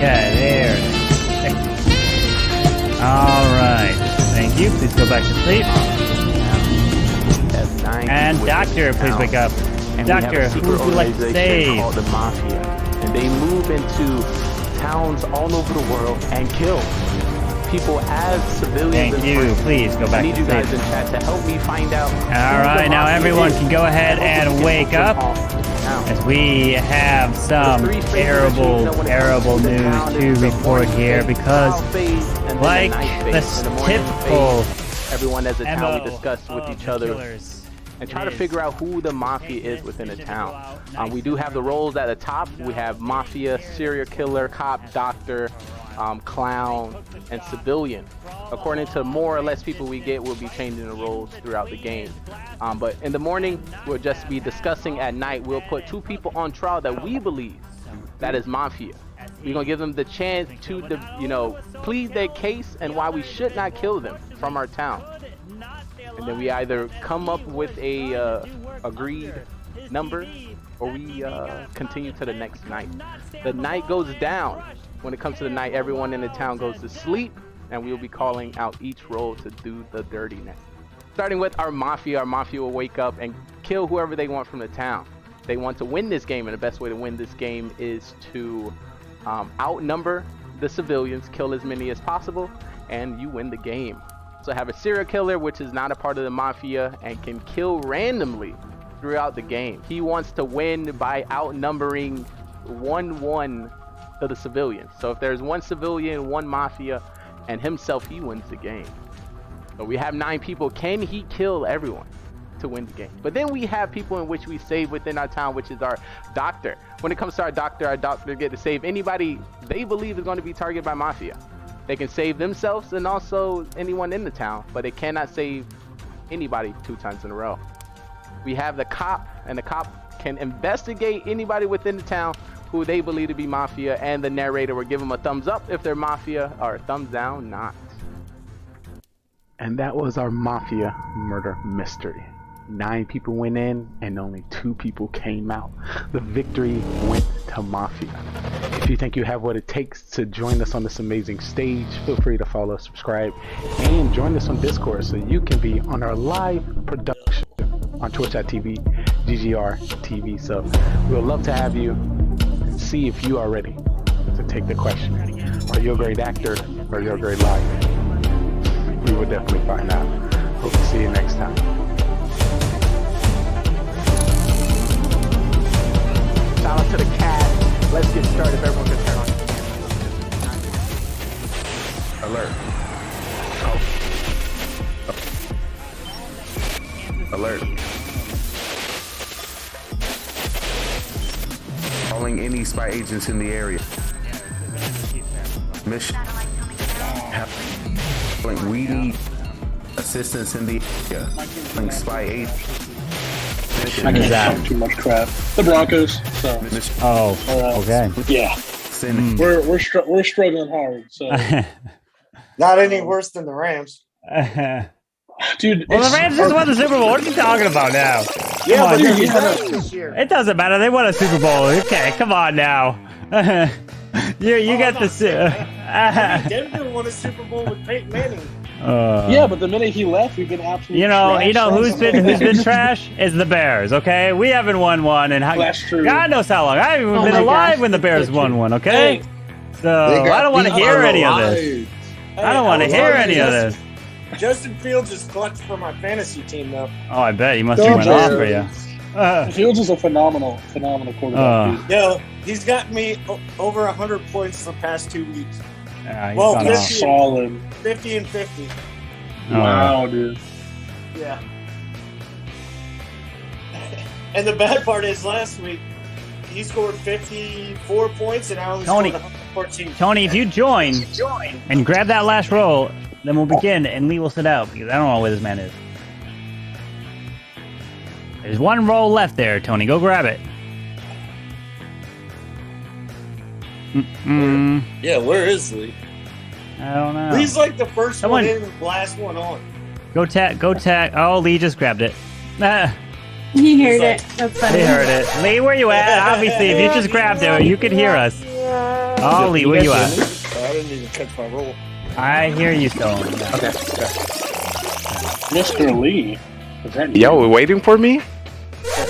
Okay, there it is. Alright. Thank you. Please go back to sleep. And Doctor, please wake up. And Doctor, who would you like to save? Called the Mafia. And they move into towns all over the world and kill people as civilians. Thank you. Please go back I need to you guys sleep. in chat to help me find out. Alright, now everyone can go ahead and wake up. As we have some terrible news to report here because, like the typical everyone as a town, we discuss with each other killers and try to figure out who the mafia is within a town. We do have the roles at the top. We have mafia, serial killer, cop, doctor, clown, and civilian. According to more or less people we get, we'll be changing the roles throughout the game. But in the morning, we'll just be discussing. At night, we'll put 2 people on trial that we believe that is mafia. We're gonna give them the chance to, plead their case and why we should not kill them from our town. And then we either come up with a agreed number, or we continue to the next night. The night goes down. When it comes to the night, everyone in the town goes to sleep, and we'll be calling out each role to do the dirtiness. Starting with our mafia will wake up and kill whoever they want from the town. They want to win this game, and the best way to win this game is to outnumber the civilians, kill as many as possible, and you win the game. So have a serial killer, which is not a part of the mafia and can kill randomly throughout the game. He wants to win by outnumbering 1-1 to the civilians. So if there's 1 civilian, 1 mafia, and himself, he wins the game. So we have 9 people. Can he kill everyone to win the game? But then we have people in which we save within our town, which is our doctor. When it comes to our doctor get to save anybody they believe is going to be targeted by mafia. They can save themselves and also anyone in the town, but they cannot save anybody 2 times in a row. We have the cop, and the cop can investigate anybody within the town who they believe to be mafia, and the narrator will give them a thumbs up if they're mafia, or a thumbs down not. And that was our Mafia Murder Mystery. 9 people went in and only 2 people came out. The victory went to Mafia. If you think you have what it takes to join us on this amazing stage, feel free to follow, subscribe, and join us on Discord so you can be on our live production on twitch.tv, GGR TV. So we'd love to have you and see if you are ready to take the question. Are you a great actor or are you a great liar? We will definitely find out. Hope to see you next time. Shout out to the cat. Let's get started. If everyone can turn on. Alert. Oh. Alert. Calling any spy agents in the area. Mission. We need assistance in the area. Spy agents. I can talk too much crap. The Broncos. So. Oh, okay. Yeah. We're struggling hard. So. Not any worse than the Rams. Dude. Well, the Rams just won the Super Bowl. What are you talking about now? Yeah, but dude, this year. It doesn't matter. They won a Super Bowl. Okay, come on now. you got the. Denver won a Super Bowl with Peyton Manning. Yeah, but the minute he left, we've been absolutely. You know who's been trash is the Bears. Okay, we haven't won one, and that's true. God knows how long. I haven't even been alive when the Bears won one. Okay, Hey. So I don't want to hear any of this. I don't want to hear any of this. Justin Fields is clutch for my fantasy team, though. Oh, I bet he must have went off for you. Fields is a phenomenal quarterback. Dude. Yeah, he's got me over 100 points the past 2 weeks. Well, 50 solid. 50 and 50. Wow, dude. Yeah. And the bad part is last week, he scored 54 points and I only scored 114. Tony, if you join and grab that last roll, then we'll begin and Lee will sit out because I don't know where this man is. There's 1 roll left there, Tony. Go grab it. Yeah, where is Lee? I don't know. Lee's like the first one in and the last one on. Go tag. Oh, Lee just grabbed it. He heard it. That's funny. He heard it. Lee, where you at? Obviously, if you just grabbed it, you could hear us. Ollie, where you at? I didn't even catch my roll. I hear you, Stone. Okay. Mr. Lee. Is that you? Yo, we're waiting for me?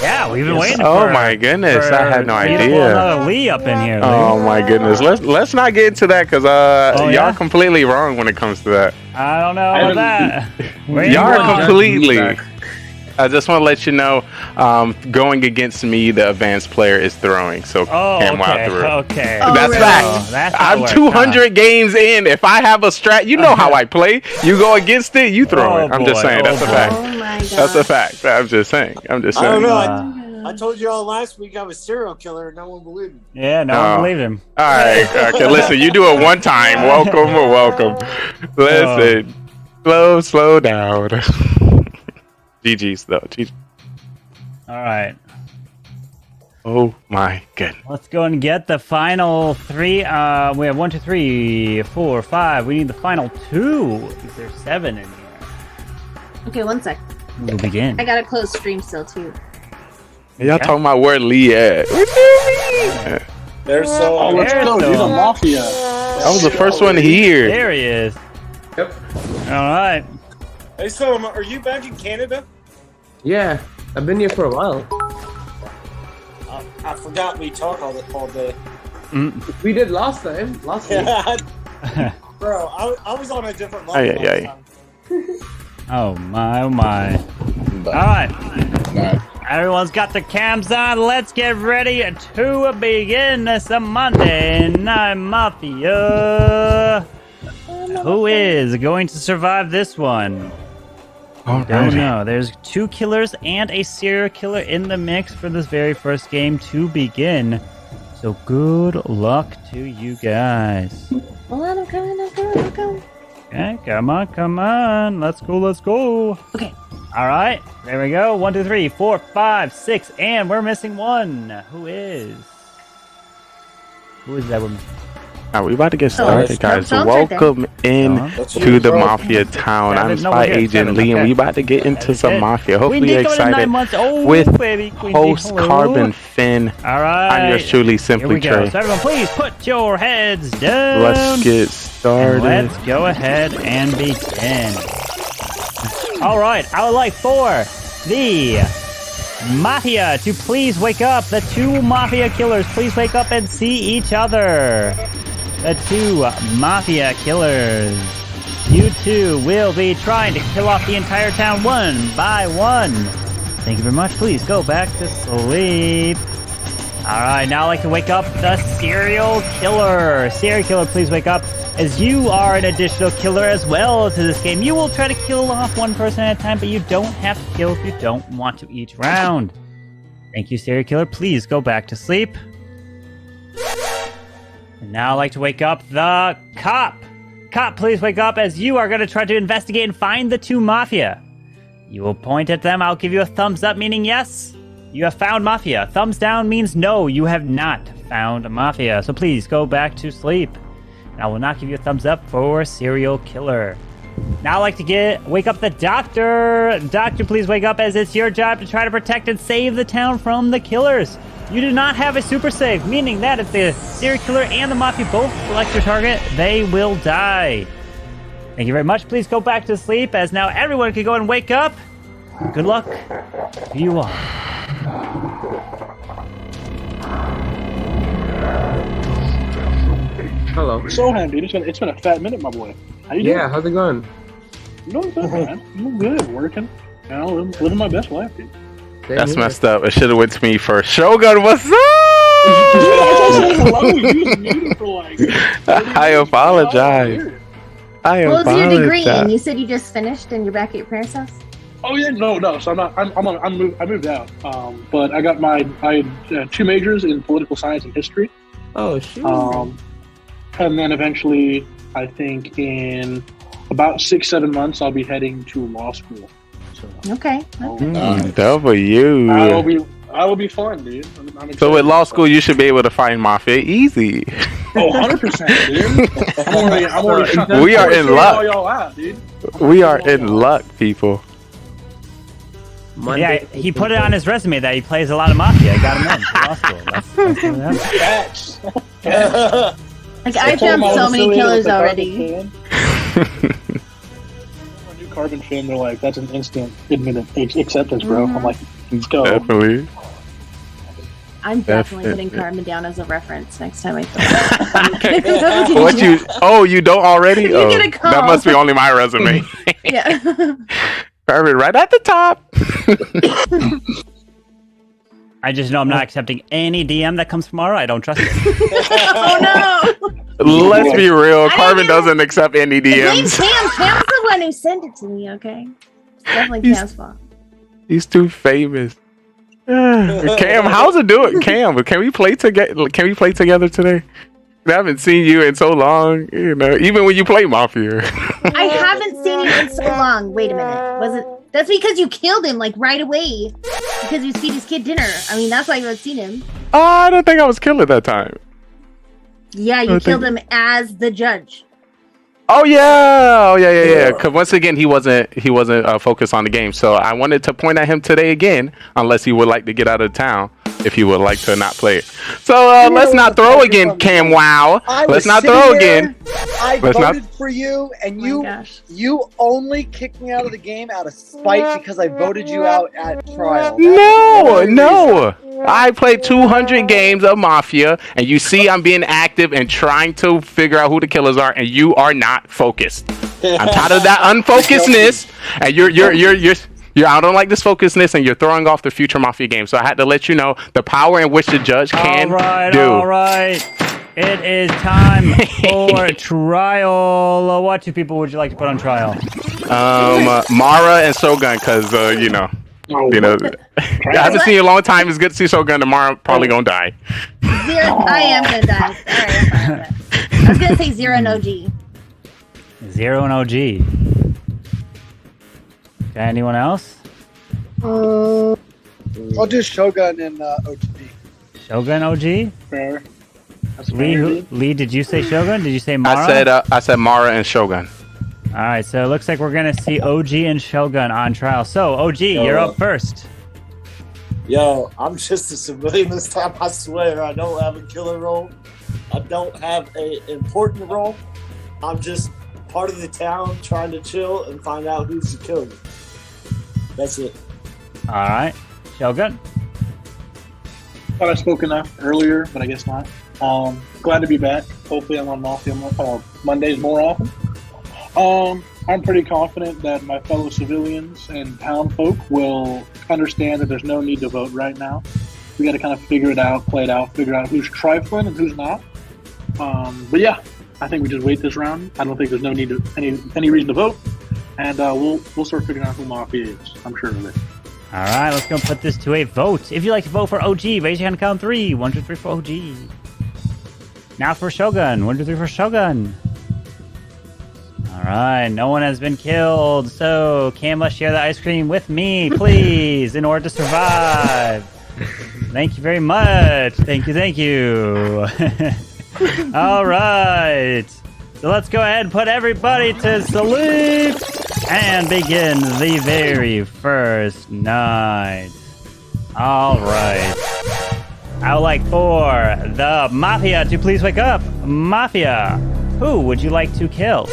Yeah, we've been waiting Oh for my goodness, I had no beautiful idea. Another Lee up in here. Lee. Oh my goodness. Let's not get into that because yeah? y'all completely wrong when it comes to that. I don't know about that. Where you Y'all are going? completely. I just want to let you know, going against me, the advanced player is throwing, so can't wow through. Okay. That's fact. That's how it I'm works, 200 games in. If I have a strat, you know how I play. You go against it, you throw it. I'm just saying. That's a fact. Oh my god. That's a fact. I'm just saying. I don't know. I told you all last week I was serial killer and no one believed me. Yeah, no one believed him. All right. Okay, listen, you do it one time. Welcome. Listen. Slow down. GG's though. GG. All right. Oh my goodness. Let's go and get the final 3. We have 1, 2, 3, 4, 5. We need the final 2. There's 7 in here. Okay, 1 sec. We'll begin. I gotta close stream still too. Y'all talking about where Lee at? There's Oh, let's There's go, dude. The Stone. Mafia. I was the first one here. There he is. Yep. All right. Hey, so are you back in Canada? Yeah, I've been here for a while. I forgot we talked all day. We did last time. Last week. Yeah, bro, I was on a different level. Aye. last time. Oh my, oh my. All right. Everyone's got their cams on. Let's get ready to begin this Monday Night Mafia. Who is going to survive this one? Don't know. There's 2 killers and a serial killer in the mix for this very first game to begin. So good luck to you guys. Hold on, I'm coming. Okay, come on. Let's go. Okay. All right, there we go. 1, 2, 3, 4, 5, 6, and we're missing 1. Who is that one? All right, we about to get started, guys. Stone's right there. Welcome in to the Mafia Town. I'm Spy Agent Lee, and we about to get into some Mafia. Hopefully you're excited with host Carbon Finn. All right. I'm yours truly, Here Simply we go. Trey. So everyone, please put your heads down. Let's get started. Let's go ahead and begin. All right, I would like for the Mafia to please wake up. The 2 Mafia killers, please wake up and see each other. The 2 Mafia killers. You 2 will be trying to kill off the entire town one by one. Thank you very much. Please go back to sleep. All right, now I'd like to wake up the serial killer. Serial killer, please wake up. As you are an additional killer as well to this game. You will try to kill off 1 person at a time, but you don't have to kill if you don't want to each round. Thank you, serial killer. Please go back to sleep. And now I'd like to wake up the cop. Cop, please wake up as you are going to try to investigate and find the 2 Mafia. You will point at them. I'll give you a thumbs up, meaning yes, you have found Mafia. Thumbs down means no, you have not found Mafia. So please go back to sleep. I will not give you a thumbs up for serial killer. Now I'd like to wake up the doctor. Doctor, please wake up as it's your job to try to protect and save the town from the killers. You do not have a super save, meaning that if the serial killer and the Mafia both select your target, they will die. Thank you very much. Please go back to sleep as now everyone can go and wake up. Good luck. You all. Hello. Sohan, dude, it's been a fat minute, my boy. How you doing? Yeah, how's it going? I'm doing good, man. I'm good, working. You know, living my best life, dude. Same That's here. messed up. It should have went to me first. Shogun, what's up? I apologize. I What was your degree in? apologize. You said you just finished and you're back at your parents' house? Oh yeah, no. So I moved out. But I got I had 2 majors in political science and history. Oh, shoot. And then eventually, I think in about 6-7 months, I'll be heading to law school. So Okay. W. I will be fun, dude. I'm excited. So with law school, you should be able to find Mafia easy. Oh, 100%, dude. I'm already We are in luck. all y'all out, dude. We are in luck, people. Yeah, he put it on his resume that he plays a lot of Mafia. I got him in law school. That's what happened. Catch. Like, I found so many killers already. A new Carbon fan, they're like, that's an instant acceptance, bro. I'm like, let's go. Definitely. I'm definitely putting Carbon down as a reference next time I play. What you? Oh, you don't already? You Oh, get a call. that must be only my resume. Yeah. Perfect, right at the top. I just know I'm not accepting any DM that comes tomorrow. I don't trust it. Oh no! Let's be real. I didn't Carbon even- doesn't accept any Blame DMs. Cam. Cam's the one who sent it to me, okay? It's definitely Cam's fault. He's too famous. Cam, how's it doing? Cam, can we play together? Can we play together today? I haven't seen you in so long. You know, even when you play Mafia. I haven't seen you in so long. Wait a minute. Was it? That's because you killed him like right away. Because he was feeding his kid dinner. I mean, that's why you haven't seen him. I don't think I was killer that time. Yeah, you killed him as the judge. Oh yeah. Because once again, he wasn't focused on the game. So I wanted to point at him today again, unless he would like to get out of town. If he would like to not play it. So let's not throw again, Cam. Wow. Let's not throw again. I voted for you, and you only kicked me out of the game out of spite because I voted you out at trial. No. I played 200 games of Mafia, and you see I'm being active and trying to figure out who the killers are, and you are not focused. I'm tired of that unfocusedness, and you're I don't like this focusedness, and you're throwing off the future Mafia game. So I had to let you know the power in which the judge can do. All right. It is time for trial. What two people would you like to put on trial? Mara and Shogun, because I haven't seen you in a long time. It's good to see Shogun. Tomorrow probably gonna die. I am gonna die. All right, I'm fine with that. I was gonna say Zero and OG. Zero and OG. Okay, anyone else? I'll do Shogun and OG. Shogun OG? Fair. Lee, did you say Shogun? Did you say Mara? I said Mara and Shogun. All right, so it looks like we're gonna see OG and Shogun on trial. So OG, you're up first. Yo, I'm just a civilian this time. I swear, I don't have a killer role. I don't have an important role. I'm just part of the town trying to chill and find out who's the killer. That's it. All right, Shogun. Thought I spoke enough earlier, but I guess not. Glad to be back. Hopefully I'm on Mafia Mondays more often. I'm pretty confident that my fellow civilians and town folk will understand that there's no need to vote right now. We got to kind of figure it out, play it out, figure out who's trifling and who's not. But yeah, I think we just wait this round. I don't think there's no need to any reason to vote, and we'll start figuring out who Mafia is. I'm sure of it. All right, let's go put this to a vote. If you'd like to vote for OG, raise your hand and count 3. 1, 2, 3 for OG. Now for Shogun. 1, 2, 3 for Shogun. All right, no one has been killed, so Cam must share the ice cream with me, please, in order to survive. Thank you very much. Thank you. All right. So let's go ahead and put everybody to sleep and begin the very first night. All right. I would like for the Mafia to please wake up. Mafia, who would you like to kill?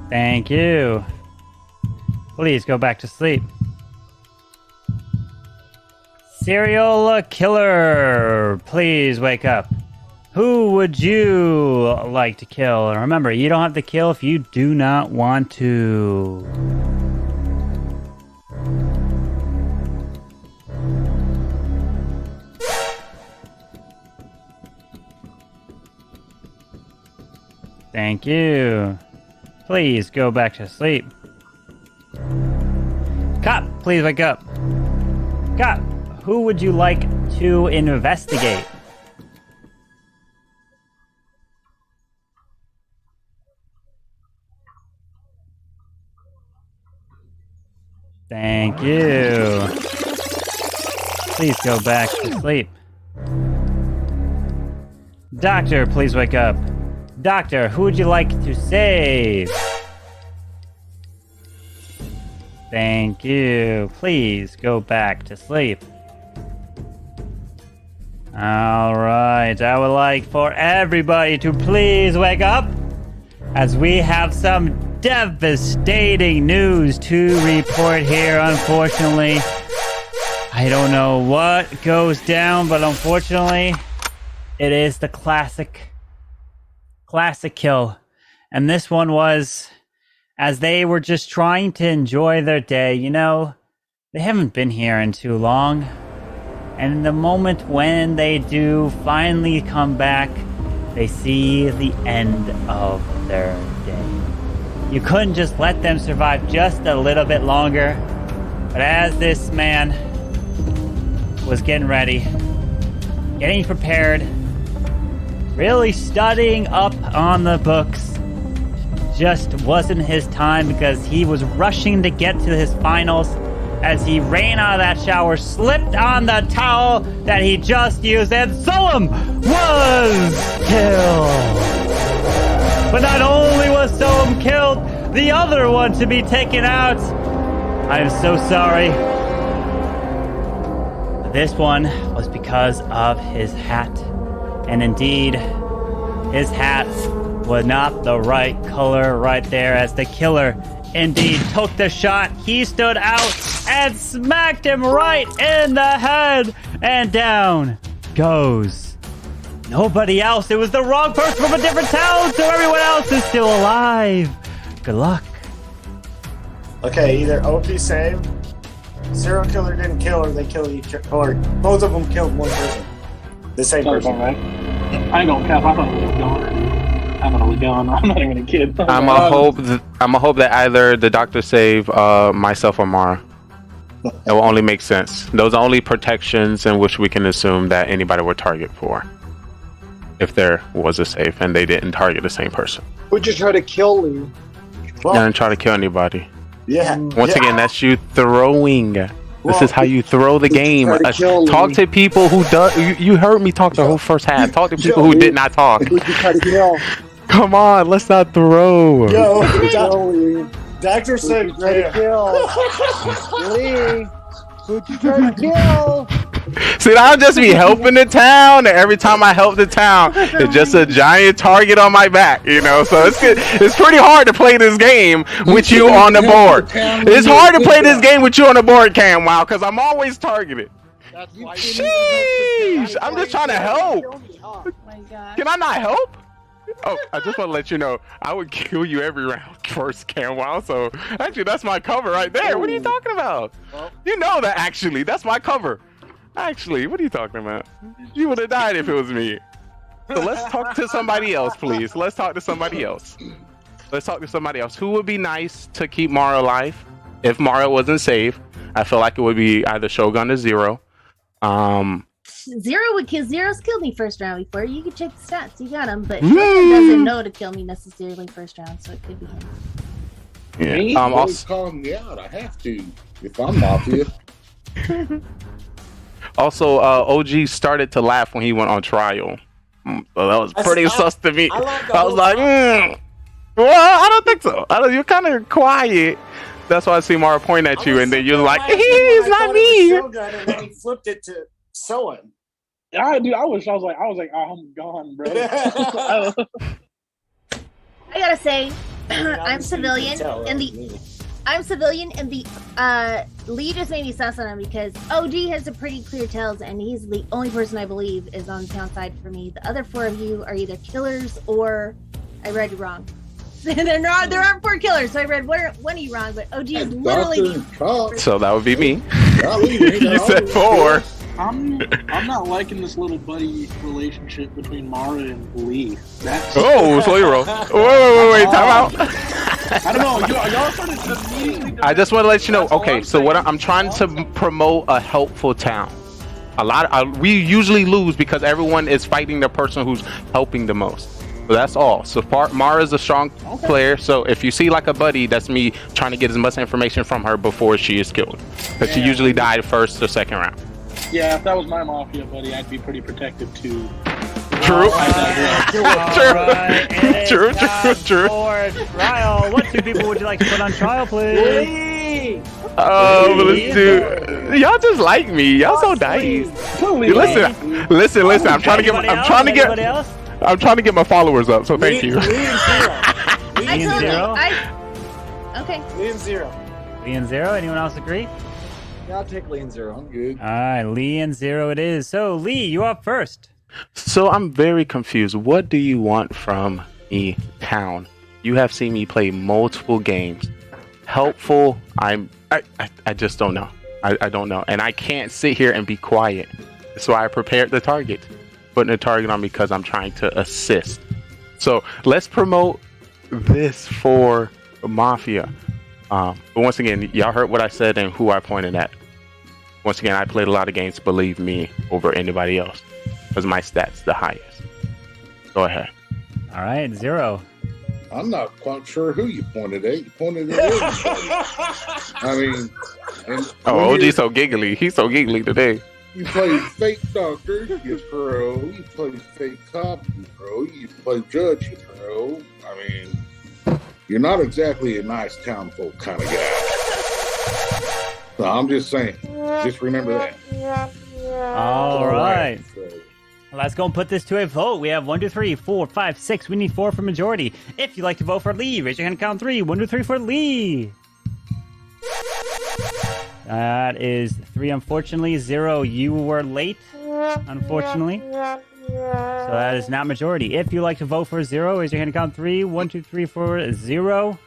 Thank you. Please go back to sleep. Serial killer, please wake up. Who would you like to kill? And remember, you don't have to kill if you do not want to. Thank you. Please go back to sleep. Cop, please wake up. Cop, who would you like to investigate? Thank you. Please go back to sleep. Doctor, please wake up. Doctor, who would you like to save? Thank you. Please go back to sleep. Alright, I would like for everybody to please wake up as we have some devastating news to report here, unfortunately. I don't know what goes down, but unfortunately, it is the classic kill. And this one was, as they were just trying to enjoy their day, you know, they haven't been here in too long. And in the moment when they do finally come back, they see the end of their day. You couldn't just let them survive just a little bit longer. But as this man was getting ready, getting prepared, really studying up on the books, just wasn't his time because he was rushing to get to his finals as he ran out of that shower, slipped on the towel that he just used, and Solemn was killed. But not only was Solemn killed, the other one to be taken out. I am so sorry. This one was because of his hat. And indeed, his hat was not the right color right there as the killer indeed took the shot. He stood out and smacked him right in the head. And down goes nobody else. It was the wrong person from a different town, so everyone else is still alive. Good luck. Okay, either OP saved, serial killer didn't kill, or they killed each, or both of them killed one person. The same person. Right? I ain't gonna cap. I thought it was gone. I'm not even a kid. I'ma hope that either the doctor save myself or Mara. It will only make sense. Those are only protections in which we can assume that anybody would target for. If there was a save and they didn't target the same person. Would you try to kill Lee? Well, I didn't try to kill anybody. Yeah. Once again, that's you throwing. This is how you throw the game. Talk to people who you heard me talk the whole first half. Talk to people who did not talk. Come on, let's not throw. Yo, Doctor said kill. Lee, who'd you try to kill? See, I'll just be helping the town, and every time I help the town, it's just a giant target on my back, you know. So it's good. It's pretty hard to play this game with you on the board. It's hard to play this game with you on the board, Cam. Wow, because I'm always targeted. Sheesh! I'm just trying to help. Oh my god. Can I not help? Oh, I just want to let you know, I would kill you every round first, Cam. Wow, so actually, that's my cover right there. What are you talking about? You know that, actually. That's my cover. Actually, what are you talking about? You would have died if it was me. So let's talk to somebody else, please. Let's talk to somebody else. Let's talk to somebody else. Who would be nice to keep Mara alive? If Mara wasn't safe, I feel like it would be either Shogun or Zero. Zero would kill. Zero's killed me first round before. You can check the stats. You got him, but Shogun doesn't know to kill me necessarily first round, so it could be him. Yeah. Also calling me out. I have to if I'm Mafia. Also, OG started to laugh when he went on trial. So that was pretty sus to me. I was like, well, I don't think so. You're kind of quiet. That's why I see Mara point at you, and then you're like, it's not me. And then he flipped it to Soen. I was like, I'm gone, bro. I gotta say, I'm civilian, and the Lee just made me sus on him because OG has a pretty clear tells, and he's the only person I believe is on the town side for me. The other four of you are either killers or I read you wrong. There aren't four killers, so I read one of you wrong, but OG is literally so that would be me. You said four. I'm not liking this little buddy relationship between Mara and Lee. Slowly roll. Wait, time out. I don't know. Y'all started immediately. I just want to let you know. Okay, so what I'm trying to promote a helpful town. We usually lose because everyone is fighting the person who's helping the most. So that's all. So Mara's a strong player. So if you see like a buddy, that's me trying to get as much information from her before she is killed. Because she usually died first or second round. Yeah, if that was my Mafia buddy, I'd be pretty protective too. True. True. For trial, what two people would you like to put on trial, please? Oh, let's do. Y'all just like me. Y'all so nice. Listen. I'm trying to get my followers up. So thank you. I told you. Okay. Lee and 0. Lee and 0. Anyone else agree? Yeah, I'll take Lee and 0. I'm good. All right, Lee and 0 it is. So Lee, you up first. So I'm very confused. What do you want from me, town? You have seen me play multiple games. Helpful. I just don't know. I don't know. And I can't sit here and be quiet. So I prepared the target. Putting a target on because I'm trying to assist. So let's promote this for Mafia. But once again, y'all heard what I said and who I pointed at. Once again, I played a lot of games, believe me, over anybody else. Because my stats the highest. Go ahead. All right, 0. I'm not quite sure who you pointed at. You pointed at everybody. I mean... OG's so giggly. He's so giggly today. You play fake doctor, you pro. You play fake cop, you pro. You play judge, you pro. I mean, you're not exactly a nice town folk kind of guy. So I'm just saying. Just remember that. All right. Let's go and put this to a vote. We have 1, 2, 3, 4, 5, 6. We need 4 for majority. If you'd like to vote for Lee, raise your hand and count 3. 1, 2, 3 for Lee. That is 3, unfortunately. 0, you were late, unfortunately. So that is not majority. If you'd like to vote for 0, raise your hand and count 3. 1, 2, 3 for 0.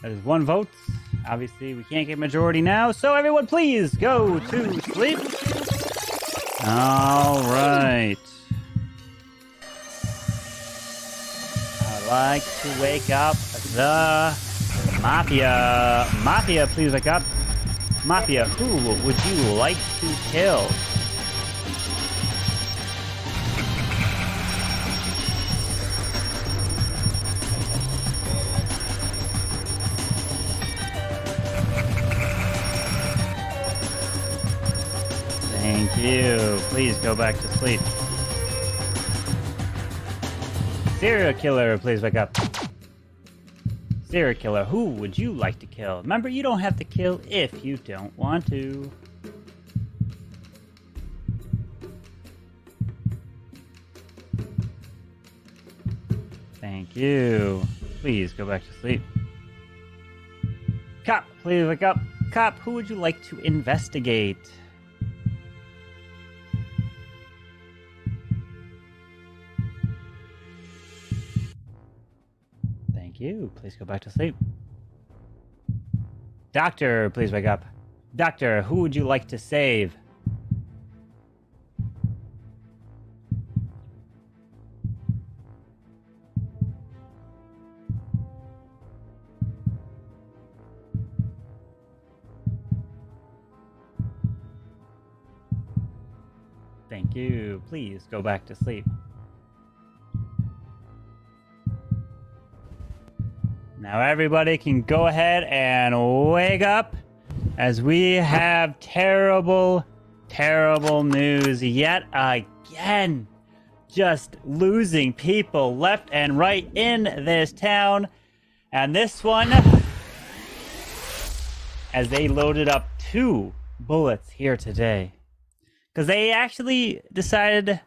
That is 1 vote. Obviously, we can't get majority now. So everyone, please go to sleep. All right. I'd like to wake up the Mafia. Mafia, please wake up. Mafia, who would you like to kill? Thank you. Please go back to sleep. Serial killer, please wake up. Serial killer, who would you like to kill? Remember, you don't have to kill if you don't want to. Thank you. Please go back to sleep. Cop, please wake up. Cop, who would you like to investigate? Thank you. Please go back to sleep. Doctor, please wake up. Doctor, who would you like to save? Thank you. Please go back to sleep. Now everybody can go ahead and wake up as we have terrible, terrible news yet again. Just losing people left and right in this town. And this one, as they loaded up 2 bullets here today. Because they actually decided...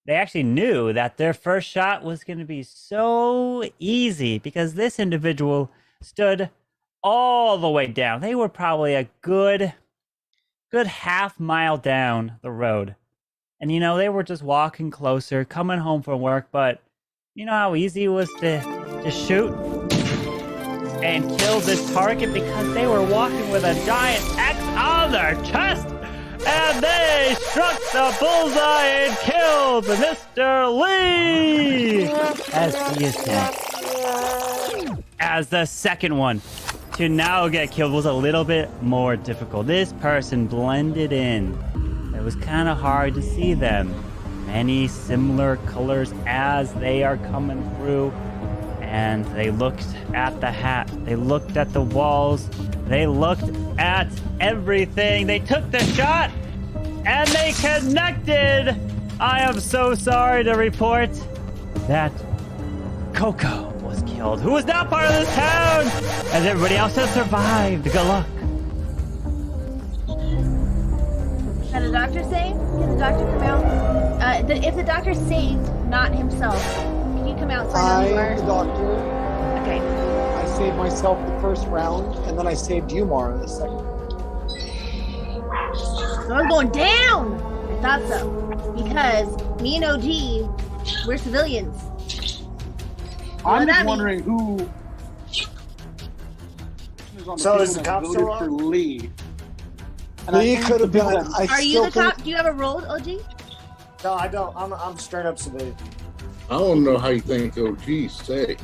They actually knew that their first shot was going to be so easy because this individual stood all the way down. They were probably a good half mile down the road. And, you know, they were just walking closer, coming home from work. But you know how easy it was to shoot and kill this target because they were walking with a giant X on their chest. And they struck the bullseye and killed Mr. Lee! As he is dead. As the second one to now get killed was a little bit more difficult. This person blended in. It was kind of hard to see them. many similar colors as they are coming through. And they looked at the hat. They looked at the walls. They looked at everything. They took the shot and they connected. I am so sorry to report that Coco was killed, who was not part of this town, as everybody else has survived. Good luck. Can the doctor say? Can the doctor come out? If the doctor saved, not himself, can you come out? So I know you are. I'm the doctor. Okay. I saved myself the first round, and then I saved you, Mara, the second. So I'm going down. I thought so, because me and OG, we're civilians. I'm that just mean? wondering who. So is the cop voted still on? for Lee? And I Lee think could have the been. people that- Are you the cop? Do you have a role, OG? No, I don't. I'm straight up civilian. I don't know how you think OG say.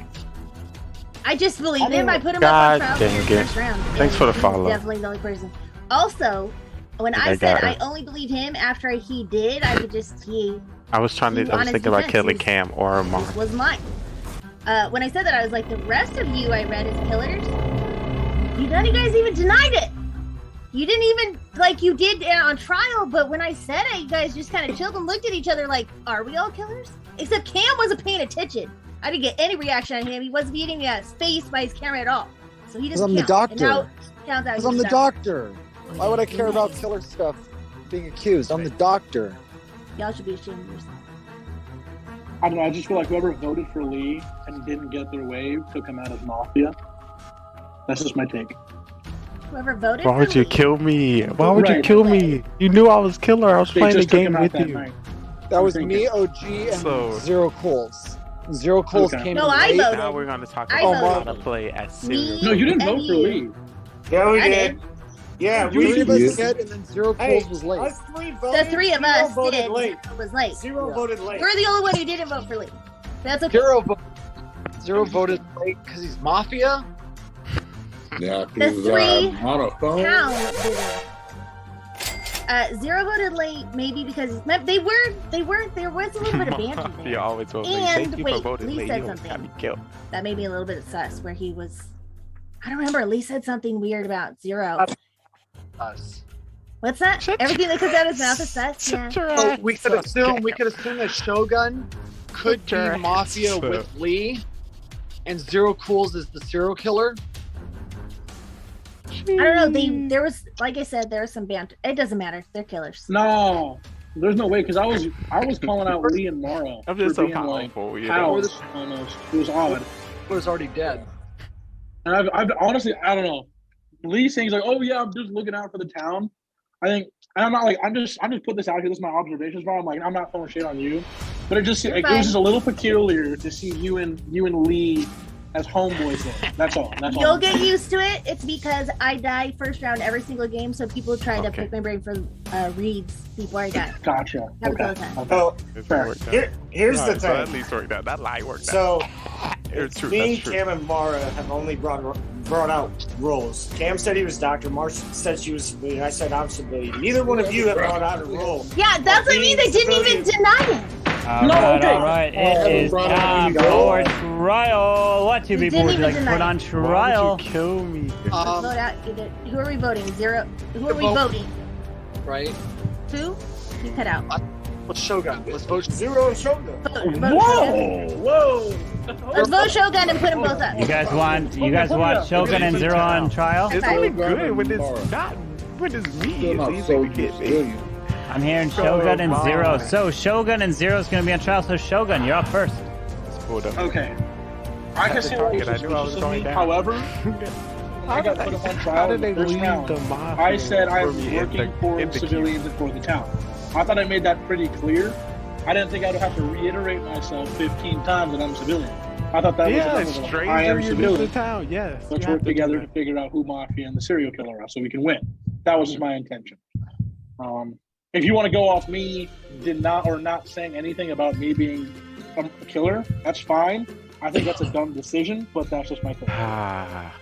I just believe him. I put him God up on trial for dang the it. first round. Thanks for the He's follow. Definitely the only person. Also, when I I said got I it. only believe him after he did, I could just I was trying to. I was thinking about killing Cam or Amar. This was mine. When I said that, I was like, the rest of you I read as killers. None of you guys even denied it. You didn't even, like you did on trial, but when I said it, you guys just kind of chilled and looked at each other like, are we all killers? Except Cam wasn't paying attention. I didn't get any reaction on him. He wasn't getting spaced by his camera at all. So he doesn't I'm the count. And doctor. now it counts out Because I'm the doctor. Why would I care about killer stuff being accused? I'm the doctor. Y'all should be ashamed of yourself. I don't know. I just feel like whoever voted for Lee and didn't get their way took him out of Mafia. That's just my take. Whoever voted Why would for you Lee. kill me? Why would you Right. kill me? You knew I was killer. I was They playing the just took game him out with that you. night. That was I'm me, thinking. OG, and So- Zero Coles. Zero Coles Okay. came No, in I late. voted. Now we're gonna talk I about how voted. to play as Me? serial. No, you didn't And vote for you. Lee. Yeah, we I did. did. Yeah, You we Three of did. us did, and then Zero Hey, Coles was late. us three voted. The three of Zero us voted did. late. It was late. Zero Yeah. voted late. You're the only one who didn't vote for Lee. That's okay. Zero voted late because he's Mafia. Yeah, The three on a phone. Town didn't. Zero voted late, maybe because they weren't. There was a little bit of banter You there. always vote late. And Thank you wait, for voting Lee late. said You almost got something. me killed. That made me a little bit sus, where he was. I don't remember. Lee said something weird about Zero. Us. What's that? Shut Everything that comes out of his mouth is sus. Yeah. Shut your Oh, ass we could up, assume Cam. that Shogun could Shut your be Mafia ass with up. Lee, and Zero Coles is the serial killer. I don't know. There was, like I said, there was some banter. It doesn't matter. They're killers. No, there's no way because I was calling out Lee and Mara I'm for just so being like powerful, you know. pals almost. It was odd. Who was already dead. And I've honestly, I don't know. Lee saying he's like, oh yeah, I'm just looking out for the town. I think, and I'm not like, I'm just put this out here. This is my observations, bro. I'm like, I'm not throwing shade on you, but it just like, it was just a little peculiar to see you and Lee as homeboys there. That's all. That's all. You'll get used to it. It's because I die first round every single game, so people try to Okay. pick my brain for reads before I die. Gotcha. Happens all Okay. the time. Okay. So It's Fair. worked out. here's the Alright, so at thing. least worked out. That lie worked out. So It's true. me, That's true. Cam, and Mara have only brought out roles. Cam said he was doctor. Mara said she was civilian. I said I'm civilian. Neither one of you have brought out a role. Yeah, that's what I mean. They didn't even deny it. All No, right, okay. all right. It is time for trial. What two You people would you didn't like to even put deny on it. trial? Why would you kill me? Vote out. Who are we voting? Zero. Who are we vote. voting? Right? Two? You cut out. Let's Shogun. Let's vote. Zero and Shogun. Vote Shogun. Whoa! Let's vote Shogun and put them both up. You guys want Shogun and Zero on trial? It's Okay. only good when it's not when it's me. Still It's not easy to soldiers, get me. civilian. I'm hearing Go Shogun and on. Zero. So Shogun and Zero is going to be on trial. So Shogun, you're up first. Hold up. Okay. I can see why you're I knew I was suspicious of going me. down. However, I got put up on trial in the first round. I said I was working for civilians and for the town. I thought I made that pretty clear. I didn't think I'd have to reiterate myself 15 times that I'm civilian. I thought that Yeah, was enough. I stranger am you to the civilian. town. Yes. Let's you have work to do together to that. figure out who Mafia and the serial killer are so we can win. That was just my intention. If you want to go off me not saying anything about me being a killer, that's fine. I think that's a dumb decision, but that's just my thought.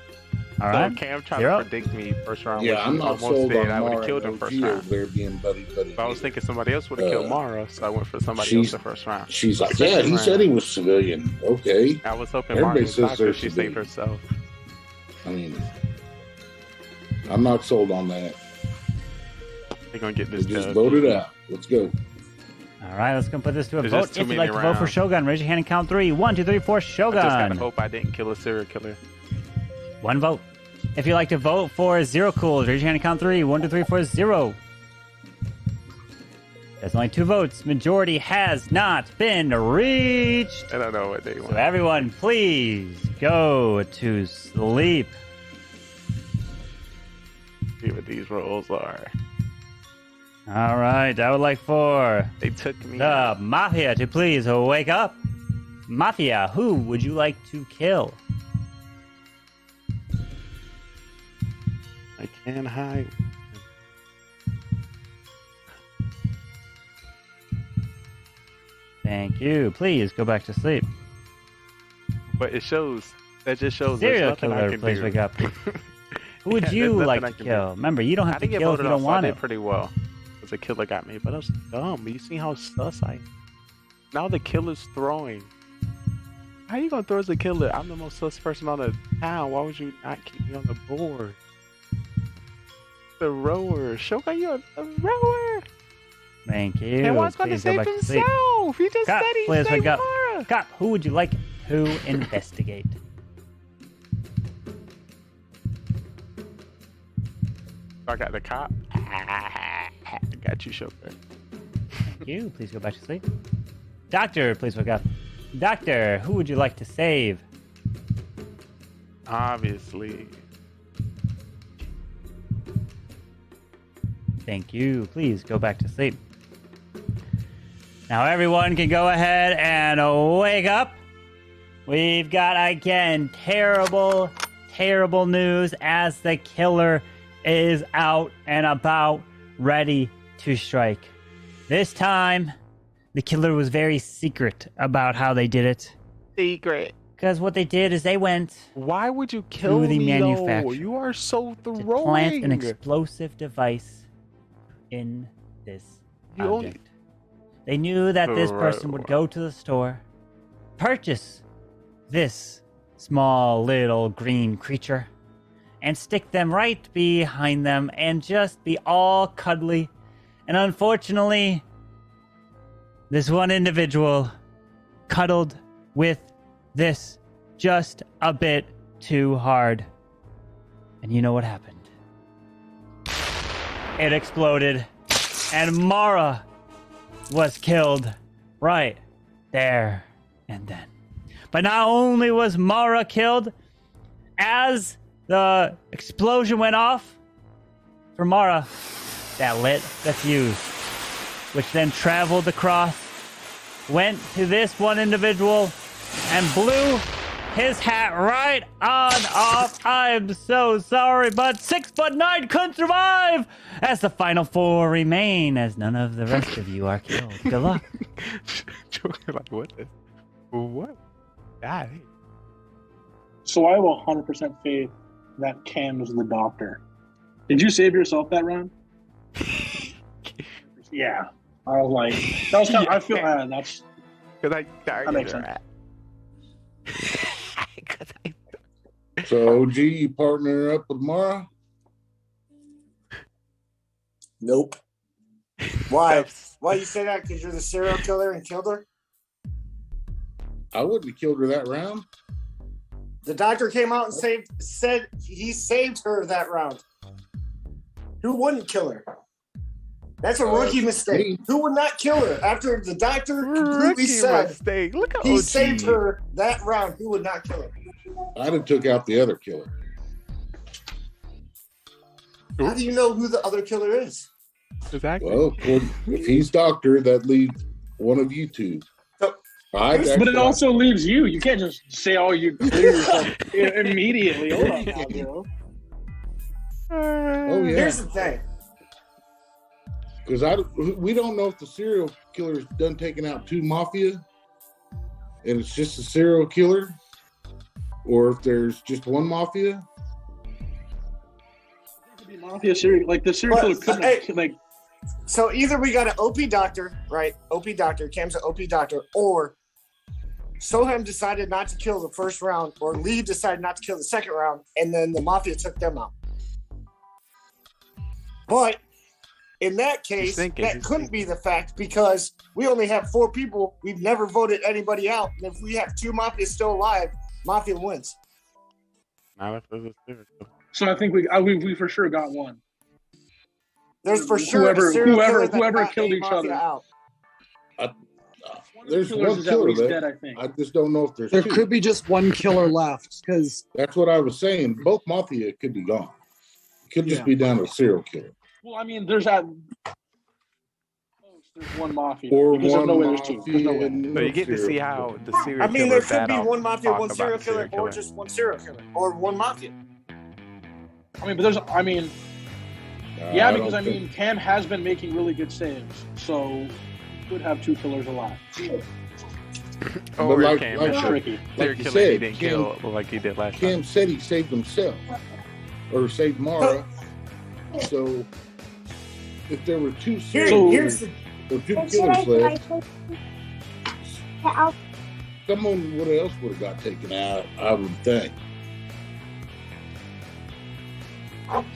All right. So Cam tried Zero. to predict me first round. Yeah, when I'm he not almost sold did. on I would Mara. have killed him OG first over round. there being buddy. But I was thinking somebody else would have killed Mara, so I went for somebody else the first round. She's like, Second yeah, he round, said he was civilian. Okay. I was hoping Mara Everybody was says doctor. they're She saved civilian. herself. I mean, I'm not sold on that. They're gonna get this. Just dub. vote it out. Let's go. All right, let's go put this to a There's vote. just too If you'd many like to vote for rounds. Shogun, raise your hand and count 3. 1, 2, 3, 4, I just Shogun. gotta hope I didn't kill a serial killer. 1 vote. If you'd like to vote for Zero Cools, raise your hand and count 3. 1, 2, 3, 4, 0. There's only 2 votes. Majority has not been reached. I don't know what they So want. everyone, please go to sleep. See what these rolls are. All right, I would like for They took me. the Mafia to please wake up. Mafia, who would you like to kill? I can't hide. Thank you. Please go back to sleep. But it shows. That just shows. there's Serial nothing I killer, can please do. wake up. Who would Yeah, you there's like nothing to I can do. kill? Remember, you don't I have to didn't get kill if voted you don't off, so I want did to. pretty well. Because the killer got me, but I was dumb. You see how sus I am? Now the killer's throwing. How you gonna throw as a killer? I'm the most sus person on the town. Why would you not keep me on the board? The rower. Shogun, you're a rower. Thank you. And one's gonna Please go save back to sleep. himself. He just Cop, said he please saved wake up. Mara. Cop, who would you like to investigate? I got the cop. I got you, Shogun. Thank you. Please go back to sleep. Doctor, please wake up. Doctor, who would you like to save? Obviously. Thank you. Please go back to sleep. Now everyone can go ahead and wake up. We've got, again, terrible, terrible news as the killer is out and about, ready to strike. This time, the killer was very secret about how they did it. Secret. Because what they did is they went Why would you kill the me, manufacturer though? You are so to throwing. plant an explosive device in this You only- object. They knew that this person would go to the store, purchase this small little green creature, and stick them right behind them and just be all cuddly. And unfortunately, this one individual cuddled with this just a bit too hard. And you know what happened? It exploded, and Mara was killed right there and then. But not only was Mara killed, as the explosion went off for Mara, that lit the fuse, which then traveled across, went to this one individual, and blew his hat right on off. I'm so sorry, but 6'9" couldn't survive as the final 4 remain, as none of the rest of you are killed. Good luck. Like, what the? What? God. So I have 100% faith that Cam is the doctor. Did you save yourself that round? Yeah. I was like, that was kind of, I feel that's. Because That makes sense. So OG, you partner up with Mara? Nope. Why? Why you say that? Because you're the serial killer and killed her? I wouldn't have killed her that round. The doctor came out and said he saved her that round. Who wouldn't kill her? That's a rookie mistake. me. Who would not kill her after the doctor completely Rookie said mistake. Look at he OG. saved her that round? Who would not kill her? I'd have took out the other killer. How do you know who the other killer is? Exactly. Well, if he's doctor, that leaves one of you two. But it also leaves you. You can't just say, "Oh, you clear yourself immediately." Hold on now, bro. Oh yeah. Here's the thing. Because we don't know if the serial killer's done taking out 2 mafia, and it's just a serial killer, or if there's just one mafia. Mafia serial, like the serial killer couldn't like. So either we got an OP doctor, right? OP doctor, Cam's an OP doctor, or Soham decided not to kill the first round, or Lee decided not to kill the second round, and then the Mafia took them out. But in that case, that couldn't be the fact because we only have 4 people. We've never voted anybody out. And if we have 2 Mafia still alive, Mafia wins. So I think we for sure got one. There's for sure whoever killed each other. Out. There's one killer there. Dead, I think. I just don't know if there's There two. could be just one killer left because That's what I was saying. Both Mafia could be gone. It could just be down to a serial killer. Well, I mean, there's one Mafia. Or because one there's no way Mafia. there's 2. There's no way. and So you get to serial see how killer. the serial I mean, killer there could be battle one Mafia, talk one about serial the killer, or killer. just one serial killer, or one Mafia. I mean, but there's, I mean, I don't because I think- mean, Cam has been making really good saves, so could have 2 killers alive. Or like- Cam like- is a tricky. serial you killer said, he didn't kill like he did last Cam time. said he saved himself or saved Mara. So if there were 2 serial Here's killers the or 2 killers left, someone else would have got taken out, I would think.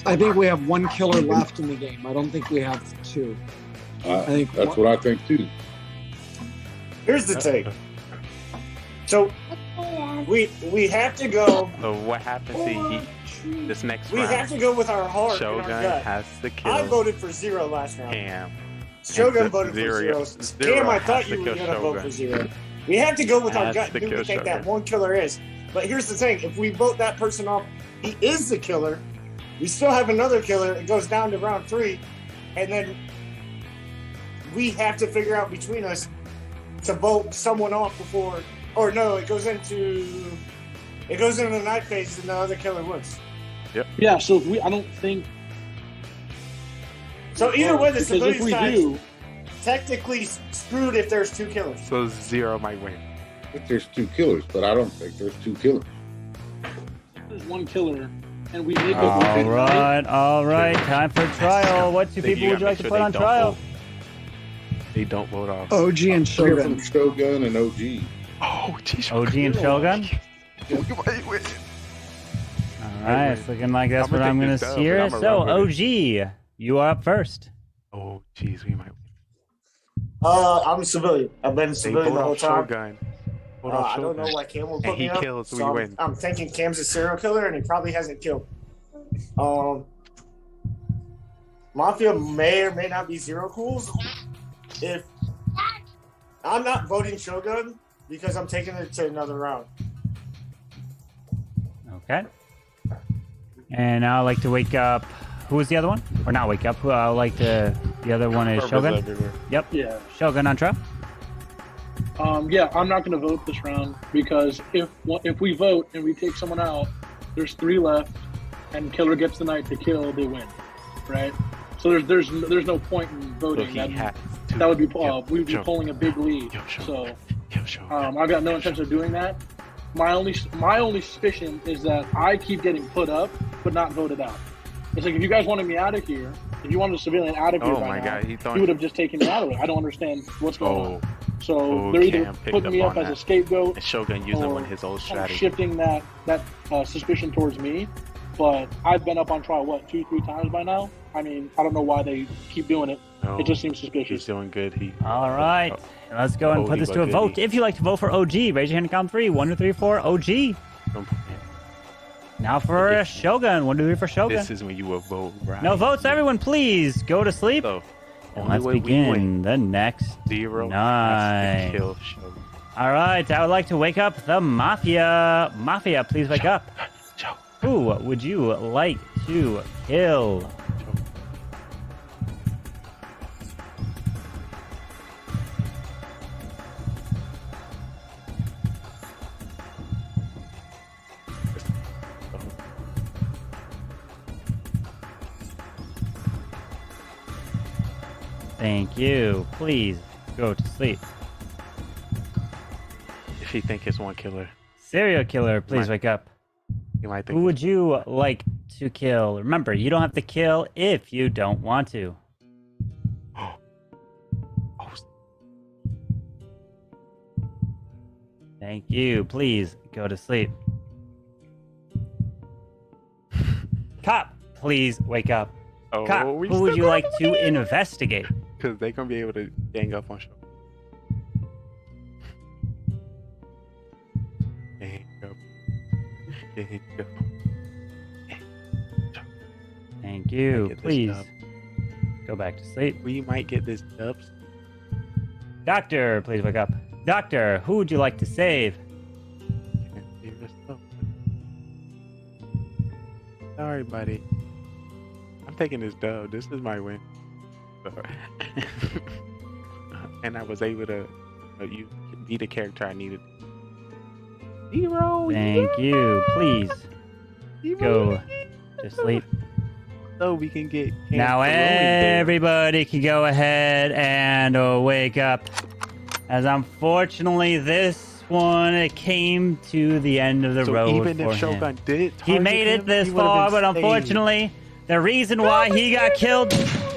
I think we have one killer left in the game. I don't think we have 2. I think That's what I think too. Here's the take. So we have to go. So what happens this next We round? have to go with our heart and our Shogun gut. has to kill I voted for 0 last round. Cam. Shogun And voted for Zero- 0. Zero Cam, I has thought to you were kill going to vote Shogun. for 0. We have to go with our Has gut. to Who we kill think that Shogun. one killer is. But here's the thing: if we vote that person off, he is the killer. We still have another killer. It goes down to round 3, and then we have to figure out between us to vote someone off before. Or no, it goes into the night phase, and the other killer wins. Yeah, so if I don't think. So either way, the because if civilian we side do, technically screwed if there's 2 killers. So 0 might win. If there's 2 killers, but I don't think there's 2 killers. there's one killer, and we make it. All right. Time for trial. What 2 Think people would you gotta like to make put sure on they trial? don't vote. They don't vote off. OG and Shogun. Shogun. Shogun and OG. Oh, geez. OG and Shogun? You might win. Alright, it's looking like that's I'ma what I'm take going this to dub, steer. and I'ma So, run with OG, you are up first. Oh, jeez, we might win. I'm a civilian. I've been a They civilian vote the whole off time. Shogun. Vote off I don't know Shogun. why Cam will And put he me up. kills, we so win. I'm thinking Cam's a serial killer, and he probably hasn't killed. Mafia may or may not be 0 cools. If I'm not voting Shogun because I'm taking it to another round. Okay. And now I'd like to wake up. Who was the other one? Or not wake up. Who I would like to. The other one is Shogun. Everywhere. Yep. Yeah. Shogun on trial. Yeah, I'm not going to vote this round because if we vote and we take someone out, there's 3 left, and killer gets the night to kill, they win, right? So there's no point in So voting. he has to That would be kill we'd be Shogun. pulling a big lead. Kill Shogun. So Kill Shogun. I've got no intention of doing that. My only suspicion is that I keep getting put up but not voted out. It's like if you guys wanted me out of here, if you wanted a civilian out of here Oh by my now, God, he thought. you would have just taken me out of it. I don't understand what's going on. So Oh, they're either Cam picked putting me up up on as a that. scapegoat And Shogun using or one of his old kind of strategies. shifting that suspicion towards me. But I've been up on trial, 2-3 times by now? I mean, I don't know why they keep doing it. No, It just seems he's suspicious. doing good. All right. Let's go and Oh, put he this to a voted vote. he- If you'd like to vote for OG, raise your hand and count 3. 1, 2, 3, 4. OG. Now for Shogun. 1, 2, 3 for Shogun. This is when you will vote, right? No votes, everyone. Please go to sleep. So, And only let's way we begin win. the next 0 night. has to kill Shogun. All right, I would like to wake up the Mafia. Mafia, please wake up. Who would you like to kill? Thank you. Please go to sleep. If he think it's one killer, Serial killer, please wake up. he might think. Who would you like to kill. Remember, you don't have to kill if you don't want to. Thank you. Please go to sleep. Cop, please wake up. Cop, who would you like to investigate? Because they're going to be able to gang up on show. Thank you. Please go back to sleep. We might get this dub. Doctor, please wake up. Doctor, who would you like to save? Sorry, buddy. I'm taking this dub. This is my win. And I was able to be the character I needed. Zero. Thank you. Please go to sleep. So we can get now everybody can go ahead and wake up. As unfortunately this one it came to the end of the road even for if Shogun him. did He made it this far, but unfortunately the reason why he got killed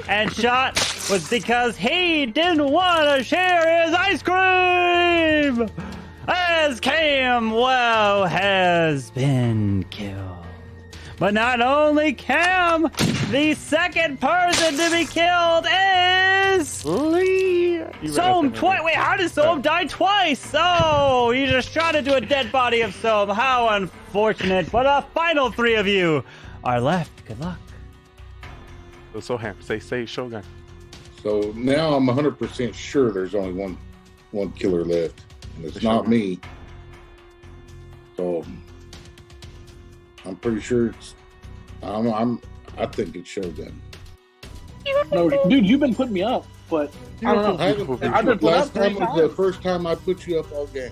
and shot was because he didn't want to share his ice cream! As Cam has been killed. But not only Cam, the second person to be killed is Lee. Soam twice. Wait, how did Soam die twice? Oh, you just shot into a dead body of Soam. How unfortunate. But the final three of you are left. Good luck. So Ham, say Shogun. So now I'm 100% sure there's only one killer left, and it's not me. So I'm pretty sure it's. I think it's Shogun. No, dude, you've been putting me up, but I don't know. I've been put last up time was the first time I put you up all game.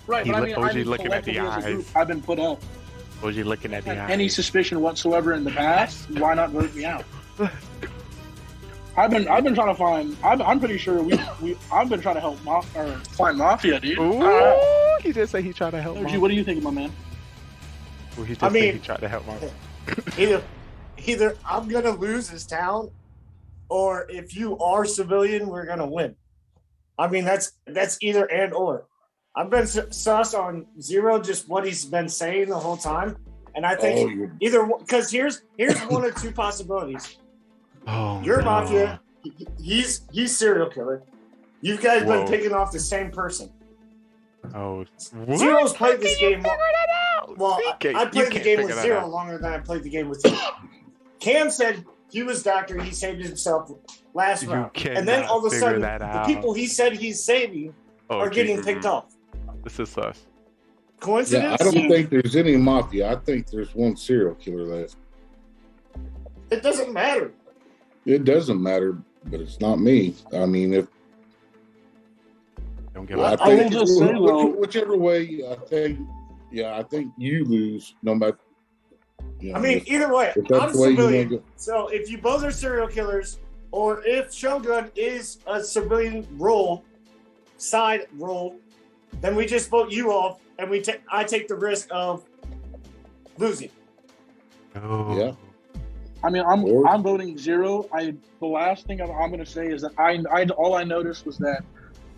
Right, but I mean, OG looking at the eyes. I've been put up. OG looking at the eyes. Any suspicion whatsoever in the past? Why not vote me out? I've been trying to find. I'm pretty sure I've been trying to help find Mafia, dude. Ooh, he just said he tried to help. Mafia. What do you think, my man? Well, he just said he tried to help Mafia. Either I'm gonna lose this town, or if you are civilian, we're gonna win. I mean, that's either and or. I've been sus on Zero, just what he's been saying the whole time, and I think either because here's one or two possibilities. You're Mafia. He's serial killer. You guys been picking off the same person. Oh, Zero's played this game. Well, I played the game with Zero longer than I played the game with you. Cam said he was doctor. He saved himself last round, and then all of a sudden, the people he said he's saving are getting picked off. This is sus. Coincidence? Yeah, I don't think there's any Mafia. I think there's one serial killer left. It doesn't matter. It doesn't matter, but it's not me. I mean, if don't give up. I think whichever way, I think you lose no matter. You know, I mean, either way, I'm civilian. So if you both are serial killers, or if Shogun is a civilian side role, then we just vote you off, and I take the risk of losing. Oh. Yeah. I mean, I'm voting Zero. The last thing I'm going to say is that all I noticed was that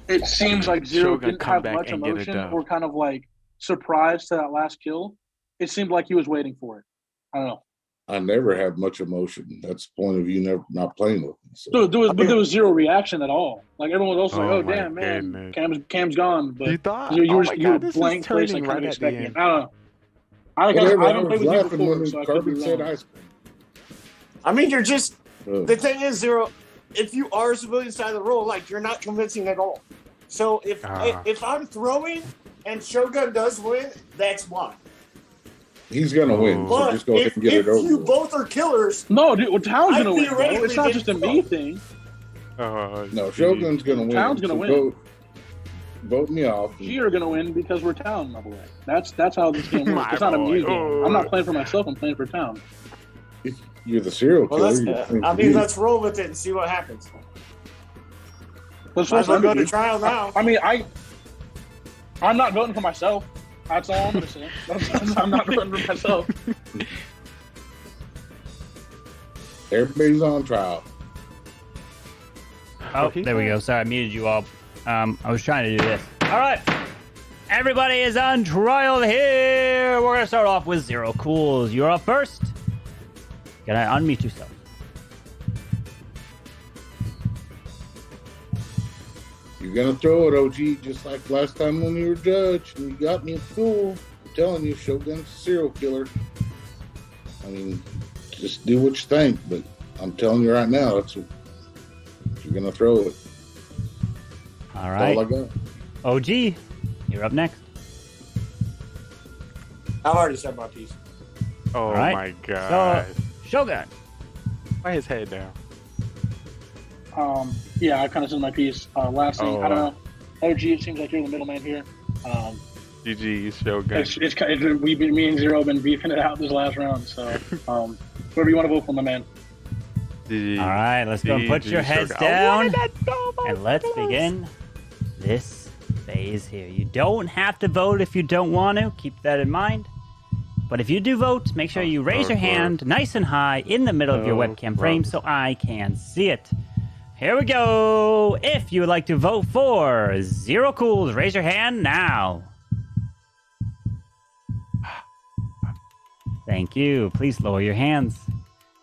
it seems like Zero didn't have much emotion or kind of like surprise to that last kill. It seemed like he was waiting for it. I don't know. I never have much emotion. That's the point of you not playing with me. So. There was zero reaction at all. Like everyone was also like, "Oh damn, man, Cam's gone." But you were blank place, like kind of expecting it. I don't know. I haven't played with you before, so I could be wrong. I mean, you're just the thing is, Zero. If you are a civilian side of the role, like you're not convincing at all. So if I'm throwing and Shogun does win, that's why. He's gonna win. So just go ahead and get it over. If you both are killers, no, dude. Well, Town's gonna win. Bro. It's not just a me thing. No, Shogun's gonna win. Town's gonna win. Vote me off. You're gonna win because we're Town, by the way. That's how this game works. It's not a me game. I'm not playing for myself. I'm playing for Town. You're the serial killer. I mean, let's roll with it and see what happens. Let's go to trial now. I mean, I'm not voting for myself. That's all I'm gonna say. I'm not voting for myself. Everybody's on trial. Oh, there we go. Sorry, I muted you all. I was trying to do this. All right. Everybody is on trial here. We're going to start off with Zero Cools. You're up first. Can I unmute yourself? You're gonna throw it, OG, just like last time when you were judged and you got me in school. I'm telling you, Shogun's a serial killer. I mean, just do what you think, but I'm telling you right now, you're gonna throw it. All right. That's all I got. OG, you're up next. I've already said my piece. Oh All right. my god. So, Shogun. Why his head down? Yeah, I kind of said my piece. Last thing, Oh, I don't know. OG, it seems like you're the middleman here. GG, Shogun. Me and Zero have been beefing it out this last round, so whoever you want to vote for, my man. GG. All right, let's go and put your heads Shogun. down. And let's begin this phase here. You don't have to vote if you don't want to. Keep that in mind. But if you do vote, make sure you raise your hand nice and high in the middle of your webcam frame so I can see it. Here we go. If you would like to vote for Zero Cools, raise your hand now. Thank you. Please lower your hands.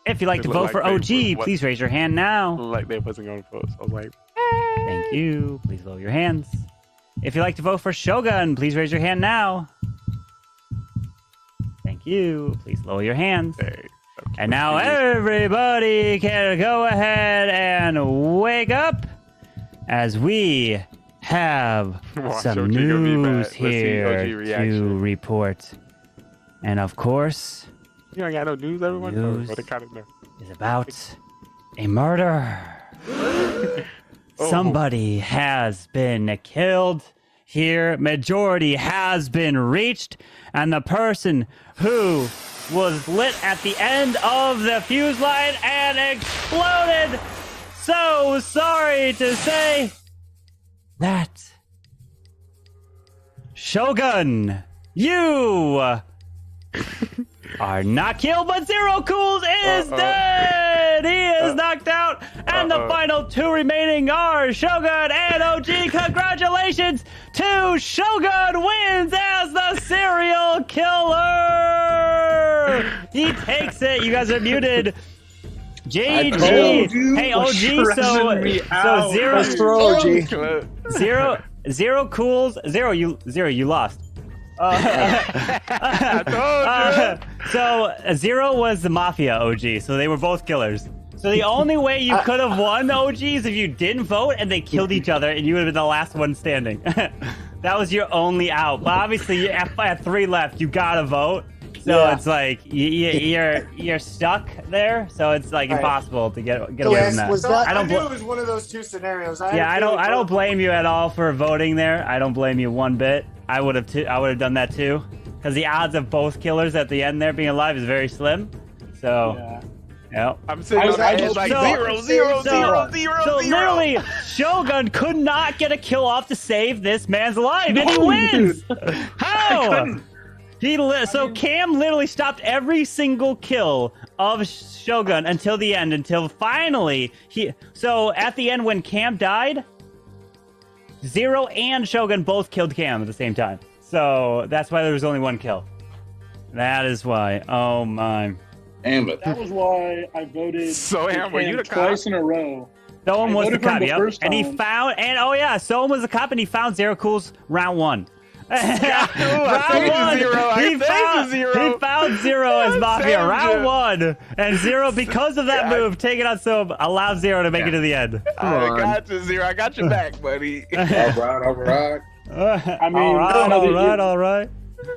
If you'd like to vote for OG, please raise your hand now. Like they wasn't going to vote. So I was like, Thank you. Please lower your hands. If you'd like to vote for Shogun, please raise your hand now. Thank you. Please lower your hands. hey. And now everybody can go ahead and wake up as we have Watch some OG gonna be news mad. Let's see here OG to reaction. report. And of course, You don't got no news, everyone? News. Oh, they kind of know. is about a murder. Oh. Somebody has been killed here. Majority has been reached. And the person who was lit at the end of the fuse line and exploded. So sorry to say that Shogun, you are not killed, but Zero Cools is dead. He is knocked out, and the final two remaining are Shogun and OG. Congratulations to Shogun wins as the serial killer. He takes it. You guys are muted. told GG. you Hey for OG. stressing me out. Zero. Let's throw OG. Zero Cools. Zero. You lost. I told you. So Zero was the Mafia OG, so they were both killers. So the only way you could have won OG is if you didn't vote and they killed each other and you would have been the last one standing. That was your only out. But obviously, at 3 left, you gotta vote. So it's like you're stuck there. So it's like impossible to get away from that. I knew it was one of those two scenarios. I don't blame you at all for voting there. I don't blame you one bit. I would have done that too, because the odds of both killers at the end there being alive is very slim. So, yeah. I'm sitting on I the edge like zero. So literally, Shogun could not get a kill off to save this man's life, and he wins. How? So Cam literally stopped every single kill of Shogun until the end, until finally So at the end when Cam died, Zero and Shogun both killed Cam at the same time. So that's why there was only one kill. That is why. Oh my. Damn it. That was why I voted So, Aaron, were for you him the cop? twice in a row. Someone was the voted for him cop, the yep. first And he time. found, someone was the cop, and he found Zero Cool's round 1. I He found Zero as Mafia Saved round you. 1, and Zero, because of that move, taking out Soap, allowed Zero to make it to the end. I got you, Zero. I got your back, buddy. All right. I mean, all right.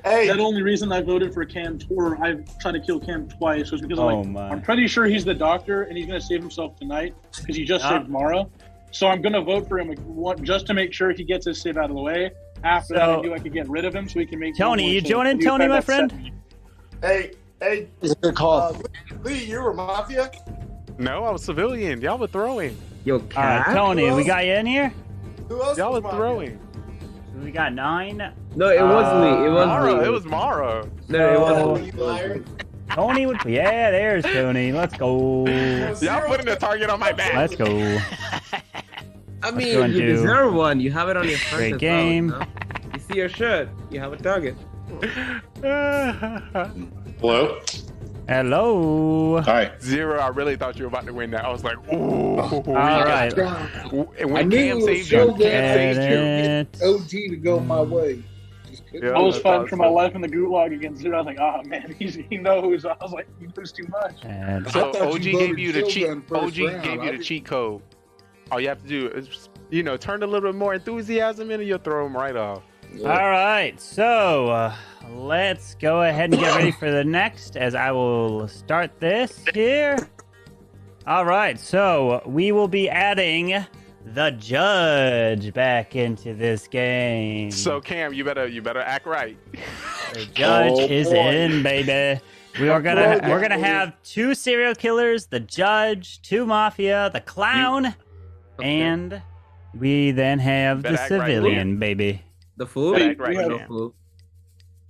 Hey, the only reason I voted for Cam, or I tried to kill Cam twice, was because my. I'm pretty sure he's the doctor and he's going to save himself tonight because he just saved Mara. So I'm going to vote for him just to make sure he gets his save out of the way. After that, I knew I could get rid of him so he can make. Tony, you joining, Tony, my friend? Hey, It's a good call. Lee, you were Mafia? No, I was civilian. Y'all were throwing. Yo, All right, Tony, we got you in here? Who else Y'all was were Mafia? throwing. We got 9. No, it wasn't me. It was Mara. me. It was Mara. No, it wasn't Oh, me. you liar. Tony would. Yeah, there's Tony. Let's go. Y'all putting a target on my back. Let's go. I go mean, and you do deserve one. You have it on your front great as game. well, you know? You see your shirt. You have a target. Hello? Hello. Hi. Zero, I really thought you were about to win that. I was like, ooh. All right. And I when knew Cam it was saved you, so good. Cam I saved just you. Edit. get OG to go my way. Just couldn't Yeah. I was that's fighting for my awesome. life in the gulag against Zero. I was like, oh man, he knows. I was like, he knows too much. And I So thought OG you gave voted you the cheat. Shogun first OG round. gave I you the didn't- cheat code. All you have to do is, turn a little bit more enthusiasm in, and you'll throw them right off. all right. So let's go ahead and get ready for the next, as I will start this here. All right. So we will be adding the judge back into this game. So Cam, you better act right. the judge Oh, is boy. in, baby. We're gonna have 2 serial killers, the judge, 2 mafia, the clown, and we then have the Better act right, civilian, baby. The fool? Better act right, No Cam. fool.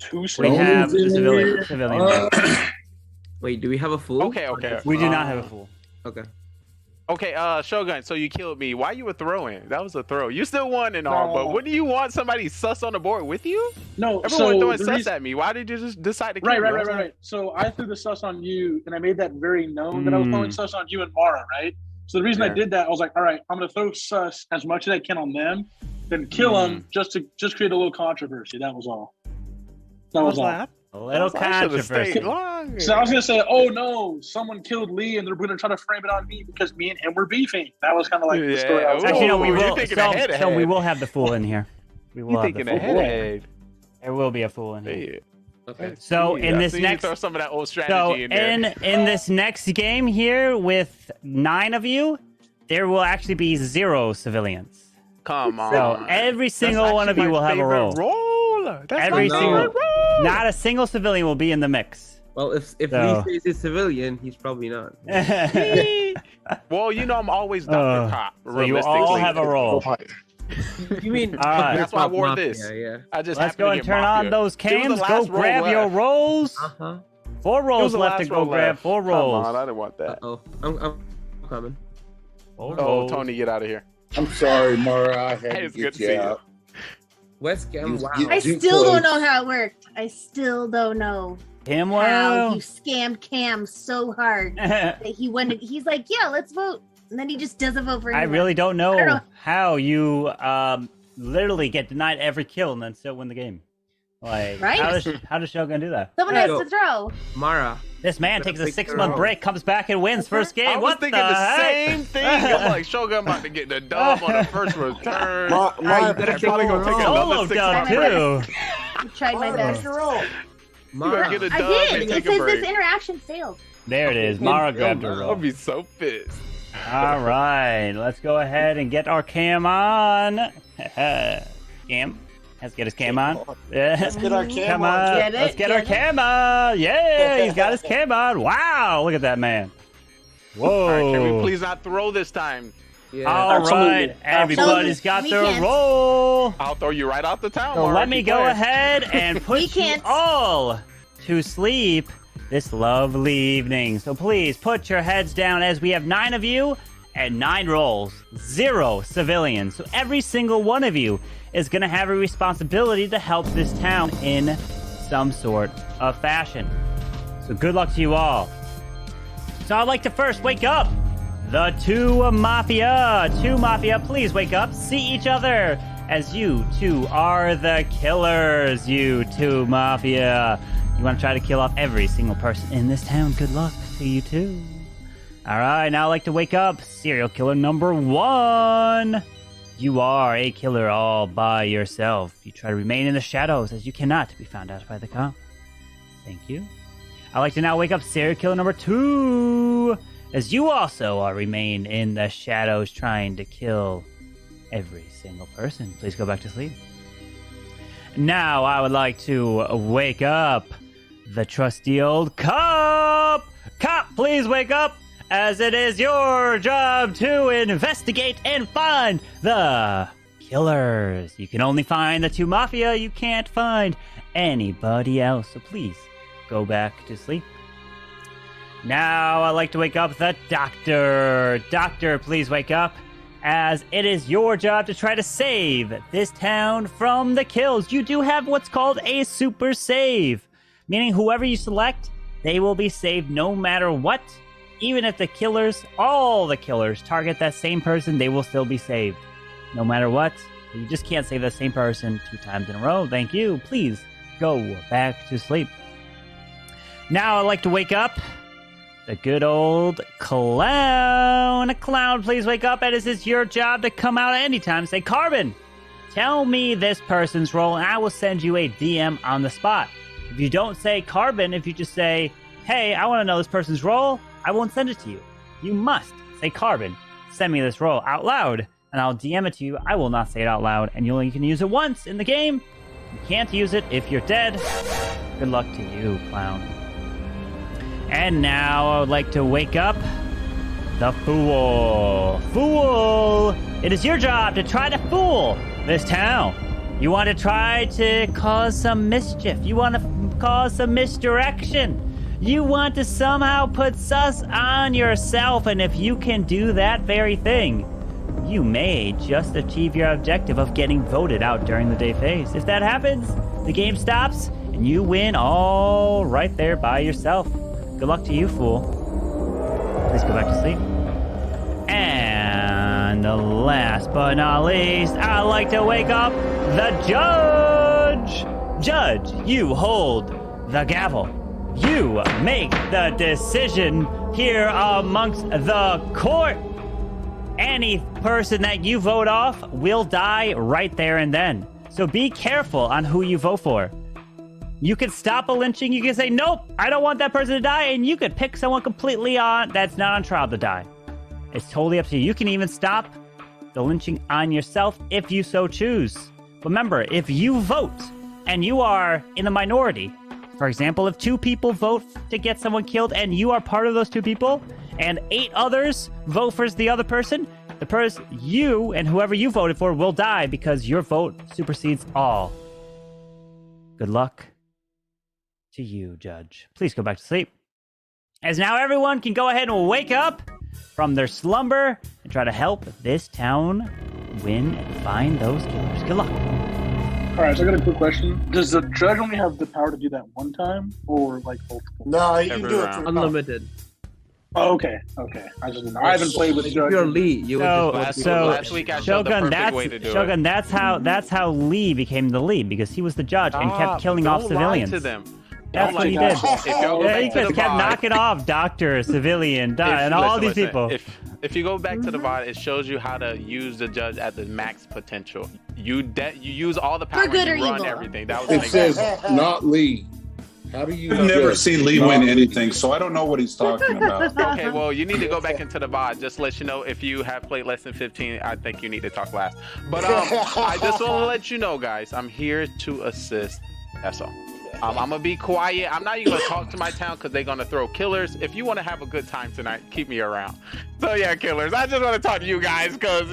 Two We seconds. have the civilian. Baby. Wait, do we have a fool? Okay. We do not have a fool. Okay. Okay, Shogun, so you killed me. Why you were throwing? That was a throw. You still won and all, but No. wouldn't you want somebody sus on the board with you? No, Everyone so throwing the sus reason- at me. Why did you just decide to kill Right, me? right. So I threw the sus on you, and I made that very known that I was throwing sus on you and Mara, right? So the reason I Yeah. did that, I was like, all right, I'm gonna throw sus as much as I can on them, then kill them just to create a little controversy. That was all. That was all. A little controversy. So I was gonna say, oh no, someone killed Lee, and they're gonna try to frame it on me because me and him were beefing. That was kind of like the story. I was Actually, no, we Ooh, you're will. thinking So, ahead. so we will have the fool in here. We will You have thinking the fool. ahead? There will be a fool in here. Hey. Okay. So Yeah, in I this see you next, throw some of that old so strategy in there. in this next game here with 9 of you, there will actually be 0 civilians. Come on. So every single one of you will have a role. That's Every my single, favorite role. not a single civilian will be in the mix. Well, if So- Lee says he's civilian, he's probably not. Well, I'm always Dr. Cop. So you all realistically. have a role. You mean? All right. That's why I wore Mafia, this. Yeah. I just Let's happened go to and get turn Mafia. on those It was the cams. Go last roll grab your left. rolls. Uh huh. 4 It was rolls the left to last go roll grab. left. 4 rolls. Come on, I didn't want that. Oh, I'm coming. 4 Oh, rolls. Tony, get out of here. I'm sorry, Mara. I had Hey, to it's good get to you see you. out. West Cam. You- Wow. you- I Too still don't close. know how it worked. I still don't know Him how well. you scammed Cam so hard that he wanted. He's like, yeah, let's vote, and then he just doesn't vote for I anyone. really don't know, I don't know. how you literally get denied every kill and then still win the game. Like, Right? how does Shogun do that? Someone Yeah. has to throw. Mara. This man Better takes a pick 6-month your break, comes back and wins first game. I was what thinking the the heck? same thing. I'm like, Shogun about to get the dub on the first return. Mara, you better They're probably gonna take take another Solo 6 dub month break. too. I tried my Mara, best. pick your role. You gonna Mara. get a I dub did. and It take a says break. this interaction failed. There it is. Mara grabbed her I'll roll. be so pissed. All right, let's go ahead and get our cam on. Cam. Let's get his cam on. Let's get our cam Come on. on. Get it, Let's get get our it. cam on. Yeah, he's got his cam on. Wow, look at that man. Whoa. All right, can we please not throw this time? Yeah. All right, Absolutely. everybody's got We their can't. roll. I'll throw you right off the town. So Mara. let me Keep go playing. ahead and put We you can't. all to sleep this lovely evening. So please put your heads down as we have 9 of you and 9 rolls, 0 civilians. So every single one of you is going to have a responsibility to help this town in some sort of fashion. So good luck to you all. So I'd like to first wake up the 2 Mafia. 2 Mafia, please wake up. See each other as you 2 are the killers. You 2 Mafia. You want to try to kill off every single person in this town. Good luck to you 2. All right, now I'd like to wake up serial killer number 1. You are a killer all by yourself. You try to remain in the shadows as you cannot be found out by the cop. Thank you. I'd like to now wake up serial killer number 2, as you also are remain in the shadows trying to kill every single person. Please go back to sleep. Now I would like to wake up the trusty old cop. Cop, please wake up, as it is your job to investigate and find the killers. You can only find the 2 Mafia. You can't find anybody else. So please go back to sleep. Now I'd like to wake up the doctor. Doctor, please wake up, as it is your job to try to save this town from the kills. You do have what's called a super save, meaning whoever you select, they will be saved no matter what. Even if the killers, all the killers, target that same person, they will still be saved. No matter what. You just can't save the same person 2 times in a row. Thank you. Please go back to sleep. Now I'd like to wake up the good old clown. Clown, please wake up. And it is your job to come out at any time. Say, Carbon, tell me this person's role, and I will send you a DM on the spot. If you don't say Carbon, if you just say, hey, I want to know this person's role, I won't send it to you. You must say, Carbon, send me this role out loud, and I'll DM it to you. I will not say it out loud, and you only can use it once in the game. You can't use it if you're dead. Good luck to you, clown. And now I would like to wake up the fool. Fool! It is your job to try to fool this town. You want to try to cause some mischief. You want to cause some misdirection. You want to somehow put sus on yourself. And if you can do that very thing, you may just achieve your objective of getting voted out during the day phase. If that happens, the game stops and you win all right there by yourself. Good luck to you, fool. Please go back to sleep. And last but not least, I'd like to wake up the judge. Judge, you hold the gavel. You make the decision here amongst the court. Any person that you vote off will die right there and then. So be careful on who you vote for. You can stop a lynching. You can say, nope, I don't want that person to die. And you could pick someone completely that's not on trial to die. It's totally up to you. You can even stop the lynching on yourself if you so choose. Remember, if you vote and you are in the minority, for example, if 2 people vote to get someone killed and you are part of those 2 people, and 8 others vote for the other person, the person, you and whoever you voted for will die because your vote supersedes all. Good luck to you, Judge. Please go back to sleep. As now everyone can go ahead and wake up from their slumber and try to help this town win and find those killers. Good luck. All right, so I got a quick question. Does the judge only have the power to do that one time, or like multiple? No, he can do it for unlimited. Oh, okay. I haven't played with Judge. You're Lee. You last week I showed Shogun, the perfect way to do Shogun, it. that's how Lee became the lead, because he was the judge and kept killing off civilians. Lie to them. That's what he did. He just kept knocking off doctor, civilian, and all these people. If you go back to the VOD, it shows you how to use the judge at the max potential. You use all the power, good you or run evil. everything. That was It says not Lee. How do you? I've never seen Lee win anything, so I don't know what he's talking about. Okay, well, you need to go back into the VOD. Just to let you know, if you have played less than 15, I think you need to talk last. But I just want to let you know, guys, I'm here to assist. That's all. I'm gonna be quiet. I'm not even gonna talk to my town because they're gonna throw killers. If you want to have a good time tonight, keep me around. So yeah, killers. I just want to talk to you guys because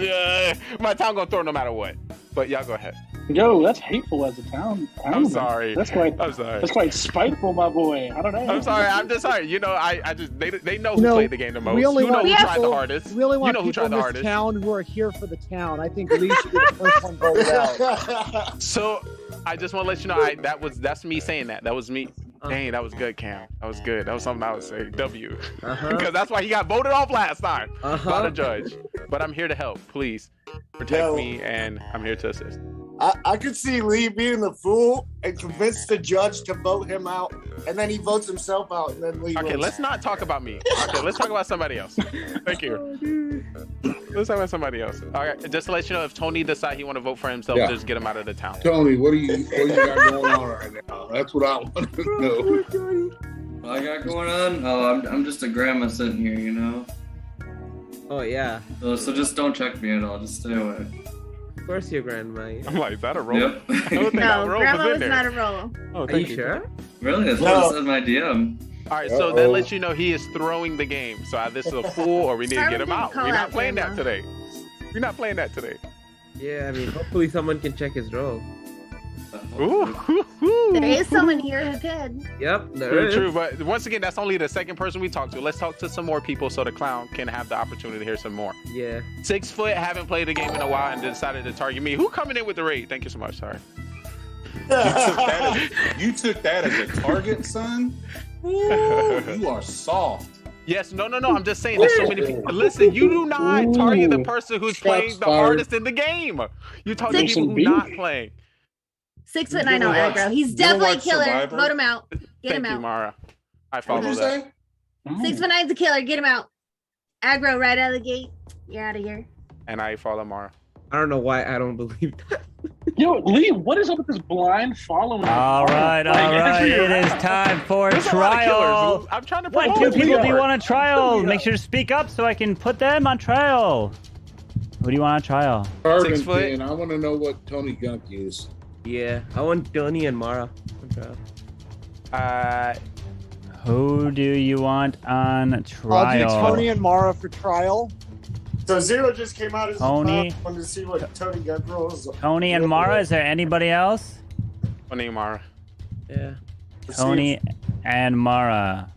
my town gonna throw no matter what. But y'all go ahead. Yo, that's hateful as a town. I'm sorry. I'm sorry. That's quite spiteful, my boy. I don't know. I'm sorry. I'm just sorry. You know, I just they know who played the game the most. We only want who people, tried the hardest. We only want who people tried in the this hardest. town who are here for the town. I think Lee should be the first one voted out. So I just want to let you know, that's me saying that. That was me. Dang, that was good, Cam. That was good. That was something I would say. W. Because that's why he got voted off last time by the judge. But I'm here to help. Please protect me, and I'm here to assist. I could see Lee being the fool and convince the judge to vote him out, and then he votes himself out, and then Lee Okay, wins. let's not talk about me. Okay, let's talk about somebody else. Thank you. Let's talk about somebody else. All right, just to let you know, if Tony decides he want to vote for himself, just get him out of the town. Tony, what do you got going on right now? That's what I want to know. What I got going on? Oh, I'm just a grandma sitting here, you know? Oh, yeah. So just don't check me at all. Just stay away. Of course your grandma. I'm like, is that a roll? Yep. No, grandma was not a roll. Oh, Are you sure? Really? That's what it said in my DM. All right, so that lets you know he is throwing the game. So either this is a fool or we need to get him out. We're not playing that today. We're not playing that today. Yeah, I mean, hopefully someone can check his role. There is someone here who could. Yep, True. But once again, that's only the second person we talked to. Let's talk to some more people so the clown can have the opportunity to hear some more. Yeah. 6 foot, haven't played the game in a while and decided to target me. Who coming in with the raid? Thank you so much. Sorry. You took that as a target, son? Ooh, you are soft. Yes, no. I'm just saying there's so many people. Listen, you do not target the person who's playing the hardest in the game. You target people who not playing. 6'9" aggro. He's definitely a killer. Survivor? Vote him out. Get him out. Thank you, Mara. I follow that. 6'9's a killer. Get him out. Aggro right out of the gate. You're out of here. And I follow Mara. I don't know why I don't believe that. Yo, Lee, what is up with this blind following? All right. It is time for trial. I'm trying to. What 2 people do you want on trial? Make sure to speak up so I can put them on trial. Who do you want on trial? 6 foot. And I want to know what Tony Gunk is. Yeah, I want Donnie and Mara. Who do you want on trial? I'll do Tony and Mara for trial. So Zero just came out as Tony. I wanted to see what Tony Gunk rolls. Tony and Mara. Is there anybody else? Tony and Mara. Yeah. Tony and Mara.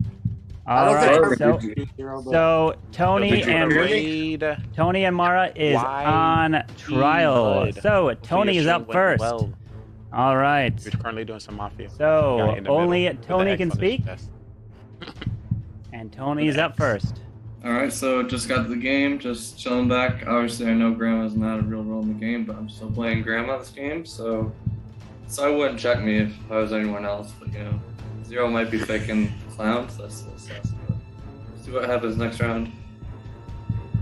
All right. So Tony and Mara is on trial. So Tony is up first. All right. We're currently doing some Mafia. So only Tony can speak. And Tony is up first. Alright, so just got to the game, just chilling back. Obviously, I know Grandma's not a real role in the game, but I'm still playing Grandma this game, so I wouldn't check me if I was anyone else, but you know, Zero might be faking clowns, that's a little sassy, but let's see what happens next round.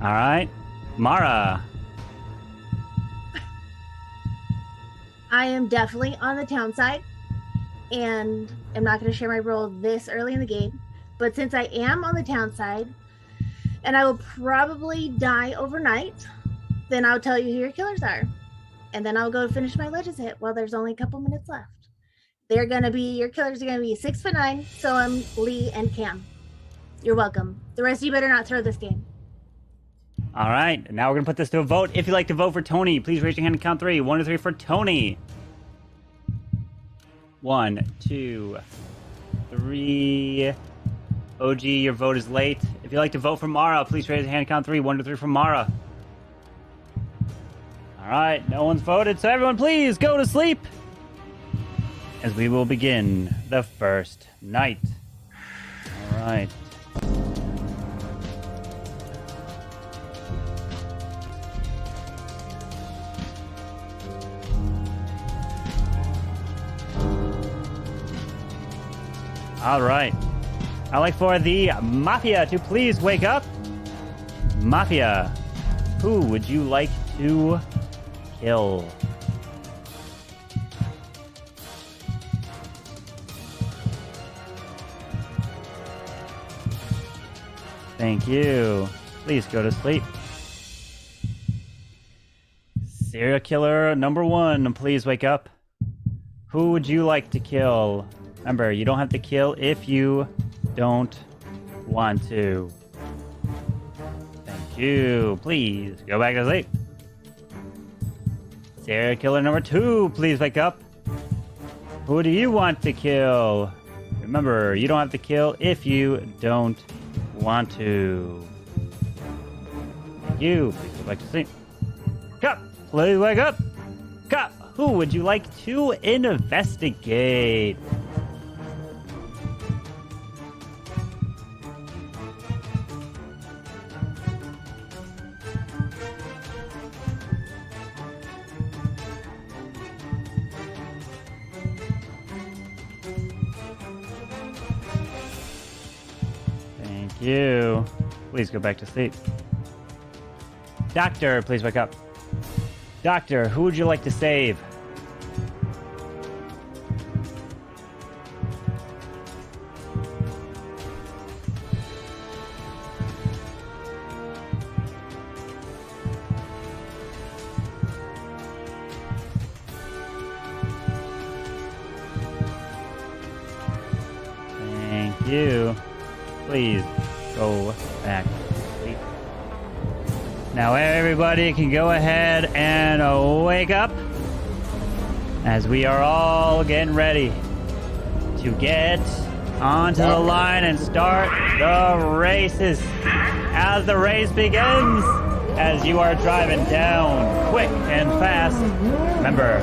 Alright. Mara. I am definitely on the town side, and I'm not going to share my role this early in the game, but since I am on the town side, and I will probably die overnight, then I'll tell you who your killers are. And then I'll go finish my Legends hit while there's only a couple minutes left. Your killers are gonna be 6'9", Soam, Lee, and Cam. You're welcome. The rest of you better not throw this game. All right, now we're gonna put this to a vote. If you'd like to vote for Tony, please raise your hand and count 3. 1 to 3 for Tony. 1, 2, 3. OG, your vote is late. If you'd like to vote for Mara, please raise your hand and count 3. 1 to 3 for Mara. All right, no one's voted, so everyone please go to sleep as we will begin the first night. All right. All right. I'd like for the Mafia to please wake up. Mafia, who would you like to kill? Thank you. Please go to sleep. Serial killer number 1, please wake up. Who would you like to kill? Remember, you don't have to kill if you don't want to. Thank you. Please go back to sleep. Serial killer number 2, please wake up. Who do you want to kill? Remember, you don't have to kill if you don't want to. Thank you. Please go back to sleep. Cop, please wake up. Cop, who would you like to investigate? Thank you. Please go back to sleep. Doctor, please wake up. Doctor, who would you like to save? Thank you. Please go back to sleep. Now everybody can go ahead and wake up. as we are all getting ready to get onto the line and start the races. As the race begins, as you are driving down quick and fast, remember,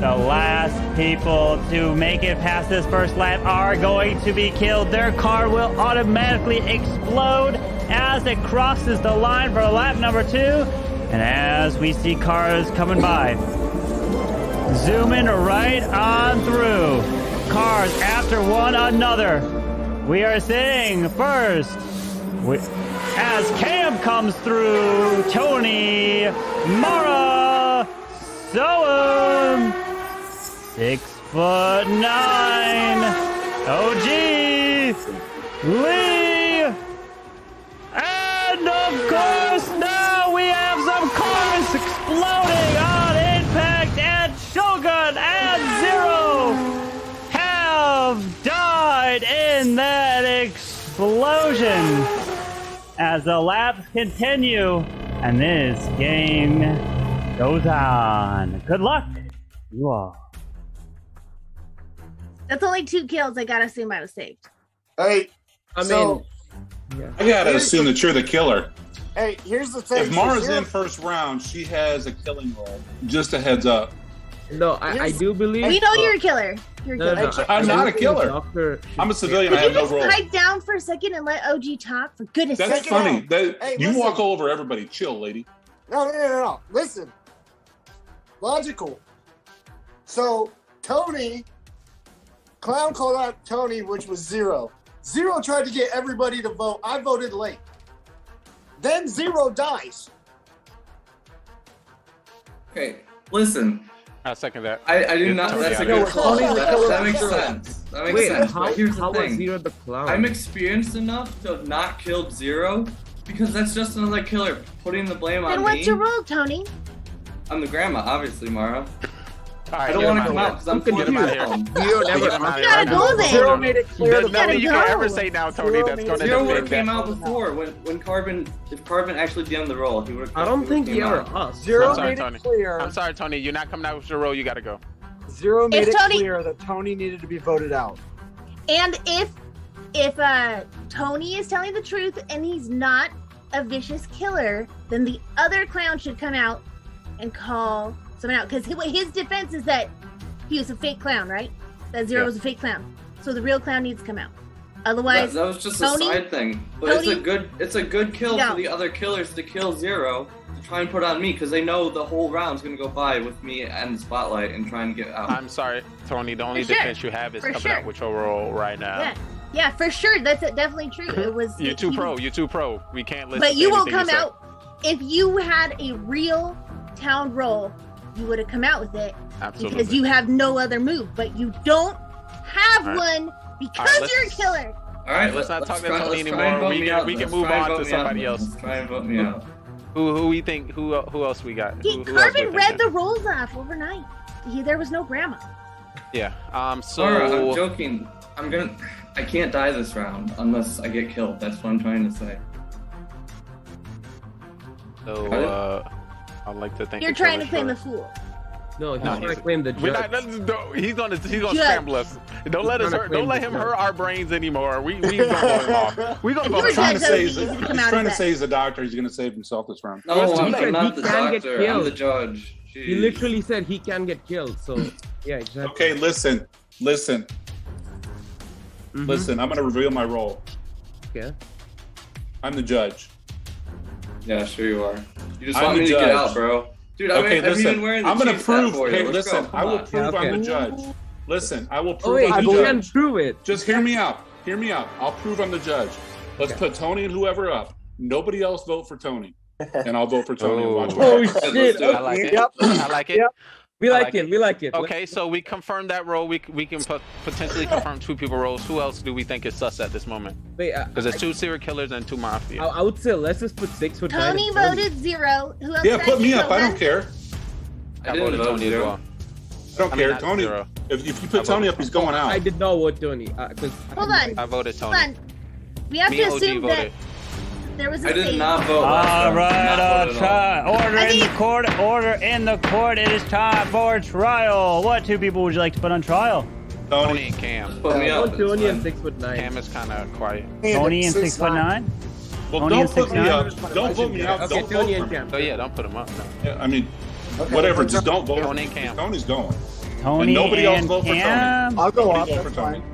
the last people to make it past this first lap are going to be killed. Their car will automatically explode as it crosses the line for lap number 2. And as we see cars coming by, zooming right on through, cars after one another. We are seeing first, as Cam comes through, Tony, Mara, Soam, 6'9", OG, Lee, and of course now we have some cars exploding on impact, and Shogun and Zero have died in that explosion. As the laps continue and this game goes on. Good luck, you all. That's only 2 kills. I gotta assume I was saved. Hey, I gotta assume that you're the killer. Hey, here's the thing. If Mara's in first round, she has a killing roll. Just a heads up. No, I do believe. We know you're a killer. You're a killer. No, I'm not a killer. I'm a civilian. I have no role. Pipe down for a second and let OG talk. For goodness' sake. That's funny. Hey, you listen. walk all over everybody. Chill, lady. No. Listen. Logical. So, Tony, Clown called out Tony, which was Zero. Zero tried to get everybody to vote. I voted late. Then Zero dies. Okay, listen. I second that. I do not. That's a good call. That makes sense. That makes sense. How, But here's the how was thing. Zero the clown? I'm experienced enough to have not killed Zero because that's just another killer putting the blame on Then me. what's your role, Tony? I'm the grandma, obviously, Mara. Right, I don't want to come out because I'm Get him out of here. Zero never. Get him out of You here gotta right go now. then. Zero made it clear. There's that nothing you can go. ever say now, Tony, that's going to Zero would have defend came that. out before when Carbon, if Carbon actually DM'd the role, he would have. I don't think came you are out. us. Zero I'm sorry, made Tony. it clear. I'm sorry, Tony. You're not coming out with your role. You got to go. Zero made If it Tony- clear that Tony needed to be voted out. And if Tony is telling the truth and he's not a vicious killer, then the other clown should come out and call someone out. Because his defense is that he was a fake clown, right? That Zero was a fake clown. So the real clown needs to come out. Otherwise, That was just Tony- a side thing, but Tony- it's a good kill No. for the other killers to kill Zero to try and put on me because they know the whole round's gonna go by with me and the spotlight and trying to get out. I'm sorry, Tony. The only For sure. defense you have is For coming sure. out with your role right now. yeah, for sure. That's definitely true. It was. You're too he- pro. You're too pro. We can't listen But to you won't anything come say. out. If you had a real town role, you would have come out with it. Absolutely. Because you have no other move. But you don't have All right. one because All right, you're a let's- killer. All right, let's not talk to try- Tony let's try anymore. and vote We me can- out. we can Let's move try and on to vote me out. somebody else. Let's try and vote me out. Who we think? Who else we got? Who else we Carbon read thinking? the rolls off overnight. There was no grandma. Yeah. So. Alright, I'm joking. I can't die this round unless I get killed. That's what I'm trying to say. So. I'd like to thank. You're the trying to killer claim the for- fool. No, he's No, trying to he's- claim the We're judge. not, no, he's gonna Judge. scramble us. Don't let us trying to hurt. Don't claim let the him judge. hurt our brains anymore. We gonna vote him off. We gonna You vote were him Trying off. to Judge say Obi, he's, you can he's come out trying of to that. say he's a doctor. He's going to save himself this round. No, Yes, he I'm said not he the can get doctor. I'm killed. the judge. He Jeez. literally said he can get killed. So yeah, exactly. Okay, listen. Mhm. Listen, I'm going to reveal my role. Okay. I'm the judge. Yeah, sure you are. You just I'm want the me to get judge. out, bro. Dude, Okay, I've listen. been wearing the I'm going to Chiefs hat prove. for you. Hey, Let's listen. go. I will Come on. prove I'm the Okay. judge. Listen, I will Oh prove wait, I'm you the can judge. prove it. Just hear me out. Hear me out. I'll prove I'm the judge. Let's put Tony and whoever up. Nobody else vote for Tony. And I'll vote for Tony. Oh. Watch Oh what happens. shit! do it. I like it. Yep. I like it. Yep. We I like like it. We like it. Okay, so we confirmed that role. We can potentially confirm 2 people roles. Who else do we think is sus at this moment? Wait, Because there's 2 serial killers and 2 mafia. I would say let's just put 6 for Tony voted 0. Who else? Yeah, did put me see up. I don't Sohan? care. I didn't voted vote Tony as zero. well. I don't I mean, care. not Tony, zero. if you I put Tony voted- up, he's going out. I did not vote Tony. 'Cause Hold on. I voted Hold Tony. on. We have Me to and OG assume that. voted. There was a I did save. not vote last All time. right, Not vote at all. order in the court. Order in the court. It is time for trial. What two people would you like to put on trial? Tony and Cam. Put me up. Tony and 6'9". Cam is kind of quiet. Tony and 6'9". Well, Tony don't and put me 6'9". up. Don't vote me out. Okay, Don't vote Tony for and me. Cam. So yeah, don't put him up. No. Yeah, I mean, Okay, whatever. let's Just go. don't vote. Tony and Cam. Tony's going. Tony And nobody else and vote for Cam. I'll go Nobody up. vote That's for Tony. fine.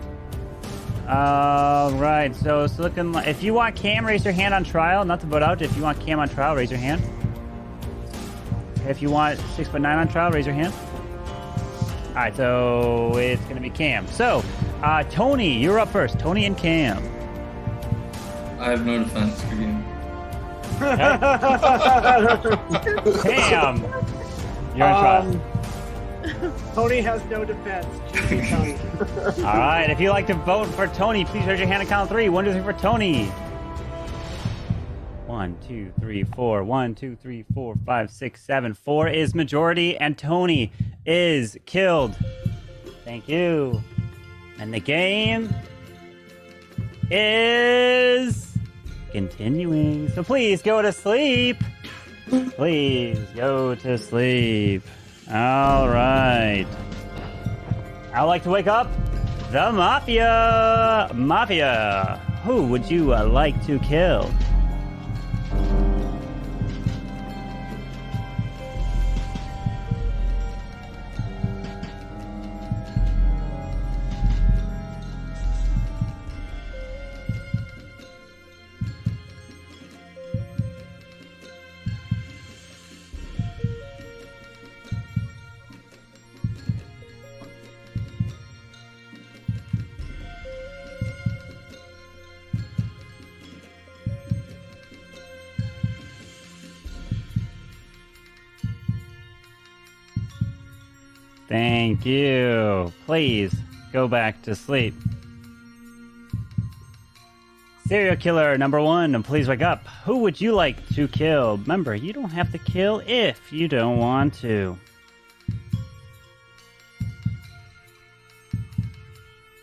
All right. So it's looking like if you want Cam, raise your hand on trial. Not to vote out. If you want Cam on trial, raise your hand. If you want 6'9" on trial, raise your hand. All right. So it's gonna be Cam. So Tony, you're up first. Tony and Cam. I have no defense for you. Cam, you're on trial. Tony has no defense. Choose Tony. All right. If you'd like to vote for Tony, please raise your hand on count of 3. 1, 2, 3 for Tony. 1, 2, 3, 4. 1, 2, 3, 4, 5, 6, 7. 4 is majority, and Tony is killed. Thank you. And the game is continuing. So please go to sleep. Please go to sleep. All right. I'd like to wake up the Mafia. Mafia. Who would you like to kill? Thank you. Please go back to sleep. Serial killer number 1, please wake up. Who would you like to kill? Remember, you don't have to kill if you don't want to.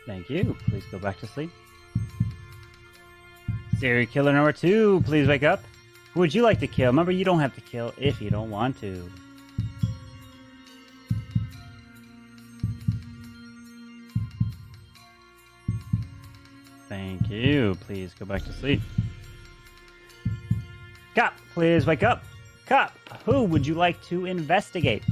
Thank you. Please go back to sleep. Serial killer number 2, please wake up. Who would you like to kill? Remember, you don't have to kill if you don't want to. Thank you. Please go back to sleep. Cop, please wake up. Cop, who would you like to investigate?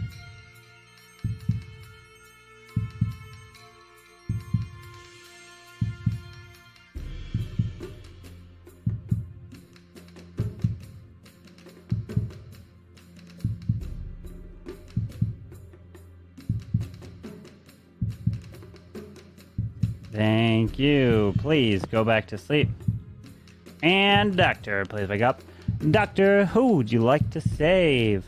Thank you. Please go back to sleep. And Doctor, please wake up. Doctor, who would you like to save?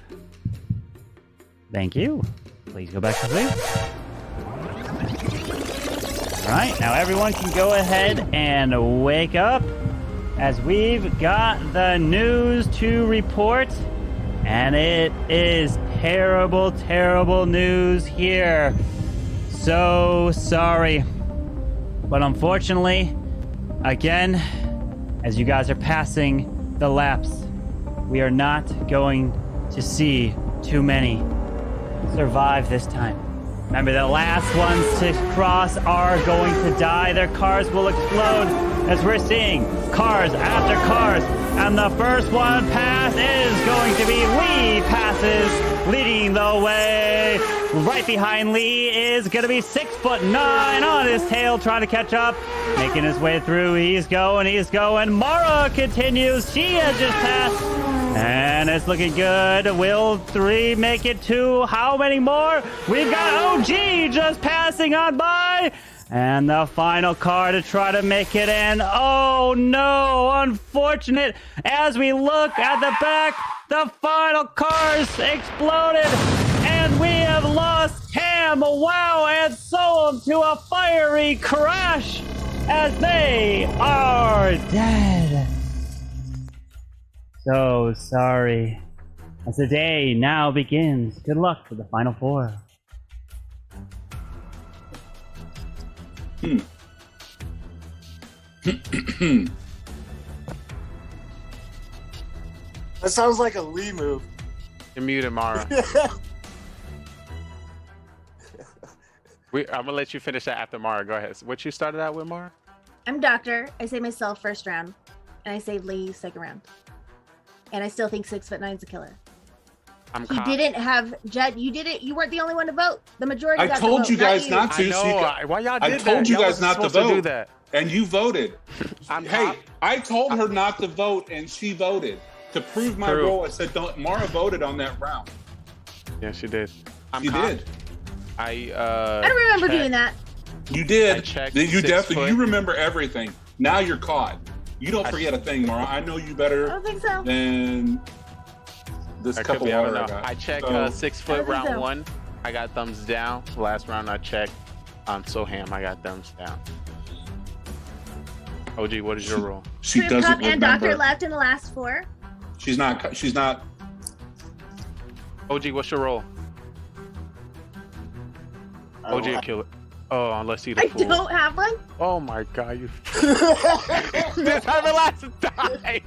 Thank you. Please go back to sleep. Alright, now everyone can go ahead and wake up as we've got the news to report. And it is terrible, terrible news here. So sorry. But unfortunately, again, as you guys are passing the laps, we are not going to see too many survive this time. Remember, the last ones to cross are going to die. Their cars will explode as we're seeing cars after cars. And the first one pass is going to be Lee passes, leading the way. Right behind Lee is going to be 6'9" on his tail, trying to catch up, making his way through. He's going. Mara continues. She has just passed, and it's looking good. Will 3 make it 2? How many more? We've got OG just passing on by. And the final car to try to make it in. Oh no, unfortunate. As we look at the back, the final cars exploded. And we have lost Cam, Wow, and Soul to a fiery crash as they are dead. So sorry. As the day now begins, good luck for the final 4. That sounds like a Lee move. You're muted, Mara. I'm gonna let you finish that after Mara. Go ahead. What you started out with, Mara? I'm Doctor. I saved myself first round, and I saved Lee second round. And I still think 6'9" is a killer. He didn't have Jed. You did it. You weren't the only one to vote. The majority. I told you guys not to. I know. Why y'all did I told that? you Y'all guys not to supposed vote. do that. And you voted. I told her not to vote, and she voted. To prove my role, I said, "Don't." Mara voted on that round. Yeah, she did. She did. I don't remember doing that. You did. You 6 definitely. foot. You remember everything. Now you're caught. You don't forget a thing, Mara. I know you better. I don't think so. Than this That couple could be, I don't hours know. I got. I checked So- 6 foot I think round so. 1. I got thumbs down. Last round I checked on Soham. I got thumbs down. OG, what is your role? She True doesn't Cup and remember. Doctor left in the last 4. She's not. She's not. OG, what's your role? OG a killer. Oh, unless he's I a fool. don't have one. Oh my god, you. This happened last time.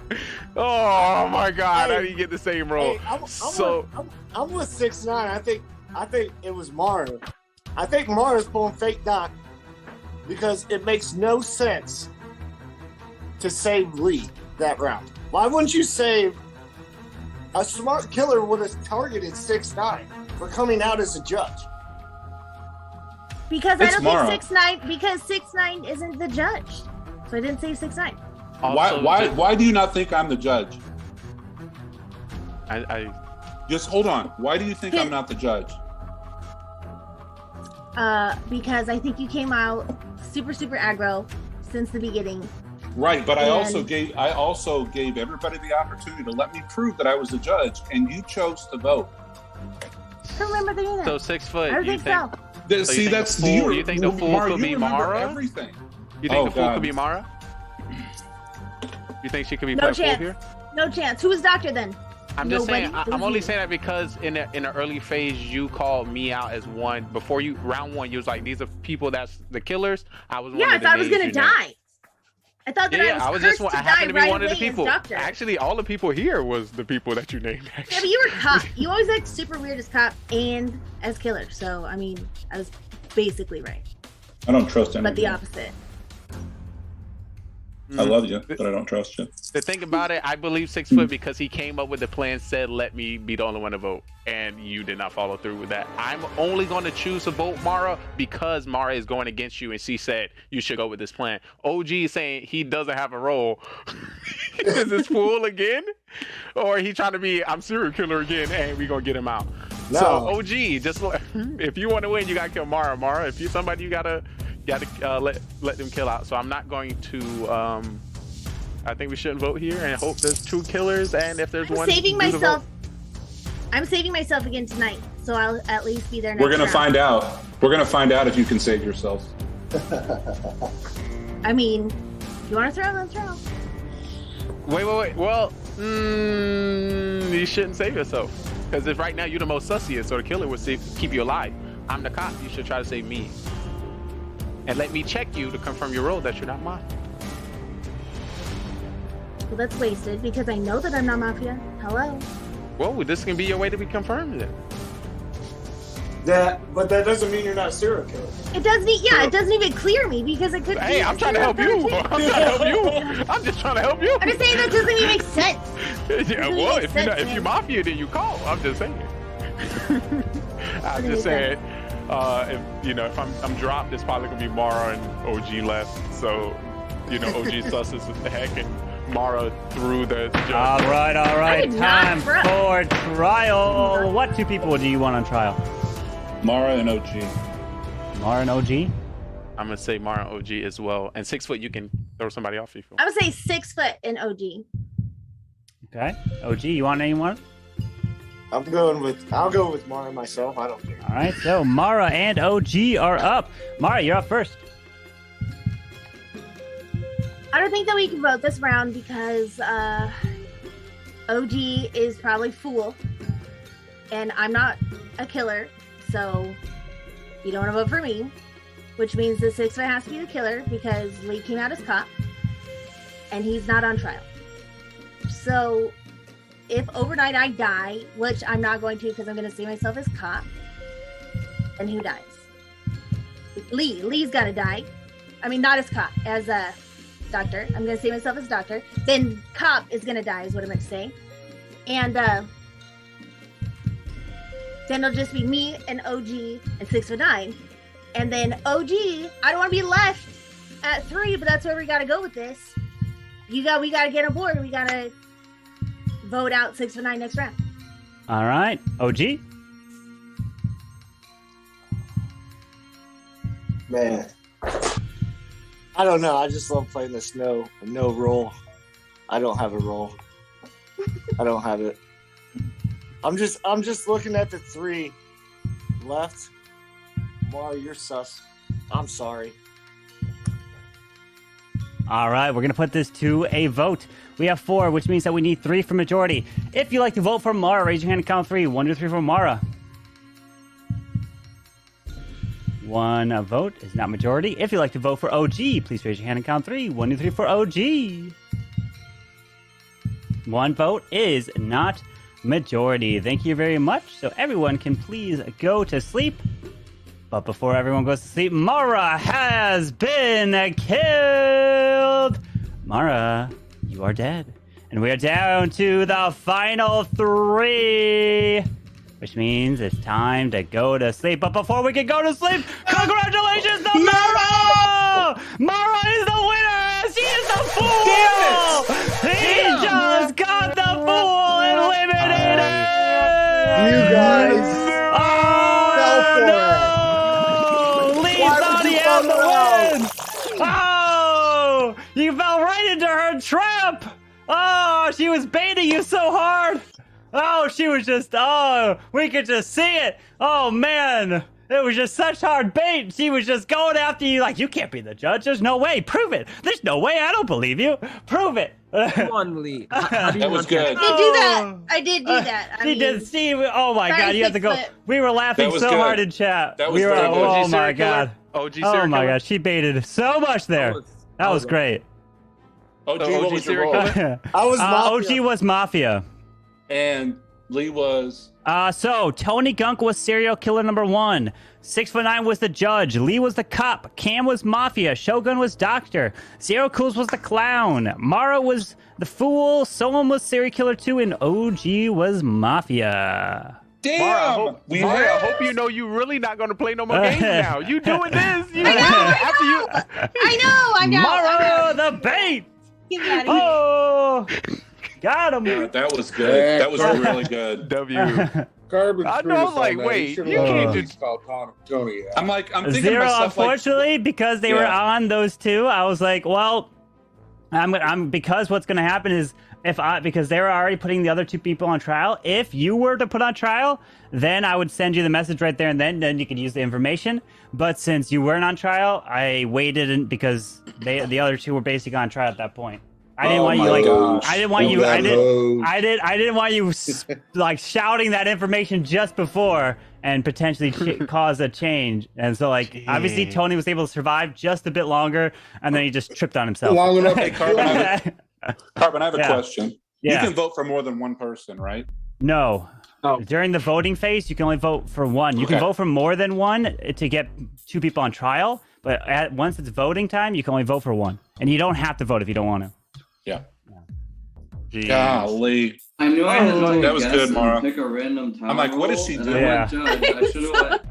Oh my god, how do you get the same role? Hey, So I'm with 6'9". I think it was Mara. I think Mara's pulling fake Doc because it makes no sense to save Lee that round. Why wouldn't you save? A smart killer would have targeted 6'9" for coming out as a judge. Because It's I don't Mara. think 6'9", because 6'9" isn't the judge. So I didn't save 6'9". also, Why do you not think I'm the judge? I Just hold on. Why do you think I'm not the judge? Because I think you came out super aggro since the beginning. Right, but I And- also gave everybody the opportunity to let me prove that I was the judge, and you chose to vote. I don't remember doing that. so 6 foot. I don't You think so. So See, you think that's the fool- you think the fool Mara, could you be remember Mara? Everything. You think Oh, the fool God. could be Mara? You think she could be No playing fool chance. here? No chance. Who was Doctor then? I'm just Nobody. saying. It was I'm only you. saying that because in the early phase, you called me out as one. Before you round 1, you was like, "These are people that's the killers." I was one Yeah, I of the thought I was names gonna you named. die. I thought that Yeah, I was just cursed I to happened die to be right one of the away as people. Doctor. Actually, all the people here was the people that you named. Yeah, but you were cop. You always act super weird as cop and as killer. So I mean, I was basically right, I don't trust but the opposite. I love you, but I don't trust you. The thing about it, I believe 6 foot because he came up with the plan, said, "Let me be the only one to vote," and you did not follow through with that. I'm only going to choose to vote Mara because Mara is going against you, and she said you should go with this plan. OG is saying he doesn't have a role. Is this fool again, or he trying to be I'm serial killer again, and we gonna get him out? No. So OG, just if you want to win, you gotta kill Mara. Mara, if you're somebody, you gotta let them kill out. So I'm not going to. I think we shouldn't vote here, and hope there's 2 killers. And if there's I'm one, saving do the myself. vote. I'm saving myself again tonight, so I'll at least be there next We're gonna round. find out. We're gonna find out if you can save yourself. I mean, you want to throw? Then throw. Wait. Well, you shouldn't save yourself because if right now you're the most sussiest, so the killer would keep you alive. I'm the cop. You should try to save me, and let me check you to confirm your role that you're not mine. Well, that's wasted because I know that I'm not Mafia. Hello. Whoa, this can be your way to be confirmed then. But that doesn't mean you're not a serial killer. It doesn't. Yeah, it doesn't even clear me because I could. Hey, be I'm a trying to serial help you. killer, too. I'm trying to help you. I'm just trying to help you. I'm just saying that doesn't even make sense. Yeah, doesn't well, make if you're sense, if you're man. Mafia, then you call. I'm just saying. I'm just saying. If I'm dropped, it's probably gonna be Mara and OG left. So, OG sus as the heck, and Mara through the judge. All right. I did not Time throw. for trial. What 2 people do you want on trial? Mara and OG. Mara and OG? I'm gonna say Mara and OG as well. And 6 foot, you can throw somebody off if you I want. would say 6 foot in OG. Okay. OG, you want anyone? I'll go with Mara myself. I don't care. All right. So Mara and OG are up. Mara, you're up first. I don't think that we can vote this round because OG is probably fool, and I'm not a killer, so you don't want to vote for me, which means the 6 foot has to be the killer because Lee came out as cop, and he's not on trial. So if overnight I die, which I'm not going to because I'm going to see myself as cop, then who dies? Lee's got to die. I mean, not as cop, as a doctor. I'm going to see myself as doctor. Then cop is going to die, is what I meant to say. And then it'll just be me and OG and 6'9". And then OG, I don't want to be left at 3, but that's where we got to go with this. We got to get aboard. We got to vote out 6'9" next round. All right, OG. Man, I don't know. I just love playing this no role. I don't have a role. I don't have it. I'm just looking at the 3 left. Mara, you're sus. I'm sorry. All right, we're going to put this to a vote. We have 4, which means that we need 3 for majority. If you like to vote for Mara, raise your hand and count 3. 1, 2, 3 for Mara. 1 vote is not majority. If you like to vote for OG, please raise your hand and count 3. 1, 2, 3 for OG. 1 vote is not majority. Thank you very much. So everyone can please go to sleep. But before everyone goes to sleep, Mara has been killed. Mara, you are dead. And we are down to the final 3. Which means it's time to go to sleep. But before we can go to sleep, congratulations to Mara! Mara is the winner! She is the fool! He just got the fool eliminated! You guys No! Lee thought he had the win! Oh! You fell right into her trap! Oh, she was baiting you so hard! Oh, she was just, we could just see it. Oh, man. It was just such hard bait. She was just going after you like, you can't be the judge. There's no way. Prove it. There's no way. I don't believe you. Prove it. Come on, Lee. That was good. I did do that. I did do that. She did see. Oh, my God. You have to go. We were laughing so good. hard in chat. That was we were, very good. oh, my God. OG Oh, my killer? God. She baited so much there. That was great. OG, what was your role? I was Mafia. OG was Mafia. And Lee was... So Tony Gunk was serial killer number 1. 6'9" was the judge. Lee was the cop. Cam was Mafia. Shogun was doctor. Zero Cools was the clown. Mara was the fool. Someone was serial killer 2, and OG was Mafia. Damn! Mara, I hope you know you really not going to play no more games now. You doing this? You I know. I'm down. Mara, the bait. Get me out of here. Oh, got him. Yeah, that was good. That was really good. Carbon I know, like, wait, you can't just call Tony. I'm thinking Zero, to myself, unfortunately, because they were on those 2, I was like, well, I'm because what's going to happen is because they were already putting the other 2 people on trial. If you were to put on trial, then I would send you the message right there and then you could use the information. But since you weren't on trial, I waited because the other 2 were basically on trial at that point. I didn't want you I didn't want you like shouting that information just before and potentially cause a change. And so obviously Tony was able to survive just a bit longer and then he just tripped on himself. Long enough. Hey, Carbon, I have a question. Yeah. You can vote for more than one person, right? No. Oh. During the voting phase, you can only vote for 1. You can vote for more than 1 to get 2 people on trial, but once it's voting time, you can only vote for 1. And you don't have to vote if you don't want to. Yeah. Golly. I knew I was going that to was guess good, Mara. and pick a random time. I'm like, what is she doing? I judge. I should have went.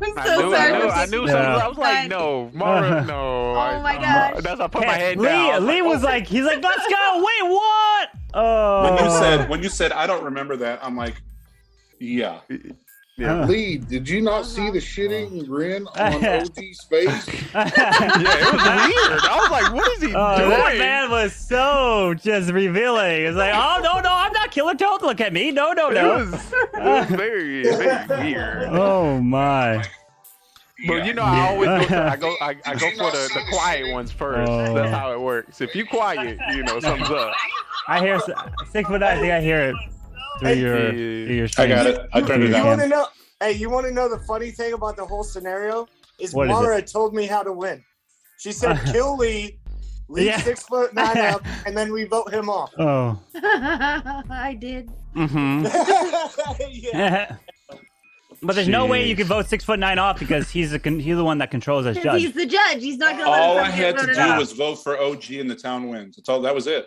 I knew something. I was like, no, Mara, no. Oh my gosh. That's why I put my head down. Lee was like, he's like, let's go. Wait, what? Oh. When you said I don't remember that, I'm like, yeah. Lee, did you not see the shitting grin on OG's face? Yeah, it was weird. I was like, what is he doing? That man was so just revealing. It's like, oh, no, I'm not Killer. Don't look at me. No. It was very, very weird. Oh, my. But I always go for the quiet ones first. That's how it works. If you quiet, something's up. I hear 6'9". I think I hear it. Through your I got it. I turned it down. You want to know the funny thing about the whole scenario? What Mara told me how to win. She said, kill Lee 6'9" up, and then we vote him off. Oh. I did. Yeah. But there's no way you can vote 6'9" off because he's the one that controls as judge. He's the judge. He's not gonna. All let I him had to vote it do out. was vote for OG and the town wins. That's all. That was it.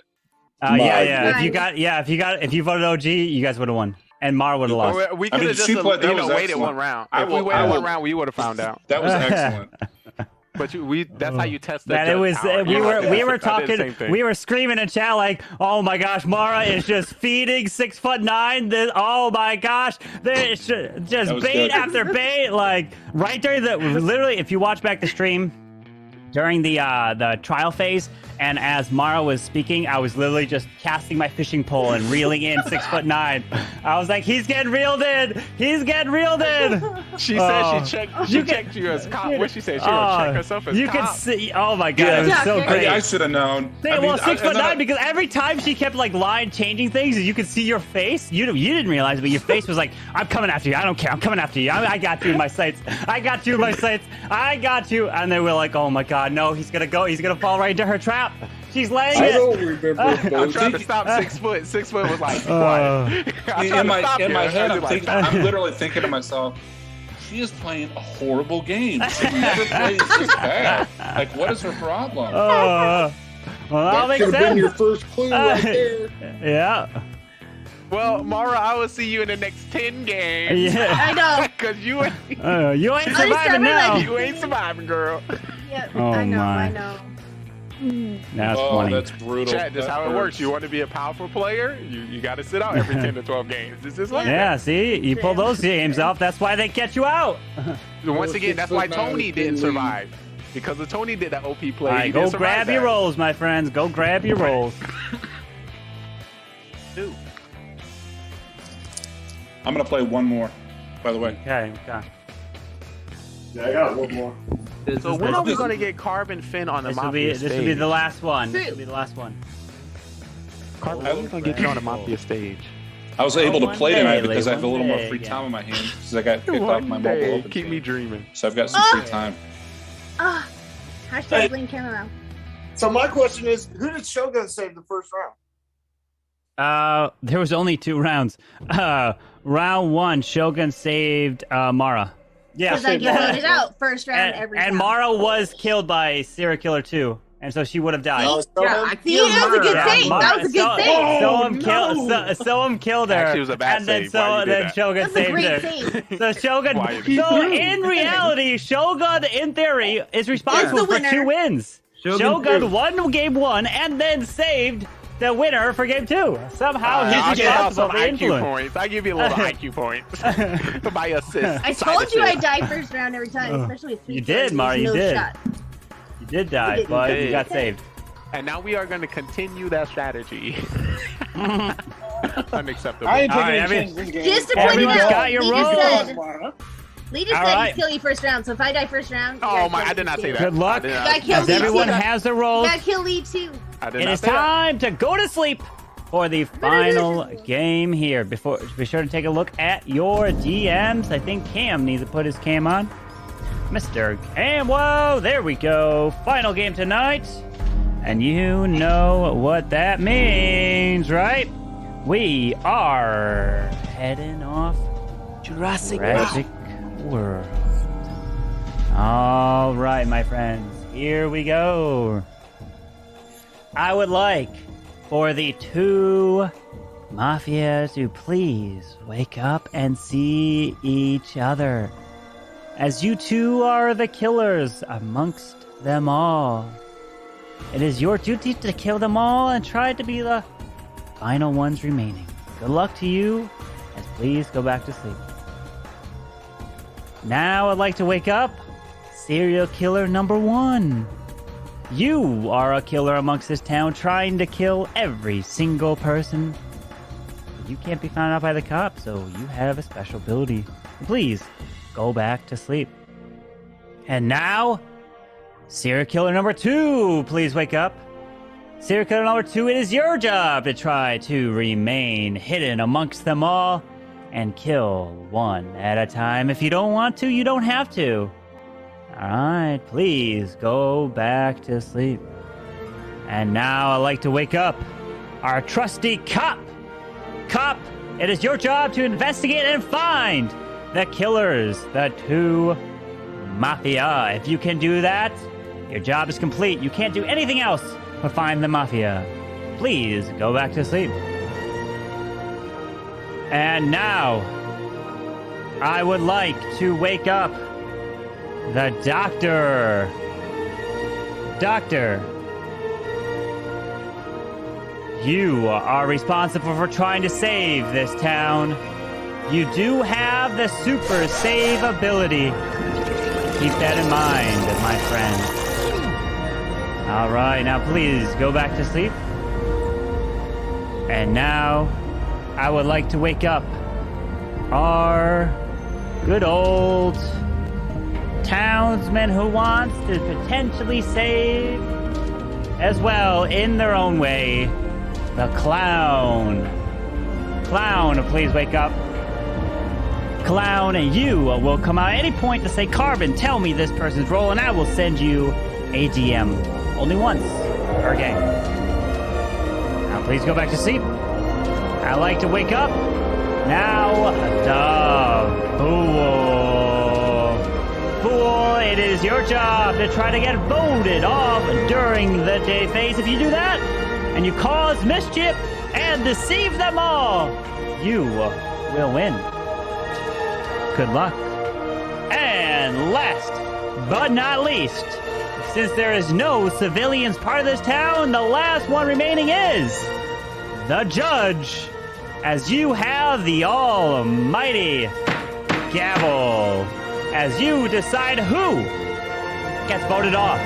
Yeah. Nice. If you voted OG, you guys would have won, and Mara would have lost. We I could mean, have just she played- that was waited excellent. one round. I If we will- waited I will- one round, we would have found out. That was excellent. But that's how you test the Man, judge it was power. we were I did the same talking, thing. we were screaming in chat like, "Oh my gosh, Mara is just feeding 6'9". Oh my gosh, there's just was bait good. after bait." Like right during literally, if you watch back the stream during the trial phase, and as Mara was speaking, I was literally just casting my fishing pole and reeling in 6'9". I was like, "He's getting reeled in. He's getting reeled in." She said she checked you as cop. What she said? She gonna check herself as you cop. can see. Oh my god, it was so great. I should have known. Well, 6'9", because every time she kept like changing things, you could see your face. You didn't realize it, but your face was like, "I'm coming after you. I don't care. I'm coming after you. I got you in my sights. I got you in my sights. I got you." And they were like, "Oh my god, no, he's gonna go. He's gonna fall right into her trap. She's laying I it." don't remember I'm those. trying to stop 6 foot. 6 foot was like quiet. In my head, I'm literally thinking to myself, she is playing a horrible game. She never plays this bad. Like, what is her problem? Well, that That makes could have been sense. your first clue right there. Yeah. Well, Mara, I will see you in the next 10 games. Yeah. I know. Because you ain't You ain't I surviving now. like- you ain't surviving, girl. Yeah, Oh, I know. my. I know. That's Oh, funny. that's brutal. Chat, this is That how it hurts. works. You want to be a powerful player, you got to sit out every 10 to 12 games. This is like Yeah, see, you pull those games off. That's why they catch you out. that. Once again, that's why Tony didn't survive. Because of Tony did that OP play. All he right, didn't go survive grab your that. rolls, my friends. Go grab your rolls. I'm gonna play one more. By the way, Okay. Yeah, I got one more. So when are we going to get Carbon Finn on the This will Mafia be stage? the last one. This will be the last one. Carbon, when are we going to get you on the Mafia stage? I was able to one play day, tonight because I have a one little more day, free yeah. time on my hands because I got kicked off my One mobile day, open. keep me dreaming. So I've got some free time. Ah, hashtag blame camera. So my question is, who did Shogun save the first round? There was only 2 rounds. Round 1, Shogun saved Mara. Yeah, Because I get voted out first round every and time. Mara was killed by serial killer 2, and so she would have died. Oh, Yeah, see, that was a good thing. That was a good thing. Someone killed her. Actually, it was a bad and then save. Why you did that? Shogun That's a saved great her. save. So Shogun. Why you did So in reality, Shogun, in theory, is responsible for winner. 2 wins. Shogun won game 1 and then saved the winner for game 2. Somehow I'll he's give you responsible some for IQ influence. points. I give you a little IQ points by assist. I side told you I assist. die first round every time, especially with 3 You did, kills. Mara, There's you no did. shot. You did die, You did. but You you did. got saved. And now we are going to continue that strategy. Unacceptable. I ain't All taking right, any every- chances in game. Just to Everyone's point it out, got your Lee just roll. said, Lee just All said right. he's killing you first round, so if I die first round, you Oh gotta my! kill I did me not too. say that. Good luck. I did not- Gotta kill As me everyone too. has their roles, Gotta kill Lee too. I did it not is say that. time to go to sleep for the final game here. Before, be sure to take a look at your DMs. I think Cam needs to put his cam on. Mr. Cam, whoa, there we go. Final game tonight. And you know what that means, right? We are heading off Jurassic World. All right, my friends, here we go. I would like for the 2 mafias to please wake up and see each other, as you 2 are the killers amongst them all. It is your duty to kill them all and try to be the final ones remaining. Good luck to you, and please go back to sleep. Now I'd like to wake up serial killer number 1. You are a killer amongst this town trying to kill every single person. You can't be found out by the cops, so you have a special ability. Please go back to sleep. And now, serial killer number 2, please wake up. Serial killer number 2, it is your job to try to remain hidden amongst them all and kill one at a time. If you don't want to, you don't have to. Alright, please go back to sleep. And now I'd like to wake up our trusty cop It is your job to investigate and find the killers, the two Mafia. If you can do that, your job is complete. You can't do anything else but find the Mafia. Please go back to sleep. And now, I would like to wake up the Doctor. Doctor, you are responsible for trying to save this town. You do have the super save ability. Keep that in mind, my friend. All right, now please go back to sleep. And now, I would like to wake up our good old townsman who wants to potentially save as well in their own way. The Clown. Clown, please wake up. Clown, and you will come out at any point to say, Carbon, tell me this person's role, and I will send you a DM. Only once per game. Now, please go back to sleep. I like to wake up. Now, the Fool. Fool, it is your job to try to get voted off during the day phase. If you do that, and you cause mischief and deceive them all, you will win. Good luck. And last but not least, since there is no civilians part of this town, the last one remaining is the judge, as you have the almighty gavel, as you decide who gets voted off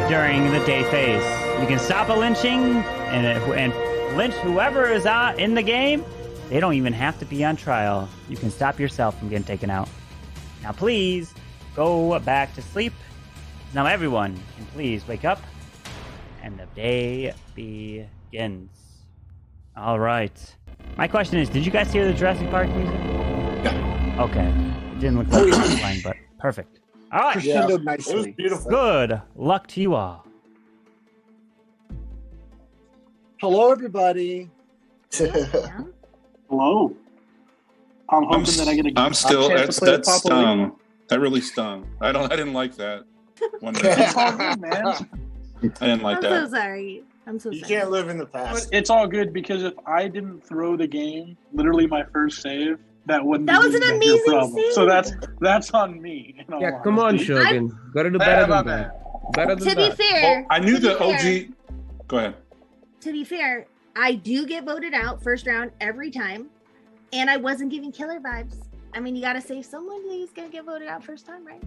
during the day phase. You can stop a lynching and lynch whoever is in the game. They don't even have to be on trial. You can stop yourself from getting taken out. Now please go back to sleep. Now everyone can please wake up and the day begins. All right. My question is, did you guys hear the Jurassic Park music? Yeah. Okay. It didn't look like it was playing, but perfect. All right. Crescendoed nicely. It was beautiful. Good luck to you all. Hello, everybody. Hello. I'm hoping that I get a I'm still chance to play that stung. That really stung. I didn't like that. One It's all good, man. I didn't like I'm that. so sorry. I'm so You sorry. can't live in the past. It's all good because if I didn't throw the game, literally my first save, that wouldn't. That be was an your amazing problem. save. So that's on me. in all Yeah, come on, honesty. Shogun. Gotta do better than that. Better than To be that. fair, I knew to be the fair- OG. Go ahead. To be fair, I do get voted out first round every time, and I wasn't giving killer vibes. I mean, you gotta save someone who's gonna get voted out first time, right?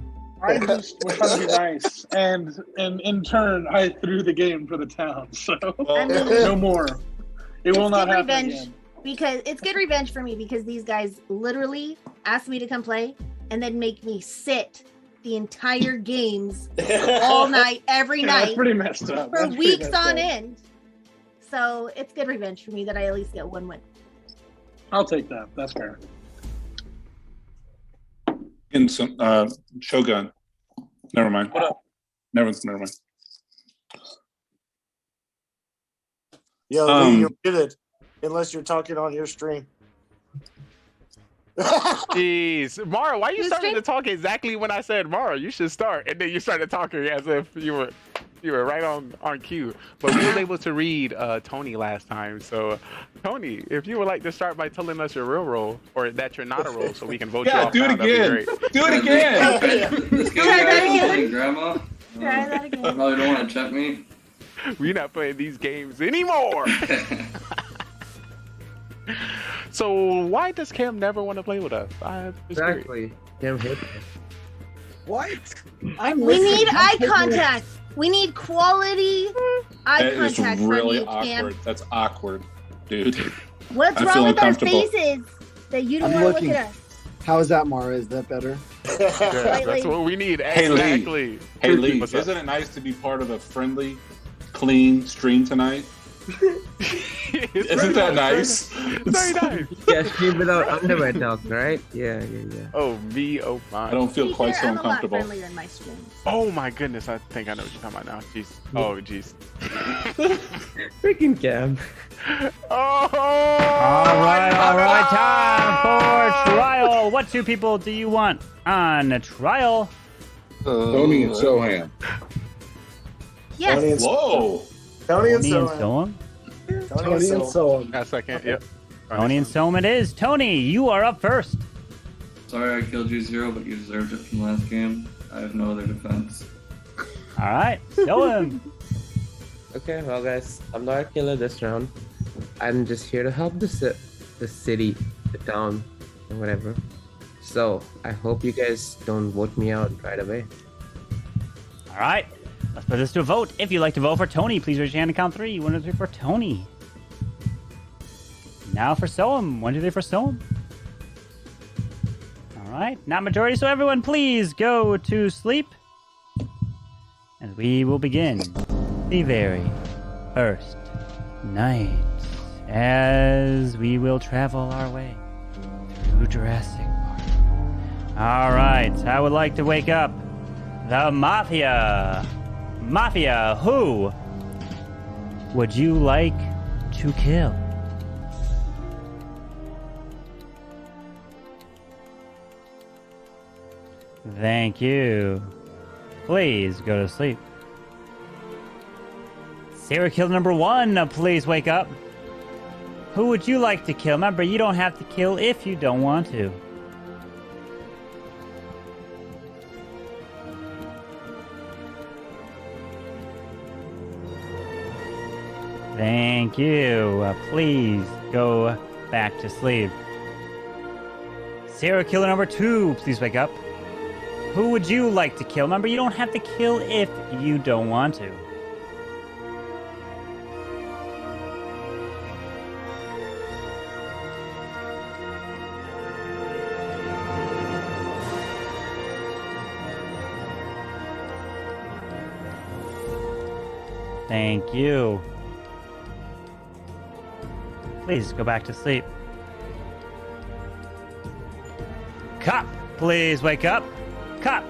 I just was trying to be nice, and in turn, I threw the game for the town. So I mean, no more. It will it's not good happen revenge again. because it's good revenge for me because these guys literally asked me to come play and then make me sit the entire games all night, every Yeah, night that's pretty messed up. for That's pretty weeks messed on up. end. So it's good revenge for me that I at least get one win. I'll take that. That's fair. In some Shogun. Never mind. What up? Never mind. Yo, Lee, you're muted unless you're talking on your stream. Jeez, Mara, why you Who's started stream? to talk exactly when I said Mara? You should start, and then you started talking as if you were right on cue. But we were able to read Tony last time. So, Tony, if you would like to start by telling us your real role, or that you're not a role, so we can vote you Yeah, off. do it now, that'd be again. great. Do it again. This game Try that guy again. playing grandma. Try that again. You probably don't want to check me. We're not playing these games anymore. So why does Cam never want to play with us? Exactly. Damn hit. What? I'm We listening. need I'm eye taking contact. We need quality eye That is contact really from you, awkward. Cam. That's awkward, dude. What's I wrong feel with our uncomfortable. faces that you don't I'm want to looking. look at us? How is that, Mara? Is that better? Yeah, that's what we need. Hey, Lee. Exactly. Hey Lee, What's up? isn't it nice to be part of a friendly, clean stream tonight? Isn't that nice? Very nice. Catch me without underwear talk, right? Yeah. Oh me, oh my. I don't feel quite so I'm a lot uncomfortable. friendlier in my streams. Oh my goodness, I think I know what you're talking about now. Jeez. Oh jeez. Freaking Cam. Oh. All right, time for trial. What two people do you want on trial? Tony and Soham. Yes. Whoa. Tony and Tony and Soham. Soham. Tony and Soham. A second. Yep. Tony and Soham it is. Tony, you are up first. Sorry I killed you, Zero, but you deserved it from last game. I have no other defense. All right, Soham. Okay, well guys, I'm not a killer this round. I'm just here to help the city, the town, and whatever. So I hope you guys don't vote me out right away. All right, let's put this to a vote. If you'd like to vote for Tony, please raise your hand and count 3. 1, 2, 3 for Tony. Now for Soham. 1, 2, 3 for Soham. All right, not majority, so everyone please go to sleep. And we will begin the very first night as we will travel our way through Jurassic Park. All right, I would like to wake up the Mafia. Mafia, who would you like to kill? Thank you. Please go to sleep. Serial killer number 1, please wake up. Who would you like to kill? Remember, you don't have to kill if you don't want to. Thank you. Please go back to sleep. Serial killer number 2, please wake up. Who would you like to kill? Remember, you don't have to kill if you don't want to. Thank you. Please go back to sleep. Cop, please wake up. Cop,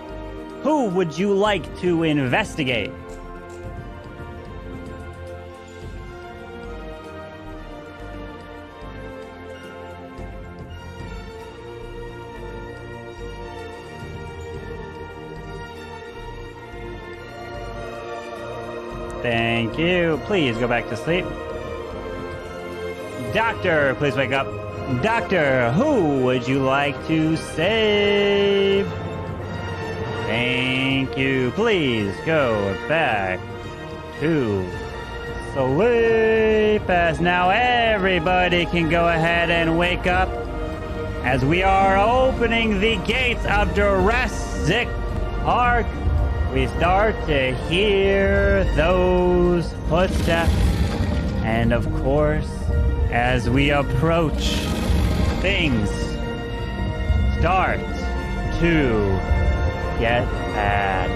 who would you like to investigate? Thank you. Please go back to sleep. Doctor, please wake up. Doctor, who would you like to save? Thank you. Please go back to sleep. As now everybody can go ahead and wake up as we are opening the gates of Jurassic Park. We start to hear those footsteps. And of course, as we approach, things start to get bad.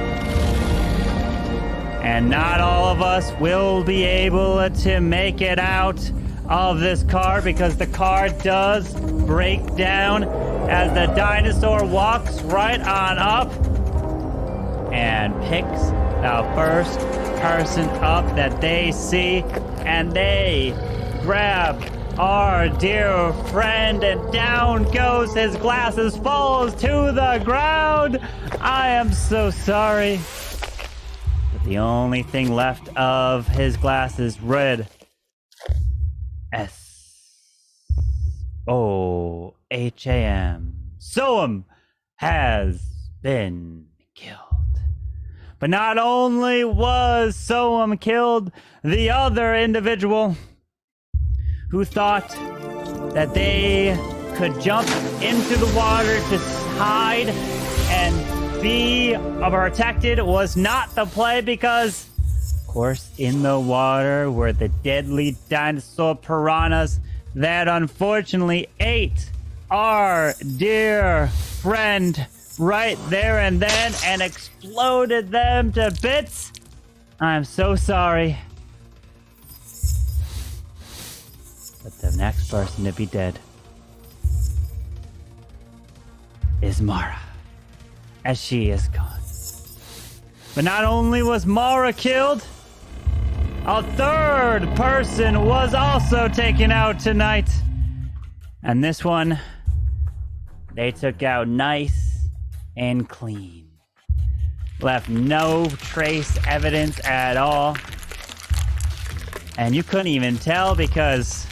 And not all of us will be able to make it out of this car because the car does break down as the dinosaur walks right on up and picks the first person up that they see, and they grab our dear friend, and down goes his glasses, falls to the ground. I am so sorry. But the only thing left of his glasses read S-O-H-A-M. Soham has been killed. But not only was Soham killed, the other individual who thought that they could jump into the water to hide and be protected was not the play because, of course, in the water were the deadly dinosaur piranhas that unfortunately ate our dear friend right there and then and exploded them to bits. I'm so sorry. But the next person to be dead is Mara, as she is gone. But not only was Mara killed, a third person was also taken out tonight. And this one, they took out nice and clean. Left no trace evidence at all. And you couldn't even tell because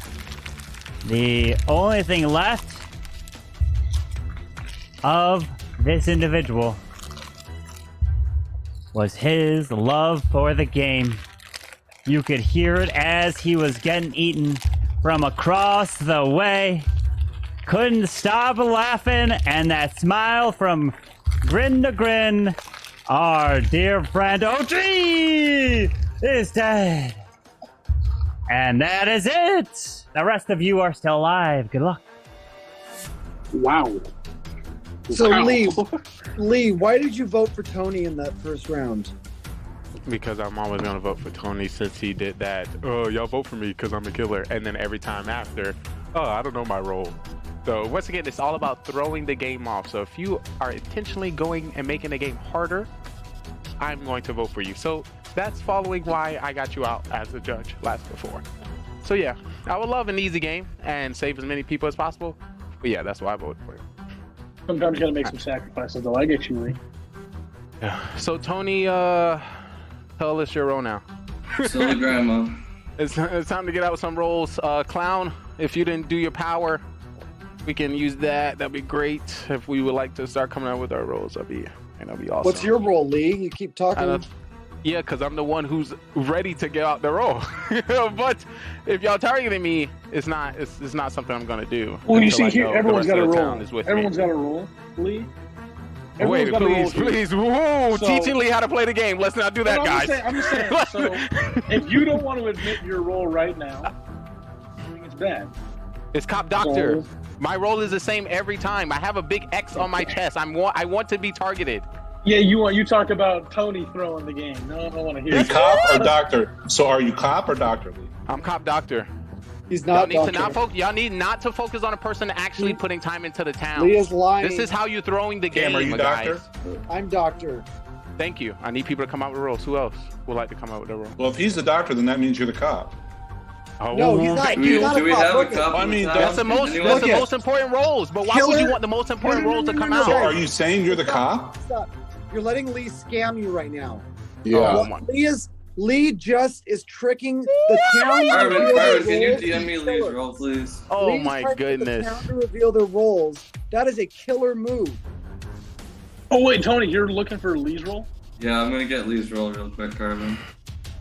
the only thing left of this individual was his love for the game. You could hear it as he was getting eaten from across the way. Couldn't stop laughing, and that smile from grin to grin. Our dear friend OG is dead. And that is it. The rest of you are still alive. Good luck. Wow. So Lee, why did you vote for Tony in that first round? Because I'm always gonna vote for Tony since he did that. Oh, y'all vote for me because I'm a killer. And then every time after, oh, I don't know my role. So once again, it's all about throwing the game off. So if you are intentionally going and making the game harder, I'm going to vote for you. So that's following why I got you out as a judge last before. So yeah, I would love an easy game and save as many people as possible. But yeah, that's why I voted for you. Sometimes you gotta make some sacrifices, though. I get you, Lee. Yeah. So Tony, tell us your role now. Silly grandma. It's time to get out with some rolls. Clown, if you didn't do your power, we can use that. That'd be great. If we would like to start coming out with our rolls, that'd be awesome. What's your role, Lee? You keep talking. Yeah, because I'm the one who's ready to get out the roll. But if y'all targeting me, it's not something I'm gonna do. Well, you see here, everyone's got a roll. Everyone's got a roll, Lee. Wait, please. Whoa, So, teaching Lee how to play the game. Let's not do that, guys. I'm just saying. So, if you don't want to admit your role right now, I think it's bad. It's cop doctor. So, my role is the same every time. I have a big X on my chest. I want to be targeted. Yeah, you talk about Tony throwing the game. No, I don't want to hear. Are you cop or doctor? So are you cop or doctor, Lee? I'm cop doctor. He's not. Y'all need not to focus on a person actually putting time into the town. Lee is lying. This is how you're throwing the game, Cam, are you guys. doctor? I'm doctor. Thank you. I need people to come out with roles. Who else would like to come out with a role? Well, if he's the doctor, then that means you're the cop. Oh, no, he's not. Do we have a cop? I mean, that's the most important roles. But why would you want the most important roles to come out? So are you saying you're the cop? Stop. You're letting Lee scam you right now. Yeah. Lee just is tricking the town. Byron, can you DM me Lee's role, please? Oh Lee's my goodness. The town to reveal their roles. That is a killer move. Oh wait, Tony, you're looking for Lee's role? Yeah, I'm gonna get Lee's role real quick, Carvin.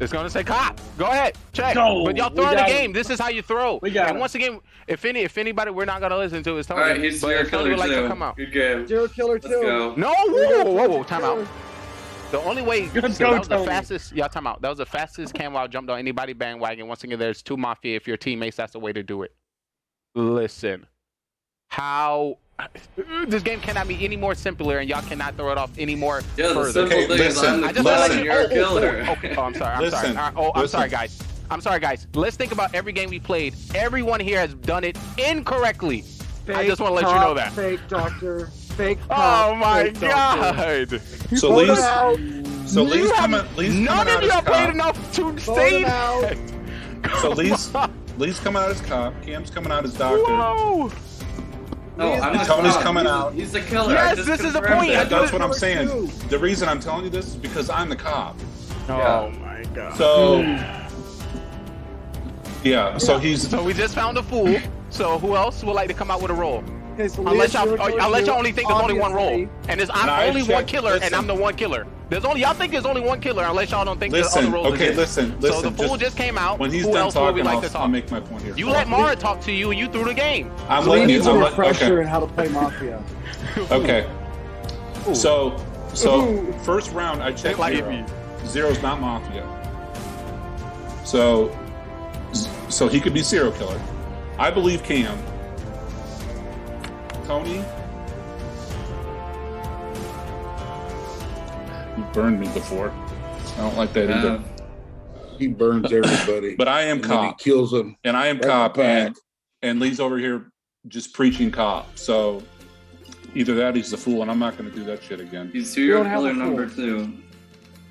It's gonna say cop. Go ahead, check. Go. But y'all throwing the game. This is how you throw. And once again, if anybody we're not gonna listen to is Tony. All right, he's serial killer too. Come out. Good game. Serial killer too. Let's go. No, whoa, time out. The only way that was the fastest. Yeah, time out. That was the fastest Camwow jumped on anybody bandwagon. Once again, there's 2 Mafia. If you're teammates, that's the way to do it. Listen, how this game cannot be any more simpler, and y'all cannot throw it off any more further. The simple thing is I'm the clown, you're a killer. Okay. Oh, I'm sorry. I'm sorry, guys. I'm sorry, guys. Let's think about every game we played. Everyone here has done it incorrectly. Fake I just want to let you know that. Fake doctor. Fake Oh my God! So Lee's coming out as cop. Enough to say that. So Lee's coming out as cop. Cam's coming out as doctor. Whoa! No, I'm not Tony's coming out. He's the killer. Yes, this is the point. That's what I'm saying. The reason I'm telling you this is because I'm the cop. Oh my God. So yeah. So we just found a fool. So who else would like to come out with a role? Okay, so Unless y'all only think there's only one role, and I'm only one killer, and I'm the one killer. Y'all think there's only one killer, unless y'all don't think there's other roles. Okay, listen. So the fool just came out. When he's who done else would we talking, like to talk? I'll make my point here. You let Mara talk to you, and you threw the game. I'm Lee letting you. needs a refresher in how to play Mafia. Okay. So first round I checked Zero. Zero's not Mafia. So he could be serial killer. I believe Cam. Tony, you burned me before. I don't like that either. He burns everybody. But I am and then cop. He kills them. And I am Right cop, back. and Lee's over here just preaching cop. So either that, he's the fool, and I'm not going to do that shit again. He's serial don't have killer a number fool. 2.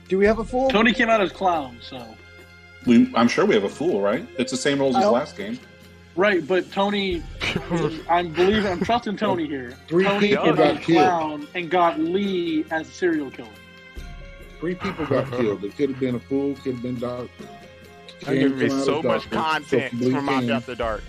Do we have a fool? Tony came out as clown, so. I'm sure we have a fool, right? It's the same rules as last game. Right, but Tony, I'm trusting Tony here. 3 Tony people came out got as killed. clown and got Lee as a serial killer. 3 people got killed. It could have been a fool, could have been Doctor. You're giving me so much content from Mafia After Dark.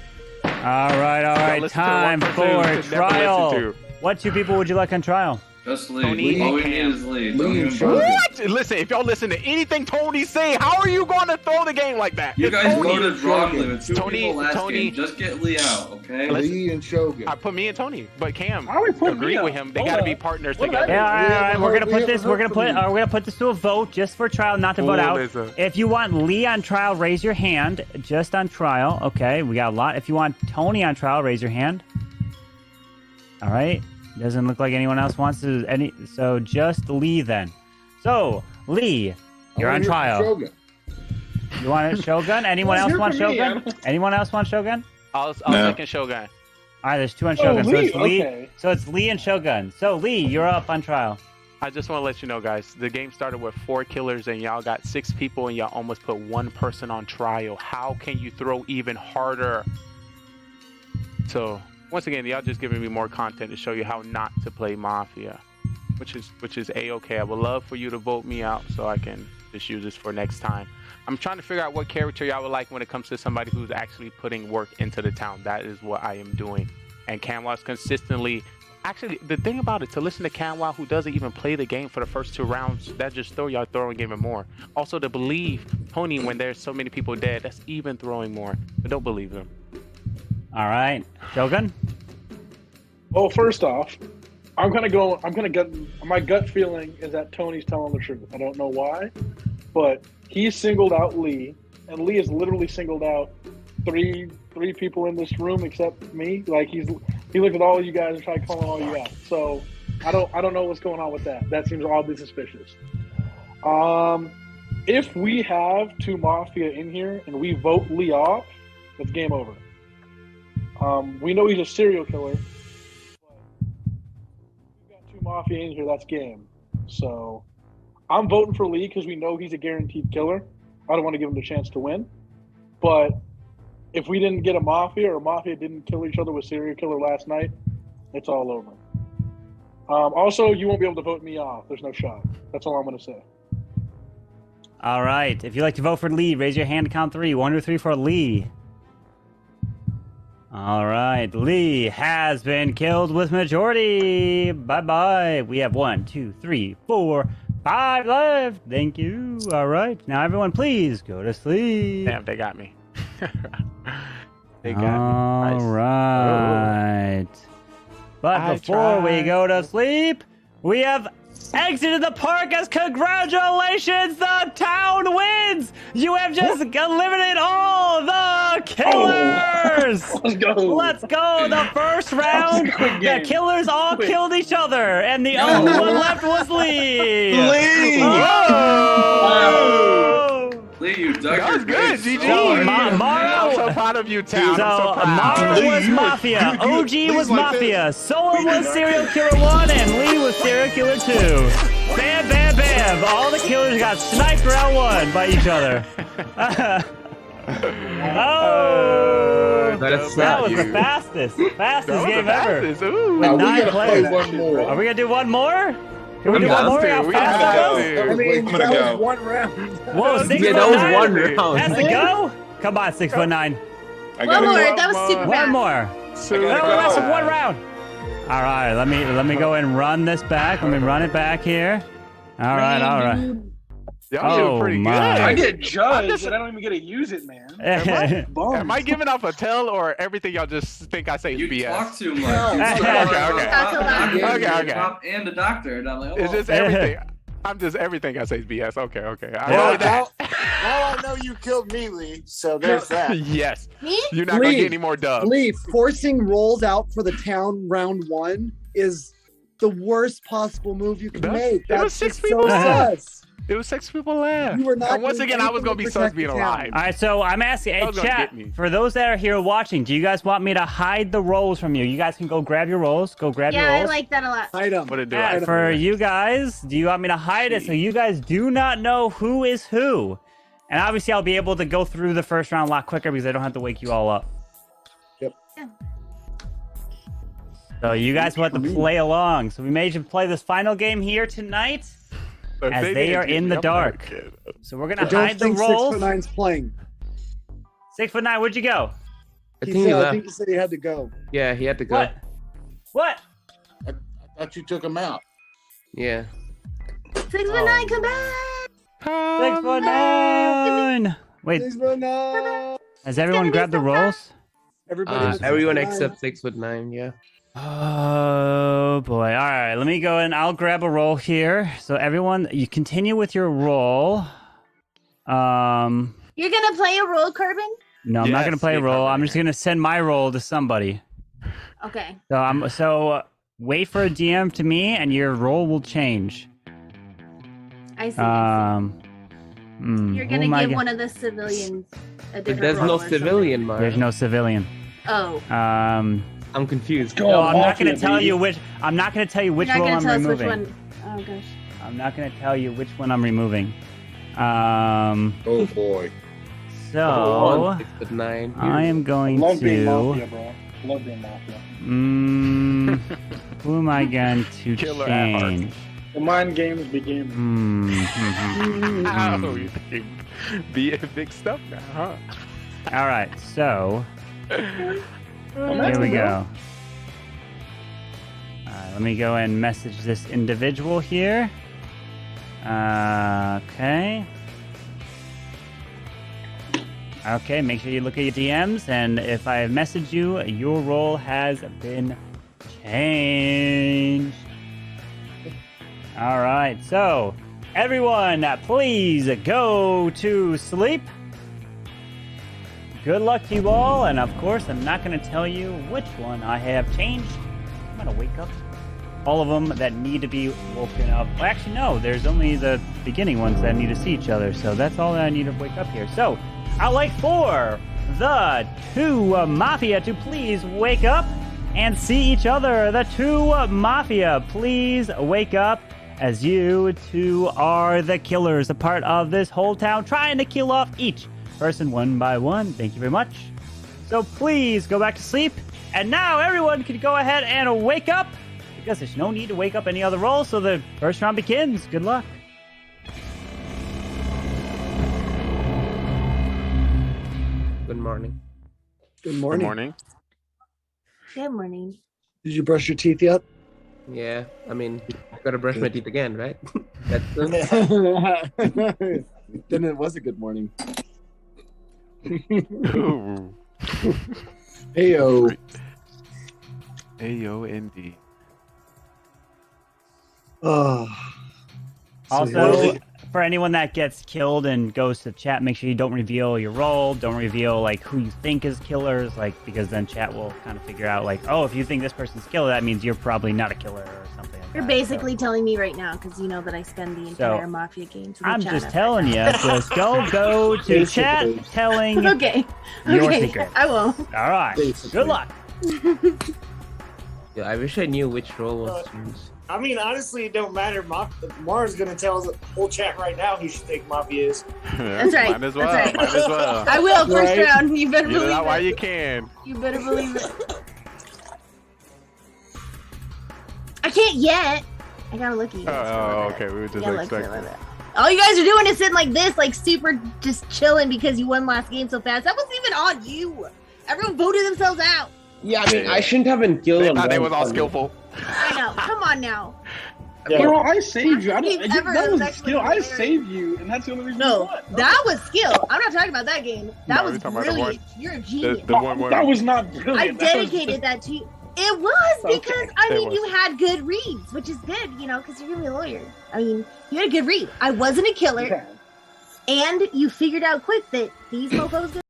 All right. listen to Time one for person you should never trial. listen to. What 2 people would you like on trial? Just Lee. Tony All we and need Cam. is Lee. Lee Don't and even Shogun. bother. What? Listen, if y'all listen to anything Tony say, how are you going to throw the game like that? You It's guys Tony. voted wrongly with 2 Tony- people last Tony- game. Just get Lee out, okay? Lee and Shogun. I put me and Tony, but Cam Why are we putting agreed me with up? him. They Hold got to up. be partners What did I together. do? Yeah, all right. We're gonna we put haven't this. We're gonna heard put. from you. We're gonna put this to a vote just for trial, not to vote out. Foolism. If you want Lee on trial, raise your hand. Just on trial, okay. We got a lot. If you want Tony on trial, raise your hand. All right. Doesn't look like anyone else wants to. So just Lee then. So Lee, you're on trial. Shogun. You want a Shogun? Anyone Let's else hear want from me. Shogun? Anyone else want Shogun? I'll No. second Shogun. All right, there's 2 on Oh, Shogun. So Lee, it's Lee. okay. So it's Lee and Shogun. So Lee, you're up on trial. I just want to let you know, guys, the game started with 4 killers and y'all got 6 people and y'all almost put 1 person on trial. How can you throw even harder? So once again, y'all just giving me more content to show you how not to play Mafia, which is a-okay. I would love for you to vote me out so I can just use this for next time. I'm trying to figure out what character y'all would like when it comes to somebody who's actually putting work into the town. That is what I am doing. And Camwat's consistently... Actually, the thing about it, to listen to Camwa, who doesn't even play the game for the first 2 rounds, that just throw y'all throwing even more. Also, to believe Tony when there's so many people dead, that's even throwing more. But don't believe them. All right, Shogun. Well, first off, my gut feeling is that Tony's telling the truth. I don't know why, but he singled out Lee, and Lee has literally singled out three people in this room except me. Like he looked at all you guys and tried calling all you out. So I don't know what's going on with that. That seems oddly suspicious. If we have 2 Mafia in here and we vote Lee off, it's game over. We know he's a serial killer, but we've got 2 Mafia in here, that's game. So I'm voting for Lee because we know he's a guaranteed killer. I don't want to give him the chance to win. But if we didn't get a Mafia or Mafia didn't kill each other with serial killer last night, it's all over. Also, you won't be able to vote me off. There's no shot. That's all I'm going to say. All right. If you'd like to vote for Lee, raise your hand to count 3. 1, 2, 3 for Lee. All right. Lee has been killed with majority. Bye-bye. We have 1, 2, 3, 4, 5 left. Thank you. All right. Now, everyone, please go to sleep. Damn, they got me. They got All me. Nice. right. But I before we tried. go to sleep, we have exited the park as congratulations, the town wins! You have just eliminated all the killers! Let's go. Let's go! The first round, Quick the game. killers all Quick. killed each other, and the only one left was Lee! Lee! Oh! Lee, you dug That was your good, grave GG. so hard. I'm so proud of you, Town. So I'm so proud. Mara Lee, was you were- Mafia, you- OG Lee's was like Mafia, this. Solar was Serial Killer 1, and Lee was Serial Killer 2. Bam, bam, bam! All the killers got sniped round 1 by each other. Oh! That is That was you. the fastest That was game the ever. fastest. Ooh. With We 9 gotta play players. one more. Are we gonna do one more? Can we do got one more? to. How We fast gotta that go. was? I mean, I'm gonna that go. was one round. Whoa, 6 Yeah, foot that was 9? one round. Has to go? Come on, 6'9". I One got more. it. That was super One fast. more. So No, go. that's one round. All right, let me go and run this back. Let me run it back here. All right, all right. Y'all Oh, doing pretty my. good. I get judged, just- and I don't even get to use it, man. Am I giving off a tell or everything y'all just think I say is You BS? talk too much. No. You Okay, talk okay. about Talk too loud. doctor, Okay, you're a okay. cop and a doctor, and I'm like, oh, It's just everything. I'm just everything I say is BS. Okay. I Yeah. know that. Now I know you killed me, Lee. So there's that. Yes. Me? You're not gonna Lee. get any more dubs. Lee, forcing rolls out for the town round 1 is the worst possible move you can That- make. it was That's 6 just so people. sus. It was 6 people left. You were not And once doing again, I was anything gonna to be sus protect being the town. alive. All right, so I'm asking, hey, That was gonna chat, get me. for those that are here watching, do you guys want me to hide the rolls from you? You guys can go grab your rolls. Go grab your Yeah, I rolls. like that a lot. Hide them. What it do? Yeah, I- for you guys, do you want me to hide it so you guys do not know who is who? And obviously, I'll be able to go through the first round a lot quicker because I don't have to wake you all up. Yep. Yeah. So you guys want to play along. So we may just play this final game here tonight If as they didn't are get in me, the I'm dark. not a kid. So we're I gonna don't hide the think rolls. 6'9's playing. 6'9", where'd you go? I He think he said, I left. think he said he had to go. Yeah, he had to go. What? What? I thought you took him out. Yeah. 619, come back. 6'9". Wait, 6'9. has everyone gonna be grabbed the so rolls? Everybody. was Everyone 6'9". except 6'9", yeah. Oh boy! All right, let me go and I'll grab a roll here. So everyone, you continue with your roll. You're gonna play a role, Corbin? No, I'm not Yes, gonna play a get roll. covered I'm just gonna send my roll to somebody. Okay. So wait for a DM to me, and your roll will change. I see. You're Who gonna am I give go- one of the civilians a But different there's role no or something. civilian, Mark. There's no civilian. Oh. I'm confused. Go No, on, I'm not Mafia, gonna tell baby. you which. I'm not gonna tell you which You're not roll gonna I'm tell us removing. which one. Oh gosh. I'm not gonna tell you which one I'm removing. Oh boy. So 6'9". I am going Love being to. Mafia, bro. Love being Mafia. Who am I going to Killer at heart. change? The mind games begin. Oh, you think be big stuff now, huh? All right, so here we go. Let me go and message this individual here. Okay. Okay, make sure you look at your DMs, and if I message you, your role has been changed. All right, so everyone, please go to sleep. Good luck to you all, and of course, I'm not going to tell you which one I have changed. I'm going to wake up all of them that need to be woken up. Well, actually, no, there's only the beginning ones that need to see each other, so that's all that I need to wake up here. So, I'd like for the two Mafia to please wake up and see each other. The two Mafia, please wake up, as you two are the killers, a part of this whole town, trying to kill off each person one by one. Thank you very much. So please go back to sleep. And now everyone can go ahead and wake up, because there's no need to wake up any other roll, so the first round begins. Good luck. Good morning. Good morning. Good morning. Good morning. Did you brush your teeth yet? Yeah, I mean, I gotta brush my teeth again, right? That's Then it was a good morning. Ooh. Heyo. AOND. Oh. Also, for anyone that gets killed and goes to chat, make sure you don't reveal your role. Don't reveal like who you think is killers, like because then chat will kind of figure out like, oh, if you think this person's killer, that means you're probably not a killer or something. Like You're that. basically telling me right now because you know that I spend the entire Mafia game to the I'm chat just up telling you, just go to chat telling Okay. your Okay. secret. I will. All right. Good luck. Yeah, I wish I knew which role was changed. I mean, honestly, it don't matter. Mars gonna tell the whole chat right now who she think Mafia is. That's right. Might as well. That's right. Might as well. I will first Right. round. You better Get it believe out while it. you can. You better believe it. I can't yet. I gotta look at you guys. Oh, okay. We were just Yeah, look for a expecting. little bit. All you guys are doing is sitting like this, like super just chilling because you won last game so fast. That wasn't even on you. Everyone voted themselves out. Yeah, I mean, I shouldn't have been killed. They on thought they one was all front. skillful. I know. Come on now. Bro, I saved you. He's ever That was actually skill. I hilarious. saved you, and that's the only reason you No, won. that was skill. I'm not talking about that game. That No, was we're talking about the brilliant. You're a genius. The one where That was not brilliant. I That was dedicated that to you. It was Okay. because I It mean was. you had good reads, which is good, you know, because you're gonna be a lawyer. I mean, you had a good read. I wasn't a killer, Yeah. and you figured out quick that these mofos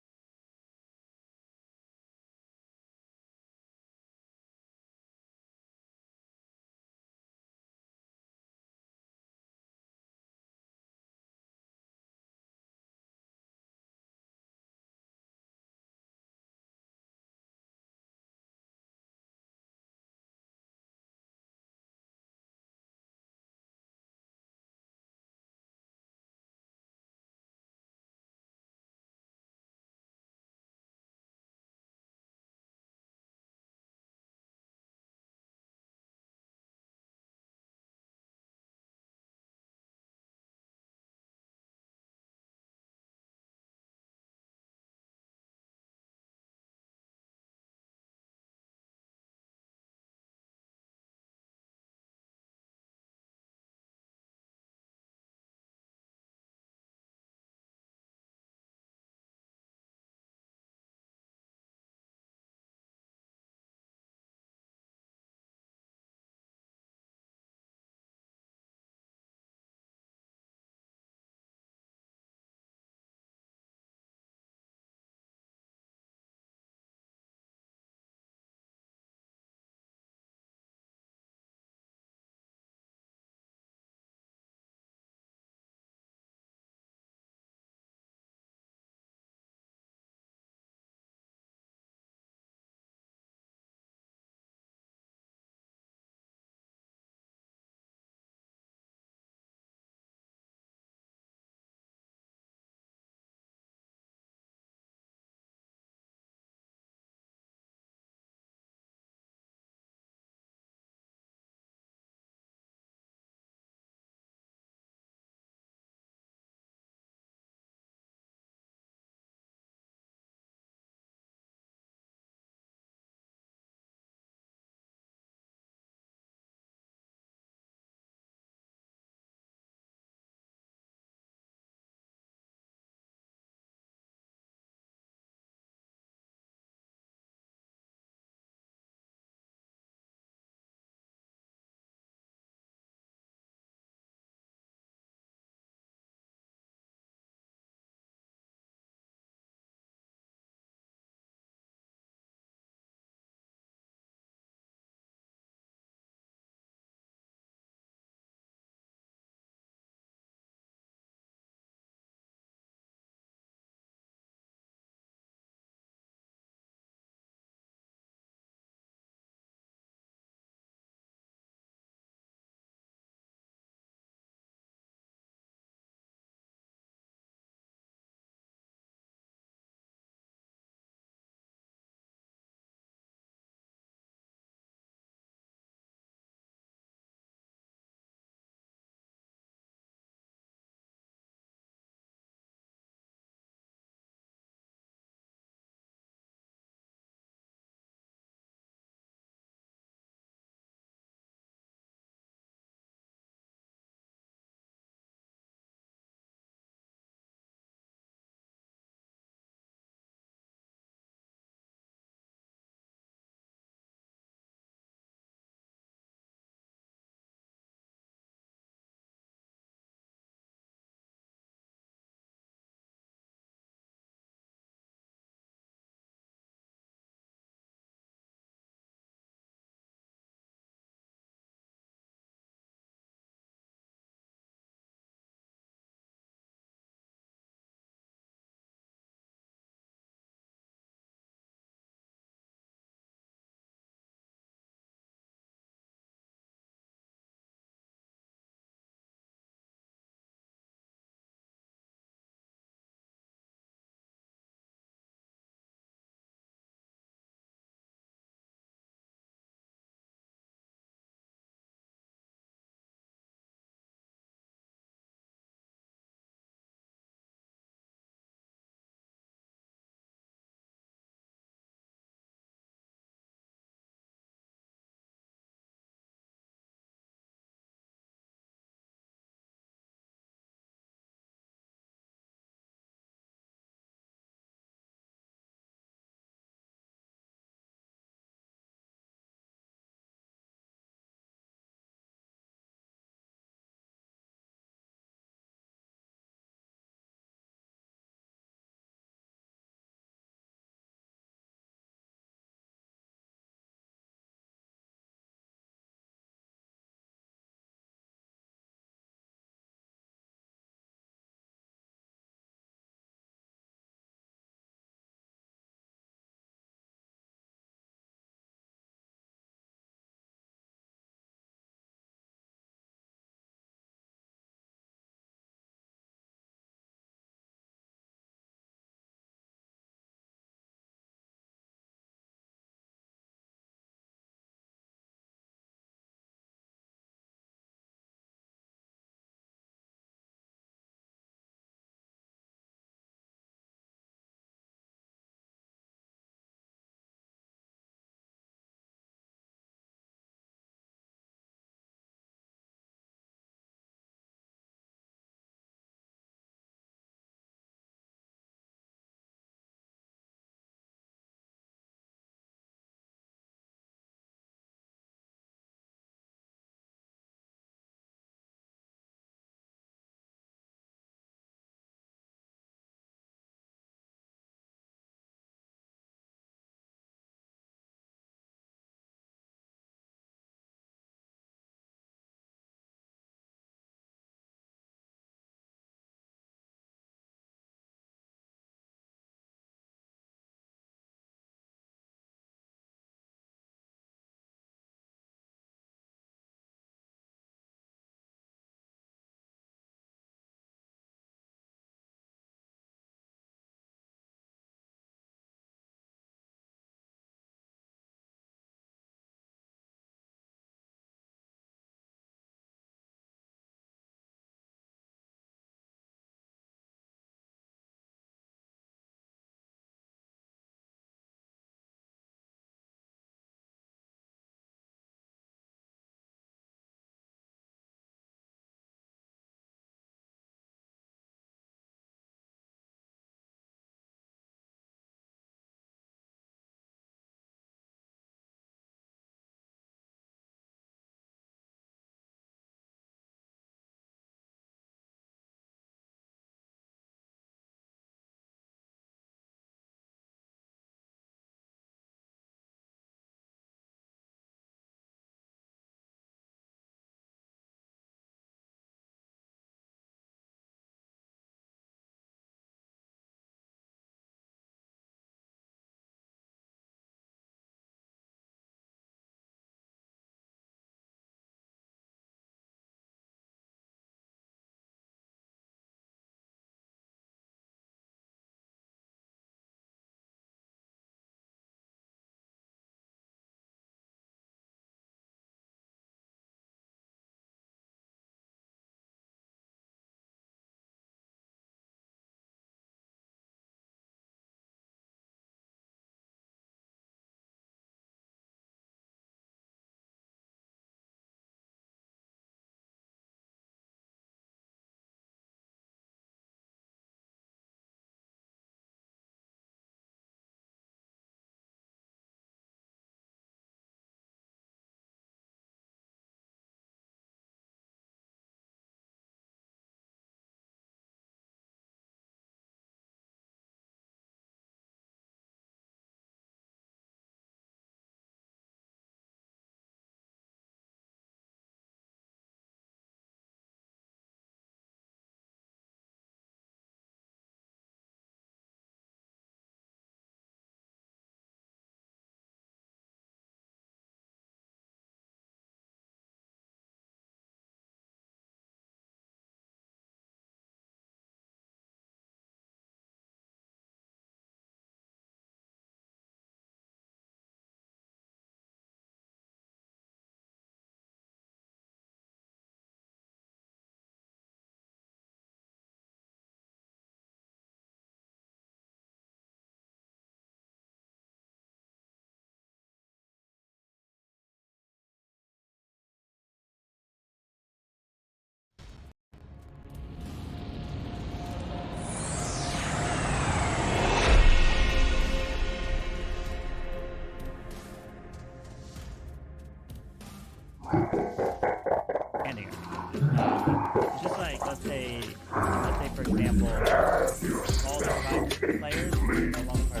players no longer are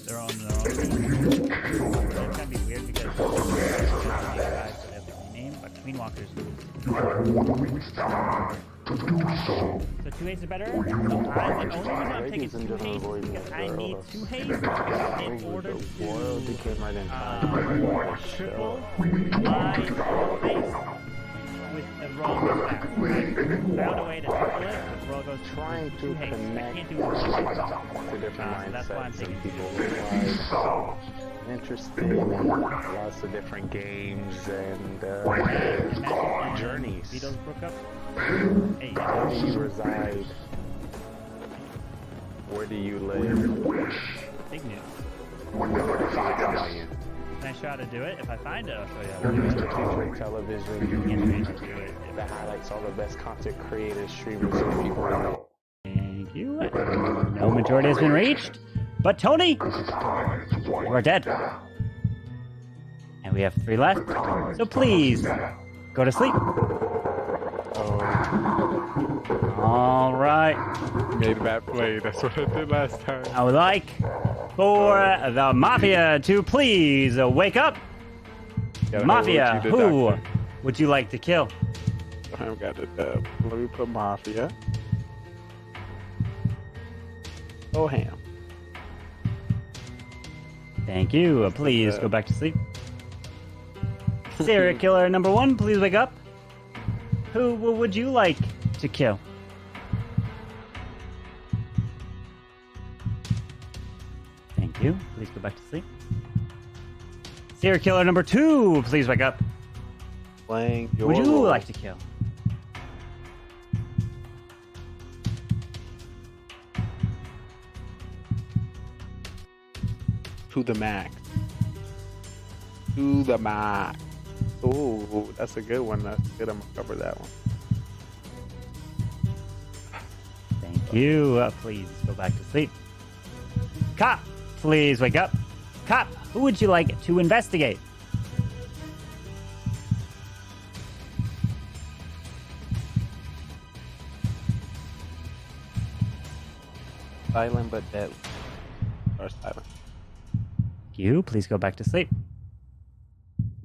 their own team. It's gonna be weird because guys have the name, but Queen Walkers. So 2 haste is better. So the only reason I'm taking 2 haste is because I need 2 haste in order to triple my haste with the roll goes fast. I found a way to triple it, but the roll goes Trying to 2 haste. I connect can't do to different mindsets. that's why I'm taking people realize interested in lots of different games and journeys. Beatles broke up. Hey, Where do you reside? Where do you live? big news. Italian. Can I show how to do it? If I find it, I'll show you how to do it. Featuring television, that highlights all the best content creators, streamers, and people. Thank you. No majority has been reached, but Tony, you are dead. And we have 3 left, so please go to sleep. All right. Made a bad play. That's what I did last time. I would like for the Mafia to please wake up. Mafia, who would you like to kill? I've got the dub. Let me put Mafia. Oh, ham. Thank you. Please go back to sleep. Serial killer number 1, please wake up. Who would you like to kill? Thank you. Please go back to sleep. Serial killer number 2, please wake up. Playing Who would you like to kill? To the max. To the max. Oh, that's a good one. That's good. I'm gonna cover that one. Thank you. Please go back to sleep. Cop, please wake up. Cop, who would you like to investigate? Silent but deadly. Or silent. You, please go back to sleep.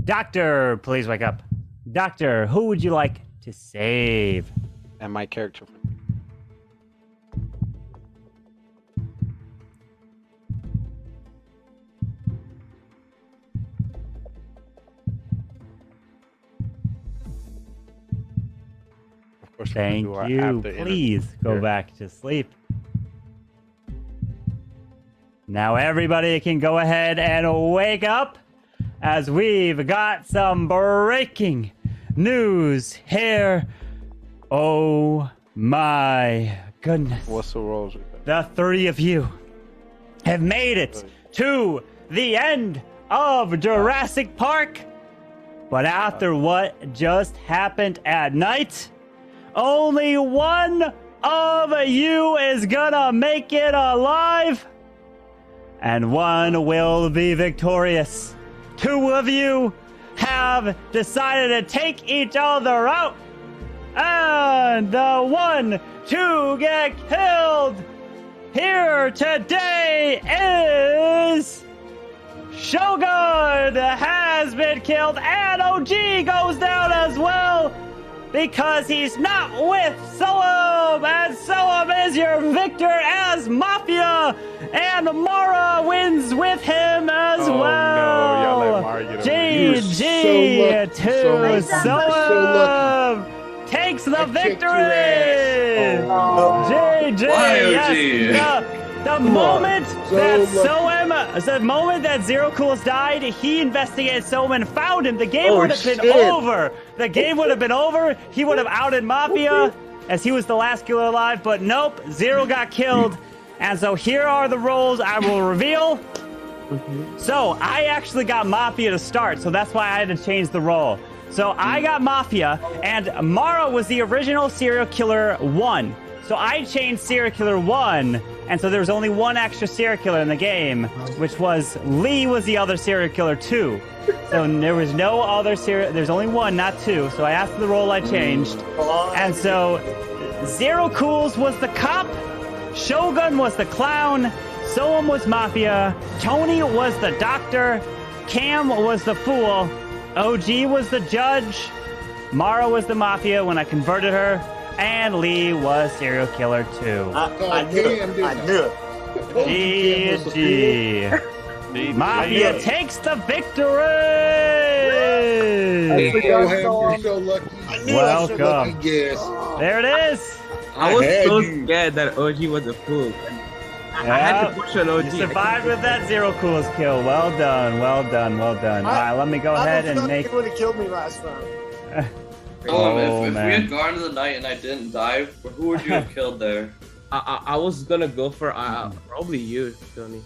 Doctor, please wake up. Doctor, who would you like to save? And my character. Of course, Thank you. Please go back to sleep. Now everybody can go ahead and wake up as we've got some breaking news here. Oh my goodness. What's the roles? The 3 of you have made it to the end of Jurassic Park. But after what just happened at night, only one of you is gonna make it alive. And one will be victorious. 2 of you have decided to take each other out. And the one to get killed here today is Shogun has been killed, and OG goes down as well because he's not with Soam, and Soam is your victor as Mafia, and Mara wins with him as well. No, y'all let Mara get away. GG to Soam takes the victory. GG. Yes. The moment that Zero Cool's died, he investigated Soam and found him. The game would have been over. The game would have been over. He would have outed Mafia as he was the last killer alive, but nope, Zero got killed. And so here are the roles I will reveal. So I actually got Mafia to start, so that's why I had to change the role. So I got Mafia, and Mara was the original Serial Killer 1. So I changed Serial Killer 1, and so there was only one extra Serial Killer in the game, which was Lee was the other Serial Killer 2. So there was no other serial, there's only one, not 2. So I asked for the role I changed. And so Zero Cools was the cop, Shogun was the clown. Soam was Mafia. Tony was the doctor. Cam was the fool. OG was the judge. Mara was the Mafia when I converted her. And Lee was serial killer too. I knew it. I knew it. GG. Mafia takes the victory. You're so lucky. Welcome. Yes. There it is. I was so scared that OG was a fool. I had to push on OG. You survived with that 0 cools kill. Well done, well done, well done. All right, let me go ahead and make. He would have killed me last round. If we had gone to the night and I didn't die, who would you have killed there? I was gonna go for probably you, Tony.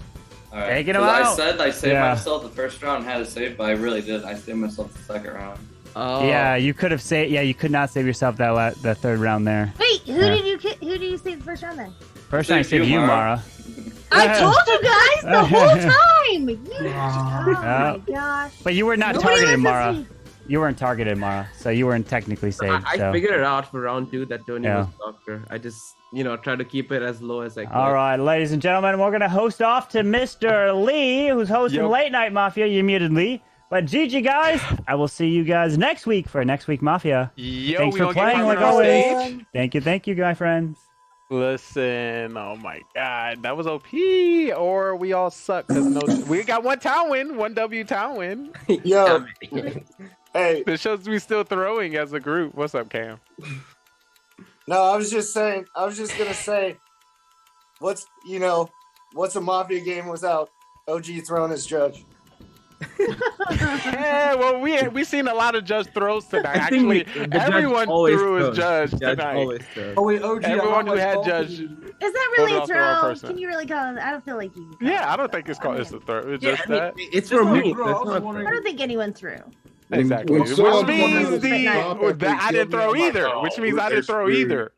Alright. Taking him out. I saved myself the first round and had to save, but I really didn't. I saved myself the second round. Oh. Yeah, you could have saved. Yeah, you could not save yourself that third round there. Wait, who did you save the first round then? First time I saved you, Mara. I told you guys the whole time. Oh my gosh. But you were not targeted, Mara. You weren't targeted, Mara, so you weren't technically saved. I figured it out for round 2 that Tony was doctor. I just, try to keep it as low as I can. All right, ladies and gentlemen, we're gonna host off to Mr. Lee, who's hosting Late Night Mafia. You muted Lee. But GG, guys. I will see you guys next week for Next Week Mafia. Thanks for playing, like always. Thank you, my friends. Listen, oh my God, that was OP. Or we all suck because we got one town win, one W town win. Yo, hey, this shows we still throwing as a group. What's up, Cam? No, I was just gonna say, what's a Mafia game without OG throwing as judge? Yeah, well, we seen a lot of judge throws tonight. Actually, everyone threw as judge tonight. Oh wait, OG. Everyone who had judge. Is that really a throw? Can you really call it? I don't feel like you. Yeah, I don't think it's called. It's a throw. It's just that. It's for me. I don't think anyone threw. Exactly. Which means that I didn't throw either. Which means I didn't throw either.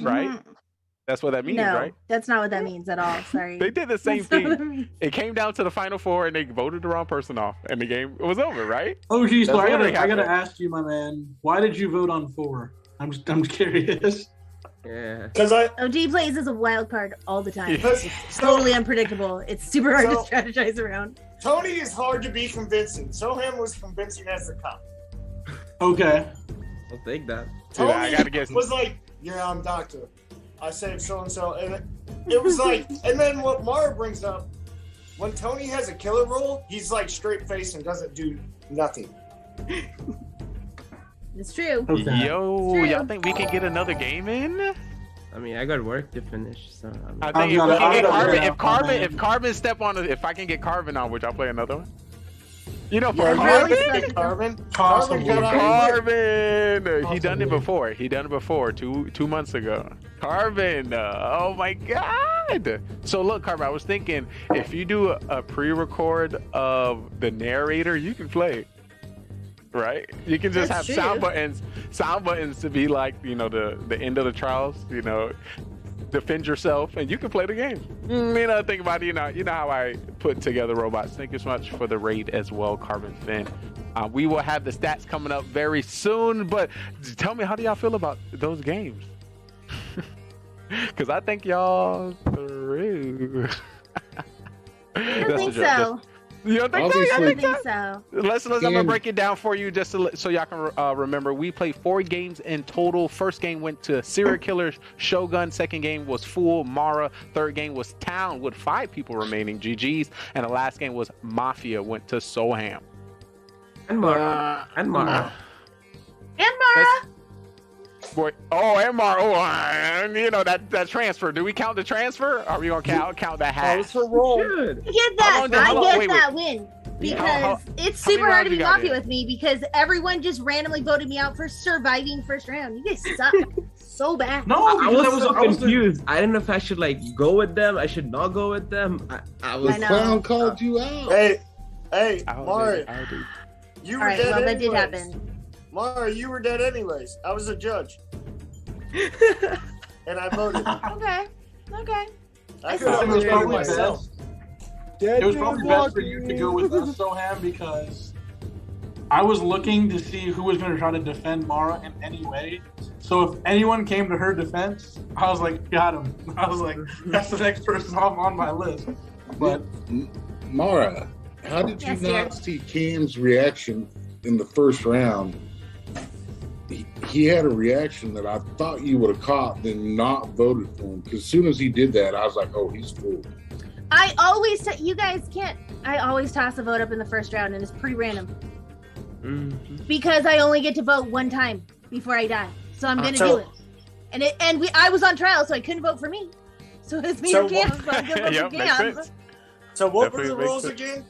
Right. That's what that means, no, right? That's not what that means at all. Sorry. They did the same thing. It came down to the final 4, and they voted the wrong person off, and the game was over, right? Oh, geez, so I gotta ask you, my man. Why did you vote on 4? I'm curious. Yeah. Because OG plays as a wild card all the time. It's totally unpredictable. It's super hard to strategize around. Tony is hard to be convincing. Soham was convincing as the cop. Okay. I'll take that. Tony I gotta guess. was like, yeah, I'm doctor. I saved so-and-so. And it was like, and then what Mara brings up, when Tony has a killer roll, he's like straight face and doesn't do nothing. It's true. Okay. Yo, y'all think we can get another game in? I mean, I got work to finish, so I think if we can get Carvin, if Carvin step on it, if I can get Carvin on, would y'all play another one? You know, for Carvin. He done it before. He done it before 2 months ago. Carvin. Oh my God. So look, Carvin, I was thinking if you do a pre-record of the narrator, you can play. Right? You can just have sound buttons to be like, the end of the trials, defend yourself, and you can play the game. Think about it, you know how I put together robots. Thank you so much for the raid as well, Carbon Finn. We will have the stats coming up very soon, but tell me, how do y'all feel about those games? Because I think y'all through. I don't think so. You don't think so? I don't think so. Let's I'm gonna break it down for you just so y'all can remember. We played 4 games in total. First game went to Serial Killer Shogun. Second game was Fool Mara. Third game was Town with 5 people remaining, GG's, and the last game was Mafia, went to Soham. And Mara. And Mara. Boy, and Mara. That transfer. Do we count the transfer? Or are we gonna count that half? It's a roll. I get that win because it's super hard to be Mafia with me because everyone just randomly voted me out for surviving first round. You guys suck so bad. No, I was so confused. I didn't know if I should go with them. I should not go with them. The clown called you out. Hey, Mara. You were dead that anyways. did happen. Mara, you were dead anyways. I was a judge. And I voted. Okay. I could have voted myself. It was probably best for you to go with us, Soham, because I was looking to see who was going to try to defend Mara in any way, So if anyone came to her defense, I was like, got him. I was like, that's the next person on my list. But Mara, how did you Yes, not dear. see Cam's reaction in the first round? He had a reaction that I thought you would have caught, then not voted for him. Because as soon as he did that, I was like, oh, he's full. I always, you guys can't. I always toss a vote up in the first round, and it's pretty random. Because I only get to vote one time before I die, so I'm gonna do it. And I was on trial, so I couldn't vote for me. So it's me or Cam. So I'm gonna vote for Cam. So what Definitely were the makes rules sense. again?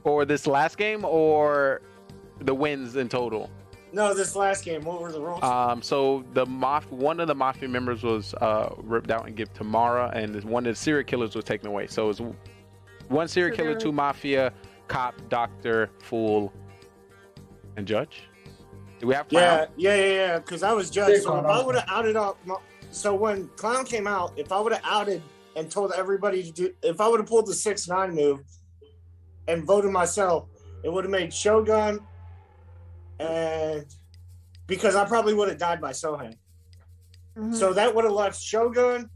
For this last game or the wins in total? No, this last game. What were the rules? So one of the Mafia members was ripped out and given to Mara, and one of the serial killers was taken away. So it was one serial killer, two Mafia, cop, doctor, fool, and judge. Do we have Clown? Yeah. Because I was judged. So if I would have outed up, so when Clown came out, if I would have outed and told everybody to do, if I would have pulled the 6-9 move and voted myself, it would have made Shogun, and because I probably would have died by Sohan. So that would have left Shogun,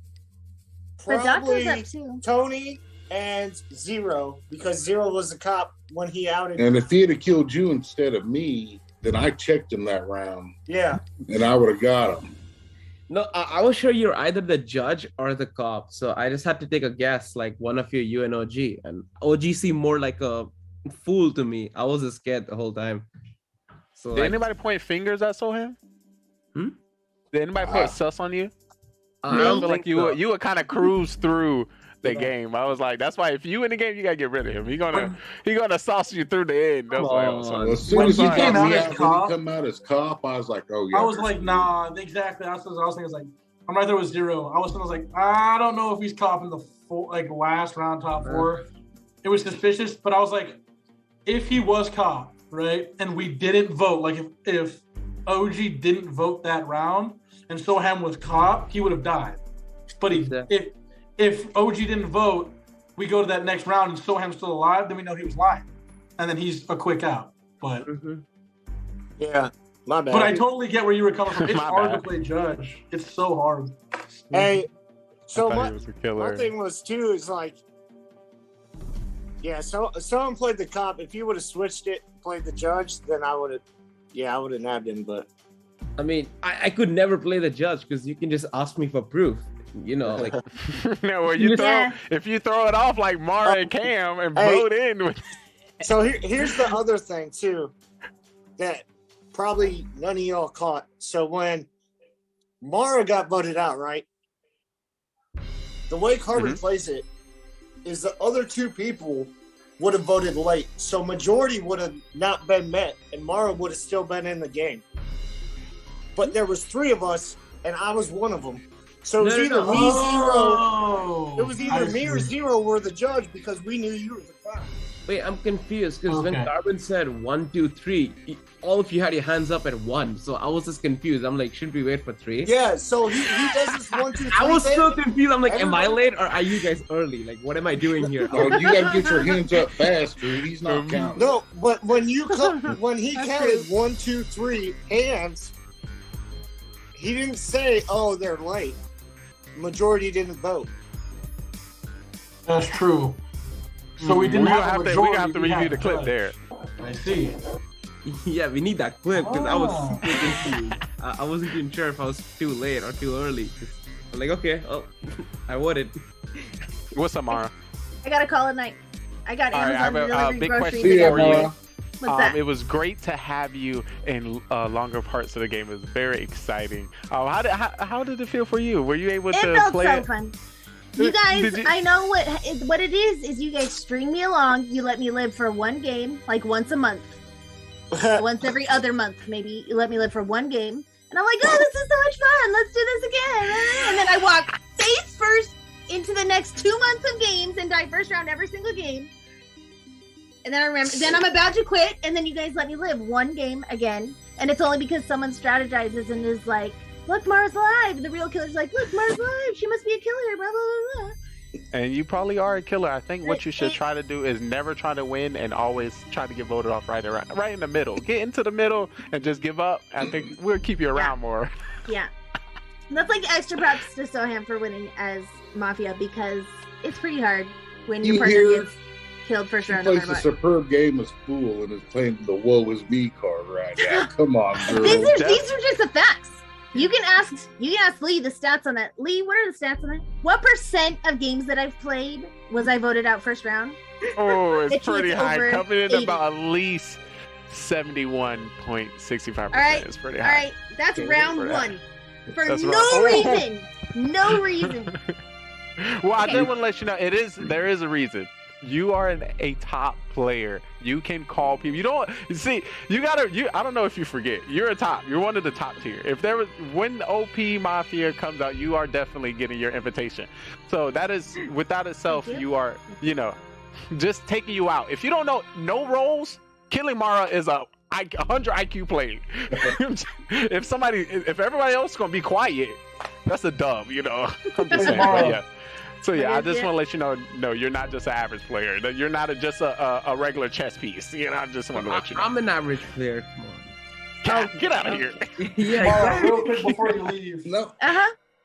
But Doctor's probably up too. Tony, and Zero, because Zero was the cop when he outed. And if he had killed you instead of me, then I checked him that round. Yeah. And I would have got him. No, I was sure you're either the judge or the cop. So I just had to take a guess, like one of you and OG. And OG seemed more like a fool to me. I was scared the whole time. So Did anybody point fingers at Sohan? Did anybody put sus on you? I feel like you would kind of cruise through the game. I was like, that's why if you in the game, you gotta get rid of him. He gonna sauce you through the end. That's why I was like, As soon as he came out as when he cop, come out as cop, I was like, oh yeah. I was like, nah, exactly. I was thinking, like, I'm right there with Zero. I was like, I don't know if he's cop in the last round, top 4. It was suspicious, but I was like, if he was cop, right, and we didn't vote, like if OG didn't vote that round and Soham was cop, he would have died. But if OG didn't vote, we go to that next round and Soham's still alive, then we know he was lying. And then he's a quick out. But yeah, my bad. But I totally get where you were coming from. It's My hard bad. to play judge. It's so hard. Hey, so I thought my he was a killer. thing was too is like, yeah. So someone played the cop. If you would have switched it, played the judge, then I would have nabbed him. But I mean, I could never play the judge because you can just ask me for proof. You know, like no, well, if you throw it off like Mara and Cam and vote in with. So here's the other thing too, that probably none of y'all caught. So when Mara got voted out, right? The way Carbon plays it is the other 2 people would have voted late, so majority would have not been met, and Mara would have still been in the game. But there was 3 of us, and I was one of them. So it was either me, Zero. It was either me or Zero were the judge because we knew you were the cop. Wait, I'm confused because when Carbon said 1, 2, 3, all of you had your hands up at 1. So I was just confused. I'm like, shouldn't we wait for 3? Yeah, so he does this 1, 2, 3. I was so confused. I'm like, am I late or are you guys early? Like, what am I doing here? Oh, you gotta get your hands up faster. He's not counting. No, but when he counted 1, 2, 3 hands, he didn't say, "Oh, they're late." Majority didn't vote. That's true. So we didn't have a majority. We have to review the clip there. I see. Yeah, we need that clip because I was super confused. I wasn't even sure if I was too late or too early. I'm like, okay, oh, I voted. What's up, Mara? I gotta call it night. I got All right, I Amazon have a delivery big groceries question and for you. everything. What's that? It was great to have you in longer parts of the game. It was very exciting. How did it feel for you? Were you able to It play felt so fun. You guys, I know what it is you guys string me along. You let me live for one game, like once a month. Once every other month, maybe. You let me live for one game. And I'm like, oh, this is so much fun. Let's do this again. And then I walk face first into the next 2 months of games and die first round every single game. And then I remember, then I'm about to quit, and then you guys let me live one game again. And it's only because someone strategizes and is like, look, Mara's alive. And the real killer's like, look, Mara's alive. She must be a killer, blah, blah, blah, blah. And you probably are a killer. I think what you should try to do is never try to win and always try to get voted off right in the middle. Get into the middle and just give up. I think we'll keep you around more. Yeah. That's like extra props to Soham for winning as Mafia because it's pretty hard when your partner gets killed first round. He plays a superb game as Fool and is playing the woe is me card right now. Come on, girl. These are just the facts. You can ask Lee the stats on that. Lee, what are the stats on that? What percent of games that I've played was I voted out first round? Oh, it's pretty high. Coming in about at least 71.65%. All right. It's pretty high. All right, that's round one. For That's no reason. No reason. Well, I did want to let you know there is a reason. You are a top player. You can call people. You don't see. I don't know if you forget. You're a top. You're one of the top tier. If there was when OP Mafia comes out, you are definitely getting your invitation. So that is without itself. You are just taking you out. If you don't know no roles, killing Mara is a 100 IQ play. If everybody else is gonna be quiet, that's a dub. I'm just saying. But yeah. So yeah, I just want to let you know, no, you're not just an average player. You're not just a regular chess piece. I just want to let you know. I'm an average player. Come on. Get out of here. Yeah, real quick before you leave. No.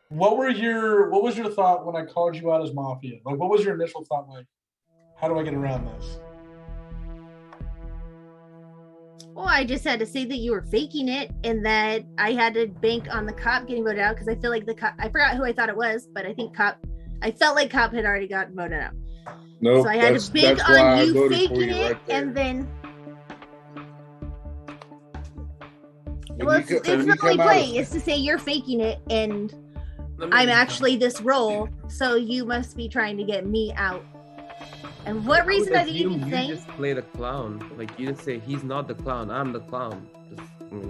What was your thought when I called you out as Mafia? Like, what was your initial thought? Like, how do I get around this? Well, I just had to say that you were faking it and that I had to bank on the cop getting voted out because I feel like the cop, I forgot who I thought it was, but I felt like cop had already gotten voted out. No, so I had to bank on you faking it right and then. Well, it's the only play is to say you're faking it and I'm actually this role, so you must be trying to get me out. And what reason I didn't even say? You just play the clown. Like, you just say, he's not the clown, I'm the clown.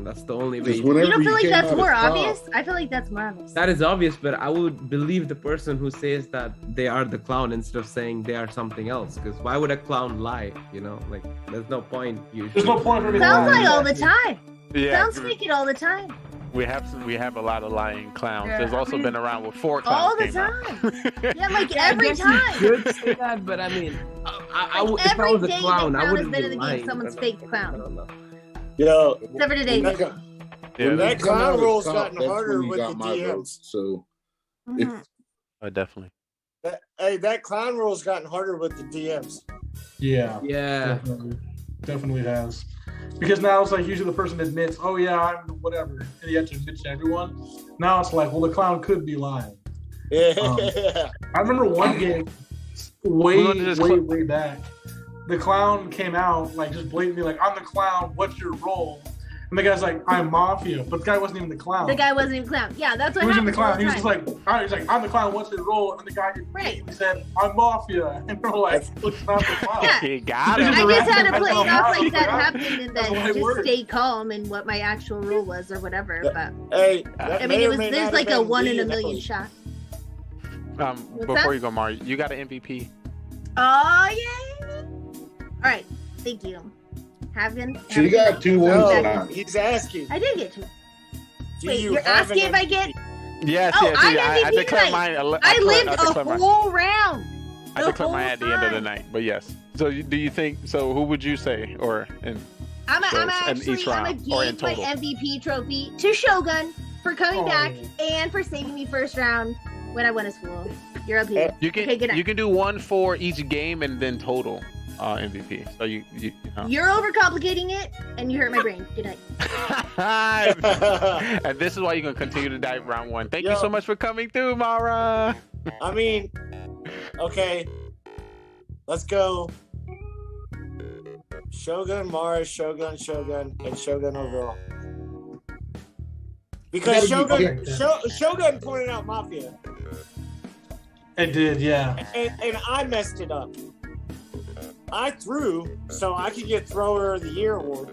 That's the only way. You don't feel like that's more obvious? I feel like that's more obvious. That is obvious, but I would believe the person who says that they are the clown instead of saying they are something else. Because why would a clown lie? Like, there's no point. There's no point for me. Sounds like all the time. Yeah. Sounds fake it all the time. We have a lot of lying clowns. There's also been around with 4 clowns. All the time. Yeah, like every time. You could say that, but I mean, if I was a clown, I wouldn't be lying. Someone's fake clown. I don't know. Yo, except for today. That clown roll's gotten harder with the DMs. So, definitely. That clown roll's gotten harder with the DMs. Yeah. Definitely has. Because now it's like usually the person admits, oh yeah, I'm whatever, and you have to admit to everyone. Now it's like, well, the clown could be lying. Yeah. I remember one game way back. The clown came out like just blatantly like, I'm the clown, what's your role? And the guy's like, I'm Mafia, but the guy wasn't even the clown. The guy wasn't even the clown. Yeah, that's what he happened. He was the clown. He was just like, I'm the clown, what's your role? And the guy said, I'm Mafia. And we're like, it's not the clown. Yeah. He got it. I just had to play it off like that happened and then just stay calm and what my actual role was or whatever. But I mean, there's like a 1 in a million shot. Before you go, Mario, you got an MVP. Oh yeah. All right, thank you. She got 2 wins tonight. He's asking. I did get 2. Wait, you're asking if I get? Yes, oh, yes. I declared mine. I lived a whole round. I declared mine at the end of the night, but yes. So do you think? So who would you say, or I'm gonna give my MVP trophy to Shogun for coming back and for saving me first round when I won as Fool. You're up here. You can do 1 for each game and then total. MVP. So you know. You're overcomplicating it, and you hurt my brain. Good night. And this is why you're gonna continue to die round 1. Thank you so much for coming through, Mara. I mean, okay, let's go. Shogun, Mara, Shogun, and Shogun overall. Because Shogun pointed out Mafia. It did, yeah. And I messed it up. I threw so I could get Thrower of the Year award.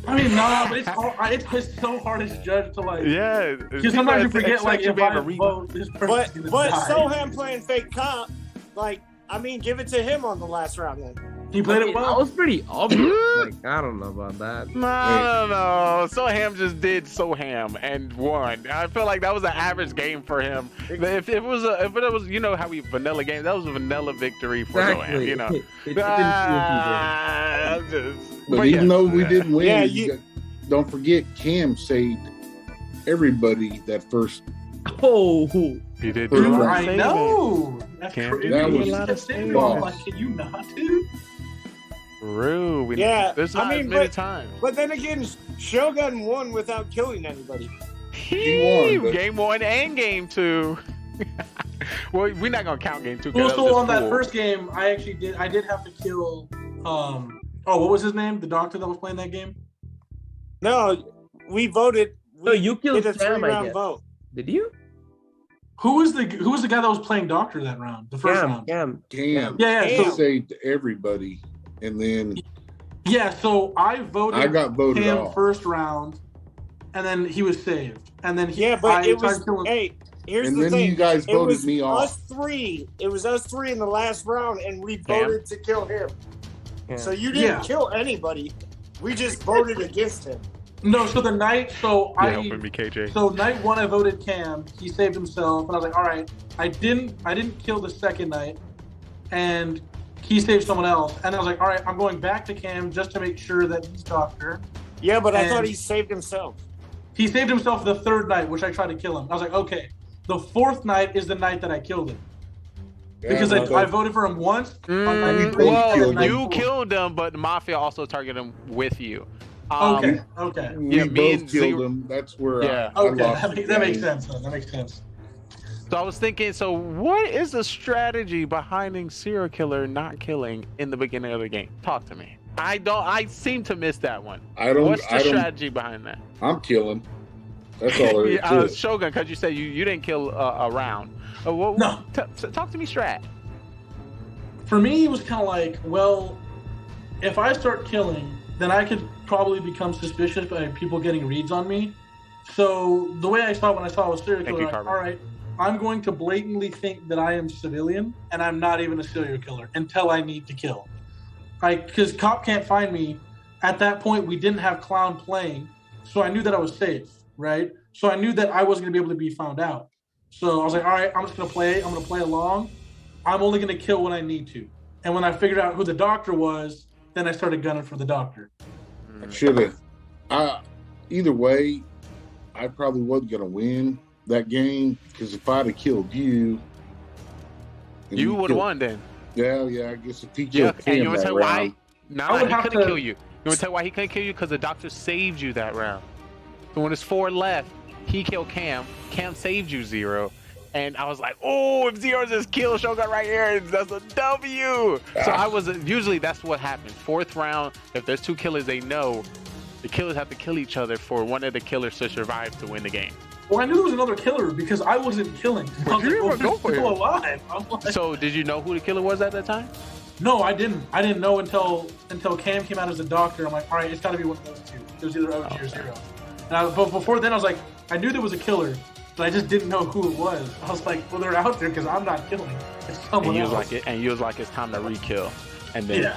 I mean, but it's so hard as a judge to like. Yeah. Because sometimes you forget like if I vote this person. But Soham playing fake cop, like, I mean, give it to him on the last round then. He played it well. I was pretty obvious. Like, I don't know about that. No. So Ham just did so Ham and won. I feel like that was an average game for him. If it was, you know how we vanilla game, that was a vanilla victory for So Ham. You know. But even though we didn't win, don't forget Cam saved everybody that first. Oh, he did. I know. That's Cam crazy. did That do was a lot of Can you not, dude? True. There's not as many times. But then again, Shogun won without killing anybody. He won. Game 1 and game 2. Well, we're not gonna count game 2. Well, so on that first game, I did have to kill. What was his name? The doctor that was playing that game. No, we voted. So you killed did a Sam, I 3-round guess. vote. Did you? Who was the guy that was playing doctor that round? The first round. Cam. Yeah. He saved everybody, and then. Yeah, so I voted. I got voted Cam off. first round, and then he was saved, and then Here's and the then thing. you guys It voted was me off. us three. It was us three in the last round, and we voted to kill him. So you didn't kill anybody. We just voted against him. No, so the night, so helping me, KJ. So night 1, I voted Cam. He saved himself, and I was like, all right. I didn't kill the second night, and he saved someone else. And I was like, all right, I'm going back to Cam just to make sure that he's doctor. Yeah, but I thought he saved himself. He saved himself the third night, which I tried to kill him. I was like, okay, the fourth night is the night that I killed him. Because I voted for him once. Well, you killed him, but the Mafia also targeted him with you. Okay. We both killed him. That's where I lost. That makes sense. That makes sense. So I was thinking, so what is the strategy behind serial killer not killing in the beginning of the game? Talk to me. I seem to miss that one. What's the strategy behind that? I'm killing. That's all there is to it. Shogun, because you said you didn't kill a round. No. Talk to me strat. For me, it was kind of like, well, if I start killing, then I could probably become suspicious by people getting reads on me. So the way I saw it when I saw I was serial killer, all right, I'm going to blatantly think that I am civilian and I'm not even a serial killer until I need to kill. Because cop can't find me. At that point, we didn't have Clown playing, so I knew that I was safe, right? So I knew that I wasn't going to be able to be found out. So I was like, all right, I'm just going to play. I'm going to play along. I'm only going to kill when I need to. And when I figured out who the doctor was, then I started gunning for the doctor. I should have. Either way, I probably wasn't going to win that game, because if I'd have killed you... You would have won then. Yeah, I guess if he killed and you Cam want to that tell why? round... No, he couldn't kill you. You want to tell why he couldn't kill you? Because the doctor saved you that round. So when there's 4 left, he killed Cam. Cam saved you, Zero. And I was like, oh, if Zero just kills Shogun right here, that's a W. So I was, usually that's what happens. 4th round, if there's 2 killers, they know the killers have to kill each other for one of the killers to survive to win the game. Well, I knew there was another killer because I wasn't killing. But you didn't go for still alive. So did you know who the killer was at that time? No, I didn't. I didn't know until Cam came out as a doctor. I'm like, all right, it's got to be one of those two. It was either OG or Zero. But before then, I was like, I knew there was a killer, but I just didn't know who it was. I was like, well, they're out there because I'm not killing. It's someone else. And you was like, it's time to re-kill. And then,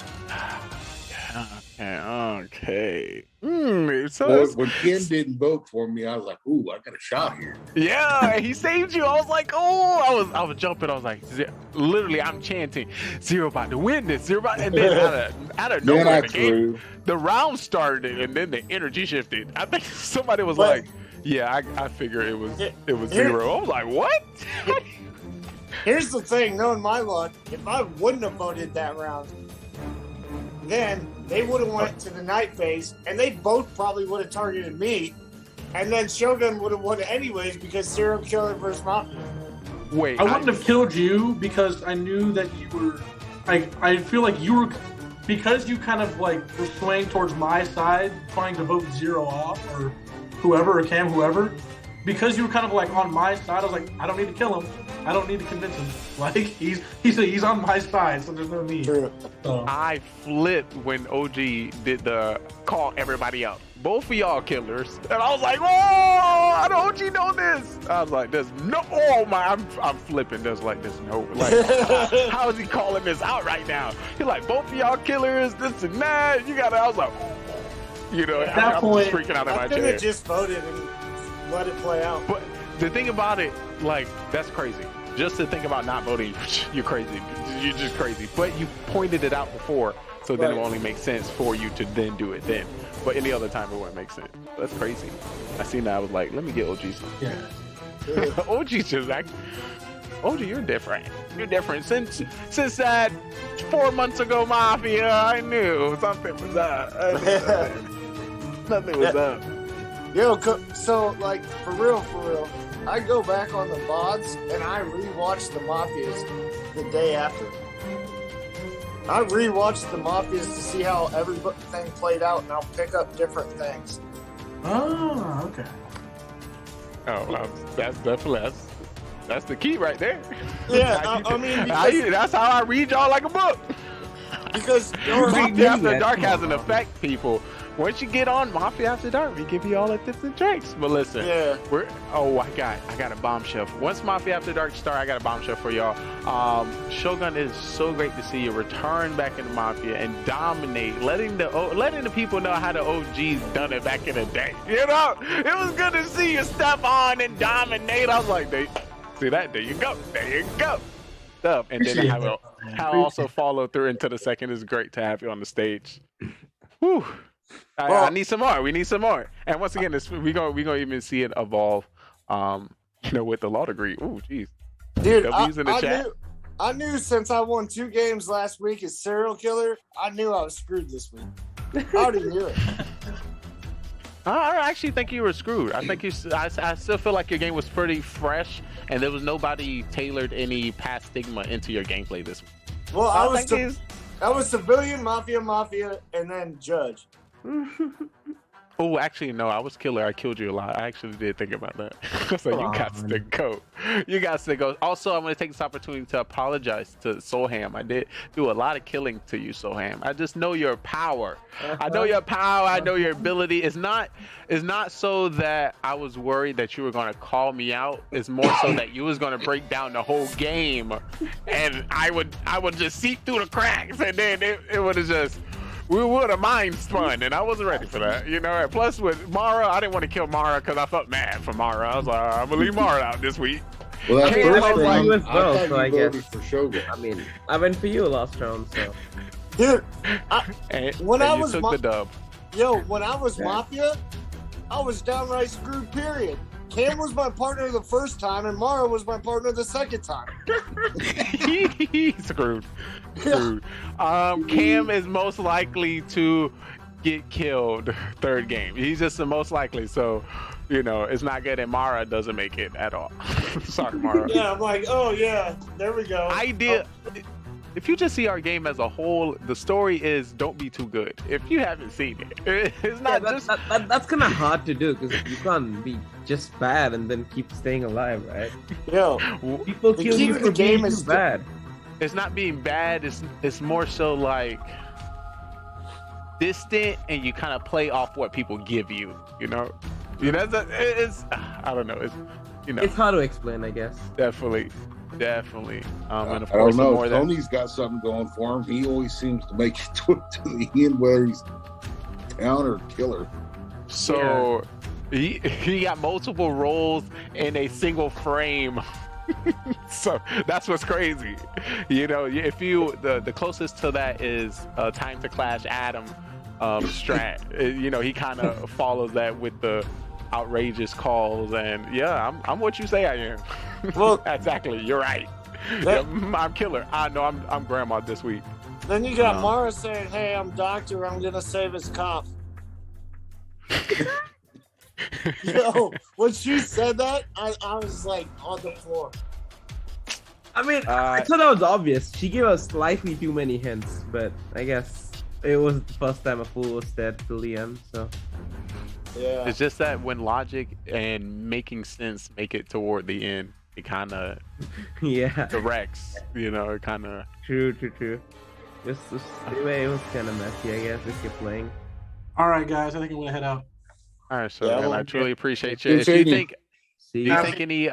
okay. When Ken didn't vote for me, I was like, ooh, I got a shot here. Yeah, he saved you. I was like, oh, I was jumping. I was like, literally, I'm chanting, Zero about to win this. Zero about, and then out of nowhere, the round started, and then the energy shifted. I think somebody was like, yeah, I figure it was Zero. I was like, what? Here's the thing, knowing my luck, if I wouldn't have voted that round, then they would have went to the night phase, and they both probably would have targeted me, and then Shogun would have won anyways because serial killer versus Mafia. Wait, I wouldn't have killed you because I knew that you were. I feel like you were, because you kind of like were swaying towards my side, trying to vote Zero off or whoever or Cam, whoever. Because you were kind of like on my side, I was like, I don't need to kill him. I don't need to convince him. Like he's on my side, so there's no need. True. I flipped when OG did the call everybody out. both of y'all killers. And I was like, whoa, I don't you know this. I was like, there's no, oh my, I'm flipping. There's like, there's no, like, how is he calling this out right now? He's like, both of y'all killers, this and that. You got it. I was like, you know, at that I'm point, freaking out of my I could chair. have just voted and let it play out. But the thing about it, like, that's crazy. Just to think about not voting, you're crazy. You're just crazy. But you pointed it out before, so then it will only make sense for you to then do it then. But any other time, it wouldn't make sense. That's crazy. I seen that. I was like, let me get OG's. Yeah. OG's just like, OG, you're different. You're different. Since that 4 months ago, Mafia, I knew something was up. Nothing was up. Yo, so like for real, I go back on the VODs and I rewatch the Mafias the day after. I rewatched the Mafias to see how everything played out, and I'll pick up different things. Oh, okay. Oh, well, that's definitely that's the key right there. Yeah, I mean, that's how I read y'all like a book. Because Mafia After Dark has an effect, people. Once you get on Mafia After Dark, we give you all the tips and tricks. But listen, I got a bombshell. Once Mafia After Dark start, I got a bombshell for y'all. Shogun, it is so great to see you return back into Mafia and dominate, letting the people know how the OGs done it back in the day. You know, it was good to see you step on and dominate. I was like, see that? There you go. Stuff. And then how also follow through into the second is great to have you on the stage. Whew. I need some more. We need some more. And once again, we gonna even see it evolve. With the law degree. Ooh, jeez. Dude, W's in the chat. I knew since I won 2 games last week as serial killer, I knew I was screwed this week. I already knew it. I actually think you were screwed. I think I still feel like your game was pretty fresh, and there was nobody tailored any past stigma into your gameplay this week. Well, I was civilian, mafia, and then judge. Oh, actually, no, I was killer. I killed you a lot. I actually did think about that. So you got to go. You got to go. Also, I'm going to take this opportunity to apologize to Soulham. I did do a lot of killing to you, Soulham. I just know your power. I know your power. I know your ability. It's not so that I was worried that you were going to call me out. It's more so that you was going to break down the whole game, and I would just seep through the cracks, and then it would have just. We would have mind spun, and I wasn't ready for that, you know. And plus, with Mara, I didn't want to kill Mara because I felt mad for Mara. I was like, I'm gonna leave Mara out this week. Well, that I first round, you as well, I so I guess. for Shogun. I mean, I went for you last round, so. Dude, when I was the dub. When I was Mafia, I was downright screwed. Period. Cam was my partner the first time, and Mara was my partner the second time. Screwed. Cam is most likely to get killed third game. He's just the most likely. So, it's not good. And Mara doesn't make it at all. Sorry, Mara. Yeah, I'm like, oh yeah, there we go. If you just see our game as a whole, the story is don't be too good. If you haven't seen it, it's not that's kind of hard to do because you can't be just bad and then keep staying alive, right? People kill you for being too bad. It's not being bad. It's more so like distant, and you kind of play off what people give you. It's I don't know. It's hard to explain, I guess. Definitely. And of I course, don't know. Tony's got something going for him. He always seems to make it to the end, whether he's town or killer. So he got multiple roles in a single frame. So that's what's crazy. If the closest to that is Time to Clash Adam strat. He kind of follows that with the outrageous calls, and I'm what you say I am. Well, exactly, you're right. I'm killer. I know I'm grandma this week. Then you got Mara saying, hey, I'm doctor, I'm gonna save his cop. When she said that, I was like on the floor. I mean, I thought that was obvious. She gave us slightly too many hints, but I guess it was the first time a fool was dead till the end, so. Yeah. It's just that when logic and making sense make it toward the end, it kind of directs, it kind of. True. Just anyway, it was kind of messy, I guess, if you're playing. All right, guys, I think I'm gonna head out. All right, so Yeah, man, well, I truly appreciate you. Good If you seeing you. think, do you think any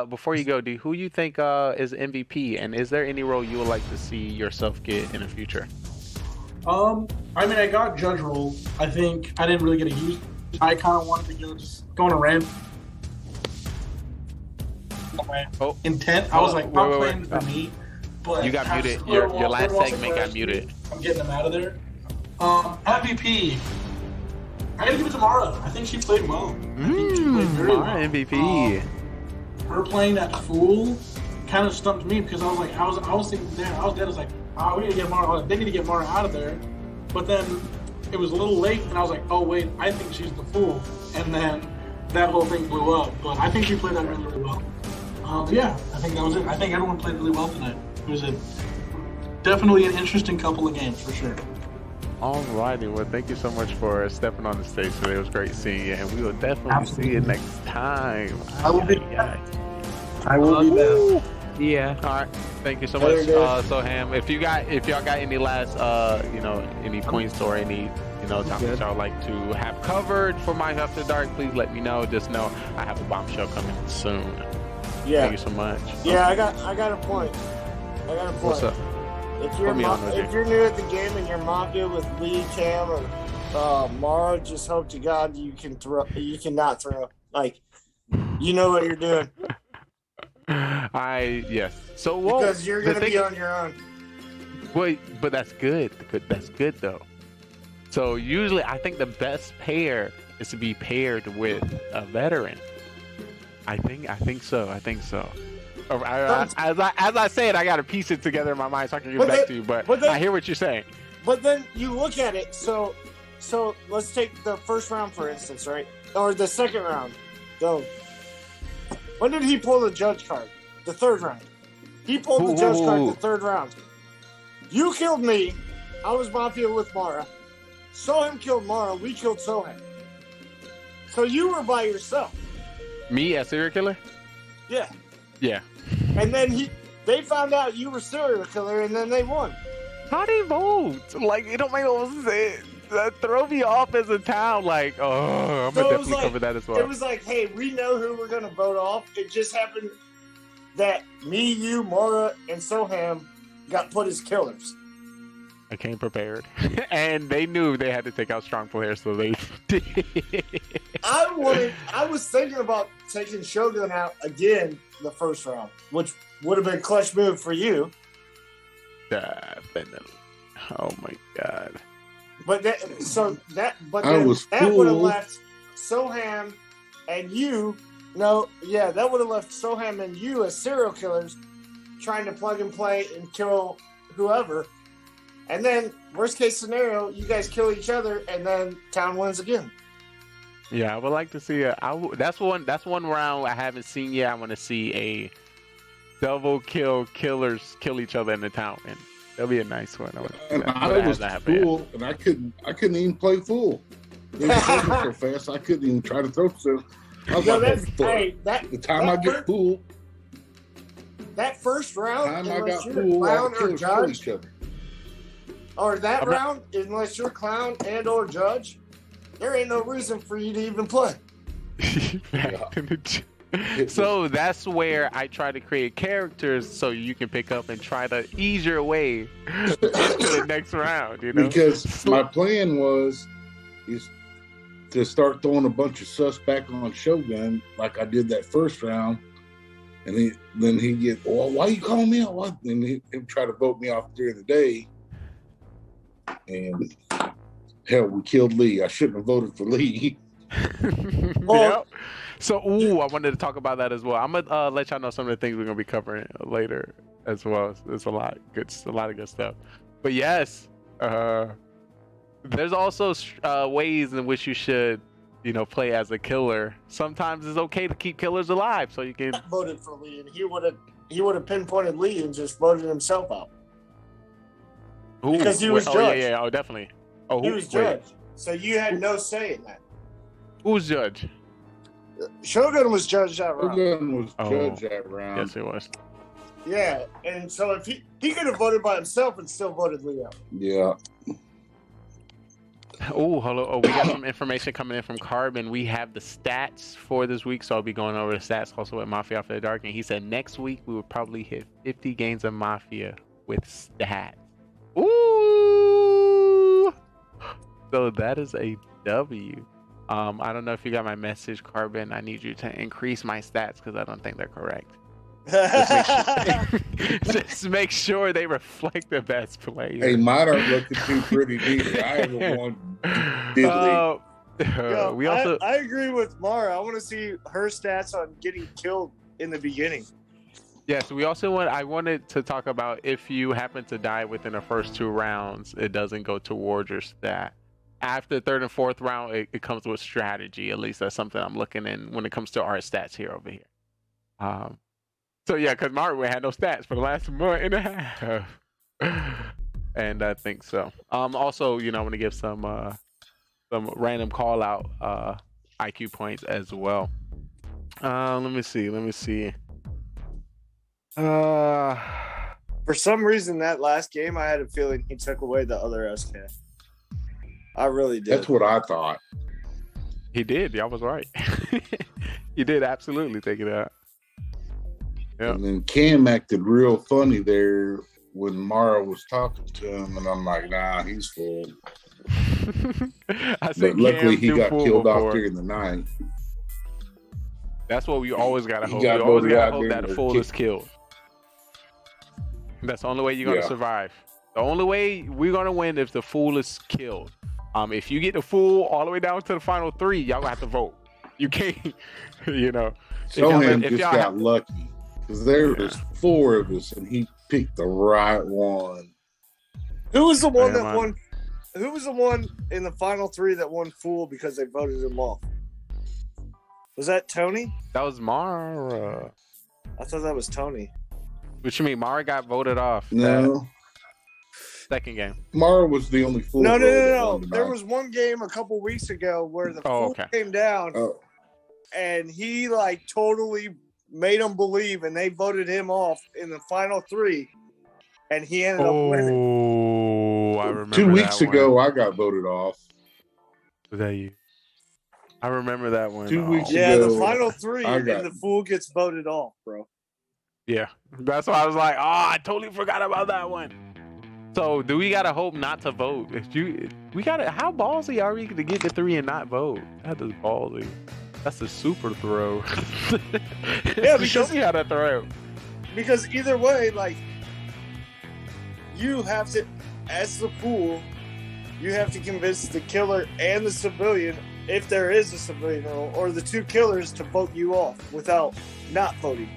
before you go, who you think is MVP, and is there any role you would like to see yourself get in the future? I mean, I got judge role. I think I didn't really get a use. I kind of wanted to go on a rant. Oh, Intent. I was like, I'm wait. playing for me. But You got muted. Your last segment got muted. I'm getting them out of there. MVP. I gotta give it to Mara. I think she played well. I think she played very well. MVP. Her playing that fool kind of stumped me because I was like, I was thinking there. I was dead. I was like, we need to get Mara. They need to get Mara out of there. But then it was a little late, and I was like, oh wait, I think she's the fool. And then that whole thing blew up. But I think she played that really, really well. Yeah, I think that was it. I think everyone played really well tonight. It was definitely an interesting couple of games for sure. Alrighty, well, thank you so much for stepping on the stage today. It was great seeing you, and we will definitely see you next time. I will be back. I will be back. Yeah. All right, thank you so much, Soham. If y'all got any last, any points or any, topics y'all like to have covered for Mike After Dark, please let me know. Just know I have a bombshell coming soon. Yeah. Thank you so much. Yeah, I got a point. What's up? If you're new at the game and you're Mafia with Lee, Cam, or Mara, just hope to God you can not throw. Like, you know what you're doing. Yes. So because you're gonna be on your own. Wait, but that's good. That's good though. So usually, I think the best pair is to be paired with a veteran. I think so. As I say it, I gotta piece it together in my mind so I can get back to you. But I hear what you're saying. But then you look at it. So let's take the first round for instance, right? Or the second round. Go. When did he pull the judge card? The third round. He pulled the judge card the third round. You killed me. I was Mafia with Mara. Soham killed Mara. We killed Soham. So you were by yourself. Me, a serial killer? Yeah. Yeah. And then they found out you were serial killer, and then they won. How do you vote? Like, it don't make no sense. That throw me off as a town. Like, I'm gonna definitely cover that as well. It was like, hey, we know who we're gonna vote off. It just happened that me, you, Mara, and Soham got put as killers. I came prepared, and they knew they had to take out strong players, so they did. I was thinking about taking Shogun out again the first round, which would have been a clutch move for you. Definitely. Oh my god. But that would have left Soham and you. No, yeah, that would have left Soham and you as serial killers, trying to plug and play and kill whoever. And then, worst case scenario, you guys kill each other, and then town wins again. Yeah, I would like to see that's one round I haven't seen yet. I want to see a double killers kill each other in the town, and that'll be a nice one. I was fool, and I couldn't even play fool. It was so fast, I couldn't even try to throw stuff. I was the time I get fool. That first round, unless you're clown or judge, or that round, unless you're clown and or judge, there ain't no reason for you to even play. So that's where I try to create characters so you can pick up and try to ease your way into the next round. Because my plan is to start throwing a bunch of sus back on Shogun like I did that first round. And then he get, well, why you calling me out? And he'd try to vote me off during the day. And hell, we killed Lee. I shouldn't have voted for Lee. Yep. So, I wanted to talk about that as well. I'm gonna let y'all know some of the things we're gonna be covering later as well. There's a lot of good stuff. But yes, there's also ways in which you should, play as a killer. Sometimes it's okay to keep killers alive, so you can. Voted for Lee, and he would have pinpointed Lee and just voted himself out. Because he was judge. Yeah, definitely. He was judge. So you had no say in that. Who's judge? Shogun was judge that round. Shogun was judge that round. Yes, he was. Yeah, and so if he could have voted by himself and still voted Lee out. Yeah. Oh, hello. Oh, we got some information coming in from Carbon. We have the stats for this week, so I'll be going over the stats also with Mafia After the Dark. And he said next week we will probably hit 50 games of Mafia with stats. Ooh! So that is a W. I don't know if you got my message, Carbon. I need you to increase my stats because I don't think they're correct. Just make sure they reflect the best players. Hey, mine aren't looking too pretty either. I haven't won diddly. I agree with Mara. I want to see her stats on getting killed in the beginning. Yes, we also I wanted to talk about if you happen to die within the first 2 rounds, it doesn't go towards your stat. After the 3rd and 4th round, it comes with strategy. At least that's something I'm looking in when it comes to our stats here over here. So yeah, because Mario had no stats for the last month and a half, and I think so. Also, I want to give some random call out IQ points as well. Let me see. For some reason, that last game, I had a feeling he took away the other SK. I really did. That's what I thought. He did. Y'all was right. He did absolutely take it out. Yep. And then Cam acted real funny there when Mara was talking to him, and I'm like, nah, he's full. But luckily, he got killed off during the night. That's what we always gotta hope. We always gotta hope that the fool is killed. That's the only way you're gonna survive. The only way we're gonna win if the fool is killed. If you get the fool all the way down to the final 3, y'all gonna have to vote. You can't, Sohan just got lucky because there was 4 of us, and he picked the right one. Who was the one that won? Who was the one in the final 3 that won fool because they voted him off? Was that Tony? That was Mara. I thought that was Tony. What you mean? Mara got voted off. No. Second game. Mara was the only fool. No. There was one game a couple weeks ago where the fool came down, and he totally made them believe, and they voted him off in the final 3, and he ended up winning. Oh, I remember. 2 weeks ago, I got voted off. Was that you? I remember that one. 2 weeks ago. Yeah, the final 3, and the fool gets voted off, bro. Yeah, that's why I was like, I totally forgot about that one. So, do we gotta hope not to vote? How ballsy are we to get to 3 and not vote? That is ballsy. That's a super throw. Yeah, because show me how to throw. Because either way, you have to, as the fool, you have to convince the killer and the civilian, if there is a civilian role, or the 2 killers to vote you off without not voting.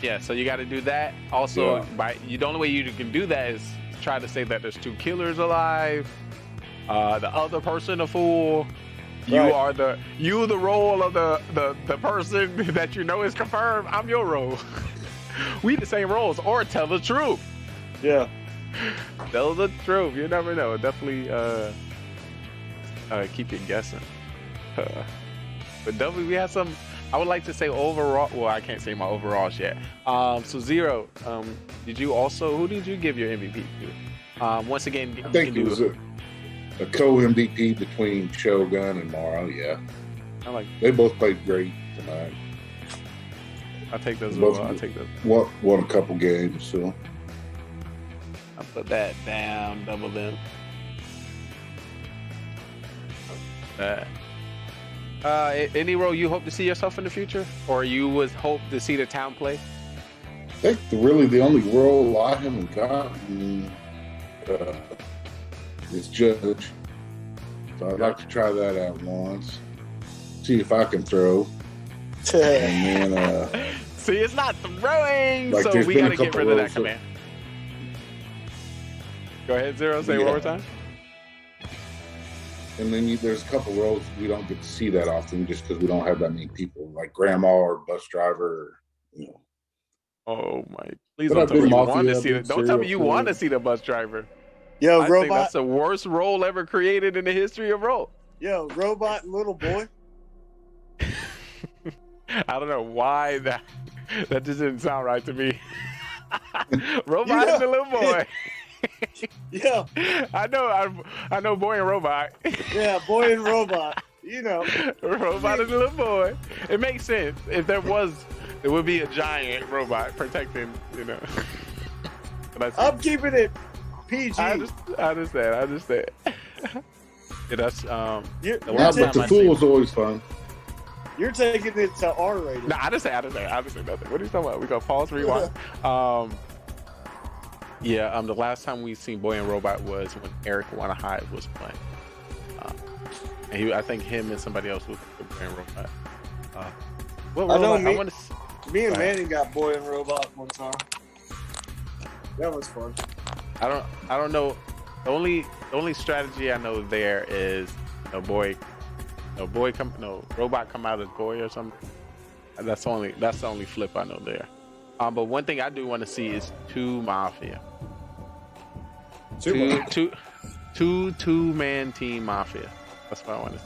Yeah, so you got to do that. Also, the only way you can do that is try to say that there's 2 killers alive. The other person a fool. You are the role of the person that you know is confirmed. I'm your role. We the same roles. Or tell the truth. Yeah. Tell the truth. You never know. Definitely keep you guessing. But definitely we have some. I would like to say overall. Well, I can't say my overalls yet. So Zero, did you also? Who did you give your MVP to? Once again, I think it was a co-MVP between Shogun and Mara. Yeah, they both played great tonight. I'll take those. I'll take those. Won a couple games, so I'll put that down. Double them. Any role you hope to see yourself in the future, or you would hope to see the town play? I think really the only role I haven't gotten is judge. So I'd like to try that out once. See if I can throw. And then see, it's not throwing, so we gotta get rid of that command. Go ahead, Zero. Say it one more time. And then there's a couple roles we don't get to see that often just because we don't have that many people, like grandma or bus driver, Oh my! Please don't tell me you want to see it. Don't tell me you want to see the bus driver. Yo, I think that's the worst role ever created in the history of role. Yo, robot and little boy. I don't know why that just didn't sound right to me. Robot and the little boy. Yeah. I know Boy and Robot. Yeah, Boy and Robot. You know. Robot and little boy. It makes sense. If there would be a giant robot protecting, you know. I'm keeping it PG. I understand. Yeah, that's But the Fool is always fun. You're taking it to R rated. No, I just say nothing. What are you talking about? We go pause, rewind. The last time we seen Boy and Robot was when Eric Wanna Hide was playing. And I think him and somebody else was Boy and Robot. Me and Manny got Boy and Robot one time. That was fun. I don't know. The only strategy I know there is Robot come out as boy or something. That's the only flip I know there. But one thing I do want to see is two Mafia. Two-man team Mafia. That's what I want to see.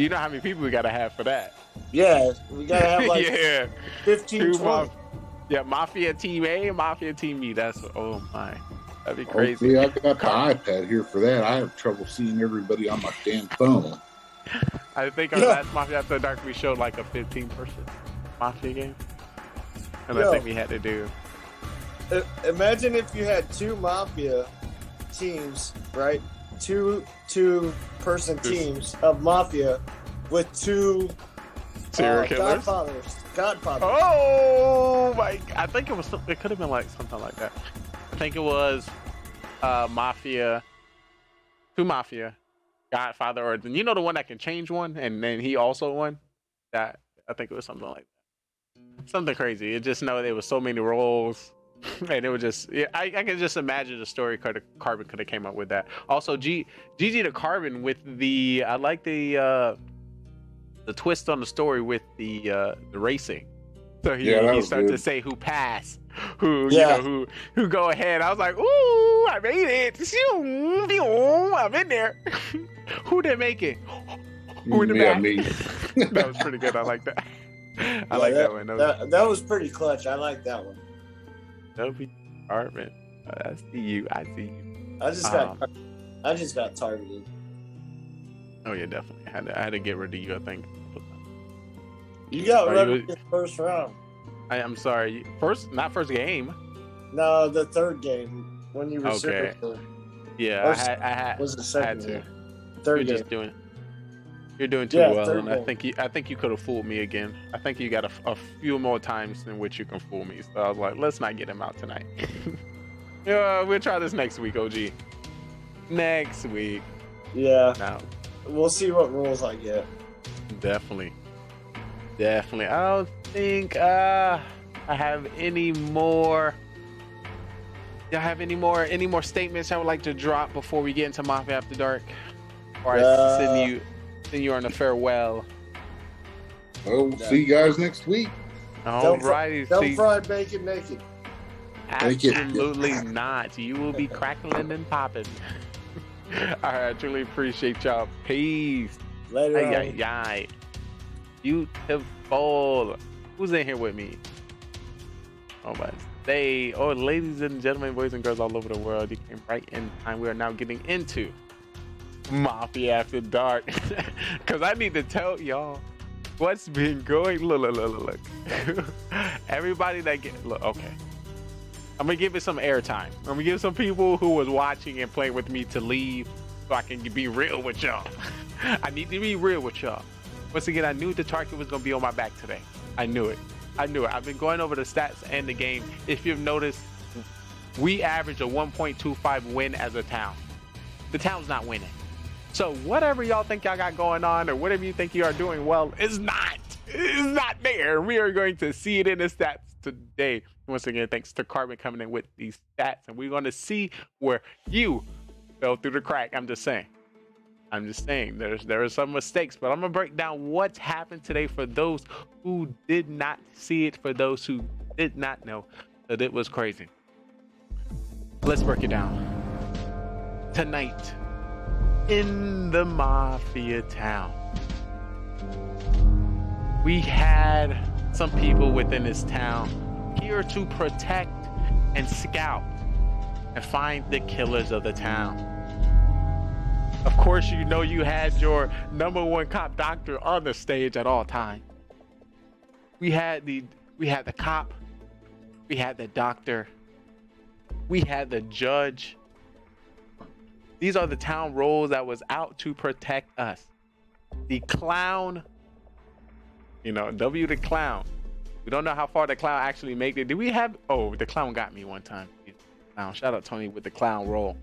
You know how many people we gotta have for that? Yeah, we gotta have like 15, 20. Yeah, Mafia Team A and Mafia Team B. Oh my, that'd be crazy. Yeah, I got the iPad here for that. I have trouble seeing everybody on my damn phone. I think our last Mafia After Dark we showed like a 15-person Mafia game, and I think we had to do. Imagine if you had two Mafia teams, right? Two-person teams of Mafia with two serial killers. Godfathers. Oh my! I think it could have been like something like that. I think it was Mafia, two Mafia, Godfather, or the one that can change one, and then he also won. That I think it was something like that. Something crazy. It just know there was so many roles, and it was just. Yeah, I can just imagine the story Carbon could have came up with that. Also, GG to Carbon with the. I like the twist on the story with the racing. So he started to say who passed, who go ahead. I was like, ooh, I made it. I'm in there. Who didn't make it? Who in the back? Me. That was pretty good. I like that. I like that one. That was pretty clutch. I like that one. Dopey Carbon. I see you. I just got targeted. Oh yeah, definitely. I had to get rid of you, I think. You got rid of the first round. I'm sorry. Not first game. No, the third game when you were okay. Yeah, I had. Was the second game? Third game. You're doing too well, and I think you could have fooled me again. I think you got a few more times in which you can fool me. So I was like, let's not get him out tonight. Yeah, we'll try this next week, OG. Next week. Yeah. Now. We'll see what rules I get. Definitely. I don't think I have any more. Y'all have any more statements I would like to drop before we get into Mafia After Dark? Or I send you on a farewell. Well, we'll see you guys next week. Alrighty. Don't fry bacon naked. Absolutely not. You will be crackling and popping. Alright, I truly appreciate y'all. Peace. Later. Beautiful. Who's in here with me? Oh my. Ladies and gentlemen, boys and girls all over the world, you came right in time. We are now getting into Mafia After Dark. Because I need to tell y'all what's been going. Look. Everybody that look, okay. I'm gonna give it some airtime. I'm gonna give some people who was watching and playing with me to leave so I can be real with y'all. I need to be real with y'all. Once again, I knew the target was gonna be on my back today. I knew it. I've been going over the stats and the game. If you've noticed, we average a 1.25 win as a town. The town's not winning. So whatever y'all think y'all got going on or whatever you think you are doing well is not. It's not there. We are going to see it in the stats today. Once again, thanks to Carbon coming in with these stats, and we're going to see where you fell through the crack. I'm just saying there are some mistakes, but I'm gonna break down what's happened today for those who did not see it, for those who did not know that it was crazy. Let's break it down. Tonight in the Mafia town, we had some people within this town here to protect and scout and find the killers of the town. Of course, you know you had your #1 cop doctor on the stage at all times. We had the cop, we had the doctor, we had the judge. These are the town roles that was out to protect us. The clown, you know, W the clown. We don't know how far the clown actually made it. Did we have? Oh, the clown got me one time. Clown. Shout out Tony with the clown role.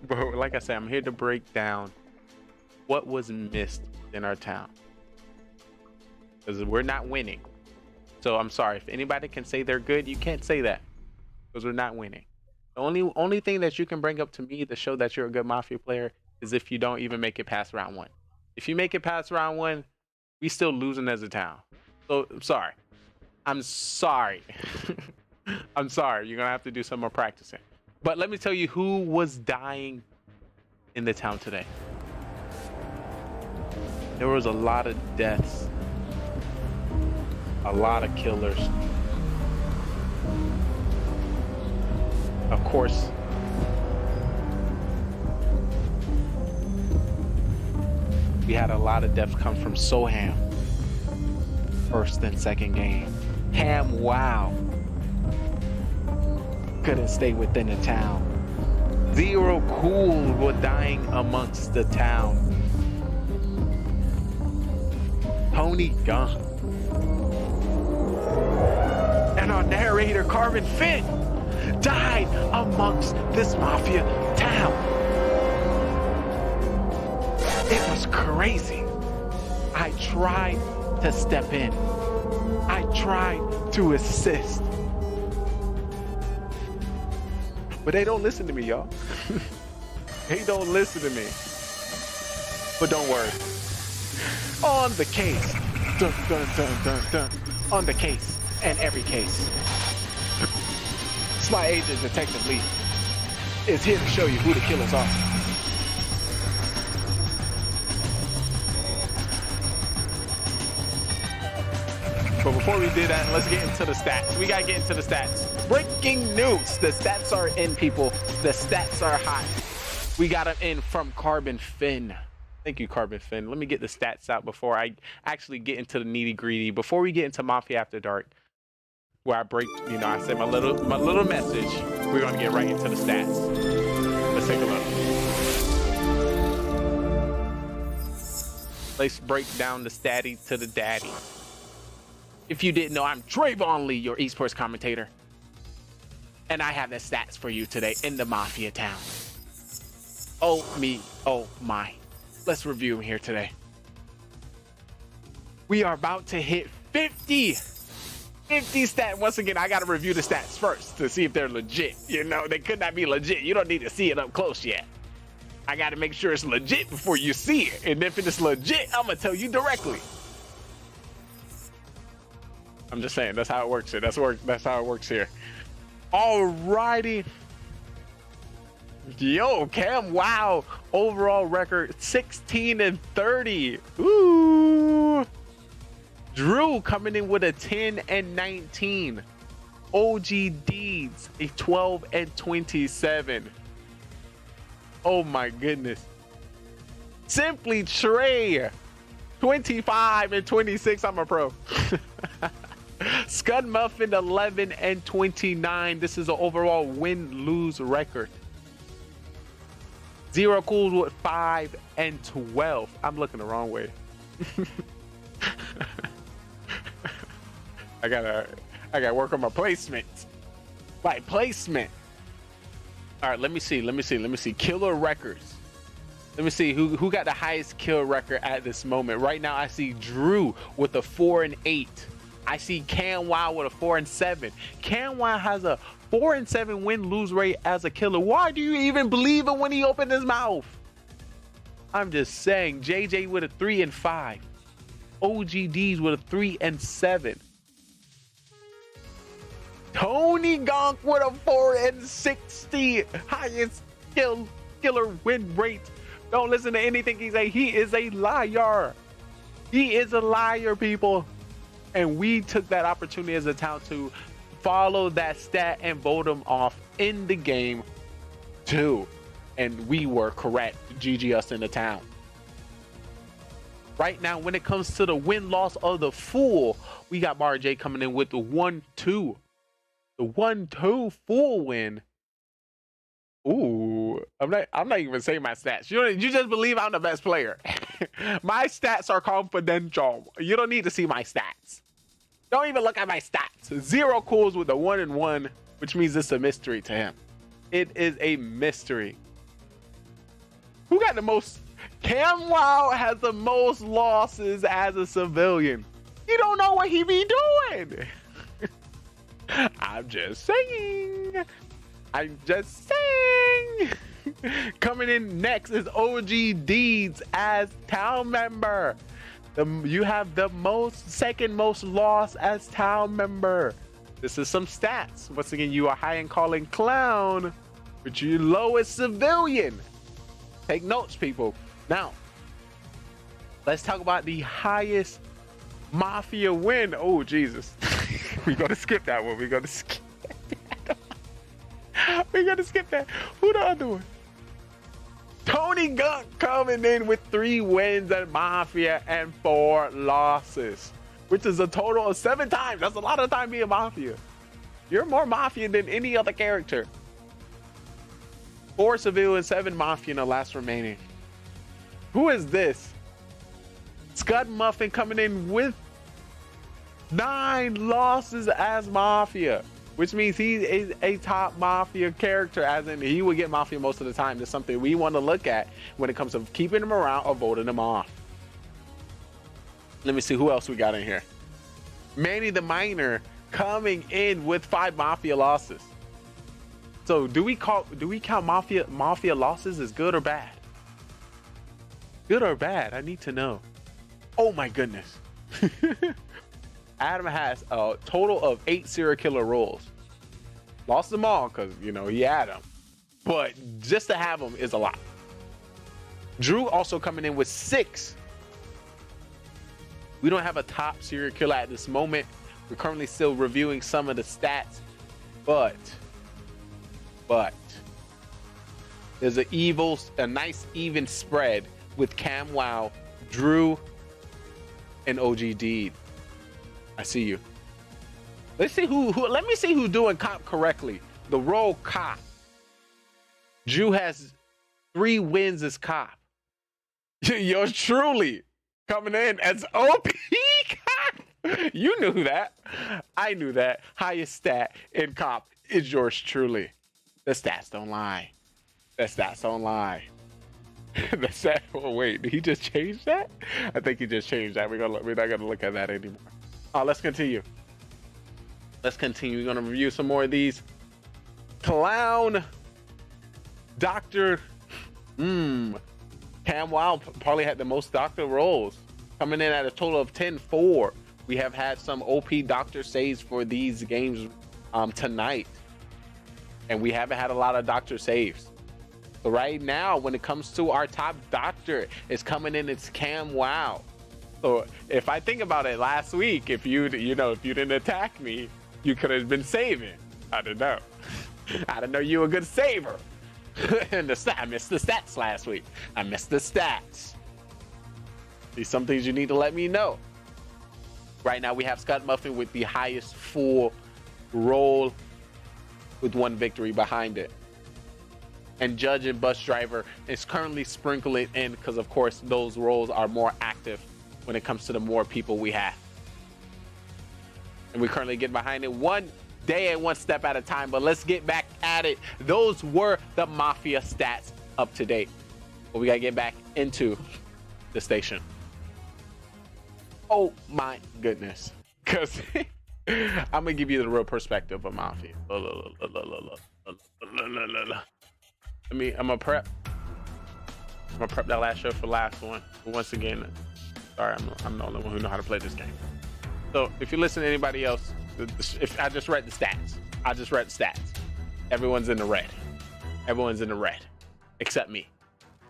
But like I said, I'm here to break down what was missed in our town. Because we're not winning. So I'm sorry. If anybody can say they're good, you can't say that. Because we're not winning. The only thing that you can bring up to me to show that you're a good Mafia player is if you don't even make it past round 1. If you make it past round 1, we still losing as a town. So I'm sorry. I'm sorry. I'm sorry. You're going to have to do some more practicing. But let me tell you who was dying in the town today. There was a lot of deaths. A lot of killers. Of course, we had a lot of deaths come from Soham. First and second game. Ham Wow couldn't stay within the town. Zero Cool were dying amongst the town. Tony Gunn. And our narrator, Carbon Finn, died amongst this Mafia town. It was crazy. I tried to step in. I tried to assist. But they don't listen to me, y'all. They don't listen to me. But don't worry. On the case. Dun, dun, dun, dun, dun. On the case. And every case. Spy Agent Detective Lee is here to show you who the killers are. But before we do that, let's get into the stats. We gotta get into the stats. Breaking news. The stats are in, people. The stats are hot. We got them in from Carbon Finn. Thank you, Carbon Finn. Let me get the stats out before I actually get into the nitty gritty. Before we get into Mafia After Dark, where I break, you know, I said my little message. We're gonna get right into the stats. Let's take a look. Let's break down the statty to the daddy. If you didn't know, I'm Trayvon Lee, your esports commentator. And I have the stats for you today in the Mafia town. Oh me, oh my. Let's review them here today. We are about to hit 50 stats. Once again, I gotta review the stats first to see if they're legit. You know, they could not be legit. You don't need to see it up close yet. I gotta make sure it's legit before you see it. And if it's legit, I'm gonna tell you directly. I'm just saying, that's how it works here. That's how it works here. Alrighty. Yo, Cam, wow. Overall record 16-30. Ooh. Drew coming in with a 10-19. OG Deeds a 12-27. Oh my goodness. Simply Trey 25-26. I'm a pro. Scud Muffin 11-29. This is an overall win-lose record. Zero Cools with 5-12. I'm looking the wrong way. I gotta work on my placement. My placement. All right, let me see. Killer records. Let me see who got the highest kill record at this moment. Right now, I see Drew with a 4-8. I see CanWow with a 4-7. CanWow has a 4-7 win-lose rate as a killer. Why do you even believe it when he opened his mouth? I'm just saying. JJ with a 3-5. OGDs with a 3-7. Tony Gonk with a 4-60. Highest killer win rate. Don't listen to anything he say. He is a liar. He is a liar, people. And we took that opportunity as a town to follow that stat and vote them off in the game too. And we were correct. GG us in the town. Right now, when it comes to the win-loss of the fool, we got Bar J coming in with the 1-2. The 1-2 full win. Ooh, I'm not even saying my stats. You just believe I'm the best player. My stats are confidential. You don't need to see my stats. Don't even look at my stats. 0 cools with a 1-1, which means it's a mystery to him. It is a mystery. Who got the most? CamWow has the most losses as a civilian. You don't know what he be doing. I'm just saying. I'm just saying. Coming in next is OG Deeds as town member. You have the second most loss as town member. This is some stats. Once again, you are high in calling clown, but you lowest civilian. Take notes, people. Now, let's talk about the highest Mafia win. Oh, Jesus. We're going to skip that one. We're going to skip that. We're going to skip that. Who the other one? Tony Gunk coming in with 3 wins at Mafia and 4 losses, which is a total of 7 times. That's a lot of time being Mafia. You're more Mafia than any other character. 4 civilian, 7 Mafia in the last remaining. Who is this? Scud Muffin coming in with 9 losses as Mafia, which means he is a top Mafia character, as in he would get Mafia most of the time. That's something we want to look at when it comes to keeping him around or voting him off. Let me see who else we got in here. Manny the Miner coming in with 5 Mafia losses. So do we count Mafia losses as good or bad? Good or bad? I need to know. Oh my goodness. Adam has a total of 8 serial killer roles. Lost them all because, you know, he had them. But just to have them is a lot. Drew also coming in with 6. We don't have a top serial killer at this moment. We're currently still reviewing some of the stats. But there's a nice even spread with CamWow, Drew, and OG Deed. I see you. Let's see let me see who's doing cop correctly. The role cop. Drew has 3 wins as cop. Yours truly coming in as OP cop. You knew that. I knew that. Highest stat in cop is yours truly. The stats don't lie. The stats don't lie. The stat. Oh wait, did he just change that? I think he just changed that. We're not gonna look at that anymore. Let's continue. Let's continue. We're gonna review some more of these. Clown Doctor. CamWow probably had the most doctor roles, coming in at a total of 10-4. We have had some OP doctor saves for these games tonight, and we haven't had a lot of doctor saves. So right now, when it comes to our top doctor, it's coming in. It's CamWow. So if I think about it, last week, if you didn't attack me, you could have been saving. I don't know. I don't know you were a good saver. And I missed the stats last week. I missed the stats. These some things you need to let me know. Right now we have Scott Muffin with the highest full roll with 1 victory behind it. And Judge and Bus Driver is currently sprinkling in because, of course, those roles are more active when it comes to the more people we have. And we currently get behind it 1 day and 1 step at a time. But let's get back at it. Those were the Mafia stats up to date. But we got to get back into the station. Oh my goodness. Because I'm going to give you the real perspective of Mafia. I'm gonna prep that last show for last one. But once again, sorry, I'm the only one who know how to play this game. So if you listen to anybody else, if I just read the stats, everyone's in the red. Everyone's in the red, except me.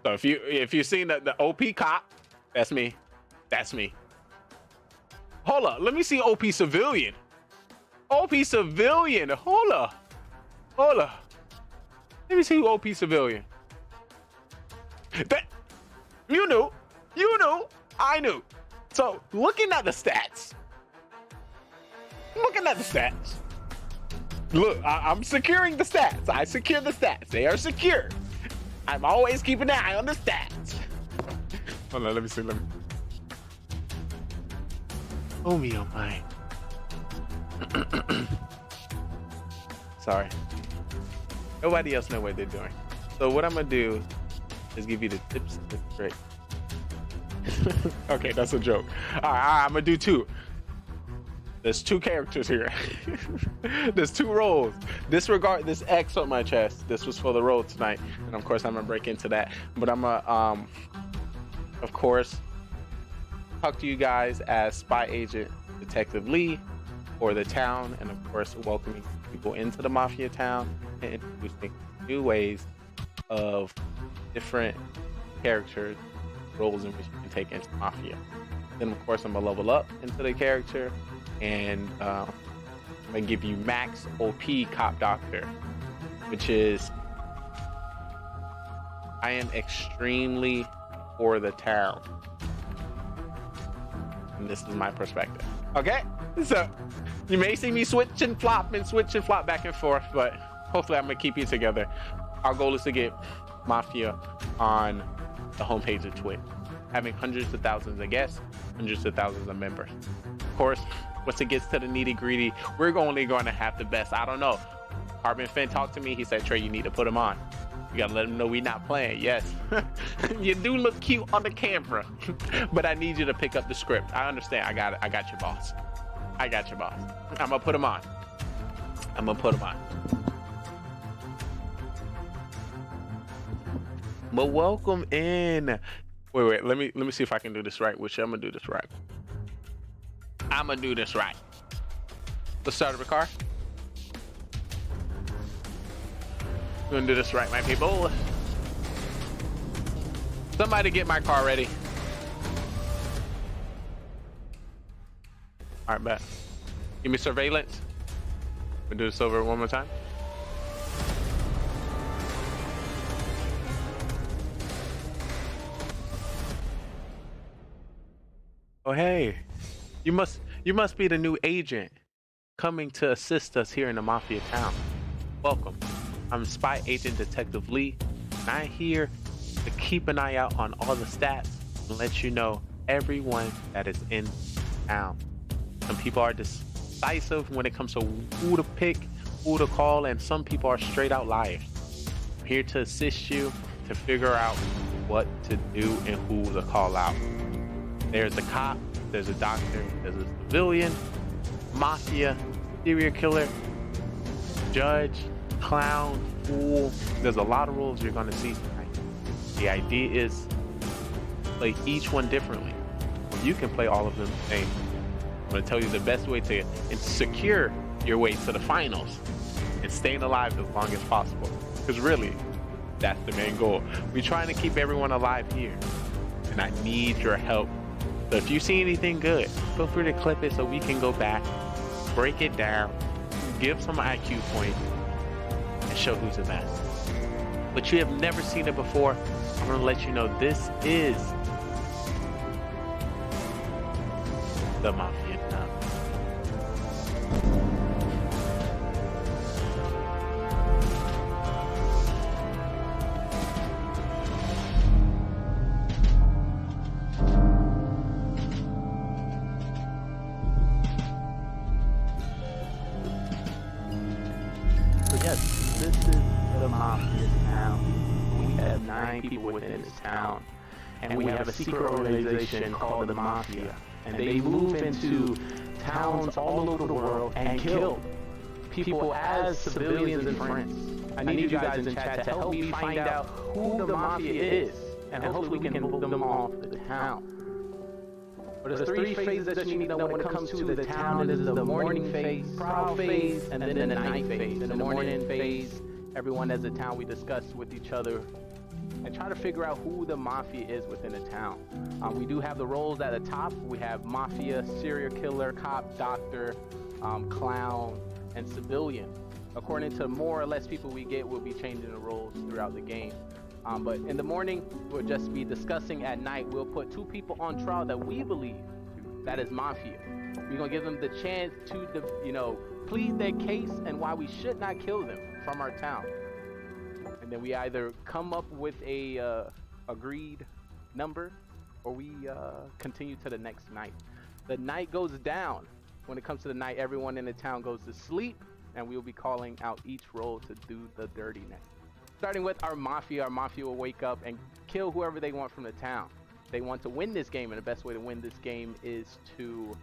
So if you've seen the OP cop, that's me. That's me. Hold up, let me see OP civilian. OP Civilian. Hold up. Let me see who OP Civilian. That you knew. I knew. So looking at the stats. Look, I'm securing the stats. I secure the stats. They are secure. I'm always keeping an eye on the stats. Hold on, let me see. Oh my. Sorry. Nobody else know what they're doing. So what I'm gonna do is give you the tips and the tricks. Okay, that's a joke. All right, I'm gonna do 2. There's 2 characters here. There's 2 roles. Disregard this X on my chest. This was for the role tonight, and of course I'm gonna break into that. But I'm gonna, of course, talk to you guys as Spy Agent Detective Lee for the town, and of course welcoming people into the Mafia town and introducing new ways of different characters, roles in which you can take into Mafia. Then of course I'm gonna level up into the character, and I'm gonna give you max OP Cop Doctor, which is I am extremely for the town, and this is my perspective. Okay, so you may see me switch and flop back and forth, but hopefully I'm gonna keep you together. Our goal is to get Mafia on the homepage of Twitch, having hundreds of thousands of guests, hundreds of thousands of members. Of course, once it gets to the nitty gritty, we're only going to have the best. I don't know. Carbon Finn talked to me. He said, Trey, you need to put him on. You gotta let him know we not playing. Yes. You do look cute on the camera, but I need you to pick up the script. I understand. I got it. I got you, boss. I'm gonna put him on. But welcome in. Wait. Let me see if I can do this right. Which I'm gonna do this right. Let's start the car. We're gonna do this right, my people. Somebody get my car ready. All right, bet. Give me surveillance. We'll do this over one more time. Oh, hey. You must be the new agent coming to assist us here in the Mafia town. Welcome. I'm Spy Agent Detective Lee, and I'm here to keep an eye out on all the stats and let you know everyone that is in town. Some people are decisive when it comes to who to pick, who to call, and some people are straight out liars. I'm here to assist you to figure out what to do and who to call out. There's a cop, there's a doctor, there's a civilian, mafia, serial killer, judge, clown, fool. There's a lot of roles you're going to see tonight. The idea is play each one differently. You can play all of them the same. I'm going to tell you the best way to secure your way to the finals and staying alive as long as possible. Because really, that's the main goal. We're trying to keep everyone alive here, and I need your help. So if you see anything good, feel free to clip it so we can go back, break it down, give some IQ points, and show who's the best. But you have never seen it before. I'm going to let you know this is the Mafia town. This is the Mafia town. We have 9 people within this town, and we have a secret organization called the Mafia, and they move into towns all over the world and kill people as civilians and friends. I need you guys in chat to help me find out who the Mafia is, and hopefully we can move them off the town. But there's 3 phases that you need to know when it comes to the town. It is the morning phase, prowl phase, and then the night phase. In the morning phase, everyone as a town, we discuss with each other and try to figure out who the Mafia is within the town. We do have the roles at the top. We have Mafia, serial killer, cop, doctor, clown, and civilian. According to more or less people we get, we'll be changing the roles throughout the game. But in the morning, we'll just be discussing. At night, we'll put 2 people on trial that we believe that is Mafia. We're gonna give them the chance to, plead their case and why we should not kill them from our town. And then we either come up with a agreed number, or we continue to the next night. The night goes down. When it comes to the night, everyone in the town goes to sleep, and we'll be calling out each role to do the dirtiness. Starting with our Mafia will wake up and kill whoever they want from the town. They want to win this game, and the best way to win this game is to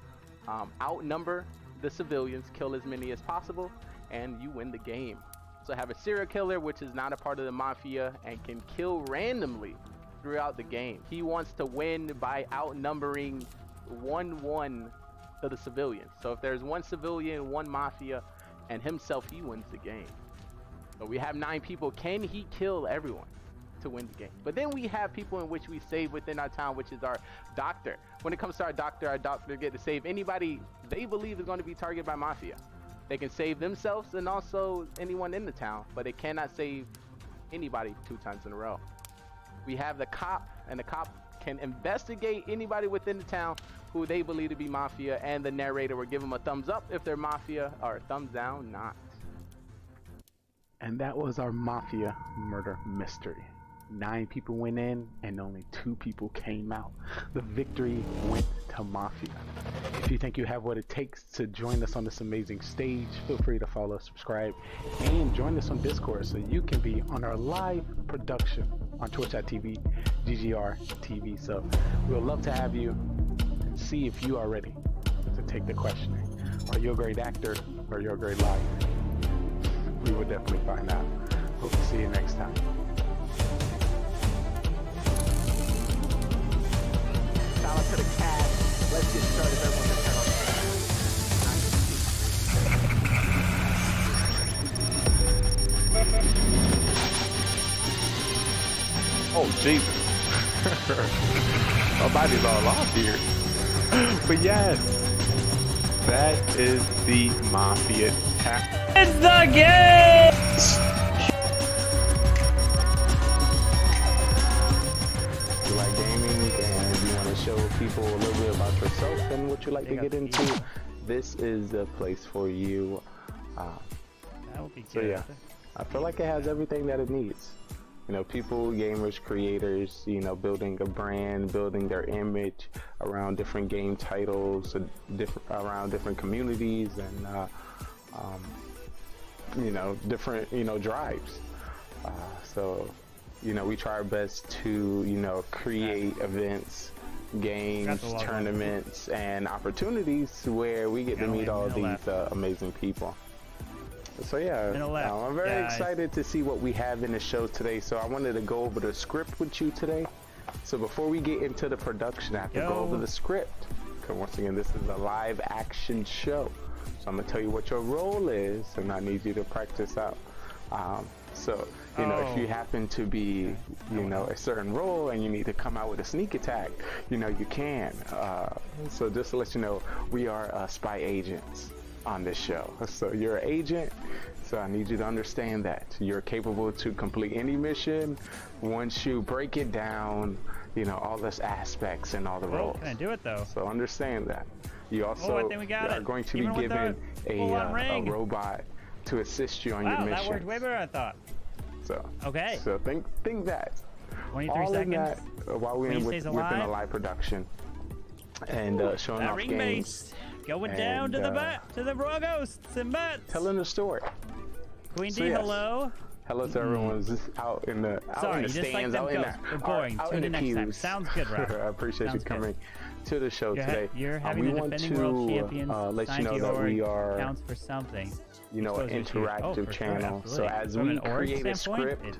outnumber the civilians, kill as many as possible, and you win the game. So have a serial killer, which is not a part of the Mafia and can kill randomly throughout the game. He wants to win by outnumbering 1-1 to the civilians. So if there's 1 civilian, 1 Mafia, and himself, he wins the game. So we have 9 people. Can he kill everyone to win the game? But then we have people in which we save within our town, which is our doctor. When it comes to our doctor get to save anybody they believe is going to be targeted by Mafia. They can save themselves and also anyone in the town, but they cannot save anybody 2 times in a row. We have the cop, and the cop can investigate anybody within the town who they believe to be Mafia, and the narrator will give them a thumbs up if they're Mafia, or a thumbs down not. And that was our Mafia Murder Mystery. 9 people went in and only 2 people came out. The victory went to Mafia. If you think you have what it takes to join us on this amazing stage, feel free to follow, subscribe, and join us on Discord so you can be on our live production on twitch.tv, GGR TV. So we would love to have you and see if you are ready to take the questioning. Are you a great actor or you're a great liar? We will definitely find out. Hope to see you next time. Shout out to the cast. Let's get started. Everyone can turn on Oh, Jesus. My body's all off here. But yes, that is the Mafia tap. It's the game! You like gaming and you want to show people a little bit about yourself and what you like to get into, this is the place for you. That would be good. So yeah, I feel like it has everything that it needs. You know, people, gamers, creators, you know, building a brand, building their image around different game titles, around different communities, and you know, different, you know, drives. So, you know, we try our best to, you know, create events, games, tournaments, and opportunities where we get to meet all these amazing people. So yeah, I'm very excited to see what we have in the show today. So I wanted to go over the script with you today. So before we get into the production, I have to go over the script. Because once again, this is a live action show. So I'm gonna tell you what your role is, and I need you to practice out. So, you know, if you happen to be, you know, a certain role and you need to come out with a sneak attack, you know, you can. So just to let you know, we are spy agents on this show. So you're an agent, so I need you to understand that. You're capable to complete any mission once you break it down, you know, all those aspects and all the roles. Can I do it though? So understand that. You also are going to be given a robot to assist you on your mission. That worked way better than I thought. So okay. So think that. 23 all seconds. That, while we're within a live production and showing off games. Going down to the bat, to the raw ghosts and bats. Telling the story. Queen D, hello. Hello to everyone who's out in the stands, out in the pews. Sounds good, Rob. I appreciate you coming to the show today. You're having we the want defending to world champions let you know that we are counts for something. You know, an interactive channel. So as we create a script,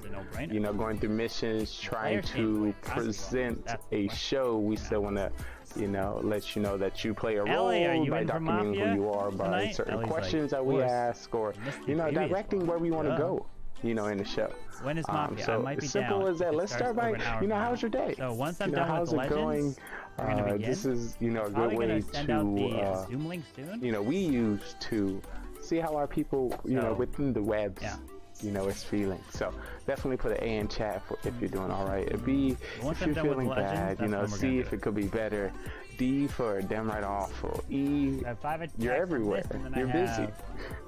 you know, going through missions, trying to present a show, we still want to, you know, let you know that you play a role by documenting who you are, by certain questions that we ask, or, you know, directing where we want to go. in the show. When is Mafia? So I might be as simple down. as that. It Let's start starts by, over an hour from now. how's your day? So once I'm done with how's the it going? legends, we're gonna begin. This is, a good Probably way gonna send out the to, Zoom link soon. we use to see how our people, within the webs, is feeling. So definitely put an A in chat if you're doing all right. A B if you're feeling bad. C if it could be better. D for damn right awful. E, you're everywhere. You're busy.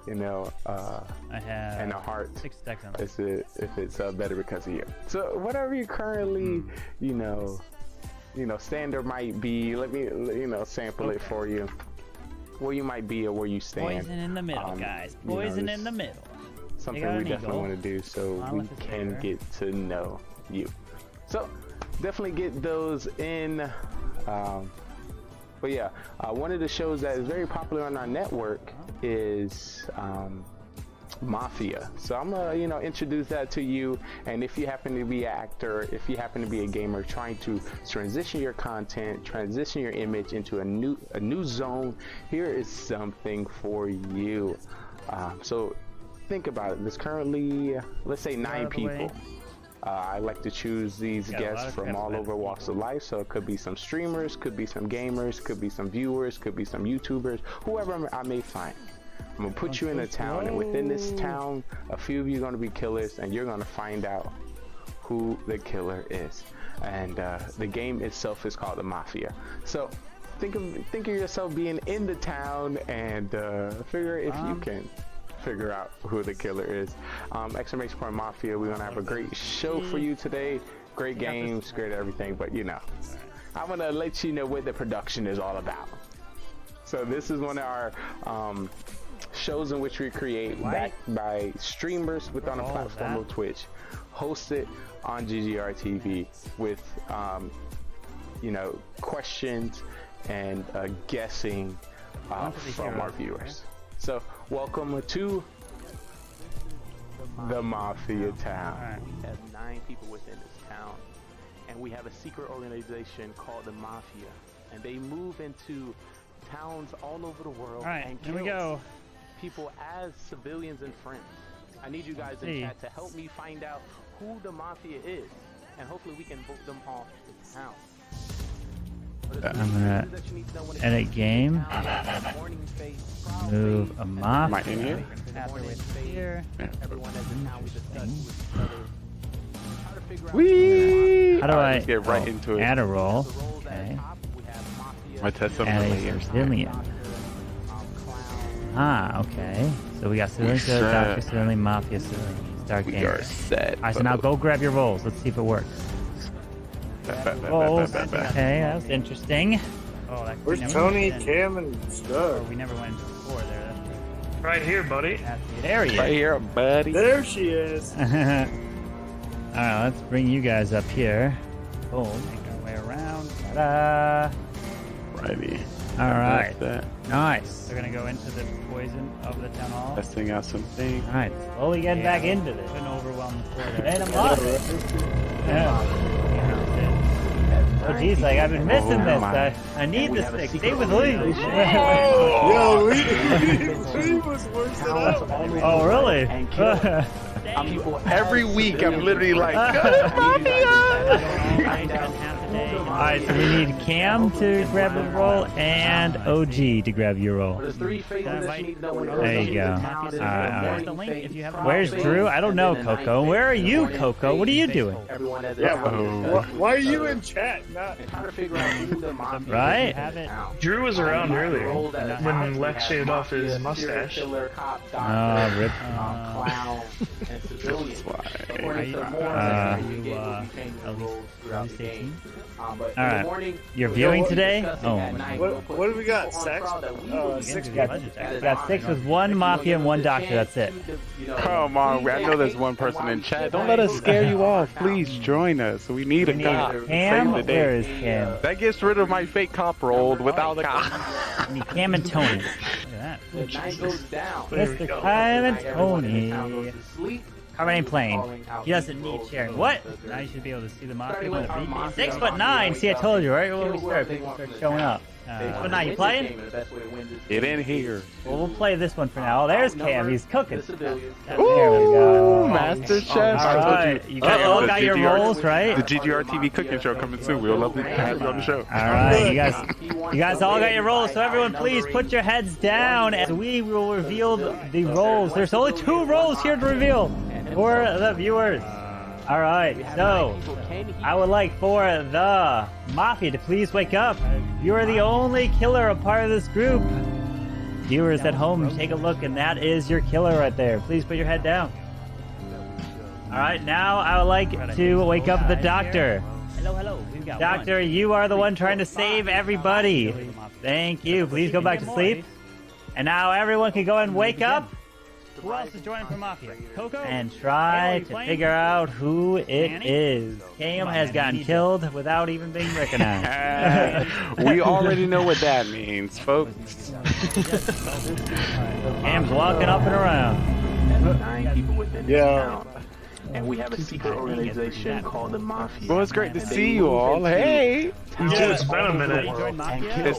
I have and a heart 6 stacks on if it's better because of you. So whatever you currently, standard might be, let me, sample it for you. Where you might be or where you stand. Poison in the middle, guys. Poison in the middle. Something we definitely want to do so we can get to know you. So definitely get those in. But yeah, one of the shows that is very popular on our network is Mafia. So I'm gonna, introduce that to you. And if you happen to be an actor, if you happen to be a gamer trying to transition your content, transition your image into a new zone, here is something for you. So think about it. There's currently, let's say, 9 people. I like to choose these guests from all over walks of life. So it could be some streamers, could be some gamers, could be some viewers, could be some YouTubers, whoever I may find. I'm gonna put you in a town, and within this town, a few of you are gonna be killers, and you're gonna find out who the killer is. And the game itself is called the Mafia. So think of yourself being in the town, and figure if you can figure out who the killer is. Exclamation point Mafia. We're gonna have a great show for you today. Great games, great everything. But I'm gonna let you know what the production is all about. So this is one of our shows in which we create backed by streamers on a platform of Twitch, hosted on GGR TV with questions and guessing from our viewers. So welcome to the Mafia town. We have 9 people within this town, and we have a secret organization called the Mafia, and they move into towns all over the world and kill people as civilians and friends. I need you guys in chat to help me find out who the Mafia is, and hopefully we can vote them off the town. I'm gonna edit game, move a Mafia. Am I in here? Yeah. Whee! How do I get right into it? Add a role. Okay. I test them Add a civilian. Okay. So we got civilian, doctor, civilian, Mafia, civilian. Start game. We are set. Alright, so now go grab your roles. Let's see if it works. Roles. Okay, that was interesting. Where's Tony, Cam, and Scud? We never went into the core there. Right here, buddy. There he is. Right here, buddy. There she is. Alright, let's bring you guys up here. Boom. Make our way around. Ta-da! Righty. Alright. Nice. We're gonna go into the poison of the town hall. Testing out some things. Alright, slowly getting back into this. Couldn't overwhelm the floor there. And I'm on it. Oh geez, like I've been missing this. I need this thing. Stay with Lee. Yo, Lee was worse than us. Oh really? Every week I'm literally like, Alright, so we need Cam to grab the roll and OG to grab your roll. There you go. Alright. Where's Drew? I don't know, Coco. Where are you, Coco? What are you doing? Yeah, why are you in chat? Right? Drew was around earlier when Lex shaved off his mustache. Oh, rip. Alright, you're viewing today? Oh. What do we got? 6? 6 got 6 with 1 Mafia and 1 Doctor, that's it. Come on, I know there's one person in chat. Don't let us scare you off. Please join us. We need a cop. Cam? Save the day. Where is Cam? That gets rid of my fake cop roll without a cop. I need Cam and Tony. Look at that. Mr. Cam and Tony. Carbon ain't playing. He doesn't need sharing. What? Now you should be able to see the Mafia when it beat. 6'9". See, I told you, right? When we start, people start showing up. 6'9", you playing? Get in here. Well, we'll play this one for now. Oh, there's Cam. He's cooking. Ooh, there we go. Master Chef. All right. You guys all got your roles, right? The GGR TV cooking show coming soon. We'll love to have you on the show. All right, you guys all got your roles. So everyone, please put your heads down as we will reveal the roles. There's only 2 roles here to reveal for the viewers. All right, so I would like for the Mafia to please wake up. You are the only killer a part of this group. Viewers at home, take a look, and that is your killer right there. Please put your head down. All right, now I would like to wake up the doctor. Hello. Doctor, you are the one trying to save everybody. Thank you. Please go back to sleep. And now everyone can go and wake up. Who else is joining from Mafia? Coco? And try to figure out who it is. Cam has gotten killed without even being recognized. We already know what that means, folks. Cam's walking up and around. 9 people within the town. And we have a secret organization called the Mafia. Well, it's great to see you all. Hey! Yeah, it's been a minute.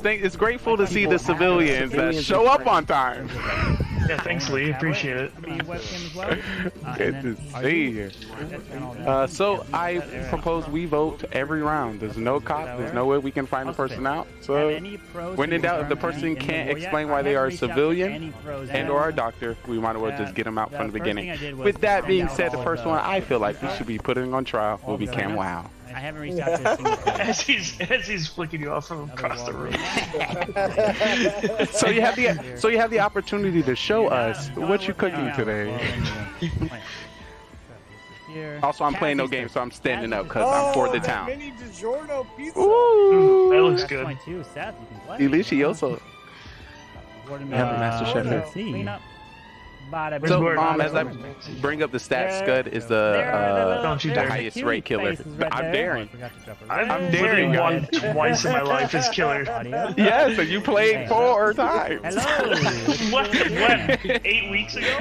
It's grateful to see the civilians that show up on time. Yeah, thanks, Lee. Appreciate it. Good to see you. So I propose we vote every round. There's no cop. There's no way we can find the person out. So when in doubt, if the person can't explain why they are a civilian and/or a doctor, we might as well just get them out from the beginning. With that being said, the first one I feel like we should be putting on trial will be Cam Wow. I haven't reached out to a single person. as he's flicking you off from across the room. So you have the opportunity to show us what you're cooking today. Also, I'm playing no game, so I'm standing up because I'm for the town. Mini DiGiorno pizza. Ooh, that looks good. Delicioso. We have the Master Chef here. Let's see. So, as I bring up the stats, Scud is the highest rate killer. I'm daring. I'm daring. Won twice in my life as killer. Yes, and you played 4 times. Hello. When? 8 weeks ago?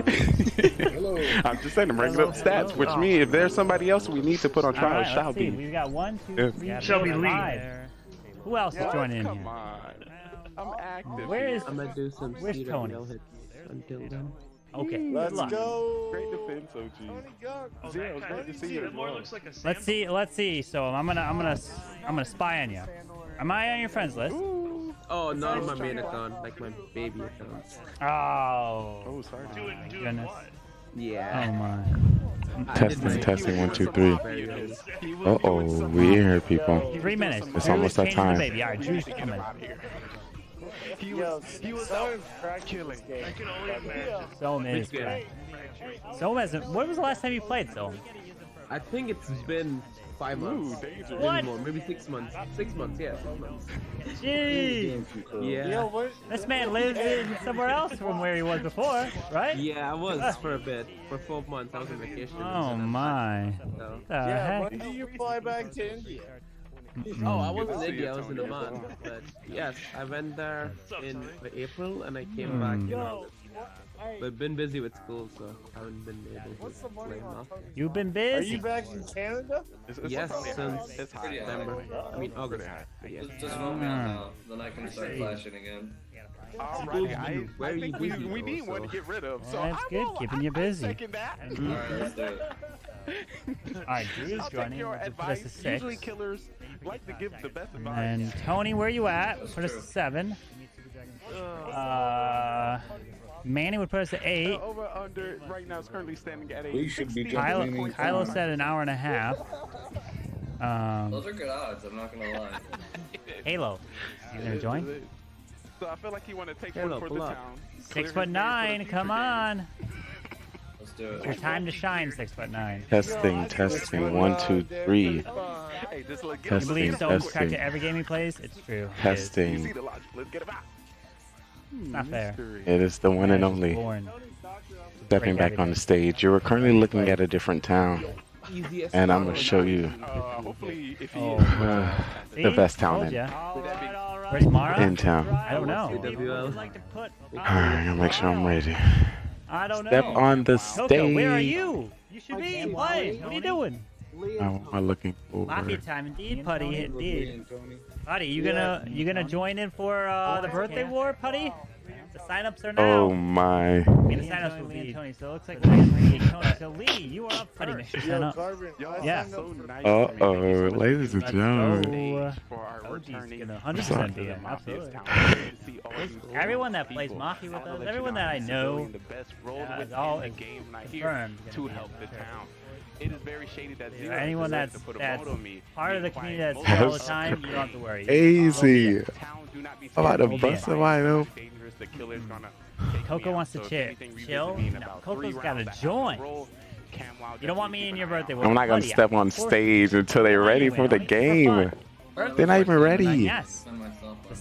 I'm just saying, I'm bringing up stats, which means if there's somebody else we need to put on trial, it shall be. We've got 1, 2, 3, Shall be Lee. Who else is joining in Come here? on. I'm active. I'm gonna do some Where's speed Tony? hits until then. Okay. Let's go. Great defense, OG. Zero, it's great to see you. Let's see. So I'm gonna spy on you. Am I on your friends list? Oh, not on my main account, like my baby account. Oh, sorry. Goodness. Yeah. Oh my. Testing, 1, 2, 3. Uh-oh, we in here, people. 3 minutes. It's almost that time. Baby. All right, Drew's coming. He was so killing. Soam is crack. Soam hasn't. When was the last time you played Soam? I think it's been 5 months. Maybe What? more, maybe 6 months. 6 months, yeah, 6 months. Jeez. Yeah. This man lives in somewhere else from where he was before, right? Yeah, I was for a bit. For 4 months, I was on vacation. Oh my. So. When do you fly back to India? Oh, I wasn't in India, I was in Oman. But yes, I went there in April and I came back in August. But I've been busy with school, so I haven't been able to play enough. You've been Are busy. you back in Canada? Yes, since September. I mean August. Yes. Just vote me out now, then I can start flashing again. Alright, Where are you busy? we need one to get rid of. So That's good, keeping you busy. Alright, let's do it. Alright, Drew's joining. Put us to 6. Usually killers like to give the best advice. And Tony, where you at? Put us to 7. Manny would put us to 8. Over under right now is currently standing at We should be Kylo said an hour and a half. Those are good odds, I'm not gonna lie. Halo, you gonna join? So I feel like you want to take Hello, one for the pull up. town. 6'9", come on. Let's do it. Your time to shine, 6'9". Testing, 1, 2, 3. You believe Soam's cracked to every game he plays? It's true. Testing. It's not fair. It is the one and only. Stepping back on the stage, you are currently looking at a different town, and I'm gonna show you the best town Where's Mara? in town. I don't know. Alright, I'm gonna make sure I'm ready. I don't know. Step on the Coco, stage. where are you? You should be in play. What are you doing? How am I looking for? Mafia time, indeed, Putty. Indeed. Putty, you gonna join in for the birthday war, Putty? The signups are now. Oh my. I mean, the signups will be Tony, so it looks like Lee and Tony. So Lee, you are up first. Putty, make sure you sign up. Yeah. Uh-oh, ladies and gentlemen. OG's gonna 100% be in, absolutely. Everyone that plays Mafia with us, everyone that I know, is all confirmed to help the town. It is very shady that anyone that's part of the community that's here all the time, you don't have to worry. Easy. I'm about to bust somebody open. Coco wants to chill? No, Coco's gotta join. You don't want me in your birthday. I'm not gonna step on stage until they're ready for the game. They're not even ready. Yes.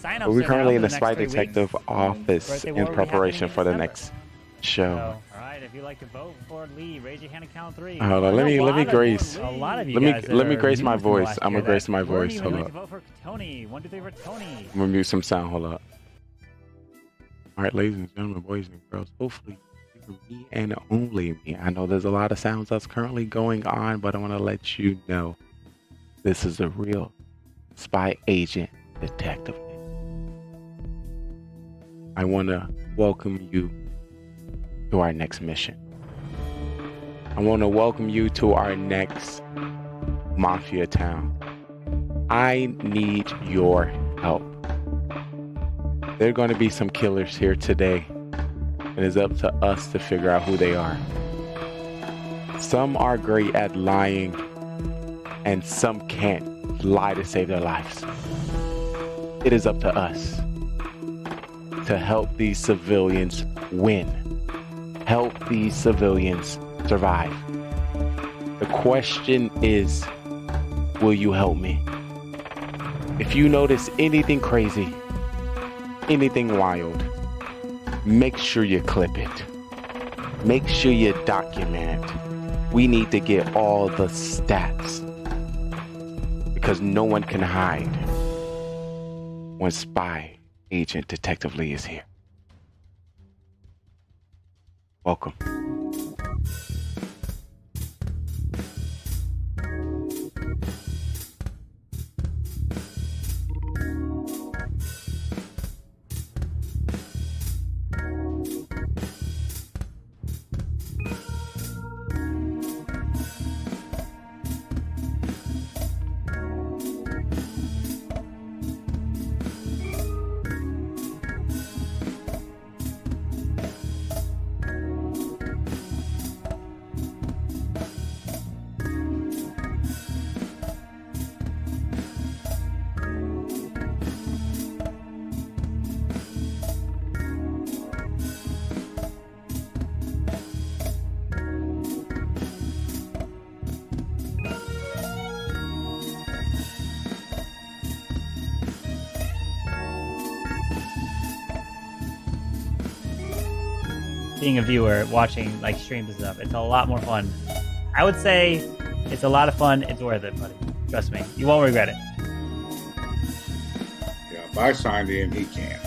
But we're currently in the spy detective office in preparation for the next show. Alright, if you'd like to vote for Lee, raise your hand and count 3. Hold on, let me grace. A lot of you guys Let me grace my voice. I'm gonna grace my voice. Hold up. Vote for Tony. 1, 2, 3 for Tony. I'm gonna mute some sound. Hold up. Alright, ladies and gentlemen, boys and girls, hopefully you hear me and only me. I know there's a lot of sounds that's currently going on, but I want to let you know this is a real spy agent detective. I want to welcome you to our next mission. I want to welcome you to our next Mafia town. I need your help. There are going to be some killers here today, and it's up to us to figure out who they are. Some are great at lying, and some can't lie to save their lives. It is up to us to help these civilians win. Help these civilians survive. The question is, will you help me? If you notice anything crazy, anything wild, make sure you clip it. Make sure you document it. We need to get all the stats, because no one can hide when spy agent Detective Lee is here. Welcome. Being a viewer, watching like streams and stuff, it's a lot more fun. I would say it's a lot of fun. It's worth it, buddy. Trust me, you won't regret it. Yeah, if I signed in, he can't.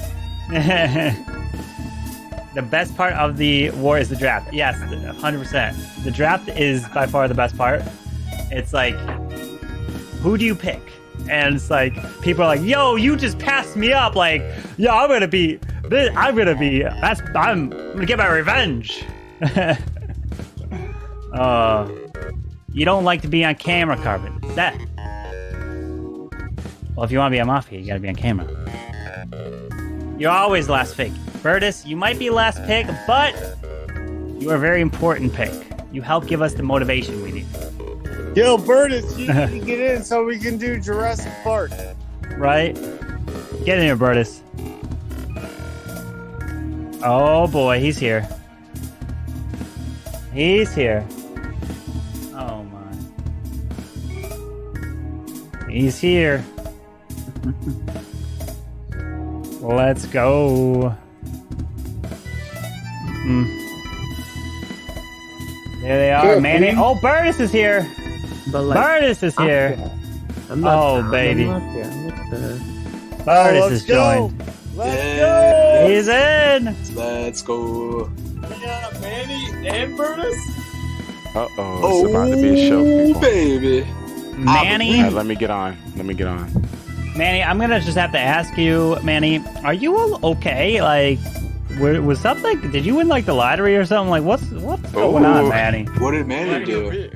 The best part of the war is the draft. Yes, 100%. The draft is by far the best part. It's like, who do you pick? And it's like, people are like, yo, you just passed me up. Like, yo, I'm gonna get my revenge. You don't like to be on camera, Carbon. That. Well, if you want to be a Mafia, you gotta be on camera. You're always last pick. Bertus, you might be last pick, but you are a very important pick. You help give us the motivation we need. Yo, Bertus, you need to get in so we can do Jurassic Park. Right? Get in here, Bertus. Oh boy, he's here. He's here. Oh my. He's here. Let's go. There they are, man. Oh, Bertus is here. Bertus is here. Oh, baby. Bertus is joined. Let's go. He's in. Let's go. Yeah, Manny and Burtis. Uh-oh, it's about to be a show, people. Baby. Manny. All right, let me get on. Manny, I'm gonna just have to ask you, Manny, are you all okay? Like, was something? Did you win like the lottery or something? Like, what's going on, Manny? What did Manny do?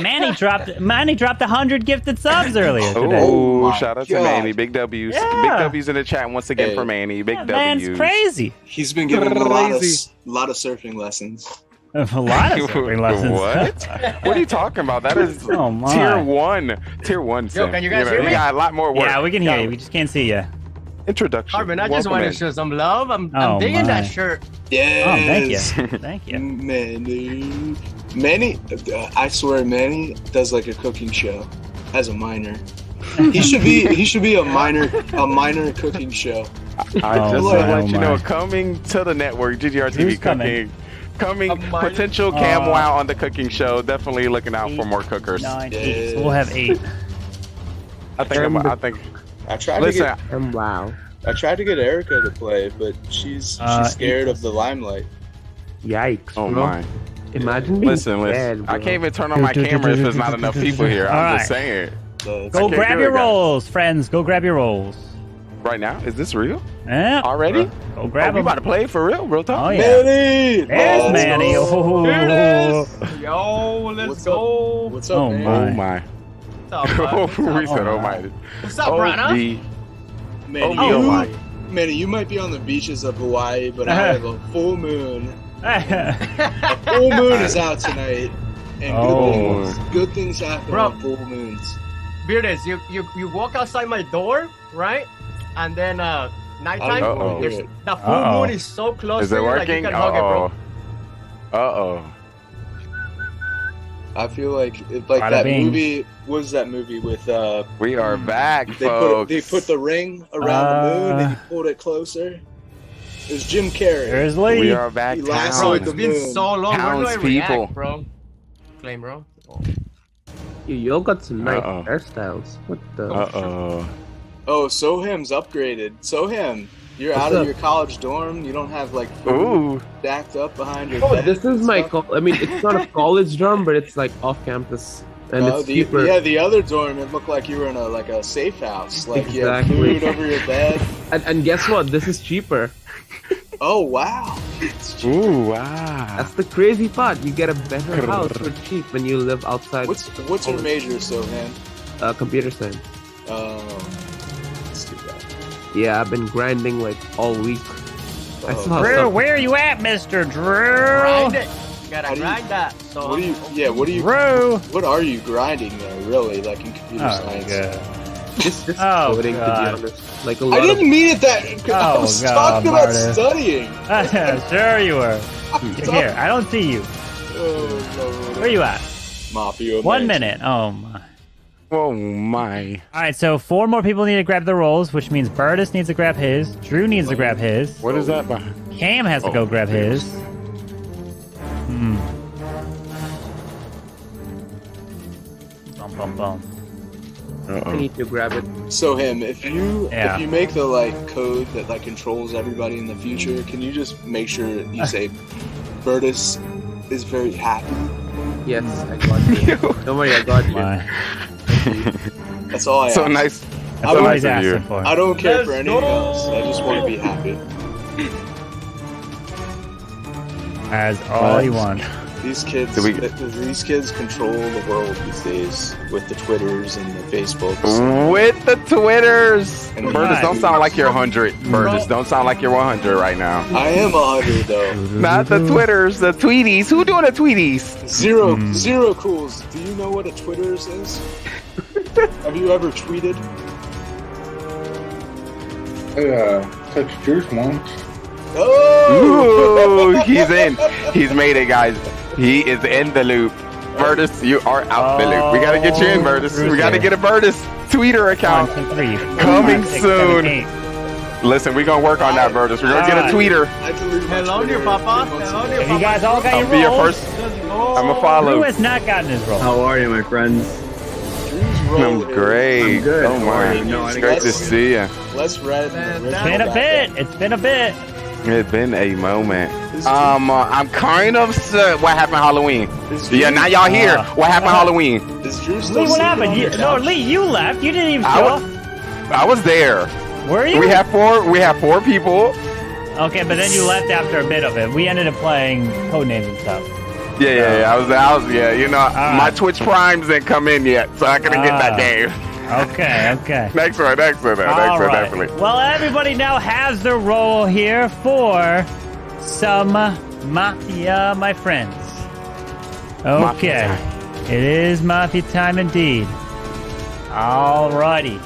Manny dropped 100 gifted subs earlier today. Oh, shout out to Manny. Big W's. Yeah. Big W's in the chat once again for Manny. Big W's. Man's crazy. He's been giving a lot of surfing lessons. A lot of surfing lessons. What? What are you talking about? That is my. tier one. Tier one. Yo, Sim. can you guys hear me? We got a lot more work. Yeah, we can hear you. We just can't see you. Introduction. Carmen, I just Welcome wanted in. to show some love. I'm Oh, digging my. that shirt. Yes. Oh, thank you. Thank you. Manny, I swear, Manny does like a cooking show as a minor. He should be a minor cooking show. I just want to let you know, my. coming to the network, GGR TV Who's cooking. Coming potential cam wow on the cooking show. Definitely looking out for more cookers. 9, 8. So we'll have 8. I think. I tried Listen, to get. Wow. I tried to get Erica to play, but she's scared of the limelight. Yikes. Oh bro. my. Imagine being Listen. dead, I bro. can't even turn on my camera if there's not enough people here. I'm just saying. Go grab your rolls, friends. Go grab your rolls. Right now? Is this real? Yeah. Already? Go grab You them. about to play for real? Real talk? Oh, yeah. Manny! There's Manny. Oh. Here it is. Yo, let's go. What's up, Oh, man? Oh my. What's up, bud? We said, oh my. What's up, Brana? Manny, you might be on the beaches of Hawaii, but I have a full moon. A full moon is out tonight, and good things happen on full moons. Beardes, you walk outside my door, right? And then nighttime, there's the full moon is so close. Is it to you, working? Like you can hug it, bro. Uh-oh. I feel like Bada that bing. movie. What was that movie with? We are back, They folks. put the ring around the moon and he pulled it closer. It was Jim Carrey. There's Lee. We are back He town. lassoed the It's been moon. so long. Where do I Townspeople. react, bro? Claim, bro. You got some nice Uh-oh. hairstyles. What the? Uh-oh. Oh, Soham's upgraded. Soham, you're What's out of up? your college dorm. You don't have like Ooh. food stacked up behind your Oh, bed. this is and my. stuff. I mean, it's not a college dorm, but it's like off campus, and it's cheaper. the other dorm. It looked like you were in a safe house. Like you had Exactly. food over your bed. And guess what? This is cheaper. Oh wow! Ooh, wow. That's the crazy part. You get a better house for cheap when you live outside. What's your major, Soham? Computer science. Oh, that's too bad. Yeah, I've been grinding like all week. I Oh. still have Drew, stuff- where are you at, Mr. Drew? Grind it. You gotta How do you- grind that. So What do you? Yeah, what do you? Drew. What are you grinding there, really? Like in computer science? Just Oh, coding, to be God. honest. Like a lot I didn't mean it that. I Oh, was God, talking about Marty. studying. Sure you were. Here, I don't see you. Oh, Lord. Where you at? Mafia. 1 minute. Oh my. Oh my. All right, so 4 more people need to grab the rolls, which means Burtis needs to grab his. Drew needs to grab his. What is that behind? Cam has to go grab his. Bum bum bum. I need to grab it. So if you Yeah. make the code that controls everybody in the future, can you just make sure you say Burtis is very happy? Yes, I got you. Don't worry, I got you. My. That's all I So ask. nice. That's all he's asking for. I don't care for anything else. I just want to be happy. That's all you want. These kids control the world these days with the Twitters and the Facebooks. With the Twitters. And Burtis, don't sound like you're 100. Burtis, don't sound like you're 100 right now. I am 100 though. Not the Twitters, the tweeties. Who doing the tweeties? Zero cools. Do you know what a Twitters is? Have you ever tweeted? I touched yours once. Oh! Ooh, he's in. He's made it, guys. He is in the loop. Burtis, you are out the loop. We gotta get you in, Burtis. We gotta get a Burtis Twitter account. 1, 2, 3, 4, Coming 5, 6, soon. 7, 8. Listen, we're gonna work on that, Burtis. We're gonna get a tweeter. I deleted my hello, Twitter dear Papa. 3 months Hello, ago. dear If you guys all got I'll your be your rolls, first. Let's go. I'm a Drew follow. has not gotten his roll. How are you, my friends? Drew's roll I'm great. I'm good. Oh my, No, I it's didn't great get to it. see you. Less red than the It's been a bit. It's been a bit. It's been a moment. I'm kind of what happened Halloween. Yeah, now y'all here. What happened Halloween? Lee, what happened? Lee, you left. You didn't even show up. I was there. Were you? We have four people. Okay, but then you left after a bit of it. We ended up playing codenames and stuff. Yeah. I was. You know, my Twitch Primes didn't come in yet, so I couldn't get that game. Okay. Next one, definitely. Well, everybody now has their role here for some Mafia, my friends. Okay. It is Mafia time indeed. Alrighty.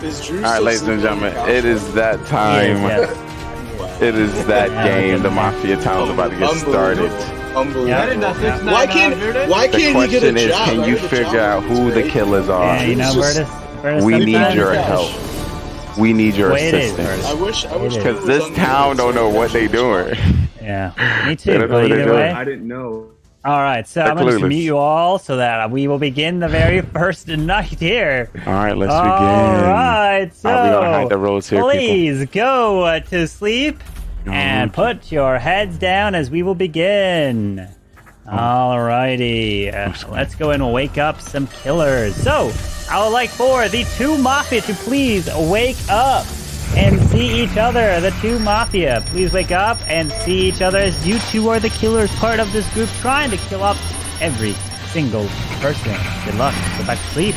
Alright, ladies and gentlemen, it is that time. Yes. It is that game. The Mafia time is about to get started. Unbelievable. Why can't The he get a question is, job? can you figure out who the killers are? Yeah, you know, Bertus, We need sometimes- your help. We need your Way it is, assistance. I wish Because this town don't know what they doing. Yeah, me They too. don't know But what they're either way. doing. I didn't know. All right, so They're I'm going to clueless. mute you all so that we will begin the very first night here. All right, let's All begin. right, so we gonna hide the roles here, people. please go to sleep and put your heads down as we will begin. All righty, let's go and wake up some killers. So I would like for the two Mafia to please wake up and see each other. The two Mafia, please wake up and see each other, as you two are the killers, part of this group trying to kill up every single person. Good luck. Go back to sleep.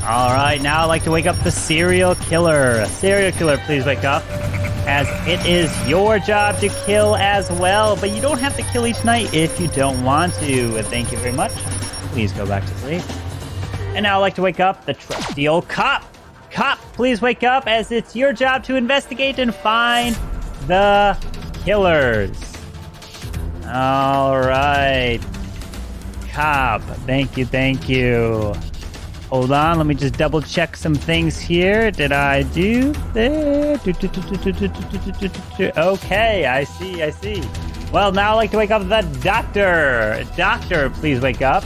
All right, now I'd like to wake up the serial killer. Serial killer, please wake up, as it is your job to kill as well, but you don't have to kill each night if you don't want to. Thank you very much. Please go back to sleep. And now I'd like to wake up the trusty old cop. Cop, please wake up, as it's your job to investigate and find the killers. All right. Cop, thank you. Hold on, let me just double check some things here. Did I do that? Okay, I see. Well, now I'd like to wake up the doctor. Doctor, please wake up.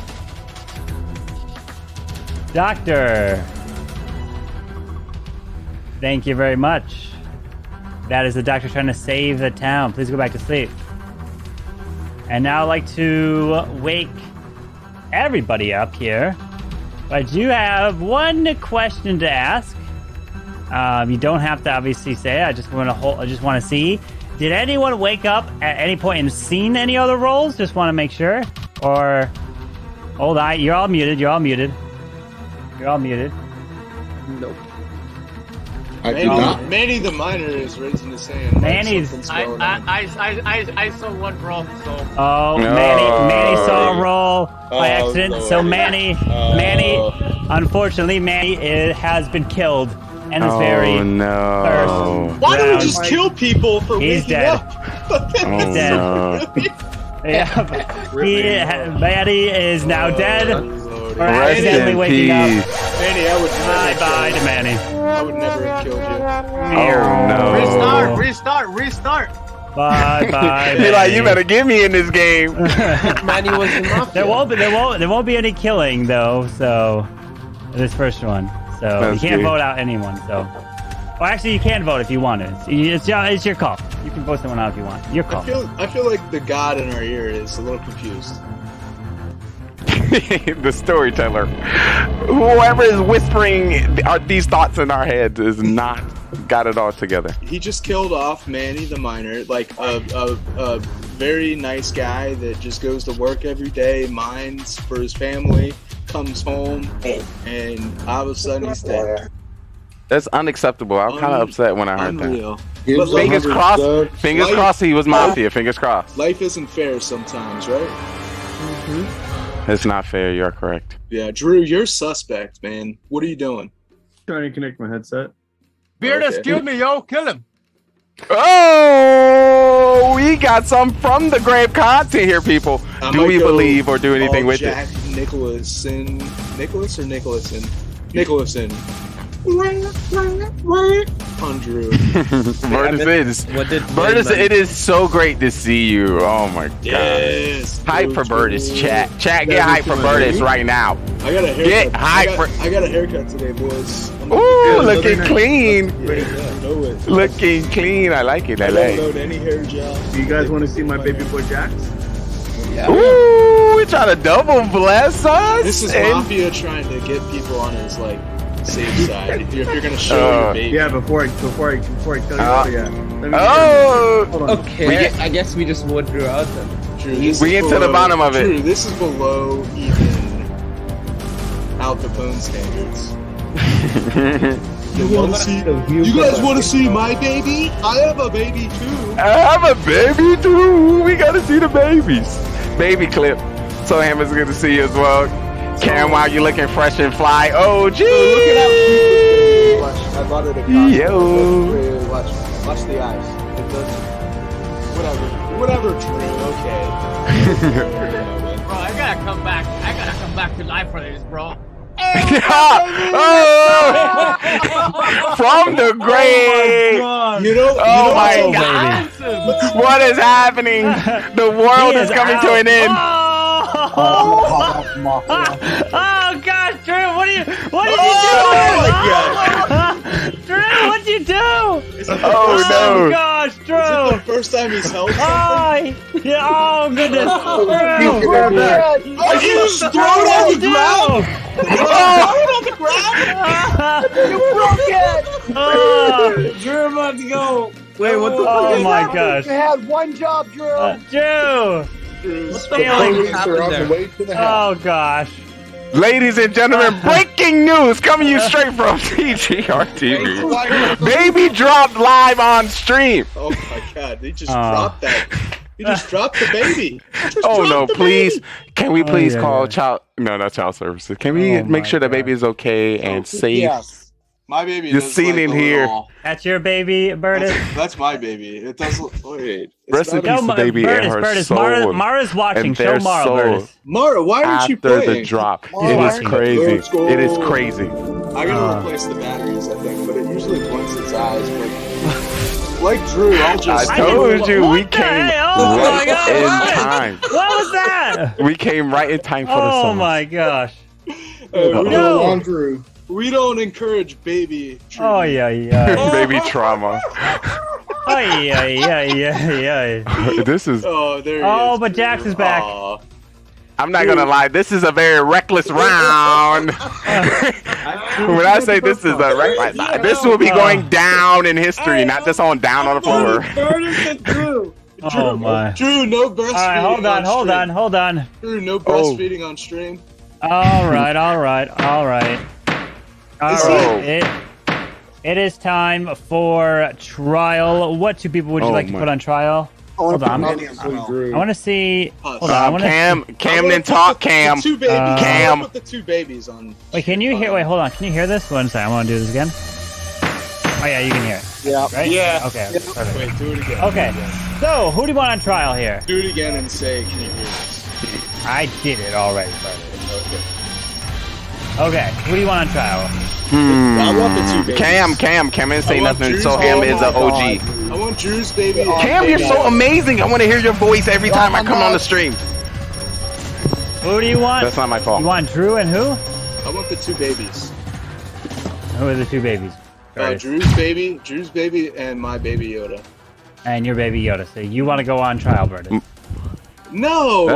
Doctor. Thank you very much. That is the doctor trying to save the town. Please go back to sleep. And now I'd like to wake everybody up here. I do have one question to ask. You don't have to obviously say it. I just want to see. Did anyone wake up at any point and seen any other roles? Just want to make sure. Or hold on, you're all muted. Nope. Manny the Miner is raising his hand. Manny's. I saw one roll, so. Oh, No. Manny saw a roll by accident. Lord. So Manny, unfortunately, Manny has been killed, and is very no. Why don't we just kill people for He's waking dead. up? He's dead. Yeah, Manny is now dead. For Rest accidentally in waking up. peace. Manny, I would never have Bye killed to Manny. you. I would never have killed you. Oh no. Restart. Bye. Be like, you better get me in this game. Manny was in Mafia. There won't be any killing though. So this first one. So That's you can't good. vote out anyone. So, well, actually, you can vote if you want to. It's your call. You can vote someone out if you want. Your call. I feel like the god in our ear is a little confused. The storyteller. Whoever is whispering these thoughts in our heads is not got it all together. He just killed off Manny the Miner, like a very nice guy that just goes to work every day, mines for his family, comes home, and all of a sudden he's dead. That's unacceptable. I'm kind of upset when I heard Unreal. that. But Fingers crossed. Fingers life- crossed he was Mafia. Fingers crossed. Life isn't fair sometimes, right? It's not fair. You're correct. Yeah, Drew, you're suspect, man. What are you doing? Trying to connect my headset. Beardus, Okay. kill me, yo. Kill him. Oh, we got some from the grave content here, people. I Do might we go believe or do anything all with Jack it? Nicholson. On Drew. Burtis, it is so great to see you. Oh my god. Yes. Hype for Burtis, chat. Chat, get hype for Burtis right now. I got a haircut. Get hype for. I got a haircut today, boys. Ooh, looking clean. Know it. Looking clean. I like it. I like don't it. load any hair gel. Do you guys want to see my baby boy Jax? Yeah. Ooh, we trying to double bless us. This is Mafia trying to get people on his like safe side. If you're gonna show your baby. Yeah, before I tell you what, yeah. Okay, I guess we just would Drew out then. Drew, We get to the bottom of it. Drew, this is below even Out the Bone standards. You guys want to see my baby? I have a baby too. I have a baby too. We gotta see the babies. Baby clip. So Hammer's good to see you as well. Cam, while you looking fresh and fly. Oh, gee. Watch, I bought it a Yo. Watch the eyes. It does. Whatever, Drew. Okay. Bro, I gotta come back. I gotta come back to life for this, bro. From the grave. Oh my god. What is happening? The world is coming to an end. Oh gosh, Drew, what did you do? Oh my god. Drew, what'd you do? Oh no. Gosh, Drew. Is it the first time he's held something? Yeah, oh goodness. Drew. Are you just throwing on the ground? You broke it! Drew, I'm about to go. Wait, what the fuck? Oh my gosh. You had one job, Drew. Drew. Oh gosh. Ladies and gentlemen, breaking news coming you straight from GGR TV. Baby dropped live on stream. Oh my god, they just dropped that. You just dropped the baby. Oh no, please. Can we please call child? No, not child services. Can we make sure the baby is okay and safe? Yes. My baby. You're seen in here. That's your baby, Burtis? That's my baby. It does look. Wait. Rest in peace, the baby and her soul. Mara's watching. And Show their Mara, soul. Burtis. Mara, why aren't you After playing? the drop, it is crazy. It is crazy. I gotta replace the batteries, I think, but it usually blinks its eyes. But like Drew, I'll just. I told you we came right in time. What was that? We came right in time for the song. Oh my gosh. No, Drew. We don't encourage baby. Oh yeah. Baby trauma. Oh yeah. This is. Oh, there he is. Oh, but Jax is back. Aw. I'm not gonna lie. This is a very reckless round. When I say this is a reckless, this will be going down in history, not just on down on the floor. Oh my. Drew, no breastfeeding. All right, hold on. Drew, no breastfeeding on stream. All right. It is time for trial. What two people would you like to put on trial? Hold on. I want to see. Hold on. Cam didn't talk. Cam. Two babies. Cam. Put the two babies on. Wait, can you hear? Wait, hold on. Can you hear this? One second. I want to do this again. Oh yeah, you can hear it. Yeah. Right? Yeah. Okay. Yep. Wait, do it again. Okay. So, who do you want on trial here? Do it again and say, "Can you hear this?" I did it already, brother. Okay. Who do you want on trial? I want the two babies. Cam didn't say nothing, Drew's, so Ham is an OG. I want Drew's baby. Cam, you're so amazing. I want to hear your voice every time I come on the stream. Who do you want? That's not my fault. You want Drew and who? I want the two babies. Who are the two babies? Drew's baby, and my baby Yoda. And your baby Yoda. So you want to go on trial, Burtis? No!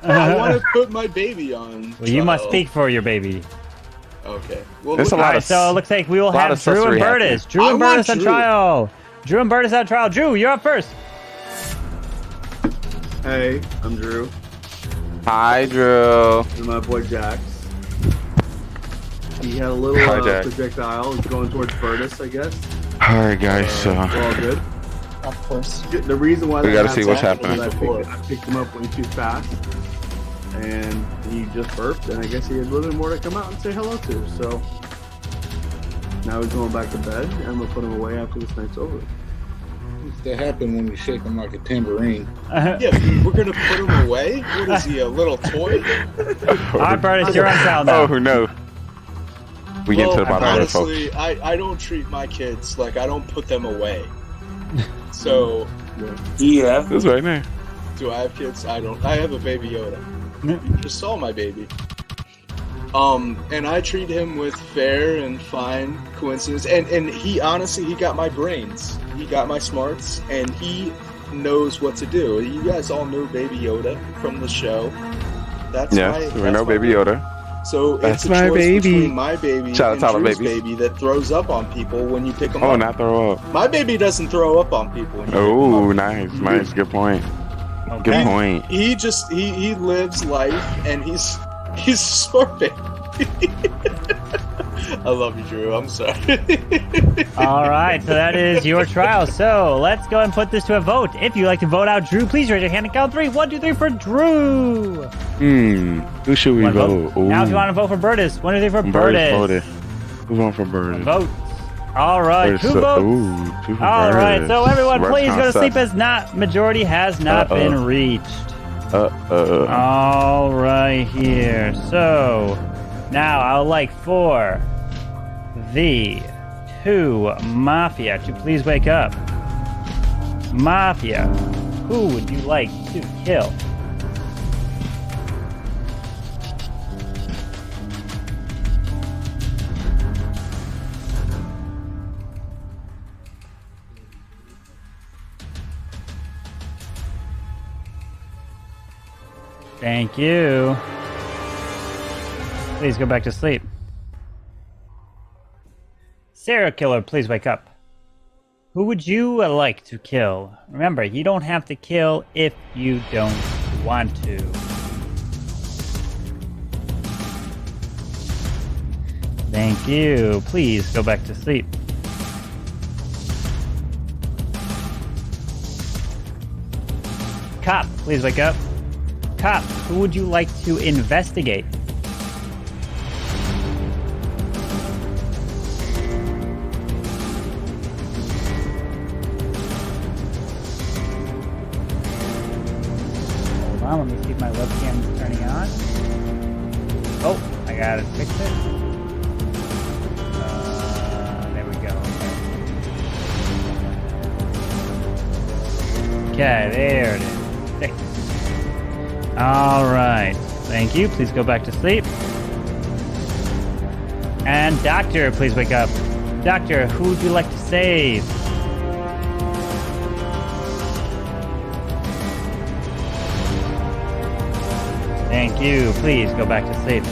I want to put my baby on. Well, you must speak for your baby. Okay. Well, There's a lot of. So it looks like we will have Drew and Burtis. Drew and Burtis on trial. Drew and Burtis on trial. Drew, you're up first. Hey, I'm Drew. Hi, Drew. And my boy Jax. He had a little projectile going towards Burtis, I guess. Alright, guys. We're all good. Of course. The reason why we gotta see what's happening. I picked him up way too fast, and he just burped, and I guess he had a little bit more to come out and say hello to. So now he's going back to bed, and we'll put him away after this night's over. That happen when you shake him like a tambourine. Yeah, we're gonna put him away. What is he, a little toy? All right, Burtis, you're on trial now. Oh no. We get to the bottom of it, folks. Honestly, I don't treat my kids like I don't put them away. So, yeah, that's right there. Do I have kids? I don't. I have a baby Yoda. Just saw my baby. And I treat him with fair and fine coincidence. And he honestly, he got my brains. He got my smarts, and he knows what to do. You guys all know Baby Yoda from the show. That's we know Baby Yoda. So that's it's a my choice baby. between my baby Shout and out to Drew's babies. baby that throws up on people when you pick them up. Oh, not throw up. My baby doesn't throw up on people. When you Oh, nice. Good point. Good point. He just he lives life, and he's a smart baby. I love you, Drew. I'm sorry. All right, so that is your trial. So let's go and put this to a vote. If you'd like to vote out Drew, please raise your hand and count 3. 1, 2, 3 for Drew. Who should we vote? Now, if you want to vote for Burtis, 1, 2, 3 for Burtis. Who's going for Burtis? Vote. All right, 2 votes. 2 for All right, so everyone, Burtis. please go to sleep. As not majority has not been reached. All right, here. So now I would like for the 2 Mafia to please wake up. Mafia, who would you like to kill? Thank you. Please go back to sleep. Serial killer, please wake up. Who would you like to kill? Remember, you don't have to kill if you don't want to. Thank you. Please go back to sleep. Cop, please wake up. Cop, who would you like to investigate? Hold on, let me see if my webcam is turning on. Oh, I gotta fix it. There we go. Okay, there it is. Fixed. All right. Thank you. Please go back to sleep. And Doctor, please wake up. Doctor, who would you like to save? Thank you. Please go back to sleep.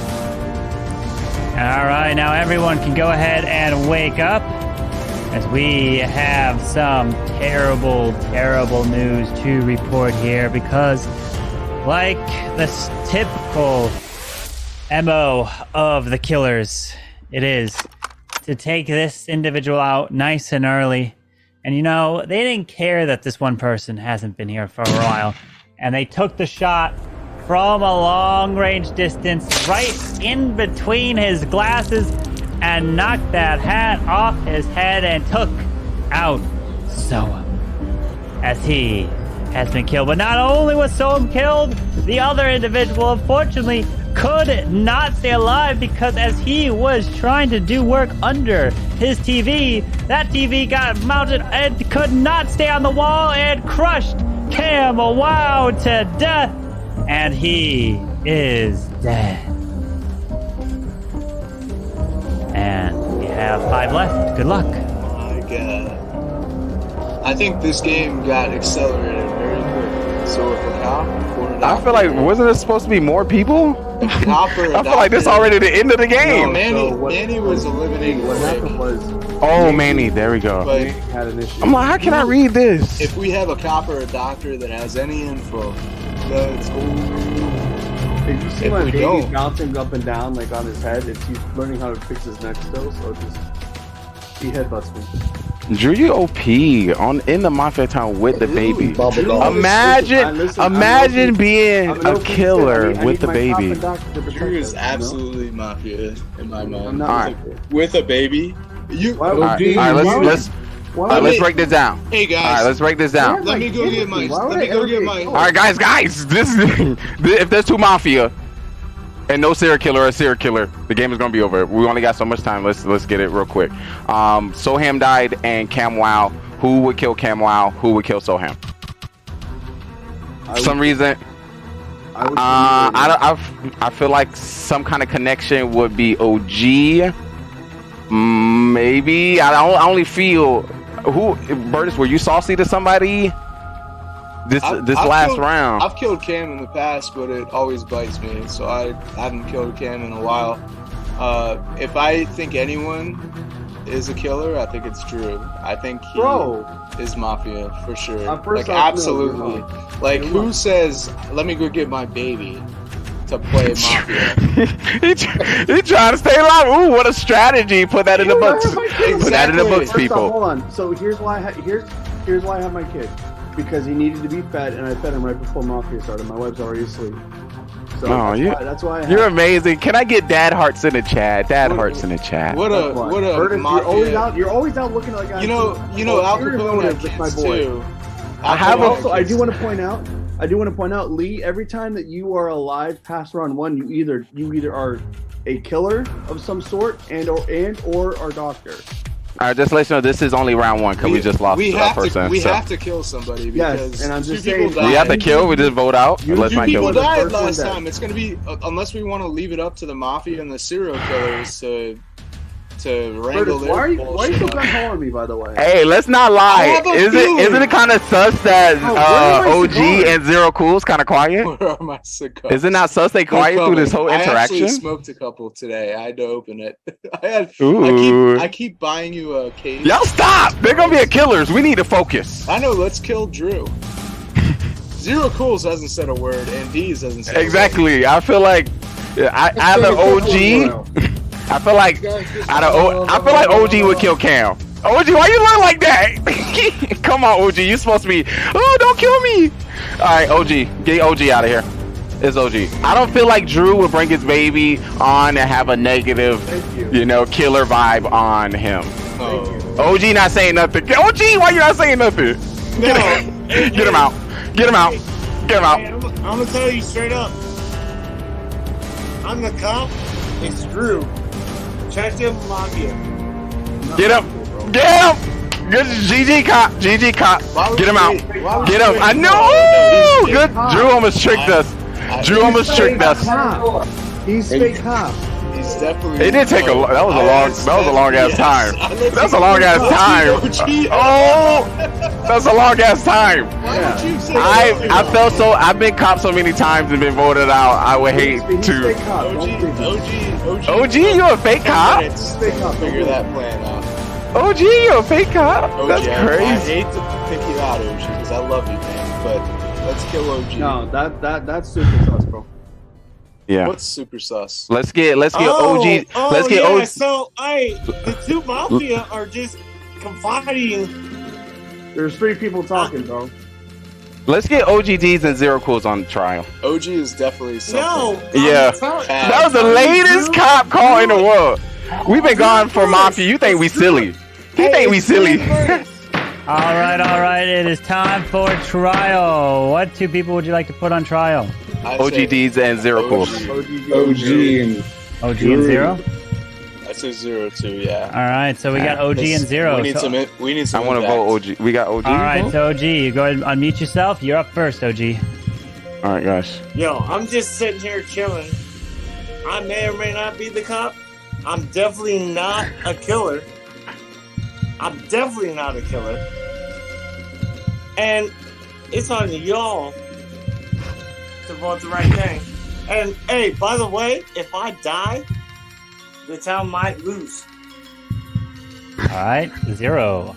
All right. Now everyone can go ahead and wake up, as we have some terrible, terrible news to report here, because like this typical MO of the killers, it is to take this individual out nice and early. And you know, they didn't care that this one person hasn't been here for a while, and they took the shot from a long range distance right in between his glasses and knocked that hat off his head and took out Soam, as he has been killed. But not only was Soam killed, the other individual unfortunately could not stay alive, because as he was trying to do work under his TV, that TV got mounted and could not stay on the wall and crushed Cam Wow to death, and he is dead. And we have 5 left. Good luck. My God. I think this game got accelerated very quick. So if a cop or a I feel like, wasn't there supposed to be more people? cop or a I feel like this already the end of the game. No, Manny was eliminated. What happened was, Oh, Manny, there we go. But had an issue. I'm like, how can I read this? if we have a cop or a doctor that has any info, let's go. Did you see If my we baby don't- bouncing up and down like on his head? He's learning how to fix his neck still, so just he headbutts me. Drew, you OP in the Mafia town with the baby. Bubblegum. Imagine being a killer with the baby. Drew is absolutely mafia in my mind. Alright. With a baby, you. Alright, let's break this down. Hey guys. Alright, let's break this down. Let me go get my. Let me go get my. Alright, guys, this is if there's 2 Mafia, And no serial killer or serial killer. The game is gonna be over. We only got so much time. Let's get it real quick. Soham died and Cam Wow. Who would kill Cam Wow? Who would kill Soham? For some reason, I feel like some kind of connection would be OG. Maybe I only feel who. Burtis, were you saucy to somebody? This last round. I've killed Cam in the past, but it always bites me. So I haven't killed Cam in a while. If I think anyone is a killer, I think it's Drew. I think he is Mafia for sure. Like absolutely. Like who says, "Let me go get my baby to play Mafia"? he trying to stay alive. Ooh, what a strategy! Put that in the books. Exactly. Put that in the books, First people. off, hold on. So here's why I have my kid. Because he needed to be fed, and I fed him right before Mafia started. My wife's already asleep. So that's why you're amazing. Can I get dad hearts in the chat? Dad hearts in the chat. What a Curtis, Mafia. you're always out looking like You know Al Capone had kids too. I do want to point out, Lee, every time that you are alive past round 1, you either are a killer of some sort and or are doctor. All right, just let you know this is only round 1 because we just lost that person. We have to kill somebody because and I'm just two people saying, we have to kill. We just vote out. Let's not kill. People died last time. It's gonna be unless we want to leave it up to the Mafia and the serial killers to wrangle Curtis, their why are you bullshit so up. gun on me, by the way? Hey, let's not lie. Isn't it kind of sus that OG and Zero Cool's kind of quiet? Where are my cigars? Is it not sus they quiet through this whole I interaction? actually smoked a couple today. I had to open it. I keep buying you a case. Y'all stop! They're gonna be a killers. We need to focus. I know. Let's kill Drew. Zero Cools hasn't said a word, and D's hasn't said Exactly. I feel like either OG. I feel like OG would kill Cam. OG, why you look like that? Come on, OG. You supposed to be. Oh, don't kill me. All right, OG. Get OG out of here. It's OG. I don't feel like Drew would bring his baby on and have a negative, killer vibe on him. OG not saying nothing. OG, why you not saying nothing? No. Get him out. Get him out. Get him out. Hey, I'm gonna tell you straight up. I'm the cop. It's Drew. Check him, Mafia. Get him. Get him. Good GG cop. GG cop. Get him out. Get him. I know. Good. Drew almost tricked us. Drew almost tricked us. He's fake cop. He's definitely. It did take a. That was a long ass time. That's a long ass time. Oh, that's a long ass time. I felt so. I've been cop so many times and been voted out. I would hate to. OG, you a fake cop? Figure that plan out. OG, you a fake cop? That's crazy. I hate to pick you out, OG, because I love you, man. But let's kill OG. No, that's super sus, bro. Yeah. What's super sus? Let's get OG. Let's get OG. So, the two Mafia are just confiding. There's 3 people talking, bro. Let's get OGDs and Zero Cools on trial. OG is definitely something. No. Yeah. That was the latest cop call in the world. We've been gone for Mafia. You think we silly. He think we silly. All right. It is time for trial. What 2 people would you like to put on trial? OGDs and Zero Cools. OG and Zero? I say 0 too, yeah. All right, so we got OG and Zero. We need some I want to vote OG. We got OG. All right, so OG, you go ahead and unmute yourself. You're up first, OG. All right, guys. Yo, I'm just sitting here chilling. I may or may not be the cop. I'm definitely not a killer. And it's on y'all to vote the right thing. And hey, by the way, if I die, the town might lose. All right, Zero.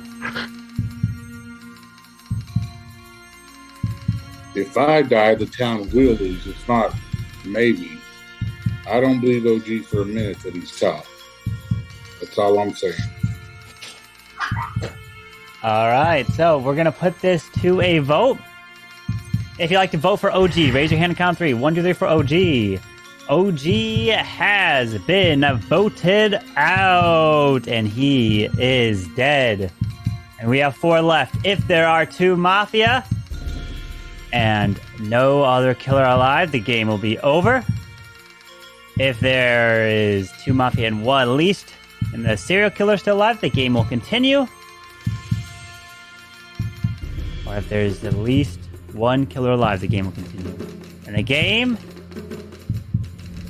If I die, the town will lose. It's not maybe. I don't believe OG for a minute that he's top. That's all I'm saying. All right, so we're going to put this to a vote. If you'd like to vote for OG, raise your hand and count 3. 1, 2, 3 for OG. OG has been voted out, and he is dead. And we have 4 left. If there are 2 Mafia and no other killer alive, the game will be over. If there is 2 Mafia and 1 at least, and the serial killer still alive, the game will continue. Or if there's at least 1 killer alive, the game will continue. And the game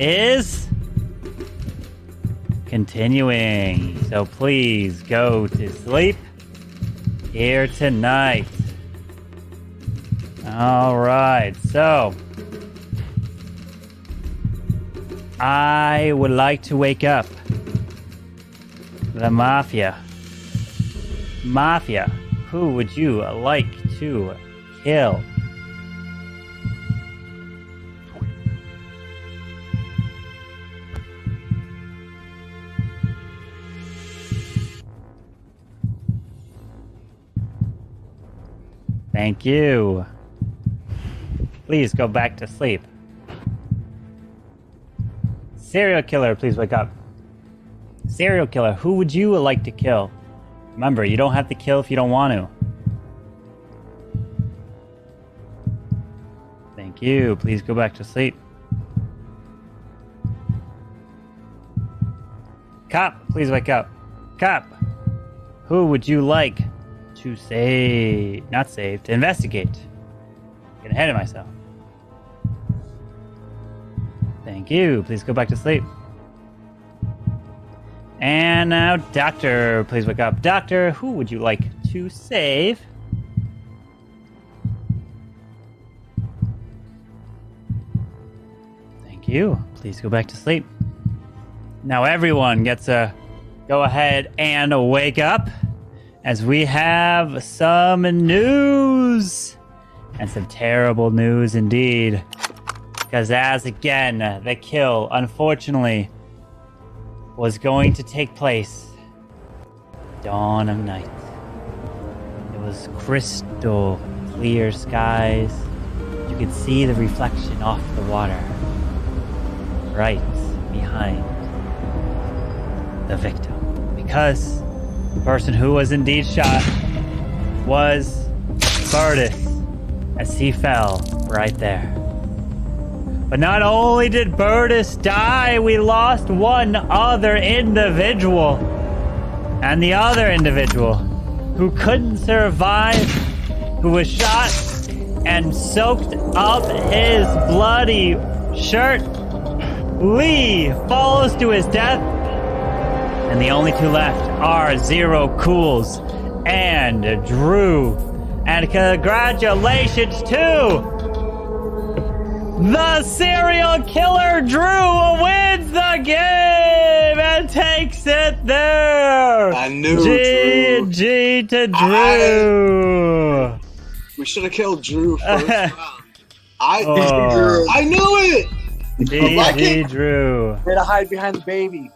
is continuing. So please go to sleep here tonight. Alright, so I would like to wake up the Mafia. Mafia, who would you like to kill? Thank you. Please go back to sleep. Serial killer, please wake up. Serial killer, who would you like to kill? Remember, you don't have to kill if you don't want to. Thank you. Please go back to sleep. Cop, please wake up. Cop, who would you like to save? Not save, to investigate. Get ahead of myself. Thank you. Please go back to sleep. And now, Doctor, please wake up. Doctor, who would you like to save? Thank you. Please go back to sleep. Now everyone gets a go ahead and wake up as we have some news. And some terrible news indeed. Because as again, the kill, unfortunately, was going to take place dawn of night. It was crystal clear skies. You could see the reflection off the water right behind the victim. Because the person who was indeed shot was Burtis, as he fell right there. But not only did Burtis die, we lost one other individual. And the other individual who couldn't survive, who was shot and soaked up his bloody shirt, Lee falls to his death. And the only two left are Zero Cools and Drew. And congratulations to the serial killer. Drew wins the game and takes it there. I knew GG to Drew. We should have killed Drew first round. I knew it. GG Drew. Way to hide behind the baby.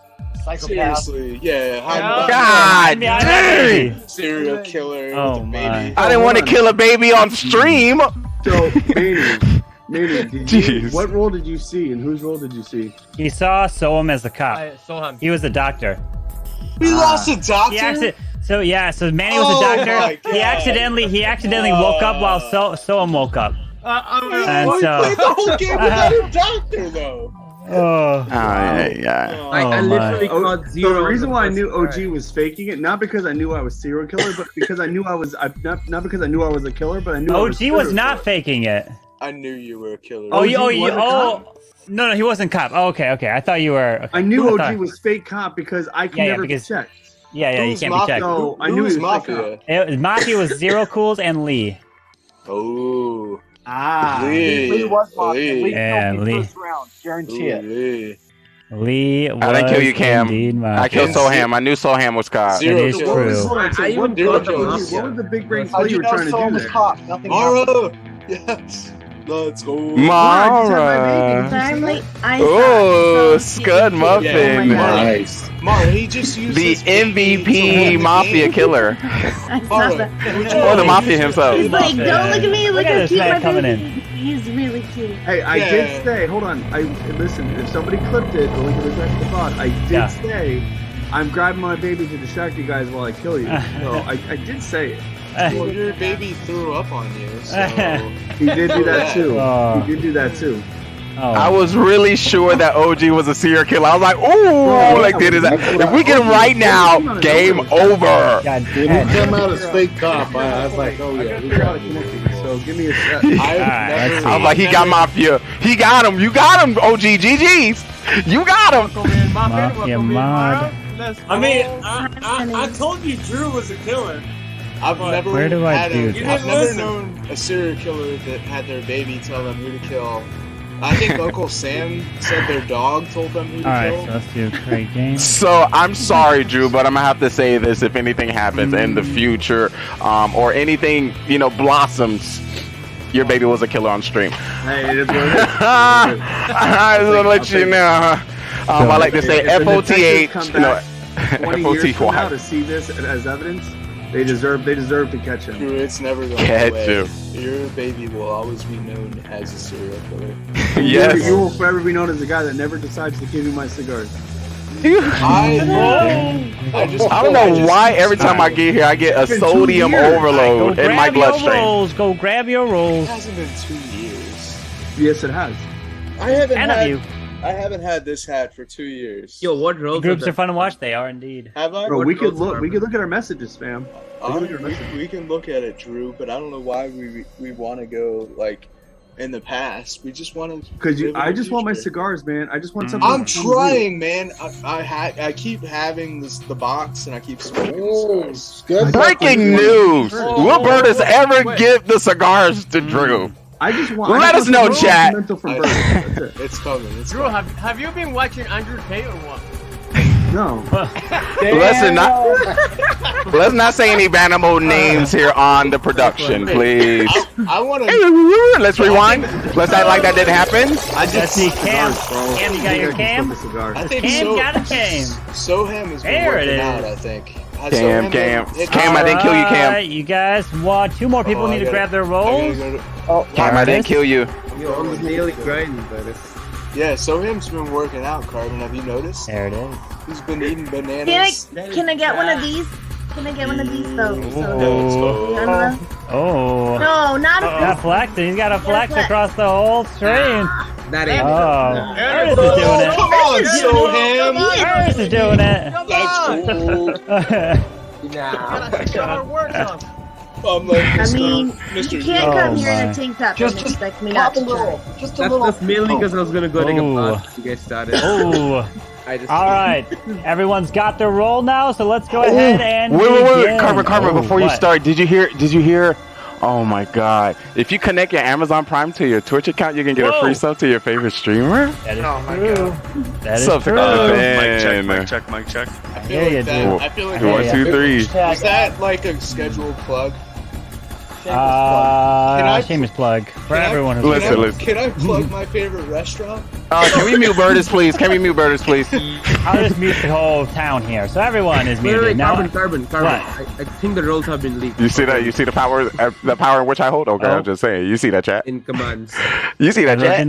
Psychopath. Seriously, yeah. God dang! Serial killer. Oh with a my. baby. I didn't want to kill a baby on stream. So, Manny, what role did you see and whose role did you see? He saw Soham as a cop. I saw him. He was a doctor. We lost a doctor? So Manny was a doctor. He accidentally woke up while Soham woke up. And We so played the whole game without a doctor, though. I literally caught Zero. So the reason why I knew OG was faking it, not because I knew I was serial killer, but because I knew I was not because I knew I was a killer, but I knew OG was not faking it. I knew you were a killer. No, he wasn't cop. Oh, okay. I thought you were. Okay. I knew OG was fake cop because I can never be checked. Yeah, you can't be checked. So I knew he was Mafia. Mafia was Zero Cools and Lee. Oh. Lee was Mafia. Lee Yeah, killed me Lee. first round. Guarantee it. Lee was I didn't kill you, Cam. Mafia. I killed Soham. I knew Soham was cop. It is true. What was the big brain play you were trying to do there? Cop. Nothing Mara! Yes! Let's go. Mara! Oh, Scud Muffin. Nice. Mara, he just used The his big game to MVP win the Mafia game. killer. Mara, Or the Mafia himself. He's like, don't look at me, look at how this cute man my coming baby in. is. He's really cute. Hey, I did say, hold on. Listen, if somebody clipped it, the link in the section thought, I did say, I'm grabbing my baby to distract you guys while I kill you. So I did say it. Well, your baby threw up on you, so... He did do that too. Oh. He did do that too. I was really sure that OG was a serial killer. I was like, ooh, like did it? If we get him right now, game over. When he came out as fake cop, I was like, oh yeah, we got it. So give me a set. I was like, he got Mafia. He got him. You got him, OG. GG's. You got him. Mafia Mod. I mean, I told you Drew was a killer. I've never Where do I do I've that? never known a serial killer that had their baby tell them who to kill. I think Uncle Sam said their dog told them who to Alright, kill. so let's do great game. So I'm sorry, Drew, but I'm gonna have to say this: if anything happens in the future, or anything, blossoms, your baby was a killer on stream. Hey, it is what it is. I just wanna let you know. I like to say FOTH. 20 years from now to see this as evidence, they deserve to catch him. Drew, it's never going Catch away. him. Your baby will always be known as a serial killer. Yes. You will forever be known as the guy that never decides to give me my cigars. I don't know why every time I get here I get a sodium overload in my bloodstream. Go grab your rolls. It hasn't been 2 years. Yes, it has. I haven't And had. of you. I haven't had this hat for 2 years. Yo, what rolls? Groups are fun to watch. They are indeed. Have I? Bro, we could look at our messages, fam. We can look at it, Drew, but I don't know why we want to go like in the past. We just want to. Because I just want my cigars, man. I just want something. I'm trying, man. I keep having the box, and I keep smoking cigars. Breaking news! Will Burtis ever give the cigars to Drew? I just want. Let us know, chat. It's coming. It's Drew, have you been watching Andrew Tate or what? No. Let's not say any Banamo names here on the production, please. I want to. Let's rewind. Let's act like that didn't happen. I just see Cam. Cam, you got your Cam? I think Cam got a Cam. Soham has been There it working is. out, I think. Cam, I didn't kill you, Cam. Alright, you guys want 2 more people need to grab their rolls. Cam, I didn't kill you. Yo, I'm daily grinding, but Yeah, Soham's been working out, Carbon. Have you noticed? There it is. He's been eating bananas. Can I get one of these? Can I get one of these though? Oh. No, not a Got flexing. He's got a flex across the whole stream. that ain't. Oh. Ernest is doing it. Come on, Soham. Ernest is doing it. I'm like, I mean, Mr. you can't come here in my. a tank top and expect me not to try. That's mainly because I was gonna go take a Oh. bath if you guys started. Oh. I just. All right. Everyone's got their roll now, so let's go ahead and Wait, begin. Carmen, before you what? start, did you hear? Oh my God! If you connect your Amazon Prime to your Twitch account, you can get a free sub to your favorite streamer. That is true. That is Sub to true. Carmen. Mic check. I feel like that. I feel like 1, 2, 3. Is that like a scheduled plug? I- Shameless plug for everyone who's Listen. Can I plug my favorite restaurant? Can we mute Burtis, please? I'll just mute the whole town here, so everyone is muted. Wait, Now, Carbon. What? I think the rolls have been leaked. You see that? You see the power in which I hold? Okay, I'm just saying. You see that, chat? In commands. You see that, chat?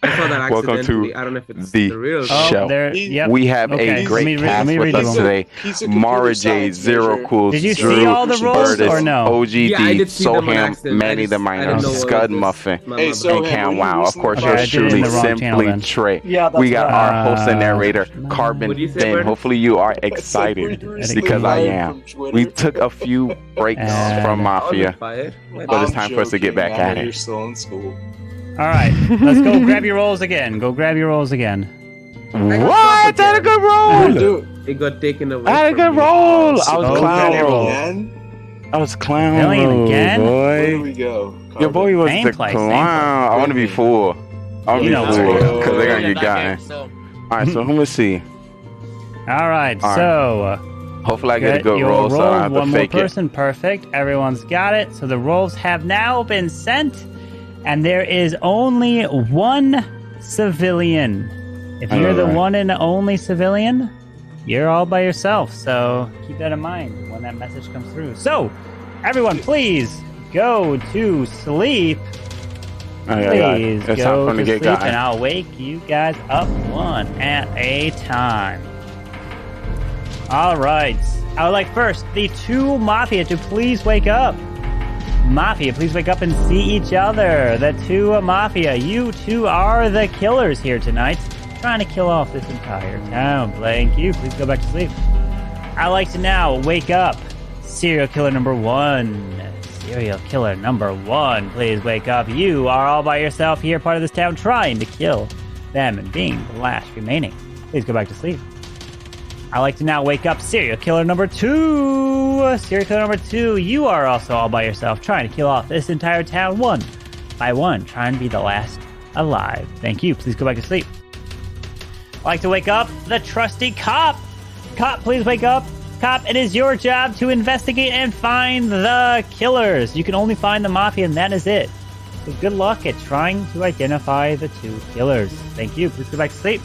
I saw that Welcome accidentally. to I don't know if it's the the real show. Yep. We have Okay, a great let cast me with read us them. today. Mara J, Zero Cool, Did you see Drew, all the rolls Burtis, or no? OGD, Yeah, I did see them on Soham, accident. Manny the I Miner, didn't know what Scud was Muffin, my Hey, mother. so and Cam have Wow. you Of course, Okay, I yours did it in truly, the wrong channel Simply then. Trey. Yeah, that's We got right. our host and narrator, Carbon What'd you say, Ben. Burtis? Hopefully you are excited because I am. We took a few breaks from Mafia, Fired? but it's time for us to get back at You're it. still in school. All right, let's go grab your rolls again. Go grab your rolls again. What? That a good roll. It got taken away. I had a from good me. roll. I was Oh, clown good roll. Again? I was clown Million roll, again? Where do boy. we go? Your boy was Same the place, clown. same I want to be full. I want to You be know full where to go. because they're gonna get gotten. All right, so let me see. All right, All right. so Hopefully I get a get good your roll, so I don't have to one more fake it. person. Perfect. Everyone's got it. So the rolls have now been sent, and there is only one civilian. If you're the Alright. one and only civilian, you're all by yourself. So keep that in mind when that message comes through. So, everyone, please go to sleep. Oh, yeah. Please It's go time for to them to get sleep, going. and I'll wake you guys up one at a time. All right. I would like first the 2 Mafia to please wake up. Mafia, please wake up and see each other. The two Mafia, you two are the killers here tonight, trying to kill off this entire town. Blank you, please go back to sleep. I'd like to now wake up serial killer number 1. Serial killer number 1, please wake up. You are all by yourself here, part of this town, trying to kill them and being the last remaining. Please go back to sleep. I'd like to now wake up serial killer number 2. Serial killer number 2, you are also all by yourself, trying to kill off this entire town one by one, trying to be the last alive. Thank you. Please go back to sleep. I'd like to wake up the trusty cop. Cop, please wake up. Cop, it is your job to investigate and find the killers. You can only find the Mafia, and that is it. So good luck at trying to identify the 2 killers. Thank you. Please go back to sleep.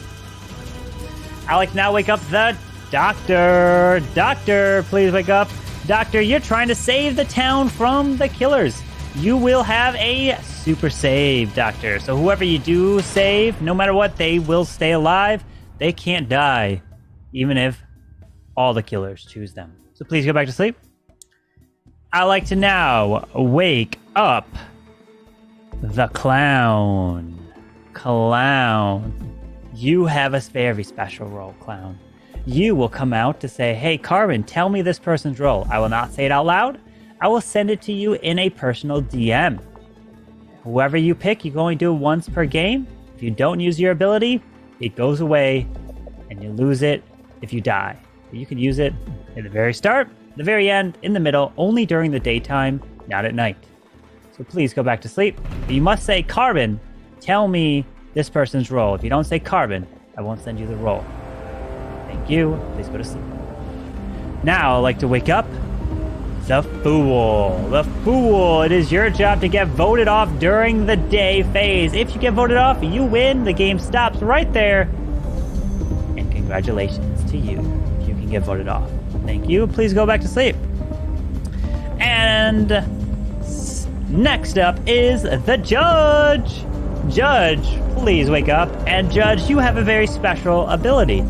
I'd like to now wake up the Doctor. Doctor, please wake up. Doctor, you're trying to save the town from the killers. You will have a super save, Doctor. So whoever you do save, no matter what, they will stay alive. They can't die, even if all the killers choose them. So please go back to sleep. I'd like to now wake up the Clown. Clown. You have a very special role, Clown. You will come out to say, hey, Carbon, tell me this person's role. I will not say it out loud. I will send it to you in a personal DM. Whoever you pick, you can only do it once per game. If you don't use your ability, it goes away and you lose it if you die. You can use it at the very start, the very end, in the middle, only during the daytime, not at night. So please go back to sleep. But you must say, Carbon, tell me this person's role. If you don't say Carbon, I won't send you the role. Thank you. Please go to sleep. Now I'd like to wake up the Fool. The Fool. It is your job to get voted off during the day phase. If you get voted off, you win. The game stops right there. And congratulations to you. You can get voted off. Thank you. Please go back to sleep. And next up is the Judge. Judge, please wake up. And Judge, you have a very special ability.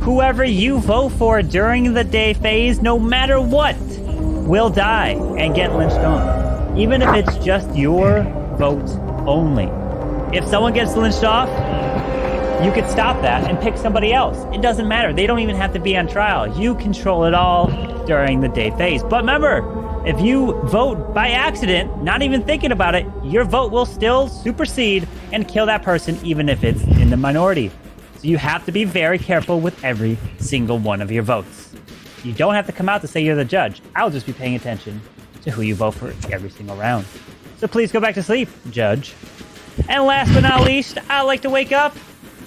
Whoever you vote for during the day phase, no matter what, will die and get lynched on. Even if it's just your vote only. If someone gets lynched off, you could stop that and pick somebody else. It doesn't matter. They don't even have to be on trial. You control it all during the day phase. But remember, if you vote by accident, not even thinking about it, your vote will still supersede and kill that person, even if it's in the minority. So you have to be very careful with every single one of your votes. You don't have to come out to say you're the judge. I'll just be paying attention to who you vote for every single round. So please go back to sleep, Judge. And last but not least, I'd like to wake up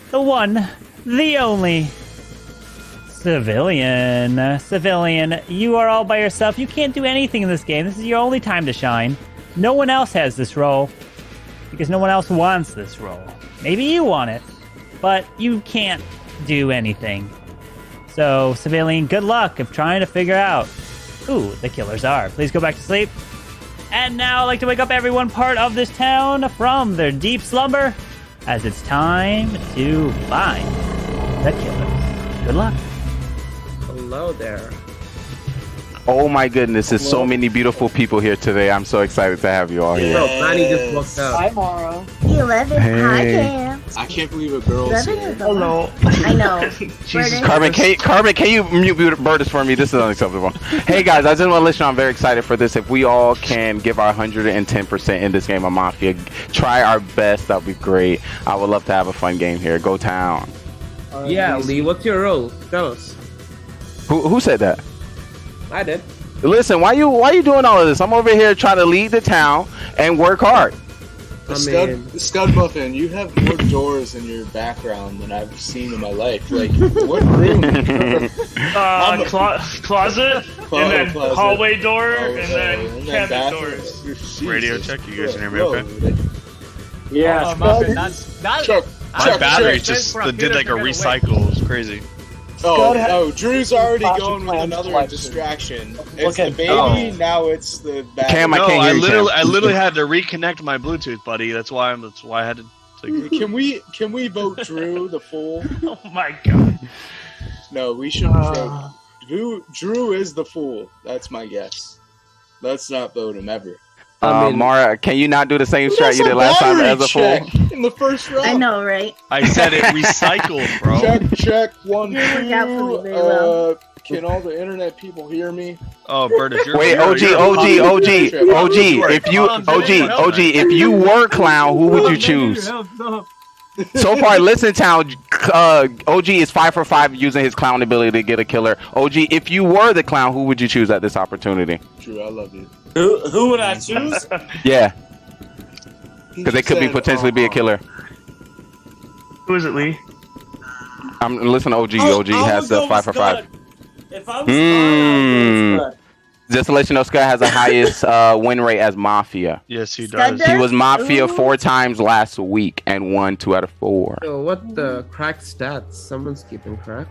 the one, the only Civilian. Civilian, you are all by yourself. You can't do anything in this game. This is your only time to shine. No one else has this role because no one else wants this role. Maybe you want it, but you can't do anything. So, Civilian, good luck of trying to figure out who the killers are. Please go back to sleep. And now I'd like to wake up everyone part of this town from their deep slumber, as it's time to find the killers. Good luck. Hello there. Oh my goodness, there's so many beautiful people here today. I'm so excited to have you all here. Bro, Manny just woke up. Hi, Mara. You love it. Hey. Hi, Cam. I can't believe a girl's here. Hello. I know. Jesus. Carmen, can you mute Burtis for me? This is unacceptable. Hey guys, I just want to let you know I'm very excited for this. If we all can give our 110% in this game of Mafia, try our best, that would be great. I would love to have a fun game here. Go town. Yeah, Lee, what's your role? Tell us. Who said that? I did. Listen, why you doing all of this? I'm over here trying to lead the town and work hard. Scud Buffin, you have more doors in your background than I've seen in my life. Like, what room? Closet, and then closet. hallway door, Oh, and then cabinet bathroom. doors. Jesus. Radio check, you guys can hear me okay? Yeah, Chuck, My battery just did like a recycle. It was crazy. Drew's already Plastic going with plans another collection. distraction. It's Look the at baby, now it's the battery. Cam, I No, can't hear you, Cam. I literally had to reconnect my Bluetooth, buddy. That's why I had to. Can we vote Drew the fool? Oh my god. No, we shouldn't vote. Drew is the fool. That's my guess. Let's not vote him ever. Mara, can you not do the same strat you did last time as a fool? In the first round. I know, right? I said it recycled, bro. Check 1, Didn't work out for me 2. very well. Can all the internet people hear me? Oh, Burtis, you're Wait, OG, if you were clown, who would you choose? So far, listen, town. OG is 5 for 5 using his clown ability to get a killer. OG, if you were the clown, who would you choose at this opportunity? Drew, I love you. Who would I choose? Yeah, because they could be potentially be a killer. Who is it, Lee? I'm listening to OG. OG has the 5 for 5. If I was Just to let you know, Scott has the highest win rate as Mafia. Yes, he does. He was Mafia 4 times last week and won 2 out of 4. Yo, what the crack stats? Someone's keeping crack.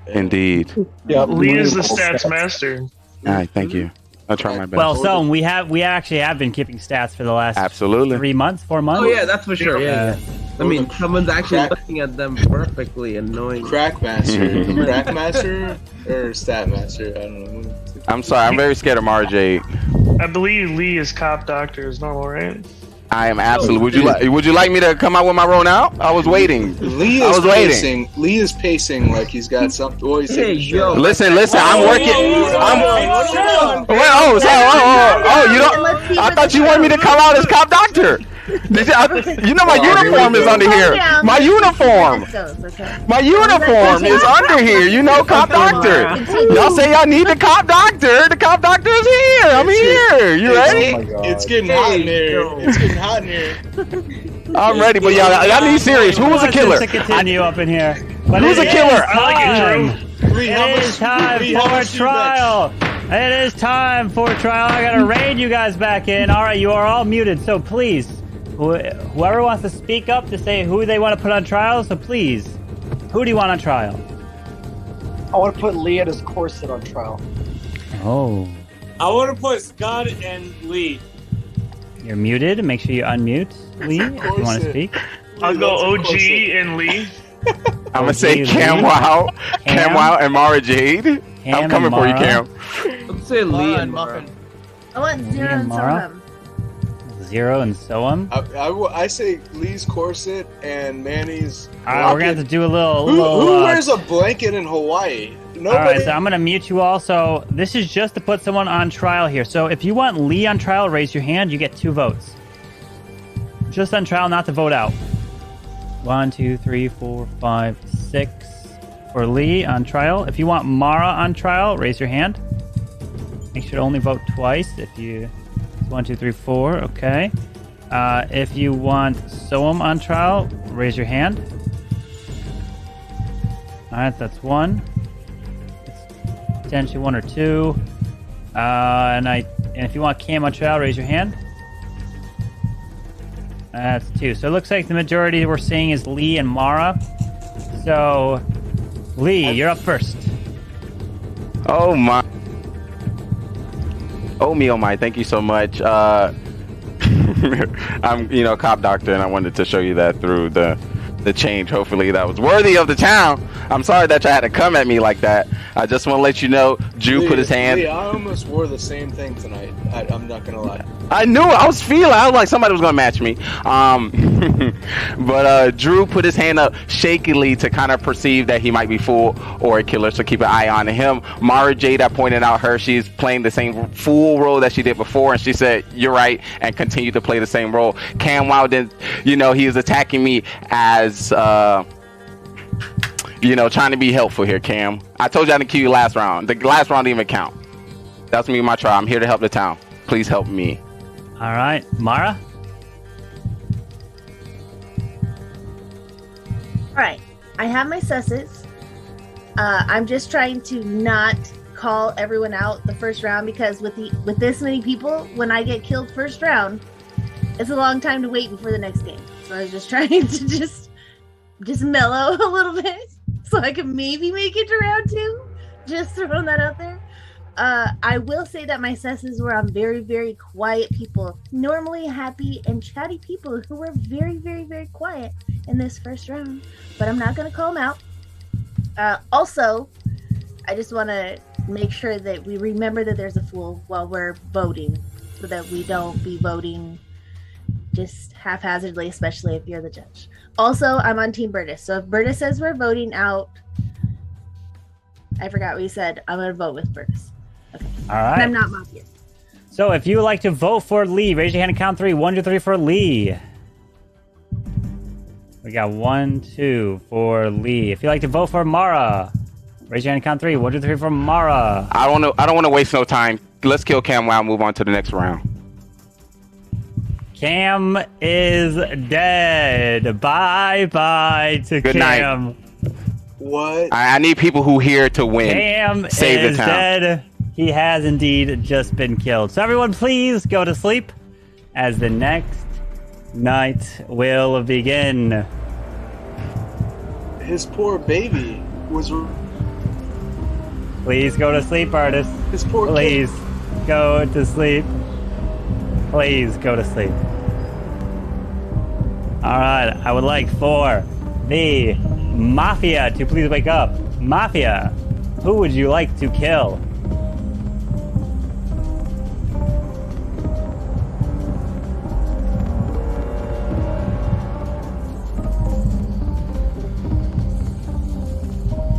Indeed. Yeah, Lee is the stats master. All right, thank you. I'll try my best. Well, so we actually have been keeping stats for the last 3 months, 4 months. Oh yeah, that's for sure. Yeah. I mean, someone's actually looking at them perfectly and knowing. Crack master, crack master, or stat master? I don't know. I'm sorry, I'm very scared of Mara Jade. I believe Lee is cop doctor is normal, right? I am absolutely. Would you like me to come out with my role now? I was waiting. Lee is pacing like he's got something. Well, he's taking a shot. Listen. I'm working. You don't. I thought you wanted me to come out as cop doctor. You know my uniform is under here. My uniform is under here. You know, cop doctor. Y'all say y'all need the cop doctor. The cop doctor is here. I'm here. You ready? It's getting hot in here. It's getting hot in here. I'm ready, but y'all need serious. Who was a killer? To continue up in here. Who's a killer? It is time for trial. It is time for trial. I gotta raid you guys back in. All right, you are all muted, so please, whoever wants to speak up to say who they want to put on trial, so please, who do you want on trial? I want to put Lee and his corset on trial. Oh. I want to put Scott and Lee. You're muted. Make sure you unmute, Lee, if you want to speak. I'll go OG and Lee. I'm gonna say Cam Wow, and Mara Jade. I'm coming for you, Cam. Let's say Lee and Mara. I want Zero and Soham. Zero and Soham. I say Lee's corset and Manny's. All right, we're gonna have to do a little. Who wears a blanket in Hawaii? Nobody. All right, so I'm gonna mute you all. So this is just to put someone on trial here. So if you want Lee on trial, raise your hand. You get 2 votes. Just on trial, not to vote out. 1, 2, 3, 4, 5, 6 for Lee on trial. If you want Mara on trial, raise your hand. Make sure to only vote twice. If you 1, 2, 3, 4. Okay. If you want Soham on trial, raise your hand. All right, that's 1. It's potentially 1 or 2. And if you want Cam on trial, raise your hand. That's 2. So it looks like the majority we're seeing is Lee and Mara. So, Lee, you're up first. Oh my. Oh my. Thank you so much. I'm, cop doctor, and I wanted to show you that through the change. Hopefully that was worthy of the town. I'm sorry that you had to come at me like that. I just want to let you know, Drew put his hand. Lee, I almost wore the same thing tonight. I'm not gonna lie. I knew it. I was like somebody was gonna match me. But Drew put his hand up shakily to kind of perceive that he might be fool or a killer, so keep an eye on him. Mara Jade, I pointed out she's playing the same fool role that she did before, and she said, "You're right," and continued to play the same role. Cam Wow didn't, he was attacking me as trying to be helpful here, Cam. I told you I didn't kill you last round. The last round didn't even count. That's me and my trial. I'm here to help the town. Please help me. All right, Mara? All right, I have my susses. I'm just trying to not call everyone out the first round, because with this many people, when I get killed first round, it's a long time to wait before the next game. So I was just trying to just mellow a little bit so I can maybe make it to round 2. Just throwing that out there. I will say that my susses were on very, very quiet people. Normally happy and chatty people who were very, very, very quiet in this first round. But I'm not going to call them out. Also, I just want to make sure that we remember that there's a fool while we're voting so that we don't be voting just haphazardly, especially if you're the judge. Also, I'm on Team Burtis, so if Burtis says we're voting out, I forgot what you said. I'm gonna vote with Burtis. Okay. All right. And I'm not Mafia. So if you would like to vote for Lee, raise your hand and count 3. 1, 2, 3 for Lee. We got 1, 2 for Lee. If you'd like to vote for Mara, raise your hand and count 3. 1, 2, 3 for Mara. I don't want to waste no time. Let's kill Cam Wow and move on to the next round. Cam is dead. Bye to Good Cam. night. What? I need people who here to win. Cam Save is the town. dead. He has indeed just been killed. So everyone please go to sleep as the next night will begin. His poor baby was. Please go to sleep, artist. His poor Please go to sleep. Please go to sleep. Alright, I would like for the Mafia to please wake up. Mafia, who would you like to kill?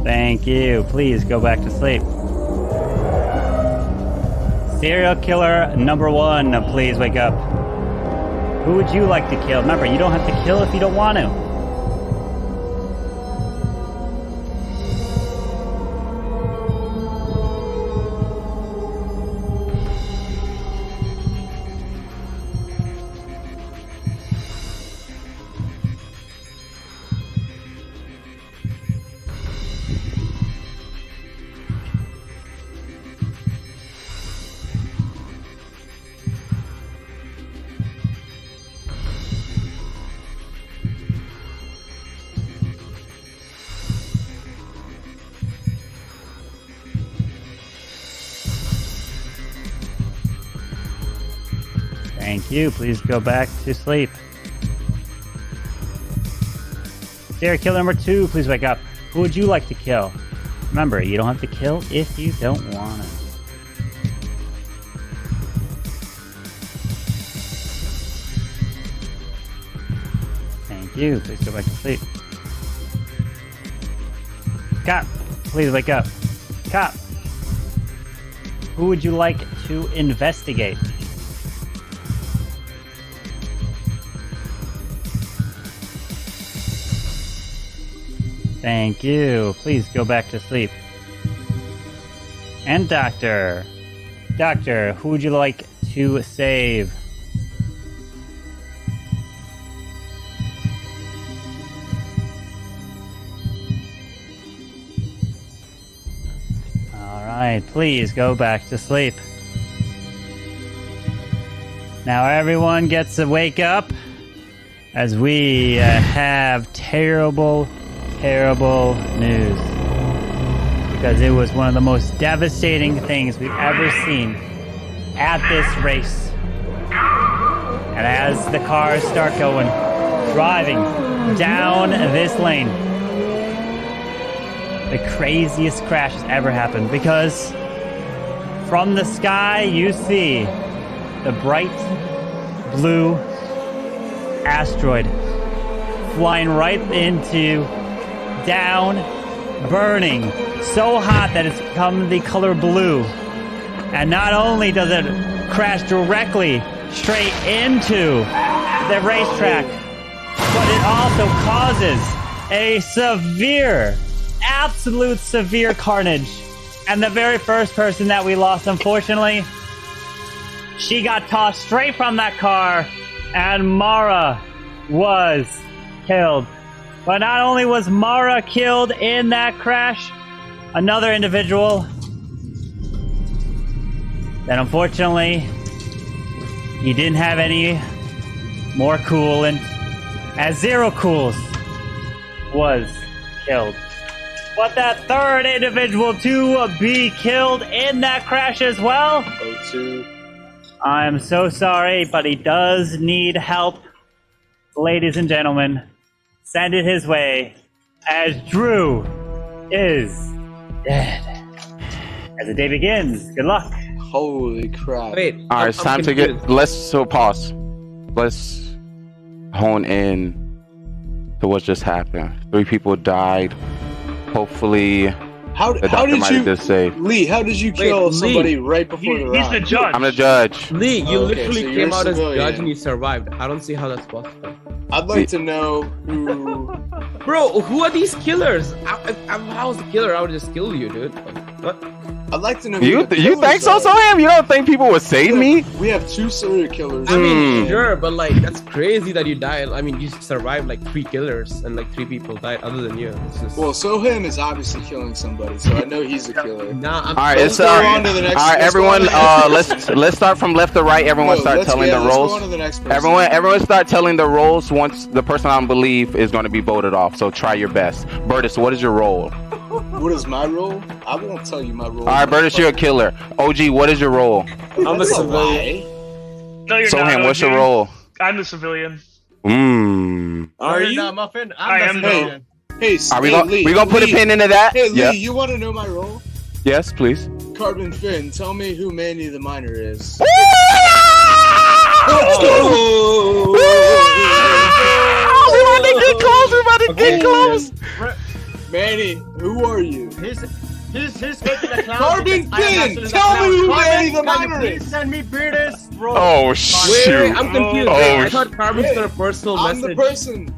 Thank you. Please go back to sleep. Serial killer number 1, please wake up. Who would you like to kill? Remember, you don't have to kill if you don't want to. Thank you. Please go back to sleep. Serial killer number 2, please wake up. Who would you like to kill? Remember, you don't have to kill if you don't want to. Thank you. Please go back to sleep. Cop, please wake up. Cop, who would you like to investigate? Thank you. Please go back to sleep. And Doctor. Doctor, who would you like to save? Alright, please go back to sleep. Now everyone gets to wake up as we have terrible news, because it was one of the most devastating things we've ever seen at this race. And as the cars start going, driving down this lane, the craziest crash has ever happened, because from the sky you see the bright blue asteroid flying right into down, burning so hot that it's become the color blue. And not only does it crash directly straight into the racetrack, but it also causes a severe, absolute severe carnage. And the very first person that we lost, unfortunately, she got tossed straight from that car, and Mara was killed. But not only was Mara killed in that crash, another individual that unfortunately he didn't have any more coolant, as Zero Cools was killed. But that third individual to be killed in that crash as well. O2. I'm so sorry, but he does need help. Ladies and gentlemen, send it his way, as Drew is dead. As the day begins, good luck. Holy crap. Wait. All right, it's time to get. Let's pause. Let's hone in to what just happened. 3 people died. Hopefully, How the did doctor might have you, just saved. Lee? How did you kill somebody right before the round? He's the judge. I'm the judge. Lee, you Okay, literally so you're came out as civilian. judge and you survived. I don't see how that's possible. I'd like to know who. Bro, who are these killers? If I was a killer, I would just kill you, dude. Like, what? I'd like to know. You who the you think killers so, are. Sam? You don't think people would save me? We have 2 serial killers. I mean, Hmm. sure, but like that's crazy that you died. I mean, you survived like 3 killers and like 3 people died other than you. It's just... Well, Soham is obviously killing somebody, so I know he's a killer. Nah, All right, it's go on to the next. all right, let's go everyone. on to the next- Let's start from left to right. Everyone No, start let's- telling yeah, the let's roles. go on to the next person. Everyone start telling the roles once the person I believe is going to be voted off. So try your best. Bertus, what is your role? What is my role? I won't tell you my role. All right, Bertus, you're a killer. OG, what is your role? I'm a civilian. No, you're So not. him, what's your OG. role? I'm the civilian. Are You're you? not Muffin. I I'm am the though. civilian. Hey, Are we hey, gonna Lee, we gonna put a Lee. pin into that? Hey, Lee, Yeah. you want to know my role? Yes, please. Carbon Finn, tell me who Manny the Miner is. We about to get close. We about to get close. Manny, who are you? He's going to the clown. Carbon because I am Finn, actually the tell me clown. who Carbon, Manny the can you Miner please is. send me Beardus, bro. Oh shoot! Wait, I'm confused. Oh, I thought Carbon's got a personal I'm message. the person.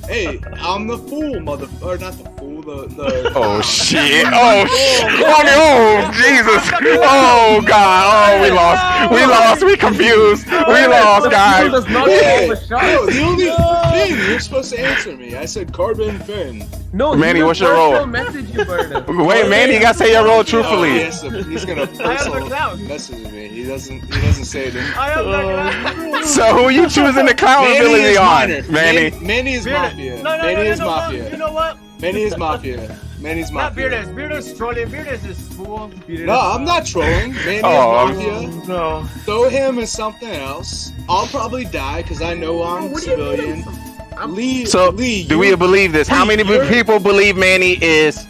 Hey, I'm the fool, or not the fool, the Oh shit! Oh shit! Oh Jesus! Oh god! Oh, we lost! We lost! We confused! We lost, guys! Does not Hey, call the shot. no, the only thing you're supposed to answer me. I said Carbon Finn. No, Manny, you what's your personal role? message you burned. Wait, man, you gotta say your role Oh, truthfully. yes, he's gonna I am the personal clown. message me. He doesn't say it. I am the clown. So who you choosing the clown Manny ability is on? minor. Manny. Manny is Beardus. mafia. No, Manny is no, mafia. You know what? Manny is mafia. Manny's Not mafia. Beardus. Beardus trolling. Beardus is fool. Beardus No, I'm not trolling. Manny Oh, is mafia. No. Throw him as something else. I'll probably die because I know I'm civilian. Lee, So Lee, do we believe this? How many people believe Manny is?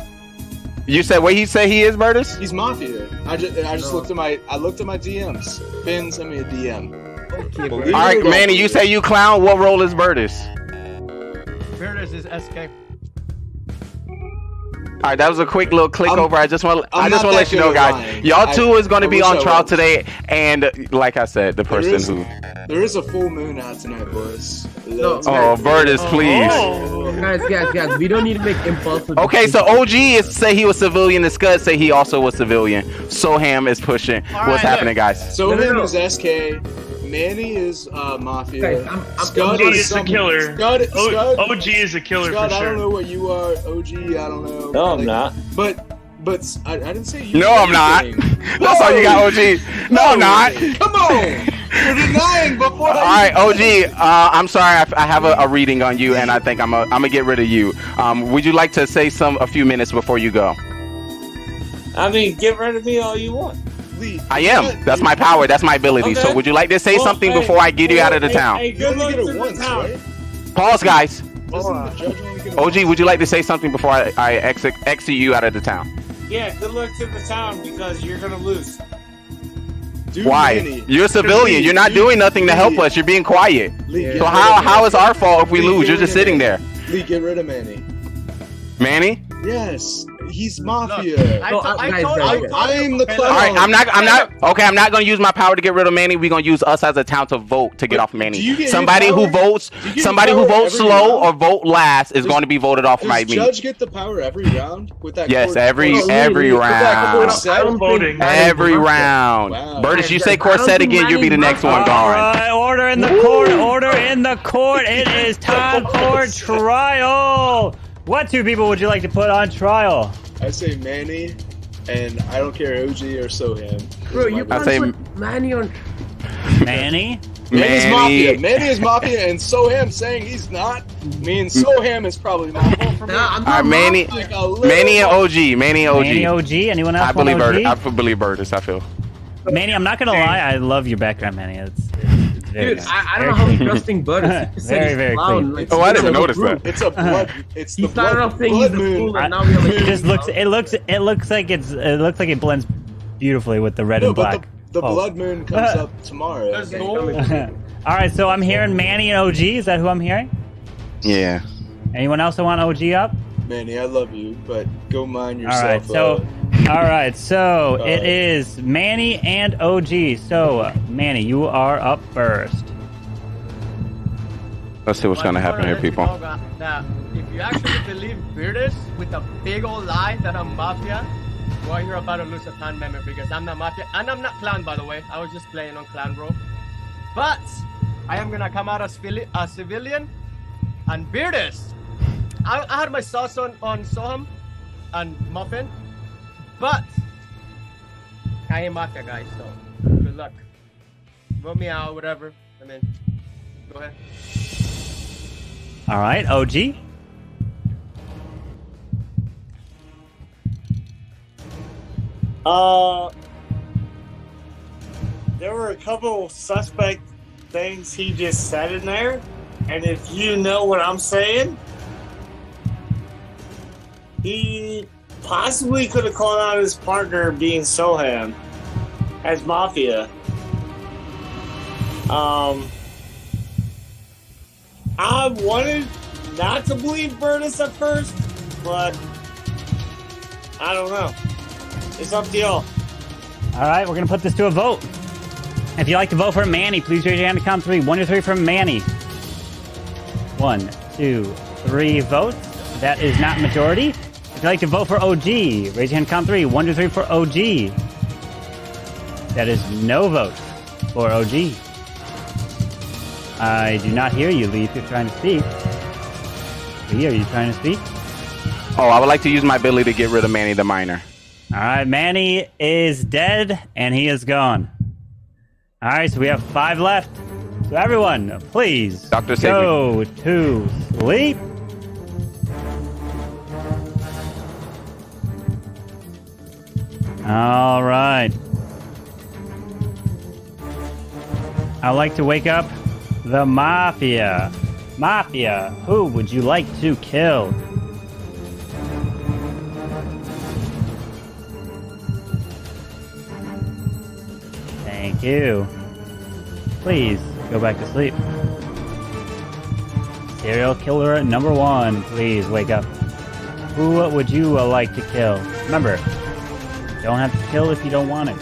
You said what he said he is, Bertus? He's mafia. I just looked at my DMs. Finn sent me a DM. Okay, All right, Manny, you say you clown. What role is Bertus? Beardus is SK. All right, that was a quick little click over. I just want I'm to not let you that know, good at guys. lying. Y'all two is going to I be wish on I trial was. today, and like I said, the person who. There is a full moon out tonight, boys. No, Oh, Bertus, please. guys, we don't need to make impulsive. Okay, so OG is say he was civilian. The Scud say he also was civilian. Soham is pushing. What's happening, guys? So No. is SK. Manny is mafia. Guys, I'm Scud OG is is the something- killer. Scud, OG is a killer Scud, for I don't sure. know what you are. OG, I don't know. No, I'm not. But I didn't say you. No, I'm not. anything. That's all you got, OG. No, I'm not. Come on. You're denying before. All right, OG. I'm sorry. I have a reading on you, and I think I'm gonna get rid of you. Would you like to say a few minutes before you go? I mean, get rid of me all you want. Lee, I am. That's my power. That's my ability. Okay. So would you like to say Well, something hey, before I get you out of the town? Hey, You good only luck get to it the once, town. right? Pause, guys. Doesn't the judge only get it OG, once? would you like to say something before I exit you out of the town? Yeah, good luck to the town because you're gonna lose. Dude, Why? Manny. You're a civilian. You're not doing nothing to help us. You're being quiet. Lee, get So rid how of is our fault if we Lee, lose? get You're rid just of sitting Manny. there. Lee, get rid of Manny. Manny? Yes, he's mafia. I No, told guys, you. I'm the clown. All right, I'm not gonna use my power to get rid of Manny. We're gonna use us as a town to vote to get off do Manny. you get Somebody your who power? votes, Do you get somebody your who power votes every slow round? or vote last is Does- going to be voted off by Does me. Judge get the power every round with that? Yes, court- every Oh, every with that court round. set? Voting. Every round. Wow. Burtis, you Guys, say I court don't set think again, you'll be the Manny's next one not- gone. Alright, order in the court, order in the court. It is time for trial. What two people would you like to put on trial? I say Manny, and I don't care OG or Soham. Bro, you I can't say- put Manny on. Manny? Manny's mafia. Manny. Manny is mafia, and Soham saying he's not means Soham is probably mafia. For me. Nah, I'm All right, not Manny, Like a little- Manny and OG, Manny and OG. Manny OG? Anyone else I want believe OG? I believe Burtis. I feel. Manny, I'm not gonna lie, I love your background, Manny. It's very Dude, nice. I don't Very know how he's clean. trusting Butters. He said Very, he's very a clown. clean. Like, Oh, I didn't even it's notice proof. that. It's a blood. It's He the started blood, off saying he's blood a moon. fool, and now we're like, It just looks. It looks like it blends beautifully with the red and black. The blood moon comes up tomorrow. Let's go. All right, so I'm hearing Manny and OG. Is that who I'm hearing? Yeah. Anyone else that want OG up? Manny, I love you, but go mind All right, yourself. so it is Manny and OG. So Manny, you are up first. Let's see what's gonna happen here, people. That if you actually believe Beardus with a big old lie that I'm Mafia, well, you're about to lose a clan member because I'm not Mafia. And I'm not clan, by the way. I was just playing on clan, bro. But I am gonna come out as a civilian. And Beardus, I had my sauce on Soham and Muffin. But I ain't Mafia, guys, so good luck. Vote me out, whatever. I mean, go ahead. All right, OG. There were a couple suspect things he just said in there, and if you know what I'm saying, he possibly could have called out his partner being Soham as Mafia. I wanted not to believe Beardus at first, but I don't know. It's up to y'all. All right, we're gonna put this to a vote. If you'd like to vote for Manny, please raise your hand to count 3. 1 to 3 for Manny. 1, 2, 3 votes. That is not majority. If you'd like to vote for OG, raise your hand, count 3. 1 to 3 for OG. That is no vote for OG. I do not hear you, Lee, if you're trying to speak. Lee, are you trying to speak? Oh, I would like to use my ability to get rid of Manny the Miner. All right, Manny is dead, and he is gone. All right, so we have 5 left. So everyone, please Dr. go to sleep. All right. I'd like to wake up the Mafia. Mafia, who would you like to kill? Thank you. Please go back to sleep. Serial killer number 1, please wake up. Who would you like to kill? Remember, you don't have to kill if you don't want it.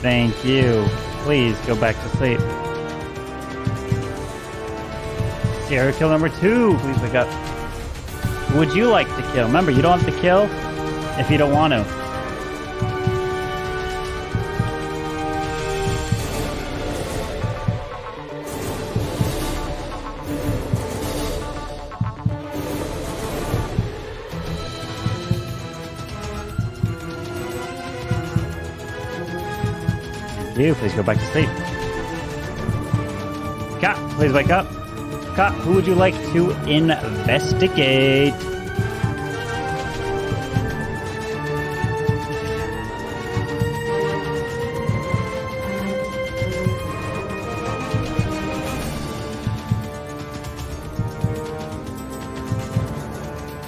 Thank you. Please go back to sleep. Serial kill number 2, please wake up. Who would you like to kill? Remember, you don't have to kill if you don't want to. Please go back to sleep. Cat, please wake up. Cat, who would you like to investigate?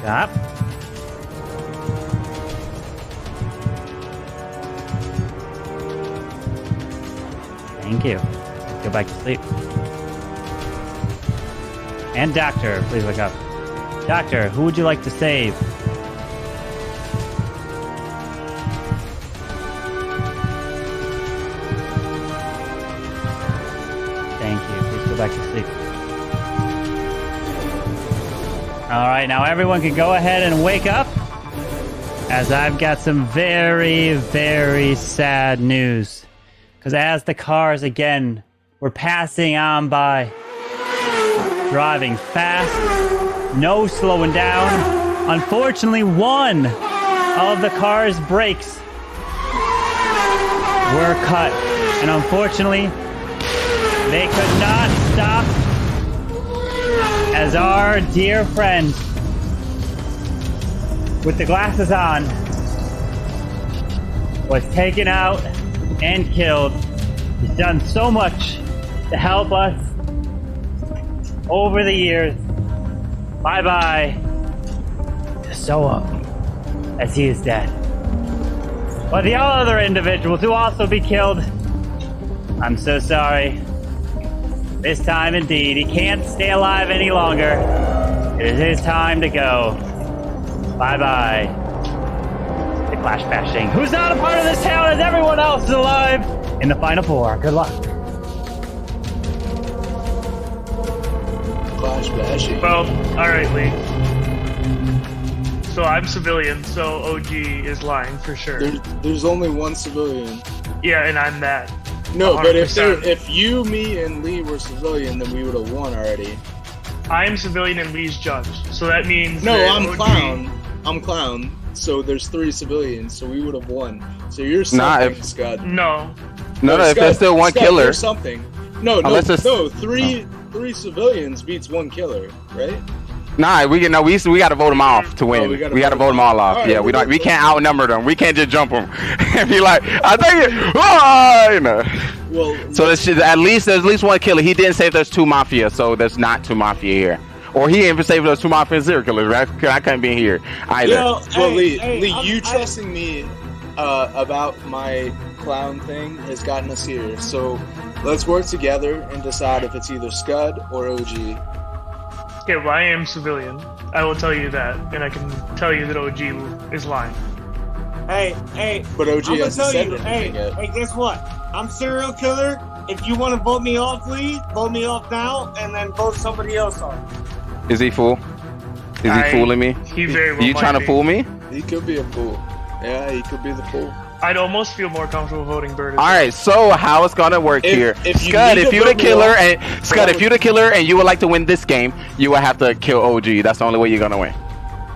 Cat. Thank you. Go back to sleep. And Doctor, please wake up. Doctor, who would you like to save? Thank you. Please go back to sleep. All right, now everyone can go ahead and wake up, as I've got some very, very sad news. Because as the cars again were passing on by, driving fast, no slowing down, unfortunately one of the car's brakes were cut. And unfortunately, they could not stop as our dear friend with the glasses on was taken out and killed. He's done so much to help us over the years. Bye-bye to Soa, as he is dead. But the other individuals who also be killed, I'm so sorry. This time indeed, he can't stay alive any longer. It is his time to go. Bye-bye. The Clash Bashing. Who's not a part of this town as everyone else is alive in the Final Four. Good luck. Clash Bashing. Well, alright, Lee. So I'm civilian, so OG is lying for sure. There's only one civilian. Yeah, and I'm that. No, 100%. but if you, me, and Lee were civilian, then we would have won already. I'm civilian and Lee's judge, so that means No, that I'm OG clown. I'm clown. So there's 3 civilians, so we would have won. So you're something, Scud. No. No, if there's still one Scud, killer. you're something. No, three civilians beats 1 killer, right? Nah, we gotta vote them off to win. we we gotta gotta vote them all off. All right, Yeah, we can't outnumber them. We can't just jump them and be like, I think it. Oh, you know. Well, so there's at least 1 killer. He didn't say there's 2 mafia, so there's not 2 mafia here. Or he didn't even say there's 2 mafia and serial killers. Right? I couldn't be here either. Lee, you trusting me about my clown thing has gotten us here. So let's work together and decide if it's either Scud or OG. Okay, well, I am civilian. I will tell you that, and I can tell you that OG is lying. Hey, but OG I'm gonna hasn't tell said you, anything yet. hey, guess what? I'm serial killer. If you want to vote me off, Lee, vote me off now, and then vote somebody else off. Is he fool? Is he fooling me? He very well You trying to might be. fool me? He could be a fool. Yeah, he could be the fool. I'd almost feel more comfortable voting Bird. All right, so how it's gonna work here? if you Scud, need if to you're the vote me killer, off- and Scud, if you're the killer and you would like to win this game, you would have to kill OG. That's the only way you're gonna win,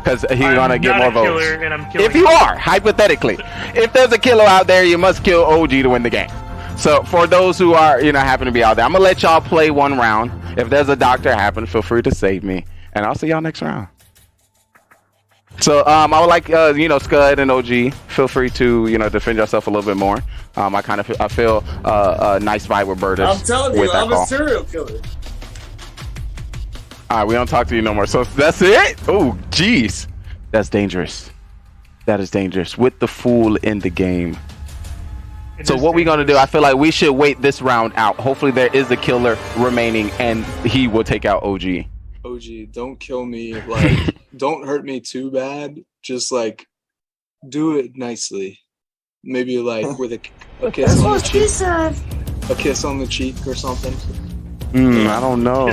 because he's gonna get more votes. Killer, and I'm killing If you are, hypothetically, if there's a killer out there, you must kill OG to win the game. So for those who are, happen to be out there, I'm gonna let y'all play 1 round. If there's a doctor happen, feel free to save me, and I'll see y'all next round. So I would like Scud and OG, feel free to defend yourself a little bit more. I feel a nice vibe with Burtis. I'm telling you, I'm a serial killer. All right, we don't talk to you no more. So that's it. Oh, jeez, that's dangerous. That is dangerous with the fool in the game. So what we gonna do? I feel like we should wait this round out. Hopefully there is a killer remaining, and he will take out OG. OG, don't kill me. Like, don't hurt me too bad. Just like, do it nicely. Maybe like with a kiss on the cheek. A kiss on the cheek or something. I don't know.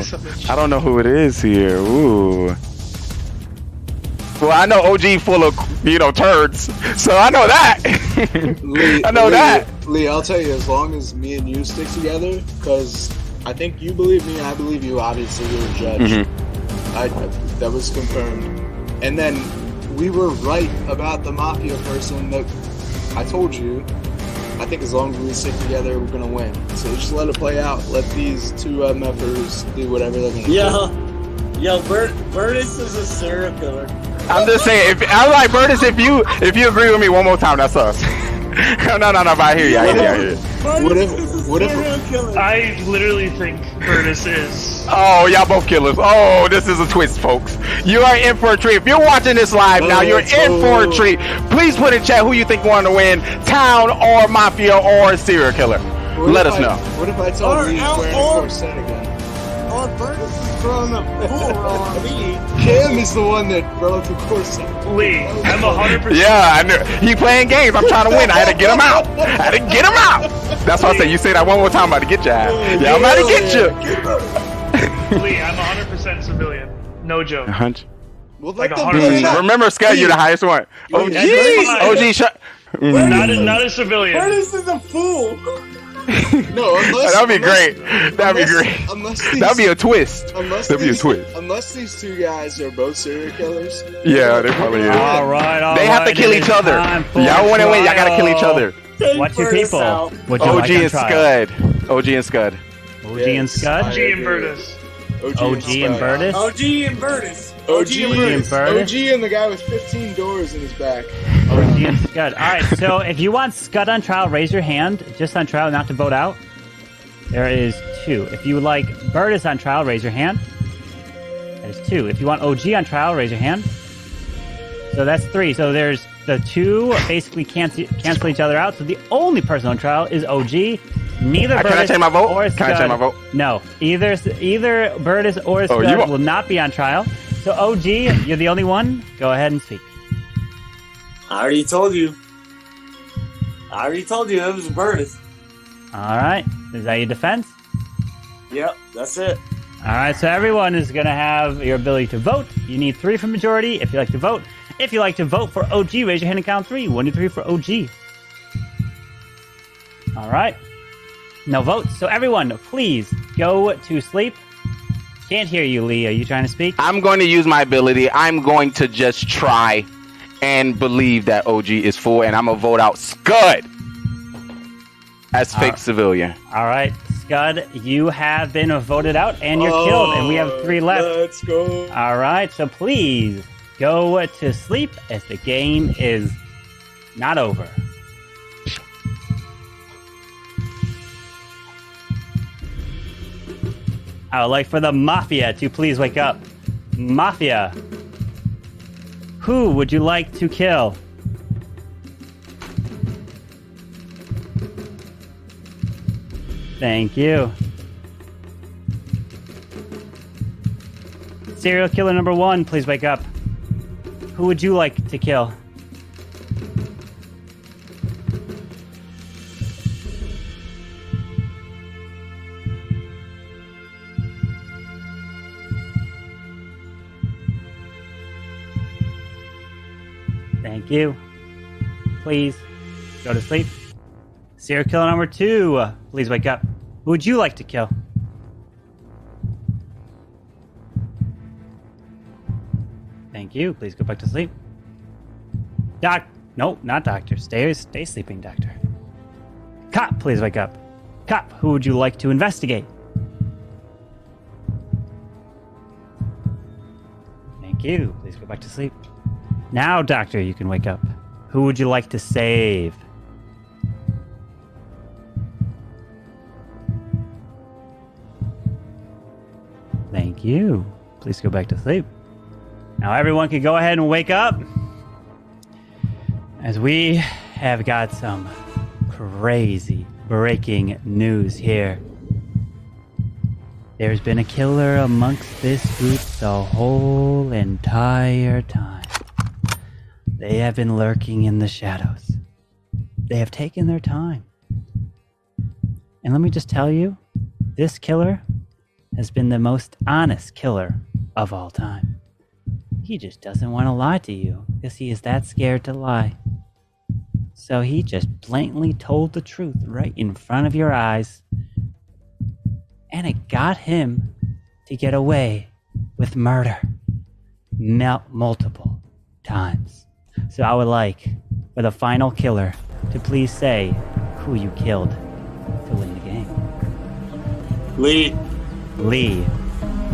I don't know who it is here. Ooh. Well, I know OG full of turds, so I know that. I know that. Lee, I'll tell you, as long as me and you stick together, because I think you believe me, I believe you. Obviously, you're a judge. That was confirmed. And then we were right about the mafia person that I told you. I think as long as we stick together, we're gonna win. So just let it play out. Let these 2 MFers do whatever they're gonna do. Yo, Burtis is a serial killer. I'm just saying. I'm like Burtis. If you agree with me one more time, that's us. no, but I hear you. I hear you. What if I literally think Burtis is. Oh, y'all both killers. Oh, this is a twist, folks. You are in for a treat. If you're watching this live now, you're in for a treat. Please put in chat who you think won to win, town or mafia or serial killer. Let us know. What if I told you he's wearing a corset again? Or Burtis is throwing a bull on me. Cam is the one that broke the corset. Lee, I'm 100%. Yeah, I knew. He playing games. I'm trying to win. I had to get him out. That's why I said you say that one more time. I'm about to get you out. Yeah, I'm about to get you. Lee, I'm 100% civilian. No joke. Like 100%. Remember, Scott, you're the highest one. Oh, jeez. OG, shut. Not a civilian. Burtis is a fool. No, that'd be great. That'd be great. That'd be a twist. That'd be a twist. Unless these 2 guys are both serial killers. Yeah, they probably is. All right. They have to kill each other. Y'all want to win. Y'all gotta kill each other. What's your people? Would you OG like on and trial? Scud. OG and Scud. OG and Scud. OG and Burtis. OG and Burtis? OG and Burtis. OG and the guy with 15 doors in his back. OG and Scud. Alright, so if you want Scud on trial, raise your hand. Just on trial, not to vote out. There is 2. If you would like Burtis on trial, raise your hand. There's 2. If you want OG on trial, raise your hand. So that's 3. So there's the 2 basically cancel each other out. So the only person on trial is OG. Neither Burtis can I change my vote? or Scud. Can I change my vote? No. Either Burtis or Scud will not be on trial. So OG, you're the only one. Go ahead and speak. I already told you. It was Burtis. All right. Is that your defense? Yep, that's it. All right. So everyone is going to have your ability to vote. You need 3 for majority if you like to vote. If you like to vote for OG, raise your hand and count 3. 1, 2, 3 for OG. All right. No votes. So everyone, please go to sleep. Can't hear you, Lee. Are you trying to speak? I'm going to use my ability. I'm going to just try and believe that OG is full, and I'm going to vote out Scud as fake civilian. All right. Scud, you have been voted out, and you're killed, and we have 3 left. Let's go. All right. So please go to sleep as the game is not over. I would like for the Mafia to please wake up. Mafia. Who would you like to kill? Thank you. Serial killer number 1, please wake up. Who would you like to kill? Thank you. Please go to sleep. Serial killer number 2, please wake up. Who would you like to kill? Thank you. Please go back to sleep. No, not doctor. Stay sleeping, doctor. Cop, please wake up. Cop, who would you like to investigate? Thank you. Please go back to sleep. Now, doctor, you can wake up. Who would you like to save? Thank you. Please go back to sleep. Now everyone can go ahead and wake up, as we have got some crazy breaking news here. There's been a killer amongst this group the whole entire time. They have been lurking in the shadows. They have taken their time. And let me just tell you, this killer has been the most honest killer of all time. He just doesn't want to lie to you because he is that scared to lie. So he just blatantly told the truth right in front of your eyes. And it got him to get away with murder multiple times. So I would like for the final killer to please say who you killed to win the game. Lee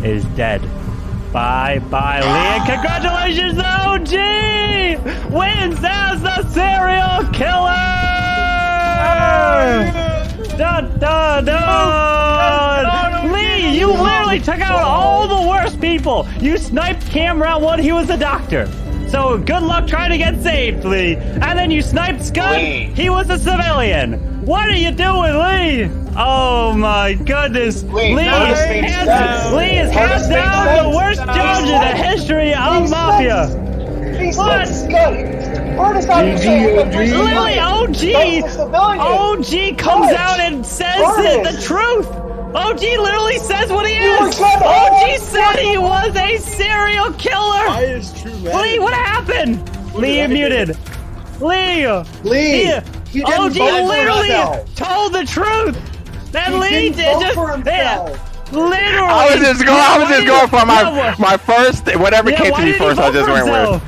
is dead. Bye-bye, Lee, and congratulations, OG! Wins as the serial killer! Lee, you literally took out all the worst people! You sniped Cameron when he was a doctor. So good luck trying to get saved, Lee. And then you sniped Scud, he was a civilian. What are you doing, Lee? Oh my goodness. Lee is hands down the worst judge in the history of Mafia. What? Literally, OG comes out and says the truth. OG literally says what he is. OG said he was a serial killer. Lee, what happened? Lee, you're muted. Lee. OG literally told the truth. That Lee did just literally. I was just going for my first, whatever came to me first. I just went with.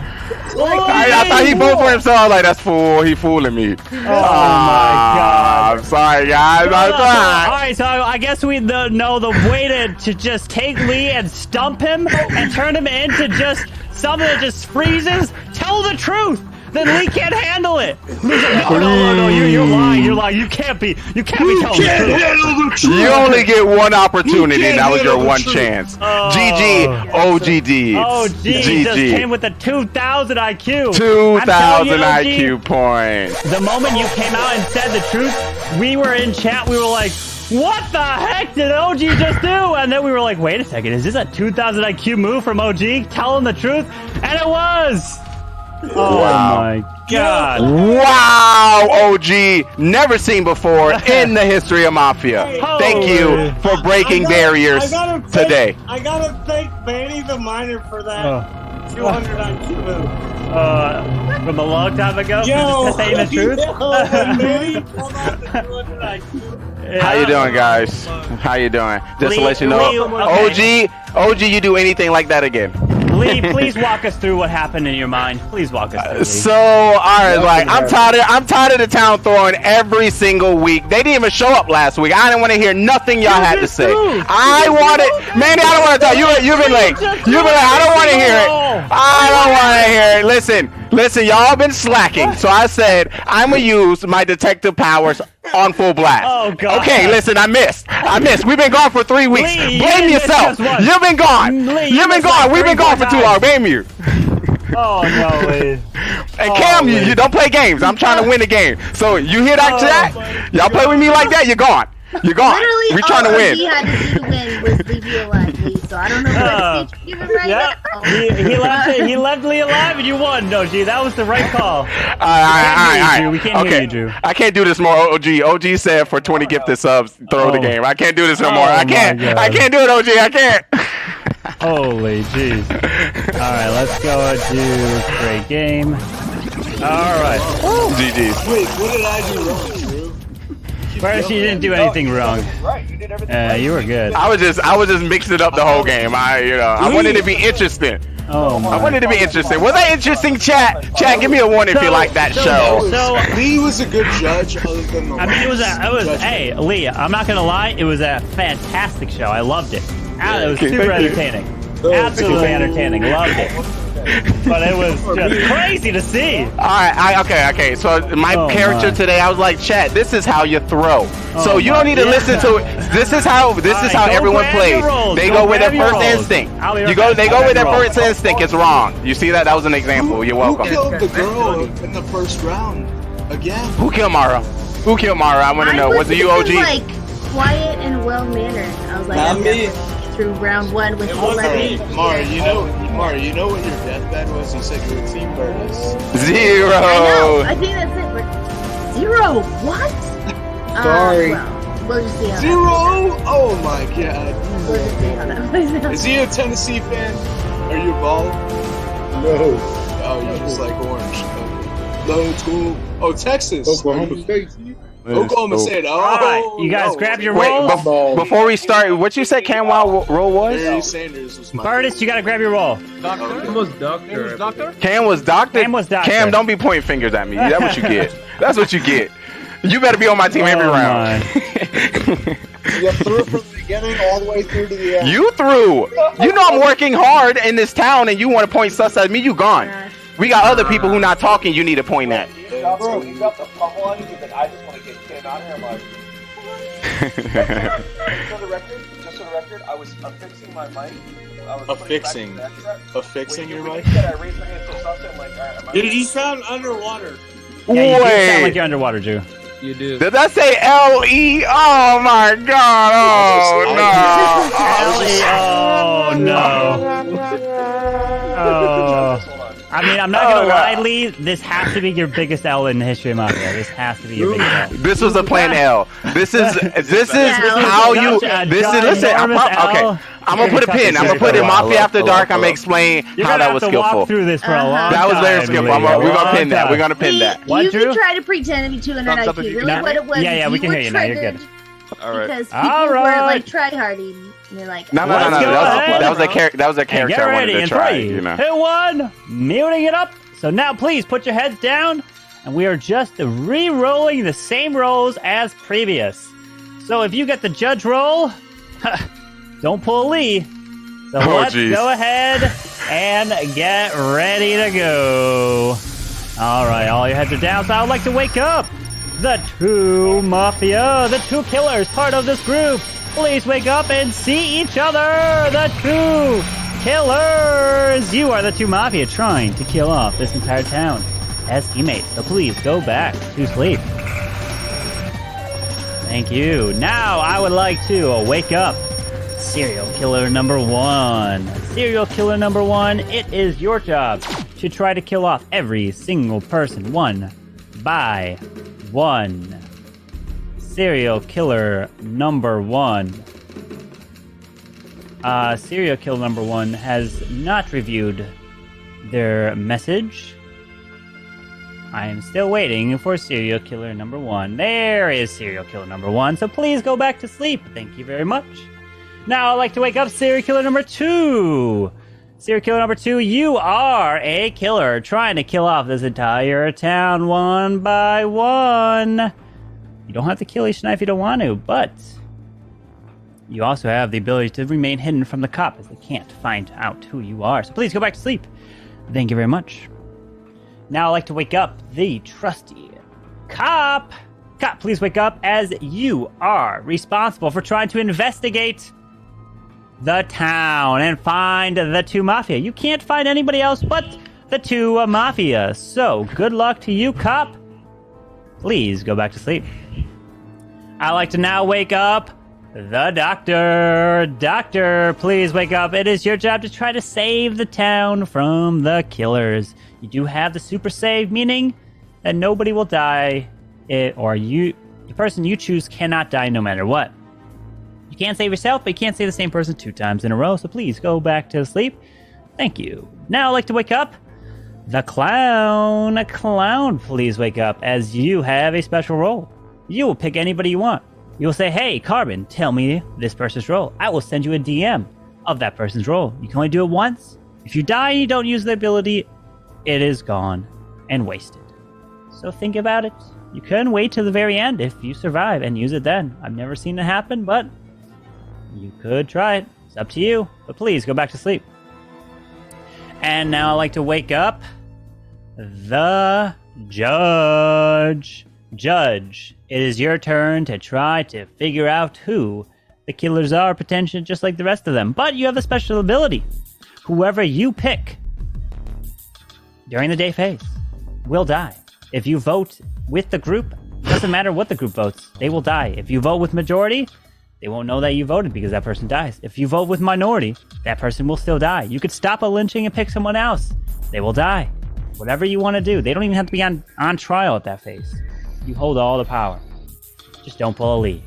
I thought he voted for himself. I was like, that's fool. He fooling me. Oh my God! I'm sorry, guys. I'm All sorry. right, so I guess we know the way to just take Lee and stump him and turn him into just something that just freezes. Tell the truth. Then Lee can't handle it. Lee's like, no, you're lying. You're lying. You can't be telling the truth. You only get one opportunity. That was your one chance. GG, OGD. OG just came with a 2,000 IQ. 2,000 IQ points. The moment you came out and said the truth, we were in chat. We were like, what the heck did OG just do? And then we were like, wait a second. Is this a 2,000 IQ move from OG? Tell him the truth. And it was. Oh my God. Wow, OG. Never seen before in the history of Mafia. Thank you for breaking barriers today. I gotta thank Manny the Miner for that 200 IQ move. From a long time ago? Yo, just saying the truth? Manny pulled off the 200 IQ. How you doing, guys? How you doing? Just to let you know, okay. OG, you do anything like that again? Lee, please walk us through what happened in your mind. Please walk us through. Lee. So, all right, like I'm tired of the town throwing every single week. They didn't even show up last week. I didn't want to hear nothing y'all had to say. I wanted, Manny, I don't want to talk. You've been late. You've been late. I don't want to hear it. I don't want to hear it. Listen, y'all been slacking. So I said I'm gonna use my detective powers on full blast. Oh God. Okay, listen, I missed. We've been gone for 3 weeks. Lee, Blame yourself. You've been gone. You've been gone. We've been gone for too long. Blame you. Oh no, Lee. And Cam, you don't play games. I'm trying to win the game. So you hear that chat? Y'all play with me like that? You're gone. You're gone. Literally, We're trying to win. He had to do to win was leave you alive, Lee. So I don't know what speech you're giving right now. He left Lee alive and you won. No, G, that was the right call. All right. We can't hear you, Drew. I can't do this more, OG. OG said for 20 gifted subs, throw the game. I can't do this no more. I can't do it, OG. I can't. Holy jeez. Alright, let's go do great game. Alright. GG's. Wait, what did I do wrong, Drew? First, you didn't do anything wrong. Right, you did everything right. You were good. I was just mixing up the whole game. I wanted to be interesting. Oh my. I wanted to be interesting. Was that interesting, chat? Chat, give me a one if you like that show. So Lee was a good judge, other than the it was. Hey, Lee, I'm not gonna lie. It was a fantastic show. I loved it. It was super entertaining. Absolutely entertaining. Loved it. But it was just crazy to see. Alright, okay. So my character today, I was like, chat, this is how you throw. So you don't need to listen to it. This is how everyone plays. They go with their first instinct. They go with their first instinct. It's wrong. You see that? That was an example. You're welcome. Who killed the girl in the first round? Again. Who killed Mara? I want to know. Was it you, OG? Like quiet and well mannered. I was like, Not me. Through round one with Mara, you know what your deathbed was? You said you were Team Burtis. 0. I know. I think that's it. But 0. What? Sorry. We'll just see how 0? Oh my God. We'll just see how that plays out. Is he a Tennessee fan? Are you bald? No. Oh, you just like orange. No, it's cool. Oh, Texas. Oklahoma State. Oklahoma State. Oh, Alright, you guys grab your roll. Wait, before we start, what you said Cam roll was? Barry Sanders was my Burtis, you gotta grab your roll. Cam was doctor. Cam was doctor? Cam, don't be pointing fingers at me. That's what you get. That's what you get. You better be on my team every round. You threw from the beginning all the way through to the end. You threw. You know I'm working hard in this town and you want to point sus at me, you gone. We got other people who not talking you need to point at. Bro, you got the fumble on you, but I just want to get Kim out of here. I'm like, just for the record, I'm fixing my mic. Affixing your mic? I raised my hand for something. I'm like, all right, Dude, you sound underwater. Yeah, you do sound like you're underwater, Drew. You do. Did that say L-E? Oh my God. Oh no. Oh. I mean, I'm not gonna lie, Lee. This has to be your biggest L in the history of Mafia. This has to be your biggest L. This was a plan L. This is how you. Listen. Okay, I'm gonna put a pin. I'm gonna put in Mafia After Dark. I'm gonna explain how that was skillful. Walk through this for a long That was very skillful. We're gonna pin that. We're gonna pin that. You can try to pretend to be 200 IQ. Really, what it was? Yeah, we can hear you now. You're good. All right. Because people were like tryharding. You're like, no. That was a character. Get I wanted ready to in try. 3, You know. 2, 1. Muting it up. So now please put your heads down, and we are just re-rolling the same rolls as previous. So if you get the judge roll, don't pull a Lee. So let's go ahead and get ready to go. All right, all your heads are down, so I would like to wake up the two Mafia, the two killers, part of this group. Please wake up and see each other, the two killers. You are the two Mafia trying to kill off this entire town as teammates, so please go back to sleep. Thank you. Now I would like to wake up serial killer number 1. Serial killer number 1, it is your job to try to kill off every single person one by one. Serial killer number 1. Serial killer number 1 has not reviewed their message. I am still waiting for serial killer number 1. There is serial killer number 1, so please go back to sleep. Thank you very much. Now I'd like to wake up serial killer number 2. Serial killer number 2, you are a killer trying to kill off this entire town one by one. You don't have to kill each night if you don't want to, but you also have the ability to remain hidden from the cop as they can't find out who you are. So please go back to sleep. Thank you very much. Now I'd like to wake up the trusty cop. Cop, please wake up as you are responsible for trying to investigate the town and find the two Mafia. You can't find anybody else but the two Mafia. So good luck to you, cop. Please go back to sleep. I'd like to now wake up the doctor. Doctor, please wake up. It is your job to try to save the town from the killers. You do have the super save, meaning that nobody will die, the person you choose cannot die no matter what. You can't save yourself, but you can't save the same person 2 times in a row, so please go back to sleep. Thank you. Now I'd like to wake up the clown. Clown, please wake up, as you have a special role. You will pick anybody you want. You will say, hey, Carbon, tell me this person's role. I will send you a DM of that person's role. You can only do it once. If you die and you don't use the ability, it is gone and wasted. So think about it. You can wait till the very end if you survive and use it then. I've never seen it happen, but you could try it. It's up to you. But please go back to sleep. And now I'd like to wake up the judge. Judge, it is your turn to try to figure out who the killers are, potentially just like the rest of them. But you have a special ability. Whoever you pick during the day phase will die. If you vote with the group, doesn't matter what the group votes, they will die. If you vote with majority, they won't know that you voted because that person dies. If you vote with minority, that person will still die. You could stop a lynching and pick someone else. They will die. Whatever you want to do. They don't even have to be on trial at that phase. You hold all the power. Just don't pull a lead.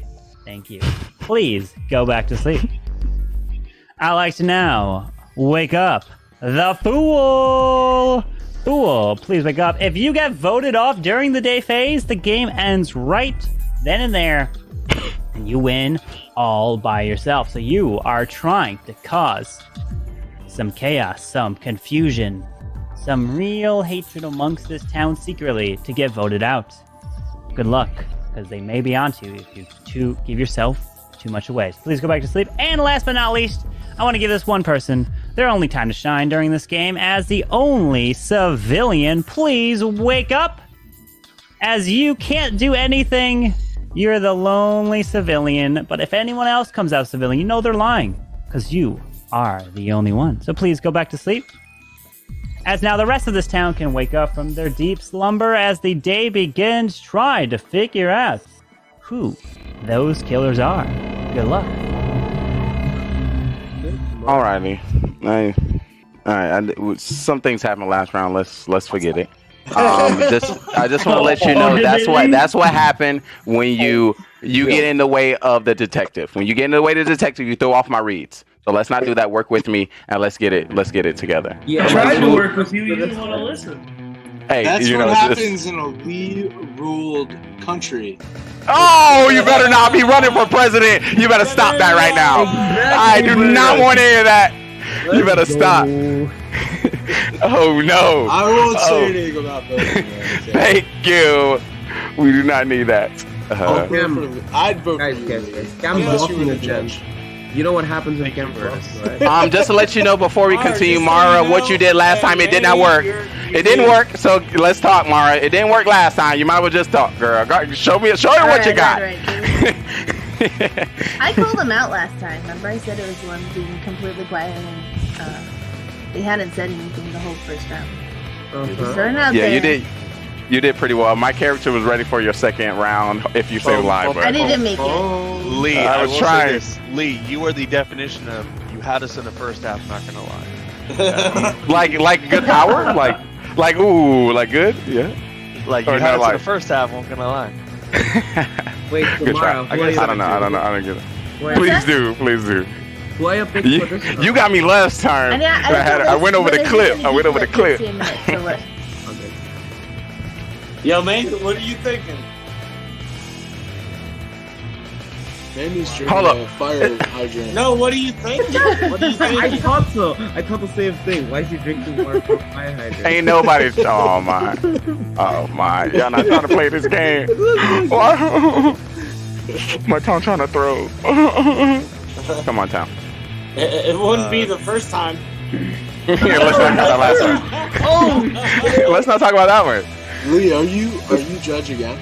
Thank you. Please go back to sleep. I'd like to now wake up the fool. Fool, please wake up. If you get voted off during the day phase, the game ends right then and there, and you win all by yourself. So you are trying to cause some chaos, some confusion, some real hatred amongst this town secretly to get voted out. Good luck, because they may be onto you if you give yourself too much away. So please go back to sleep. And last but not least, I want to give this one person their only time to shine during this game as the only civilian. Please wake up, as you can't do anything. You're the lonely civilian, but if anyone else comes out civilian, you know they're lying, because you are the only one. So please go back to sleep. As now the rest of this town can wake up from their deep slumber as the day begins. Try to figure out who those killers are. Good luck. Alrighty. Alright. Some things happened last round. Let's forget it. I just want to let you know that's what happened when you get in the way of the detective. When you get in the way of the detective, you throw off my reads. So let's not do that. Work with me and let's get it together. Yeah, I tried to work with you. You didn't want to listen. Hey, that's you what know, happens in a we-ruled country. Oh, you better not be running for president. You better stop that right now. I do not want to hear that. You better stop. Oh no! I won't say anything about voting. Thank you. We do not need that. I'd vote for you. Cam's walking again. You know what happens when Cam votes, right? Just to let you know before we continue, Mara, what you did last time, it did not work. It didn't work, so let's talk, Mara. It didn't work last time. You might as well just talk, girl. Show me what you got. I called him out last time. Remember, I said it was the one being completely quiet, and he hadn't said anything the whole first round. Yeah, you did. You did pretty well. My character was ready for your second round if you say live. I didn't make it. Lee, I was trying. Lee, you are the definition of you had us in the first half. Not gonna lie. like good power, like ooh, like good, yeah. Like you had us in the first half. I'm gonna lie. Wait, good try. I don't know. I don't get it. Please do. Why a big You got me last time. I went over the clip. Yo, man, what are you thinking? Manny's Hold up. Fire hydrant. No, what are you thinking? What are you thinking? I thought so. I thought the same thing. Why is he drinking water from fire hydrant? Ain't nobody. Oh my. Y'all not trying to play this game. My tongue trying to throw. Come on, Tom. It wouldn't be the first time. Let's not talk about that last one. Let's not talk about that one. Lee, are you judge again?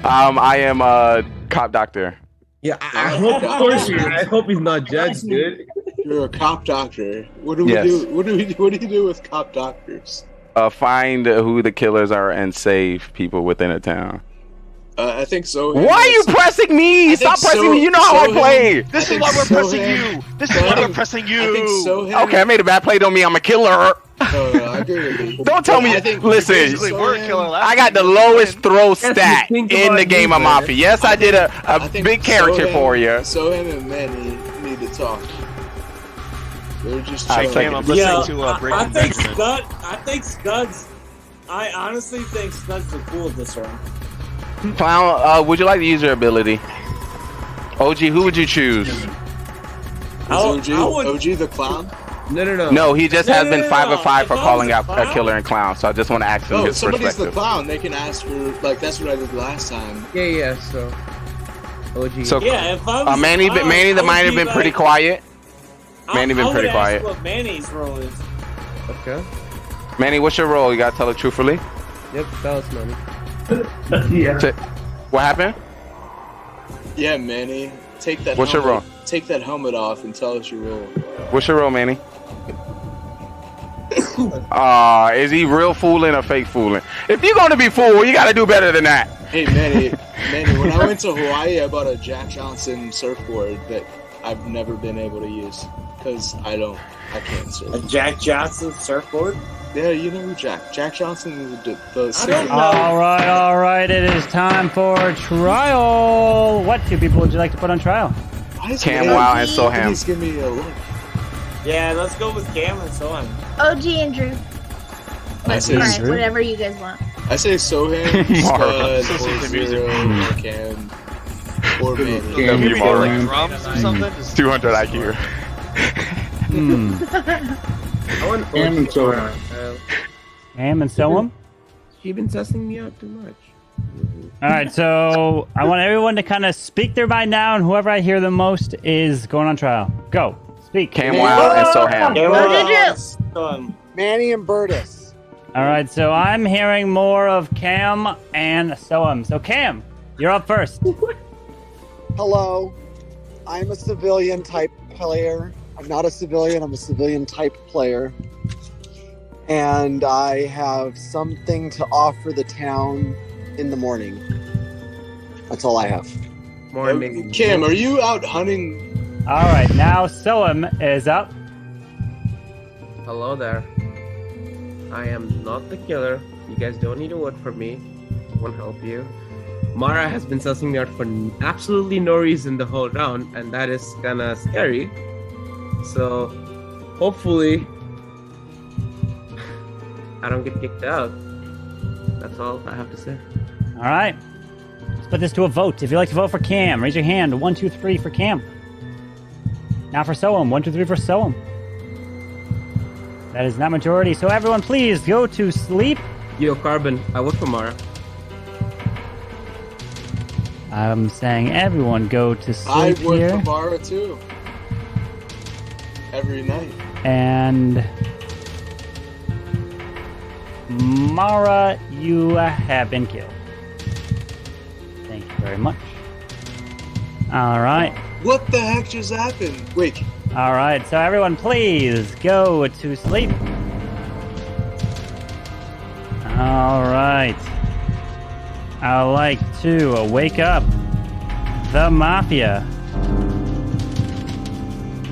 I am a cop doctor. Yeah, I hope. Of course, I hope he's not judge, dude. You're a cop doctor. What do we do? What do you do with cop doctors? Find who the killers are and save people within a town. I think so. Why are you pressing me? Stop pressing me. You know how I play. This is why we're pressing you. This is why we're pressing you. I think Sohan. Okay, I made a bad play. Don't mean I'm a killer. No, I agree with you. Don't tell me. Listen, I got the lowest throw stat in the game of Mafia. Yes, I did a big character for you. Sohan and Manny need to talk. They're just I'm listening to Breaking Benjamin. I honestly think Scuds are cool this round. Clown, would you like to use your ability? OG, who would you choose? OG the clown? No. No, he just has been 5 of 5 for calling out a killer and clown. So I just want to ask him his somebody's perspective. the clown. They can ask for that's what I did last time. Yeah. So OG. So yeah, if I was Manny the Miner been pretty quiet. Manny been pretty quiet. What Manny's role is? Okay. Manny, what's your role? You gotta tell it truthfully. Yep, that was Manny. What happened? Yeah, Manny, take that. What's your role? Take that helmet off and tell us your role. What's your role, Manny? Is he real fooling or fake fooling? If you're gonna be fool, you gotta do better than that. Hey, Manny, when I went to Hawaii, I bought a Jack Johnson surfboard that I've never been able to use because I can't surf. A Jack Johnson surfboard? Yeah, you know who Jack Johnson is the All right. It is time for trial. What two people would you like to put on trial? Cam, Wow, and Soham. Please give me a look. Yeah, let's go with Cam and Soham. OG and Drew. I say Alright, whatever you guys want. I say Soham, Spud, or Zero, or Cam, or Manny. Maybe like drums or something. 200 IQ. Cam and Soham. Cam and Soham? You've been testing me out too much. All right, so I want everyone to kind of speak their mind now, and whoever I hear the most is going on trial. Go. Speak. Cam, Wow, and Soham. Manny and Burtis. All right, so I'm hearing more of Cam and Soham. So Cam, you're up first. Hello. I'm a civilian type player. I'm not a civilian. I'm a civilian type player. And I have something to offer the town in the morning. That's all I have. Morning. Cam, are you out hunting? All right, now Soham is up. Hello there. I am not the killer. You guys don't need to vote for me. I won't help you. Mara has been sussing me out for absolutely no reason the whole round, and that is kinda scary. So, hopefully, I don't get kicked out. That's all I have to say. All right, let's put this to a vote. If you'd like to vote for Cam, raise your hand. 1, 2, 3 for Cam. Now for Soham. 1, 2, 3 for Soham. That is not majority. So everyone, please go to sleep. Yo, Carbon, I work for Mara. I'm saying everyone go to I sleep work here. for Mara too. Every night. And Mara, you have been killed. Thank you very much. All right. What the heck just happened? Wait. All right. So everyone, please go to sleep. All right. I'd like to wake up the Mafia.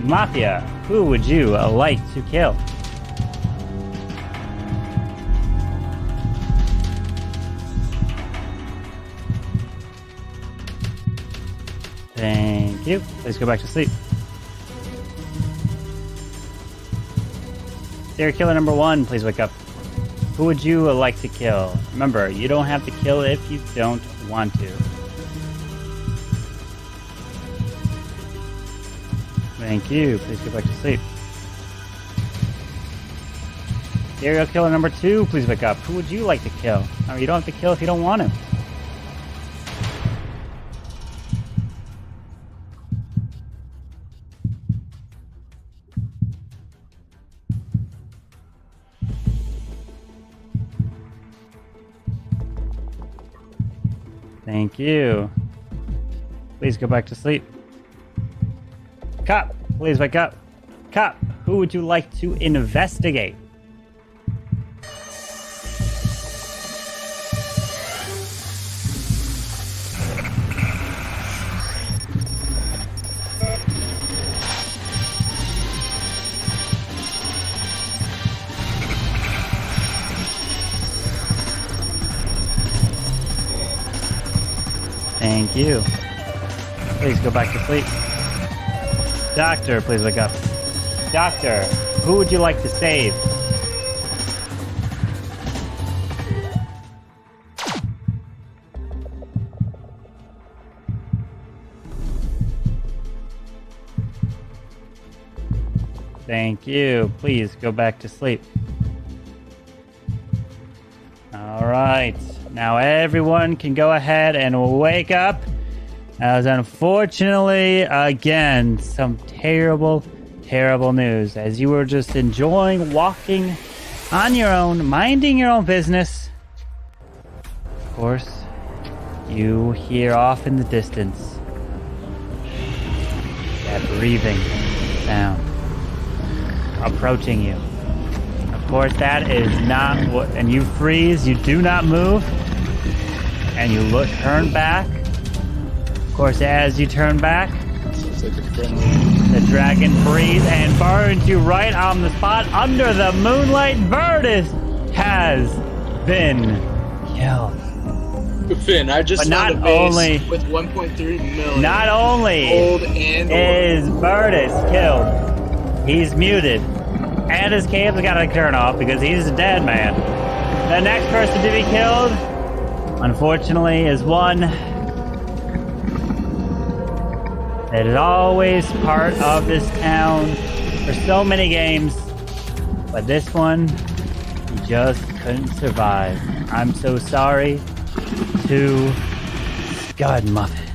Mafia, who would you like to kill? Thank you. Please go back to sleep. Serial killer number 1, please wake up. Who would you like to kill? Remember, you don't have to kill if you don't want to. Thank you. Please go back to sleep. Serial killer number 2, please wake up. Who would you like to kill? I mean, you don't have to kill if you don't want to. Thank you. Please go back to sleep. Cop, please wake up. Cop, who would you like to investigate? Thank you. Please go back to sleep. Doctor, please wake up. Doctor, who would you like to save? Thank you. Please go back to sleep. All right. Now everyone can go ahead and wake up. As unfortunately, again, some terrible, terrible news. As you were just enjoying walking on your own, minding your own business, of course, you hear off in the distance that breathing sound approaching you. Of course, that is not what, and you freeze, you do not move, and you turn back. Of course, as you turn back, the dragon breathes and burns you right on the spot under the moonlight. Verdus has been killed. Finn, I just but found not a base only with 1.3 million. Not only gold and is Verdus killed, he's muted, and his came's got to turn off because he's a dead man. The next person to be killed, unfortunately, is one that is always part of this town for so many games, but this one, he just couldn't survive. I'm so sorry to Scud Muffin,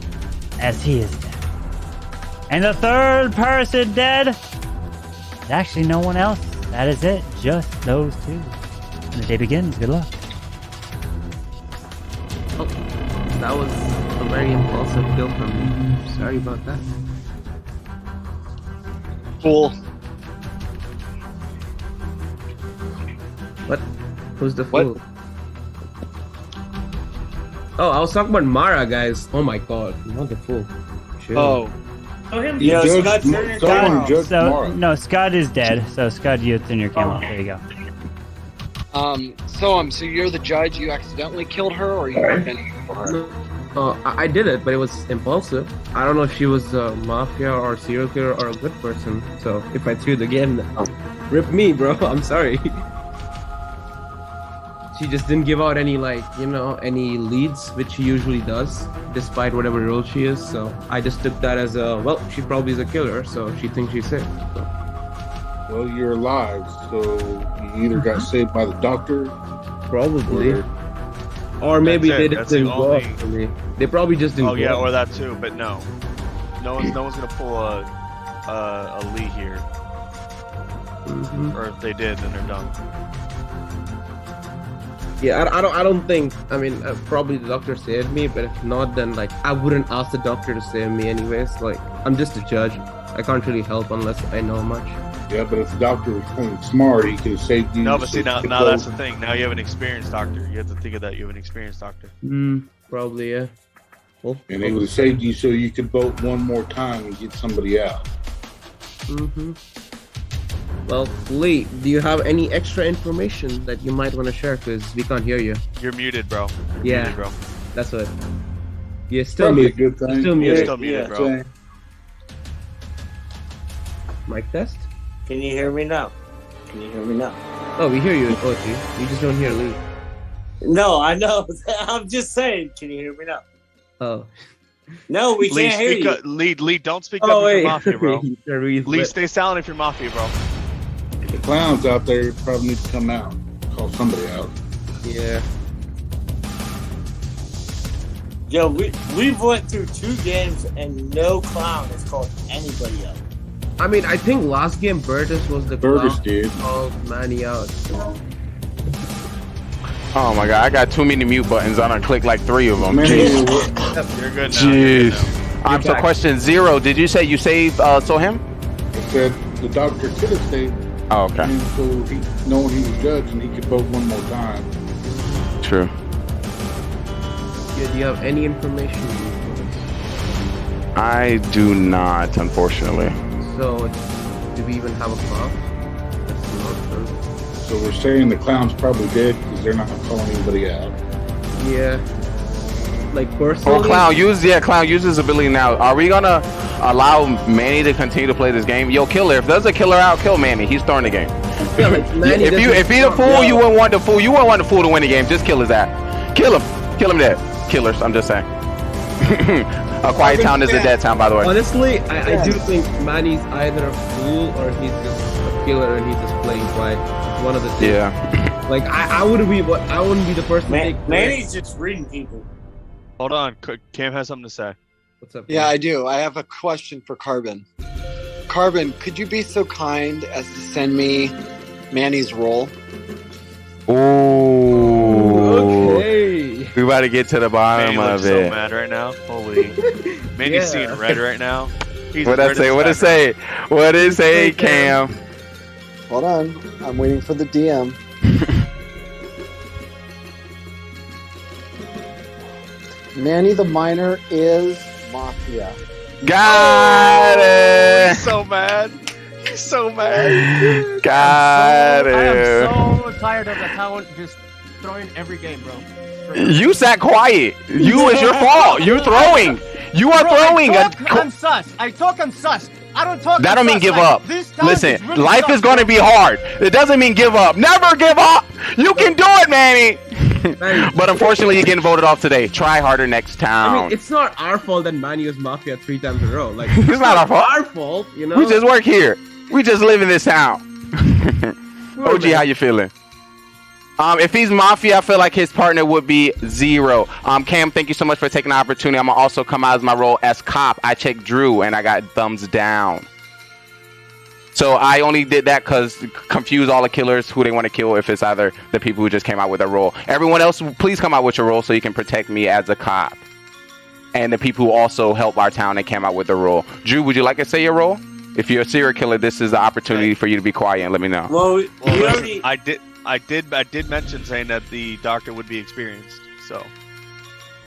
as he is dead. And the third person dead is actually no one else. That is it, just those two. And the day begins. Good luck. Oh, that was a very impulsive kill from me. Sorry about that. Fool. What? Who's the fool? What? Oh, I was talking about Mara, guys. Oh my god, not the fool. Sure. Oh. Yeah, no, Scud is dead. So Scud, you turn your camera. There you go. So you're the judge. You accidentally killed her, or you intended to kill her? I did it, but it was impulsive. I don't know if she was a mafia or serial killer or a good person. So if I threw the game, rip me, bro. I'm sorry. She just didn't give out any, any leads, which she usually does, despite whatever role she is. So I just took that as well, she probably is a killer, so she thinks she's safe. So. Well, you're alive, so you either got saved by the doctor, Probably. Or maybe That's it. they That's didn't the go only- after me. They probably just didn't Oh go yeah, after or that too. But no one's gonna pull a Lee here. Or if they did, then they're done. Yeah, I don't think. I mean, probably the doctor saved me, but if not, then like I wouldn't ask the doctor to save me anyways. Like I'm just a judge. I can't really help unless I know much. Yeah, but if the doctor was playing smart, he could have saved you. No, but see so now you could that's go- the thing. Now you have an experienced doctor. You have to think of that. You have an experienced doctor. Probably yeah. Well, And it would have saved you so you could vote one more time and get somebody out. Well, Lee, do you have any extra information that you might want to share? Because we can't hear you. You're muted, bro. You're Yeah, muted, bro. that's what. You're still Probably a muted. good thing. You're still You're muted. still muted, bro. Mic test? Can you hear me now? Can you hear me now? Oh, we hear you, OG. We just don't hear Lee. No, I know. I'm just saying. Can you hear me now? Oh. No, we Lee, can't hear speak you. up. Lee, don't speak Oh, up if wait. you're Mafia, bro. Lee, Lee, stay silent if you're Mafia, bro. The clowns out there probably need to come out, call somebody out. Yeah. Yo, we've went through 2 games and no clown has called anybody out. I mean, I think last game Burtis was the Burtis clown did. who called Manny out. Oh my god, I got too many mute buttons. I done clicked like 3 of them. Man, Jeez. You're good now. Jeez. So back. question 0. Did you say you saved so him? I said the doctor could have saved Oh, okay. him so he, knowing he was judged and he could vote one more time. True. Yeah, do you have any information? I do not, unfortunately. So, do we even have a clown? So we're saying the clown's probably dead because they're not calling anybody out. Yeah. Like personally. Oh, Clown, use his ability now. Are we gonna allow Manny to continue to play this game? Yo, Killer, if there's a killer out, kill Manny. He's throwing the game. Yeah, like Manny if he's a fool, you wouldn't want the fool. You wouldn't want the fool to win the game. Just kill his ass. Kill him. Kill him dead. Killers, I'm just saying. A quiet town is a dead town, by the way. Honestly, I do think Manny's either a fool or he's just a killer and he's just playing quiet. One of the two. Yeah. Like I wouldn't be the person to take Manny's just reading people. Hold on, Cam has something to say. What's up? Yeah, I do. I have a question for Carbon. Carbon, could you be so kind as to send me Manny's role? Ooh. Okay. We about to get to the bottom Manny of looks it. so mad right now. Holy. Manny's seeing red right now. He's What I say? What it say? What it say, Cam? Hold on. I'm waiting for the DM. Manny the Miner is Mafia. Got it. He's so mad. He's so mad. Got I it. am so tired of the town just throwing every game, bro. You sat quiet. It's your fault. You're throwing. You are throwing. I'm sus. I talk I'm sus. I don't talk. That I'm don't mean sus. give Like, up. this town Listen, is really life sus, is going to bro. be hard. It doesn't mean give up. Never give up. You can do it, Manny. But unfortunately, you're getting voted off today. Try harder next I time. mean, it's not our fault that Manny was Mafia 3 times in a row. Like It's not our fault. Our fault, you know. We just work here. We just live in this town. OG, how you feeling? If he's Mafia, I feel like his partner would be 0. Cam, thank you so much for taking the opportunity. I'm gonna also come out as my role as cop. I checked Drew and I got thumbs down. So I only did that because confuse all the killers who they want to kill if it's either the people who just came out with a role. Everyone else, please come out with your role so you can protect me as a cop. And the people who also help our town and came out with a role. Drew, would you like to say your role? If you're a serial killer, this is the opportunity for you to be quiet and let me know. Well, Listen, I did mention saying that the doctor would be experienced. So.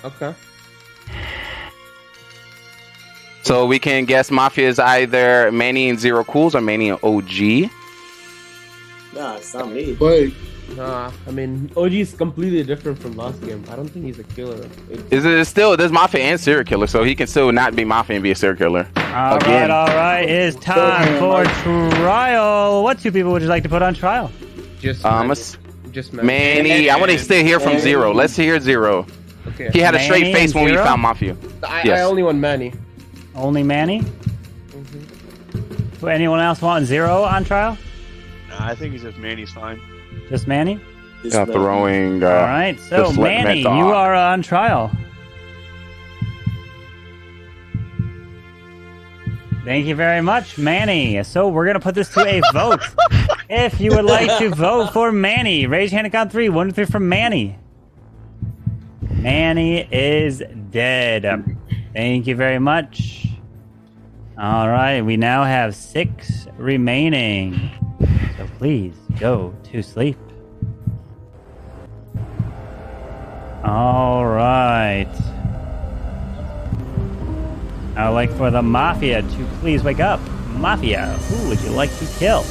Okay. So we can guess Mafia is either Manny and Zero Cools or Manny and OG. Nah, it's not me. But Nah, I mean, OG is completely different from last game. I don't think he's a killer. Is it still? There's Mafia and serial killer, so he can still not be Mafia and be a serial killer. All right. It's time for trial. What 2 people would you like to put on trial? Just Manny. I want to still hear from Zero. Let's hear Zero. Okay. He had a straight Manny face and when we Zero? found Mafia. I only want Manny. Only Manny? Anyone else want 0 on trial? I think he's just Manny's fine. Just Manny? Yeah, throwing. All right, so Manny, you are on trial. Thank you very much, Manny. So we're gonna put this to a vote. If you would like to vote for Manny, raise your hand and count 3. 1, 2, 3 for Manny. Manny is dead. Thank you very much. All right, we now have 6 remaining. So please go to sleep. All right. I would like for the Mafia to please wake up. Mafia, who would you like to kill?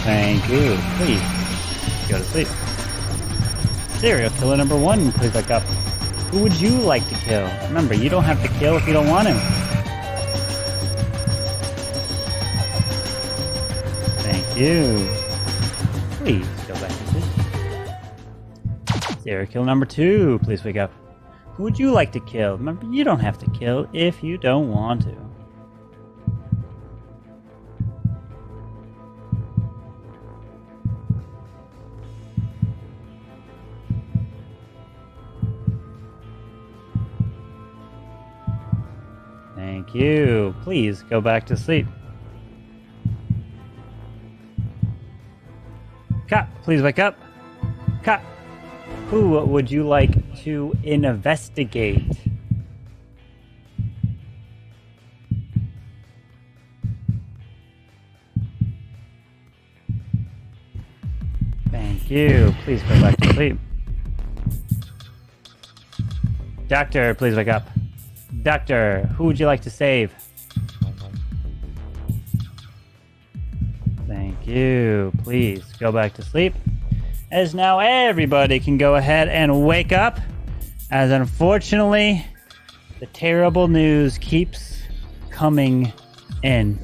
Thank you. Please go to sleep. Serial killer number 1, please wake up. Who would you like to kill? Remember, you don't have to kill if you don't want to. Thank you. Please go back to sleep. Serial killer number 2, please wake up. Who would you like to kill? Remember, you don't have to kill if you don't want to. Thank you. Please go back to sleep. Cop, please wake up. Cop, who would you like to investigate? Thank you. Please go back to sleep. Doctor, please wake up. Doctor, who would you like to save? Thank you. Please go back to sleep. As now everybody can go ahead and wake up, as unfortunately, the terrible news keeps coming in.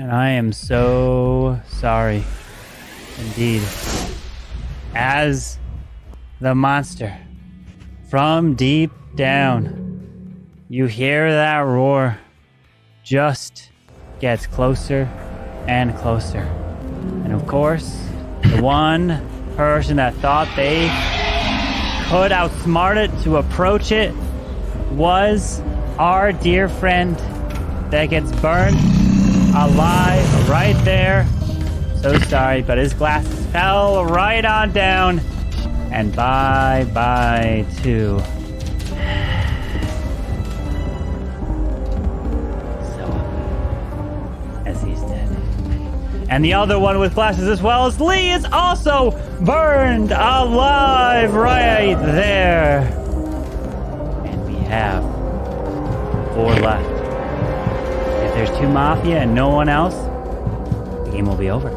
And I am so sorry. Indeed. As the monster from deep down, you hear that roar, just gets closer and closer. And of course, the one person that thought they could outsmart it to approach it was our dear friend that gets burned alive right there. So sorry, but his glasses fell right on down. And bye-bye too. And the other one with glasses as well as Lee is also burned alive right there. And we have 4 left. If there's 2 Mafia and no one else, the game will be over.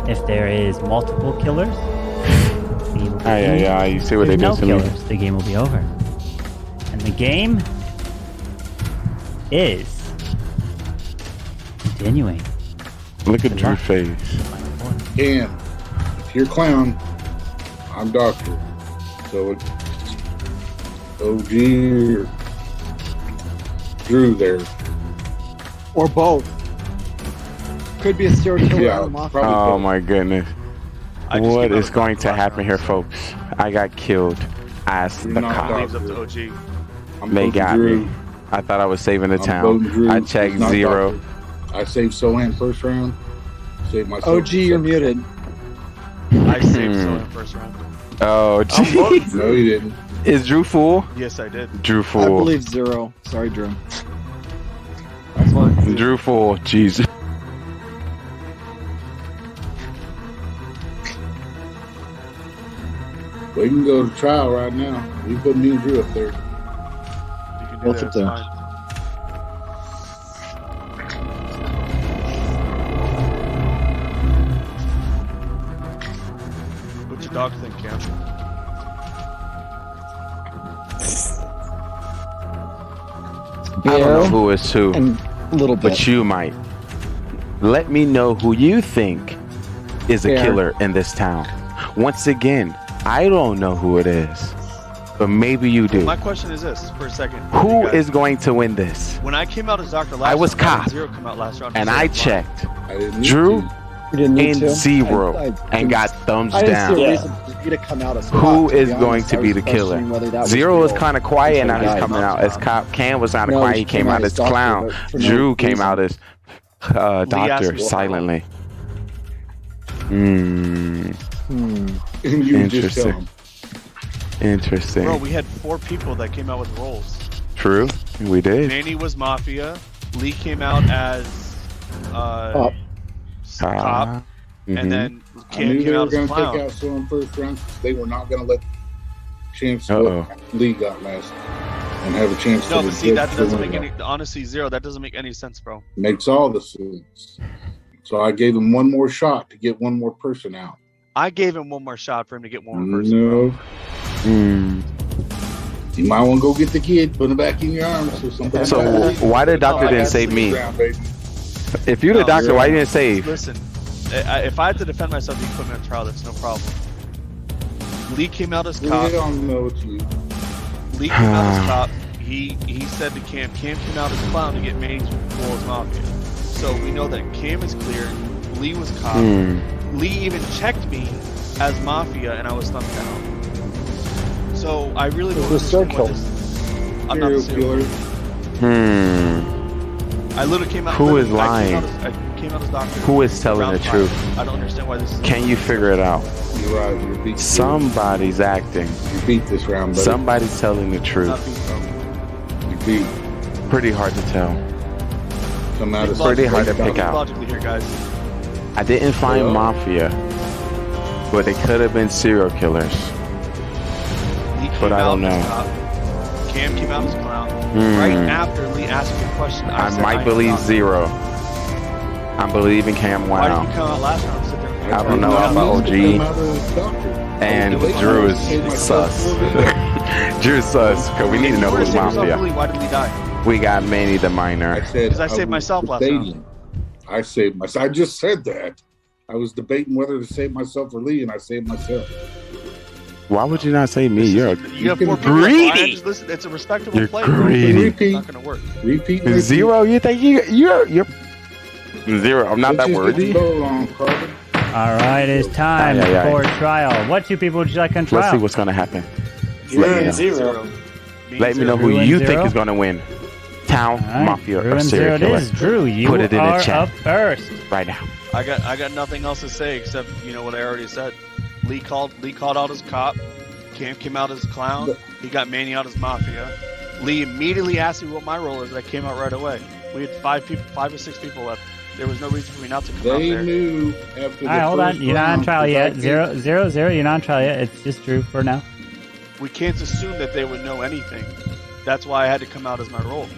If there is multiple killers, the game will be over. You see what they did to me. Killers, the game will be over. And the game is continuing. Look at Drew's face. And if you're clown, I'm doctor. So it's OG or Drew there. Or both. Could be a serial killer Yeah, or a mafia. Oh my goodness. What is going to happen here, folks? I got killed as the Leaves up cop. to OG. They got me. I thought I was saving the town. I checked 0. I saved Sohan first round. Saved myself. OG, you're muted. I saved someone first round. Oh, jeez. No, you didn't. Is Drew full? Yes, I did. Drew I full. believe 0. Sorry, Drew. That's fine. Drew full. Jeez. We can go to trial right now. We put me and Drew up there. You can do What's that, up it's there? fine. What's your dog think, Cam? I don't know who is who, And a little bit. but you might. Let me know who you think is a Fair. killer in this town. Once again, I don't know who it is, but maybe you do. My question is this for a second. Who is going to win this? When I came out as Dr. last I was round, cop, Zero come out last round, and Zero I come out. checked Drew and Zero and got thumbs I didn't down. see a reason for you to come out as Who cop, to is be going honest. to I be was the killer? questioning whether that was Zero was real kind of quiet, and now until he's he coming died. out as cop. Cam was kind of No, quiet. he He came came out out as as doctor, clown. but for no Drew came reason. out as doctor asked- silently. And you just tell Interesting. him. Interesting. Bro, we had 4 people that came out with roles. True, we did. Manny was Mafia. Lee came out as cop. Mhm. And then I Cam knew came they were out as going to take clown. out someone first round because they were not going to let chance what Lee got last and have a chance No, to but see, that reject doesn't someone make any. else. Honestly, Zero, that doesn't make any sense, bro. Makes all the sense. So I gave him one more shot to get one more person out. I gave him one more shot for him to get one more person. No. Mm. You might want to go get the kid, put him back in your arms or something. So why the doctor I didn't got save me? Round, baby. If you're the No, doctor, why you didn't save? Listen, if I had to defend myself, you can put me on trial. That's no problem. Lee came out as cop. We don't know it's you. Lee came out as cop. He said to Cam came out as clown to get Manny's role as Mafia. So we know that Cam is clear. Lee was cop. Lee even checked me as Mafia, and I was thumbs down. So I really don't understand what this. I'm not the serial killer. I literally came out. Who is I lying? I came out as doctor. Who is telling the truth? I don't understand why this is. Can you figure it out? You're right. You're beat. Somebody's acting. You beat this round, buddy. Somebody's telling the truth. You beat. Pretty hard to tell. Come out It's as pretty hard to straight pick out. out. Logically here, guys. I didn't find Mafia, but they could have been serial killers. But I don't know. Cam came out as clown. Hmm. Right after Lee asked me a question, I said, might am believe not. Zero. I'm believing Cam Why went did you out. come out last round? Sit there and I don't know about OG. And Drew is sus. Drew's sus, because we need to know who's Mafia. Why did Lee die? We got Manny the Minor. Because I saved myself last round. I saved myself. I just said that. I was debating whether to save myself or Lee, and I saved myself. Why would you not say me? You're You have 4 people. greedy. Just listen, it's a respectable You're play. greedy. It's not going to work. Repeat. Zero, you think you're Zero? I'm not that worthy. All right, it's time for trial. What 2 people would you like on trial? Let's see what's gonna happen. Drew Let me and know. Zero. Let me know who Drew and you Zero? think is gonna win. Town, Mafia, Drew or and serial Zero it killer. is. Drew, you Put it in are the chat up first. right now. I got nothing else to say except what I already said. Lee called out as cop. Cam came out as clown. He got Manny out as Mafia. Lee immediately asked me what my role is. I came out right away. We had 5 or 6 people left. There was no reason for me not to come out They there. knew after All the right, hold on. first You're not on round, trial 'cause I yet. gave- 0-0-0. You're not on trial yet. It's just Drew for now. We can't assume that they would know anything. That's why I had to come out as my role.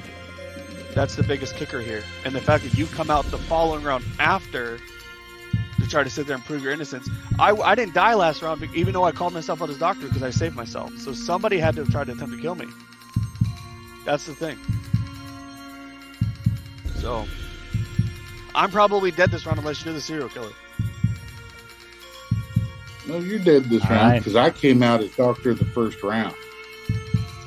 That's the biggest kicker here. And the fact that you come out the following round after to try to sit there and prove your innocence. I didn't die last round, even though I called myself out as doctor because I saved myself. So somebody had to have tried to attempt to kill me. That's the thing. So I'm probably dead this round unless you're the serial killer. No, you're dead this All round right. because I came out as doctor the first round.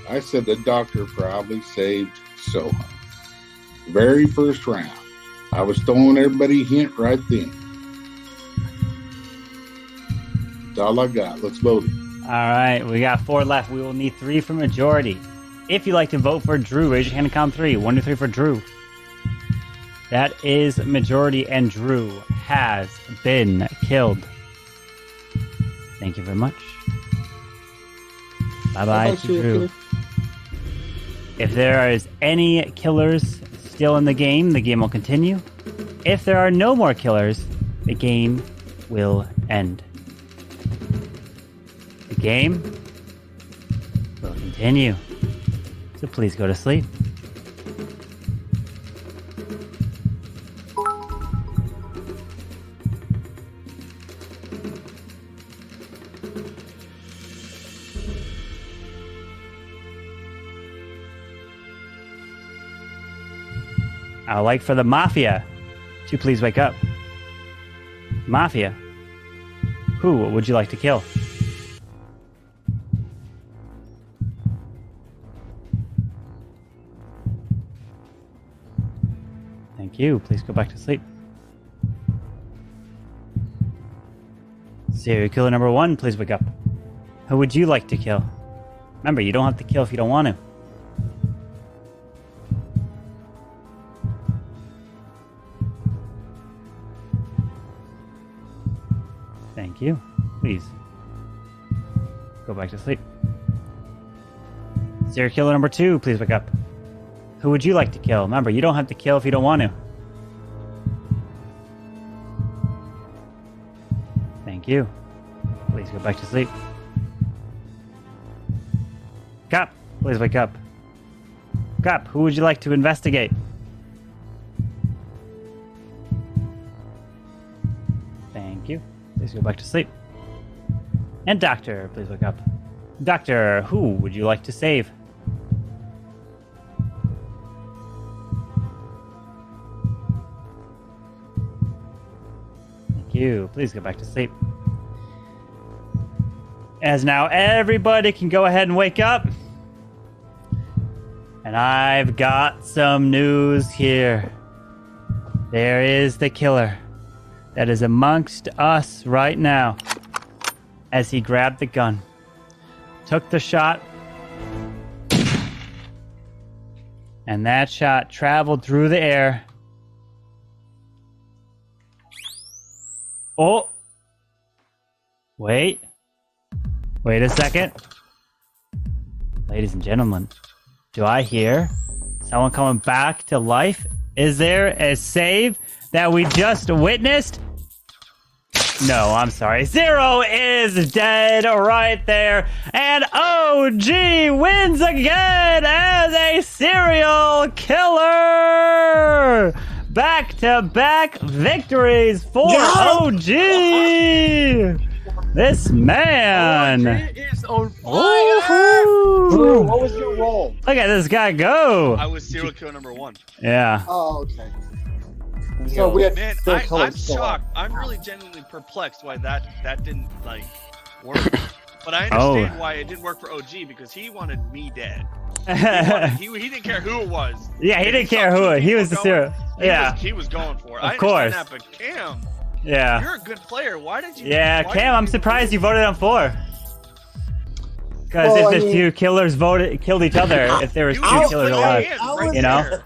I said the doctor probably saved Soha. Very first round. I was throwing everybody a hint right then. That's all I got. Let's vote it. All right, we got 4 left. We will need 3 for majority. If you'd like to vote for Drew, raise your hand and count 3. 1, 2, 3 for Drew. That is majority, and Drew has been killed. Thank you very much. Bye-bye to Drew. If there is any killers still in the game will continue. If there are no more killers, the game will end. The game will continue. So please go to sleep. I would like for the Mafia to please wake up. Mafia, Who would you like to kill? Thank you. Please go back to sleep. Serial killer number 1, please wake up. Who would you like to kill? Remember, you don't have to kill if you don't want to. Thank you. Please go back to sleep. Serial killer number 2, please wake up. Who would you like to kill? Remember, you don't have to kill if you don't want to. Thank you. Please go back to sleep. Cop, please wake up. Cop, who would you like to investigate? Thank you. Please go back to sleep. And Doctor, please wake up. Doctor, who would you like to save? Thank you. Please go back to sleep. As now everybody can go ahead and wake up. And I've got some news here. There is the killer that is amongst us right now. As he grabbed the gun, took the shot, and that shot traveled through the air. Oh! Wait a second. Ladies and gentlemen, do I hear someone coming back to life? Is there a save that we just witnessed? No, I'm sorry. Zero is dead right there. And OG wins again as a serial killer. Back-to-back victories for OG. This man. OG is on fire. Drew, what was your role? Look at this guy go. I was serial killer number 1. Yeah. Oh, okay. So we had Man, I'm shocked. I'm really genuinely perplexed why that didn't like work. But I understand why it didn't work for OG because he wanted me dead. He didn't care who it was. Yeah, he didn't care who it. He was the serial. Yeah. He was going for it. Of course. That, but Cam, yeah, you're a good player. Why did you? Yeah, Cam, I'm surprised you voted on 4. Because if the two killers killed each other, if there was 2 killers alive, you know.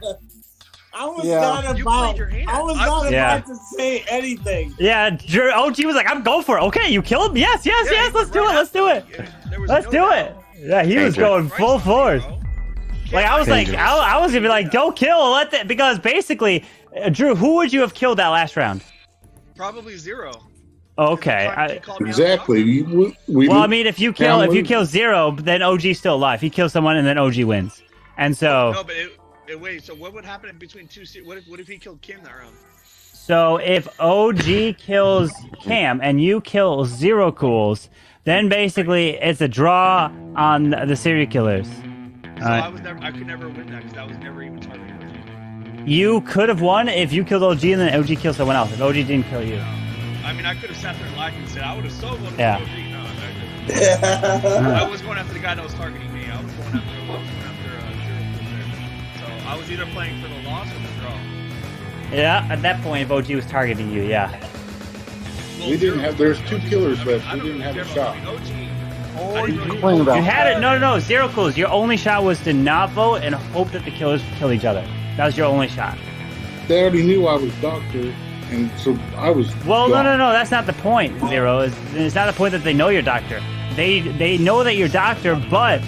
I was not about to say anything. Yeah, OG was like, I'm going for it. Okay, you killed him? Yes, let's do it. Let's do it. Let's do it. Yeah, he was going full force. Like, I was like, I was going to be like, don't kill. Because basically, Drew, who would you have killed that last round? Probably Zero. Okay. Exactly. Well, I mean, if you kill Zero, then OG's still alive. He kills someone and then OG wins. And so... No, but wait, so what would happen in between two? What if he killed Kim that round? So if OG kills Cam and you kill Zero Cools, then basically it's a draw on the serial killers. So I could never win that because that was never even targeted OG. You could have won if you killed OG and then OG killed someone else. If OG didn't kill you. I mean, I could have sat there and lied and said I would have so voted for yeah. OG. No, I was going after the guy that was targeting me. I was going after Zero Cools there. So I was either playing for the loss or the draw. Yeah, at that point, if OG was targeting you, yeah. Well, we didn't have. There's 2 killers left. We didn't have a shot. You had it. No. Zero Cools. Your only shot was to not vote and hope that the killers kill each other. That was your only shot. They already knew I was Doctor, and so I was. Well, no. That's not the point. Zero. It's not the point that they know you're Doctor. They know that you're Doctor, but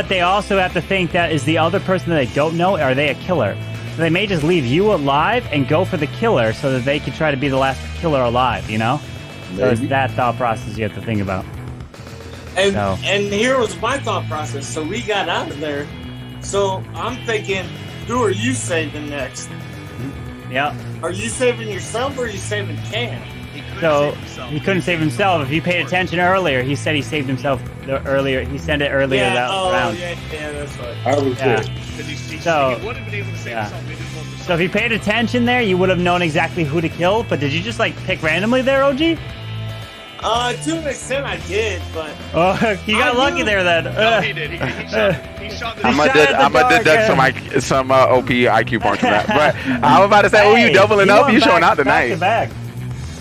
they also have to think that is the other person that they don't know. Are they a killer? So they may just leave you alive and go for the killer so that they can try to be the last killer alive. You know. Maybe. So it's that thought process you have to think about. And here was my thought process. So we got out of there. So I'm thinking, who are you saving next? Yeah. Are you saving yourself or are you saving Cam? He couldn't save himself. If you paid attention earlier, he said he saved himself earlier. He said it earlier that round. Yeah, that's right. I was there. So if you paid attention there, you would have known exactly who to kill. But did you just like pick randomly there, OG? To an extent, I did, but Oh, you got lucky there then. No, he did. He shot the I'm gonna deduct some OP IQ points from that. But I was about to say, oh, you doubling up? You showing out tonight? Back.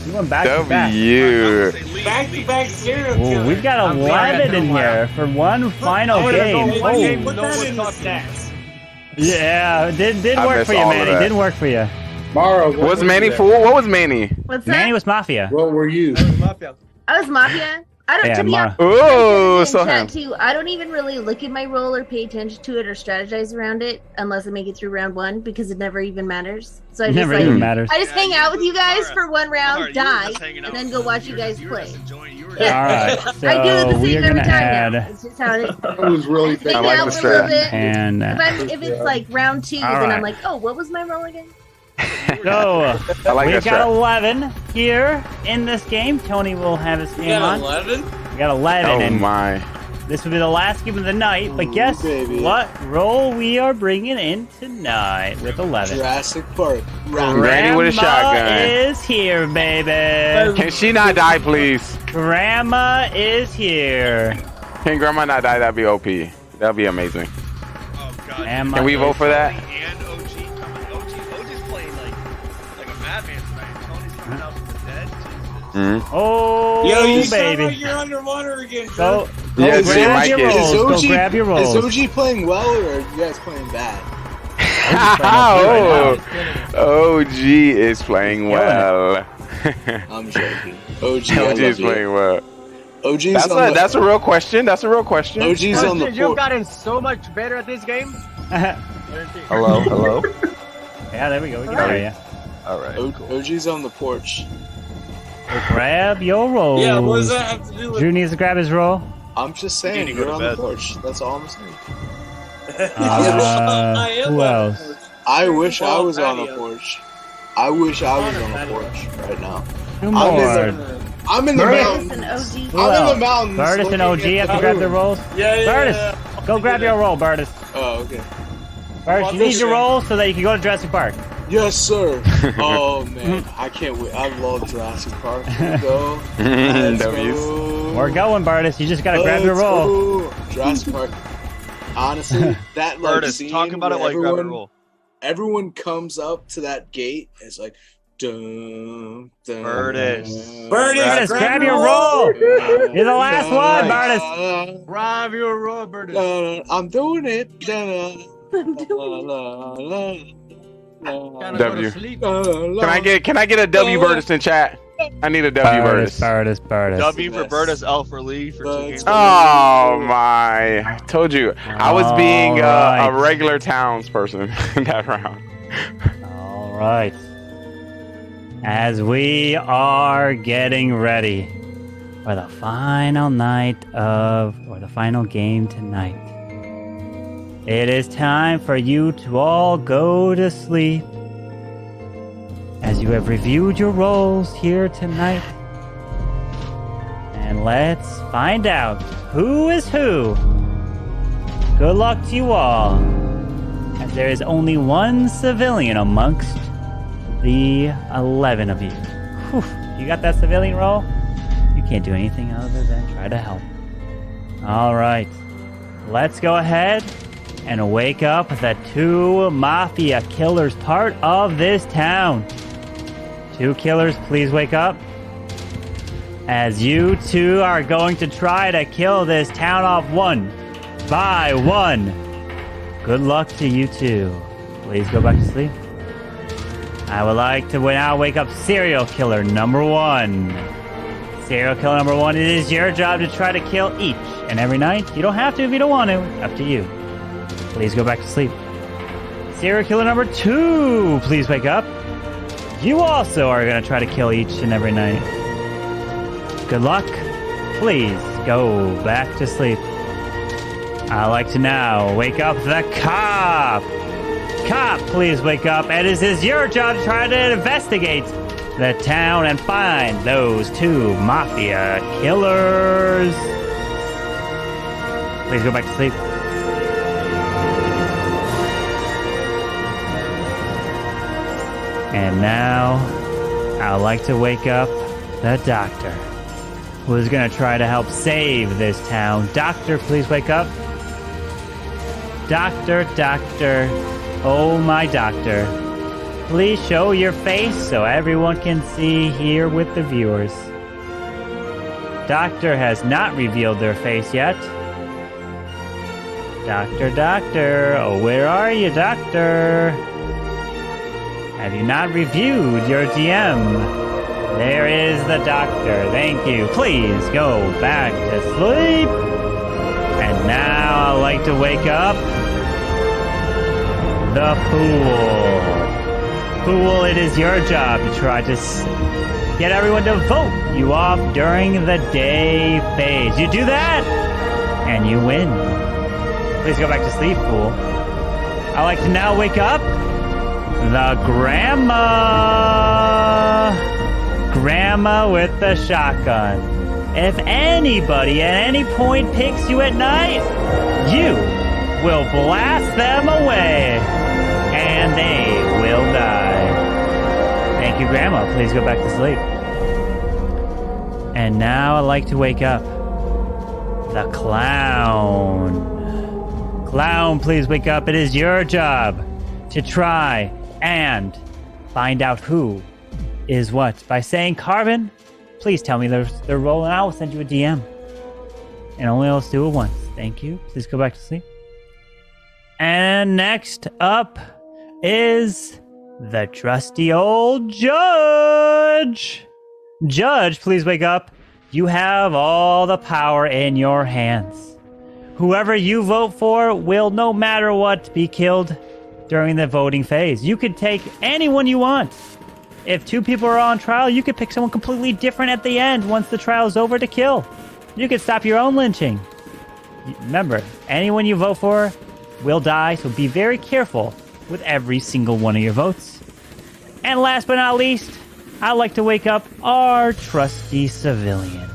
You went back to back. W. Back-to-back serial Ooh, killer. we've got 11 in here for one final game. Put that in the stats. Yeah, did I work missed for you, all of Manny. that. Did work for you. Mara, Was Manny fool? What was Manny? What's that? Manny was Mafia. What were you? Mafia. I was Mafia. I don't. Yeah, To be Mara. honest, Ooh, in so chat him. too, I don't even really look at my role or pay attention to it or strategize around it unless I make it through round 1 because it never even matters. So I just Never like even matters. I just hang out with you guys Mara, for one round, Mara, you were die, just hanging out and then with go us. watch you guys You were play. just enjoying. You were All right, I do the so we same are every gonna time add. now. It's just how it is. That was really Hang I like out the for a little strat. bit. And If it's like round 2, All then right. I'm like, oh, what was my role again? so I like we've that got strat. 11 here in this game. Tony will have his game on. 11? We got 11, Oh and my. this will be the last game of the night. But guess baby. what role we are bringing in tonight with 11? Jurassic Park. Granny with a shotgun. is here, baby. Can she not die, please? Grandma is here. Can Grandma not die? That'd be OP. That'd be amazing. Oh God. Grandma Can we vote is- for that? And OG's playing like a madman tonight. Tony's coming out from the dead. Oh, Yo, you sound baby. like you're underwater again. Go, Yeah, go see, grab Mike your is. rolls. Go OG grab your rolls. Is OG playing well or are you guys playing bad? Oh, OG is playing well. I'm joking. OG, OG is playing well. OG's That's a real question. That's a real question. OG's on the You've floor. gotten so much better at this game. Hello. Yeah, there we go. We can hear you. All right. OG's on the porch. So grab your rolls. Yeah, what does that have to do with? Drew needs to grab his roll. I'm just saying, You need to go you're to on the bed. porch. That's all I'm saying. I am Who on else? the porch. I wish I Well, was on the patio. porch. I wish I was on the porch right now. Two I'm more. I'm in the Curtis mountains. and OG. Who I'm in else? the mountains. Burtis and OG looking at have to the grab their moon. rolls. Yeah. Burtis, go grab your roll, Burtis. Oh, okay. Burtis, you need your roll so that you can go to Jurassic Park. Yes, sir. Oh man, I can't wait. I love Jurassic Park. Let's go. Let's W's. go. We're going, Burtis. You just gotta grab your Let's roll. go. Jurassic Park. Honestly, that like Curtis, scene talk about it where like grab and roll. everyone comes up to that gate. It's like, dun, dun, Burtis. Burtis, grab your roll. You're the last one, Burtis. Grab your roll, Burtis. I'm doing it. Dun, Gotta go W. to sleep. Can I get a W Burtis in chat? I need a W Burtis. Burtis. W for Burtis, L for Lee for 2 games. Oh my! I told you I was being Alright. a regular townsperson that round. All right. As we are getting ready for the final the final game tonight, it is time for you to all go to sleep. As you have reviewed your roles here tonight, and let's find out who is who. Good luck to you all, as there is only one civilian amongst the 11 of you. Whew. You got that civilian role? You can't do anything other than try to help. Alright, let's go ahead and wake up the 2 mafia killers part of this town. 2 killers, please wake up. As you 2 are going to try to kill this town off one by one. Good luck to you 2. Please go back to sleep. I would like to now wake up serial killer number 1. Serial killer number 1, it is your job to try to kill each and every night. You don't have to if you don't want to. Up to you. Please go back to sleep. Serial killer number 2, please wake up. You also are going to try to kill each and every night. Good luck. Please go back to sleep. I'd like to now wake up the cop. Cop, please wake up. And it is your job to try to investigate the town and find those 2 mafia killers. Please go back to sleep. And now, I'd like to wake up the doctor. who's gonna try to help save this town. Doctor, please wake up. Doctor, oh my doctor. Please show your face so everyone can see here with the viewers. Doctor has not revealed their face yet. Doctor, oh where are you, Doctor? Have you not reviewed your DM? There is the Doctor, thank you. Please go back to sleep. And now I'd like to wake up the Fool. Fool, it is your job to try to get everyone to vote you off during the day phase. You do that, and you win. Please go back to sleep, Fool. I'd like to now wake up the Grandma. Grandma with the shotgun. If anybody at any point picks you at night, you will blast them away, and they will die. Thank you, Grandma. Please go back to sleep. And now I'd like to wake up the Clown. Clown, please wake up. It is your job to try and find out who is what. By saying, Carvin, please tell me their role and I will send you a DM. And only let's do it once. Thank you. Please go back to sleep. And next up is the trusty old Judge. Judge, please wake up. You have all the power in your hands. Whoever you vote for will, no matter what, be killed during the voting phase. You could take anyone you want. If two people are on trial, you could pick someone completely different at the end once the trial is over to kill. You could stop your own lynching. Remember, anyone you vote for will die, so be very careful with every single one of your votes. And last but not least, I'd like to wake up our trusty civilian.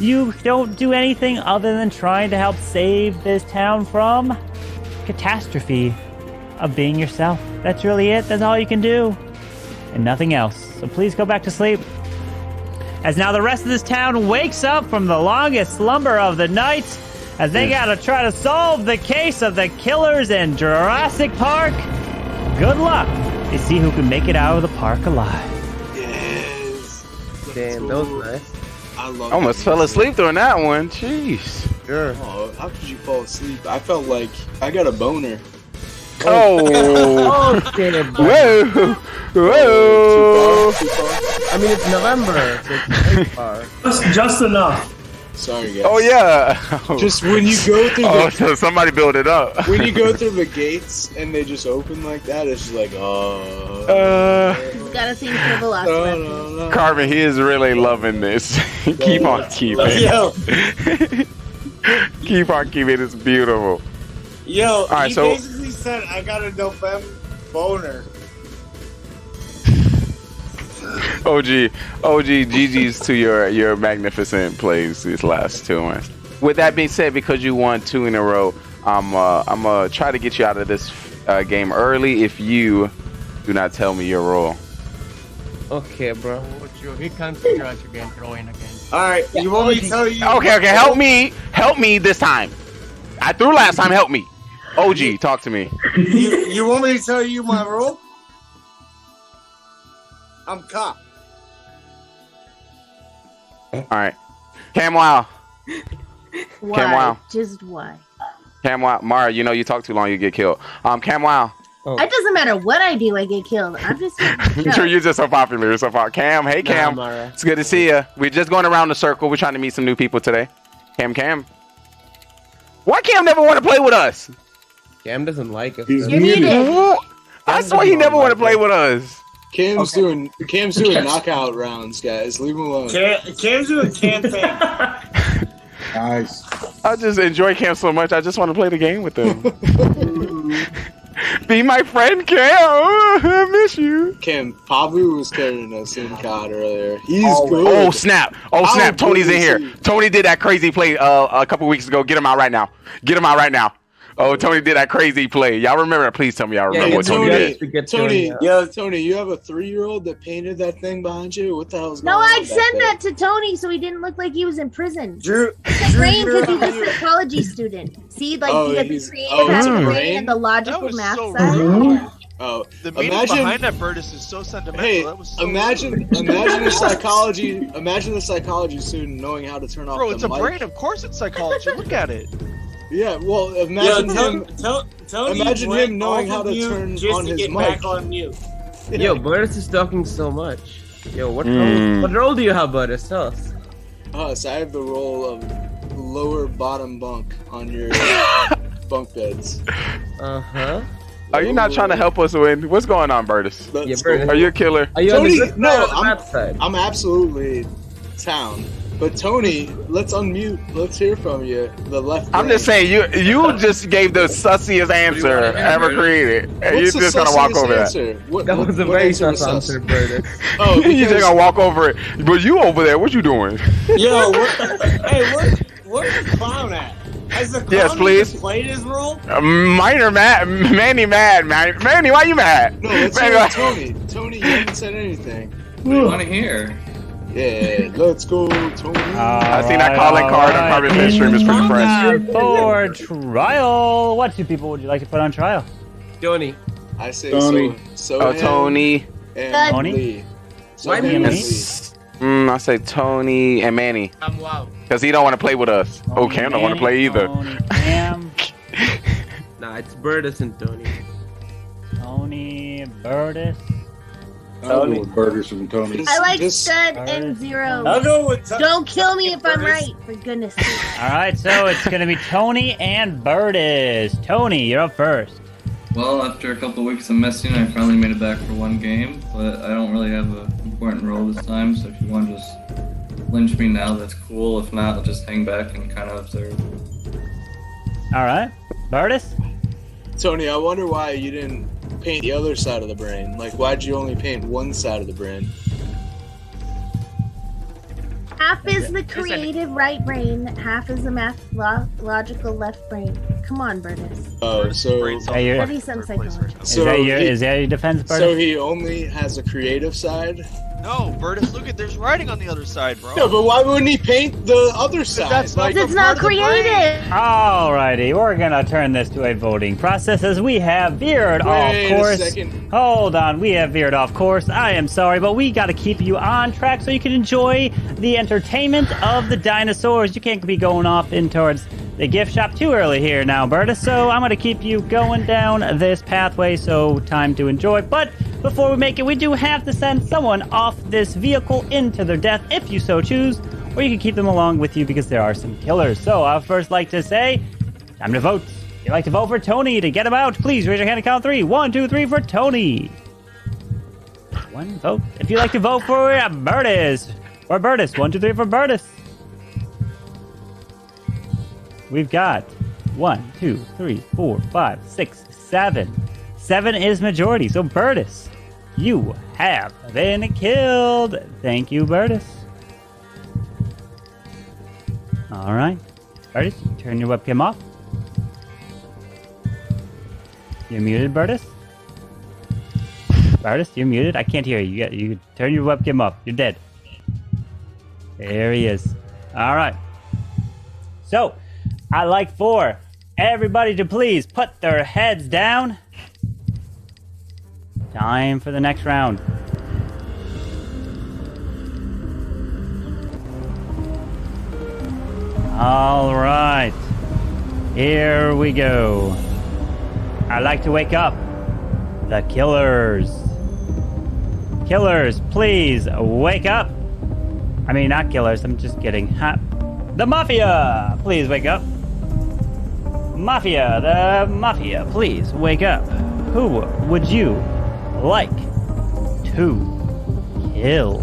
You don't do anything other than trying to help save this town from catastrophe of being yourself. That's really it. That's all you can do. And nothing else. So please go back to sleep. As now the rest of this town wakes up from the longest slumber of the night, as they gotta try to solve the case of the killers in Jurassic Park. Good luck to see who can make it out of the park alive. Yes. Damn, that was nice. I love Almost fell asleep during that one. Jeez. Sure. Oh, how could you fall asleep? I felt like I got a boner. Oh. Oh, shit. Whoa. Whoa. I mean, it's November, so it's very far. Just enough. Sorry, guys. Oh, yeah. Just when you go through Oh, so somebody built it up. when you go through the gates and they just open like that, it's just like, oh. He's got a scene for Velociraptor. No. Carvin, he is really loving this. Keep on keeping. Yo, Keep on keeping. It's beautiful. yo, right, he so- basically said I got a November boner. OG, GG's to your magnificent plays these last 2 months. With that being said, because you won 2 in a row, I'm gonna try to get you out of this game early if you do not tell me your role. Okay, bro. He can't figure out again, throwing again. Alright, you want me to tell you? Okay, help me this time. I threw last time, help me. OG, talk to me. You want me to tell you my role? I'm cop. Alright. Camwow. Why? Camwow. Just why? Camwow. Mara, you know you talk too long, you get killed. Camwow. It doesn't matter what I do, I get killed. I'm just You're just so popular. You're so popular. Cam, hey Cam. Mara. It's good to see you. We're just going around the circle. We're trying to meet some new people today. Cam. Why Cam never want to play with us? Cam doesn't like us. He's You're muted. muted. I swear he never want to play with us. Cam's doing knockout rounds, guys. Leave him alone. Cam's doing campaign. Nice. I just enjoy Cam so much. I just want to play the game with him. Be my friend, Cam. Oh, I miss you. Cam, Pabu was carrying us in COD earlier. He's good. Oh snap! Oh snap! I'll Tony's in here. see. Tony did that crazy play a couple weeks ago. Get him out right now. Get him out right now. Oh, Tony did that crazy play. Y'all remember that? Please tell me y'all remember what Tony did. Tony, Tony, you have a 3-year-old that painted that thing behind you? What the hell's going No, on? I sent that to Tony so he didn't look like he was in prison. Drew, brain because he's a psychology student. See, like he has the creative half of the brain and the logical math side. Oh, the meaning behind that Burtis is so sentimental. Hey, that was so imagine the psychology student knowing how to turn off Bro, the it's a mic. brain. Of course it's psychology. Look at it. Yeah, well, imagine him. Tony Imagine went him knowing off how to of mute turn just on to his get mic. back on mute. Yo, Burtis is talking so much. Yo, what role do you have, Burtis? Tell us. So I have the role of lower bottom bunk on your bunk beds. Uh-huh. Are you not trying to help us win? What's going on, Burtis? Are you a killer? Are you Tony, on the good side no, or the bad side? I'm absolutely town. But Tony, let's unmute. Let's hear from you. The left. I'm just saying, you just gave the sussiest answer ever created, and you're just gonna walk over that. That was a very sus answer, Burtis. Oh, you just gonna walk over it. But you over there, what you doing? Yo, where's the clown at? Has the clown Yes, please. even played his role? Minor mad, Manny mad, man. Manny, why you mad? No, let's Man, hear it, Tony. Tony, you haven't said anything. What do you want to hear? Yeah, let's go, Tony. I seen that calling card on Carbon Pin stream is pretty fresh. Time for trial. What two people would you like to put on trial? Tony. I say Tony. so Tony. and Tony? Lee. Why Tony and and Lee? I say Tony and Manny. I'm wow. Because he don't want to play with us. Oh, Cam don't want to play either. Tony, Cam, Nah, it's Burtis and Tony. Tony, Burtis. I'll go with Burgers and Tony. I like Stud and Zero. I'll go with Don't kill me if I'm right, for goodness sake. All right, so it's gonna be Tony and Burtis. Tony, you're up first. Well, after a couple weeks of messing, I finally made it back for one game, but I don't really have an important role this time, so if you want to just lynch me now, that's cool. If not, I'll just hang back and kind of observe. All right, Burtis. Tony, I wonder why you didn't paint the other side of the brain. Like, why'd you only paint one side of the brain? Half is the creative right brain, half is the logical left brain. Come on, Burtis. Oh, so Study some psychology. Is that your defense, Burtis? So he only has a creative side? No, Burtis, look at there's writing on the other side, bro. No, but why wouldn't he paint the other side? That's not It's not creative. Alrighty, we're gonna turn this to a voting process as we have veered off Wait a course. second. Hold on, we have veered off course. I am sorry, but we gotta keep you on track so you can enjoy the entertainment of the dinosaurs. You can't be going off in towards the gift shop too early here now, Burtis, so I'm gonna keep you going down this pathway, so time to enjoy. But before we make it, we do have to send someone off this vehicle into their death if you so choose, or you can keep them along with you because there are some killers. So I'd first like to say, time to vote. If you'd like to vote for Tony to get him out, please raise your hand and count 3. 1, 2, 3 for Tony. One vote. If you'd like to vote for Burtis, 1, 2, 3 for Burtis. We've got 1, 2, 3, 4, 5, 6, 7. 7 is majority, so Burtis, you have been killed. Thank you, Burtis. All right. Burtis, turn your webcam off. You're muted, Burtis. Burtis, you're muted. I can't hear you. You turn your webcam off. You're dead. There he is. All right. So, I'd like for everybody to please put their heads down. Time for the next round. All right. Here we go. I'd like to wake up the killers. Killers, please wake up. I mean, not killers. I'm just kidding. The Mafia, please wake up. Mafia, the Mafia, please wake up. Who would you like to kill?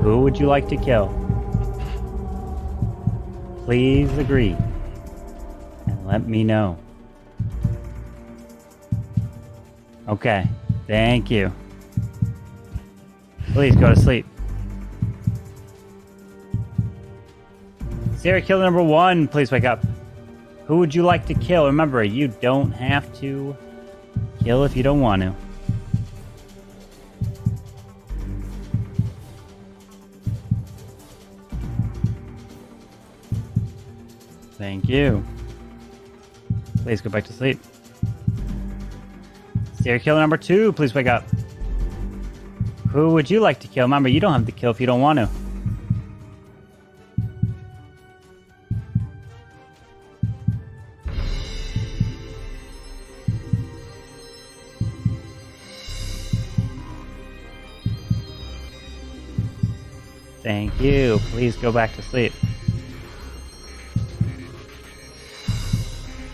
Who would you like to kill? please agree and let me know. Okay, thank you. Please go to sleep. Serial killer number 1, please wake up. Who would you like to kill? Remember, you don't have to kill if you don't want to. Thank you. Please go back to sleep. Serial killer number 2, please wake up. Who would you like to kill? Remember, you don't have to kill if you don't want to. Thank you. Please go back to sleep.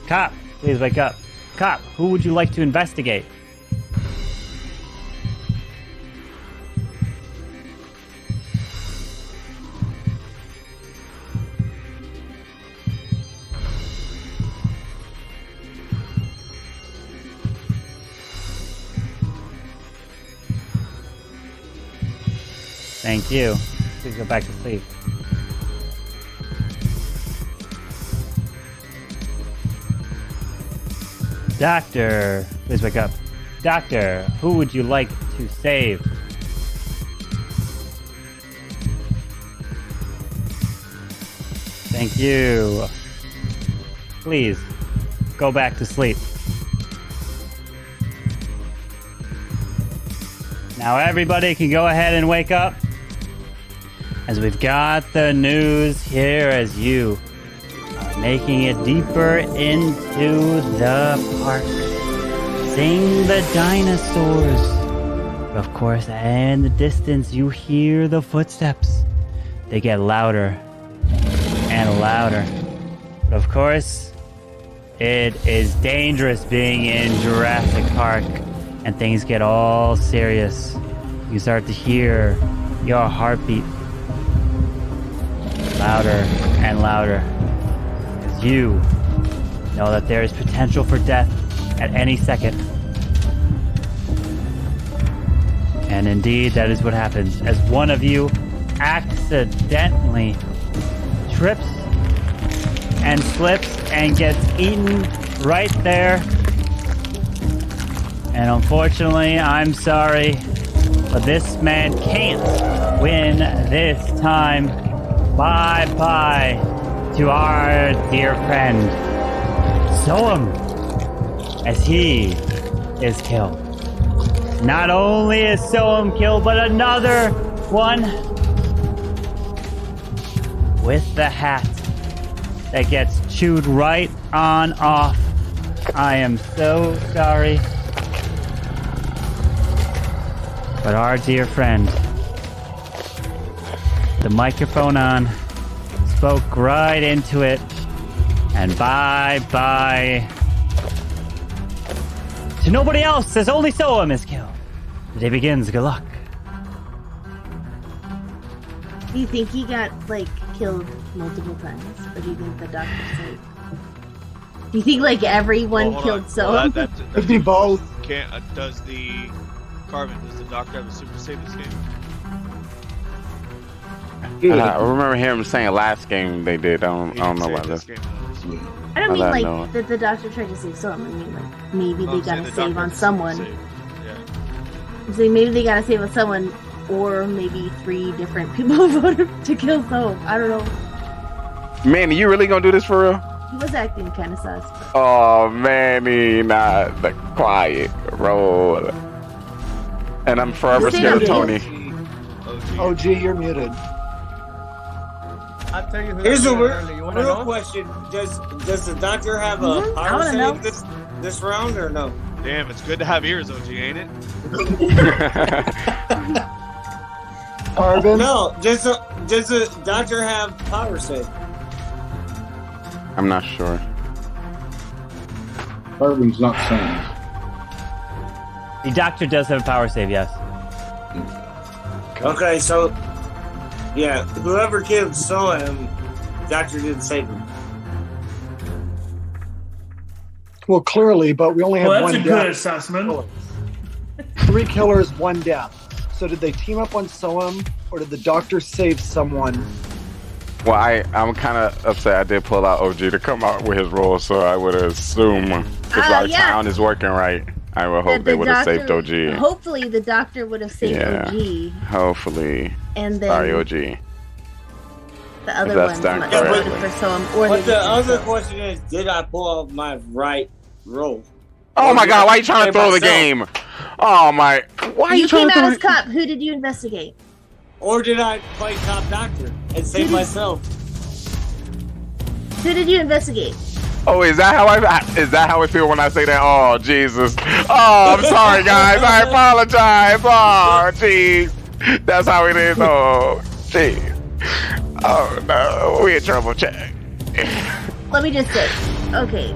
Cop, please wake up. Cop, who would you like to investigate? Thank you. Please go back to sleep. Doctor, please wake up. Doctor, who would you like to save? Thank you. Please, go back to sleep. Now everybody can go ahead and wake up, as we've got the news here as you are making it deeper into the park. Seeing the dinosaurs. Of course, in the distance you hear the footsteps. They get louder and louder. But of course, it is dangerous being in Jurassic Park and things get all serious. You start to hear your heartbeat louder and louder, as you know that there is potential for death at any second. And indeed, that is what happens as one of you accidentally trips and slips and gets eaten right there. And unfortunately, I'm sorry, but this man can't win this time. Bye-bye to our dear friend Soam, as he is killed. Not only is Soam killed, but another one with the hat that gets chewed right on off. I am so sorry. But our dear friend, the microphone on, spoke right into it, and bye-bye to nobody else, as only Soam is killed. The day begins, good luck. Do you think he got, like, killed multiple times? Or do you think the doctor's safe? Do you think, like, everyone killed Soam? Could be both. Does the doctor have a super save this game? I remember him saying last game they did. I don't know about this. I don't mean like that the doctor tried to save Soam. I mean like maybe they got to save on someone. Yeah. So maybe they got to save on someone, or maybe 3 different people voted to kill Soam. I don't know. Man, you really gonna do this for real? He was acting kind of sus. Oh, Manny, not the quiet role. And I'm forever scared of Tony. OG, you're muted. I'll tell you who. Here's a real question: Does the doctor have a power save this round or no? Damn, it's good to have ears, OG, ain't it? Carbon? No, does the doctor have power save? I'm not sure. Carbon's not saying. The doctor does have a power save, yes. Okay, so yeah, whoever killed Soam Doctor didn't save him. Well, clearly, but we only have Well, one that's a death. good assessment. 3 killers, 1 death. So did they team up on Soam, or did the doctor save someone? Well, I'm kind of upset. I did pull out OG to come out with his role, so I would assume if our yeah. town is working right, I would hope That they the would have saved doctor- OG. Hopefully, the doctor would have saved Yeah. OG, Hopefully. and then Sorry, OG. the other that's ones done might have voted correctly. for Soam, or But they the just other Soam. question is, did I pull out my right roll? Oh my God! Why are you trying to throw the myself? game? Oh my! Why are you You trying came to out throw as cop. Who did you investigate? Or did I play top doctor and save did- myself? Who did you investigate? Oh, is that how I feel when I say that? Oh, Jesus. Oh, I'm sorry, guys. I apologize. Oh, jeez. That's how it is. Oh, jeez. Oh, no. We in trouble, Jack. Let me just say. Okay.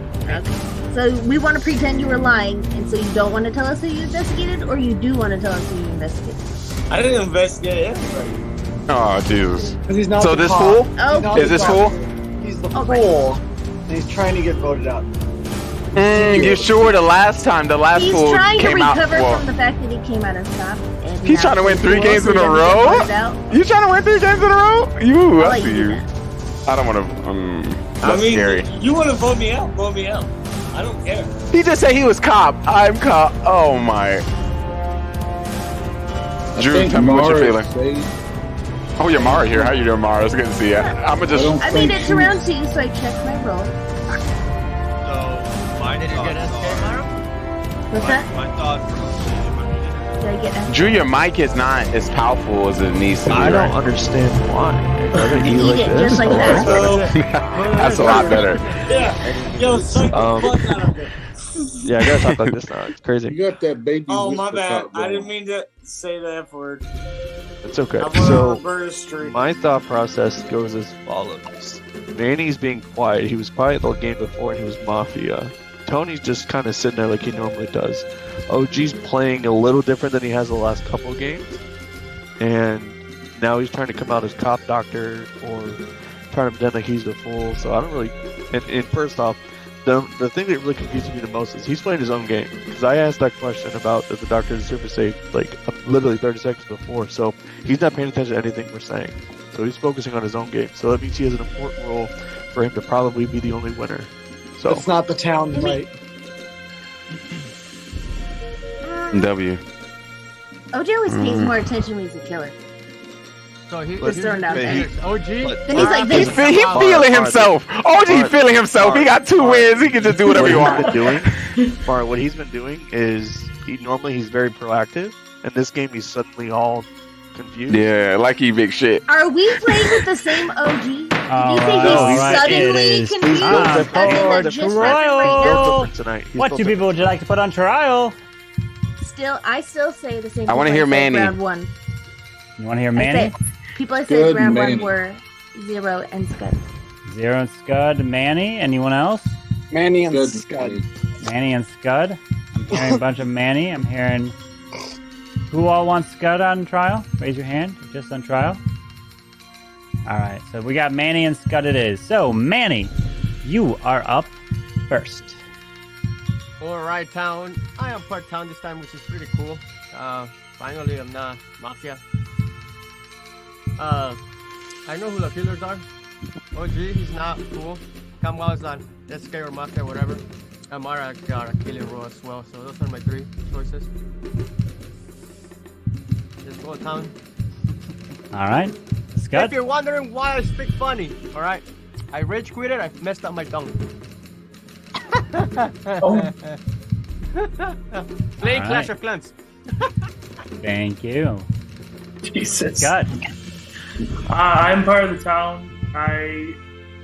So we want to pretend you were lying, and so you don't want to tell us who you investigated, or you do want to tell us who you investigated? I didn't investigate everybody. Oh, Jesus. Because he's not So the this cop. fool? He's not Is the this cop. fool? He's the fool, and he's trying to get voted out. You sure the last He's fool trying to came out? recover Well, from the fact that he came out as cop. And he's now trying to win he's 3 cool, games so in he a doesn't get row? voted out. You trying to win 3 games in a row? You, I'll I let see you you. do I don't want to. I That's mean, scary. you want to vote me out? Vote me out. I don't care. He just said he was cop. I'm cop. Oh my. Drew, tell me what you're feeling. Oh, you're Mara here. How you doing, Mara? It's good to see you. I'ma just. I made it to round 2, so I checked my roll. Did you get SK, Mara? What's that? My thought. Did I get SK? Drew, your mic is not as powerful as it needs to be. I don't right? understand why. It doesn't eat Eat like it this. just like that. That's a lot better. Yeah. Yo, suck the Um, fuck out of it. Yeah, I gotta talk like this now. It's crazy. You got that baby. Oh, my whisper bad. top I going. didn't mean to say the F word. It's okay. I'm on So a Roberta Street. my thought process goes as follows: Manny's being quiet. He was quiet the game before, and he was Mafia. Tony's just kind of sitting there like he normally does. OG's playing a little different than he has the last couple of games, and now he's trying to come out as cop doctor or trying to pretend like he's the fool. So I don't really. And first off, the thing that really confuses me the most is he's playing his own game. Because I asked that question about if the doctor is super safe like literally 30 seconds before, so he's not paying attention to anything we're saying. So he's focusing on his own game. So that means he has an important role for him to probably be the only winner. So It's not the town, right? W. OJ always pays more attention when he's a killer. So he Just throwing it out there. OG. Then he's like this. He feeling himself. OG feeling himself. He got 2 wins. He can just do whatever he wants. What he's been doing is he's very proactive, and this game he's suddenly all confused. Yeah, like he big shit. Are we playing with the same OG? Did you think he's Alright, suddenly it is confused? time As in for the just right trial. Tonight. What 2 people would you like to put on trial? I still say the same. I wanna people hear said Manny. Round 1. You want to hear Manny? People I said Good round Manny. 1 were 0 and Scud. 0 and Scud. Manny. Anyone else? Manny and Good. Scud. Manny and Scud. I'm hearing a bunch of Manny. I'm hearing. Who all wants Scud on trial? Raise your hand. Just on trial. All right. So we got Manny and Scud. It is. So Manny, you are up first. Alright, town. I am part town this time, which is pretty cool. Finally, I'm not Mafia. I know who the killers are. OG, he's not cool. Kamwa is not SK or Mafia, whatever. Amara got a killing role as well, so those are my 3 choices. Let's go, town. All right. Scud. If you're wondering why I speak funny, alright, I rage quitted, I messed up my tongue. Playing All Clash right. of Clans. Thank you. Jesus. Scud. I'm part of the town. I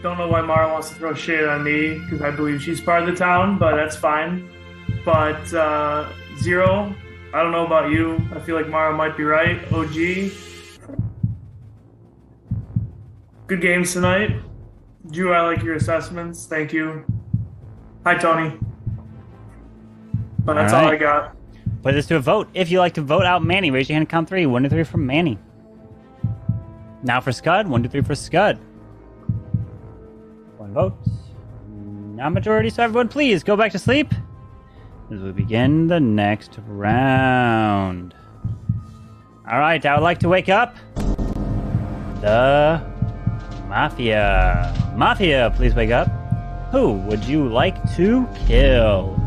don't know why Mara wants to throw shade on me because I believe she's part of the town, but that's fine. But 0, I don't know about you. I feel like Mara might be right. OG. Good games tonight. Drew, I like your assessments. Thank you. Hi, Tony. But that's all I got. Put this to a vote. If you like to vote out Manny, raise your hand and count 3. 1 to 3 for Manny. Now for Scud. 1 to 3 for Scud. One vote. Not majority, so everyone please go back to sleep as we begin the next round. Alright, I would like to wake up the Mafia. Mafia, please wake up. Who would you like to kill?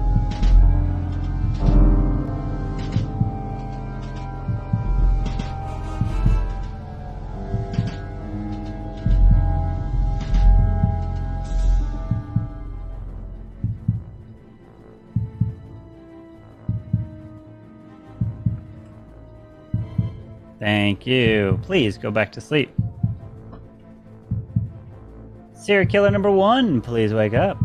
Thank you. Please go back to sleep. Serial killer number 1, please wake up.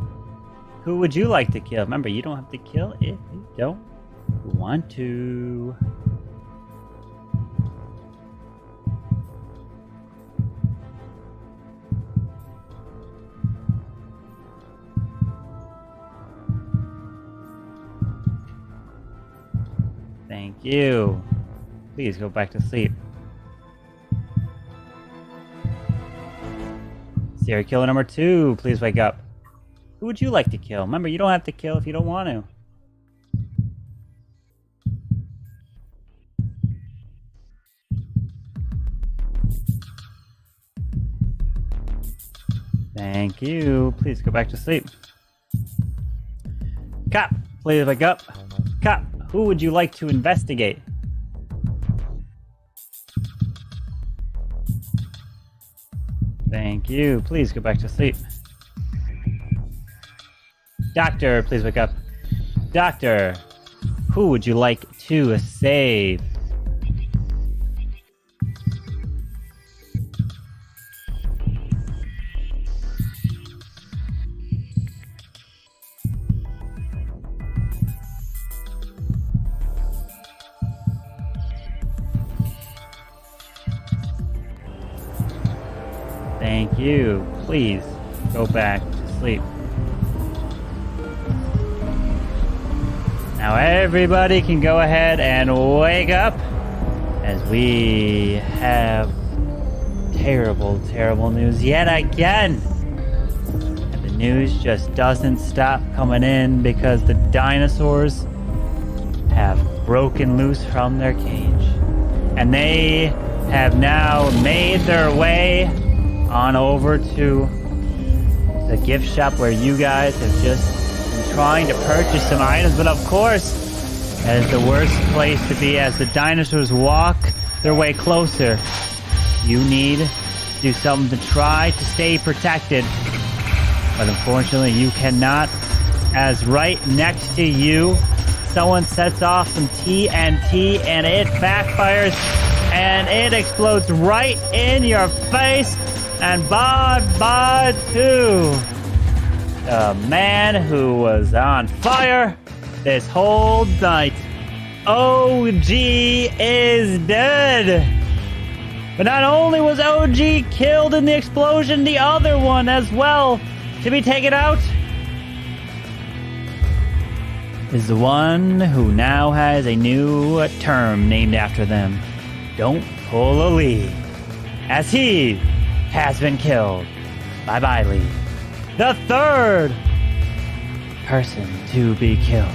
Who would you like to kill? Remember, you don't have to kill if you don't want to. Thank you. Please go back to sleep. Serial killer number 2, please wake up. Who would you like to kill? Remember, you don't have to kill if you don't want to. Thank you. Please go back to sleep. Cop, please wake up. Cop, who would you like to investigate? Thank you. Please go back to sleep. Doctor, please wake up. Doctor, who would you like to save? Thank you. Please go back to sleep. Now everybody can go ahead and wake up as we have terrible, terrible news yet again. And the news just doesn't stop coming in because the dinosaurs have broken loose from their cage. And they have now made their way on over to the gift shop where you guys have just been trying to purchase some items, but of course, that is the worst place to be as the dinosaurs walk their way closer. You need to do something to try to stay protected, but unfortunately you cannot, as right next to you, someone sets off some TNT and it backfires and it explodes right in your face. And bye to the man who was on fire this whole night. OG is dead. But not only was OG killed in the explosion, the other one as well to be taken out is the one who now has a new term named after them. Don't pull a Lee, as he has been killed. Bye-bye, Lee. The third person to be killed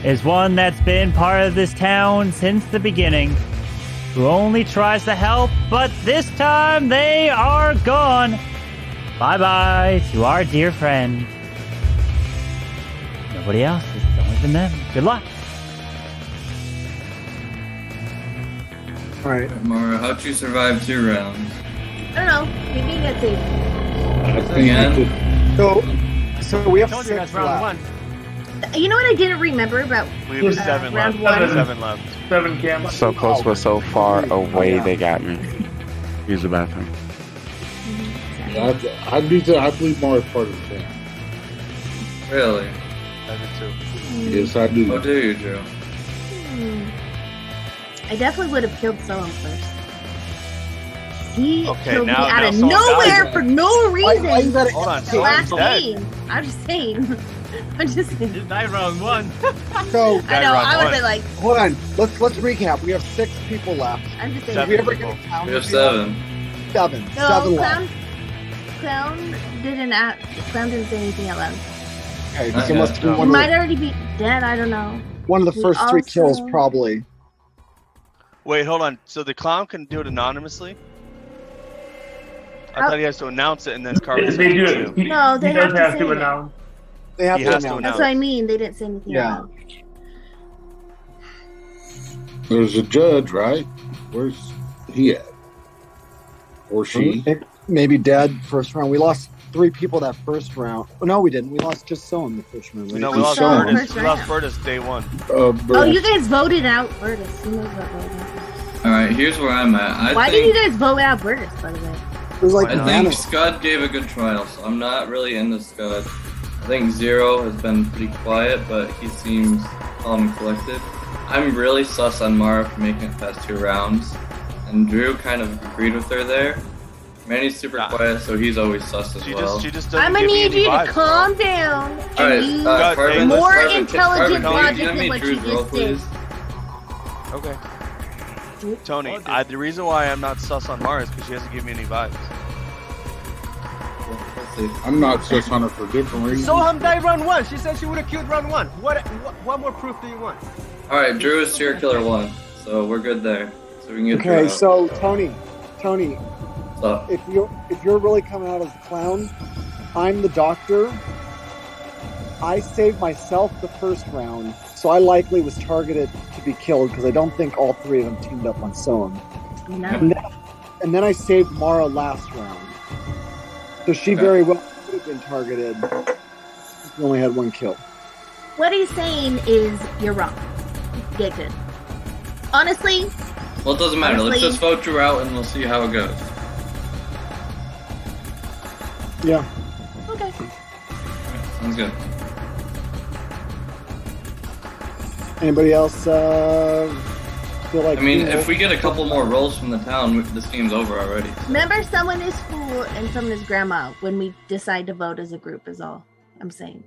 is one that's been part of this town since the beginning, who only tries to help, but this time they are gone. Bye-bye to our dear friend. Nobody else. It's only been them. Good luck. All right. Mara, how'd you survive 2 rounds? I don't know. Maybe that's safe. Again? So we have Told you 6 guys round left. 1. You know what I didn't remember about We have 7 round left. 1? 7 left. 7 cams. So close, but so far away they got me. Use the bathroom. I believe Mara's part of the team. Really? I did too. Yes, I do. How dare you, Joe? I definitely would have killed someone first. He Okay, killed me now out of someone nowhere died. for no reason. Why you gotta- Hold on, The last someone's dead. game. I'm just saying. I'm just saying. You died round 1. So I know. I would have been like, hold on. Let's recap. We have 6 people left. I'm just saying. Did we ever get a count? We have 7. 7. No, 7 clown. left. Clown didn't say anything out loud. Okay, so must be He one of might the, already be dead. I don't know. one of the We first three kills, also- probably. Wait, hold on. So the clown can do it anonymously? I How- thought he has to announce it and then Carbon They do says it. too. No, they He have does to have say to it. announce. They have He to has to announce. That's what I mean. They didn't say anything Yeah. out loud. There's a judge, right? Where's he at? Or she? Maybe dead first round. We lost 3 people that first round. Oh, no, we didn't. We lost just Soen the first round. Right? No, we lost So, Burtis. first We lost round. Burtis day 1. Oh, you guys voted out Burtis. Who knows what voted out? Alright, here's where I'm at. Why did you guys vote out Burtis, by the way? It was like I think Scud gave a good trial, so I'm not really into Scud. I think Zero has been pretty quiet, but he seems calm and collected. I'm really sus on Mara for making it past 2 rounds, and Drew kind of agreed with her there. Manny's super quiet, so he's always sus as well. She just I'm gonna need you to calm down and Alright, use Carbon, more Carbon, intelligent Carbon, logic can you than give me what you Drew's roll, just did. please? Okay. Tony, the reason why I'm not sus on Mara is because she hasn't given me any vibes. I'm not sus on her for different reasons. Soham died round 1. She said she would have killed round 1. What more proof do you want? Alright, Drew is serial killer 1, so we're good there. So we can get Okay, Drew out. so Tony, What's up? if you're really coming out as a clown, I'm the doctor. I saved myself the first round, so I likely was targeted to be killed because I don't think all 3 of them teamed up on Soham. And then I saved Mara last round. So she very well could have been targeted. We only had 1 kill. What he's saying is you're wrong. Get good. Honestly, Well, it doesn't matter. Let's Honestly- just vote Drew out and we'll see how it goes. Yeah. okay. Sounds good. Anybody else feel like? I mean, if we get a couple more rolls from the town, this game's over already. Remember, someone is fool and someone is grandma when we decide to vote as a group. Is all I'm saying.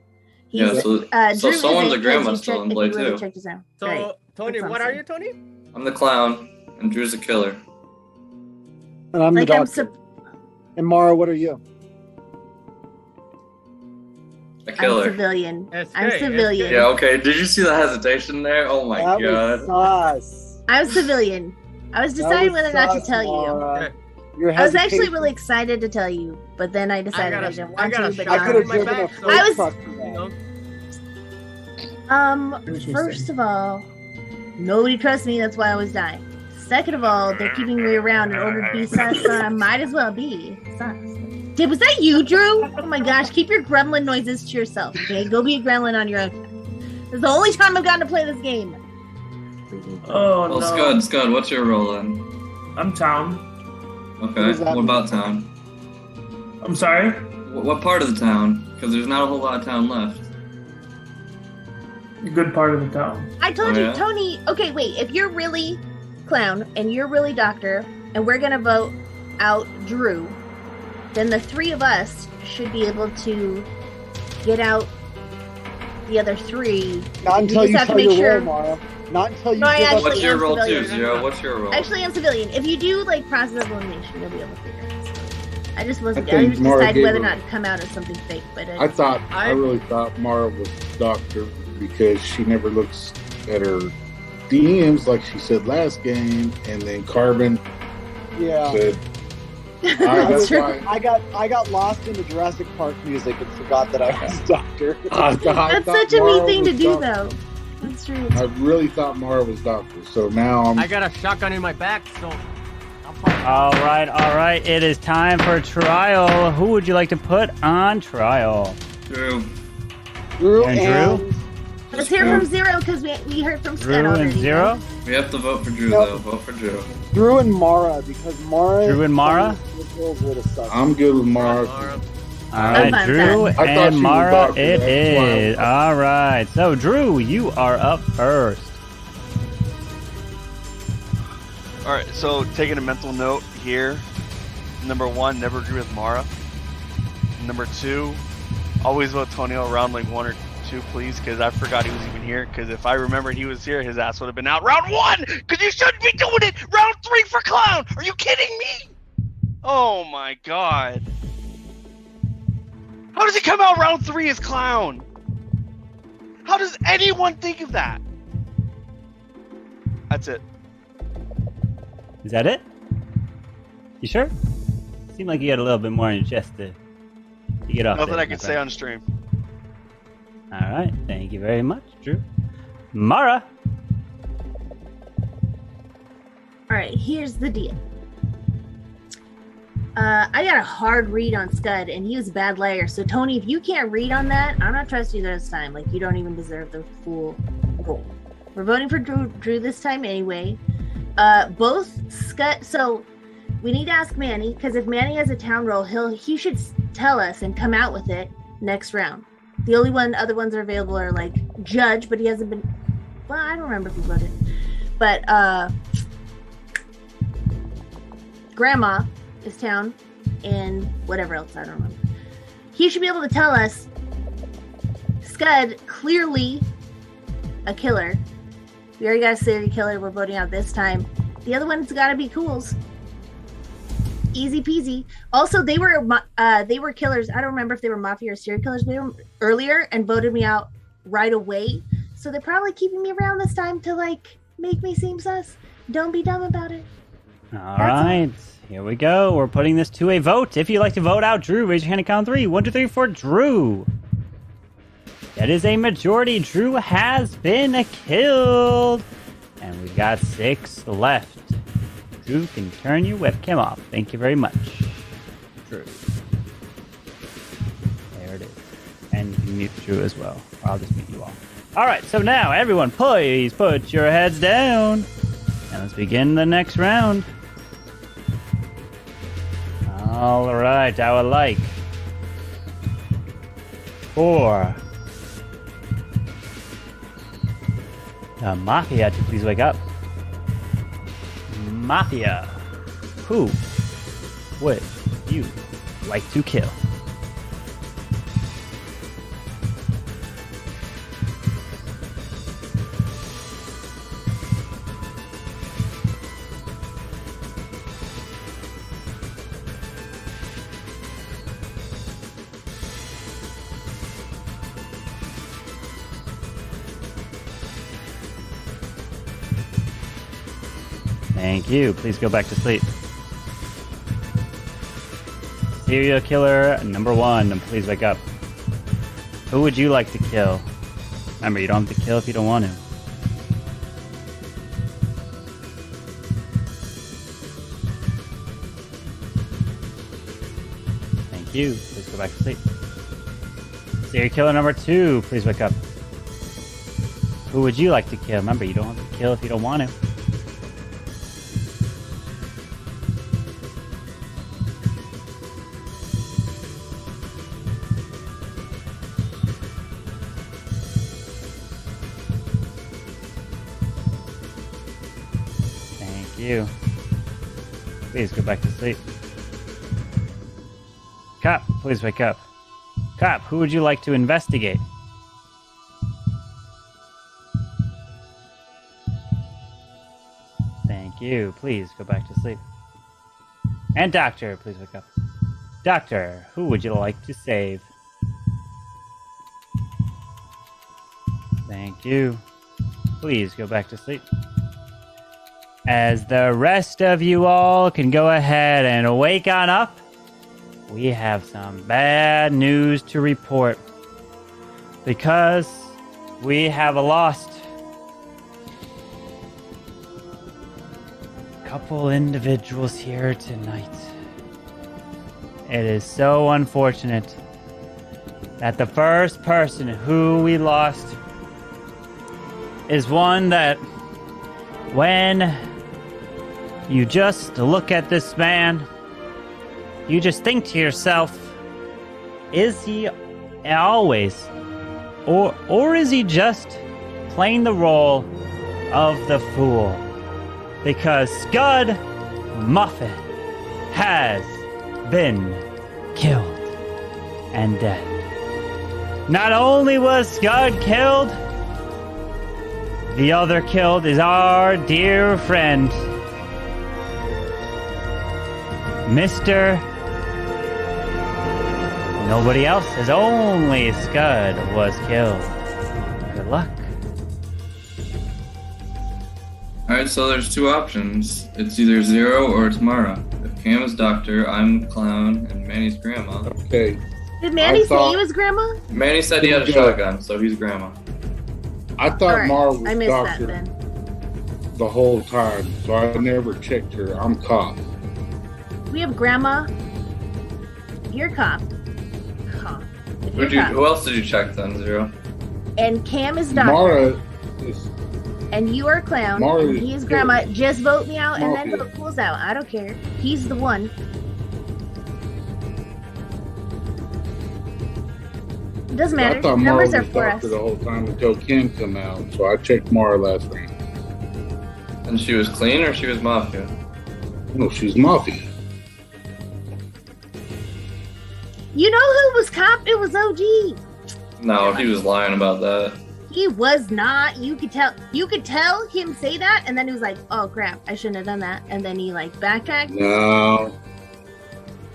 Yeah, so Drew someone's isn't a grandma 'cause he still in checked- play if you really too. checked his out. So, Right. Tony, That's what awesome. are you, Tony? I'm the clown, and Drew's a killer. And I'm Like, the I'm doctor. And Mara, what are you? A I'm killer. civilian. SK, I'm civilian. Yeah, okay. Did you see the hesitation there? Oh my That god. was sus. I'm civilian. I was That deciding was whether or not to sus, tell Mara. you. Your I was actually hesitation- really excited to tell you, but then I decided I, didn't want to. But I now- could have driven a freight I was. truck for that. First of all, nobody trusts me. That's why I was dying. Second of all, they're keeping me around in order to be sus, so I might as well be sus. Was that you, Drew? Oh my gosh, keep your gremlin noises to yourself, okay? Go be a gremlin on your own. This is the only time I've gotten to play this game. Oh Well, no. Scud, what's your role then? I'm town. Okay, what about town? I'm sorry? What part of the town? Because there's not a whole lot of town left. Good part of the town. I told Oh, you, yeah? Tony. Okay, wait. If you're really clown and you're really doctor, and we're gonna vote out Drew, then the 3 of us should be able to get out the other 3. Not until just you have to tell make your sure. role, Mara. Not until you No, I give us actually What's your am role too, civilian. Zero? What's your role? Actually, I'm civilian. If you do like process of elimination, you'll be able to figure it out. I just wasn't. I I, think just Mara decided gave whether or her- not to come out as something fake. But I really thought Mara was doctor because she never looks at her DMs like she said last game, and then Carbon Yeah. said, That's that's why I got lost in the Jurassic Park music and forgot that I was a doctor. I that's thought such a Mara neat thing to was do, doctor. though. That's true. I really thought Mara was doctor, so now I'm. I got a shotgun in my back, so. All right. It is time for trial. Who would you like to put on trial? Drew. Drew and Drew? Let's hear from Zero because we heard from Scott Drew already. and Zero? We have to vote for Drew Nope. though. Vote for Drew. Drew and Mara because Mara. Drew and Mara? Was a little sus. I'm good with Mara. All right, fine, Drew I thought she and was Mara, doctor, it that's why I is. All right. So, Drew, you are up first. Alright, so taking a mental note here. Number 1, never agree with Mara. Number 2, always vote Tonio around like 1 or 2, please, because I forgot he was even here. Because if I remembered he was here, his ass would have been out round 1! Because you shouldn't be doing it! Round 3 for Clown! Are you kidding me? Oh my god. How does he come out round 3 as clown? How does anyone think of that? That's it. Is that it? You sure? Seemed like you had a little bit more in your chest to get off. Nothing there, I can say on stream. All right, thank you very much, Drew. Mara. All right, here's the deal. I got a hard read on Scud, and he was a bad liar. So, Tony, if you can't read on that, I'm not trusting you this time. Like, you don't even deserve the full roll. We're voting for Drew this time anyway. Both Scud. So, we need to ask Manny, because if Manny has a town roll, he should tell us and come out with it next round. The only other ones that are available are like Judge, but he hasn't been. Well, I don't remember if he voted. But Grandma is town, and whatever else, I don't remember. He should be able to tell us Scud, clearly a killer. We already got a serial killer we're voting out this time. The other one's got to be Cools. Easy peasy. Also, they were killers. I don't remember if they were mafia or serial killers. They were earlier and voted me out right away. So they're probably keeping me around this time to like make me seem sus. Don't be dumb about it. All right, here we go. We're putting this to a vote. If you'd like to vote out Drew, raise your hand and count 3. 1, 2, 3 for Drew. That is a majority. Drew has been killed. And we've got 6 left. Drew can turn your webcam off. Thank you very much. Drew. There it is. And you can mute Drew as well. I'll just mute you all. All right, so now everyone, please put your heads down. And let's begin the next round. All right, I would like for the Mafia to please wake up. Mafia, who would you like to kill? Thank you. Please go back to sleep. Serial killer number 1, please wake up. Who would you like to kill? Remember, you don't have to kill if you don't want to. Thank you. Please go back to sleep. Serial killer number 2, please wake up. Who would you like to kill? Remember, you don't have to kill if you don't want to. You. Please go back to sleep. Cop, please wake up. Cop, who would you like to investigate? Thank you. Please go back to sleep. And Doctor, please wake up. Doctor, who would you like to save? Thank you. Please go back to sleep. As the rest of you all can go ahead and wake on up, we have some bad news to report. Because we have lost a couple individuals here tonight. It is so unfortunate that the first person who we lost is one that when you just look at this man, you just think to yourself, is he always, or is he just playing the role of the fool? Because Scud Muffin has been killed and dead. Not only was Scud killed, the other killed is our dear friend, Mr. Nobody else. His only Scud was killed. Good luck. Alright, so there's two options. It's either Zero or it's Mara. If Cam is Doctor, I'm Clown, and Manny's Grandma. Okay. Did Manny say he was grandma? Manny said he had a shotgun, so he's Grandma. I thought All right, Mara I was missed that doctor then. the whole time, so I never checked her. I'm cop. We have grandma. You're cop. Cop. Who else did you check then, Zero? And Cam is doctor. Mara is And you are clown. Mara And is he is grandma. Just vote me out and then Mafia. vote pulls out. I don't care. He's the one. It doesn't matter. I thought Mara Numbers are was for us. doctor the whole time until Kim come out, so I checked Mara last round. And she was clean or she was Mafia? No, she's Mafia. You know who was cop? It was OG. No, he was lying about that. He was not. You could tell. You could tell him say that, and then he was like, "Oh crap, I shouldn't have done that." And then he like backtracked. No.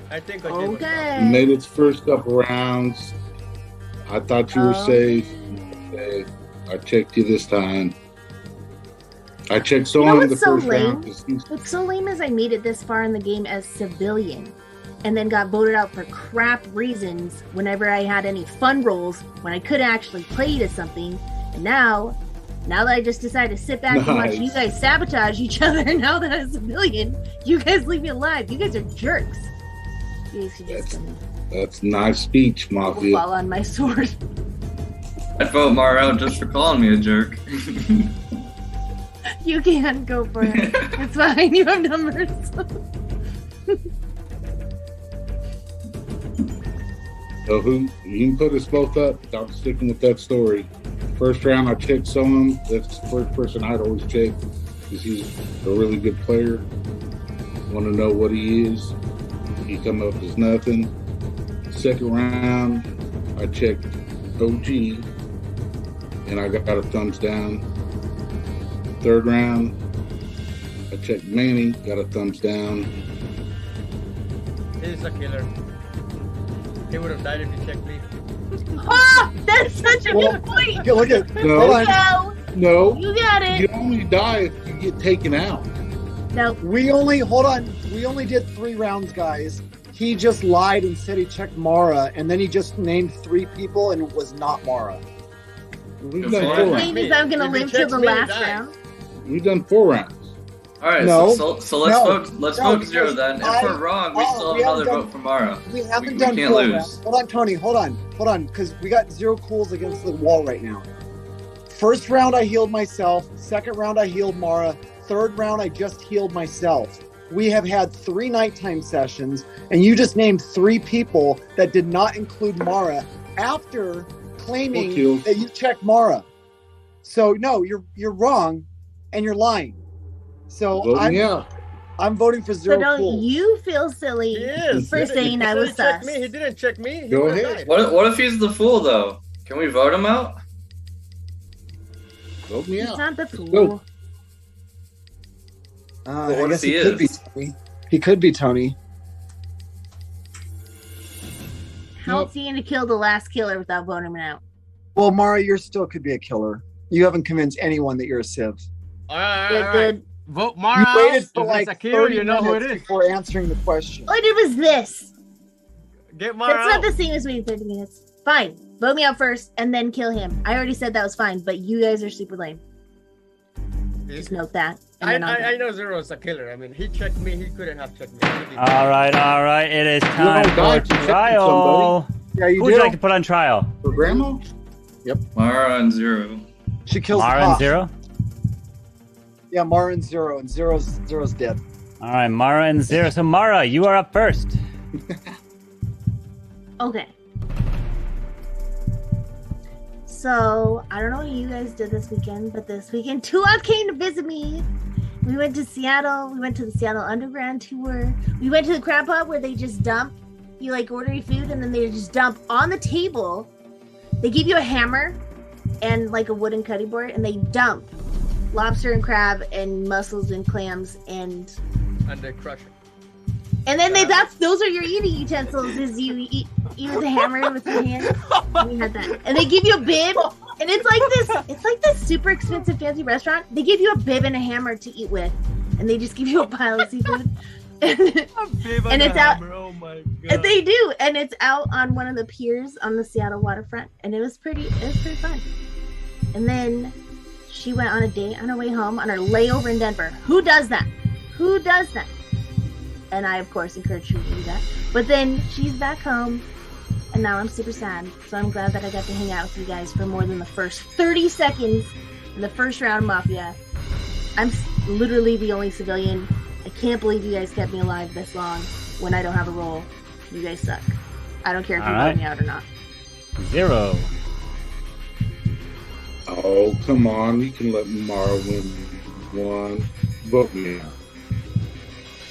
I think Okay. You made its first couple rounds. I thought you were safe. Okay. I checked you this time. I checked You know someone in the what's so first lame? round. 'Cause he's- What's so lame is I made it this far in the game as civilian, and then got voted out for crap reasons whenever I had any fun rolls when I could actually play as something. And now that I just decided to sit back and watch Nice. you guys sabotage each other, now that I'm a civilian, you guys leave me alive. You guys are jerks. You guys should just That's nice speech, Mafia. fall on my sword. I'd vote Mara out just for calling me a jerk. You can go for it. It's fine. You have numbers. So you can put us both up. I'm sticking with that story. First round, I checked someone. That's the first person I'd always check because he's a really good player. Want to know what he is. He come up as nothing. Second round, I checked OG, and I got a thumbs down. Third round, I checked Manny, got a thumbs down. He's a killer. He would have died if he checked me. Ah, that's such a good point. Look at No. No. You got it. You only die if you get taken out. No. We only did 3 rounds, guys. He just lied and said he checked Mara, and then he just named 3 people, and it was not Mara. We've The done 4 thing rounds. is, I'm gonna If he live till checks the me, he last dies. round. We've done 4 rounds. Alright, No. so let's No. vote No, Zero because then. If I- we're wrong, we still have we haven't another done- vote for Mara. We haven't we done can't 4 lose. rounds. Hold on, Tony. Hold on, because we got 0 cools against the wall right now. First round, I healed myself. Second round, I healed Mara. Third round, I just healed myself. We have had 3 nighttime sessions, and you just named 3 people that did not include Mara after claiming kills. that you checked Mara. So no, you're wrong, and you're lying. So Vote me out. I'm voting for So 0 don't cools. you feel silly He is. for He saying said I was he checked sus? me. He didn't check me. He Go would have ahead. died. What if he's the fool though? Can we vote him out? Vote me He's out. not the Let's fool. go. Well, I what guess if he could be is? Tony. He could be Tony. How else are you gonna kill the last killer without voting him out? Well, Mara, you still could be a killer. You haven't convinced anyone that you're a civ. All right, Good, all right. good. Vote You Mara. waited for If like it's a killer, 30 you know who it minutes is. before answering the question. All I did was this. Get Mara That's not out. the same as waiting 30 minutes. Fine. Vote me out first and then kill him. I already said that was fine, but you guys are super lame. Just note that. And then I'll I go. know Zero's a killer. I mean, he checked me. He couldn't have checked me. All right. It is time don't die for to check trial. Yeah, you Who would do. you like to put on trial? For Grandma? Mara and Zero. She kills Mara the and cop. Zero? Yeah, Mara and Zero's dead. All right, Mara and Zero. So, Mara, you are up first. Okay. So, I don't know what you guys did this weekend, but this weekend, Tuak came to visit me. We went to Seattle. We went to the Seattle Underground tour. We went to the crab pub where they just dump. You like order your food and then they just dump on the table. They give you a hammer and like a wooden cutting board and they dump lobster and crab and mussels and clams and And they crush it. And then those are your eating utensils. Is you eat with a hammer with your hand. We had that, and they give you a bib, and it's like this super expensive fancy restaurant. They give you a bib and a hammer to eat with, and they just give you a pile of seafood. And it's out. Oh my And they do, and it's out on one of the piers on the Seattle waterfront, and it was pretty fun. And then she went on a date on her way home on her layover in Denver. Who does that? And I, of course, encourage her to do that. But then she's back home, and now I'm super sad. So I'm glad that I got to hang out with you guys for more than the first 30 seconds in the first round of Mafia. I'm literally the only civilian. I can't believe you guys kept me alive this long when I don't have a role. You guys suck. I don't care if you vote me out or not. 0. Oh, come on. You can let Mara win one. Vote me out.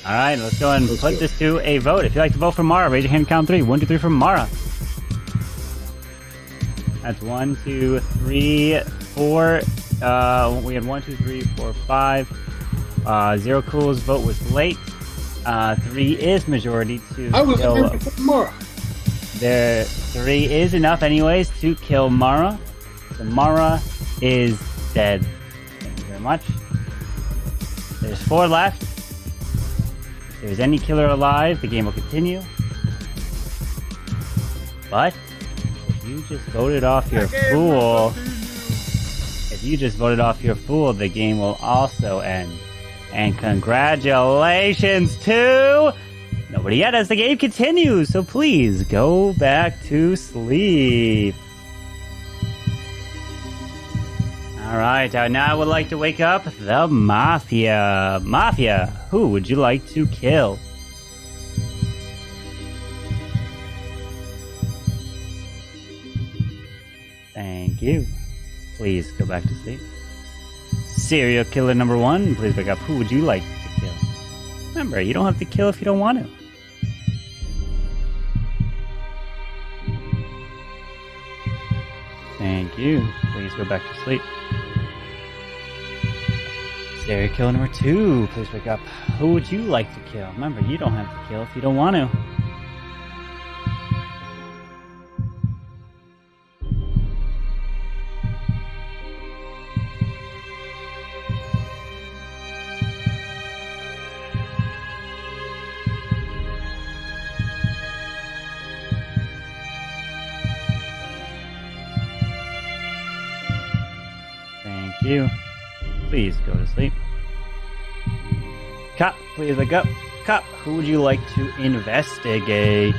All right, let's go and put this to a vote. If you'd like to vote for Mara, raise your hand, count 3. 1, 2, 3 for Mara. That's 1, 2, 3, 4. We had 1, 2, 3, 4, 5. Zero Cool's vote was late. 3 is majority to I was kill for Mara. There, 3 is enough anyways to kill Mara. So Mara is dead. Thank you very much. There's 4 left. If there's any killer alive, the game will continue. But if you just voted off your fool, the game will also end. And congratulations to nobody yet as the game continues. So please go back to sleep. Alright, now I would like to wake up the Mafia. Mafia, who would you like to kill? Thank you. Please go back to sleep. Serial killer number 1, please wake up. Who would you like to kill? Remember, you don't have to kill if you don't want to. Thank you. Please go back to sleep. Serial killer number 2, please wake up. Who would you like to kill? Remember, you don't have to kill if you don't want to. Thank you. Please go to sleep. Cop, please wake up. Cop, who would you like to investigate?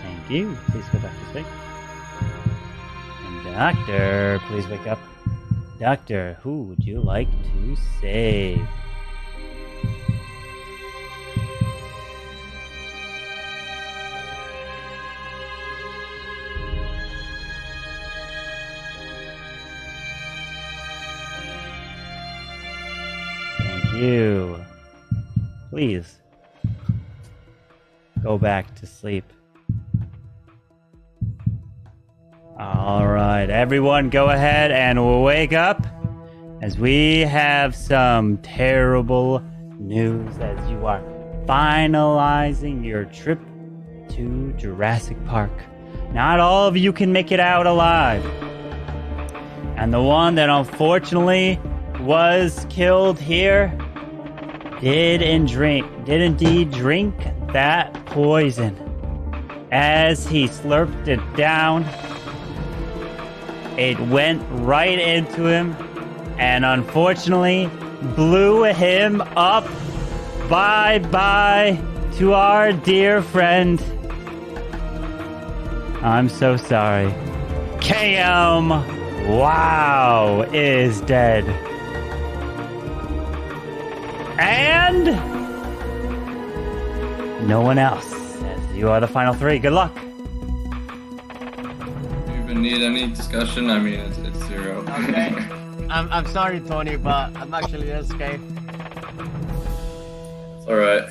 Thank you. Please go back to sleep. And Doctor, please wake up. Doctor, who would you like to save? You. Please go back to sleep. Alright, everyone go ahead and wake up as we have some terrible news as you are finalizing your trip to Jurassic Park. Not all of you can make it out alive. And the one that unfortunately was killed here did indeed drink that poison. As he slurped it down, it went right into him and unfortunately blew him up. Bye-bye to our dear friend. I'm so sorry. KM, wow, is dead. And no one else. As you are the final 3. Good luck. Do you even need any discussion? I mean, it's 0. Okay. I'm sorry, Tony, but I'm actually SK. It's alright.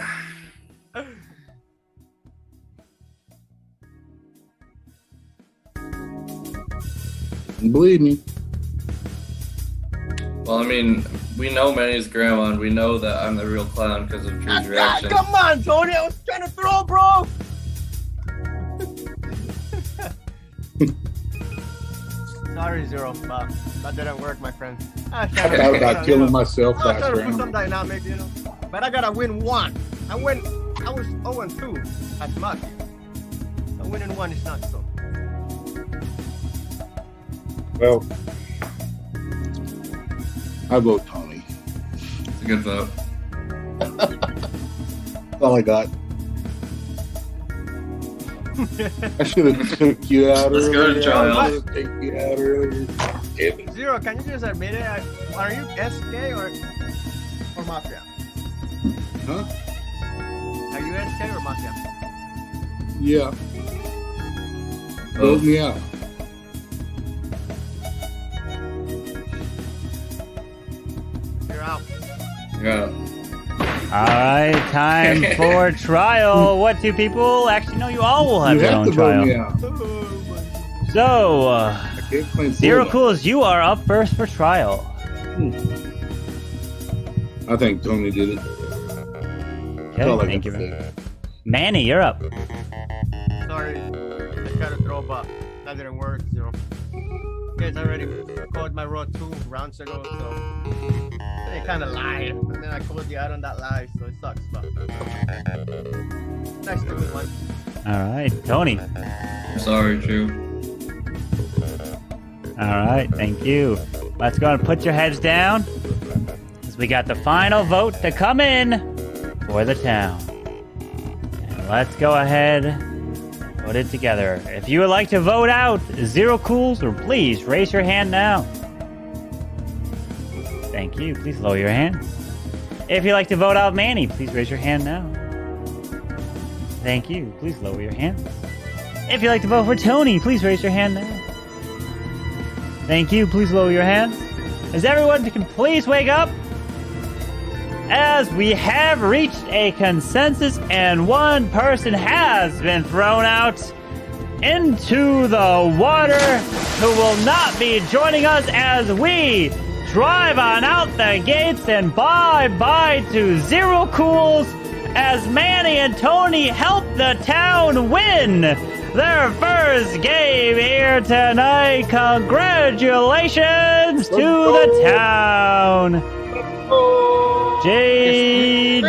Believe me. Well, I mean, we know Manny's grandma, and we know that I'm the real clown because of Drew's reaction. Come on, Tony! I was trying to throw, bro! Sorry, Zero, but that didn't work, my friend. I thought about killing myself I was last trying to put round. some dynamic, you know. But I gotta win one. I was 0-2 as much. So winning one is not so. Well, I vote Tony. It's a good vote. That's all I got. I should have took you out Let's go, earlier. Giles. I should have taken you out earlier. Damn it. Zero, can you just admit it? Are you SK or Mafia? Huh? Are you SK or Mafia? Yeah. Vote me out. You're out. Yeah. All right, time for trial. What two people? Actually, no, you all will have You your have own to vote me trial. out. So, I can't claim Zero full Cools, you are up first for trial. I think Tony did it. all I Okay, thank got you. to Man. Manny, you're up. Sorry, I tried to throw, but that didn't work. Zero. You guys already called my road 2 rounds ago, so they kind of lied, and then I called you out on that lie, so it sucks. But nice to win one. All right, Tony. Sorry, Drew. All right, thank you. Let's go and put your heads down, as we got the final vote to come in for the town. And let's go ahead and put it together. If you would like to vote out Zero Cools, please raise your hand now. Thank you. Please lower your hand. If you'd like to vote out Manny, please raise your hand now. Thank you. Please lower your hand. If you'd like to vote for Tony, please raise your hand now. Thank you. Please lower your hands. As everyone can please wake up, as we have reached a consensus and one person has been thrown out into the water who will not be joining us as we drive on out the gates, and bye-bye to Zero Cools as Manny and Tony help the town win their first game here tonight. Congratulations to the town.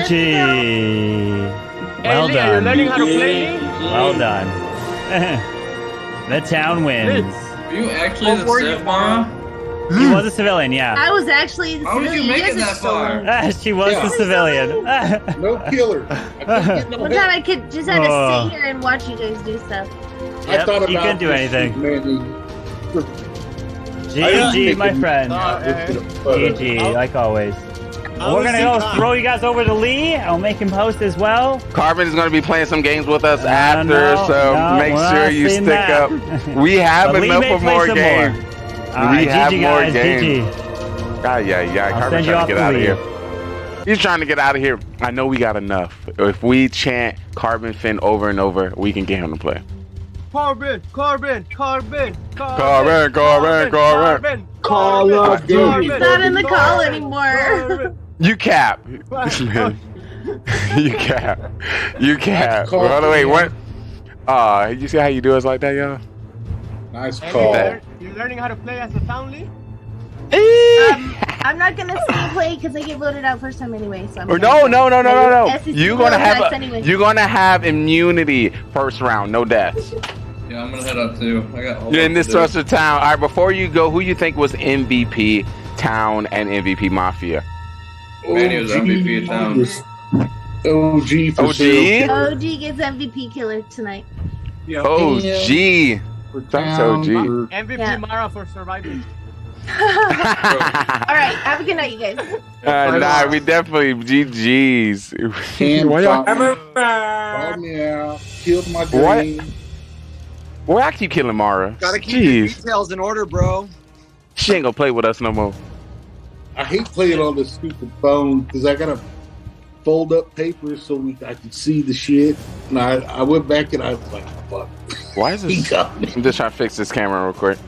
GG. Well Hey, Lee, are you done. learning how to play? Well done. The town wins. Are you actually the Civ, Mara? He was a civilian, yeah. I was actually the How did you civilian. make it guys that are far? She was Yeah. a civilian. No killer. One time I could just had to Oh. sit here and watch you guys do stuff. I thought about you couldn't do this anything. Manny. GG, my friend. Hey. GG, like always. We're gonna go throw you guys over to Lee. I'll make him host as well. Carbon is going to be playing some games with us after, no, so no, make we're sure not you seeing stick that. up. We have But Lee enough may for play more some games. All right, We have GG more guys, games. GG. Yeah. I'll Carbon's send you trying off to get to out of Lee. here. He's trying to get out of here. I know we got enough. If we chant Carbon Fin over and over, we can get him to play. Carbon. Call up Duty. He's not in the call anymore. You cap. You cap. You cap. Call Hold on, wait, me. what? You see how you do us like that, y'all? Nice Hey, call. you learning how to play as a town lead? I'm not gonna say play because I get voted out first time anyway. So I'm No. SEC You're gonna votes have next anyway. you're gonna have immunity first round, no deaths. Yeah, I'm gonna head up too. I got all You're in work this to do. rest of town. All right, before you go, who you think was MVP town and MVP Mafia? Manny was MVP of town. OG for OG? sure. OG gets MVP killer tonight. OG. That's OG. MVP Yeah. Mara for surviving. All right, have a good night, you guys. Nah, we definitely GG's. Can't Why y'all- Call me out. Killed my What? dream. Boy, I keep killing Mara. Gotta keep your Jeez. details in order, bro. She ain't gonna play with us no more. I hate playing on this stupid phone because I gotta fold up paper so I can see the shit. And I went back and I was like, fuck. Why is He this? got me. I'm just trying to fix this camera real quick.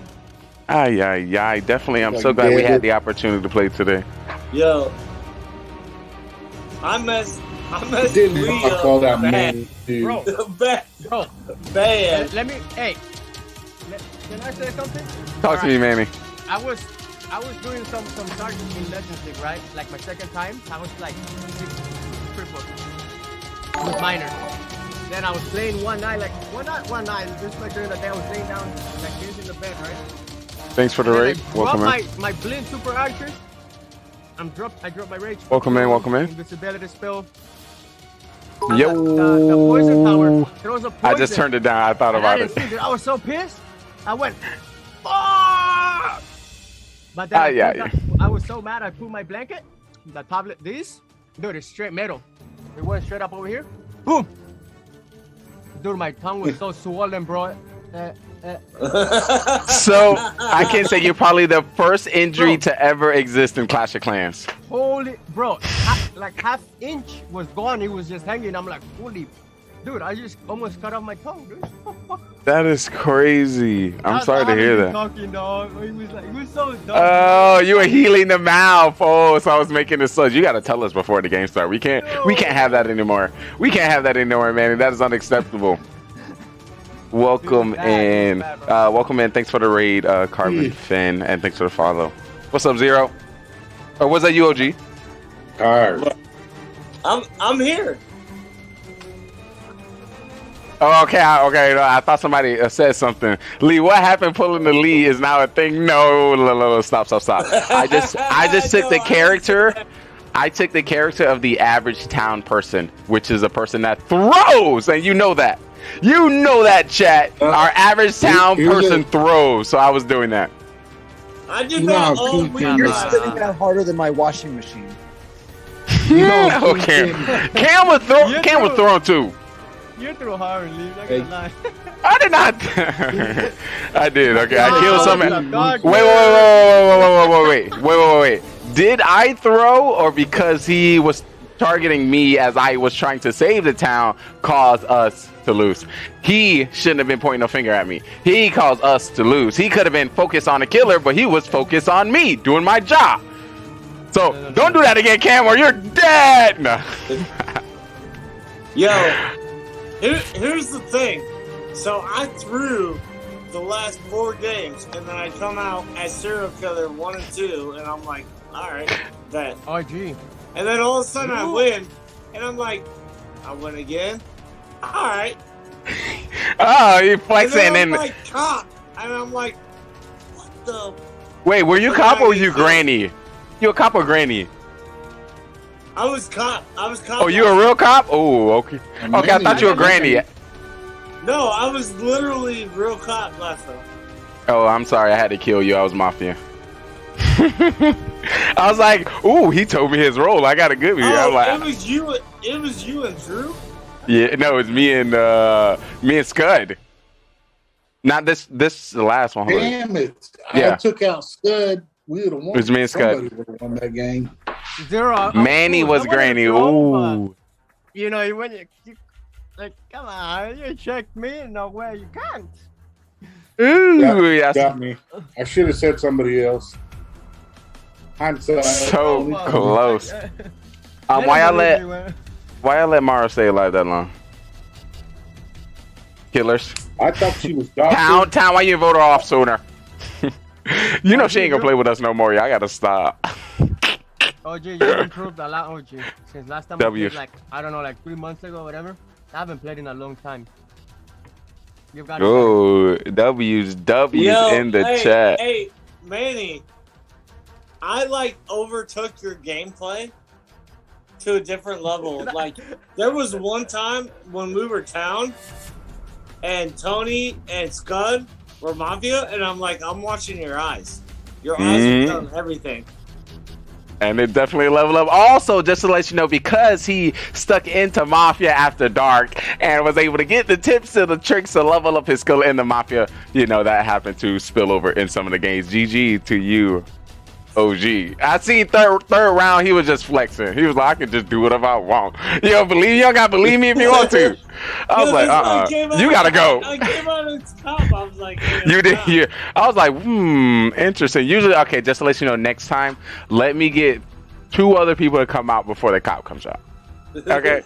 Definitely. I'm so glad we had the opportunity to play today. Yo, I messed Didn't Lee I up call that bad. man, dude? Bro, bad. bro, Bad. let me. Hey, can I say something? Talk to me, Manny. I was doing some targets in Legends League, right? Like my second time, I was like triple with minor. Then I was playing one night, just like during the day I was laying down like this in the bed, right? Thanks for the raid. Welcome in. My blind super archer. I dropped my rage. Welcome in. Welcome in. Invisibility spell. Yo. The poison tower throws a poison. I just turned it down. I thought about it. I was so pissed. I went, fuck! But then I was so mad. I put my blanket, the tablet, dude, it's straight metal. It went straight up over here. Boom. Dude, my tongue was so swollen, bro. So I can say you're probably the first injury to ever exist in Clash of Clans. Holy, bro, half inch was gone. It was just hanging. I'm like, holy, dude, I just almost cut off my tongue, dude. That is crazy. I'm sorry to hear that. Talking, dog. It was so dumb. Oh, you were healing the mouth. Oh, so I was making the sludge. You gotta tell us before the game starts. We can't have that anymore. We can't have that anymore, man. That is unacceptable. Welcome in. Welcome in. Thanks for the raid, Carbon Finn, and thanks for the follow. What's up, Zero? Or was that UOG? I'm here. Oh, okay. No, I thought somebody said something. Lee, what happened? Pulling the Lee is now a thing. No, stop. I just took the character. I took the character of the average town person, which is a person that throws, and you know that. You know that, chat. Our average town person throws, so I was doing that. I did that all week. You're spitting that harder than my washing machine. Okay. Cam was throwing too. You threw hard, Lee. Not gonna lie. I did not. I did. Okay, I killed someone. Wait. Did I throw, or because he was targeting me as I was trying to save the town, caused us to lose? He shouldn't have been pointing a finger at me. He caused us to lose. He could have been focused on the killer, but he was focused on me doing my job. So don't do that again, Cam, or you're dead. No. Yo, here's the thing. So I threw the last 4 games, and then I come out as serial killer 1 and 2, and I'm like, all right, that. Oh, gee. And then all of a sudden I win, and I'm like, I win again. All right. Oh, you flexing and and then I'm like cop, and I'm like, what the? Wait, were you cop or were you granny? You a cop or granny? I was cop. Oh, you a real cop? Oh, okay. Okay, I thought you were granny. No, I was literally real cop last time. Oh, I'm sorry. I had to kill you. I was Mafia. I was like, ooh, he told me his role. I got a good view. Oh, like, it was you and Drew? Yeah, no, it's me and Scud. Not this the last one. Damn it. Yeah. I took out Scud. We would have won. It was me and Scud. Somebody would have won that game. Manny was granny. Ooh. You know, when you like, come on, you checked me in a way you can't. Ooh, got me. I should have said somebody else. Hindsight. So close. Why I let Mara stay alive that long? Killers. I thought she was Town, why you vote her off sooner? You know she ain't gonna play with us no more. I gotta stop. OG, you improved a lot, OG. Since last time I played, like, I don't know, like 3 months ago or whatever. I haven't played in a long time. You've got W's in the chat. Hey, Manny, I like overtook your gameplay to a different level. Like, there was one time when we were town and Tony and Scud were Mafia, and I'm like, I'm watching your eyes. Your eyes are telling everything. And it definitely leveled up. Also, just to let you know, because he stuck into Mafia after dark and was able to get the tips and the tricks to level up his skill in the Mafia, you know, that happened to spill over in some of the games. GG to you. OG. I seen third round, he was just flexing. He was like, I can just do whatever I want. You don't believe me? You don't gotta believe me if you want to. I was like, you gotta go. I came out on top. I was like, You did. Yeah. I was like, interesting. Usually, okay, just to let you know, next time, let me get 2 other people to come out before the cop comes out. Okay.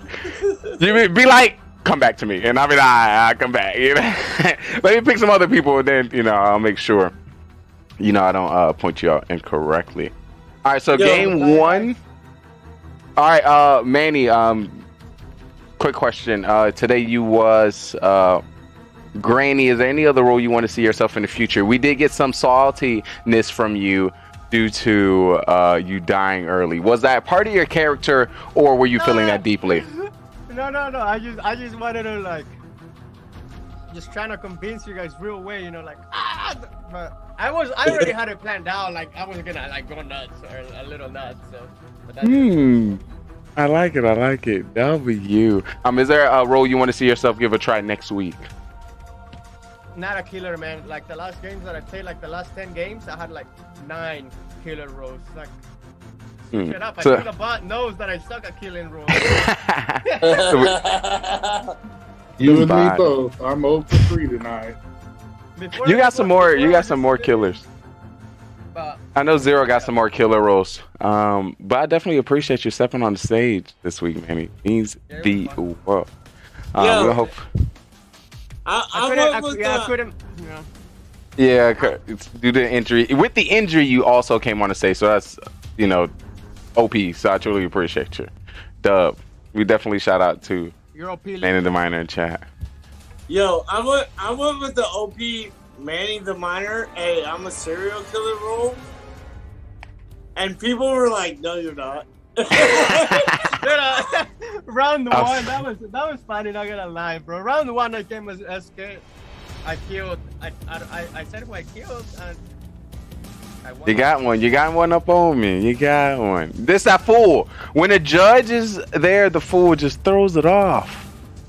You be like, come back to me, and I mean, I come back. You know, let me pick some other people, and then I'll make sure. I don't point you out incorrectly. All right, so game 1. All right, Manny. Quick question. Today you was Granny. Is there any other role you want to see yourself in the future? We did get some saltiness from you due to you dying early. Was that part of your character, or were you feeling that deeply? No. I just wanted to just trying to convince you guys real way, but I already had it planned out. Like I was gonna go nuts or a little nuts. So. But that's I like it. That'll be you. Is there a role you want to see yourself give a try next week? Not a killer, man. Like the last games that I played, like the last 10 games, I had like 9 killer roles. Like, shut up. I think the bot knows that I suck at killing roles. You and me both. I'm 0 for 3 tonight. You got some more. You got some more killers. I know Zero got some more killer roles. But I definitely appreciate you stepping on the stage this week, man. It means the world. We'll hope. I couldn't. Yeah, it's due to injury. With the injury, you also came on the stage, so that's OP. So I truly appreciate you. Dub, we definitely shout out to Manny the Miner in chat. Yo, I went with the OP Manny the Miner. Hey, I'm a serial killer role, and people were like, "No, you're not." Round 1, that was funny. Not gonna lie, bro. Round 1, I came as SK. I killed. I said who I killed, and I won. You got one. You got one up on me. You got one. That fool. When a judge is there, the fool just throws it off.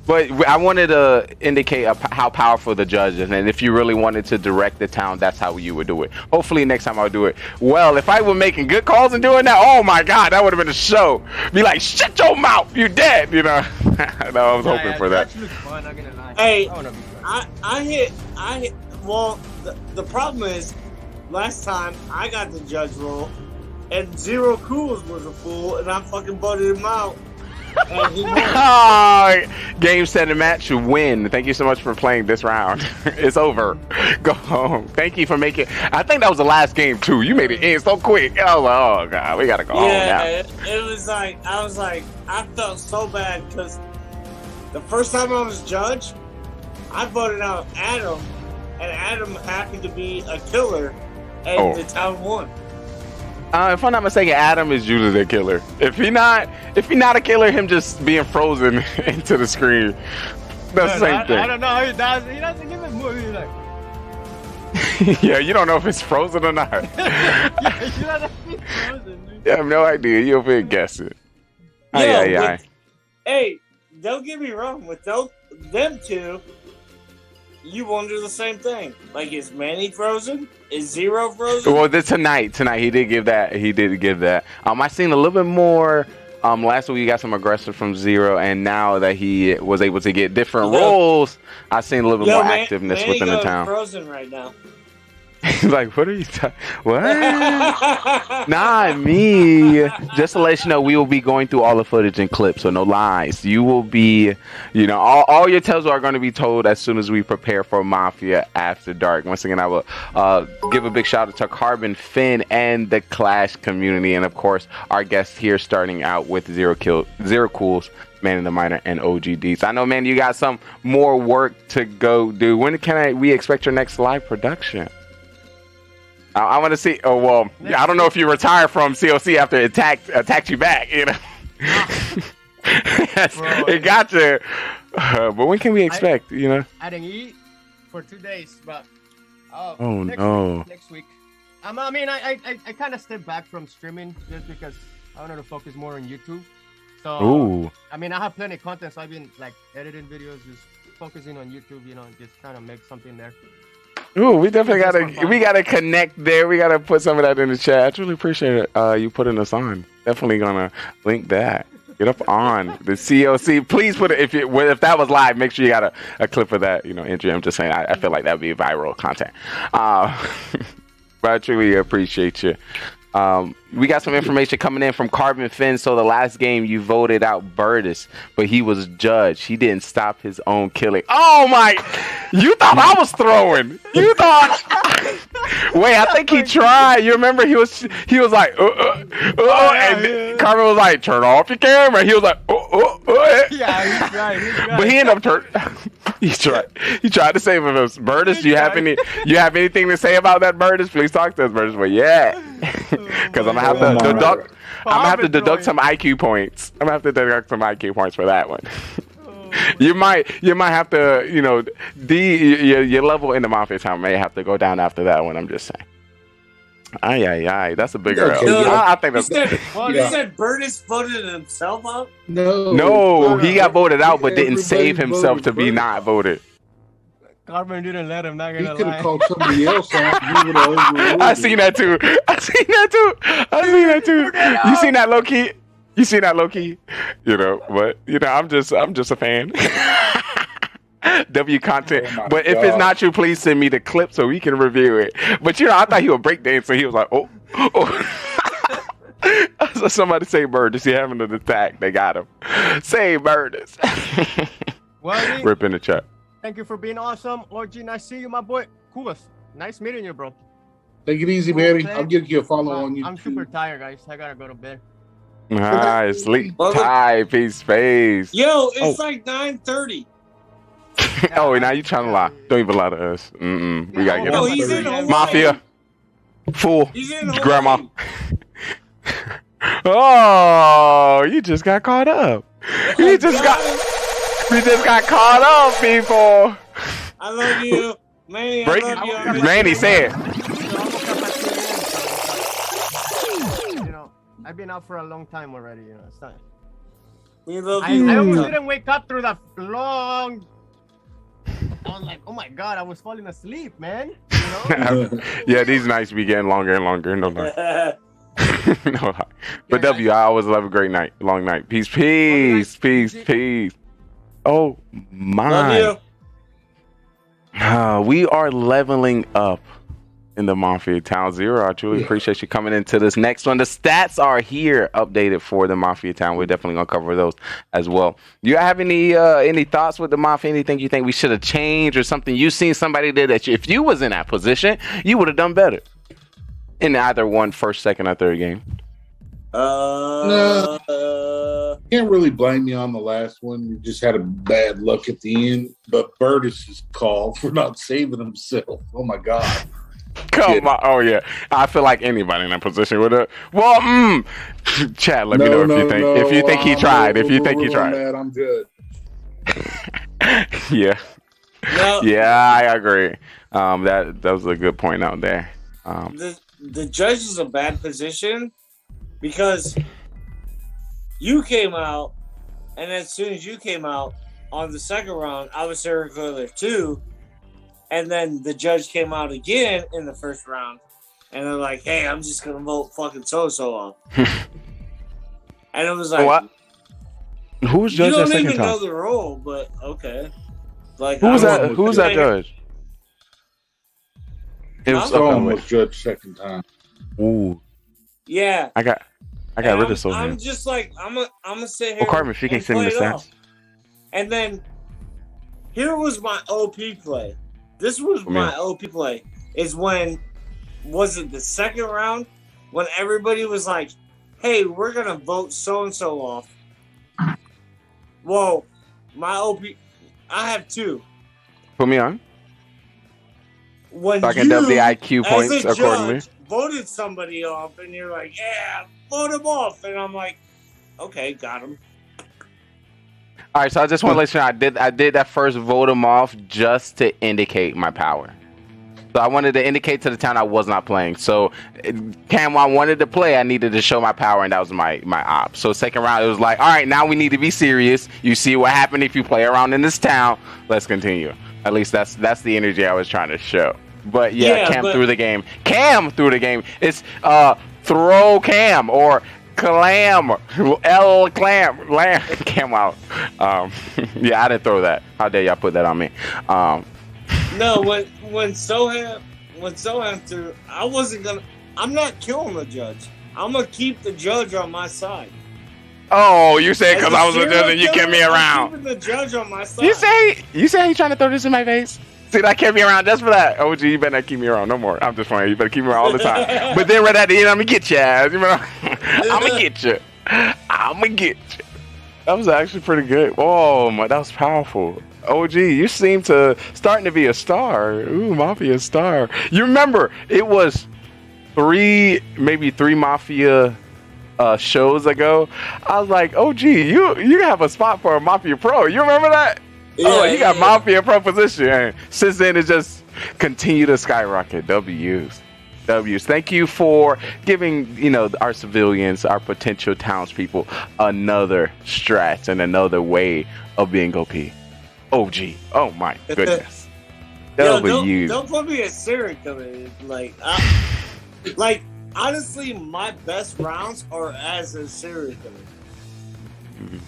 But I wanted to indicate how powerful the judge is, and if you really wanted to direct the town, that's how you would do it. Hopefully next time I'll do it. Well, if I were making good calls and doing that, oh my God, that would have been a show. Be like, shut your mouth, you dead, No, I was hoping for that. Fun, not gonna lie. Hey, I hit. Well, the problem is, last time I got the judge role, and Zero Cools was a fool, and I fucking voted him out. Game, set, and match, you win. Thank you so much for playing this round. It's over. Go home. Thank you for making. I think that was the last game too. You made it end so quick. I was like, oh God, we gotta go home now. It was like I felt so bad because the first time I was judge, I voted out Adam, and Adam happened to be a killer, and the town won. If I'm not mistaken, Adam is usually the killer. If he not a killer, him just being frozen into the screen. That's the same thing. I don't know how he does it. He doesn't give a move. He's like. Yeah, you don't know if it's frozen or not. Yeah, you don't know if it's frozen. Dude. You have no idea. You'll be guessing. Hey, don't get me wrong. With them two, you wonder the same thing. Like, is Manny frozen? Is Zero frozen? Well, tonight he did give that. I seen a little bit more. Last week you got some aggressive from Zero, and now that he was able to get different roles, I seen a little bit more activeness within the town. Frozen right now. Like, what are you talking? What? Not me. Just to let you know, we will be going through all the footage and clips, so no lies. You will be, all your tales are going to be told as soon as we prepare for Mafia After Dark. Once again, I will give a big shout out to Carbon, Finn, and the Clash community, and of course, our guests here, starting out with Zero Cools, Manny the Miner, and OGDs. I know, man, you got some more work to go do. When can we expect your next live production? I want to see. Oh well, I don't know if you retired from COC after it attacked you back. It got you. But when can we expect? I didn't eat for 2 days, but next week. I kind of stepped back from streaming just because I wanted to focus more on YouTube. So I have plenty of content. So I've been editing videos, just focusing on YouTube. Just trying to make something there. Ooh, we definitely gotta connect there. We gotta put some of that in the chat. I truly appreciate it. You putting us on. Definitely gonna link that. Get up on the COC. Please put it if that was live. Make sure you got a clip of that. Entry. I'm just saying. I feel like that would be viral content. But I truly appreciate you. We got some information coming in from Carbon Finn. So the last game you voted out Burtis, but he was judged. He didn't stop his own killing. Oh my! You thought I was throwing? You thought? Wait, I think he tried. You remember he was like, and Carbon was like, turn off your camera. He was like, Yeah, he's right. But he ended up turning. He tried to save him. Burtis, you have anything to say about that, Burtis? Please talk to us, Burtis. But yeah, because I'm gonna have to deduct. I'm gonna have to deduct some IQ points. I'm gonna have to deduct some IQ points for that one. You might have to, your level in the Mafia Town may have to go down after that one. I'm just saying. Aye. That's a bigger L. I think that's. You said Burtis voted himself out? No, he got voted out, but didn't save himself to be not voted. Carmen didn't let him. Not gonna lie. He could have called somebody else out. I seen that too. You seen that low key? But I'm just a fan. W content. But if it's not true, please send me the clip so we can review it. But I thought he would break dance, so he was like, oh. So somebody say Burtis. He having an attack. They got him. Say Burtis. Well, Rip in the chat. Thank you for being awesome. OG, nice seeing you, my boy. Cool. Nice meeting you, bro. Take it easy, Manny. I'll give you a follow on YouTube. I'm super tired, guys. I gotta go to bed. Hi, sleep tight, peace, face. Yo, it's like 9:30. Oh, now you trying to lie. Don't even lie to us. We gotta get he's in Hawaii. Mafia. Fool. He's in Hawaii. Grandma. Oh, you just got caught up. We just got caught up, people. I love you. Manny, I love you. Manny, say it. I've been out for a long time already, it's not. We love you. I almost didn't wake up through the long. I was like, oh my god, I was falling asleep, man. Yeah, these nights be getting longer and longer. No. No. But W, I always love a great night, long night. Peace. Oh my. We are leveling up in the Mafia Town Zero. I truly appreciate you coming into this next one. The stats are here updated for the Mafia Town. We're definitely gonna cover those as well. Do you have any thoughts with the Mafia? Anything you think we should have changed or something you seen somebody did that if you was in that position, you would have done better in either one, first, second, or third game? No. Can't really blame me on the last one. We just had a bad luck at the end. But Burtis' call for not saving himself. Oh my god. Come on. Oh yeah. I feel like anybody in that position would have. Well, chat, let me know if you think he tried. If you think he tried. I'm good. Yeah. No. Yeah, I agree. That was a good point out there. The judge is a bad position because you came out, and as soon as you came out on the second round, I was serial killer too. And then the judge came out again in the first round, and they're like, "Hey, I'm just gonna vote fucking so off." And it was like, what? Who's judge that second time? You don't even know the role, but okay. Like, who's that judge? It was was judge second time. Ooh. Yeah. I got rid of Sohan. I'm just like I'm gonna sit here. Well, Carmen, if you can send me the stats. And then here was my OP play. This was my OP play. Was it the second round when everybody was like, "Hey, we're gonna vote so and so off." Well, my OP, I have two. Put me on. When so I can dub the IQ points accordingly. Voted somebody off, and you're like, "Yeah, vote him off," and I'm like, "Okay, got him." All right, so I just want to let you know I did that first vote him off just to indicate my power. So I wanted to indicate to the town I was not playing. So Cam, I wanted to play, I needed to show my power, and that was my op. So second round, it was like, all right, now we need to be serious. You see what happened if you play around in this town. Let's continue. At least that's the energy I was trying to show. But yeah, Yeah, Cam but- threw the game. Cam threw the game. It's throw Cam or Clam, Lamb. Cam out. Yeah, I didn't throw that. How dare y'all put that on me? No, when Soham threw, I wasn't gonna. I'm not killing the judge. I'm gonna keep the judge on my side. Oh, you said As because a I was a serial judge and you kept killer, me I'm around. keeping the judge on my side. You say you trying to throw this in my face? See, I kept me around just for that. OG, you better not keep me around no more. I'm just playing. You better keep me around all the time. But then right at the end, I'm gonna get your ass. You know, I'm gonna get you. I'm gonna get you. That was actually pretty good. Oh my, that was powerful. OG, you seem to starting to be a star. Ooh, Mafia star. You remember it was maybe three Mafia shows ago. I was like, OG, you have a spot for a Mafia Pro. You remember that? Yeah, you got Mafia Pro position. And since then, it just continue to skyrocket. W's. Thank you for giving, our civilians, our potential townspeople, another strat and another way of being OP. OG. Oh my goodness. Yo, W's. don't put me as serial killer. Like, honestly, my best rounds are as a serial killer.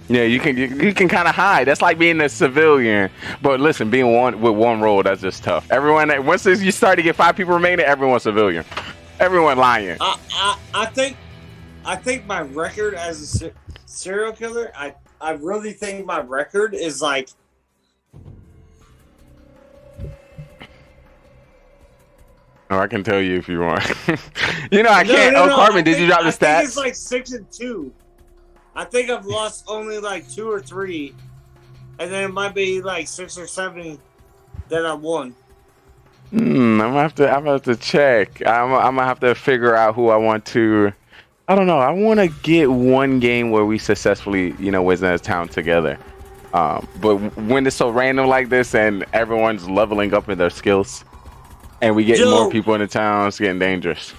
Yeah, you can kind of hide. That's like being a civilian. But listen, being with one role, that's just tough. Everyone, once you start to get 5 people remaining, everyone's civilian. Everyone lying. I think my record as a serial killer, I really think my record is like. Oh, I can tell you if you want. I can't. No, Carmen, did you drop the I think stats? it's like 6-2. I think I've lost only like 2 or 3, and then it might be like 6 or 7 that I won. I'm gonna have to check. I'm gonna have to figure out who I want to. I don't know. I want to get one game where we successfully, was in a town together. But when it's so random like this and everyone's leveling up in their skills, and we get more people in the town, it's getting dangerous.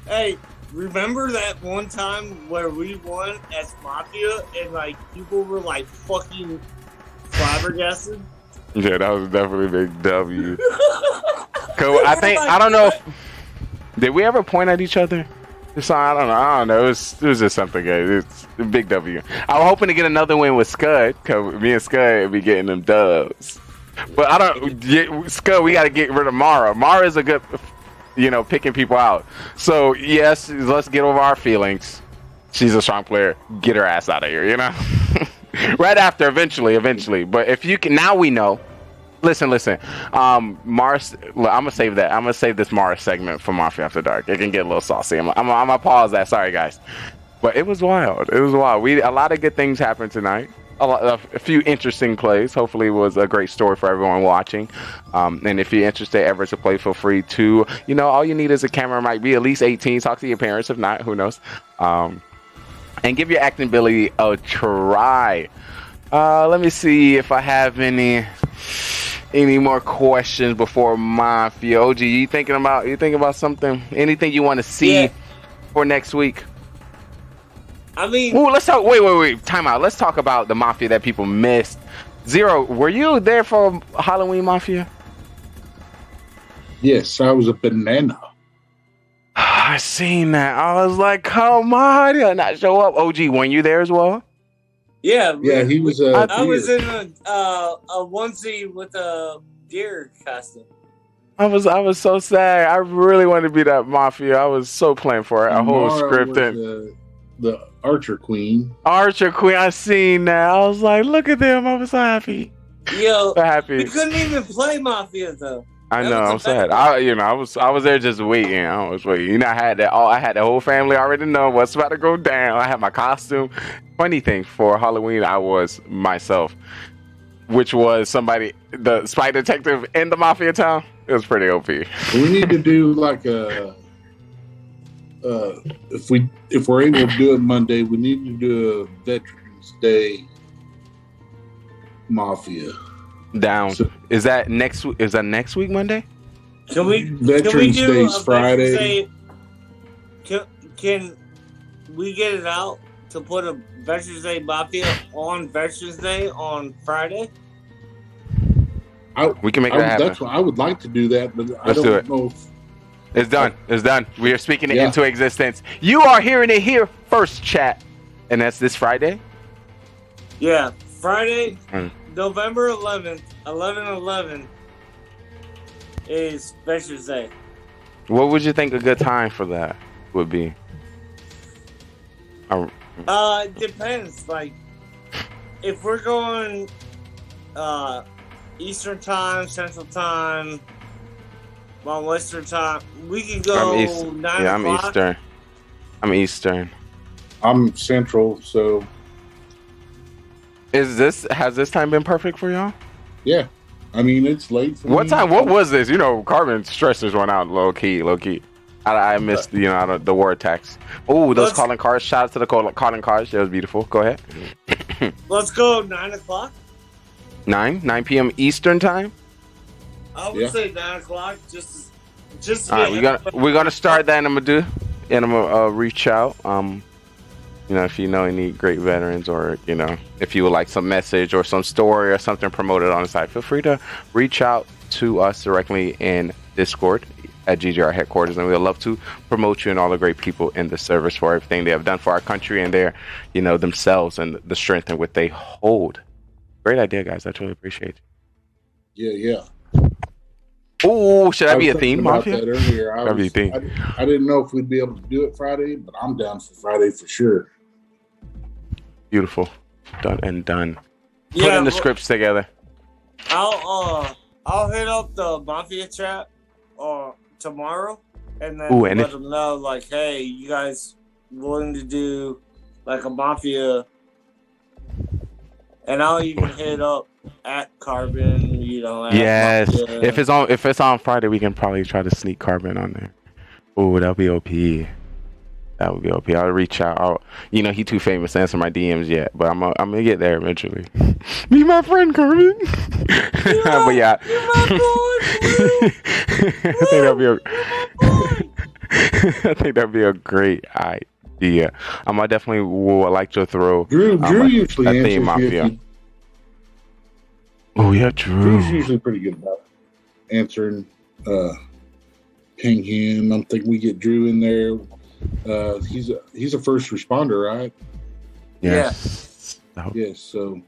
Hey, remember that one time where we won as Mafia and like people were like fucking flabbergasted? Yeah, that was definitely a big W. I don't know if did we ever point at each other? I don't know. It was just something good. It's a big W. I was hoping to get another win with Scud, because me and Scud be getting them dubs. But Scud, we got to get rid of Mara. Mara is a good, picking people out. So yes, let's get over our feelings. She's a strong player. Get her ass out of here, Right after, eventually. But if you can, now we know. Listen. Mars, I'm gonna save that. I'm gonna save this Mars segment for Mafia After Dark. It can get a little saucy. I'm gonna pause that. Sorry, guys. But it was wild. A lot of good things happened tonight. A few interesting plays. Hopefully, it was a great story for everyone watching. And if you're interested ever to play, feel free to. All you need is a camera. Might be at least 18. Talk to your parents. If not, who knows? And give your acting ability a try. Let me see if I have any more questions before Mafia. OG, you thinking about something? Anything you want to see for next week? I mean, ooh, let's talk. Wait. Time out. Let's talk about the Mafia that people missed. Zero, were you there for Halloween Mafia? Yes, I was a banana. I seen that. I was like, come on, did I not show up? OG, weren't you there as well? Yeah, he was. I was in a onesie with a deer costume. I was so sad. I really wanted to be that Mafia. I was so playing for it. A whole script and the Archer Queen. I seen that. I was like, look at them. I was so happy. Yo, so happy. We couldn't even play Mafia though. I know. I'm sad. I was there just waiting. I was waiting. I had that. I had the whole family already know what's about to go down. I had my costume. Funny thing, for Halloween, I was myself, which was the spy detective in the Mafia town. It was pretty OP. We need to do like a. If we're able to do it Monday, we need to do a Veterans Day Mafia. Down. So, is that next week Monday? Can we Veterans do Day's Friday? Can we get it out to put a Veterans Day Mafia on Veterans Day on Friday? We can make that happen. That's what I would like to do that, but I Let's do it. don't know. It's done. It's done. We are speaking it into existence. You are hearing it here first, chat. And that's this Friday? Yeah, Friday, November 11th, 11/11 is Veterans Day. What would you think a good time for that would be? It depends. Like, if we're going Eastern time, Central time, Western time, we can go 9 I'm o'clock. Eastern. I'm Eastern. I'm Central, so. Has this time been perfect for y'all? Yeah. I mean, it's late for What me. time? What was this? Carbon stressors went out low key. I missed, the war text. Oh, those calling cards. Shout out to the calling cards. That was beautiful. Go ahead. Let's go 9 o'clock. 9 p.m. Eastern time. I would say 9 o'clock. Just. All right, we're gonna start that, and I'm gonna reach out. If you know any great veterans, or if you would like some message or some story or something promoted on the site, feel free to reach out to us directly in Discord at GGR headquarters, and we'd love to promote you and all the great people in the service for everything they have done for our country and their, themselves and the strength in what they hold. Great idea, guys. I truly appreciate you. Yeah. Oh, should that be a was theme, thinking about Mafia? that earlier. That'd be a theme. I didn't know if we'd be able to do it Friday, but I'm down for Friday for sure. Beautiful. Done and done. Yeah, Putting the scripts together. I'll hit up the Mafia chat tomorrow, and then let them know, like, hey, you guys willing to do like a Mafia, and I'll even hit up at Carbon, at Yes. Mafia. If it's on Friday, we can probably try to sneak Carbon on there. Oh, that'll be OP. That would be OP. I'll reach out. He too famous to answer my DMs yet, but I'm gonna get there eventually. Be my friend, Carbon. But yeah, I think that'd be a great idea. I definitely would like to throw Drew usually a answers theme you Mafia. if you- Oh yeah, Drew. Drew's usually pretty good about answering. Ping him. I'm thinking we get Drew in there. He's a first responder, right? Yes. Yes. So.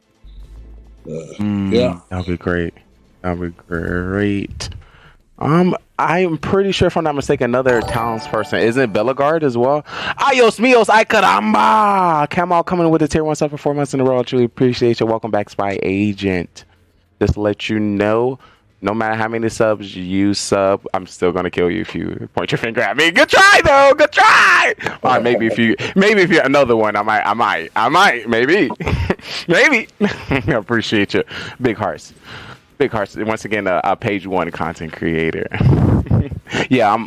Yeah, that'll be great. I'm pretty sure, if I'm not mistaken, another townsperson. Isn't it Bellegarde as well? Ayos mios, ay caramba! Kamal coming with a tier 1 sub for 4 months in a row. I truly appreciate you. Welcome back, Spy Agent. Just to let you know, no matter how many subs you sub, I'm still gonna kill you if you point your finger at me. Good try, though. Good try. All right, maybe if you're another one, I might, maybe. Maybe. I appreciate you. Big hearts. Once again, a page 1 content creator. Yeah.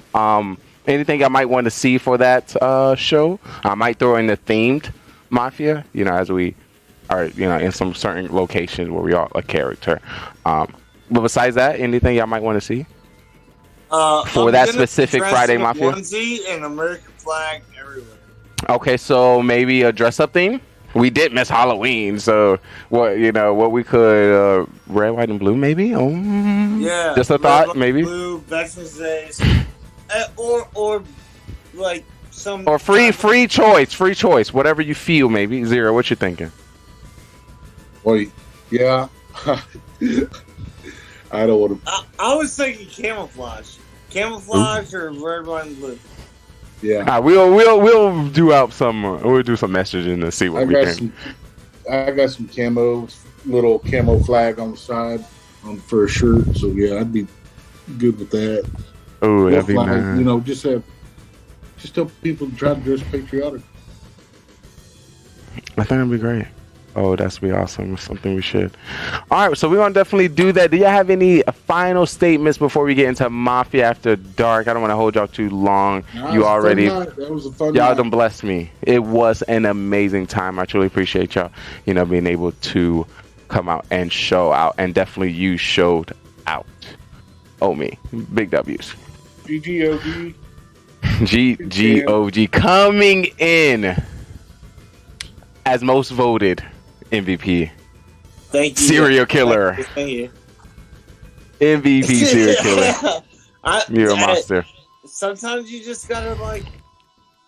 Anything I might want to see for that show, I might throw in the themed Mafia. As we are, in some certain locations where we are a character. But besides that, anything y'all might want to see for that specific Friday Mafia? Onesie and American flag everywhere. Okay, so maybe a dress-up theme. We did miss Halloween, so what we could red, white, and blue, maybe. Yeah, just a red, thought, white, maybe. Blue, Veterans Days, or like some or free choice, whatever you feel. Maybe Zero. What you thinking? Well, yeah. I don't want to. I was thinking camouflage or red, white, and blue. Yeah, we'll do out some. We'll do some messaging to see what we think. I got some little camo flag on the side for a shirt. So yeah, I'd be good with that. Oh, that'd be nice. Just tell people to try to dress patriotic. I think that'd be great. Oh, that's be awesome. It's something we should. All right, so we're gonna definitely do that. Do y'all have any final statements before we get into Mafia After Dark? I don't want to hold y'all too long. That was a fun y'all night. done blessed me. It was an amazing time. I truly appreciate y'all, being able to come out and show out, and definitely you showed out. Oh me, big W's. GGOG. GGOG coming in as most voted MVP. Thank you. Serial killer. Thank you. MVP serial killer. You're a monster. Sometimes you just gotta like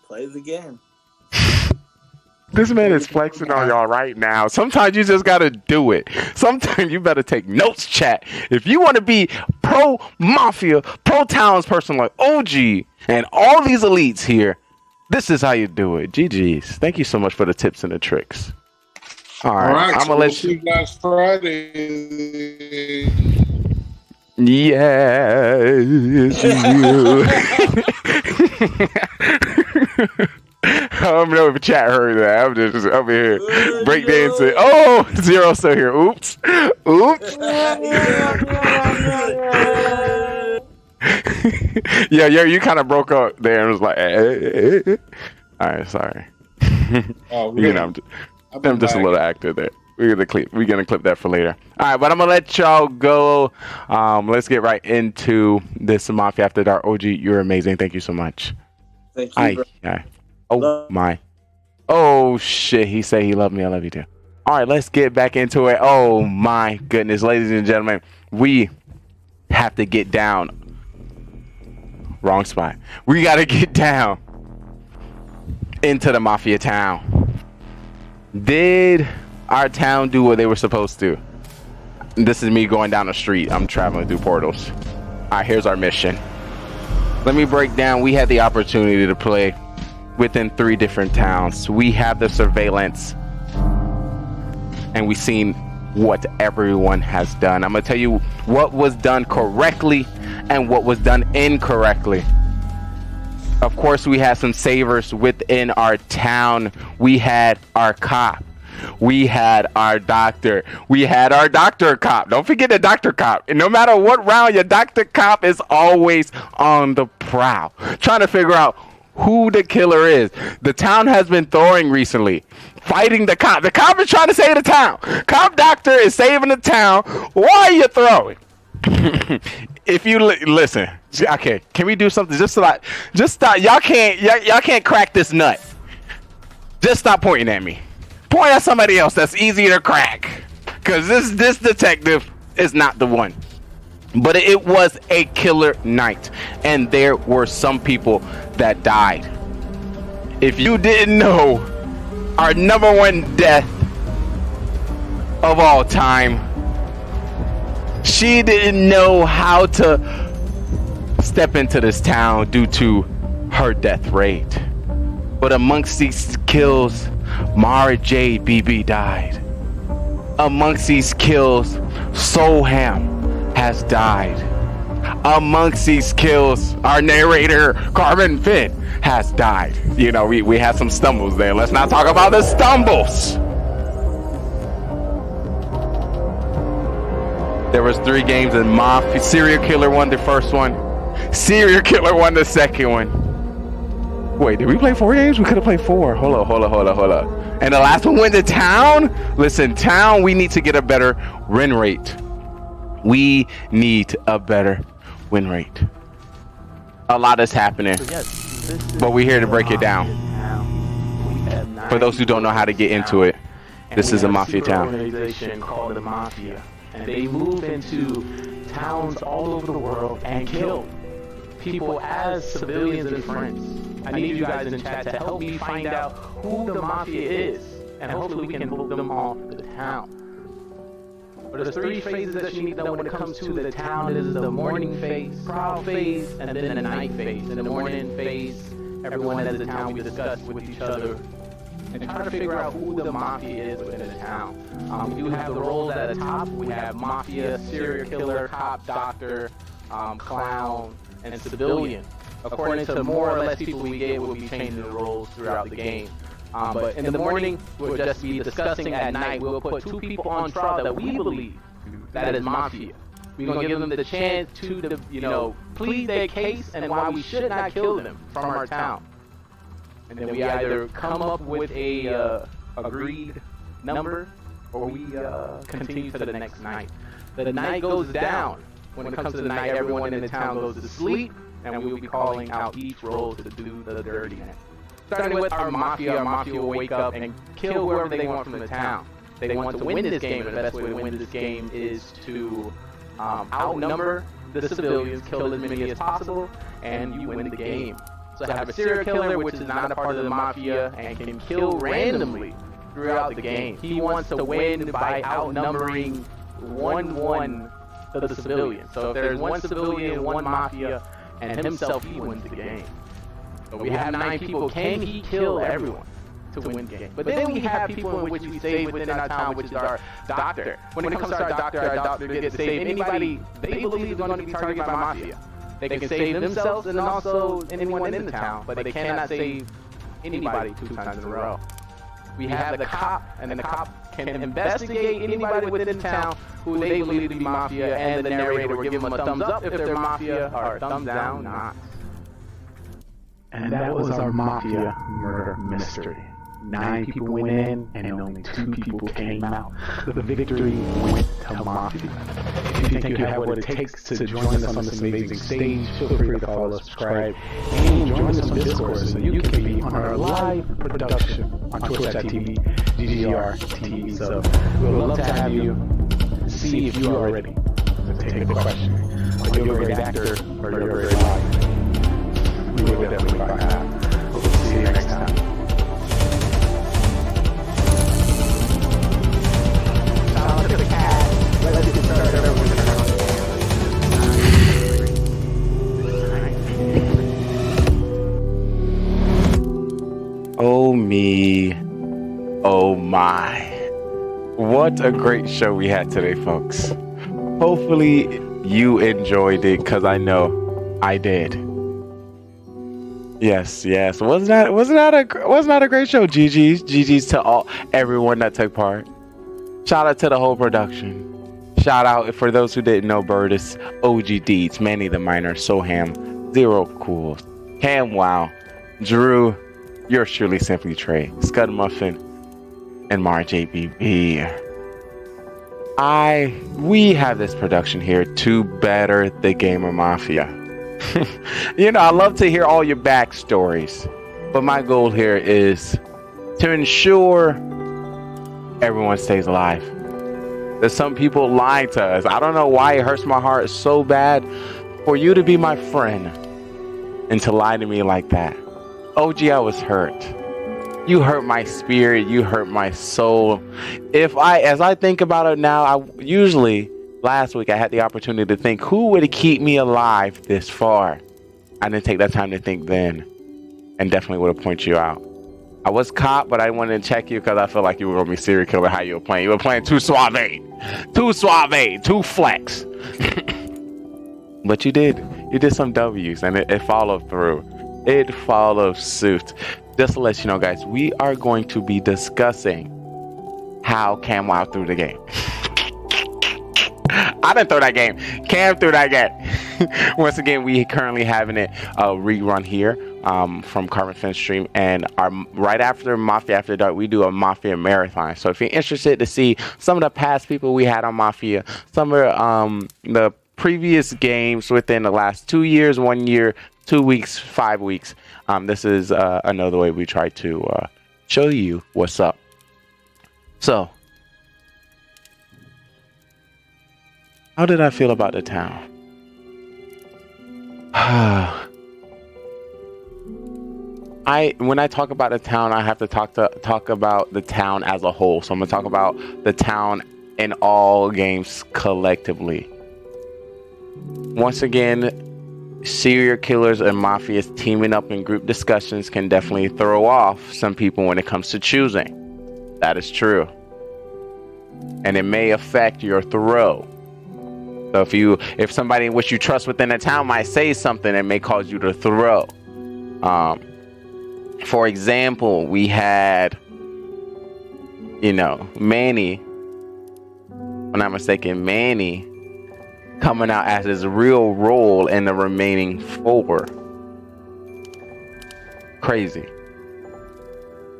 play the game. This man is flexing on y'all right now. Sometimes you just gotta do it. Sometimes you better take notes, chat. If you want to be pro Mafia, pro Towns person like OG and all these elites here, this is how you do it. GG's. Thank you so much for the tips and the tricks. All right, I'm so gonna we'll let see you guys Friday. Yes, you. I don't know if the chat heard that. I'm just over here breakdancing. Oh, Zero's still here. Oops. Oops. Yeah, you kind of broke up there and was like, All right, sorry. Oh, You know, I'm just a little actor there. We're gonna clip that for later. All right, but I'm gonna let y'all go. Let's get right into this Mafia After Dark. OG, you're amazing. Thank you so much. Thank you. Bro. Oh my. Oh shit. He said he loved me. I love you too. All right, let's get back into it. Oh my goodness, ladies and gentlemen, we have to get down. Wrong spot. We gotta get down into the Mafia town. Did our town do what they were supposed to? This is me going down the street. I'm traveling through portals. All right, here's our mission. Let me break down. We had the opportunity to play within 3 different towns. We have the surveillance, and we've seen what everyone has done. I'm gonna tell you what was done correctly and what was done incorrectly. Of course, we had some savers within our town. We had our cop. We had our doctor. We had our doctor cop. Don't forget the doctor cop. And no matter what round, your doctor cop is always on the prowl, trying to figure out who the killer is. The town has been throwing recently, fighting the cop. The cop is trying to save the town. Cop doctor is saving the town. Why are you throwing? If you listen, okay, can we do something? Just stop. Y'all can't crack this nut. Just stop pointing at me. Point at somebody else that's easier to crack, because this detective is not the one. But it was a killer night, and there were some people that died. If you didn't know, our #1 death of all time, she didn't know how to step into this town due to her death rate. But amongst these kills, Mara J. BB died. Amongst these kills, Soham has died. Amongst these kills, our narrator, Carmen Finn, has died. You know, we had some stumbles there. Let's not talk about the stumbles. There was 3 games and Mafia. Serial Killer won the first one. Serial Killer won the second one. Wait, did we play 4 games? We could have played 4. Hold up. And the last one went to Town? Listen, Town, we need to get a better win rate. We need a better win rate. A lot is happening, but we're here to break it down. For those who don't know how to get into it, this is a Mafia town. Organization called the Mafia, and they move into towns all over the world and kill people as civilians and friends. I need you guys in chat to help me find out who the Mafia is, and hopefully we can move them off the town. But there's 3 phases that you need to know when it comes to the town. It is the morning phase, prowl phase, and then the night phase. In the morning phase, everyone in the town, we discuss with each other and try to figure out who the Mafia is within the town. We do have the roles at the top. We have Mafia, Serial Killer, Cop, Doctor, Clown, and Civilian. According to more or less people we get, we'll be changing the roles throughout the game. But in the morning, we'll just be discussing. At night, we'll put 2 people on trial that we believe that is Mafia. We're going to give them the chance to, plead their case and why we should not kill them from our town. And then we either come up with a agreed number, or we continue to the next night. The night goes down. When it comes to the night, everyone in the town goes to sleep, and we will be calling out each role to do the dirty net. Starting with our Mafia will wake up and kill whoever they want from the town. They want to win this game, and the best way to win this game is to outnumber the civilians, kill as many as possible, and you win the game. So I have a serial killer, which is not a part of the mafia and can kill randomly throughout the game. He wants to win by outnumbering 1-1 to the civilian. So if there's one civilian, one mafia, and himself, he wins the game. So we have 9 people. Can he kill everyone to win the game? But then we have people in which we save within our town, which is our doctor. When it comes to our doctor gets to save anybody they believe is going to be targeted by mafia. They can save themselves and also anyone in the town, but they cannot save anybody 2 times in a row. We have the cop, and the cop can investigate anybody within the town who they believe to be mafia, and the narrator will give them a thumbs up if they're mafia, or a thumbs down not. And that was our Mafia Murder Mystery. 9 people went in, and only 2 people came out. The victory went to Mafia. If you think you have what it takes to join us on this amazing stage, feel free to follow, subscribe, and join us on Discord so you can be on our live production on Twitch.tv, GGR TV. So we'd love to have you. See if you are ready to take a question. Are you a great actor or you're a great liar? We will definitely find out. Hope to see you next time. Oh me, oh my. What a great show we had today, folks. Hopefully you enjoyed it, because I know I did. Yes. Wasn't that a great show? GG's to everyone that took part. Shout out to the whole production. Shout out, for those who didn't know, Burtis, OG Deeds, Manny the Miner, Soham, Zero Cool, Cam Wow, Drew, yours truly, Simply Trey, Scud Muffin, and Marge ABB. We have this production here to better the gamer mafia. I love to hear all your backstories, but my goal here is to ensure everyone stays alive. There's some people lying to us. I don't know why it hurts my heart so bad for you to be my friend and to lie to me like that. OG, I was hurt. You hurt my spirit. You hurt my soul. As I think about it now, last week I had the opportunity to think, who would keep me alive this far? I didn't take that time to think then, and definitely would have pointed you out. I was cop, but I wanted to check you because I felt like you were going to be serial killer. How you were playing? You were playing too suave, too flex. But you did some W's, and it followed through. It followed suit. Just to let you know, guys, we are going to be discussing how Cam Wow threw the game. I didn't throw that game. Cam threw that game. Once again, we currently having it rerun here from Carbon Fence Stream, and right after Mafia After Dark, we do a Mafia Marathon. So if you're interested to see some of the past people we had on Mafia, some of the previous games within the last 2 years, 1 year, 2 weeks, 5 weeks, this is another way we try to show you what's up. So, how did I feel about the town? When I talk about the town, I have to talk about the town as a whole. So I'm gonna talk about the town in all games collectively. Once again, serial killers and mafias teaming up in group discussions can definitely throw off some people when it comes to choosing. That is true. And it may affect your throw. So if somebody in which you trust within a town might say something, it may cause you to throw. For example, we had, Manny, if I'm not mistaken, Manny coming out as his real role in the remaining 4. Crazy.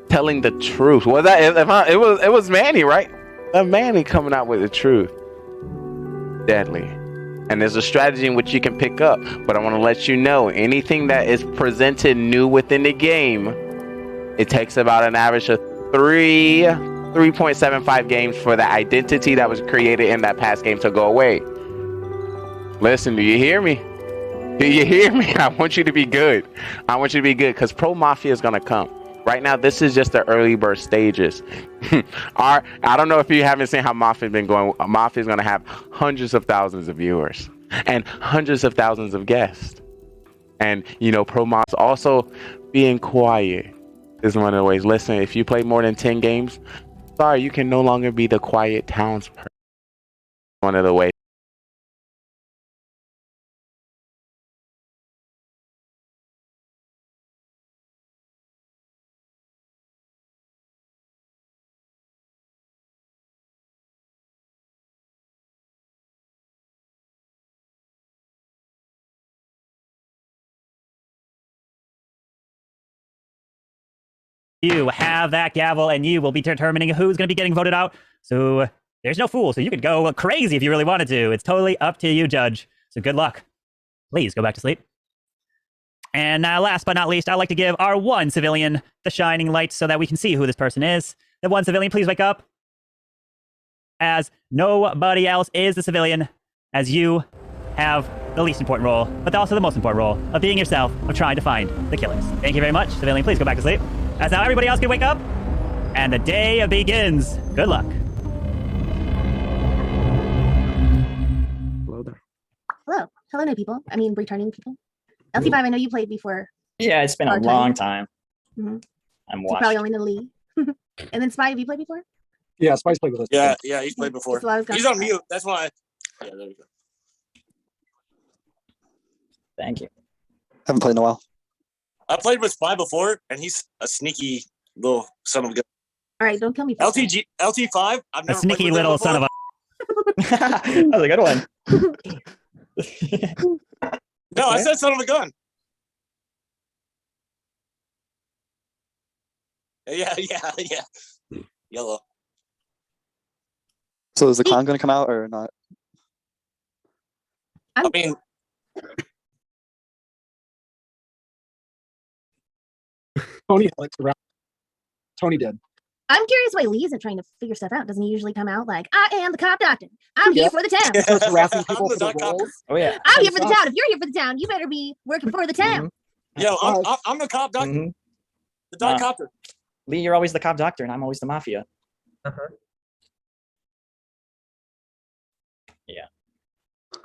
Telling the truth. Was that it was Manny, right? Manny coming out with the truth. Deadly. And there's a strategy in which you can pick up, but I want to let you know, anything that is presented new within the game, it takes about an average of 3.75 games for the identity that was created in that past game to go away. Listen, do you hear me? Do you hear me? I want you to be good. I want you to be good because Pro Mafia is gonna come. Right now, this is just the early bird stages. I don't know if you haven't seen how Mafia's been going. Mafia's gonna have hundreds of thousands of viewers and hundreds of thousands of guests. And you know, Pro Mafia also being quiet is one of the ways. Listen, if you play more than 10 games, sorry, you can no longer be the quiet townsperson. One of the ways. You have that gavel, and you will be determining who's going to be getting voted out. So there's no fool. So you could go crazy if you really wanted to. It's totally up to you, Judge. So good luck. Please go back to sleep. And last but not least, I'd like to give our one civilian the shining light so that we can see who this person is. The one civilian, please wake up. As nobody else is the civilian, as you have the least important role, but also the most important role of being yourself, of trying to find the killers. Thank you very much, civilian. Please go back to sleep. As now everybody else can wake up, and the day begins. Good luck. Hello there. Hello. Hello, new people. I mean, returning people. LT5, I know you played before. Yeah, it's been a long time. Mm-hmm. I'm You watching. probably only know Lee. And then Spy, have you played before? Yeah, Spice played with us. Yeah, he's played before. That's why I was gonna He's on say. mute. That's why. Yeah, there we go. Thank you. Haven't played in a while. I played with Spy before, and he's a sneaky little son of a gun. All right, don't kill me. LT5. I've A never sneaky played with little him son of a... That was a good one. No, I said son of a gun. Yeah. Yellow. So is the clown going to come out or not? I mean, Tony did. I'm curious why Lee isn't trying to figure stuff out. Doesn't he usually come out like, I am the cop doctor. I'm here for the town. Starts harassing people for the roles. Oh yeah. I'm here for the town. If you're here for the town, you better be working for the town. Yo, I'm the cop doctor. Mhm. The dog copter. Lee, you're always the cop doctor, and I'm always the mafia. Yeah.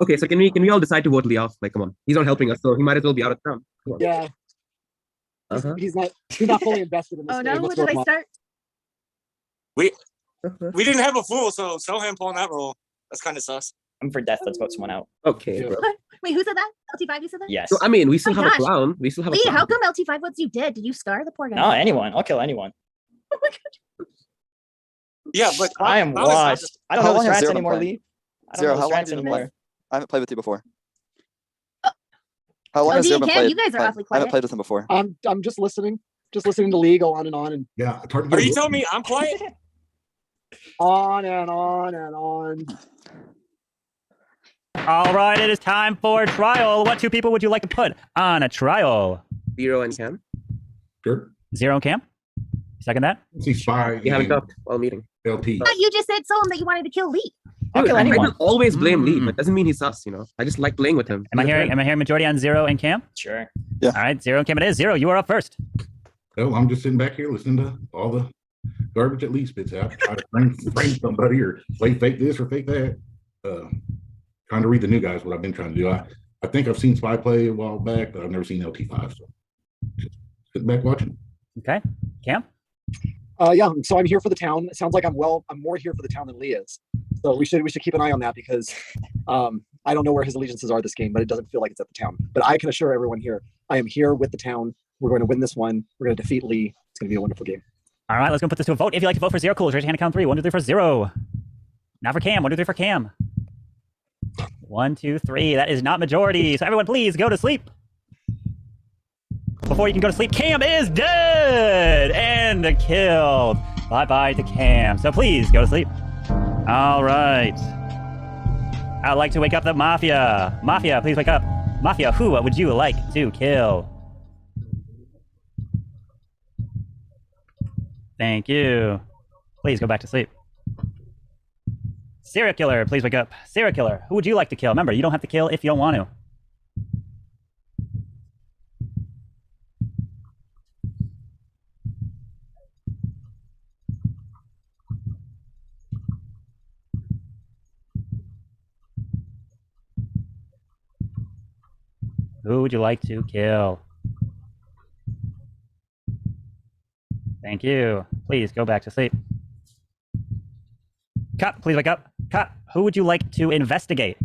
Okay, so can we all decide to vote Lee off? Like, come on, he's not helping us, so he might as well be out of town. Come on. Yeah. He's not fully invested in this Oh game. no, What's what did going I on? start? We didn't have a fool, so Soham pulling that role. That's kind of sus. I'm for death. Let's vote someone out. Okay, bro. Wait, who said that? LT5, you said that? Yes. So I mean, we still Oh, have a gosh. clown. We still have a Lee, clown. how come LT5 what's you did? Did you scar the poor guy? No, anyone. I'll kill anyone. Yeah, but I am Clown is not washed. I don't know the long has strats Zero been anymore, playing? Lee. I don't Zero, know how the long strats have you been anymore. playing? I haven't played with you before. How long Oh, has D Zero and been Cam, played? you guys are awfully I haven't quiet. played with him before. I'm just listening to Lee go on and on and Yeah, it's hard to Are get you telling me I'm quiet? on and on and on. All right, it is time for trial. What two people would you like to put on a trial? Zero and Cam. Sure. Zero and Cam? Second that? See Spy. We haven't and talked while meeting. LT. But you just said someone that you wanted to kill Lee. I'll Dude, kill I anyone. will always blame Lee, but doesn't mean he's sus, you know. I just like playing with him. Am I hearing majority on Zero and Cam? Sure. Yeah. All right, Zero and Cam it is. Zero, you are up first. Well, I'm just sitting back here listening to all the garbage that Lee spits out. Try to frame somebody or play fake this or fake that. Trying to read the new guys, what I've been trying to do. I think I've seen Spy play a while back, but I've never seen LT5. So just sitting back watching. Okay. Cam? Yeah, so I'm here for the town. It sounds like I'm more here for the town than Lee is. So we should keep an eye on that because I don't know where his allegiances are this game, but it doesn't feel like it's at the town. But I can assure everyone here, I am here with the town. We're going to win this one. We're going to defeat Lee. It's going to be a wonderful game. All right, let's go put this to a vote. If you'd like to vote for Zero, cool. Raise your hand, count 3. 1, 2, 3 for Zero. Not for Cam. 1, 2, 3 for Cam. 1, 2, 3. That is not majority. So everyone, please go to sleep. Before you can go to sleep, Cam is dead and killed. Bye-bye to Cam. So please go to sleep. All right. I'd like to wake up the Mafia. Mafia, please wake up. Mafia, who would you like to kill? Thank you. Please go back to sleep. Serial killer, please wake up. Serial killer, who would you like to kill? Remember, you don't have to kill if you don't want to. Who would you like to kill? Thank you. Please go back to sleep. Cop, please wake up. Cop, who would you like to investigate?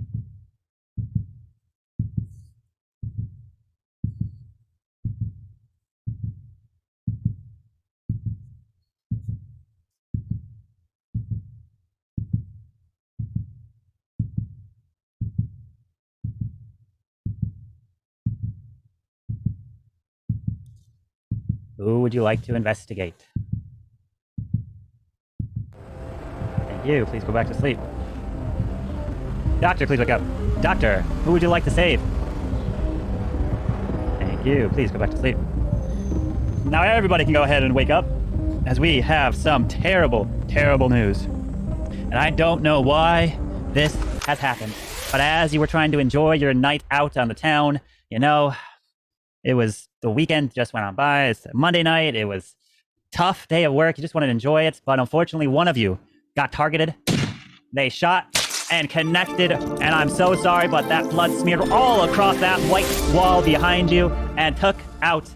Who would you like to investigate? Thank you. Please go back to sleep. Doctor, please wake up. Doctor, who would you like to save? Thank you. Please go back to sleep. Now everybody can go ahead and wake up, as we have some terrible, terrible news. And I don't know why this has happened, but as you were trying to enjoy your night out on the town, you know, it was the weekend just went on by. It's Monday night. It was a tough day of work. You just wanted to enjoy it. But unfortunately, one of you got targeted. They shot and connected. And I'm so sorry, but that blood smeared all across that white wall behind you and took out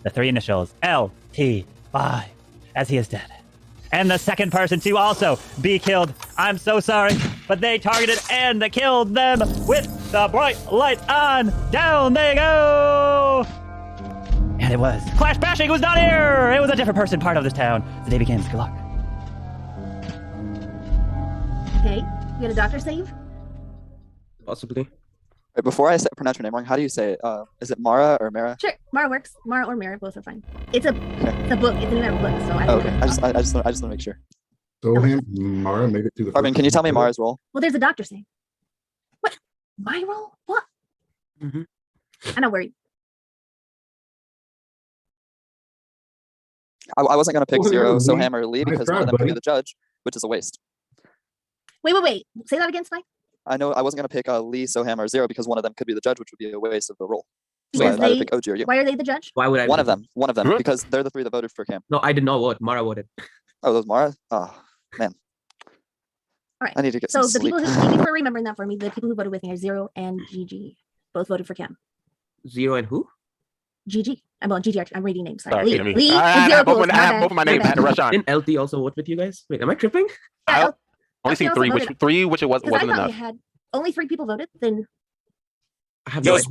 the 3 initials, LT5, as he is dead. And the second person to also be killed. I'm so sorry, but they targeted and they killed them with the bright light on. Down they go. And it was Clash Bashing who's not here. It was a different person part of this town. The day begins. Good luck. Okay, you got a doctor save? Possibly. Wait, before I pronounce your name wrong, how do you say it? Is it Mara or Mara? Sure, Mara works. Mara or Mara, both are fine. It's a book. It's an actual book, so I Oh, okay. I just want to make sure. So him, Mara made it to the. Arvin, can you tell me Mara's role? Well, there's a doctor save. What? My role? What? Mm-hmm. I'm not worried. I wasn't going to pick Well, Zero, yeah, Soham, or Lee nice because try, one of them could be buddy. the judge, which is a waste. Wait. Say that again, Spike. I know I wasn't going to pick Lee, Soham, or Zero because one of them could be the judge, which would be a waste of the role. So I Because had to they- pick OG or you. Why are they the judge? Why would I? One of them, because they're the 3 that voted for Cam. No, I did not vote. Mara voted. Oh, those Mara? Oh, man. All right. I need to get So some the sleep. people who, thank you for remembering that for me. The people who voted with me are Zero and GG. Both voted for Cam. Zero and who? GG. I'm on GGR. I'm reading names. Sorry. Sorry, Lee. enemy. Lee I and have Zero both votes. my- I have both my names. I had to rush on. Didn't LT also vote with you guys? Wait, am I tripping? I only LT seen also 3, which voted. 3, which it Because I wasn't thought enough. we had only 3 people voted. Then I have Yo, no idea.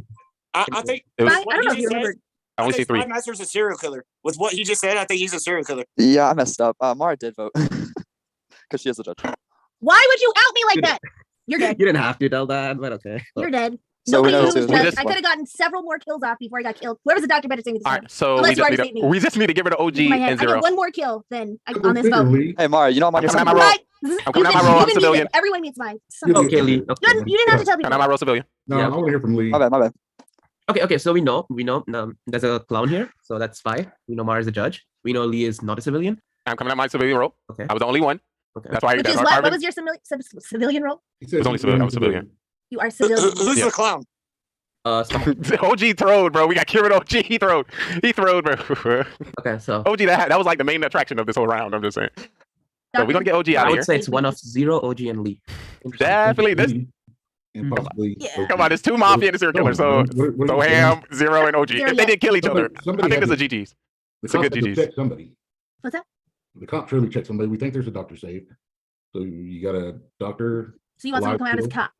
I think It was- I don't know if you remembered. I only see 3. Spy Master's a serial killer. With what he just said, I think he's a serial killer. Yeah, I messed up. Mara did vote because she is the judge. Why would you out me like that? You're dead. You didn't have to tell that, but okay. You're dead. So we Nobody know knew who who was judge. this I could have gotten several more kills off before I got killed. Whoever's the doctor better say me this All time. right, so Unless we you already just, saved me. we just need to get rid of OG In my head. and I Zero. get one more kill then on this vote. Hey, Mara, you know I'm on your I'm side. coming out my Right. role. I'm You coming out can- my role. you I'm can mute civilian. it. Everyone meets mine. Okay, Lee. You didn't have to tell Coming people. out my role, civilian. No, I want to hear from Lee. My bad. Okay, so we know there's a clown here, so that's fine. We know Mara is a judge. We know Lee is not a civilian. I'm coming out my civilian role. Okay. I was the only one. Okay. That's why. Which That's is why what? What was your civilian role? He It was only civilian. I was civilian. You are civilian. Who's Yeah. the clown? OG throwed, bro. We got cured OG. He throwed, bro. Okay, so OG, that was like the main attraction of this whole round. I'm just saying. So we're gonna get OG out I of would here. say it's one of Zero, OG, and Lee. Definitely this. And possibly. Come on, there's 2 mafia and a serial killer. So Ham, Zero, and OG. Zero, If they yeah. did kill each other, Somebody I think had it's a to- GG's. The It's a cops good had to GG's. check somebody. What's that? The cops surely check somebody. We think there's a doctor saved. So you got a doctor. So you want someone to come out as a cop?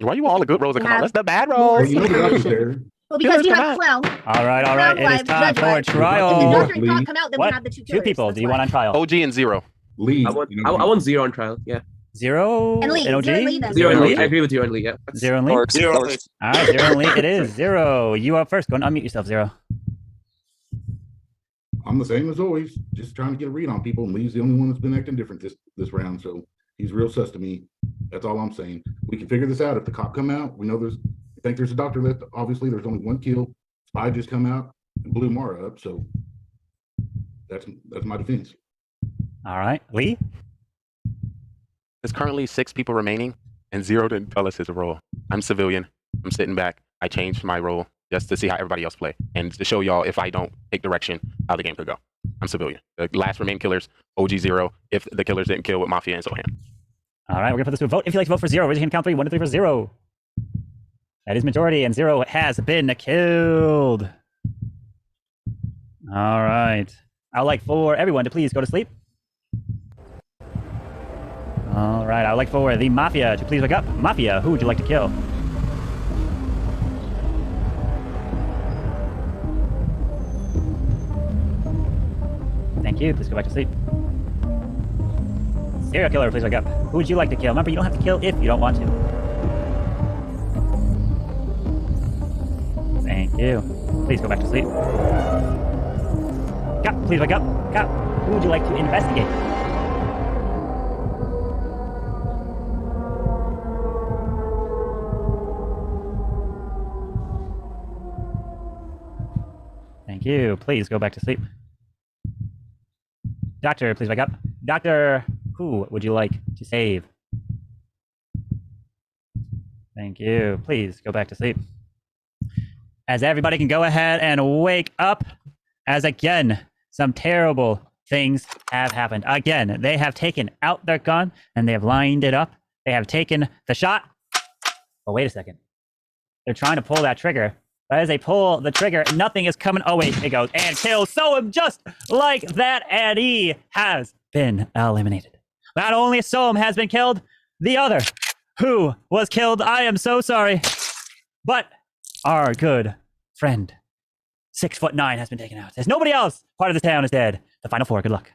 Why you all the good roles that come out? Have That's the bad more roles. Well, you know the doctor's there. Well, because Killers you come have clown. All right. Round It is five, time judge for five. trial. Doctor and cop come out, then we What? have the 2 2 killers. people. That's Do you why. want on trial? OG and Zero. Lee. I want Zero on trial. Yeah. 0 And Lee. and OG? Zero and Lee then. Zero and Lee. OG? I agree with you and Lee. Yeah. 0 and Lee? Works. Zero. That works. All right, 0 and Lee. It is 0. You up first. Go and unmute yourself, 0. I'm the same as always, just trying to get a read on people. And Lee's the only one that's been acting different this round. So he's real sus to me. That's all I'm saying. We can figure this out. If the cop come out, we know I think there's a doctor left. Obviously, there's only 1 kill. Spy just come out and blew Mara up. So that's my defense. All right. Lee? There's currently 6 people remaining, and Zero didn't tell us his role. I'm civilian. I'm sitting back. I changed my role just to see how everybody else play, and to show y'all if I don't take direction, how the game could go. I'm civilian. The last remaining killers, OG Zero, if the killers didn't kill with Mafia and Soham. All right, we're gonna put this to a vote. If you'd like to vote for Zero, raise your hand, count 3. 1 to 3 for Zero. That is majority, and Zero has been killed. All right. I'd like for everyone to please go to sleep. All right, I would like for the Mafia to please wake up. Mafia, who would you like to kill? Thank you. Please go back to sleep. Serial killer, please wake up. Who would you like to kill? Remember, you don't have to kill if you don't want to. Thank you. Please go back to sleep. Cop, please wake up. Cop, who would you like to investigate? Thank you. Please go back to sleep. Doctor, please wake up. Doctor, who would you like to save? Thank you. Please go back to sleep. As everybody can go ahead and wake up, as again, some terrible things have happened. Again, they have taken out their gun and they have lined it up. They have taken the shot. Oh, wait a second. They're trying to pull that trigger. But as they pull the trigger, nothing is coming. Oh, wait, it goes and kills Soham just like that. And he has been eliminated. Not only Soham has been killed, the other who was killed, I am so sorry, but our good friend, 6'9", has been taken out. As nobody else part of the town is dead. The final 4, good luck.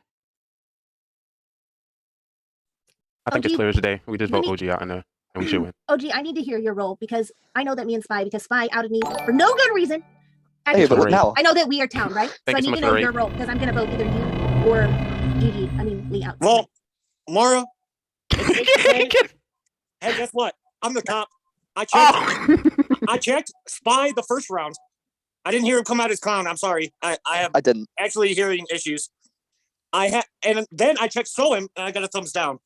I think it's clear as day. We just vote OG out and we should win. OG, I need to hear your role because I know that me and Spy, because Spy outed me for no good reason. Hey, but now I know that we are town, right? So I need to know your role because I'm going to vote either you or GG. I mean, Lee out. Well, Mara, hey, guess what? I'm the cop. I checked Spy the first round. I didn't hear him come out as clown. I'm sorry. I didn't. Actually hearing issues. And then I checked Soham and I got a thumbs down.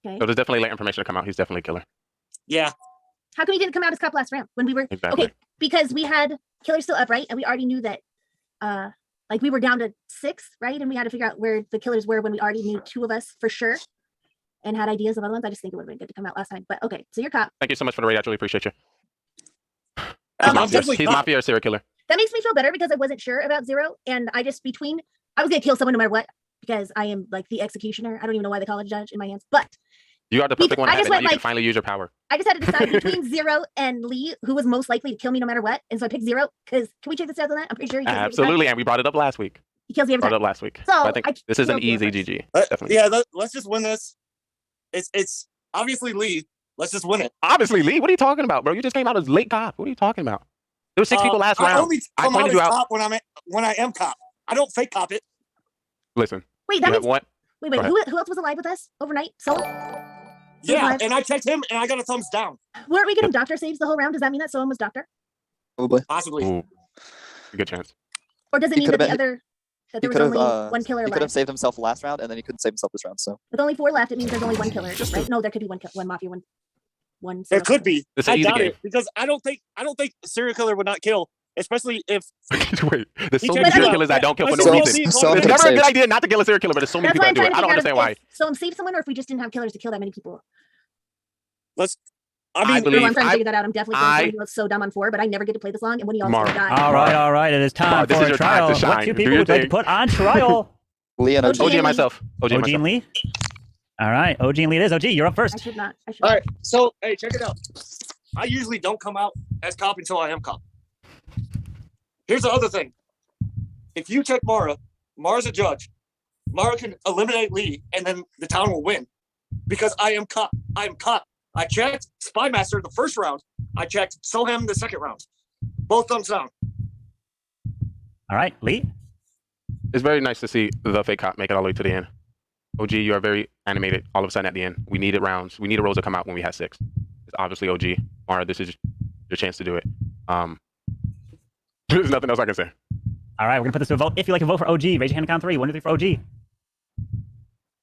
Okay. So there's definitely late information to come out. He's definitely a killer. Yeah. How come he didn't come out as cop last round when we were Exactly. okay? Because we had killers still up, right? And we already knew that, like we were down to 6, right? And we had to figure out where the killers were when we already knew 2 of us for sure, and had ideas of other ones. I just think it would have been good to come out last time. But okay, so you're cop. Thank you so much for the raid. I truly appreciate you. He's He's Mafia or serial killer. That makes me feel better because I wasn't sure about Zero, and I was gonna kill someone no matter what because I am like the executioner. I don't even know why they call it a judge in my hands, but You are the perfect one to I have just it. went You can like- finally use your power. I just had to decide between Zero and Lee, who was most likely to kill me no matter what, and so I picked Zero because can we check the stats on that? I'm pretty sure he kills me every time. Absolutely, and we brought it up last week. He kills me every Brought it time. up last week. So, I think this is an easy GG. Definitely. Yeah, let's just win this. It's obviously Lee. Let's just win it. Obviously, Lee. What are you talking about, bro? You just came out as late cop. What are you talking about? There were 6 people last round. I only come out pointed as you out. cop when I am cop. I don't fake cop it. Listen. Wait, that you have means one. wait, Go ahead. who else was alive with us overnight? So Yeah, and I checked him and I got a thumbs down. weren't we getting doctor saves the whole round? Does that mean that someone was doctor? Probably. Possibly. Ooh, good chance. Or does it He mean that could've the been- other that He there was could have. only one killer He could have left? saved himself last round, and then he couldn't save himself this round. So With only 4 left, it means there's only one killer, right? No, there could be one mafia, one. There serial could killer. be. It's an I easy doubt game. it because I don't think serial killer would not kill, especially if Wait, there's so He many took- serial killers that don't kill for Let's no just reason. go It's see- never a saved. good idea not to kill a serial killer, but there's so many That's people why that I'm do it. trying to I don't figure out understand why. if someone saved someone or if we just didn't have killers to kill that many people. I I mean, believe- I'm trying to I- figure that out. I'm definitely going to be so dumb on 4, but I never get to play this long, and when y'all Mark. die. All right. It is time Mark, this for is a your time trial. to What shine. 2 Do people your would like to thing. put on trial? Lee and OG OG and and myself. OG and Lee? All right, OG and Lee it is. OG, you're up I first. should not. I should all not. right. So hey, check it out. I usually don't come out as cop until I am cop. Here's the other thing. If you check Mara's a judge. Mara can eliminate Lee, and then the town will win because I am cop. I am cop. I checked Spy Master the first round. I checked Soham the second round. Both thumbs down. All right, Lee? It's very nice to see the fake cop make it all the way to the end. OG, you are very animated all of a sudden at the end. We needed rounds. We needed rolls to come out when we had 6. It's obviously OG. Mara, this is your chance to do it. There's nothing else I can say. All right, we're going to put this to a vote. If you'd like to vote for OG, raise your hand and count 3. 1, 2, 3 for OG.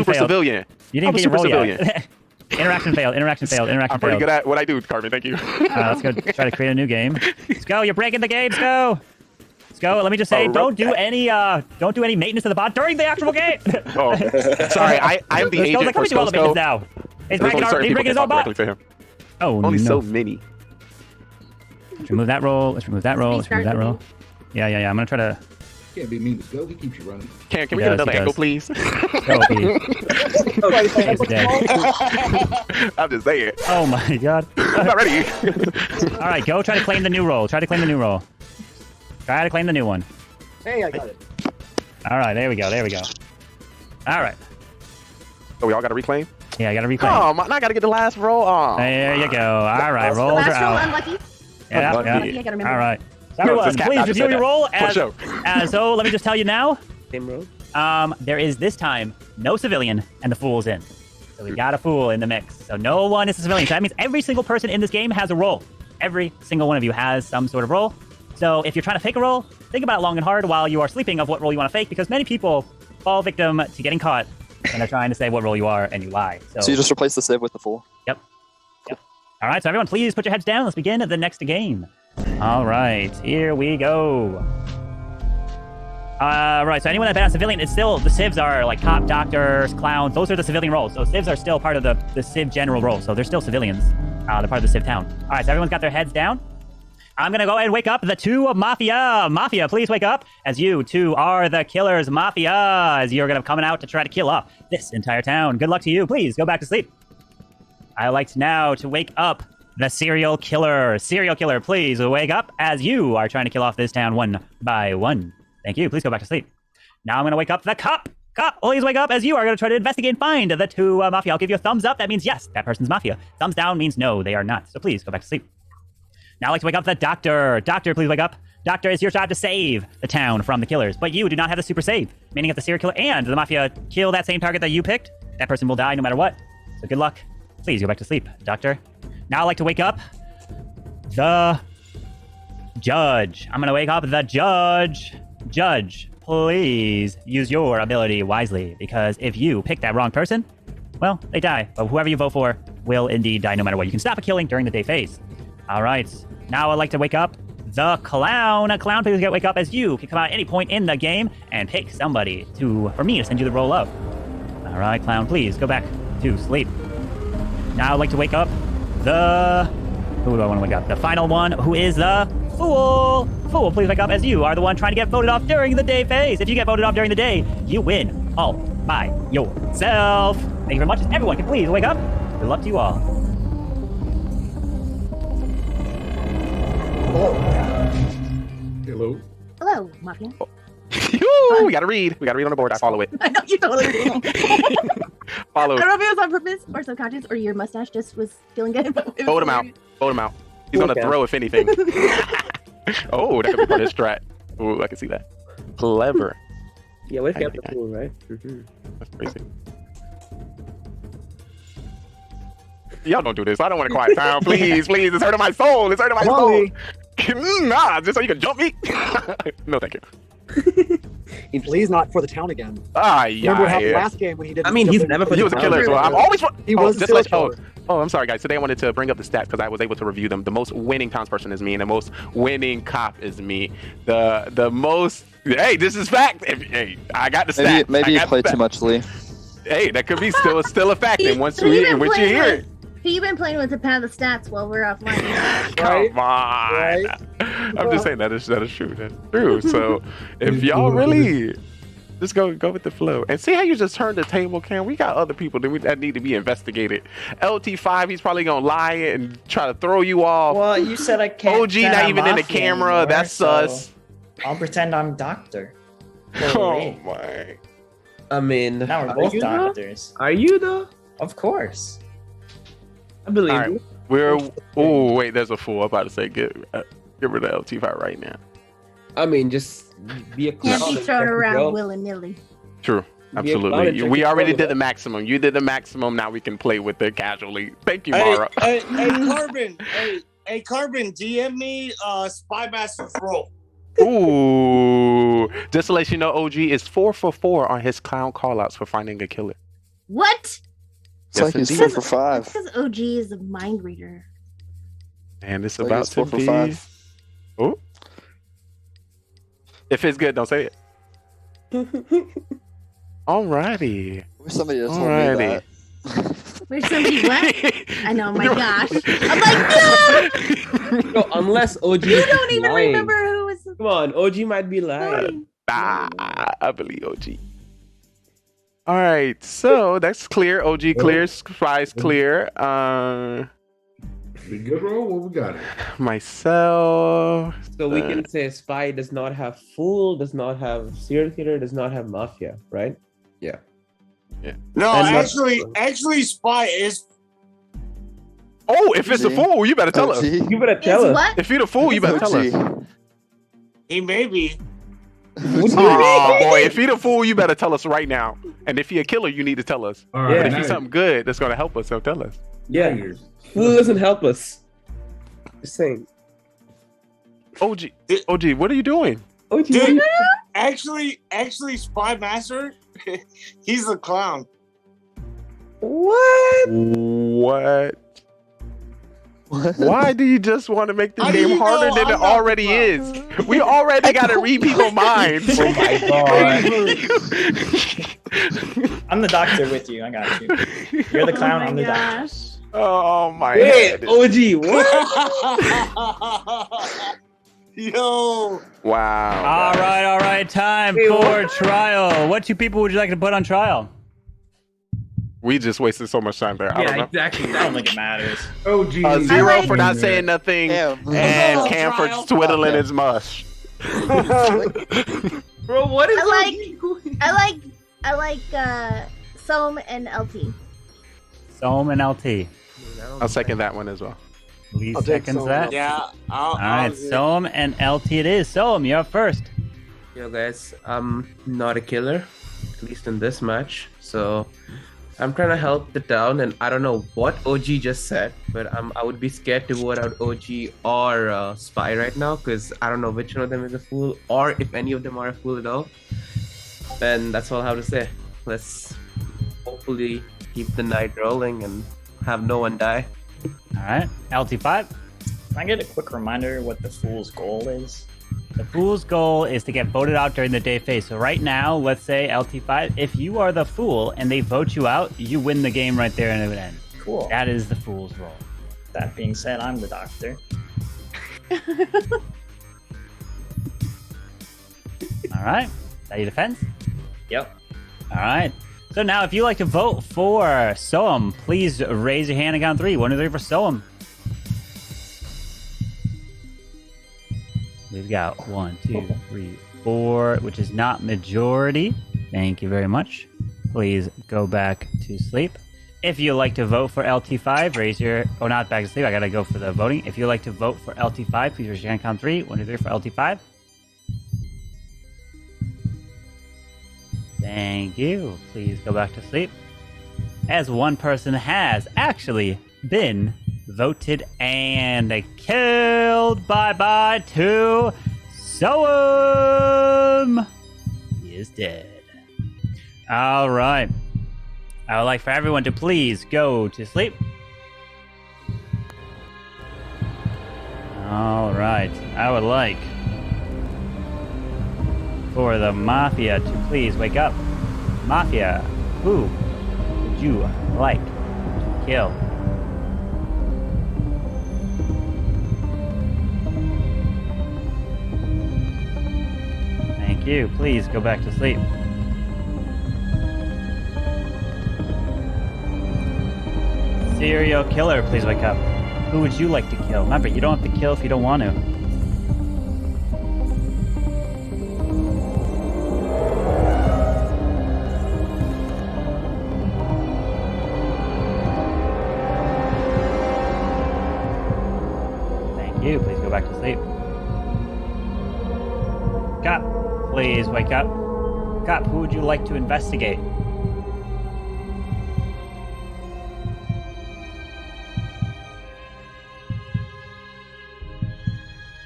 super failed. civilian. You didn't I'm a get your super roll civilian. yet. Interaction failed. Interaction failed. Interaction I'm pretty failed. good at what I do, Carmen. Thank you. Let's go try to create a new game. Let's go. You're breaking the game. Let's go. Let's go. Let me just say, don't do any maintenance to the bot during the actual game. Oh, sorry. I'm the agent Let for me do all the maintenance now. He's breaking his own bot. Oh Only no. so many. Let's remove that roll. Let's remove that roll. Let's remove that roll. Yeah. I'm gonna try to. Can't be mean to go. He keeps you running. Can we get another angle, please? He's dead. I'm just saying. Oh my god. I'm not ready. All right, go try to claim the new roll. Try to claim the new roll. Try to claim the new one. Hey, I got it. All right, there we go. All right. So we all got to reclaim? Yeah, I got to reclaim. Oh, I got to get the last roll. Oh. There you go. All right, rolls are Last roll out. unlucky. Yeah. Unlucky, I gotta remember. All right. So everyone, please review your roll. So let me just tell you now. Same roll. There is this time no civilian, and the fool's in. So we got a fool in the mix. So no one is a civilian. So that means every single person in this game has a role. Every single one of you has some sort of role. So if you're trying to fake a role, think about it long and hard while you are sleeping of what role you want to fake, because many people fall victim to getting caught when they're trying to say what role you are and you lie. So you just replace the civ with the fool. Yep. All right, so everyone, please put your heads down. Let's begin the next game. All right, here we go. Right, so anyone that bans civilian is still, the civs are like cop, doctors, clowns. Those are the civilian roles. So civs are still part of the civ general role. So they're still civilians. They're part of the civ town. All right, so everyone's got their heads down. I'm going to go ahead and wake up the two Mafia. Mafia, please wake up, as you two are the killers. Mafia, as you're going to coming out to try to kill off this entire town. Good luck to you. Please go back to sleep. I like now to wake up the serial killer. Serial killer, please wake up, as you are trying to kill off this town one by one. Thank you. Please go back to sleep. Now I'm going to wake up the cop. Cop, please wake up, as you are going to try to investigate and find the two Mafia. I'll give you a thumbs up. That means yes, that person's Mafia. Thumbs down means no, they are not. So please go back to sleep. Now I'd like to wake up the doctor. Doctor, please wake up. Doctor, it's your job to save the town from the killers, but you do not have the super save, meaning if the serial killer and the Mafia kill that same target that you picked, that person will die no matter what. So good luck. Please go back to sleep, doctor. Now I'd like to wake up the judge. I'm going to wake up the judge. Judge, please use your ability wisely, because if you pick that wrong person, well, they die. But whoever you vote for will indeed die no matter what. You can stop a killing during the day phase. All right. Now I'd like to wake up the clown. Clown, please wake up, as you can come out at any point in the game and pick somebody for me to send you the roll of. All right, clown, please go back to sleep. Now I'd like to wake up who do I want to wake up? The final one, who is the fool. Fool, please wake up, as you are the one trying to get voted off during the day phase. If you get voted off during the day, you win all by yourself. Thank you very much. Everyone can please wake up. Good luck to you all. Hello. Hello, Mafia. We gotta read. We gotta read on the board. I follow it. I know you totally did. Follow I don't know if it was on purpose or subconscious, or your mustache just was feeling good. But it was Vote him out. Vote him out. He's gonna throw, if anything. Oh, that could be part of his strat. Oh, I can see that. Clever. Yeah, what if you have the fool, right? Mm-hmm. That's crazy. Y'all don't do this. I don't want to quiet down. Please, please. It's hurting my soul. It's hurting my soul. Nah, just so you can jump me? No, thank you. Please, not for the town again. Ah, yeah. Remember what happened last game when he did? I mean, he's never. He was a killer as well. I'm always. He was just still a like, killer. I'm sorry, guys. Today I wanted to bring up the stats because I was able to review them. The most winning townsperson is me, and the most winning cop is me. The most. Hey, this is fact. Hey, I got the stats. Maybe you played too much, Lee. Hey, that could be still a fact. And once you hear it. You've been playing with the pad of the stats while we're offline. Come on. Right? I'm just saying that is true. That's true. So if y'all really just go with the flow and see how you just turn the table, Cam. We got other people that need to be investigated. LT5, he's probably gonna lie and try to throw you off. Well, you said I can't. OG not even in the camera. Anymore, that's sus. I'll pretend I'm doctor. Oh my. I mean, now we're both doctors. Are you though? Of course. I believe right. you. Oh wait, there's a fool. I'm about to say get rid of LT5 right now. I mean, just be a Can't be thrown around willy-nilly. True. Absolutely. We already did the maximum. You did the maximum. Now we can play with it casually. Thank you, Mara. Hey, Carbon. Hey, Carbon. DM me Spy Master's role. Ooh. Just to let you know, OG is 4 for 4 on his clown callouts for finding a killer. What? It's like he's 4 for 5. That's because OG is a mind reader. And it's Like about he's to 4 for be. 5. Oh. If it's good, don't say it. Alrighty. Wish somebody had told me that. Where's somebody what? I know, my gosh. I'm like, no! No, unless OG You is don't even lying. remember who was. Come on, OG might be lying. I believe OG. All right, so that's clear. OG clear. Spy's clear. We good, roll? What we got here? Myself. So we can say spy does not have fool, does not have serial killer, does not have mafia, right? Yeah. Yeah. No, And actually, spy is. Oh, if it's a fool, you better tell us. You better tell us. What? If you're the fool, you better tell us. He may be. Oh boy, if he the fool, you better tell us right now. And if he a killer, you need to tell us. All right, But if now he's something good that's gonna help us, so tell us. Yeah. Fool doesn't help us. Just saying. OG, what are you doing? OG, Dude, actually, Spy Master, he's a clown. What? What? Why do you just want to make this How do game you harder know than I'm it not the already clown? is? We already got to read people's minds. Oh my god. I'm the doctor with you. I got you. You're the clown. I'm the doctor. Oh my Wait, god. OG, what? Yo. Wow. All right. Time Wait, for what? trial. What two people would you like to put on trial? We just wasted so much time there. I don't know. exactly. I don't think it matters. Oh, geez. Zero I like- for not saying nothing, Damn. and Oh, Cam for trial. twiddling his mush. Bro, what is I like Soam and LT. Soam and LT. I'll second that one as well. Lee I'll take seconds Soam. that. Yeah. All right, Soam and LT it is. Soam, you're up first. Yo guys, I'm not a killer, at least in this match. So I'm trying to help the town, and I don't know what OG just said, but I would be scared to vote out OG or Spy right now, because I don't know which one of them is a fool, or if any of them are a fool at all. And that's all I have to say. Let's hopefully keep the night rolling and have no one die. All right, LT5. Can I get a quick reminder what the fool's goal is? The fool's goal is to get voted out during the day phase. So right now, let's say LT5, if you are the fool and they vote you out, you win the game right there and it would end. Cool. That is the fool's role. That being said, I'm the doctor. All right, is that your defense? Yep. All right. So now, if you like to vote for Soam, please raise your hand and count 3. 1, 2, 3 for Soam. We've got 1, 2, 3, 4, which is not majority. Thank you very much. Please go back to sleep. If you like to vote for LT5, raise your... Oh, not back to sleep. I got to go for the voting. If you like to vote for LT5, please raise your hand. Count 3. 1, 2, 3 for LT5. Thank you. Please go back to sleep. As one person has actually been voted and killed. Bye-bye to Soam. He is dead. All right. I would like for everyone to please go to sleep. All right. I would like for the Mafia to please wake up. Mafia, who would you like to kill? Thank you. Please go back to sleep. Serial killer, please wake up. Who would you like to kill? Remember, you don't have to kill if you don't want to. Thank you. Please go back to sleep. Cop, please wake up. Cop, who would you like to investigate?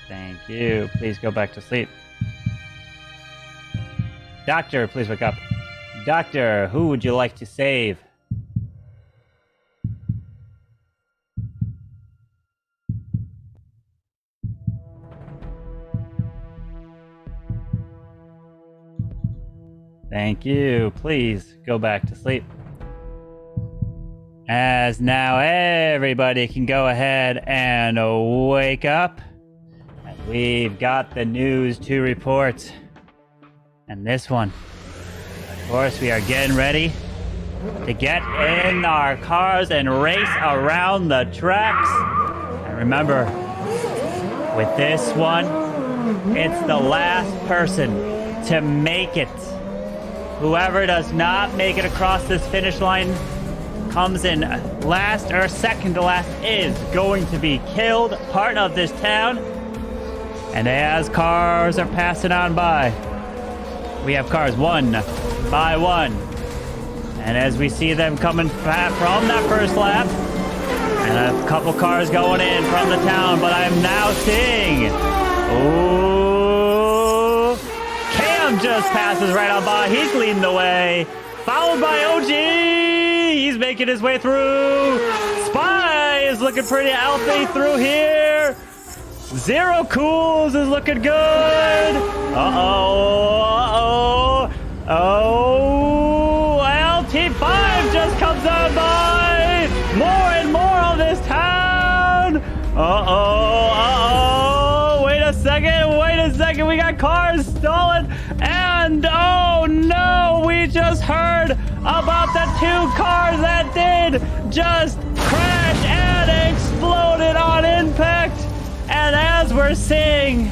Thank you. Please go back to sleep. Doctor, please wake up. Doctor, who would you like to save? Thank you. Please go back to sleep. As now everybody can go ahead and wake up. And we've got the news to report. And this one, of course, we are getting ready to get in our cars and race around the tracks. And remember, with this one, it's the last person to make it. Whoever does not make it across this finish line comes in last or second to last is going to be killed, part of this town. And as cars are passing on by, we have cars one by one. And as we see them coming from that first lap, and a couple cars going in from the town, but I'm now seeing, Cam just passes right on by. He's leading the way, followed by OG. He's making his way through. Spy is looking pretty healthy through here. Zero Cools is looking good. LT5 just comes on by. More and more of this town. Wait a second. We got cars stolen. And oh no, we just heard about the 2 cars that did just crash and exploded on impact. And as we're seeing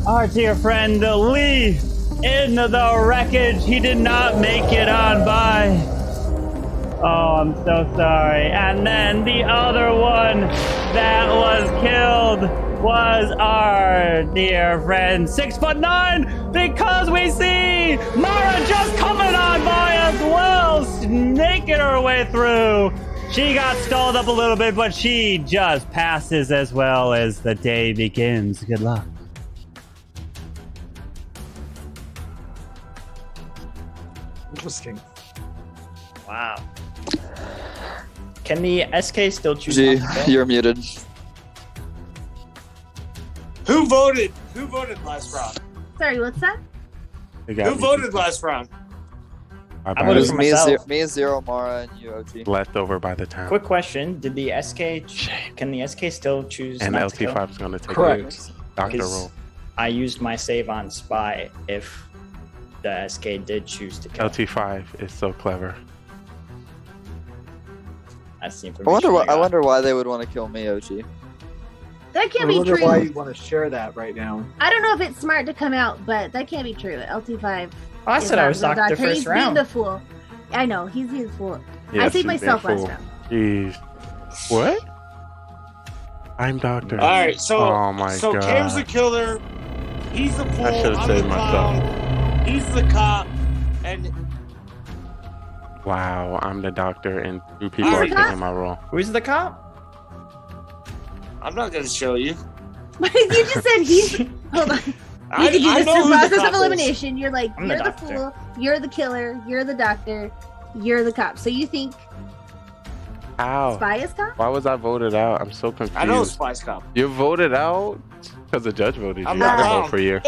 our dear friend Lee in the wreckage, he did not make it on by. Oh, I'm so sorry. And then the other one that was killed was our dear friend 6'9", because we see Mara just coming on by as well, snaking her way through. She got stalled up a little bit, but she just passes as well as the day begins. Good luck. Interesting. Wow. Can the SK still choose? G, you're muted. Who voted? Who voted last round? Sorry, what's that? Who voted last round? I voted for myself. Me, Zero, Mara, and you, OG. Left over by the town. Quick question: Did the SK? Can the SK still choose? And not to kill? LT5 is going to take Correct. a doctor Because role. I used my save on Spy if the SK did choose to kill. LT5 is so clever. That's the I information. wonder why they would want to kill me, OG. That can't I be wonder true. why you want to share that right now. I don't know if it's smart to come out, but that can't be true. LT5. Oh, I is said I not was the doctor first He's round. being the fool. I know, he's being the fool. I Yes, saved he's being myself last fool. round. Jeez. What? I'm doctor. All right, so oh my so god. Cam's the killer. He's the fool. I should have I'm the saved myself. clown. He's the cop, and Wow, I'm the doctor and 2 people Who's are the cop? taking my role. Who's the cop? I'm not gonna show you. you just said he's. Hold on. You could do I this know through who the process cop of is. elimination. You're like, I'm the you're the doctor. fool, you're the killer, you're the doctor, you're the cop. So you think How? Spy is cop? Why was I voted out? I'm so confused. I know Spy's cop. You voted out because the judge voted you. I I'm didn't not vote for you.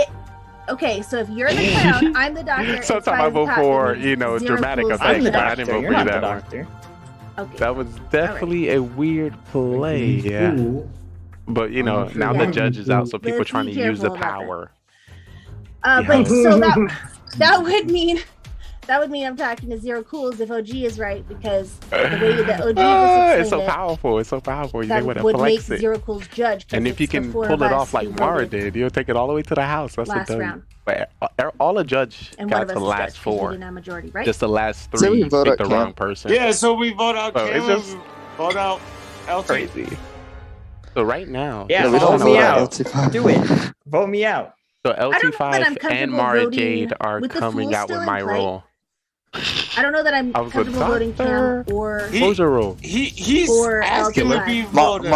Okay, so if you're the clown, I'm the doctor. and Sometimes Spy's I the vote cop, for, that means zero dramatic fools. effects, I'm the but I doctor. didn't vote You're for you not the that one. doctor. Okay. That was definitely a weird play, yeah. But now the judge is out, so people are Let's trying be to use the careful about that. power. But so that would mean I'm talking to Zero Cools if OG is right, because the way that OG just It's so explained powerful. It's so powerful. They that would would make flex it. Zero Cools judge. 'cause And if you it's the can 4 pull of it us off like who Mara voted. did, you'll take it all the way to the house. That's Last a W. round. But all a judge And one got of us the is last judge, 'cause 4. we didn't have majority, right? Just the last So we 3 vote picked out the wrong Cam. person. Yeah, so we vote out So Cam. it's just vote out LT. crazy. So right now, Yeah, No, we vote don't me vote out. LT5. Do it. Vote me out. so don't know that I'm LT5 and comfortable Mara voting Jade are with the coming fool out still with in my play. role. I don't know that I'm I was a comfortable voting doctor. Cam or He- What was your role? He's Or asking to LT5. be voted.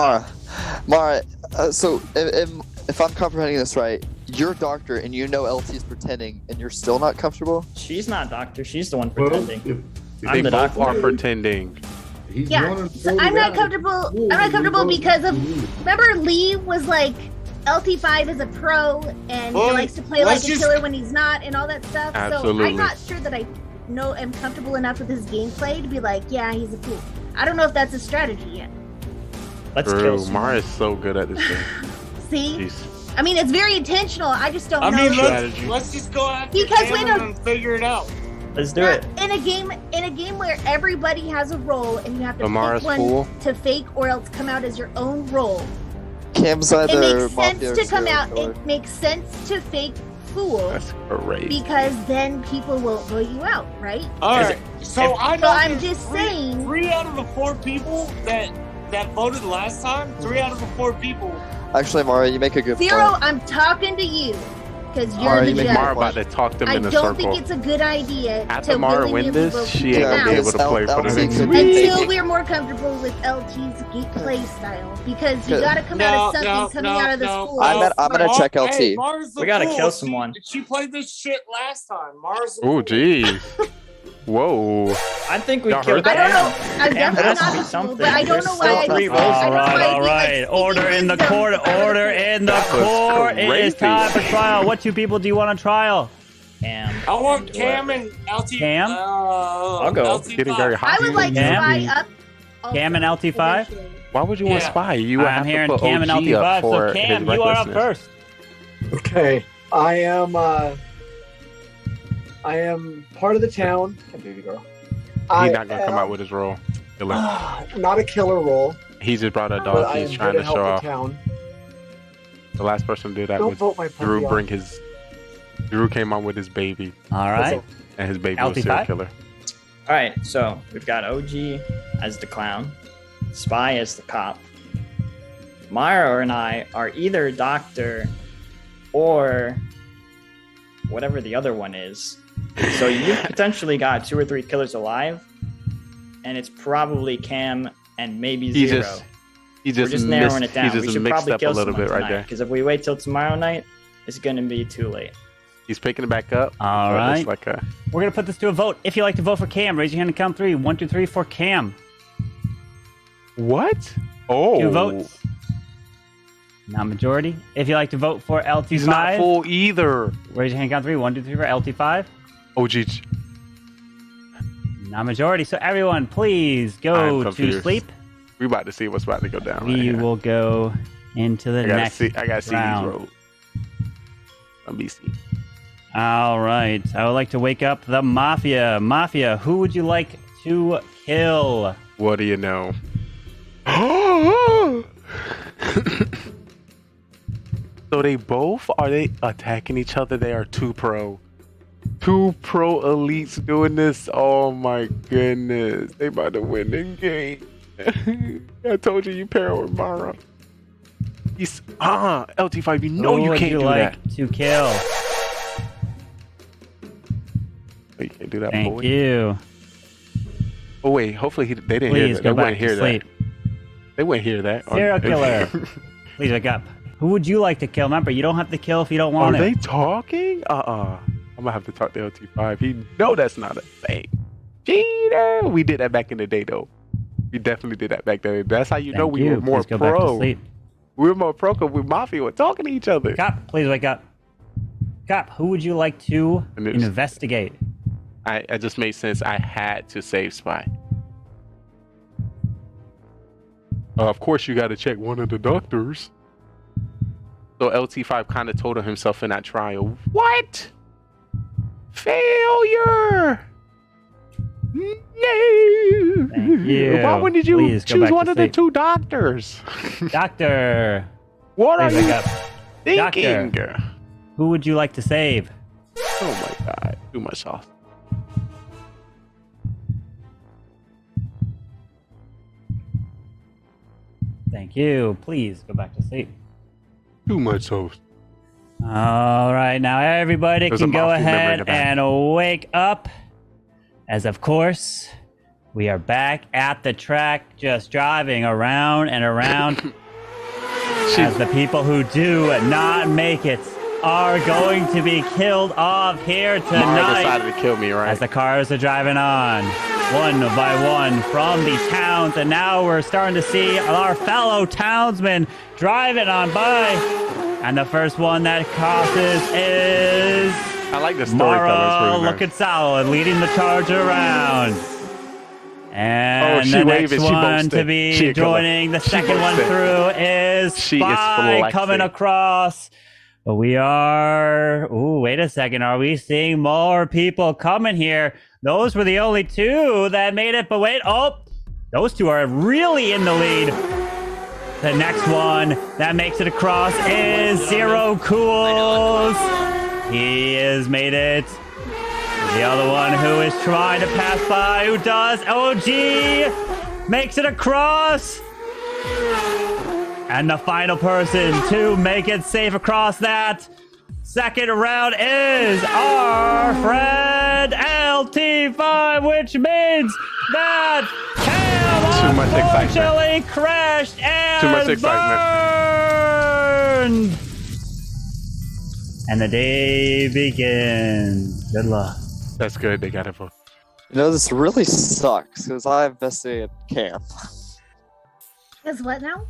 Mara, so if I'm comprehending this right, you're a doctor and you know LT's pretending and you're still not comfortable? She's not doctor. She's the one pretending. They I'm the both doctor. are pretending. Yeah, so I'm not comfortable. I'm not comfortable because of. Remember, Lee was like, LT5 is a pro and he Well, likes to play like let's a just- killer when he's not, and all that stuff. So Absolutely. I'm not sure that I am comfortable enough with his gameplay to be like, yeah, he's a fool. I don't know if that's a strategy yet. Let's kill Bro, someone. Mara is so good at this game. See? Jeez. I mean, it's very intentional. I just don't I know. mean, Strategy. let's just go after Because we Cameron don't- and figure it out. Let's do it. In a game where everybody has a role and you have to Amara's pick one fool. to fake or else come out as your own role. Cam's It either makes Mafia sense or to come serial out. killer. It makes sense to fake fool That's great. because then people won't vote you out, right? All right. So I know I'm there's just saying. 3 out of the 4 people that voted last time. 3 out of the 4 people. Actually, Mara, you make a good Zero, point. I'm talking to you because you're Mara, the you make judge. Mara about to talk them I in a don't circle. think it's a good idea After to Mara willingly win this, vote she people ain't gonna be out able to play for the LT next could week. be- until we're more comfortable with LT's play style because you gotta come out as something coming out of the school. I'm gonna check LT. Hey, Mara's the We gotta fool. kill someone. She played this shit last time. Mara's the Oh, fool. jeez. Whoa. I think we Y'all killed heard I don't that? know. I'm Cam definitely has to not be the fool, something. but I don't There's know still why. three I votes. don't know why All right. Order in the court. Order in the That was court. It is crazy. time for trial. What 2 people do you want on trial? Cam. I want Cam and LT. Cam? I'll go. LT Getting very hot. I would like Cam? Spy up. also, Cam and LT5? eventually. Why would you want Yeah. Spy? You would I'm have to hearing put Cam and OG up LT5. for So Cam, his you are up recklessness. first. Okay, I am part of the town. Hey, baby girl. He's not gonna come out with his role. Killer. Not a killer role, He just brought a but dog. I am He's here trying to to help show the off. town. The last person to do that Don't was vote my Drew. puppy out. Drew came out with his baby, All right. and his baby was a serial LT5? killer. All right, so we've got OG as the clown, Spy as the cop. Mara and I are either doctor or whatever the other one is. So you potentially got 2 or 3 killers alive, and it's probably Cam and maybe He Zero. He We're just just narrowing missed, it down. He We just should mixed probably up a kill little someone bit right tonight, there. because if we wait till tomorrow night, it's gonna be too late. He's picking it back up. All but right. it's like a, We're going to put this to a vote. If you like to vote for Cam, raise your hand and count 3. 1, 2, 3 for Cam. what? Oh, 2 votes. Not majority. If you like to vote for LT5, He's not full either. raise your hand and count 3. 1, 2, 3 for LT5. Oh, geez. Not majority. So everyone, please I'm go to confused. sleep. We about to see what's about to go down. We right here. will go into the I gotta next see. I gotta see round. these roads. I'm BC. All right. I would like to wake up the Mafia. Mafia, who would you like to kill? What do you know? So they both are they attacking each other? They are 2 pro. 2 pro elites doing this. Oh my goodness. They about to win the game. I told you pair with Mara. He's LT5, you know Who you would can't you do like that. to kill? You can't do that, Thank boy. you. Oh wait, hopefully they didn't Please hear that. go They back wouldn't to hear sleep. that. They wouldn't hear that. Serial killer. Please wake up. Who would you like to kill? Remember, you don't have to kill if you don't Are want they to. talking? I'm gonna have to talk to LT5. He know that's not a thing. Cheater! We did that back in the day, though. We definitely did that back then. That's how you know Thank we you. were more Please go back to pro. sleep. We were more pro because we Mafia were talking to each other. Cop, please wake up. Cop, who would you like to investigate? I just made sense. I had to save Spy. Of course, you got to check one of the doctors. So LT5 kind of told himself in that trial, what? Failure! No! Thank you. Why wouldn't you Please go choose back one to of the sleep. 2 doctors? Doctor. What are Please wake you up. thinking? Doctor, who would you like to save? Oh my god, too much sauce. Thank you. Please go back to sleep. Too much sauce. All right, now everybody There's can a go Mafia member in ahead the back. and wake up. As of course, we are back at the track, just driving around and around. As the people who do not make it are going to be killed off here Mara tonight. decided to kill me, right? As the cars are driving on, one by one from these towns, and now we're starting to see our fellow townsmen driving on by. And the first one that crosses is I like the storyteller. Mara looking solid, leading the charge around. And she the waving, next she one boasting. to be She a killer. joining the She second one boasting. through is She is Spy flexing. coming across. But we are. Ooh, wait a second. Are we seeing more people coming here? Those were the only two that made it. But wait, those two are really in the lead. The next one that makes it across is Zero Cools. He has made it. The other one who is trying to pass by, who does? OG makes it across. And the final person to make it safe across that second round is our friend LT5, which means that Cam Too much excitement. unfortunately crashed and Too much excitement. burned. And the day begins. Good luck. That's good. They got it for. You know, this really sucks because I investigated Cam. Is what now?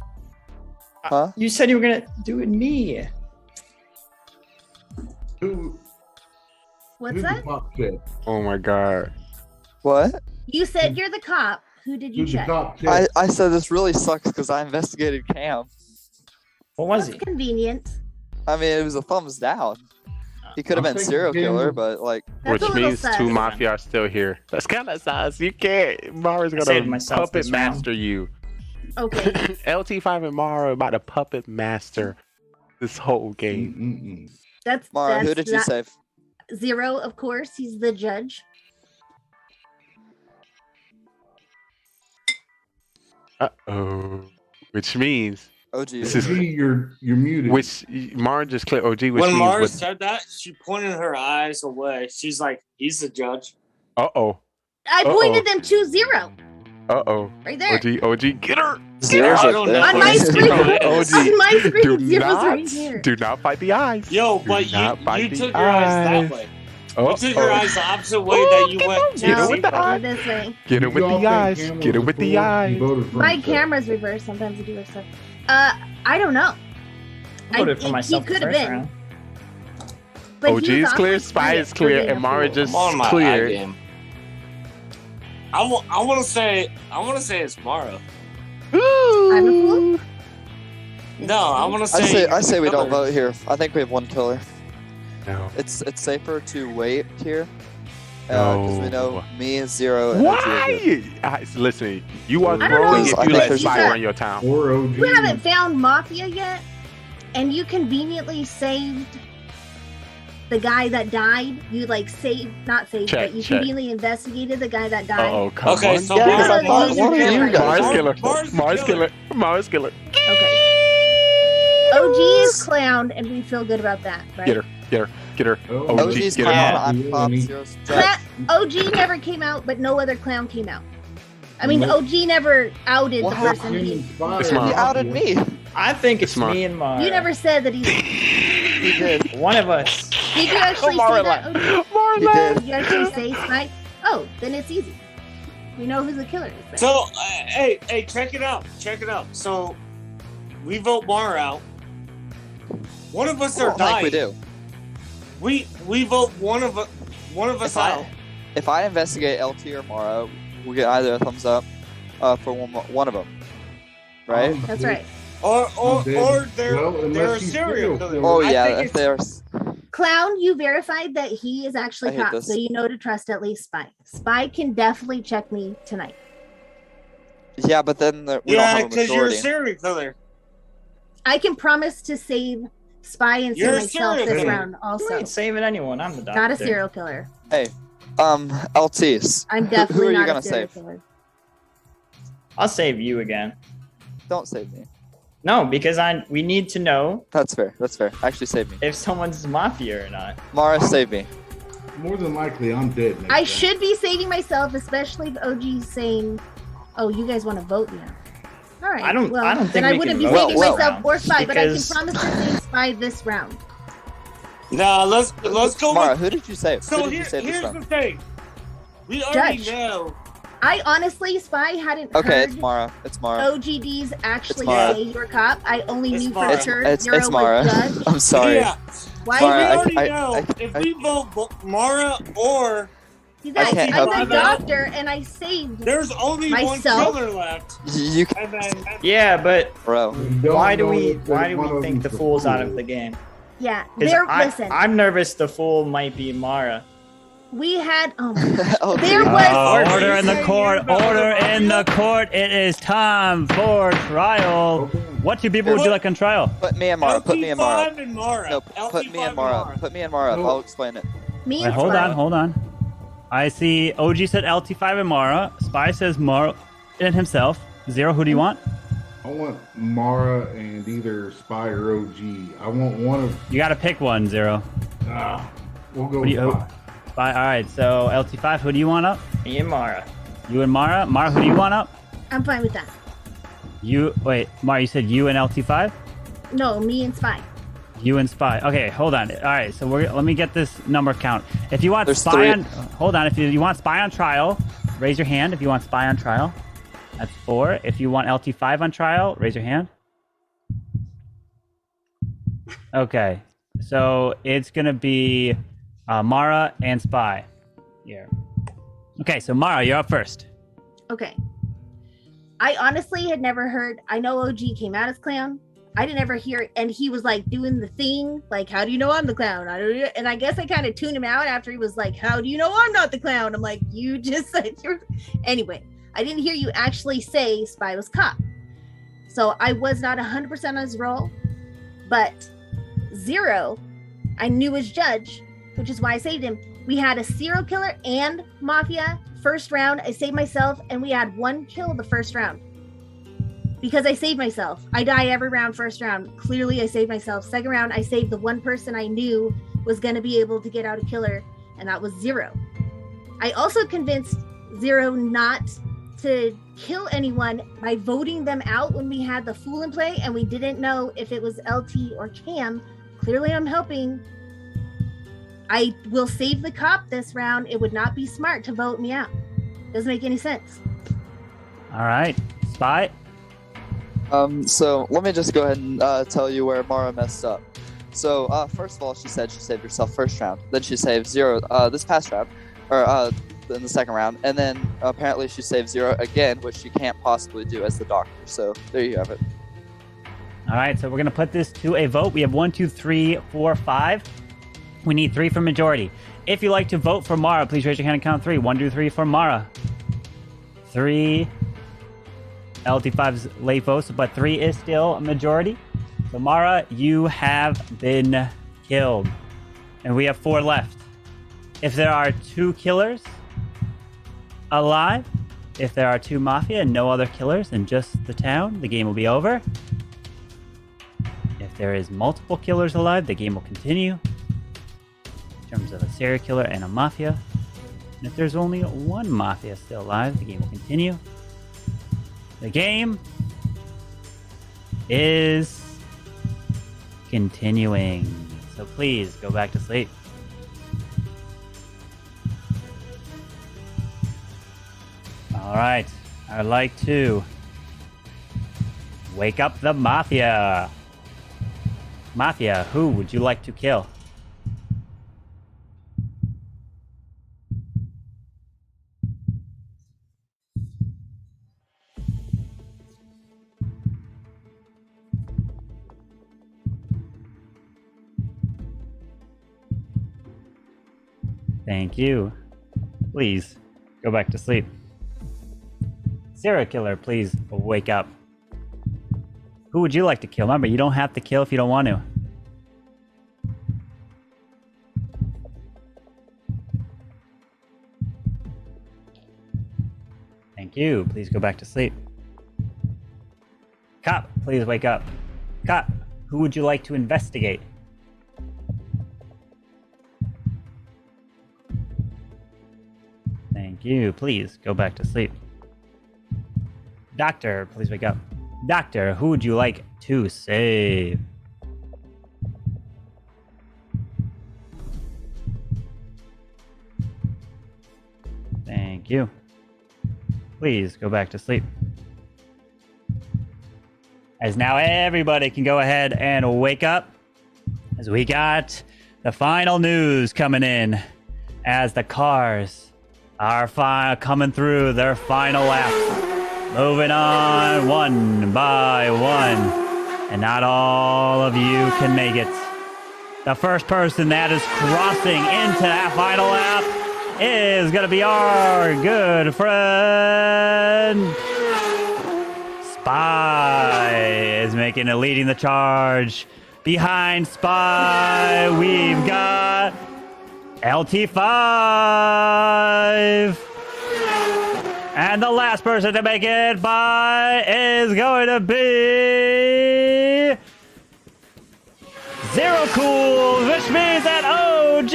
Huh? You said you were gonna do it me. What's that? Oh my god. What? You said you're the cop. Who did you check? I said this really sucks because I investigated Cam. What was That's convenient. I mean, it was a thumbs down. He could have been serial killer, but like. That's Which a little means sus. two mafia are still here. That's kind of sus. You can't. Mara's saved gonna myself puppet this round. master you. Okay. LT5 and Mara are about to puppet master this whole game. That's Mara, who that's did you not- save? Zero, of course. He's the judge. Uh-oh. Which means OG. this is you're muted. which Mara just cleared OG, which When means Mara what? said that, she pointed her eyes away. She's like, "He's the judge." Uh-oh. I pointed them to Zero. Uh-oh. Right there. OG, get her! Zero's I right don't there. know. On my screen. OG, On my screen, do Zero's not, right here. do not fight the eyes. Yo, Do but not you fight the took your eyes that way. Oh, You took your eyes the opposite way that you went to Get her No, with the go eyes. this way. Get it with the eyes. Get it with the eyes. My camera's reversed. Sometimes I do this stuff. I don't know. I voted for myself He the could have first been. round. But OG he was is clear, awfully Spy quiet is for clear, being and a Mara fool. just I'm on my cleared. game. I want to say it's Mara. I'm a fool? No, I want to say. I say we don't killer. vote here. I think we have one killer. No. It's safer to wait here. Because we know me, Zero, and OG are good. Why? Listen, you are I don't wrong know, if I you think let there's Spy a- run your town. Or OG. You haven't found Mafia yet, and you conveniently saved the guy that died. You not saved, Check, but you check. conveniently investigated the guy that died. Uh-oh, come Okay, on. so Yeah, because I Mara thought is one of the you killer. guys. Mara's killer. Mara's the Mara's killer. killer. Mara's killer. Okay. OG is clowned, and we feel good about that, right? Get her. Get her. Get her. Oh, OG, OG's get her. clown, Yeah. I'm Pop, Zero's judge. OG never came out, but no other clown came out. I mean, OG never outed What the person. It's He Mara. outed me. I think it's Smart. me and Mara. You never said that he's. He did. One of us. Did you actually say that? OG? He did. Did you actually say Spike? Oh, then it's easy. We know who the killer is. then. So, hey, check it out. Check it out. So, we vote Mara out. One of us I are don't think dying. we do. We vote one of us out. If I investigate LT or Mara, we get either a thumbs up for one of them. Right? That's right. Or they're Well, a unless he's serial killer. Oh I yeah, think if it's- there's Clown, you verified that he is actually I hate cop, this. so you know to trust at least Spy. Spy can definitely check me tonight. yeah, but then we don't Yeah, have a because you're a majority. serial killer. I can promise to save Spy and You're a save myself serial this killer. round You also. ain't saving anyone. I'm the doctor. Not a serial killer. Hey, LTs. I'm Who definitely are you not gonna a serial save? killer. I'll save you again. Don't save me. No, because we need to know That's fair. That's fair. Actually, save me. if someone's mafia or not. Mara, save me. More than likely, I'm dead. next I time. should be saving myself, especially if OG's saying, "Oh, you guys want to vote now." All right. I don't then think I we wouldn't can be vote saving this myself round, or Spy, but I can because- promise to save Spy this round. Now let's go. Mara, with, who did you save? so Who did you here, save this here's the round? thing. We already Judge. know. I honestly, Spy hadn't Okay, heard it's Mara. It's Mara. OGD's actually Mara. say you're a cop. I only It's knew Mara. for sure It's Zero Mara. was judge. I'm sorry. Yeah. Why So Mara, we I- already I- know I- if I- we vote Mara or You guys, can't I'm help a you. doctor, and I saved There's only myself. one killer left. You And then Yeah, but bro. why do we think the fool's out of the game? Yeah, 'Cause listen. I'm nervous the fool might be Mara. We had Oh, there was Order in the court. Order in the court. It is time for trial. What two people would you like on trial? Put me and Mara. Put me and Mara. LT5 and Mara. No, put me LT5 and Mara. Put me and Mara. No. I'll explain it. me. Wait, hold on. I see OG said LT5 and Mara. Spy says Mara and himself. Zero, who do you want? I want Mara and either Spy or OG. I want one of. You gotta pick one, Zero. We'll go What do you, with Spy. Spy. All right, so LT5, who do you want up? Me and Mara. You and Mara. Mara, who do you want up? I'm fine with that. Mara, you said you and LT5? No, me and Spy. You and Spy. Okay, hold on. All right, so let me get this number count. If you want There's Spy three. on, hold on. If you want Spy on trial, raise your hand. If you want Spy on trial, that's 4. If you want LT5 on trial, raise your hand. Okay, so it's gonna be Mara and Spy here. Okay, so Mara, you're up first. Okay. I honestly had never heard. I know OG came out as clown. I didn't ever hear it, and he was like doing the thing, like, "How do you know I'm the clown?" And I guess I kind of tuned him out after he was like, "How do you know I'm not the clown?" I'm like, "You just said you're." Anyway, I didn't hear you actually say Spy was cop, so I was not 100% on his role, but Zero, I knew as judge, which is why I saved him. We had a serial killer and Mafia first round. I saved myself, and we had 1 kill the first round. Because I saved myself. I die every round, first round. Clearly, I saved myself. Second round, I saved the one person I knew was going to be able to get out a killer, and that was Zero. I also convinced Zero not to kill anyone by voting them out when we had the fool in play, and we didn't know if it was LT or Cam. Clearly, I'm helping. I will save the cop this round. It would not be smart to vote me out. Doesn't make any sense. All right, Spy. So let me just go ahead and tell you where Mara messed up. So first of all, she said she saved herself first round. Then she saved Zero this past round, or in the second round, and then apparently she saved Zero again, which she can't possibly do as the doctor. So there you have it. All right, so we're gonna put this to a vote. We have 1, 2, 3, 4, 5. We need 3 for majority. If you'd like to vote for Mara, please raise your hand and count 3. 1, 2, 3 for Mara. 3. LT5's late votes, but 3 is still a majority. So Mara, you have been killed. And we have 4 left. If there are 2 killers alive, if there are 2 Mafia and no other killers in just the town, the game will be over. If there is multiple killers alive, the game will continue. In terms of a serial killer and a Mafia. And if there's only 1 Mafia still alive, the game will continue. The game is continuing. So please go back to sleep. All right. I'd like to wake up the Mafia. Mafia, who would you like to kill? Thank you. Please go back to sleep. Serial killer, please wake up. Who would you like to kill? Remember, you don't have to kill if you don't want to. Thank you. Please go back to sleep. Cop, please wake up. Cop, who would you like to investigate? Thank you. Please go back to sleep. Doctor, please wake up. Doctor, who would you like to save? Thank you. Please go back to sleep. As now everybody can go ahead and wake up, as we got the final news coming in as the cars are coming through their final lap. Moving on one by one. And not all of you can make it. The first person that is crossing into that final lap is going to be our good friend. Spy is leading the charge. Behind Spy, we've got LT5. And the last person to make it by is going to be Zero Cool, which means that OG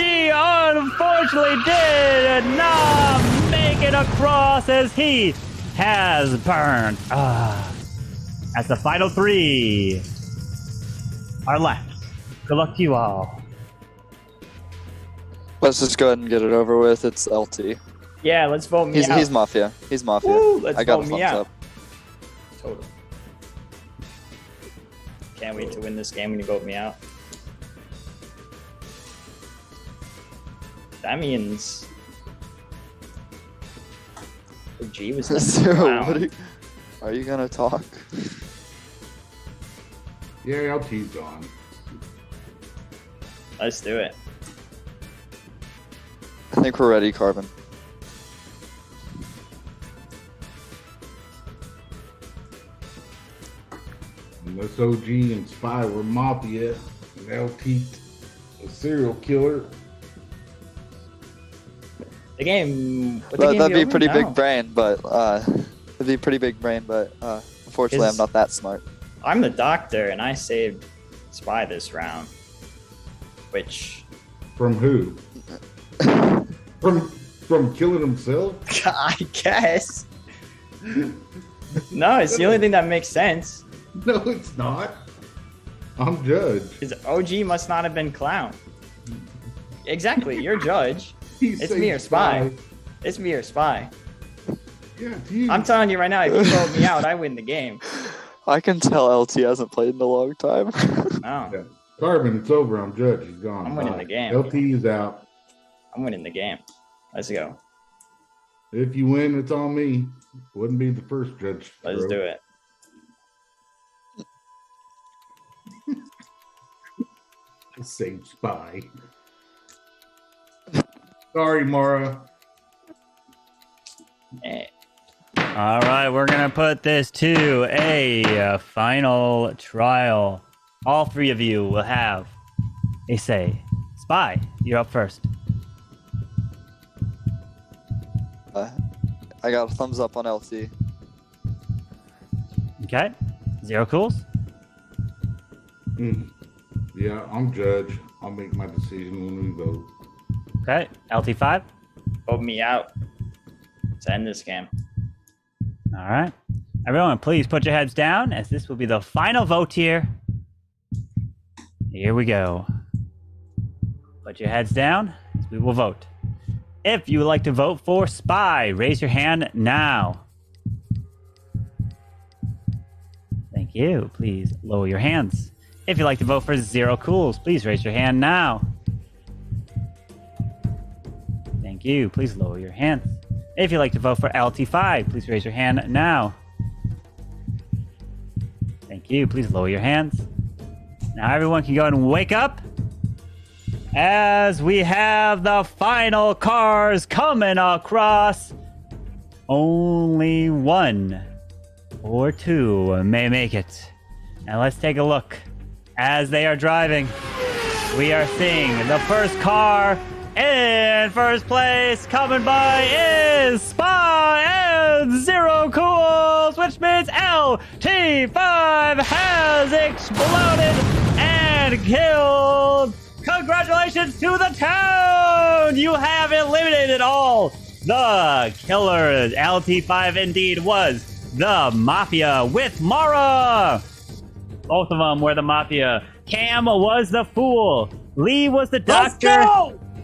unfortunately did not make it across as he has burned. As the final 3 are left. Good luck to you all. Let's just go ahead and get it over with. It's LT. Yeah, let's vote me out. He's Mafia. He's Mafia. Woo, let's I got vote a me thumbs out. up. Totally. Can't wait to win this game when you vote me out. That means OG was the Zero, clown. are you gonna talk? Yeah, LT's gone. Let's do it. I think we're ready, Carbon. Unless OG and Spy were Mafia, and LT a serial killer. The game. That'd be pretty big brain, but it'd be pretty big brain, but unfortunately, I'm not that smart. I'm the doctor, and I saved Spy this round. Which? From who? From killing himself? I guess. No, it's the only thing that makes sense. No, it's not. I'm judge. Because OG must not have been clown. Exactly, you're judge. It's me or Spy. It's me or Spy. Yeah, dude. I'm telling you right now, if you vote me out, I win the game. I can tell LT hasn't played in a long time. No. Yeah. Carbon, it's over. I'm judge. He's gone. I'm winning Bye. the game. LT is out. I'm winning the game. Let's go. If you win, it's on me. Wouldn't be the first judge. Let's do it. Save Spy. Sorry, Mara. All right, we're going to put this to a final trial. All 3 of you will have a say. Spy, you're up first. I got a thumbs up on LT. Okay. Zero Cools. Yeah, I'm judge. I'll make my decision when we vote. Okay. LT5. Vote me out to end this game. All right. Everyone, please put your heads down as this will be the final vote here. Here we go. Put your heads down as we will vote. If you would like to vote for Spy, raise your hand now. Thank you. Please lower your hands. If you'd like to vote for Zero Cools, please raise your hand now. Thank you. Please lower your hands. If you'd like to vote for LT5, please raise your hand now. Thank you. Please lower your hands. Now everyone can go and wake up as we have the final cars coming across. Only 1 or 2 may make it. Now let's take a look. As they are driving, we are seeing the first car in first place coming by is Spy and Zero Cools, which means LT5 has exploded and killed. Congratulations to the town! You have eliminated all the killers. LT5 indeed was the Mafia with Mara. Both of them were the Mafia. Cam was the fool. Lee was the doctor.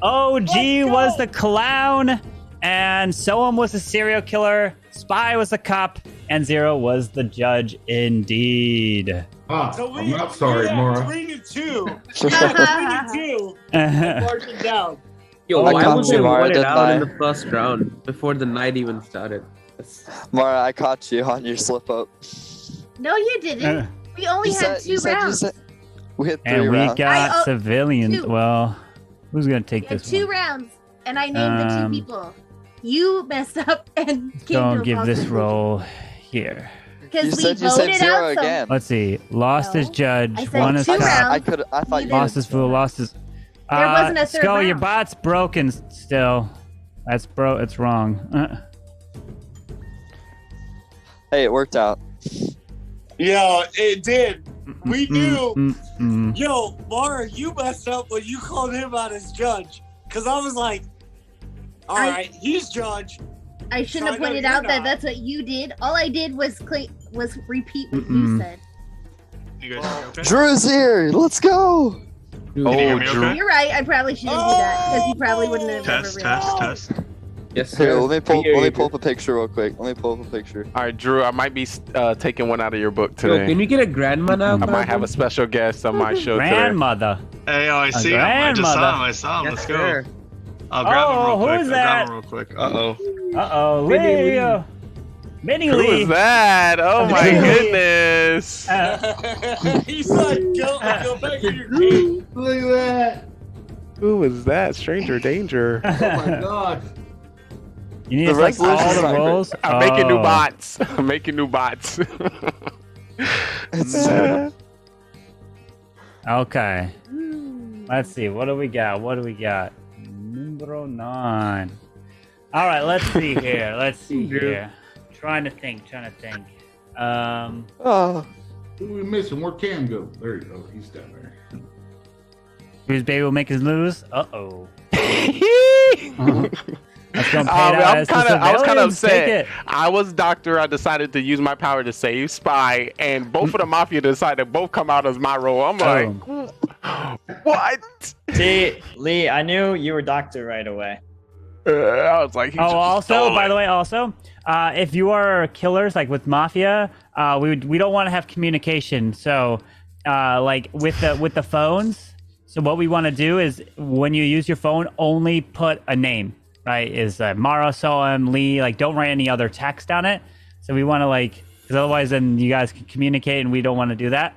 OG was the clown. And Soam was the serial killer. Spy was the cop. And Zero was the judge indeed. I'm not sorry, Mara. 3-2. 3-2. Marching down. Yo, I why caught was you, I Mara, voted didn't out I? in the first round before the night even started? Mara, I caught you on your slip up. No, you didn't. We only had two rounds. We had 3 And we rounds. got civilians. two. Well, who's gonna take We had this 2 one? rounds, and I named the 2 people. You messed up and came to Don't a give false this conclusion. role here. Because we voted out some. Let's see. Lost as judge. I said One is 2 cop. rounds. I thought Lost as fool. Lost as. There wasn't a third Skull, your round. bot's broken still. That's It's wrong. Hey, it worked out. Yo, it did. We knew. Mm. Yo, Mara, you messed up when you called him out as judge. Because I was like, all right, he's judge. I shouldn't have So I know pointed you're out that not. that's what you did. All I did was repeat what you said. You guys hear me okay? Drew's here. Let's go. Can you hear me okay? You're right. I probably shouldn't do that because you probably wouldn't have ever realized. Test. Yes, Here, sir. let me pull up a picture real quick. Let me pull up a picture. All right, Drew, I might be taking one out of your book Yo, today. can we get a grandma now? I might have a special guest on my show today. Grandmother. Hey, I see him. I just saw him. Let's go. I'll grab him real quick. who's that? I'll grab him real quick. Uh-oh. Uh-oh. Minnie Leo. Minnie Who Lee. is that? Oh my goodness. He's like, go back in your cave. Look at that. Who is that? Stranger danger. Oh my god. You need The to select all resolution's the not roles. I'm making new Oh. bots. I'm making new bots. Okay. Let's see. What do we got? Numero 9. All right. Let's see here. Trying to think. Oh. Who are we missing? Where Cam go? There you go. He's down there. Whose baby will make us lose? Uh-oh. Let's go I was kind of civilians. Take upset. it. I was doctor. I decided to use my power to save spy, and both of the mafia decided to both come out as my role. I'm like, what? See, Lee, I knew you were doctor right away. I was like, By the way, if you are killers like with mafia, we don't want to have communication. So, like with the phones. So what we want to do is when you use your phone, only put a name. Right? Is Mara, Soem, Lee? Like, don't write any other text on it. So we want to because otherwise then you guys can communicate, and we don't want to do that.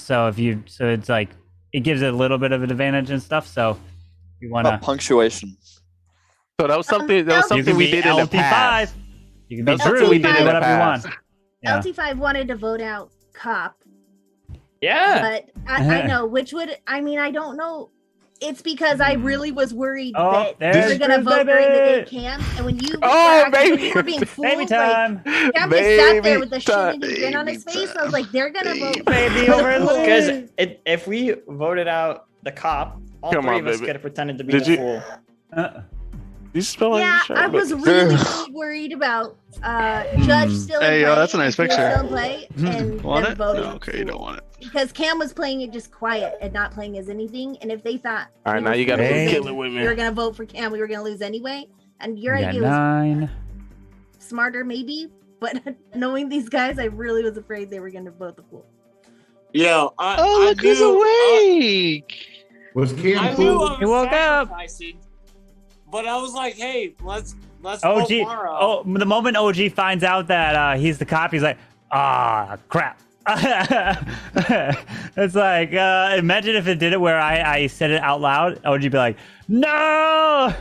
So it's like it gives it a little bit of an advantage and stuff. So we want to punctuation. So that was something. We did in the past. You can be That's something Drew. we We did did in the whatever you want. past. Yeah. LT5 wanted to vote out cop. Yeah. But I know which would. I mean, I don't know. It's because I really was worried that there's you're gonna Drew's vote during the day, baby. Cam. And when you baby. when you were being fooled, Baby time. like Cam just sat there with the shit grin on his face. I was like, they're gonna vote baby over Because if we voted out the cop, all Come three on, of us baby. could have pretended to be Did the you- fool. You spell on Yeah, your shirt, I was but- really worried about Judge still in Hey, play. yo, that's a nice and Drew picture. Still in play and Want them it? voting No, okay, you don't want it. because Cam was playing it just quiet and not playing as anything. And if they thought All right, we now were you gotta losing, kill it with me. we were gonna vote for Cam, we were gonna lose anyway. And your We got idea was 9. smarter, maybe, but knowing these guys, I really was afraid they were gonna vote the fool. Yo, Look who's awake. Was Cam I knew cool? I He was woke up. sacrificing, but I was like, hey, let's OG. vote Mara. Oh, the moment OG finds out that he's the cop, he's like, crap. It's like, imagine if it did it where I said it out loud. OG be like, no.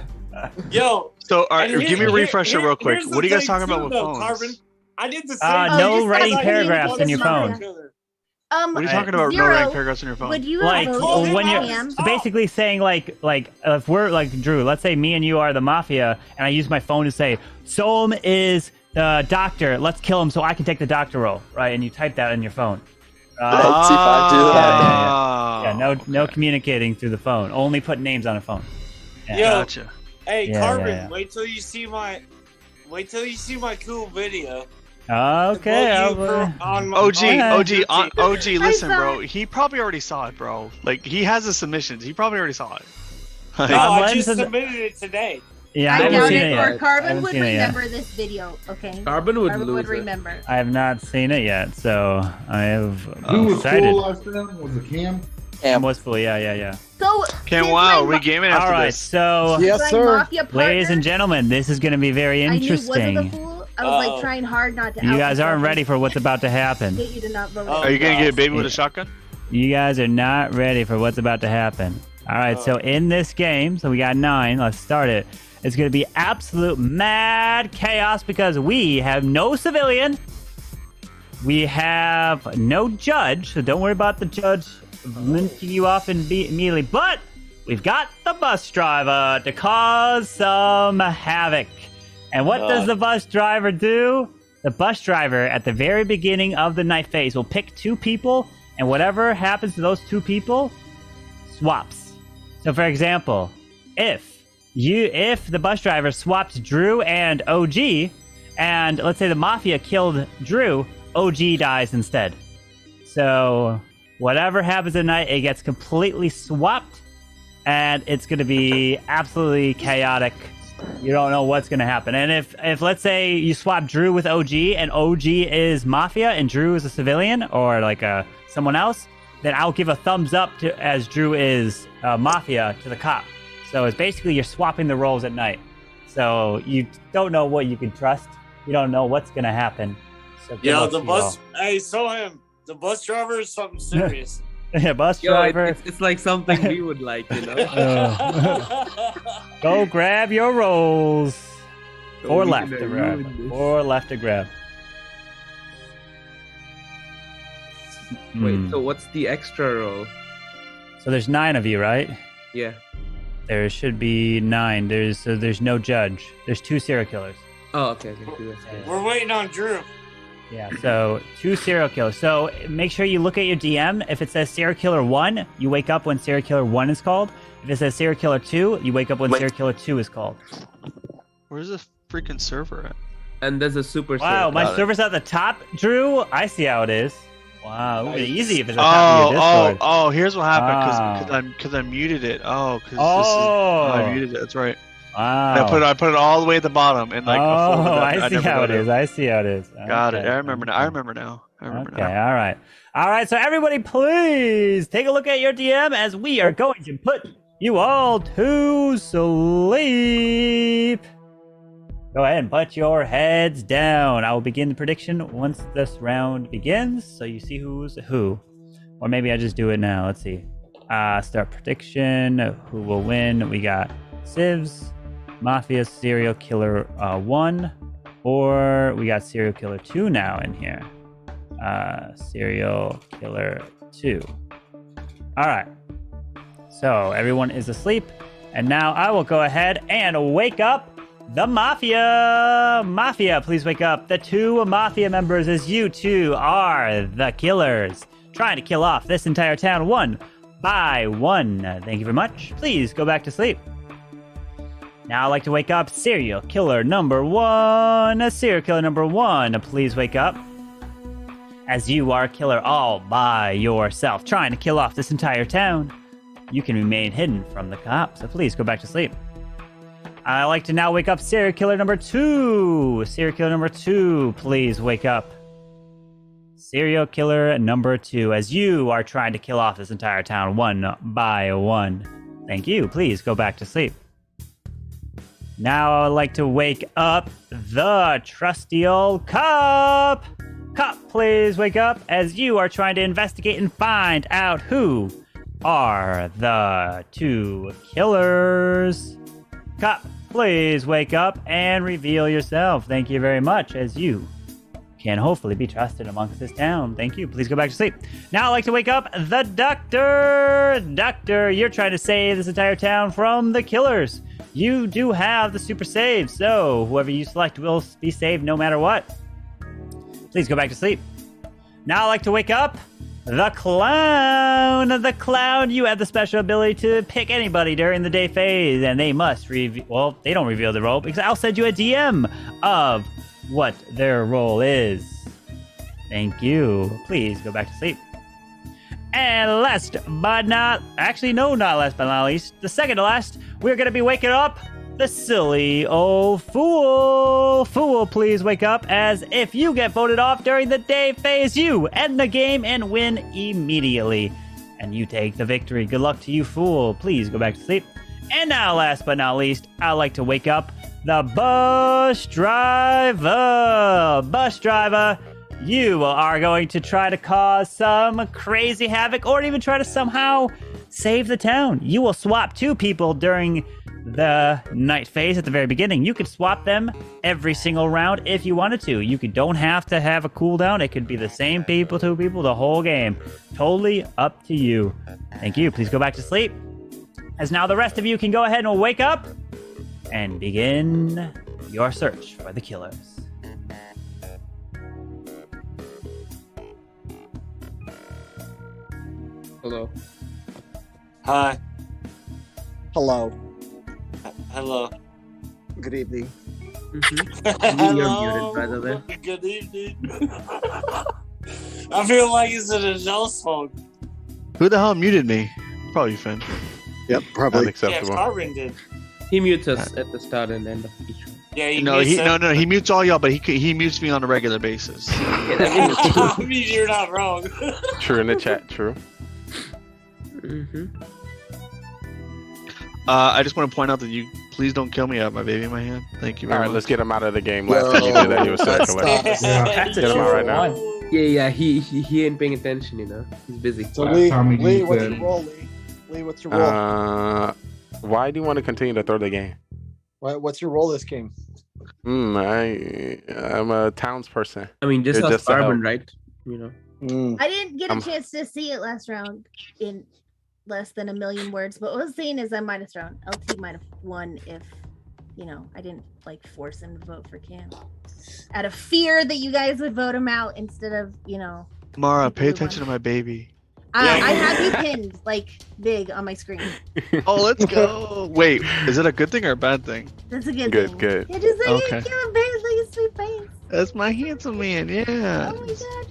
Yo. So, all right, and give me a refresher real quick. here's the What are you guys thing talking about too, with though, phones? Carbon, I did the same. No just writing like paragraphs he in your was phone. What are you talking about? No Zero, writing paragraphs on your phone. Would you Like vote when you're Cam? so basically saying like if we're like Drew, let's say me and you are the mafia, and I use my phone to say Soem is the doctor. Let's kill him so I can take the doctor role, right? And you type that in your phone. Yeah, no communicating through the phone. Only put names on a phone. Yeah. Yo, Gotcha. hey, Yeah, Carbon, yeah. wait till you see my cool video. Okay. OG, listen, saw bro. He probably already saw it, bro. Like, he has the submissions. He probably already saw it. No, I just submitted it today. Yeah, I I haven't doubt seen it, it or yet. I Carbon haven't would seen it yet. remember this video, okay? Carbon would lose it. remember. I have not seen it yet, so I have Who was excited. cool last time? Was it Cam? Cam was Fool. Yeah. So Cam, wow, we gaming after All right, this. so Yes, my sir. Mafia partner, ladies and gentlemen, this is going to be very I knew wasn't interesting. a fool. I was like trying hard not to. You out guys aren't myself ready for what's about to and happen. get you to not vote. Are you gonna get baby with a shotgun? You guys are not ready for what's about to happen. All right, so in this game, so we got 9. Let's start it. It's going to be absolute mad chaos because we have no civilian. We have no judge, so don't worry about the judge lynching you off immediately. But we've got the bus driver to cause some havoc. And what does the bus driver do? The bus driver, at the very beginning of the night phase, will pick 2 people, and whatever happens to those 2 people, swaps. So, for example, if the bus driver swapped Drew and OG, and let's say the Mafia killed Drew, OG dies instead. So, whatever happens tonight, it gets completely swapped, and it's going to be absolutely chaotic. You don't know what's going to happen. And if let's say you swap Drew with OG and OG is Mafia and Drew is a civilian or like someone else, then I'll give a thumbs up to as Drew is Mafia to the cop. So it's basically you're swapping the roles at night. So you don't know what you can trust. You don't know what's going to happen. So Yo, the bus. Hey, so him. The bus driver is something serious. Yeah, bus driver. It's like something we would like, you know. Go grab your rolls. Or we left gonna to grab. ruin this. Or left to grab. Wait, so what's the extra roll? So there's 9 of you, right? Yeah. There should be 9. There's no judge. There's 2 serial killers. Oh, okay. We're waiting on Drew. Yeah, so 2 serial killers. So make sure you look at your DM. If it says serial killer 1, you wake up when serial killer 1 is called. If it says serial killer 2, you wake up when serial killer 2 is called. Where's the freaking server at? And there's a super. Wow, my server's at the top, Drew. I see how it is. Wow, it would be easy if it's at the top of your Discord. Oh, here's what happened because I muted it. I muted it. That's right. Wow. I put it all the way at the bottom and like. I see how it is. I see how it is. Got it. I remember now. Okay. All right. So everybody, please take a look at your DM as we are going to put you all to sleep. Go ahead and put your heads down. I will begin the prediction once this round begins, so you see who's who. Or maybe I just do it now. Let's see. Start prediction. Who will win? We got Civs, Mafia, Serial Killer 1, or we got Serial Killer 2 now in here. Serial Killer 2. All right. So everyone is asleep, and now I will go ahead and wake up the Mafia! Mafia, please wake up. The 2 Mafia members, as you 2 are the killers, trying to kill off this entire town 1 by 1. Thank you very much. Please go back to sleep. Now I'd like to wake up serial killer number 1. Serial killer number 1, please wake up. As you are a killer all by yourself, trying to kill off this entire town. You can remain hidden from the cops, so please go back to sleep. I'd like to now wake up serial killer number 2. Serial killer number 2, please wake up. Serial killer number 2, as you are trying to kill off this entire town 1 by 1. Thank you. Please go back to sleep. Now I'd like to wake up the trusty old cop. Cop, please wake up, as you are trying to investigate and find out who are the 2 killers. Cop, please wake up and reveal yourself. Thank you very much, as you can hopefully be trusted amongst this town. Thank you. Please go back to sleep. Now I'd like to wake up the doctor. Doctor, you're trying to save this entire town from the killers. You do have the super save, so whoever you select will be saved no matter what. Please go back to sleep. Now I'd like to wake up the clown. The clown, you have the special ability to pick anybody during the day phase, and they must well, they don't reveal the role because I'll send you a DM of what their role is. Thank you. Please go back to sleep. And last but not least, the second to last, we're going to be waking up the silly old fool. Fool, please wake up, as if you get voted off during the day phase, you end the game and win immediately. and you take the victory. Good luck to you, fool. Please go back to sleep. And now, last but not least, I'd like to wake up the bus driver. Bus driver, you are going to try to cause some crazy havoc or even try to somehow save the town. You will swap 2 people during the night phase at the very beginning. You could swap them every single round if you wanted to. You don't have to have a cooldown. It could be the same people, 2 people, the whole game. Totally up to you. Thank you. Please go back to sleep. As now the rest of you can go ahead and wake up and begin your search for the killers. Hello. Hi. Hello. Hello. Good evening. Hello. Muted, by the way. Good evening. I feel like it's an adult song. Who the hell muted me? Probably Finn. Yep, probably. Unacceptable. Yeah, Carbon did. He mutes us at the start and end of each one. Yeah, he No, he mutes all y'all, but he mutes me on a regular basis. I mean, you're not wrong. True in the chat. True. I just want to point out that you please don't kill me. I have my baby in my hand. Thank you very All right, much. let's get him out of the game. Last time you did that, he was circular. That's Get him out right now. Yeah, he ain't paying attention, you know. He's busy. So Lee, what's your role, Lee? Lee, what's your role? Why do you want to continue to throw the game? What's your role this game? I'm a townsperson. I mean, this You're is to help. Carbon, right? You know. I didn't get a chance to see it last round in less than a million words, but what I was saying is I might have thrown. LT might have won if, I didn't force him to vote for Cam. Out of fear that you guys would vote him out instead of, Mara, pay attention to my baby. I have you pinned big on my screen. Oh, let's go. Wait, is it a good thing or a bad thing? That's a good thing. Good. Yeah, just like Okay. you give a baby like a sweet face. That's my handsome man, yeah. Oh my god.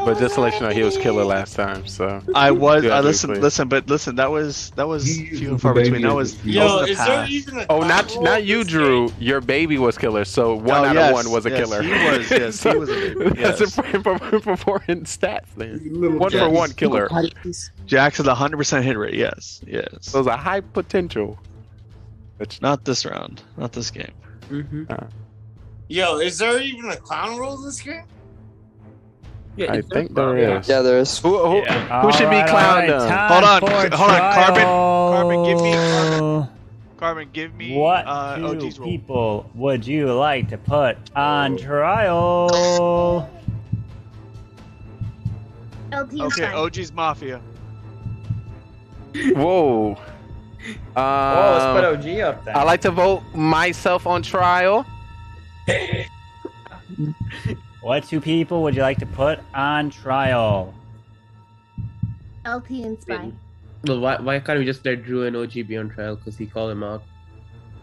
But just to let you know, he was killer last time. So I was. Yeah, Listen, please. listen. That was few and far between. That was Yo, that was in is the there past. even a Oh, not you, Drew. Your baby was killer. So one out of one was a killer. He was. Yes, he was a baby. That's Yes. important stats there. 1 for 1 killer. Jackson's 100% hit rate. Yes. So it's a high potential. Not this round. Not this game. Yo, is there even a clown role in this game? I think there is. Yeah, there is. Who should be clowned? Hold on, Carbon, give me What OG's 2 role. people would you like to put on trial? LT Okay, OG's Mafia. Whoa. let's put OG up there. I like to vote myself on trial. What 2 people would you like to put on trial? LT and Spy. Well, why can't we just let Drew and OG be on trial? Because he called him out.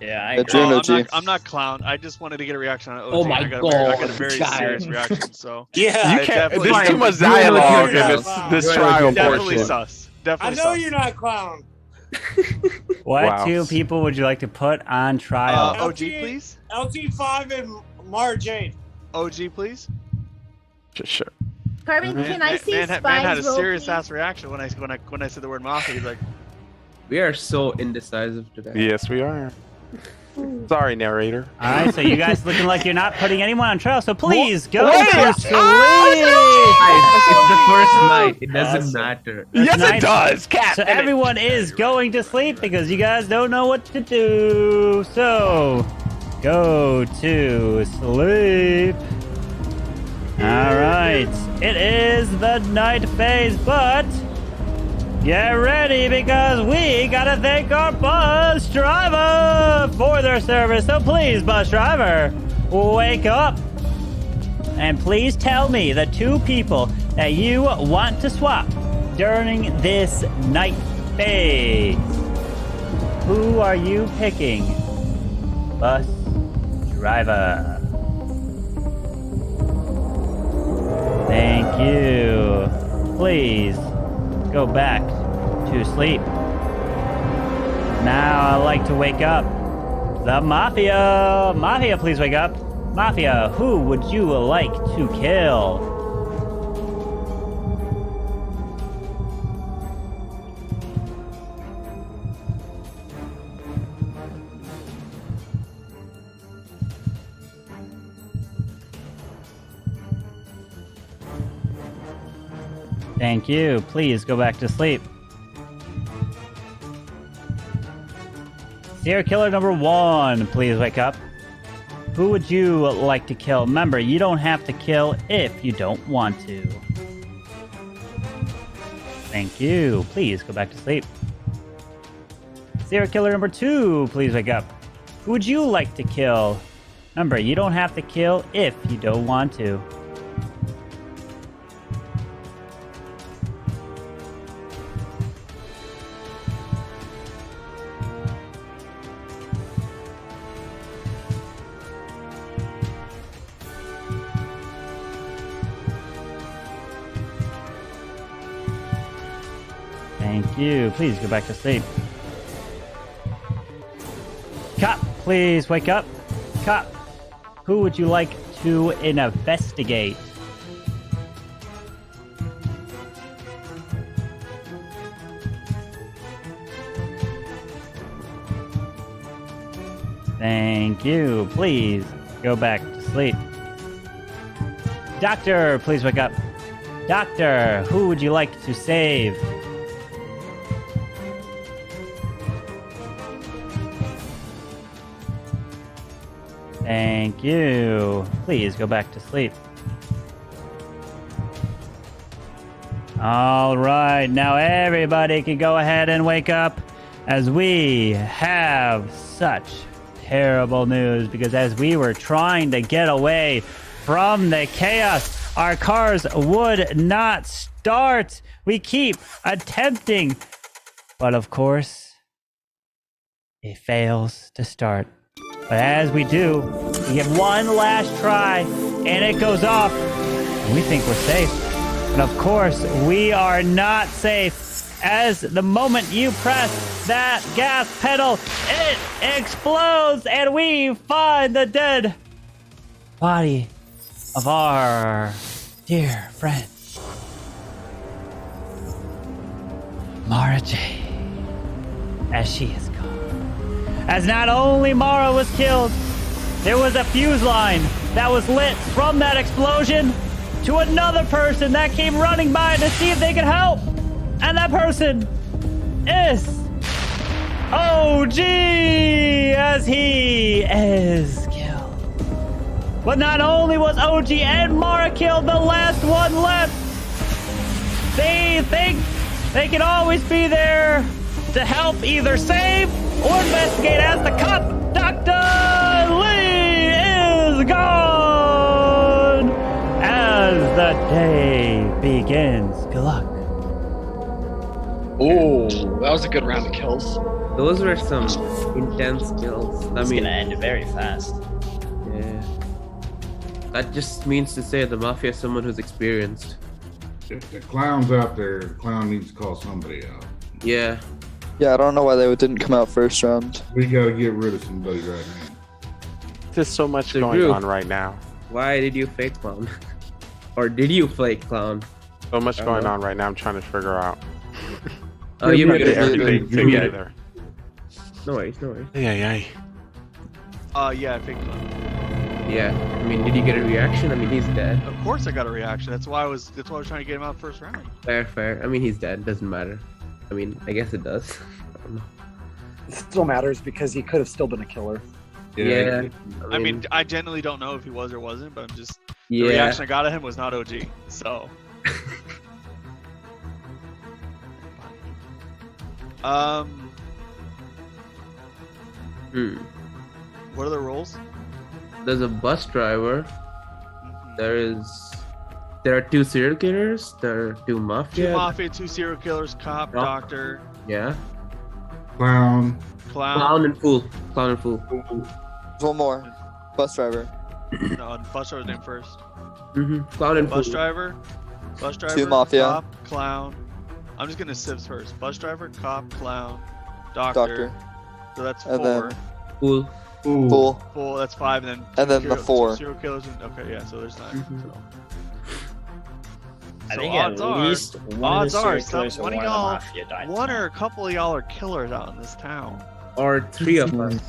Yeah, I Drew and OG. I'm not clown. I just wanted to get a reaction on OG. Oh my I got a very God. serious reaction. So Yeah. You can't. definitely- There's too much dialogue in this You're trial definitely portion. sus. I Definitely know sus. you're not clown. What Wow. 2 people would you like to put on trial? OG, please. LT5 and Mara Jade. OG, please. Sure. Carbon, can I see man Spy's had a role, serious please? ass reaction when I said the word mafia. He's like, We are so indecisive today. Yes, we are. Sorry, narrator. All right, so you guys looking like you're not putting anyone on trial, so please go Wait, to sleep. It's the first night. It doesn't matter. Yes, nice. it does. Cat. So everyone is going to sleep because you guys don't know what to do. So go to sleep. All right, it is the night phase, but get ready because we gotta thank our bus driver for their service. So please, bus driver, wake up and please tell me the 2 people that you want to swap during this night phase. Who are you picking? Bus driver. Thank you. Please go back to sleep. Now I'd like to wake up the Mafia. Mafia, please wake up. Mafia, who would you like to kill? Thank you. Please go back to sleep. Serial killer number 1, please wake up. Who would you like to kill? Remember, you don't have to kill if you don't want to. Thank you. Please go back to sleep. Serial killer number 2, please wake up. Who would you like to kill? Remember, you don't have to kill if you don't want to. Thank you. Please go back to sleep. Cop, please wake up. Cop, who would you like to investigate? Thank you. Please go back to sleep. Doctor, please wake up. Doctor, who would you like to save? Thank you. Please go back to sleep. All right, now everybody can go ahead and wake up as we have such terrible news, because as we were trying to get away from the chaos, our cars would not start. We keep attempting, but of course, it fails to start. But as we do, we give one last try, and it goes off, and we think we're safe. But of course, we are not safe. As the moment you press that gas pedal, it explodes, and we find the dead body of our dear friend, Mara J, as she is gone. As not only Mara was killed, there was a fuse line that was lit from that explosion to another person that came running by to see if they could help. And that person is OG, as he is killed. But not only was OG and Mara killed, the last one left. They think they can always be there to help either save or investigate, as the cop, Dr. Lee, is gone as the day begins. Good luck. Oh, that was a good round of kills. Those were some intense kills. It's gonna end very fast. Yeah. That just means to say the Mafia is someone who's experienced. If the clown's out there, the clown needs to call somebody out. Yeah. Yeah, I don't know why they didn't come out first round. We gotta get rid of somebody right now. There's so much going on right now. Why did you fake clown? Or did you fake clown? So much going on right now. I'm trying to figure out. Oh, you get everything together. No worries, no worries. Yeah. Yeah, I think. Yeah, I mean, did you get a reaction? I mean, he's dead. Of course, I got a reaction. That's why I was trying to get him out first round. Fair. I mean, he's dead. Doesn't matter. I mean, I guess it does. I don't know. It still matters because he could have still been a killer. Yeah. I mean, I genuinely don't know if he was or wasn't, but I'm just Yeah. the reaction I got at him was not OG. So. What are the roles? There's a bus driver. There are 2 serial killers. There are 2 mafia. 2 mafia, 2 serial killers, cop, doctor. Yeah. Clown. Clown and fool. One more. Bus driver. No, bus driver's name first. Clown and bus fool. driver. 2 mafia. Cop, clown. I'm just gonna sibs first. Bus driver, cop, clown, doctor. So that's 4. And then Fool. Fool. That's 5, and then the 4. 2 serial killers. Okay, yeah. So there's 9. So. I think at least one of the serial killers or one of the mafia died. One or a couple of y'all are killers out in this town. Or 3 of us.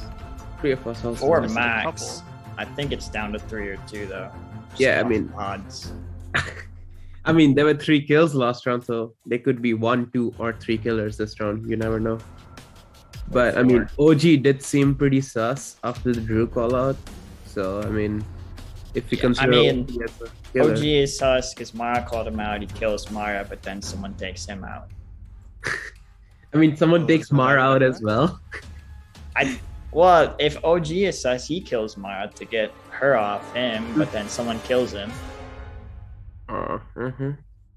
3 of us also. 4 max. I think it's down to 3 or 2 though. Yeah, I mean odds. I mean, there were 3 kills last round, so they could be 1, 2, or 3 killers this round. You never know. But I mean, OG did seem pretty sus after the Drew call out. So I mean, if you consider mean, OG as a killer, OG is sus because Mara called him out. He kills Mara, but then someone takes him out. I mean, someone takes Mara out as well. Well, if OG is sus, he kills Mara to get her off him, but then someone kills him.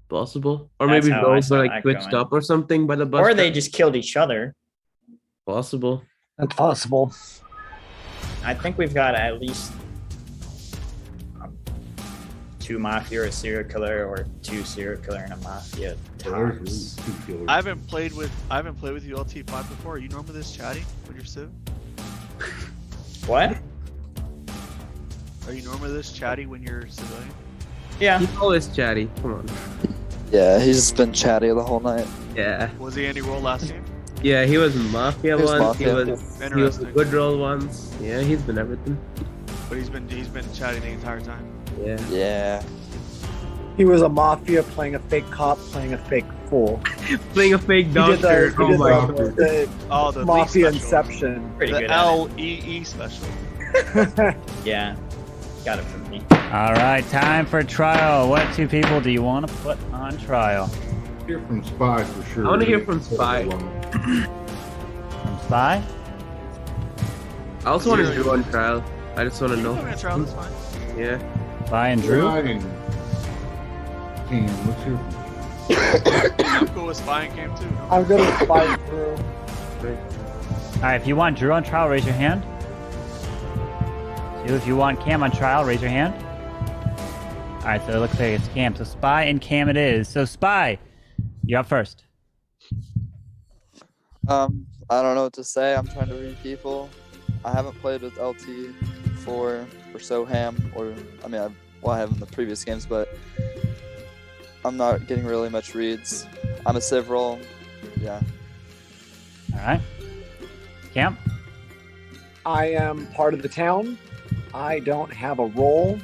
Possible, or That's maybe how I those saw were that like twitched going. up or something by the bus. Or they driver. just killed each other. Possible. That's possible. I think we've got at least 2 mafia or a serial killer, or 2 serial killer and a mafia tops. I haven't played with you LT5 before. Are you normally this chatty when you're civ? What? Are you normally this chatty when you're civilian? Yeah. He's always chatty. Come on. Yeah, he's been chatty the whole night. Yeah. Was he any role last game? Yeah, he was Mafia He was once. Mafia. He was a Interesting. good role once. Yeah, he's been everything. But he's been chatty the entire time. Yeah. Yeah. He was a mafia playing a fake cop, playing a fake fool. Playing a fake He doctor. did the The mafia Lee special. inception. Pretty The good at it. LEE special. Yeah. Got it from me. All right, time for trial. What 2 people do you want to put on trial? Hear from Spy for sure. I want to hear from Spy. From Spy? I also want to do on trial. I just want to know. Put me on trial, that's fine. Yeah. Spy and Drew? Cam, what's your I'm cool with spying game too. I'm good at Spy Drew. All right, if you want Drew on trial, raise your hand. 2, if you want Cam on trial, raise your hand. All right, so it looks like it's Cam. So Spy and Cam it is. So Spy, you're up first. I don't know what to say. I'm trying to read people. I haven't played with LT for Soham, or I mean, I have in the previous games, but I'm not getting really much reads. I'm a civ role. Yeah. All right. Cam? I am part of the town. I don't have a role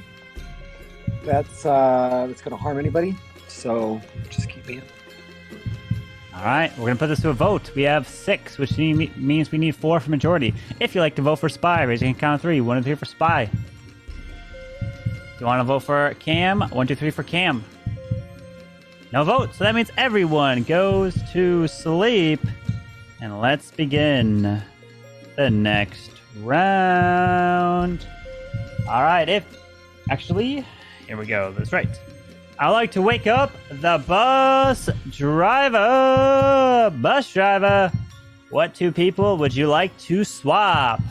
that's going to harm anybody. So just keep me in. All right, we're going to put this to a vote. We have 6, which means we need 4 for majority. If you'd like to vote for Spy, raise your hand, count of 3. 1 to 3 for Spy. If you want to vote for Cam, 1, 2, 3 for Cam. No vote, so that means everyone goes to sleep. And let's begin the next round. All right, actually, here we go. That's right. I like to wake up the bus driver. Bus driver, what 2 people would you like to swap?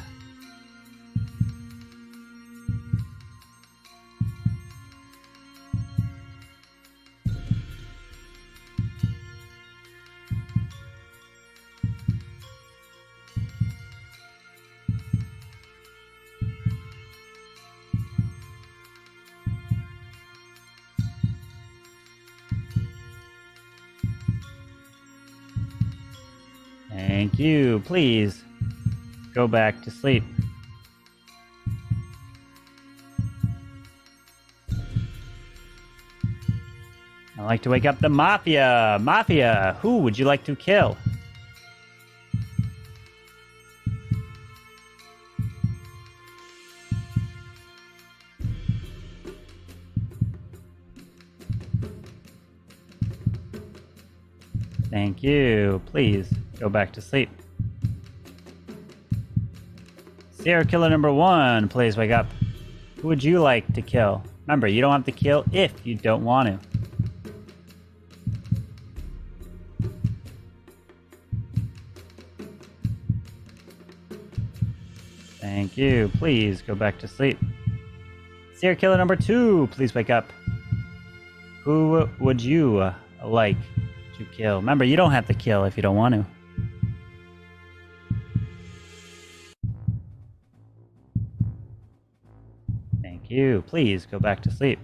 Thank you. Please go back to sleep. I like to wake up the Mafia. Mafia, who would you like to kill? Thank you. Please go back to sleep. Serial killer number 1, please wake up. Who would you like to kill? Remember, you don't have to kill if you don't want to. Thank you. Please go back to sleep. Serial killer number 2, please wake up. Who would you like to kill? Remember, you don't have to kill if you don't want to. Thank you. Please go back to sleep.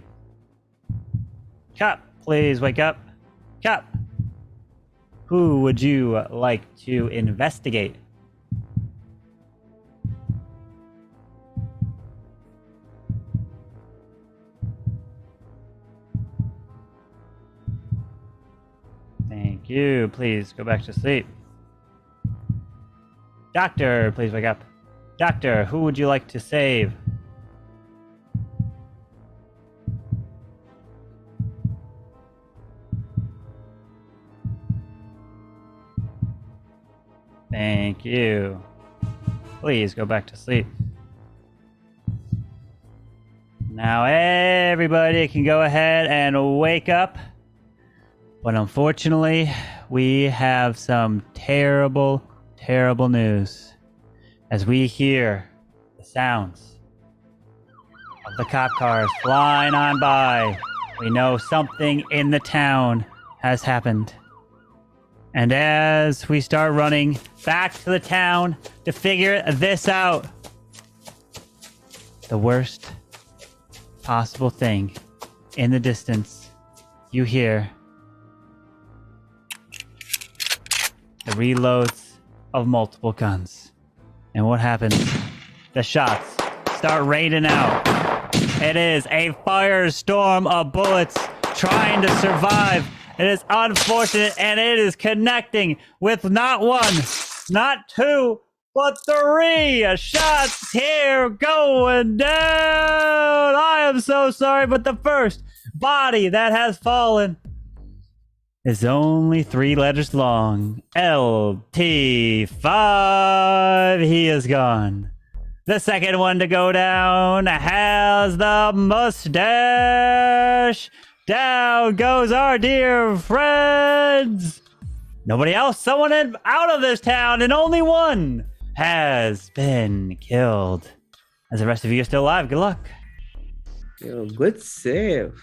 Cop, please wake up. Cop, who would you like to investigate? Thank you. Please go back to sleep. Doctor, please wake up. Doctor, who would you like to save? Thank you. Please go back to sleep. Now everybody can go ahead and wake up. But unfortunately, we have some terrible, terrible news. As we hear the sounds of the cop cars flying on by, we know something in the town has happened. And as we start running back to the town to figure this out, the worst possible thing in the distance, you hear the reloads of multiple guns. And what happens? The shots start raining out. It is a firestorm of bullets trying to survive. It is unfortunate, and it is connecting with not one, not two, but 3 shots here going down. I am so sorry, but the first body that has fallen is only 3 letters long. LT5. He is gone. The second one to go down has the mustache. Down goes our dear friends. Nobody else. Someone out of this town, and only one has been killed. As the rest of you are still alive, good luck. Yo, good save.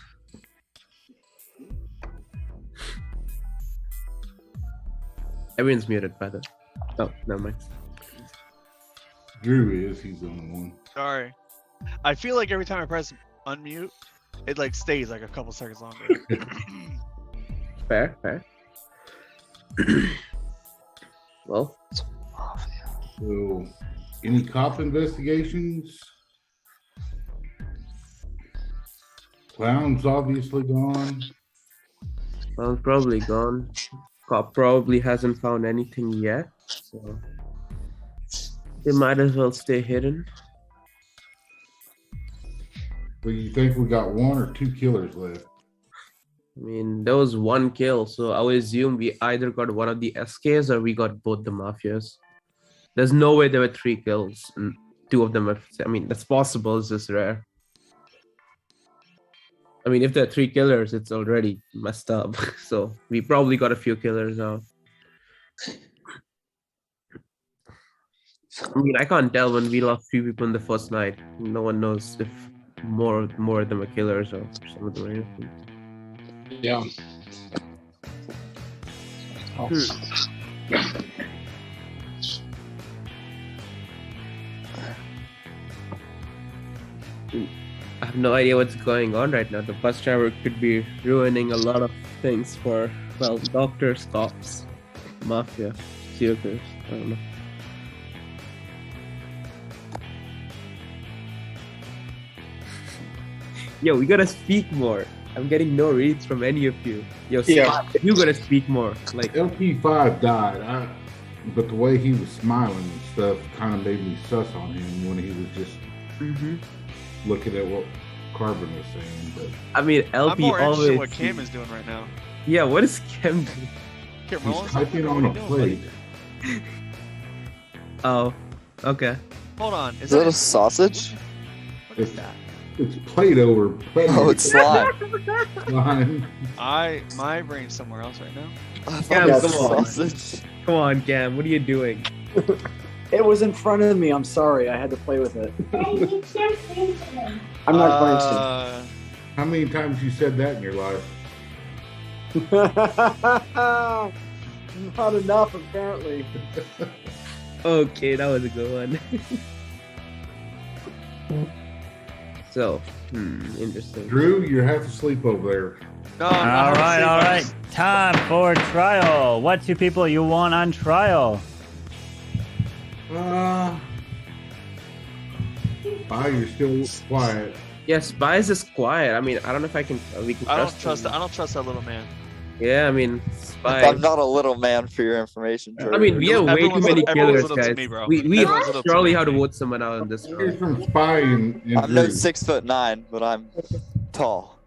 Everyone's muted, by the way. Oh, never mind. Drew is. He's the only one. Sorry. I feel like every time I press unmute, it like stays like a couple seconds longer. Fair. Well, so any cop investigations? Clown's obviously gone. Clown's probably gone. Cop probably hasn't found anything yet, so they might as well stay hidden. Do you think we got 1 or 2 killers left? I mean, there was 1 kill, so I would assume we either got one of the SKs or we got both the Mafias. There's no way there were 3 kills and 2 of them are... I mean, that's possible, it's just rare. I mean, if there are 3 killers, it's already messed up. So we probably got a few killers now. I mean, I can't tell when we lost 3 people in the first night. No one knows if more of them are killers or some of them are innocent. Yeah. I have no idea what's going on right now. The bus driver could be ruining a lot of things for, well, doctors, cops, mafia, serial killers. I don't know. Yo, we gotta speak more. I'm getting no reads from any of you. Yo, Spot, you gotta speak more. Like LP5 died, but the way he was smiling and stuff kind of made me sus on him when he was just looking at what Carbon was saying. But I mean, LP I'm more interested in always. what Cam is doing right now. Yeah, what is Cam doing? he's typing on a plate. Oh, okay. Hold on. Is that a sausage? What is that? It's Play-Doh or Play-Doh. Oh, it's slime. Slime. My brain's somewhere else right now. Cam, Yeah, come on. Sausage. Come on, Cam. What are you doing? It was in front of me. I'm sorry. I had to play with it. I'm not going to. How many times you said that in your life? Not enough, apparently. Okay, that was a good one. So, interesting. Drew, you're half asleep over there. No, all right. Time for trial. What 2 people you want on trial? Spy, you're still quiet. Yeah, Spies is quiet. I mean, I don't know if I can. We can I don't him. trust that little man. Yeah, I mean, spy. I'm not a little man for your information, Jordan. I mean, we have way too many killers, little to guys. me, bro. We Everyone's little to surely me. have to vote someone out in this round. Some spy in I'm no 6'9", but I'm tall.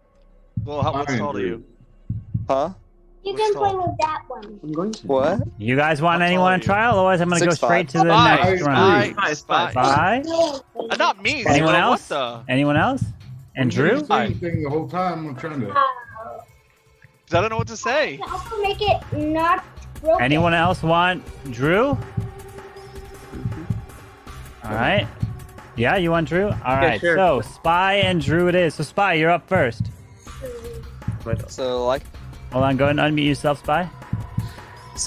Well, what's tall to you? Huh? You can play with that one. I'm going to. What? You guys want anyone on trial? Otherwise, I'm going to go 6'5". straight to the Spy, next round. spy. Not me. Anyone Zero, else? What the? Anyone else? And Drew? Same thing the whole time. I'm trying to. Because I don't know what to say. Also make it not broken. Anyone else want Drew? All right. Yeah, you want Drew? All right. sure. So Spy and Drew it is. So Spy, you're up first. So like, Hold on. Go ahead and unmute yourself, Spy.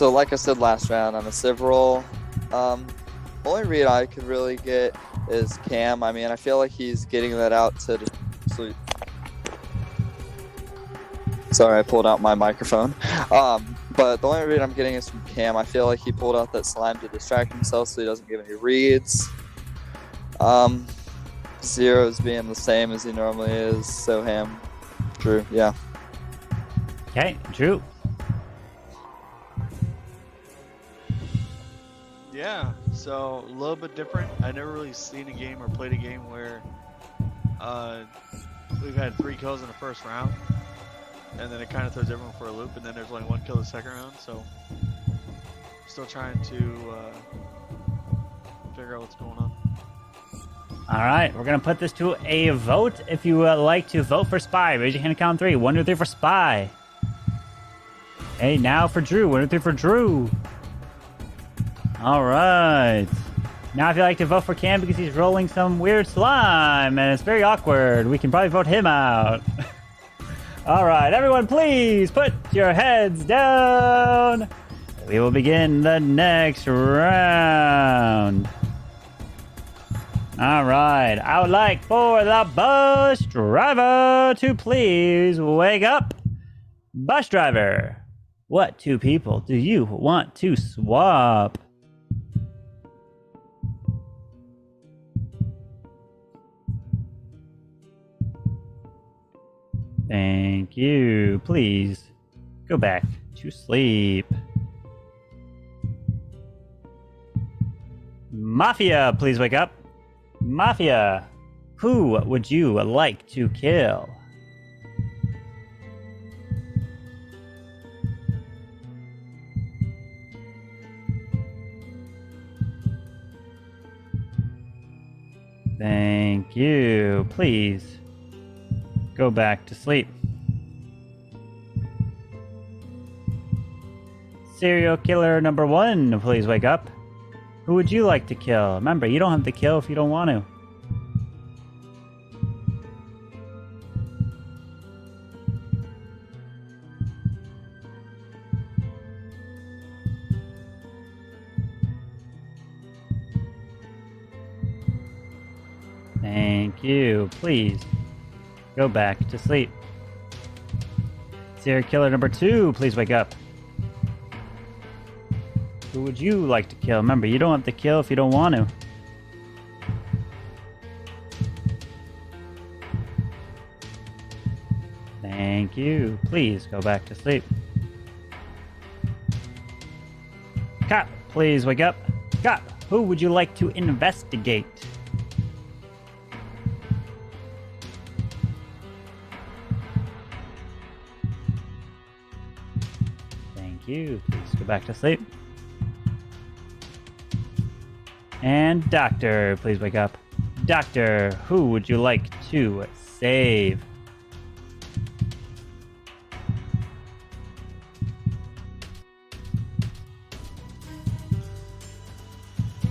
like I said last round, I'm a civ roll. Only read I could really get is Cam. I mean, I feel like he's getting that out to sleep. Sorry, I pulled out my microphone. But the only read I'm getting is from Cam. I feel like he pulled out that slime to distract himself so he doesn't give any reads. Zero is being the same as he normally is. So Drew, yeah. Okay, Drew. Yeah, so a little bit different. I never really seen a game or played a game where we've had 3 kills in the first round, and then it kind of throws everyone for a loop, and then there's only 1 kill the second round. So still trying to figure out what's going on. All right, we're gonna put this to a vote. If you like to vote for Spy, raise your hand and count 3. 1, 2, 3 for Spy. Hey, now for Drew. 1, 2, 3 for Drew. All right. Now, if you like to vote for Cam because he's rolling some weird slime and it's very awkward, we can probably vote him out. All right, everyone, please put your heads down. We will begin the next round. All right, I would like for the bus driver to please wake up. Bus driver, what 2 people do you want to swap? Thank you. Please go back to sleep. Mafia, please wake up. Mafia, who would you like to kill? Thank you. Please go back to sleep. Serial killer number 1, please wake up. Who would you like to kill? Remember, you don't have to kill if you don't want to. Thank you. Please go back to sleep. Serial killer number 2, please wake up. Who would you like to kill? Remember, you don't have to kill if you don't want to. Thank you. Please go back to sleep. Cop, please wake up. Cop, who would you like to investigate? Thank you. Please go back to sleep. And Doctor, please wake up. Doctor, who would you like to save?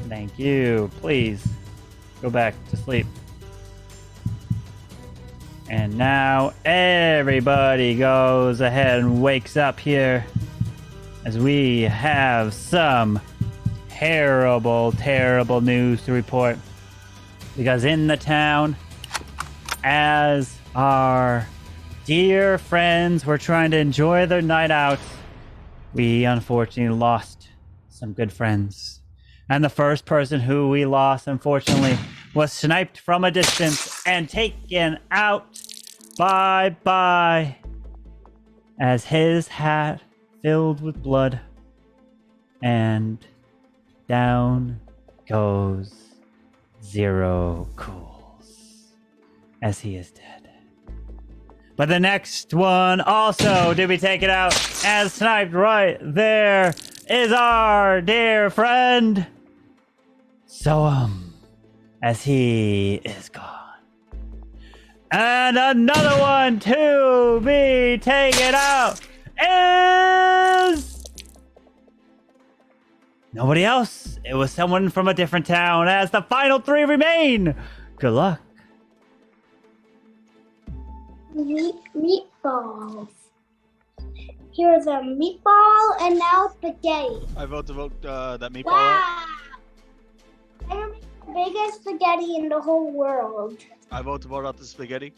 Thank you. Please go back to sleep. And now everybody goes ahead and wakes up here as we have some terrible, terrible news to report. Because in the town, as our dear friends were trying to enjoy their night out, we unfortunately lost some good friends. And the first person who we lost, unfortunately, was sniped from a distance and taken out. Bye-bye. as his hat filled with blood, and down goes Zero Cools as he is dead. But the next one also did we take it out as sniped right there is our dear friend Soham as he is gone. And another one to be taken out is nobody else. It was someone from a different town as the final three remain. Good luck. Meatballs. Here's a meatball and now spaghetti. I vote to vote that meatball. Wow. I'm the biggest spaghetti in the whole world. I vote to vote out the spaghetti.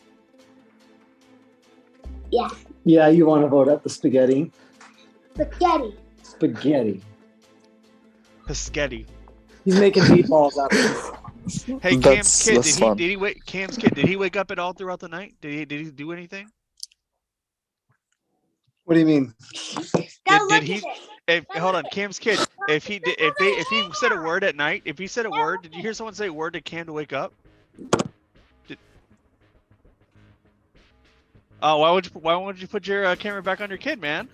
Yeah. Yeah, you want to vote up the spaghetti. Spaghetti. Spaghetti. Pescetti. He's making meatballs out of it. Hey, Cam's kid, did he wake up at all throughout the night? Did he do anything? What do you mean? Did he? Hold on, Cam's kid. If he said a word at night, if he said a word, did you hear someone say a word to Cam to wake up? Oh, why would you put your camera back on your kid, man?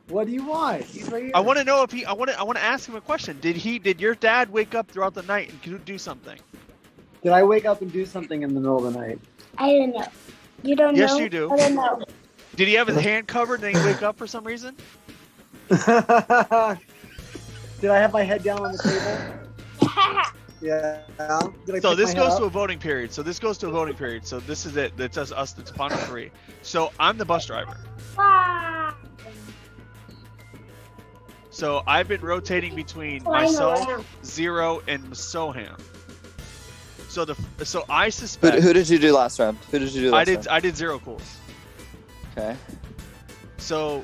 What do you want? He's right here. I want to know if he. I want to ask him a question. Did your dad wake up throughout the night and do something? Did I wake up and do something in the middle of the night? I don't know. You don't know? Yes, you do. I don't know. Did he have his hand covered and then he wake up for some reason? Did I have my head down on the table? Yeah. So this goes to a voting period. So this is it. It's us. It's final three. So I'm the bus driver. Wow. So I've been rotating between myself, Zero, and Soham. So I suspect. Who did you do last round? I did Zero Cools. Okay. So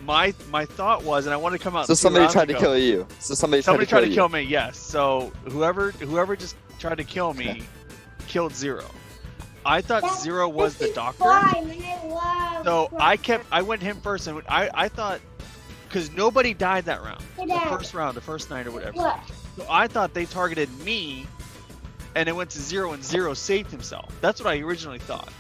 my thought was, and I wanted to come out. So somebody tried to kill you. So somebody tried to kill me. Yes. So whoever just tried to kill me, killed Zero. I thought Zero was the doctor. So I went him first, and I thought, because nobody died that round, the first night or whatever. So I thought they targeted me, and it went to Zero, and Zero saved himself. That's what I originally thought.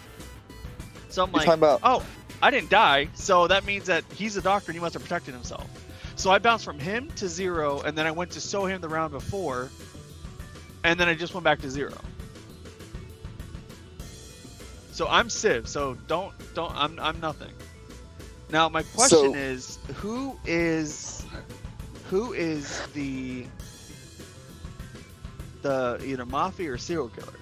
So I'm like, oh, I didn't die, so that means that he's a doctor and he must have protected himself. So I bounced from him to Zero, and then I went to Soham the round before, and then I just went back to Zero. So I'm Civ, so don't I'm nothing. Now my question is, who is the either mafia or serial killer?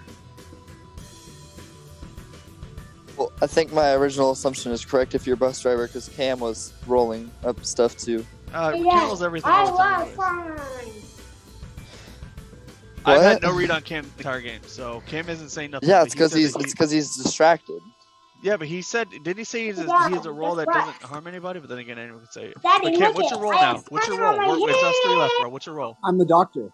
Well, I think my original assumption is correct if you're a bus driver, because Cam was rolling up stuff too. Kills everything all the time. I've had no read on Cam the entire game, so Cam isn't saying nothing. Yeah, it's because he's distracted. Yeah, but he said, didn't he say he has a role that doesn't harm anybody? But then again, anyone could say it. Daddy, but Cam, what's your role now? What's your role? Wait, that's 3 left, bro. What's your role? I'm the doctor.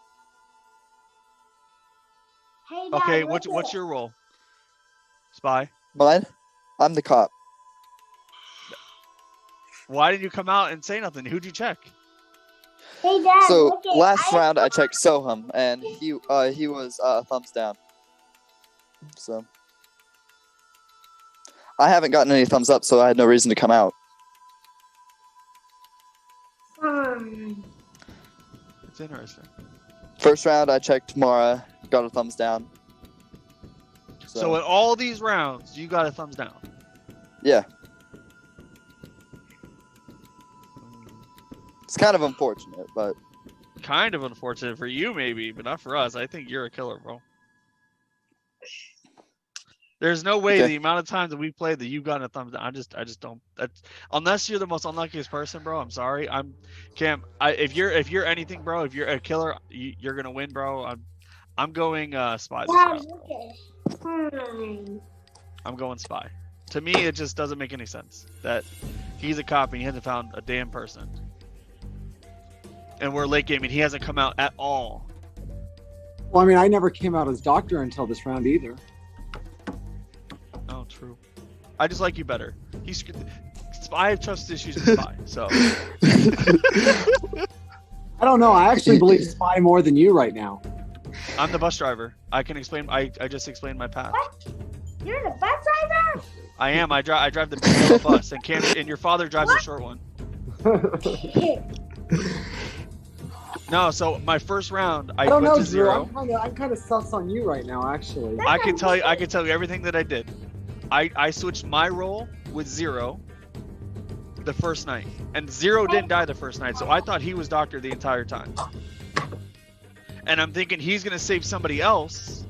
Hey, Dad, Okay, what's your role? Spy. Mine? I'm the cop. Why didn't you come out and say nothing? Who'd you check? Hey, Dad, So last round I checked Soham, and he was thumbs down. So I haven't gotten any thumbs up, so I had no reason to come out. It's interesting. First round I checked Mara, got a thumbs down. So in all these rounds, you got a thumbs down. Yeah. It's kind of unfortunate, but Kind of unfortunate for you, maybe, but not for us. I think you're a killer, bro. There's no way the amount of times that we played that you've gotten a thumbs down. I just don't. That's unless you're the most unluckiest person, bro. I'm sorry. Cam. If you're anything, bro. If you're a killer, you're gonna win, bro. I'm going spy this round. I'm going spy. To me, it just doesn't make any sense that he's a cop and he hasn't found a damn person. And we're late gaming. He hasn't come out at all. Well, I mean, I never came out as doctor until this round either. Oh, true. I just like you better. I have trust issues with Spy. So I don't know. I actually believe Spy more than you right now. I'm the bus driver. I can explain. I just explained my path. You're the bus driver? I am. I drive the big yellow bus, and Cam and your father drives the short one. No, so my first round, I don't went know, to zero. Drew. I'm kind of sus on you right now, actually. I can tell you everything that I did. I switched my role with Zero the first night, and Zero didn't die the first night, so I thought he was Doctor the entire time. And I'm thinking he's gonna save somebody else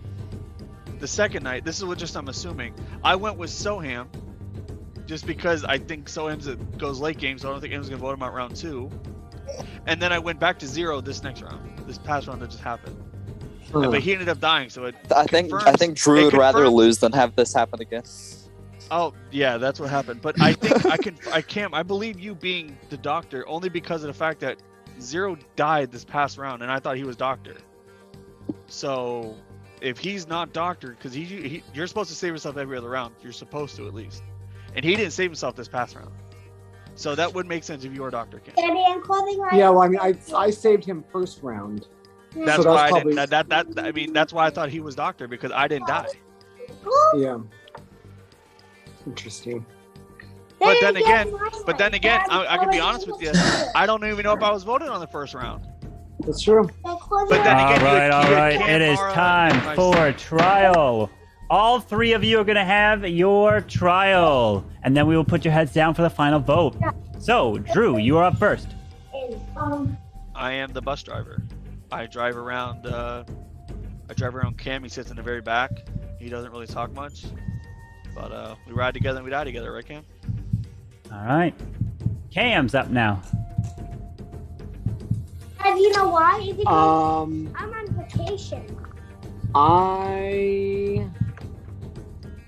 the second night. This is what I'm assuming. I went with Soham just because I think Soham's goes late game, so I don't think anyone's gonna vote him out round 2. And then I went back to Zero this next round, this past round that just happened. But he ended up dying, so I think Drew would rather lose than have this happen again. Oh yeah, that's what happened. But I think I believe you being the Doctor only because of the fact that Zero died this past round, and I thought he was Doctor. So if he's not Doctor, because you're supposed to save yourself every other round. You're supposed to at least, and he didn't save himself this past round. So that would make sense if you were Doctor King. Daddy, I'm clothing right. Yeah, well, I mean, I saved him first round. That's so why probably... I didn't. I mean, that's why I thought he was Doctor, because I didn't die. Yeah. Interesting. But then again, I can be honest with you. I don't even know if I was voted on the first round. That's true. But then again, all right. It is time for trial. All 3 of you are going to have your trial, and then we will put your heads down for the final vote. So, Drew, you are up first. I am the bus driver. I drive around. Cam. He sits in the very back. He doesn't really talk much, but we ride together and we die together, right, Cam? All right. Cam's up now. And you know why? It's because I'm on vacation. I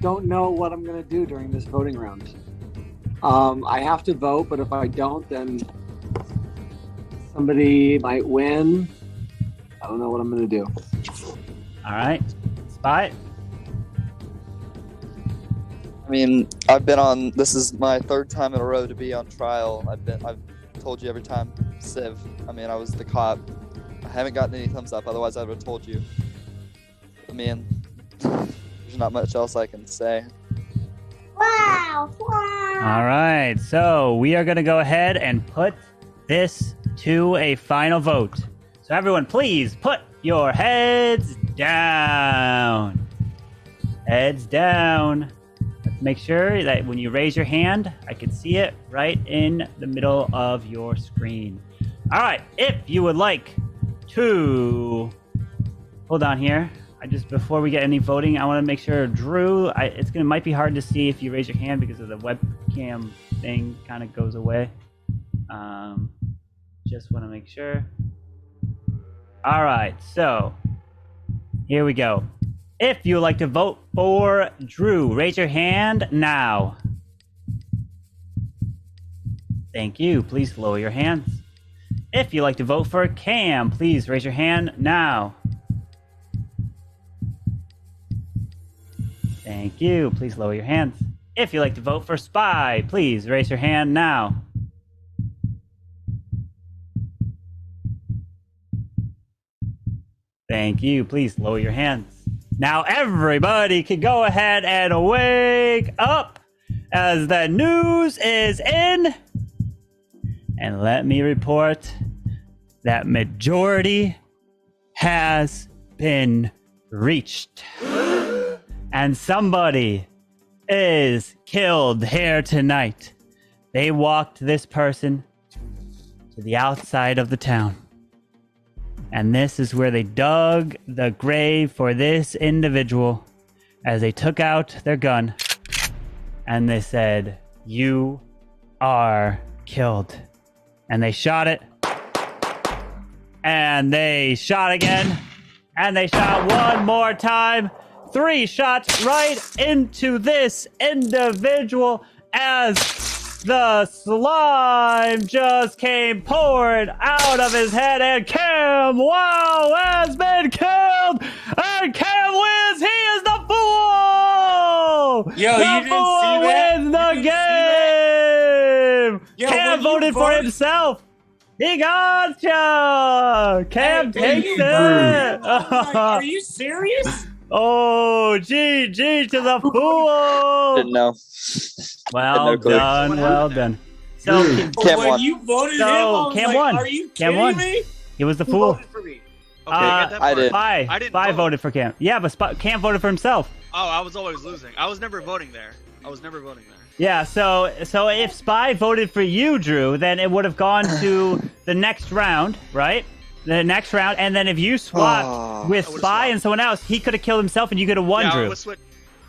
don't know what I'm going to do during this voting round. I have to vote, but if I don't, then somebody might win. I don't know what I'm going to do. All right. Spy. I mean, I've been on. This is my 3rd time in a row to be on trial. I've told you every time, Civ. I mean, I was the cop. I haven't gotten any thumbs up. Otherwise, I would have told you. I mean, there's not much else I can say. Wow! All right. So we are going to go ahead and put this to a final vote. So everyone, please put your heads down. Heads down. Let's make sure that when you raise your hand, I can see it right in the middle of your screen. All right. If you would like to... Hold on here. Before we get any voting, I want to make sure, Drew, might be hard to see if you raise your hand because of the webcam thing kind of goes away. Just want to make sure. All right, so here we go. If you would like to vote for Drew, raise your hand now. Thank you. Please lower your hands. If you'd like to vote for Cam, please raise your hand now. Thank you. Please lower your hands. If you'd like to vote for Spy, please raise your hand now. Thank you. Please lower your hands. Now everybody can go ahead and wake up as the news is in. And let me report that majority has been reached. And somebody is killed here tonight. They walked this person to the outside of the town. And this is where they dug the grave for this individual as they took out their gun and they said, "You are killed." And they shot it. And they shot again. And they shot one more time. 3 shots right into this individual as the slime just came pouring out of his head, and Cam, wow, has been killed, and Cam wins. He is the fool. Yo, the you didn't fool see that? wins the game. voted for himself. He got you. Cam takes it. Are you serious? Oh, GG to the fool. Didn't know. Well no clue. done. Well done. So Cam when won. you voted him, I So was Cam like, won. are you Cam kidding won. me? He was the Who fool. voted for me? Okay, I get that I part. did. I didn't Spy vote. voted for Cam. Yeah, but Cam voted for himself. Oh, I was always losing. I was never voting there. Yeah, so if Spy voted for you, Drew, then it would have gone to the next round, right? The next round, and then if you swapped with Spy and someone else, he could have killed himself, and you could have won, Yeah, Drew.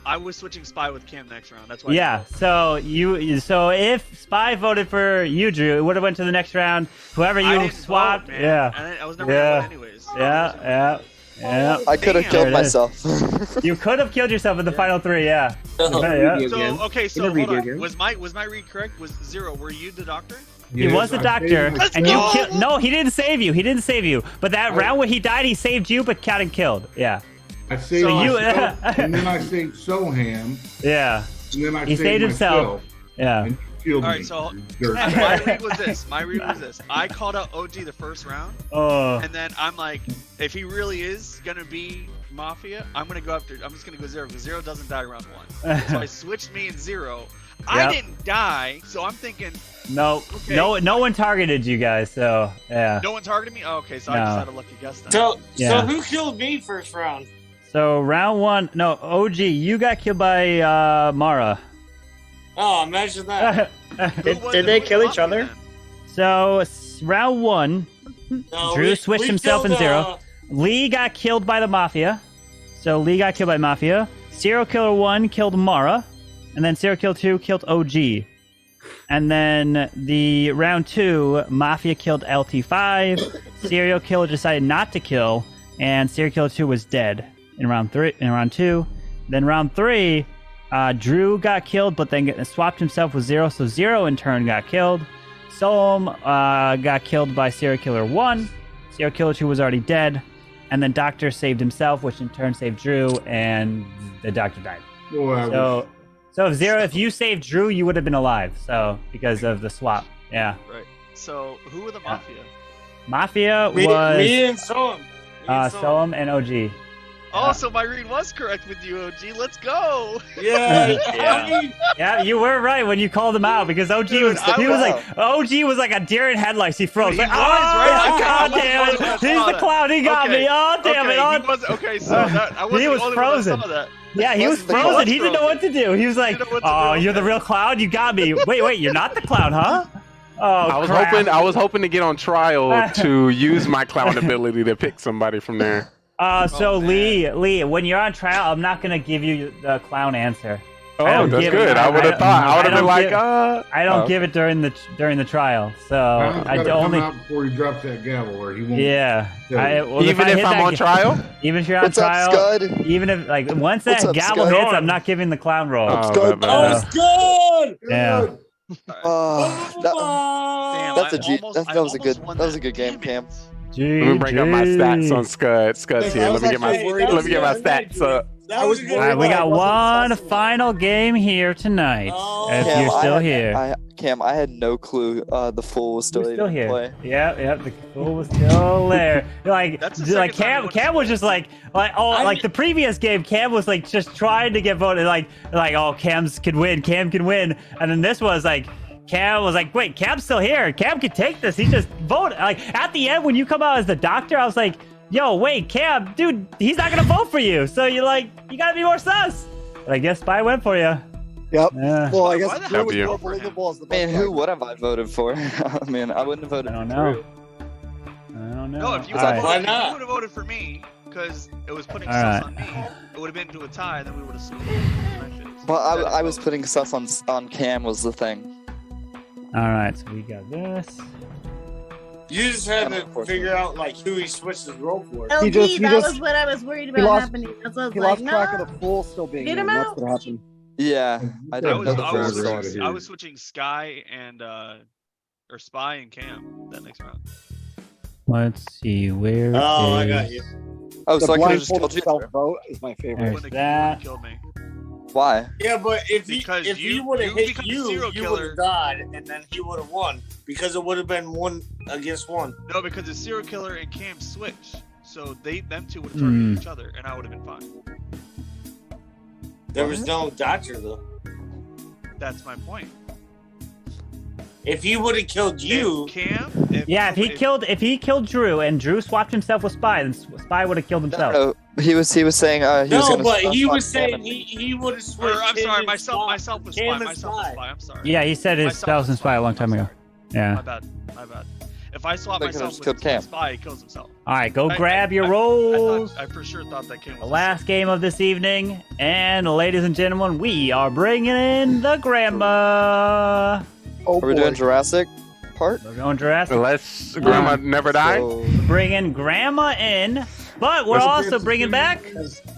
I was switching Spy with Cam next round. That's why. Yeah, so if Spy voted for you, Drew, it would have went to the next round. Whoever I you didn't swapped, vote, man. yeah, I was never gonna vote anyways. yeah. I could have There killed it is. myself. You could have killed yourself in the final three, yeah. So In a hold video on. game. Was my read correct? Was 0? Were you the doctor? He was the doctor, Let's and you go! killed. No, he didn't save you. He didn't save you. But that round where he died, he saved you, but got him killed. Yeah. I saved So you- myself, and then I saved Soham. Yeah. And then I He saved himself. Yeah. And you killed All me. right, so Dirt. my read was this. I called out OG the first round, Oh. and then I'm like, if he really is gonna be Mafia, I'm just gonna go 0 because 0 doesn't die round 1. So I switched me and 0. I Yep. didn't die, so I'm thinking. No, Okay. no one targeted you guys. So yeah. No one targeted me. Oh, okay, so I No. just had a lucky guess then. So Yeah. who killed me first round? So round one, no, OG, you got killed by Mara. Oh, imagine that. Did they kill each other? So round one, No, Drew we- switched we himself in killed, 0. Lee got killed by the Mafia. So Lee got killed by Mafia. Serial Killer 1 killed Mara. And then Serial Killer 2 killed OG. And then the round 2, Mafia killed LT5. Serial Killer decided not to kill. And Serial Killer 2 was dead in round 2. Then round 3, Drew got killed, but then swapped himself with 0. So 0 in turn got killed. Solom got killed by Serial Killer 1. Serial Killer 2 was already dead. And then Doctor saved himself, which in turn saved Drew, and the Doctor died. Boy, So if you saved Drew, you would have been alive. So because of the swap, yeah. Right. So who were the Mafia? Mafia Me was and Soham. Solom and OG. Oh, so my read was correct with you, OG. Let's go. Yeah. Yeah, you were right when you called him out because OG was like a deer in headlights. He froze. He Like, was, oh, right? Okay, God I damn wasn't it! the only one He's that saw the that. clown. He got me. Oh damn it! He was, okay, so that, I wasn't he was the only frozen. one that saw that. Yeah, he was Wasn't the frozen. clown He didn't know what to do. He was like, "Oh, you're the real clown. You got me. Wait, you're not the clown, huh?" Oh, I was hoping to get on trial to use my clown ability to pick somebody from there. So Lee, when you're on trial, I'm not gonna give you the clown answer. Oh, that's good. I would have thought. I would have been like, I don't give it during the trial. So I only. Come out before he drops that gavel, or he won't. Yeah. Even if I'm on trial? Even if you're on What's up, trial. Scud? Even if once that What's up, gavel Scud? hits, I'm not giving the clown roll. Scud. Oh, it's good. Yeah. That was a good game, Cam. Let me bring up my stats on Scud. Scud's here. Let me get my stats up. All right, we got one final game here tonight. If Cam, you're still here. Cam, I had no clue the fool was still, Still even here. play. Yeah, the fool was still there. Like Cam was just like the previous game, Cam was like just trying to get voted like oh Cam can win. And then this was like Cam was like, wait, Cam's still here. Cam can take this. He just voted. Like at the end when you come out as the doctor, I was like, yo, wait, Cam, dude, he's not gonna vote for you. So you gotta be more sus. But I guess Spy went for you. Yep. Yeah. Well, I guess Drew was W. more believable as the Man, who would have I voted for? I mean, I wouldn't have voted I don't for know. Drew. I don't know. No, if you All right. would have voted for me, because it was putting All sus right. on me, it would have been to a tie, then we would have switched. But I was putting sus on Cam was the thing. All right, so we got this. You just had to figure out like who he switched his role for. LG, he that just- was what I was worried he about lost- happening. That's what I was He like, lost track no. of the fool still being Get in. him That's out. what happened. Yeah, I didn't know the I fool was, was switching, I was switching Sky and or Spy and Cam that next round. Let's see where. Oh, I is- got you. Oh, The so I could have just blindfolded killed you. self vote is my favorite. There's that. Killed me. Why? Yeah, but if Because he you would have hit become a you, serial you killer. would have died, and then he would have won because it would have been 1 against 1. No, because the serial killer and Cam switched, so them two would have targeted each other, and I would have been fine. There was no doctor though. That's my point. If he would have killed you, if he killed Drew and Drew swapped himself with Spy, then Spy would have killed himself. No, he was saying he was no, gonna but he swap was saying Cam and- he would have switched. I'm him sorry, and myself was Cam Spy. and Myself was Spy. I'm sorry. Yeah, he said his spouse and Spy a long time ago. Yeah. My bad. If I swap They could've myself just killed with Cam. Spy, he kills himself. All right, go grab your rolls. I for sure thought that Cam The was last game of this evening, and ladies and gentlemen, we are bringing in the grandma. Are we doing Jurassic part? We're going Jurassic. Let's Grandma never die. Bringing grandma in, but we're also bringing back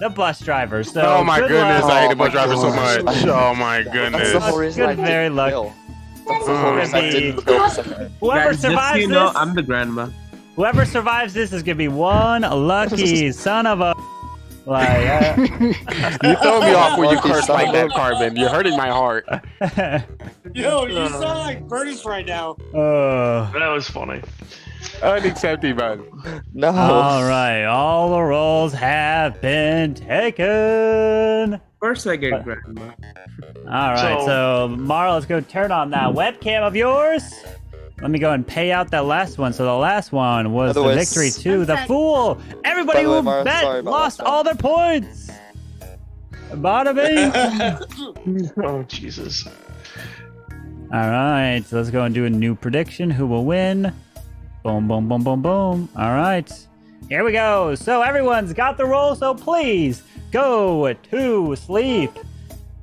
the bus driver. So Oh my good goodness, luck. I hate the bus driver so much. Oh my goodness. That's the whole reason I Good very didn't luck. kill. That's the whole reason I didn't kill the second guy. Whoever Guys, just so survives you know, this, I'm the grandma. whoever survives this is gonna be one lucky son of a. Like, You throw me off when you curse like that, Carbon. You're hurting my heart. Yo, you sound like Curtis right now. That was funny. Unacceptable. No. All right, all the rolls have been taken. Of course I get grandma. All right, so Mara, let's go turn on that webcam of yours. Let me go and pay out that last one. So the last one was the Otherwise- victory to the fool. Everybody By the way, who Mara, bet sorry about lost last all their points. Bada bing. Oh, Jesus. All right, so let's go and do a new prediction. Who will win? Boom, boom, boom, boom, boom. All right, here we go. So everyone's got the roll, so please go to sleep.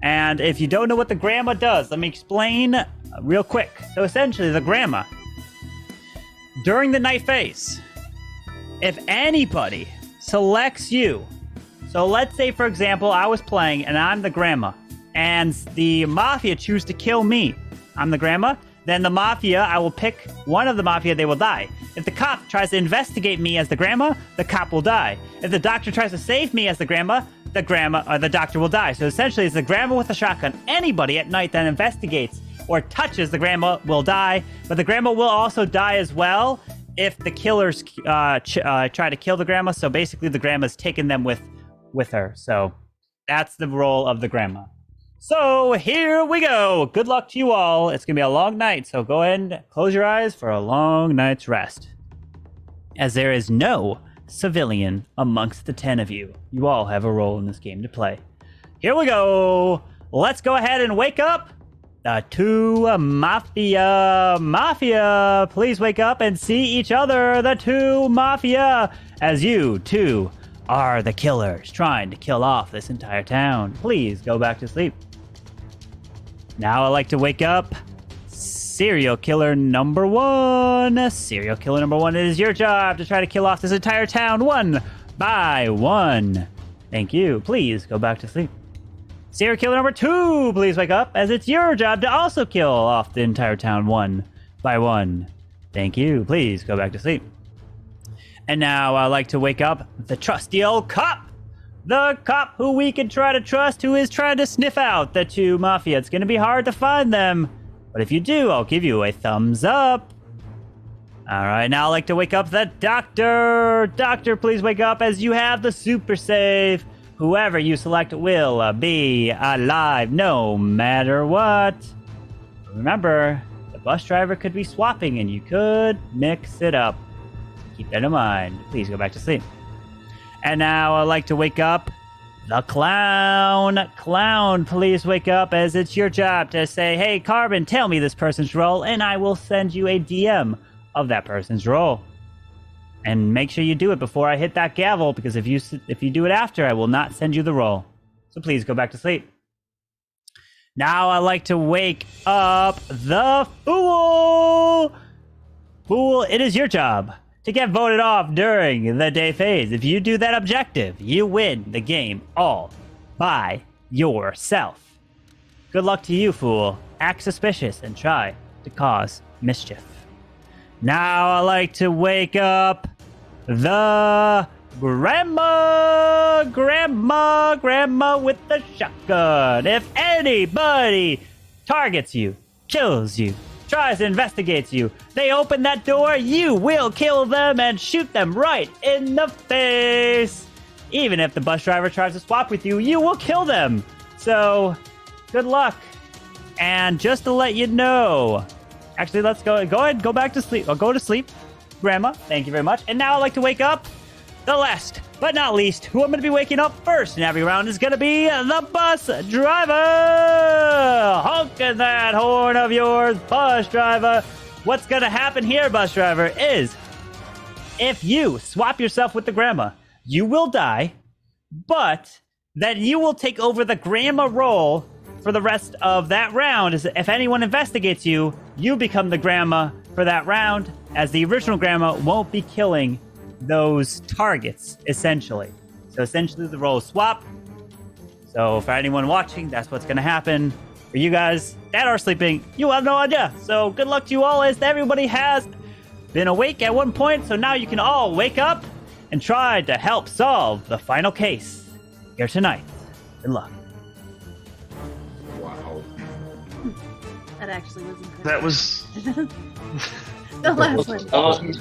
And if you don't know what the grandma does, let me explain real quick. So essentially, the grandma, during the night phase, if anybody selects you, so let's say, for example, I was playing and I'm the grandma, and the Mafia choose to kill me. I'm the grandma. Then the Mafia, I will pick one of the Mafia, they will die. If the cop tries to investigate me as the grandma, the cop will die. If the doctor tries to save me as the grandma, the doctor will die. So essentially, it's the grandma with a shotgun. Anybody at night that investigates or touches the grandma will die, but the grandma will also die as well if the killers try to kill the grandma. So basically, the grandma's taking them with her. So that's the role of the grandma. So here we go. Good luck to you all. It's gonna be a long night, so go ahead and close your eyes for a long night's rest. As there is no civilian amongst the 10 of you. You all have a role in this game to play. Here we go. Let's go ahead and wake up the two Mafia. Mafia, please wake up and see each other. The two Mafia, as you two are the killers trying to kill off this entire town. Please go back to sleep. Now I'd like to wake up serial killer number 1. Serial killer number 1, it is your job to try to kill off this entire town one by one. Thank you. Please go back to sleep. Serial killer number 2, please wake up, as it's your job to also kill off the entire town one by one. Thank you. Please go back to sleep. And now I'd like to wake up the trusty old cop. The cop who we can try to trust, who is trying to sniff out the two Mafia. It's going to be hard to find them, but if you do, I'll give you a thumbs up. All right, now I'd like to wake up the doctor. Doctor, please wake up, as you have the super save. Whoever you select will be alive no matter what. Remember, the bus driver could be swapping and you could mix it up. Keep that in mind. Please go back to sleep. And now I'd like to wake up the clown. Clown, please wake up, as it's your job to say, hey, Carbon, tell me this person's role, and I will send you a DM of that person's role. And make sure you do it before I hit that gavel, because if you do it after, I will not send you the role. So please go back to sleep. Now I'd like to wake up the fool. Fool, it is your job to get voted off during the day phase. If you do that objective, you win the game all by yourself. Good luck to you, fool. Act suspicious and try to cause mischief. Now I like to wake up the Grandma with the shotgun. If anybody targets you, kills you, tries to investigate you, they open that door, you will kill them and shoot them right in the face. Even if the bus driver tries to swap with you, you will kill them. So, good luck. And just to let you know, actually, let's go ahead, go back to sleep. Or go to sleep, Grandma. Thank you very much. And now I'd like to wake up the last but not least, who I'm going to be waking up first in every round is going to be the bus driver. Honking that horn of yours, bus driver. What's going to happen here, bus driver, is if you swap yourself with the grandma, you will die, but then you will take over the grandma role for the rest of that round. If anyone investigates you, you become the grandma for that round, as the original grandma won't be killing those targets, essentially. So essentially the roles swap. So for anyone watching, that's what's going to happen. For you guys that are sleeping, you have no idea. So good luck to you all, as everybody has been awake at one point. So now you can all wake up and try to help solve the final case here tonight. Good luck. Wow. That actually was incredible. That was... The last one.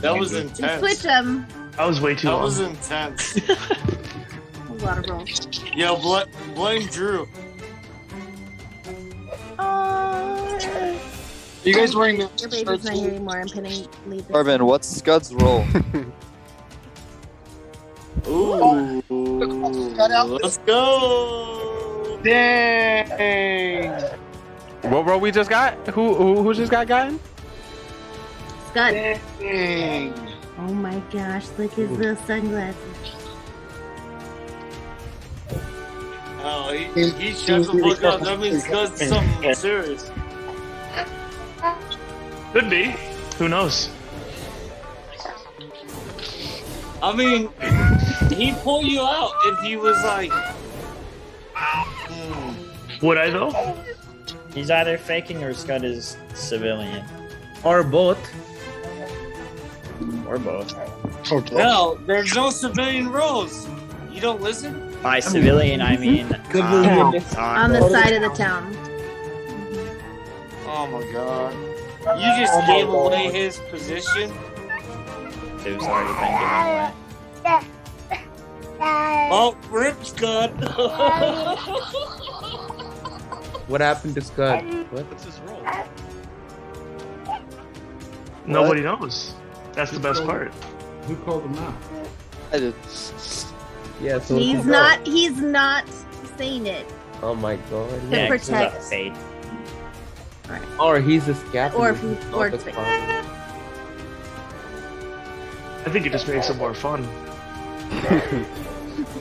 That was intense. Switch them. That was way too long. That was intense. A lot of rolls. Yo, blame Drew. You guys wearing the Your baby's not here anymore. I'm pinning leave. Corbin, what's Scud's role? Ooh. Let's go. Dang. What role we just got? Who just got gotten? Scud. Dang. Oh my gosh, look at his little sunglasses. Oh, he shut the fuck up. That means Scud's something serious. Could be. Who knows? I mean, he'd pull you out if he was like... Would I though? He's either faking or Scud is civilian. Or both. Or both. No, there's no civilian roles. You don't listen? By civilian, I mean On the side of the town. Oh my god. You just gave away his position? It was already been given away. Oh, rip Scud. What happened to Scud? What's his role? Nobody knows. That's the best part. Who called him out? I did. Yeah, so He's not saying it. Oh my god. To Yeah, 'cause protect. it's a fade. Or he's a captain. Or not it's the fake. clown. I think it just makes it more fun.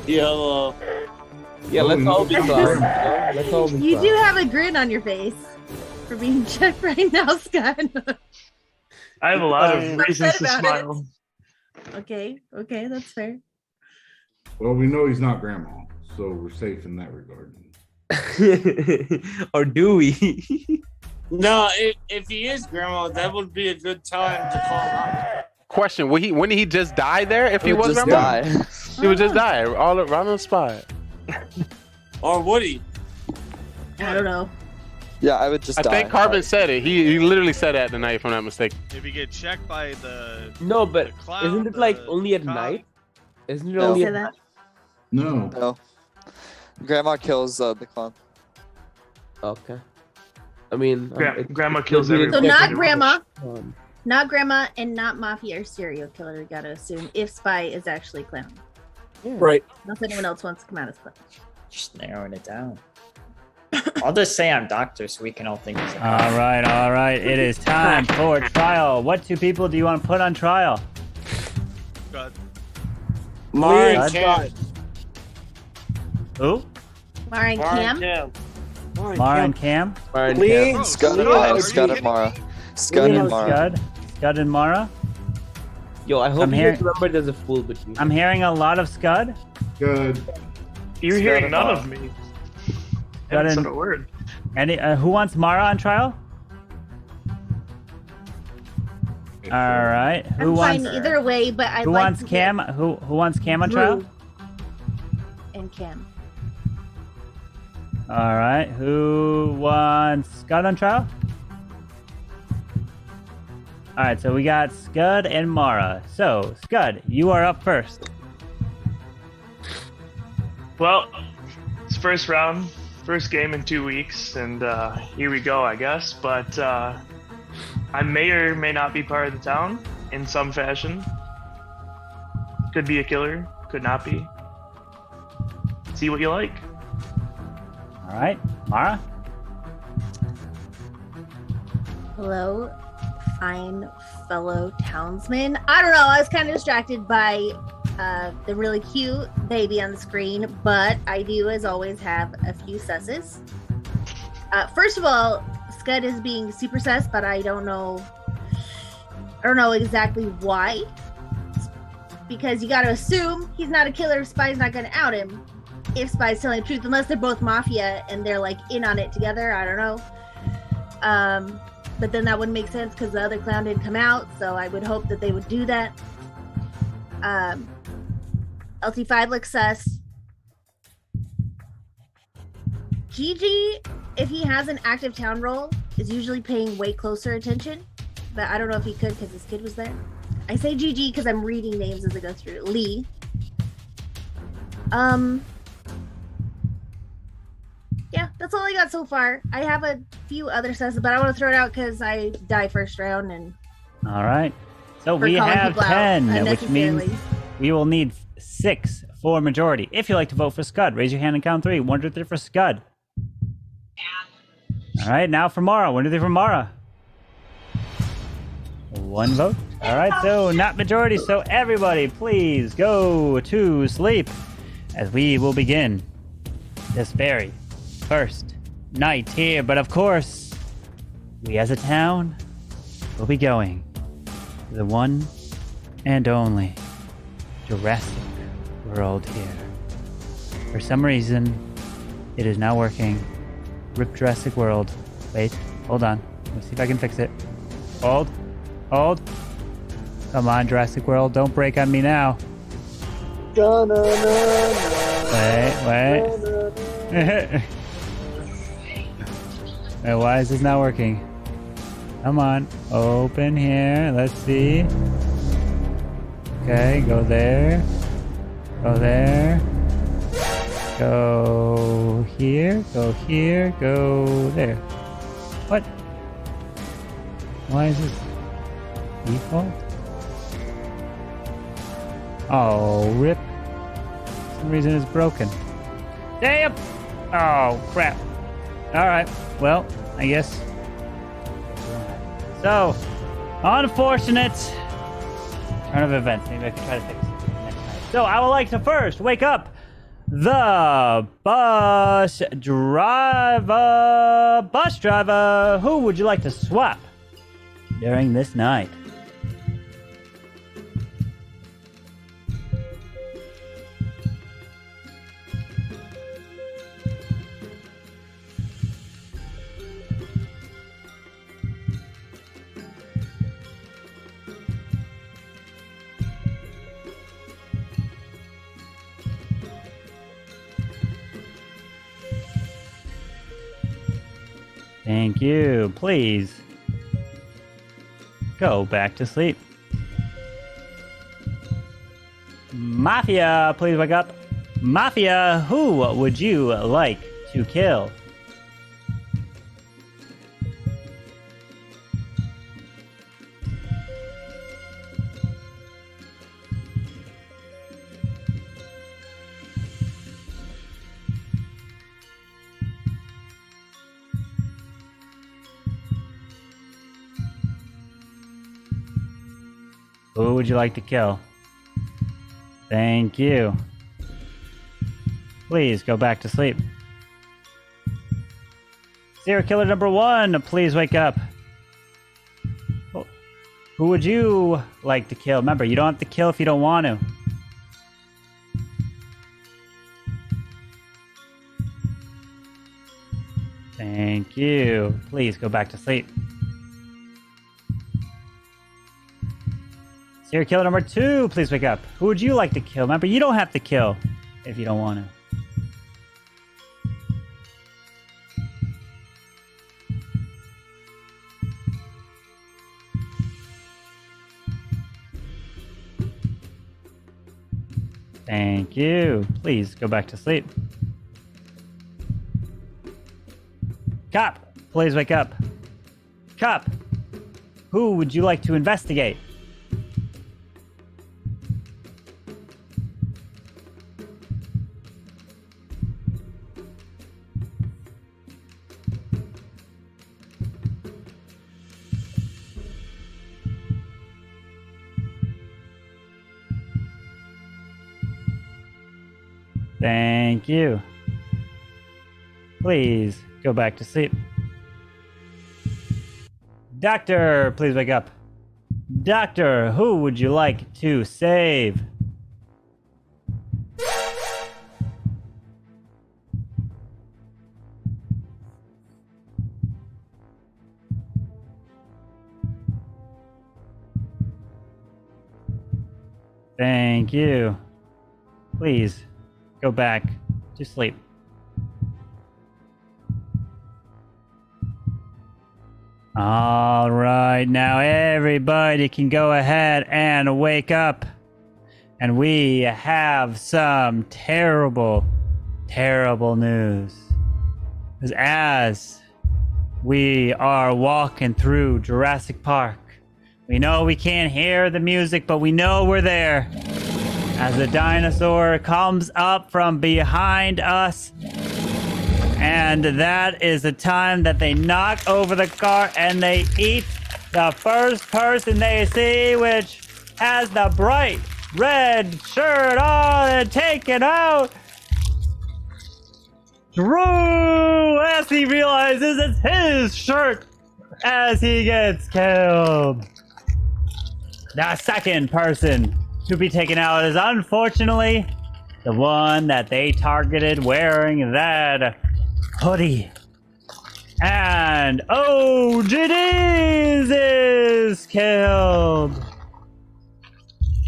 Yo, Yeah, let's all be clowns. Let's all be You clowns. do have a grin on your face for being checked right now, Scott. I have a lot of I'm reasons upset to about it. smile. Okay, that's fair. Well, we know he's not grandma, so we're safe in that regard. Or do we? no, if he is grandma, that would be a good time to call him out. Question: wouldn't he just die there if he Would was just grandma? die. He would just die all around on the spot. Or would he? I don't know. Yeah, I would just I die. think Carbon said it. He literally said that tonight, if I'm not mistaken. If you get checked by the No, but the clown, isn't it like the only at cop? night? Isn't it No. only Say at that. night? No. No. Grandma kills the clown. Okay. I mean, Grandma kills it'll be everyone. So not detected. grandma, Um, not grandma, and not mafia or serial killer. We gotta assume if spy is actually clown. Right. Unless anyone else wants to come out as clown. Just narrowing it down. I'll just say I'm doctor so we can all think he's a All right. It is time for trial. What two people do you want to put on trial? God. Mara Scud? and Cam. Who? Mara and Mara Cam. and Cam. Mara and Cam? Brian Lee, Camp. Scud, Lee, Mara. are you Scud and kidding Mara. Scud and Mara. Scud and Mara? Yo, I hope I'm you here- guys remember there's a fool between. I'm hearing a lot of Scud. Good. You're Scud hearing and none Mara. of me. Scud Haven't said and- a word. Who wants Mara on trial? All right. Who I'm wants? fine either way, but I'd Who like wants to Cam? Who wants Cam on trial? Drew and Cam. All right. Who wants Scud on trial? All right. So we got Scud and Mara. So Scud, you are up first. Well, it's first round, first game in 2 weeks, and here we go, I guess. But I may or may not be part of the town in some fashion. Could be a killer, could not be. See what you like. All right, Mara. Hello, fine fellow townsmen. I don't know, I was kind of distracted by the really cute baby on the screen, but I do, as always, have a few susses. First of all, Scud is being super sus, but I don't know exactly why. Because you gotta assume he's not a killer if Spy's not gonna out him. If Spy's telling the truth, unless they're both mafia and they're like in on it together, I don't know. But then that wouldn't make sense because the other clown didn't come out, so I would hope that they would do that. LT5 looks sus. GG, if he has an active town role, is usually paying way closer attention. But I don't know if he could because his kid was there. I say GG because I'm reading names as I go through. Lee. Yeah, that's all I got so far. I have a few other sets, but I want to throw it out because I die first round and. All right. So we have 10, which means we will need 6 for majority. If you'd like to vote for Scud, raise your hand and count 3. 1, 2, 3 for Scud. All right, now for Mara. 1, 2, 3 for Mara. 1 vote. All right, so not majority. So everybody, please go to sleep as we will begin this very first night here. But of course, we as a town will be going to the one and only Jurassic World here. For some reason, it is not working. Rip Jurassic World. Wait, hold on. Let me see if I can fix it. Hold. Hold. Come on, Jurassic World. Don't break on me now. Wait. Wait, why is this not working? Come on. Open here. Let's see. Okay, go there. Go there. Go here. Go here. Go there. What? Why is this default? Oh, rip. For some reason it's broken. Damn! Oh, crap. Alright, well, I guess. So, unfortunate turn of events. Maybe I can try to fix it next time. So, I would like to first wake up the bus driver. Bus driver, who would you like to swap during this night? Thank you. Please go back to sleep. Mafia, please wake up. Mafia, who would you like to kill? Who would you like to kill? Thank you. Please go back to sleep. Serial killer number 1, please wake up. Who would you like to kill? Remember, you don't have to kill if you don't want to. Thank you. Please go back to sleep. Serial killer number 2, please wake up. Who would you like to kill? Remember, you don't have to kill if you don't want to. Thank you. Please go back to sleep. Cop, please wake up. Cop, who would you like to investigate? Thank you. Please go back to sleep. Doctor, please wake up. Doctor, who would you like to save? Thank you. Please go back to sleep. All right, now everybody can go ahead and wake up. And we have some terrible, terrible news. Because as we are walking through Jurassic Park, we know we can't hear the music, but we know we're there. As a dinosaur comes up from behind us. And that is the time that they knock over the car and they eat the first person they see, which has the bright red shirt on and taken out. Drew, as he realizes it's his shirt as he gets killed. The second person to be taken out is unfortunately the one that they targeted wearing that hoodie. And OGDs is killed.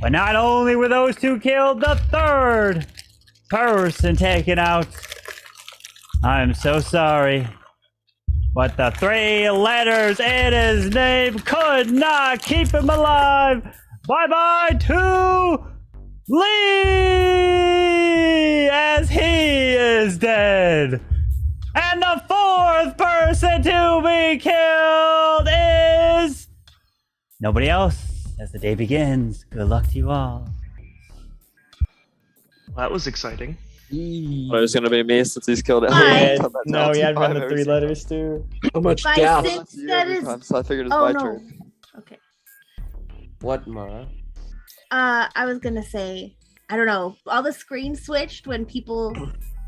But not only were those two killed, the third person taken out. I'm so sorry. But the 3 letters in his name could not keep him alive. Bye-bye to Lee, as he is dead. And the 4th person to be killed is nobody else. As the day begins, good luck to you all. Well, that was exciting. Well, it's gonna be me since he's killed it. No, we had run the 3 letters too. How much By gas? since that is... So I figured it's Oh, my no. turn. Okay. What, Mara? I was gonna say, I don't know. All the screens switched when people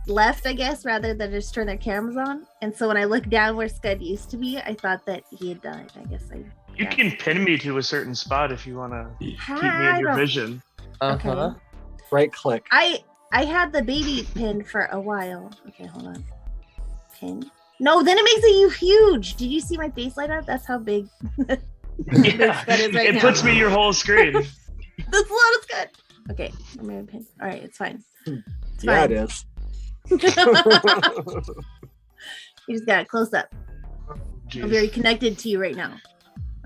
left, I guess, rather than just turn their cameras on. And so when I looked down where Scud used to be, I thought that he had died. I guess You can pin me to a certain spot if you want to keep me I in your don't- vision. Okay. Right click. I had the baby pin for a while. Okay, hold on. Pin. No, then it makes it huge. Did you see my face light up? That's how big. Yeah, That is right it now. puts me your whole screen. That's a lot of Scud. Okay, I'm gonna pin. All right, it's fine. It's Yeah, fine. it is. You just got it close up. Jeez. I'm very connected to you right now.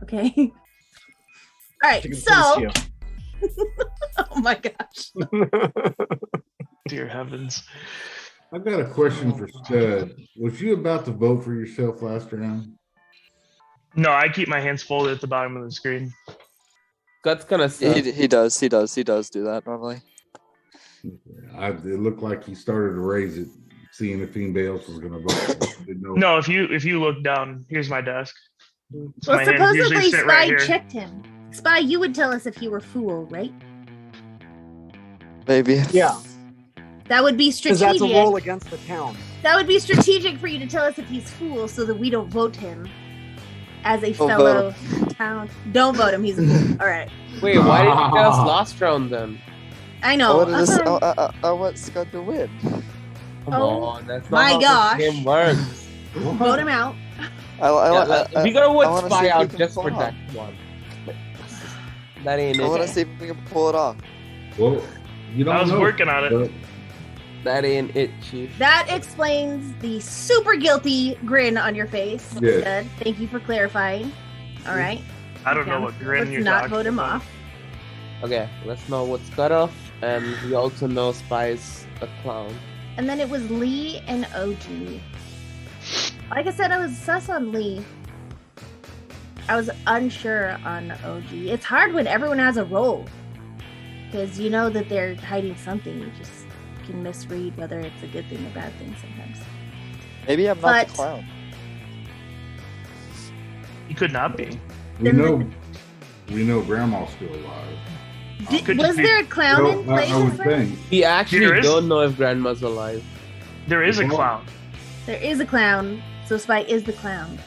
Okay. All right. She can So. pinch Oh my gosh. Dear heavens. I've got a question for Stud. Was you about to vote for yourself last round? No, I keep my hands folded at the bottom of the screen. Scott's gonna He does do that normally. It looked like he started to raise it, seeing if anybody else was going to vote. Didn't know. No, if you look down, here's my desk. So Well, my hands usually supposedly sit Spy right here. checked him. Spy, you would tell us if you were fool, right? Maybe. Yeah. That would be Because strategic. that's a roll against the town. That would be strategic for you to tell us if he's fool, so that we don't vote him as a Don't fellow town. Don't vote him. He's a fool. All right. Wait, why did you tell us last round then? I know. I want Scott to win. Come Oh, on, that's not my how gosh. this game works. Vote him out. I we gotta wanna vote see Spy if we out can just pull for off. that one. That ain't I want to it. see if we can pull it off. Well, you don't I was know, working on it. but- That ain't it, Chief. That explains the super guilty grin on your face. Yeah. Good. Thank you for clarifying. All right. I don't know what grin Let's you're not talking vote him about. off. Okay, let's know what's cut off, and we also know Spy's a clown. And then it was Lee and OG. Like I said, I was sus on Lee. I was unsure on OG. It's hard when everyone has a role. Because you know that they're hiding something. You just can misread whether it's a good thing or bad thing sometimes. Maybe I'm not But- the clown. He could not be. We know Grandma's still alive. Was there a clown in Well, play? I would this round? think. We actually There is- don't know if Grandma's alive. There is a clown. There is a clown, so Spy is the clown.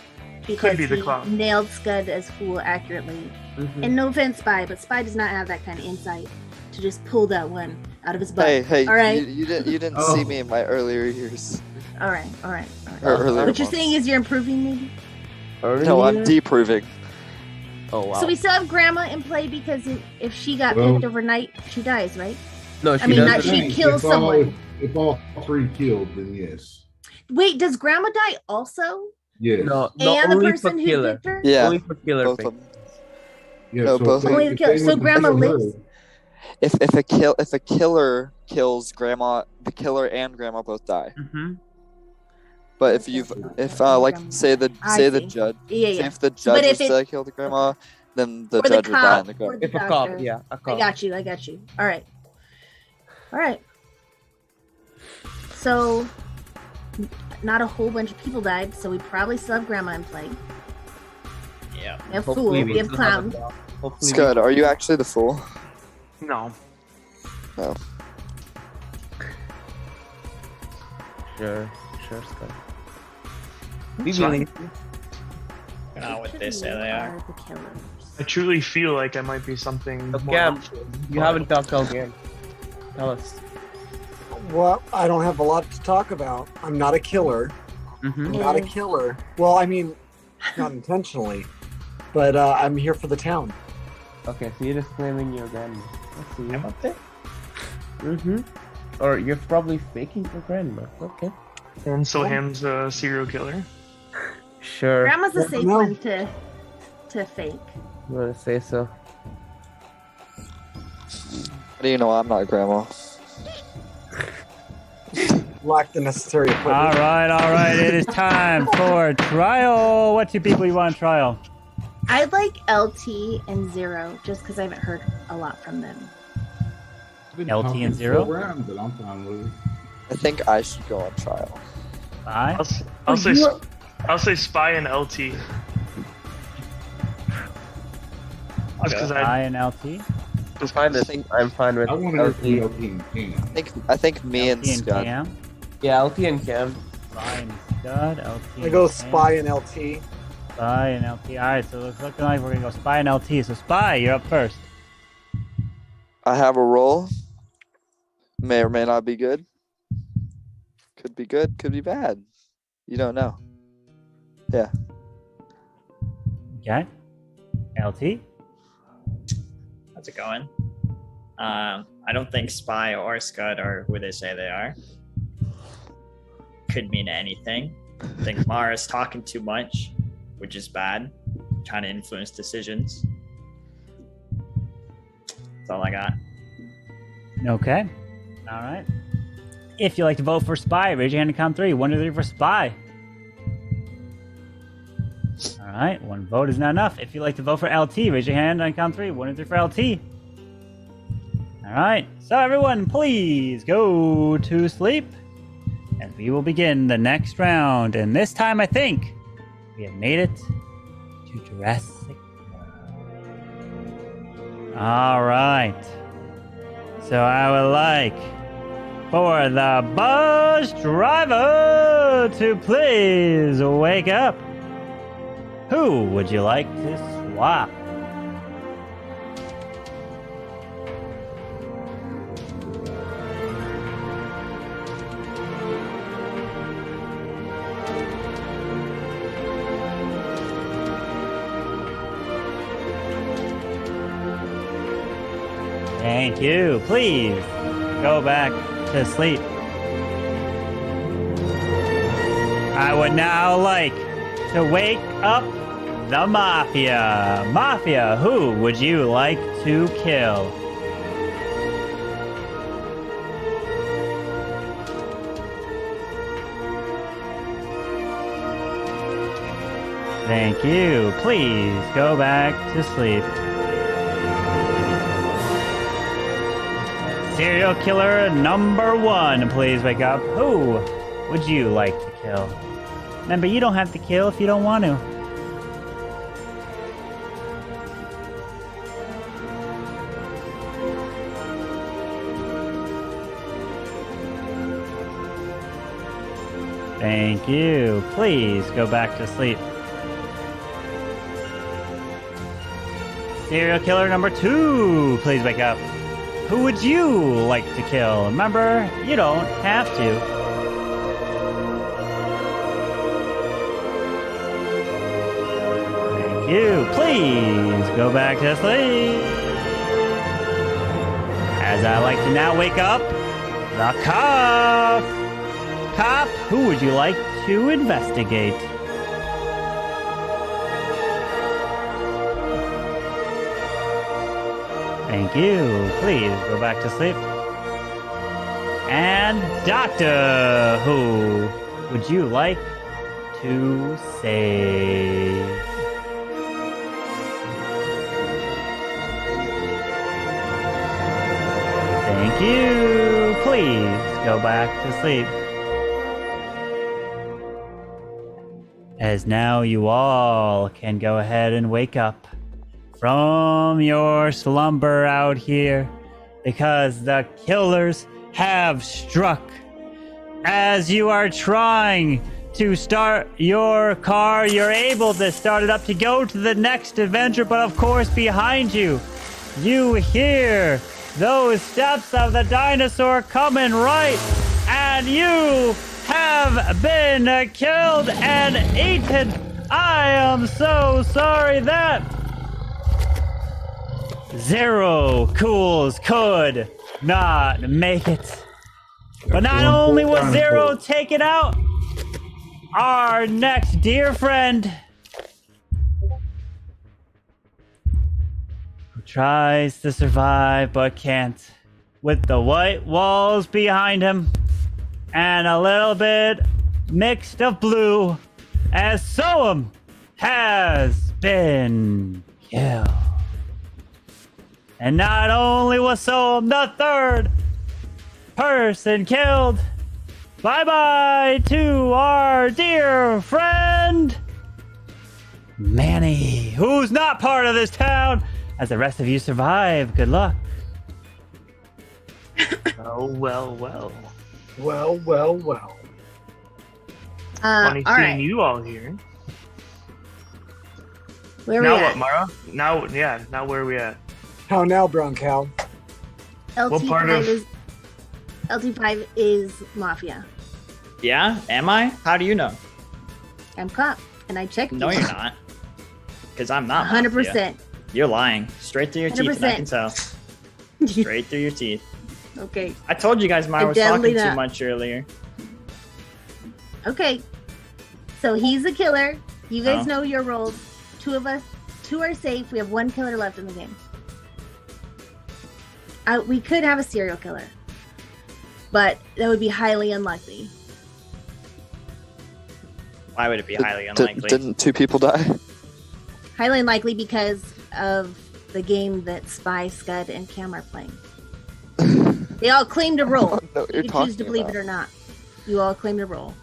Because Could be the he clown. nailed Scud as fool accurately. Mhm. And no offense, Spy, but Spy does not have that kind of insight to just pull that one out of his butt. Hey, All right. you didn't Oh. see me in my earlier years. All right. All right. Or earlier What you're months. saying is you're improving, maybe? No, I'm deproving. Oh wow. So we still have Grandma in play because if she got Well- picked overnight, she dies, right? No, I mean, doesn't. not she kills If someone. If all three killed, then yes. Wait, does Grandma die also? Yes. No, And the only for person who killer. picked her? Yeah, Only for killer. both pick. of them. Yeah, No, so both if Only they- the if killer. they So would've Grandma killed lives? her- If a killer kills Grandma, the killer and Grandma both die. Mm-hmm. But if like say the I see. judge, Yeah, say yeah. if the But judge if was it- to kill the grandma, then the Or the judge would die cop. in the Or grave. the If a cop, doctor. yeah, a I cop. got you. All right. All right. So, not a whole bunch of people died, so we probably still have Grandma in play. Yeah. We have Hopefully Fool, we have still Clown. a clown. Hopefully Scud, are you actually the fool? No. No. Sure, Scud. We It's fine. believe you. They're not what they say they are. The killers. I truly feel like I might be something more Cam, helpful. you haven't talked all game. Tell us. Well, I don't have a lot to talk about. I'm not a killer. Mm-hmm. I'm not a killer. Well, I mean, not intentionally, but I'm here for the town. Okay, so you're just claiming your grandma. I see you. How about that? Mm-hmm. Or you're probably faking your grandma. Okay. And so him's a serial killer. Sure. Grandma's a safe No. one to fake. You want to say so? How do you know I'm not grandma? Lack the necessary equipment. All right. It is time for trial. What two people you want on trial? I'd like LT and Zero, just because I haven't heard a lot from them. Been LT talking and Zero? four rounds, but I'm fine with it. I think I should go on trial. Five. I'll say Spy and LT. Just because I and LT. I'm fine with. I'm fine with I want to hear LT. from LT and Cam. I think me and LT and Scud. Cam. Yeah, LT and Cam. Spy and Scud. LT. I go and Spy Cam. and LT. Spy and LT. All right, so it's looking like we're gonna go Spy and LT. So Spy, you're up first. I have a role. May or may not be good. Could be good, could be bad. You don't know. Yeah. Okay. LT. How's it going? I don't think Spy or Scud are who they say they are. Could mean anything. I think Mara's talking too much, which is bad. Trying to influence decisions. That's all I got. Okay. All right. If you'd like to vote for Spy, raise your hand and count 3. 1, 2, 3 for Spy. All right. One vote is not enough. If you'd like to vote for LT, raise your hand and count 3. 1, 2, 3 for LT. All right. So everyone, please go to sleep, and we will begin the next round. And this time, I think we have made it to Jurassic. All right. So I would like for the bus driver to please wake up. Who would you like to swap? Thank you. Please go back to sleep. I would now like to wake up the Mafia. Mafia, who would you like to kill? Thank you. Please go back to sleep. Serial killer number 1, please wake up. Who would you like to kill? Remember, you don't have to kill if you don't want to. Thank you. Please go back to sleep. Serial killer number 2, please wake up. Who would you like to kill? Remember, you don't have to. Thank you. Please go back to sleep. As I like to now wake up the cop. Cop, who would you like to investigate? Thank you. Please go back to sleep. And Doctor, who would you like to save? Thank you. Please go back to sleep. As now you all can go ahead and wake up from your slumber out here, because the killers have struck. As you are trying to start your car, you're able to start it up to go to the next adventure, but of course behind you, you hear those steps of the dinosaur coming right, and you have been killed and eaten. I am so sorry that Zero Cools could not make it. But not only was Zero taken out, our next dear friend, who tries to survive but can't, with the white walls behind him and a little bit mixed of blue, as Soam has been killed. And not only was Soam the third person killed, bye-bye to our dear friend Manny, who's not part of this town. As the rest of you survive, good luck. Oh, well, well. Well, well, well. Funny all seeing right. you all here. Where now we what, at? Mara? Now, yeah, now where are we at? How now, brown cow? What part of- LT5 is Mafia. Yeah? Am I? How do you know? I'm cop, and I checked. No, you. you're not. Because I'm not. 100%. Mafia. You're lying. Straight through your teeth, and I can 100%. tell. Straight through your teeth. Okay. I told you guys Mara was definitely talking too not. much earlier. Okay. So he's a killer. You guys Oh. know your roles. Two are safe. We have one killer left in the game. We could have a serial killer, but that would be highly unlikely. Why would it be highly unlikely? Didn't 2 people die? Highly unlikely because of the game that Spy, Scud, and Cam are playing. They all claimed a role. know what you're You choose to talking believe about. it or not. You all claimed a role.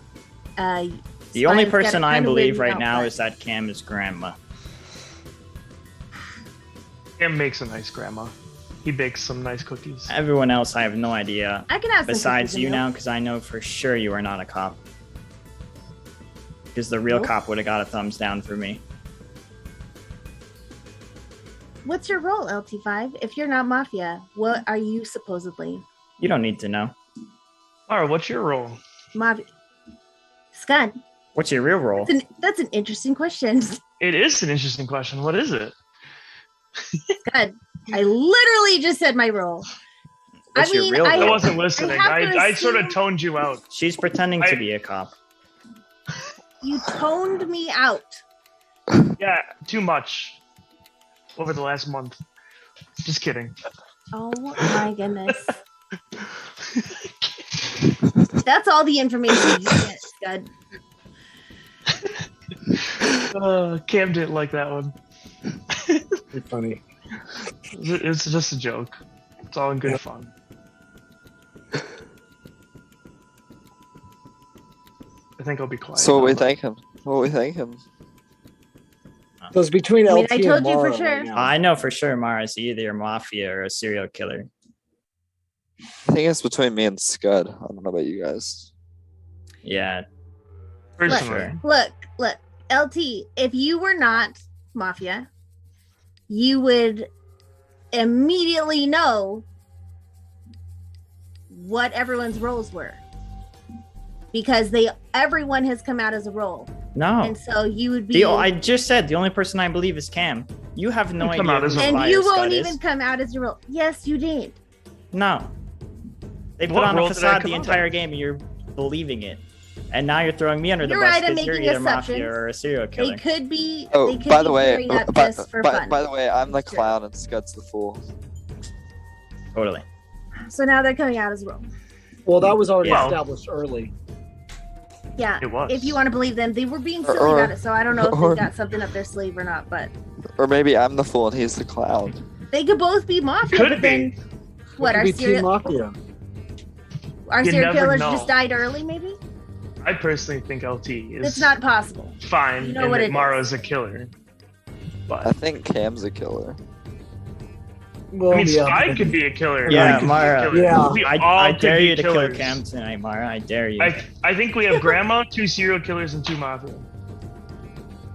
The Spy only has got person it I kinda believe weirded right out, now but- is that Cam is grandma. Cam makes a nice grandma. He bakes some nice cookies. Everyone else, I have no idea. I can have some Besides cookies you and now, milk. because I know for sure you are not a cop. Because the real Nope. cop would have got a thumbs down for me. What's your role, LT5? If you're not Mafia, what are you supposedly? You don't need to know. Mara, what's your role? Mafia. Scud. What's your real role? That's an interesting question. It is an interesting question. What is it? Scud. I literally just said my role. What's your real I role? wasn't listening. I sort of toned you out. She's pretending to be a cop. You toned me out. Yeah, too much over the last month. Just kidding. Oh my goodness. That's all the information you get, Scud. Cam didn't like that one. You're funny. It's just a joke. It's all in good fun. I think I'll be quiet. So what we thank him? What we thank him? So it's between I mean, LT I told and you for Mara sure. right now. I know for sure Mara's either a mafia or a serial killer. I think it's between me and Scud. I don't know about you guys. Yeah. Look, LT, if you were not Mafia, you would immediately know what everyone's roles were. Because everyone has come out as a role. No. And so you would be... I just said the only person I believe is Cam. You have no idea who and Fire you Scud won't is. even come out as a role. Yes, you did. No. They put What on a role did I facade come the up entire game and you're believing it. And now you're throwing me under the You're bus right, I'm because you're making either assumptions. mafia or a serial killer. They could be... Oh, they could by be the way, clearing up this for fun. by the way, I'm the clown and Scud's the fool. Totally. So now they're coming out as a role. Well, that was already Yeah. established early. Yeah, It was. if you want to believe them. They were being silly Or- about it, so I don't know if or- they got something up their sleeve or not, but Or maybe I'm the fool and he's the clown. they could both be Mafia, Could but then... What, our Team serial... Mafia. Our You serial never killers know. just died early, maybe? I personally think LT is It's not possible. fine, You know and what that it Mara's a killer. I think Cam's a killer. Well, I mean, yeah. Spy could be a killer. I Yeah, could be a Mara. killer. Yeah. We I all dare could be you to kill killers. Cam tonight, Mara. I dare you. I think we have Grandma, 2 serial killers, and 2 Mafia.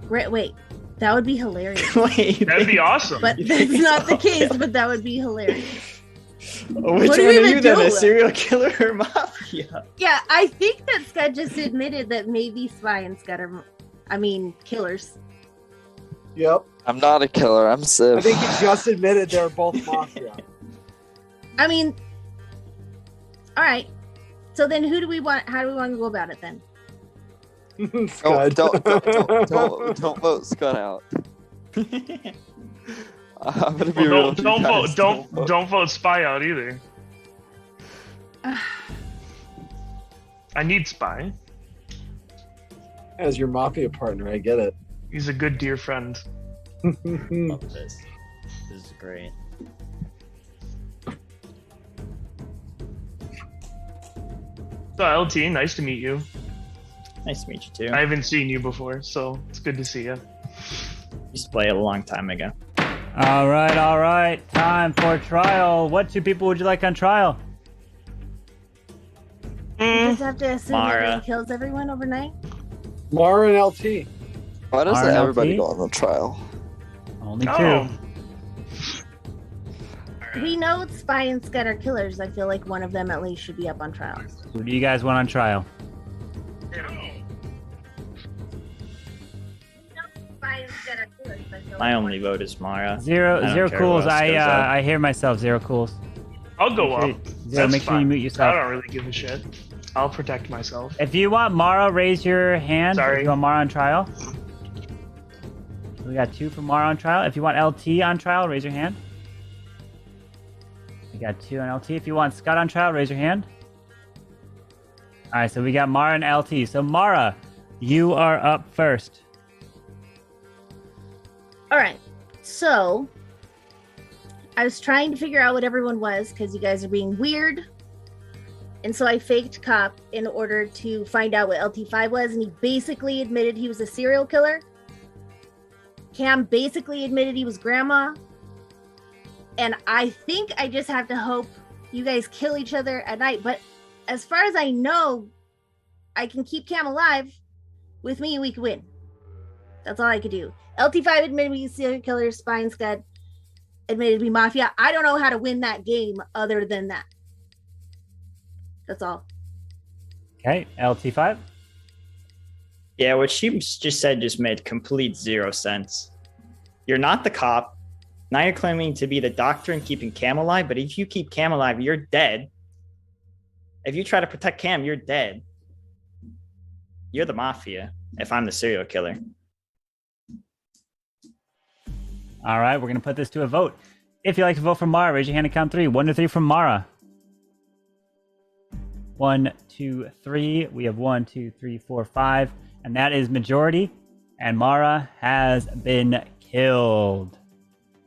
Wait, that would be hilarious. Wait, That'd be awesome. But that's not the case, but that would be hilarious. Which What one do are you even you then, do? a serial killer or mafia? Yeah, I think that Scud just admitted that maybe Spy and Scud are, killers. Yep. I'm not a killer. I'm Civ. I think he just admitted they're both Mafia. I mean, all right. So then, how do we want to go about it then? Don't vote Scud out. I'm gonna be real. Well, don't vote Spy out either. I need Spy. As your Mafia partner, I get it. He's a good dear friend. Love this. This is great. So LT, nice to meet you. Nice to meet you too. I haven't seen you before, so it's good to see you. Used to play it a long time ago. All right. Time for trial. What 2 people would you like on trial? You just have to assume Mara. everyone kills everyone overnight. Mara and LT. Why does Mara and everybody LT? go on the trial? Only 2. Oh. We know Spy and Scud are killers. I feel like one of them at least should be up on trial. Who do you guys want on trial? My only vote is Mara. Zero I don't care cools. who else goes up. I hear myself. 0 cools. I'll go up. Zero, That's make sure you fine. mute yourself. I don't really give a shit. I'll protect myself. If you want Mara, raise your hand. Sorry. If you want Mara on trial. We got 2 for Mara on trial. If you want LT on trial, raise your hand. We got 2 on LT. If you want Scott on trial, raise your hand. All right, so we got Mara and LT. So Mara, you are up first. All right. So I was trying to figure out what everyone was because you guys are being weird. And so I faked cop in order to find out what LT5 was. And he basically admitted he was a serial killer. Cam basically admitted he was grandma. And I think I just have to hope you guys kill each other at night. But as far as I know, I can keep Cam alive. With me, we can win. That's all I could do. LT5 admitted to be serial killer. Spy and Scud admitted to be Mafia. I don't know how to win that game other than that. That's all. Okay, LT5. Yeah, what she just said just made complete 0 sense. You're not the cop. Now you're claiming to be the doctor and keeping Cam alive, but if you keep Cam alive, you're dead. If you try to protect Cam, you're dead. You're the Mafia if I'm the serial killer. All right, we're going to put this to a vote. If you'd like to vote for Mara, raise your hand and count 3. 1 to 3 from Mara. 1, 2, 3. We have 1, 2, 3, 4, 5. And that is majority. And Mara has been killed.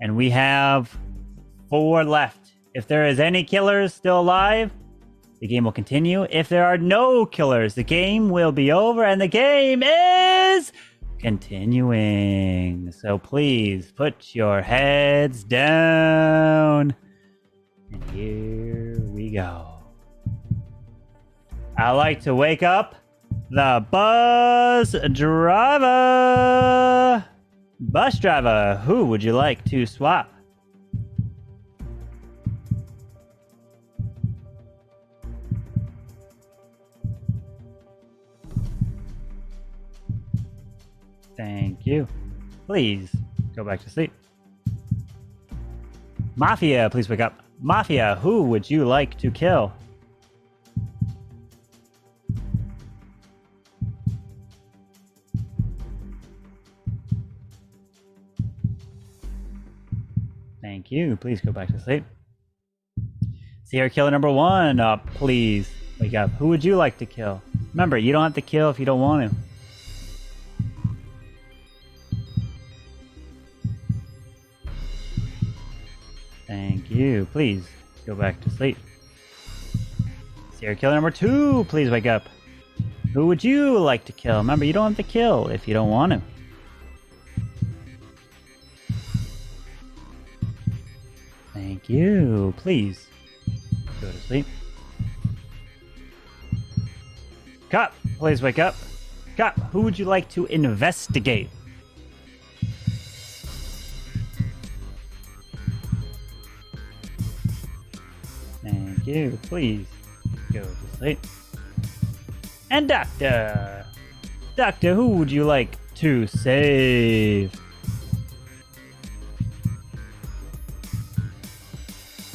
And we have 4 left. If there is any killers still alive, the game will continue. If there are no killers, the game will be over. And the game is continuing. So please put your heads down. And here we go. I like to wake up the bus driver. Bus driver, who would you like to swap? Thank you. Please go back to sleep. Mafia, please wake up. Mafia, who would you like to kill? Thank you. Please go back to sleep. Serial killer number 1, please wake up. Who would you like to kill? Remember, you don't have to kill if you don't want to. Thank you. Please go back to sleep. Serial killer number 2, please wake up. Who would you like to kill? Remember, you don't have to kill if you don't want to. Thank you. Please go to sleep. Cop, please wake up. Cop, who would you like to investigate? Thank you. Please go to sleep. And Doctor. Doctor, who would you like to save?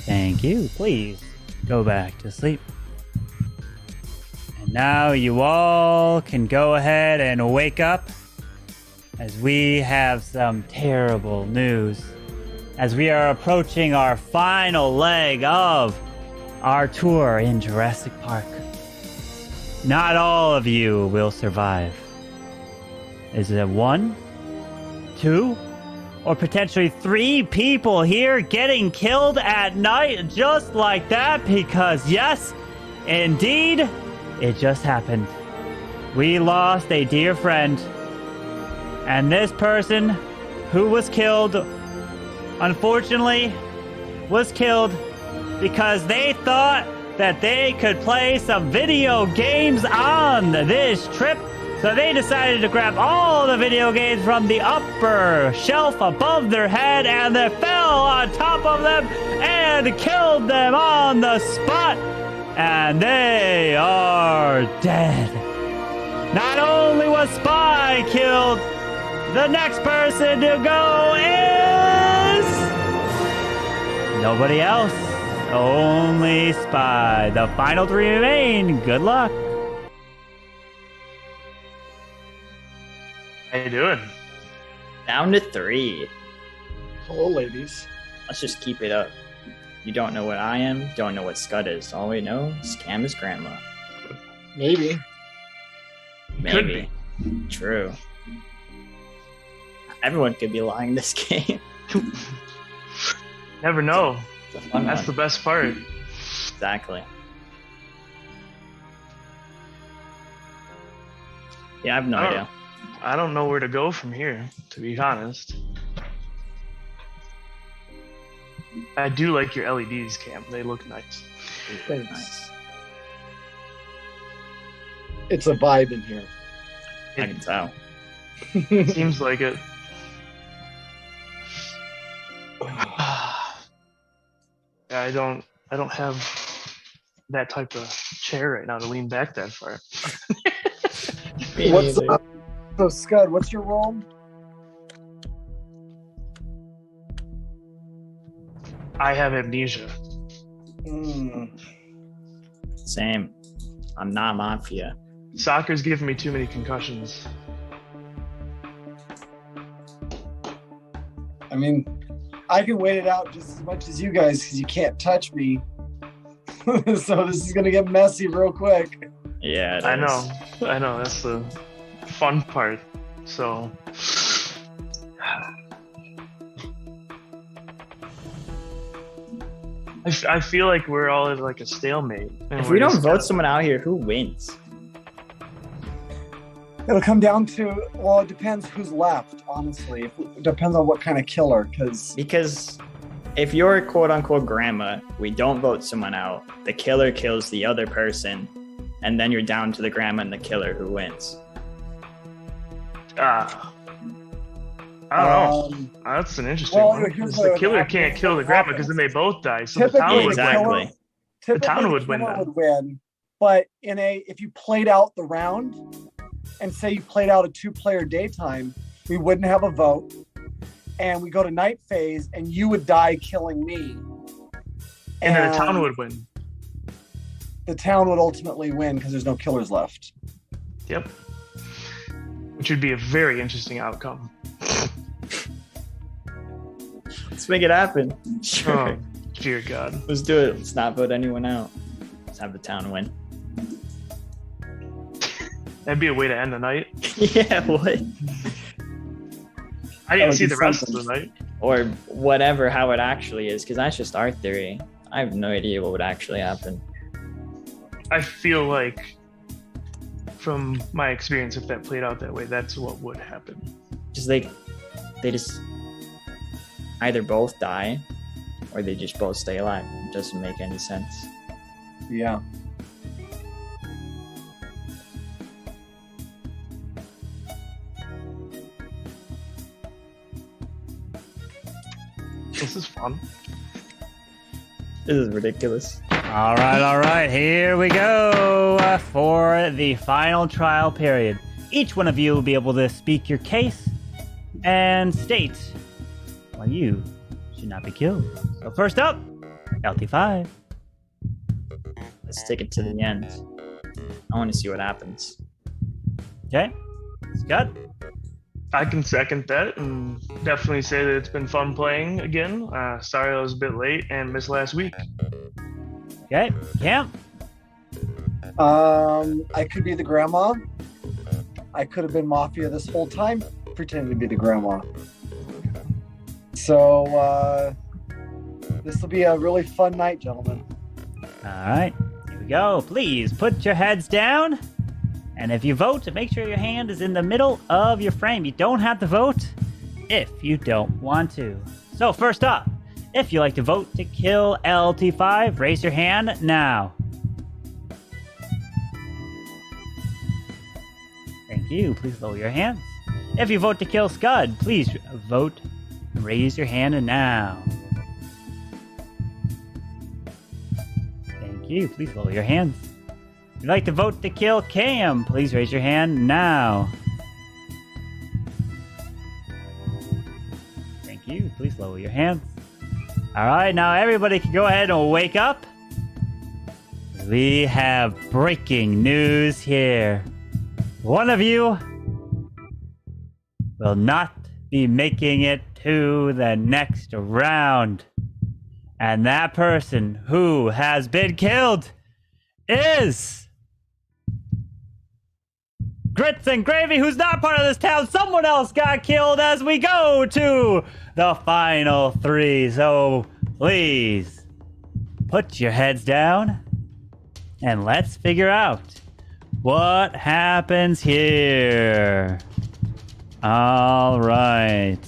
Thank you. Please go back to sleep. And now you all can go ahead and wake up as we have some terrible news. As we are approaching our final leg of our tour in Jurassic Park. Not all of you will survive. Is it 1, 2, or potentially 3 people here getting killed at night just like that? Because yes, indeed, it just happened. We lost a dear friend. And this person who was killed, unfortunately, was killed because they thought that they could play some video games on this trip. So they decided to grab all the video games from the upper shelf above their head, and they fell on top of them and killed them on the spot. And they are dead. Not only was Spy killed, the next person to go is nobody else. Only Spy. The final 3 remain. Good luck. How you doing? Down to 3. Hello, ladies. Let's just keep it up. You don't know what I am, don't know what Scud is. All we know is Cam is grandma. Maybe. Maybe. True. Everyone could be lying this game. Never know. It's a fun That's one. the best part. Exactly. Yeah, I have no idea. I don't know where to go from here, to be honest. I do like your LEDs, Cam. They look nice. Very nice. It's a vibe in here. I can tell. Seems like it. I don't have that type of chair right now to lean back that far. What's up? So, Scud, what's your role? I have amnesia. Same. I'm not Mafia. Soccer's giving me too many concussions. I mean, I can wait it out just as much as you guys because you can't touch me. So this is gonna get messy real quick. Yeah, I know. That's the fun part. So. I feel like we're all at like a stalemate. If we don't vote someone out here, who wins? It'll come down to, well, it depends who's left, honestly. It depends on what kind of killer, because if you're quote unquote grandma, we don't vote someone out. The killer kills the other person, and then you're down to the grandma and the killer who wins. I don't know. That's an interesting one. The killer can't kill the grandma because then they both die. So the town would win. The town would win then. But if you played out the round, and say you played out a 2-player daytime, we wouldn't have a vote, and we go to night phase, and you would die killing me. And then the town would win. The town would ultimately win because there's no killers left. Yep. Which would be a very interesting outcome. Let's make it happen. Sure. Oh, dear God. Let's do it. Let's not vote anyone out. Let's have the town win. That'd be a way to end the night. Yeah, what? I didn't see the rest of the night. Or whatever, how it actually is, because that's just our theory. I have no idea what would actually happen. I feel like, from my experience, if that played out that way, that's what would happen. Just they just either both die, or they just both stay alive. It doesn't make any sense. Yeah. This is fun. This is ridiculous. All right. Here we go for the final trial period. Each one of you will be able to speak your case and state why you should not be killed. So first up, LT5. Let's take it to the end. I want to see what happens. Okay. Scott? I can second that and definitely say that it's been fun playing again. Sorry I was a bit late and missed last week. Okay, Cam? I could be the grandma. I could have been Mafia this whole time, pretending to be the grandma. So, this will be a really fun night, gentlemen. All right, here we go. Please put your heads down. And if you vote, make sure your hand is in the middle of your frame. You don't have to vote if you don't want to. So first up, if you like to vote to kill LT5, raise your hand now. Thank you. Please lower your hands. If you vote to kill Scud, please vote. Raise your hand now. Thank you. Please lower your hands. If you'd like to vote to kill Cam, please raise your hand now. Thank you. Please lower your hands. All right, now everybody can go ahead and wake up. We have breaking news here. One of you will not be making it to the next round. And that person who has been killed is Grits and Gravy, who's not part of this town. Someone else got killed as we go to the final three. So please put your heads down and let's figure out what happens here. All right.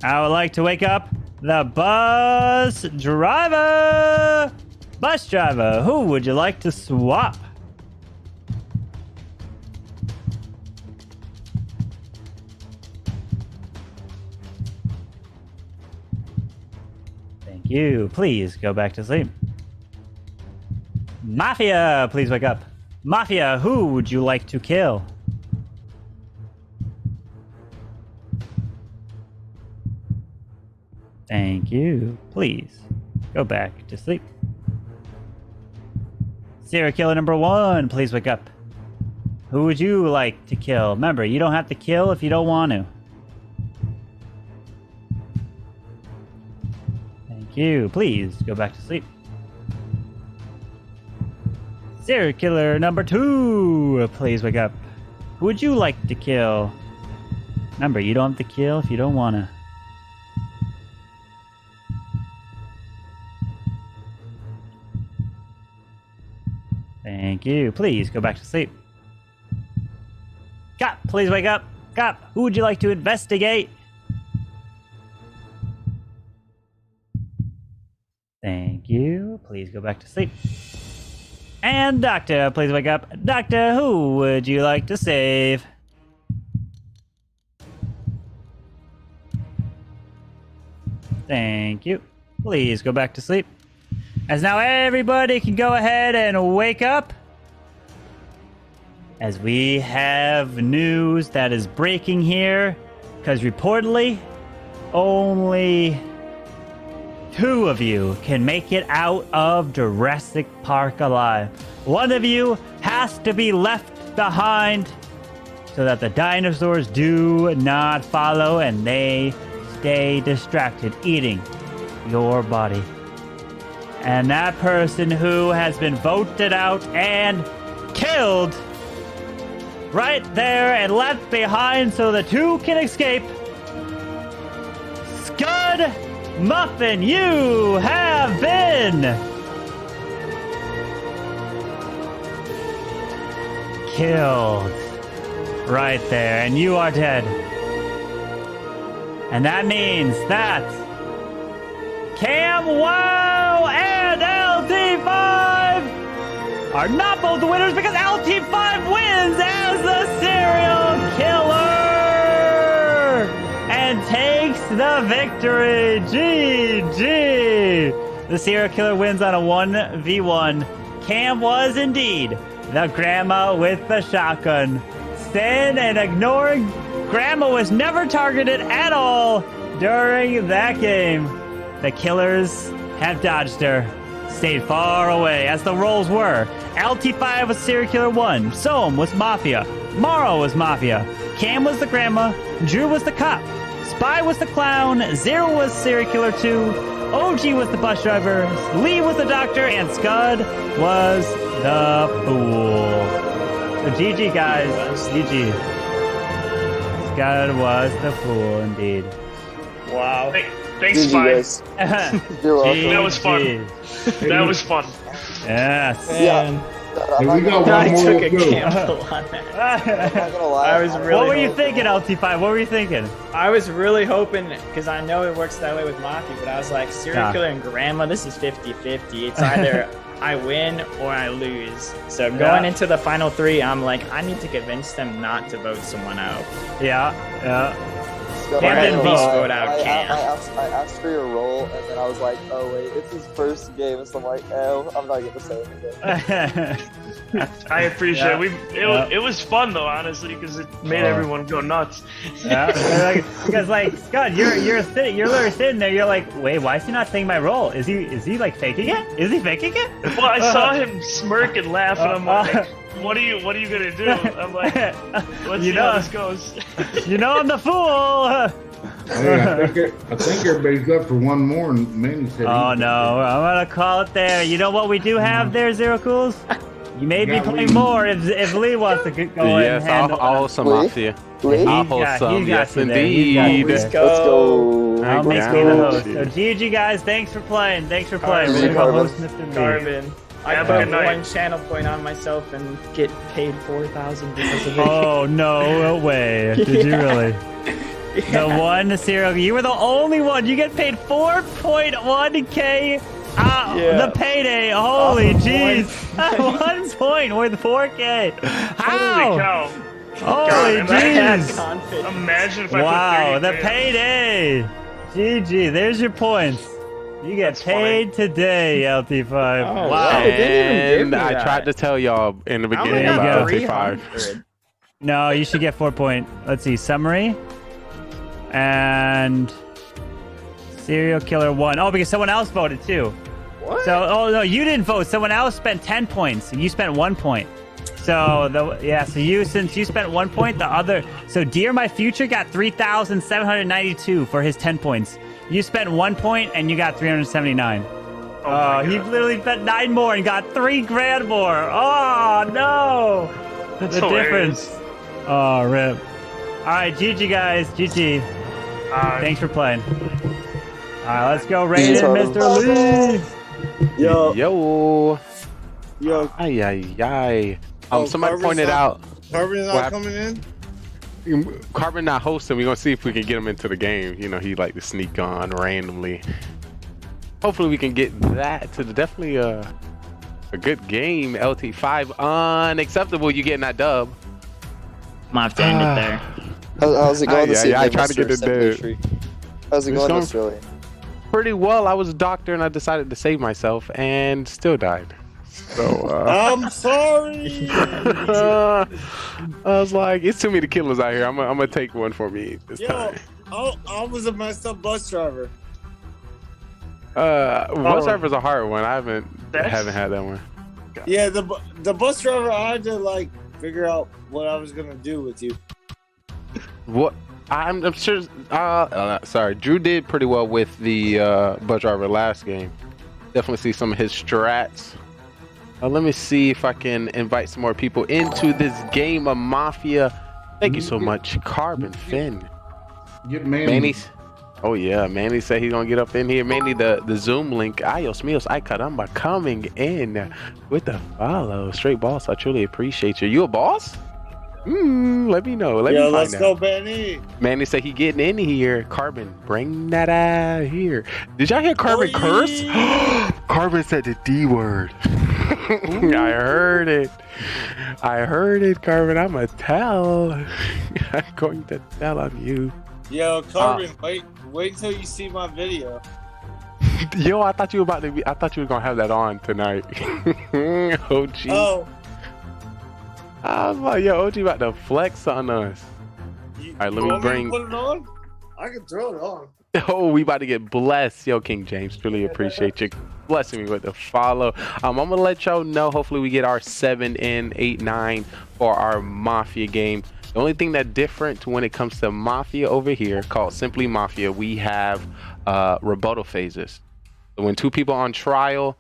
I would like to wake up the bus driver. Bus driver, who would you like to swap? Thank you. Please go back to sleep. Mafia, please wake up. Mafia, who would you like to kill? Thank you. Please go back to sleep. Serial killer number 1, please wake up. Who would you like to kill? Remember, you don't have to kill if you don't want to. Thank you. Please go back to sleep. Serial killer number 2, please wake up. Who would you like to kill? Remember, you don't have to kill if you don't want to. Thank you. Please go back to sleep. Cop, please wake up. Cop, who would you like to investigate? Thank you. Please go back to sleep. And Doctor, please wake up. Doctor, who would you like to save? Thank you. Please go back to sleep. As now everybody can go ahead and wake up. As we have news that is breaking here. Because reportedly, only 2 of you can make it out of Jurassic Park alive. One of you has to be left behind so that the dinosaurs do not follow and they stay distracted eating your body. And that person who has been voted out and killed right there and left behind so the 2 can escape. Scud Muffin, you have been killed right there, and you are dead. And that means that Cam Wow and LT5 are not both the winners because LT5 wins as the serial killer and takes the victory. GG. The serial killer wins on a 1v1. Cam was indeed the grandma with the shotgun. Stand and ignoring grandma was never targeted at all during that game. The killers have dodged her, stayed far away as the roles were. LT5 was serial killer 1, Soam was Mafia, Morrow was Mafia, Cam was the grandma, Drew was the cop, Spy was the clown, Zero was serial killer 2, OG was the bus driver, Lee was the doctor, and Scud was the fool. So GG guys, GG. Scud was the fool indeed. Wow. Thanks, Spy. You're welcome. That was fun. That was fun. Yes. Yeah. Hey, we got one more took to a go. gamble on that. I'm not gonna lie. I was really What were you hoping- thinking, LT5? What were you thinking? I was really hoping, because I know it works that way with Mafia, but I was like, serial Yeah. killer and grandma, this is 50-50. It's either I win or I lose. So going Yeah. into the final 3, I'm like, I need to convince them not to vote someone out. Yeah. So Cam I- didn't I- vote out I Cam. asked for your role, and then I was like, oh wait, it's his first game, so I'm like, oh, I'm not gonna say anything. I appreciate Yeah. it. It was fun though, honestly, because it made everyone go nuts. Yeah, because Scott, you're literally sitting there. You're like, wait, why is he not saying my role? Is he like faking it? Is he faking it? Well, I saw him smirk and laugh, and I'm like, what are you gonna do? I'm like, let's see how this goes. You know I'm the fool. Hey, I think everybody's up for one more, and Manny said. Oh no, I'm gonna call it there. You know what we do have there, Zero Cools? You may be Yeah, playing Lee. more if Lee wants to go Yes, and handle I'll hold some Lee? Mafia. Lee? I'll hold some. Yes, indeed. Let's go. I'll make Yeah. me the host. So GG guys, thanks for playing. Thanks for playing. We're gonna go Carbon. host Mr. Lee. Carbon. I Have a put good night. 1 channel point on myself and get paid 4,000 because of it. Oh no way! Did you really? The one serial, you were the only one. You get paid 4.1k. The payday. Holy jeez! 1 point worth 4k. How? Holy cow! Holy God, jeez! Imagine if I Wow, put 30 the payday. GG. There's your points. You get paid today, LT5. Oh, wow. They didn't even give And me I that. tried to tell y'all in the I only beginning got about 300. LT5. No, you should get 4 point. Let's see, summary and Serial killer 1. Oh, because someone else voted too. What? So, oh no, you didn't vote. Someone else spent 10 points, and you spent 1 point. So since you spent 1 point, so Dear My Future got 3,792 for his 10 points. You spent 1 point, and you got 379. Oh, he literally bet 9 more and got 3 grand more. Oh no, That's the hilarious. difference. Oh, rip. All right, GG guys, GG. Thanks for playing. All right, let's go, Raiden, Mr. Lee. Yo. Ay, ay, ay. Somebody Carbon's pointed out. Carbon's not coming in? Carbon not hosting. We're going to see if we can get him into the game. You know, he like to sneak on randomly. Hopefully we can get that to definitely a good game. LT5 unacceptable. You getting that dub. I'm have to end it there. How's it going? I tried to get it there. How's it going, Mr. Lee? Pretty well. I was a doctor and I decided to save myself and still died. So I'm sorry. I was like, it's too many killers out here. I'm gonna take one for me this time. I was a messed up bus driver. Bus driver's a hard one. I haven't had that one. Yeah, the bus driver, I had to like figure out what I was gonna do with you. What? I'm sure. Sorry, Drew did pretty well with the bus driver last game. Definitely see some of his strats. Let me see if I can invite some more people into this game of Mafia. Thank you so much, Carbon Finn. Get Manny's. Oh yeah, Manny said he's gonna get up in here. Manny, the Zoom link. Ayos mios, ay caramba, coming in with the follow. Straight boss, I truly appreciate you. You a boss? Let me know. Let me find let's out. go, Benny. Manny said he getting in here. Carbon, bring that out here. Did y'all hear Carbon curse? Carbon said the D word. I heard it. Carbon. I'ma tell. I'm going to tell on you. Yo, Carbon, wait till you see my video. Yo, I thought you were gonna have that on tonight. OG. Oh. I was like, yo, OG about to flex on us. Alright, let me bring. Put it on? I can throw it on. Oh, we about to get blessed. Yo, King James, truly appreciate you blessing me with the follow. I'm gonna let y'all know. Hopefully, we get our 7 in 8 9 for our Mafia game. The only thing that's different when it comes to Mafia over here, called Simply Mafia, we have rebuttal phases. So when 2 people on trial,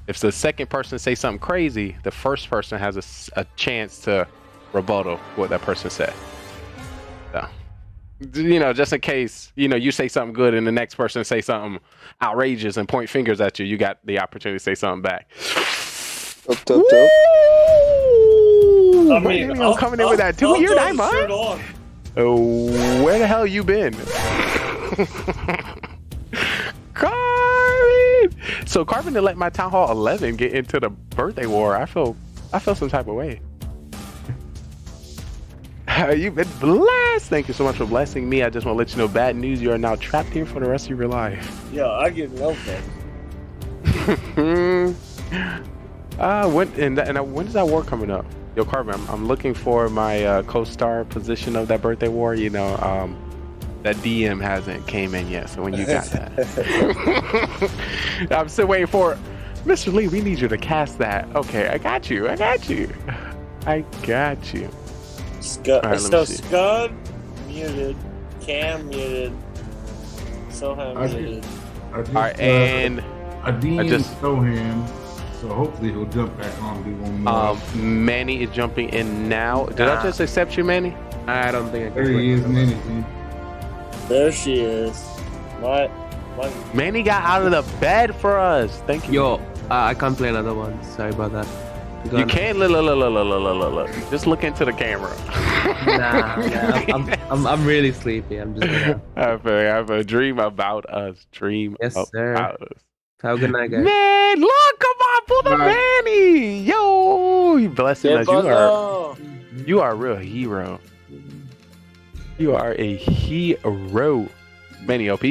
if the second person say something crazy, the first person has a chance to rebuttal what that person said. So, you know, just in case, you know, you say something good and the next person say something outrageous and point fingers at you, you got the opportunity to say something back. Dope. I mean, I'm coming in with that 2 year 9 months. Oh, where the hell you been? Carbon! So Carbon to let my Town Hall 11 get into the birthday war. I feel some type of way. You've been blessed. Thank you so much for blessing me. I just want to let you know, bad news. You are now trapped here for the rest of your life. Yeah, I get no thanks. When is that war coming up? Yo, Carbon, I'm looking for my co-star position of that birthday war. You know, that DM hasn't came in yet. So when you got that, I'm still waiting for Mr. Lee. We need you to cast that. Okay, I got you. Scud muted, Cam muted, Soham muted. Alright, and I DM'd Soham, so hopefully he'll jump back on and do one more. Manny is jumping in now. Did I just accept you, Manny? I don't think I can. There he is, Manny. There she is. What? Manny got out of the bed for us. Thank you. Yo, I can't play another one. Sorry about that. You can't look. Just look into the camera. I'm really sleepy. I'm just. I have a dream about us. Yes, sir. About us. Have a good night, guys. Man, look, come on, pull the Manny. Yo, you blessing us. You are a real hero. You are a hero. Manny OP.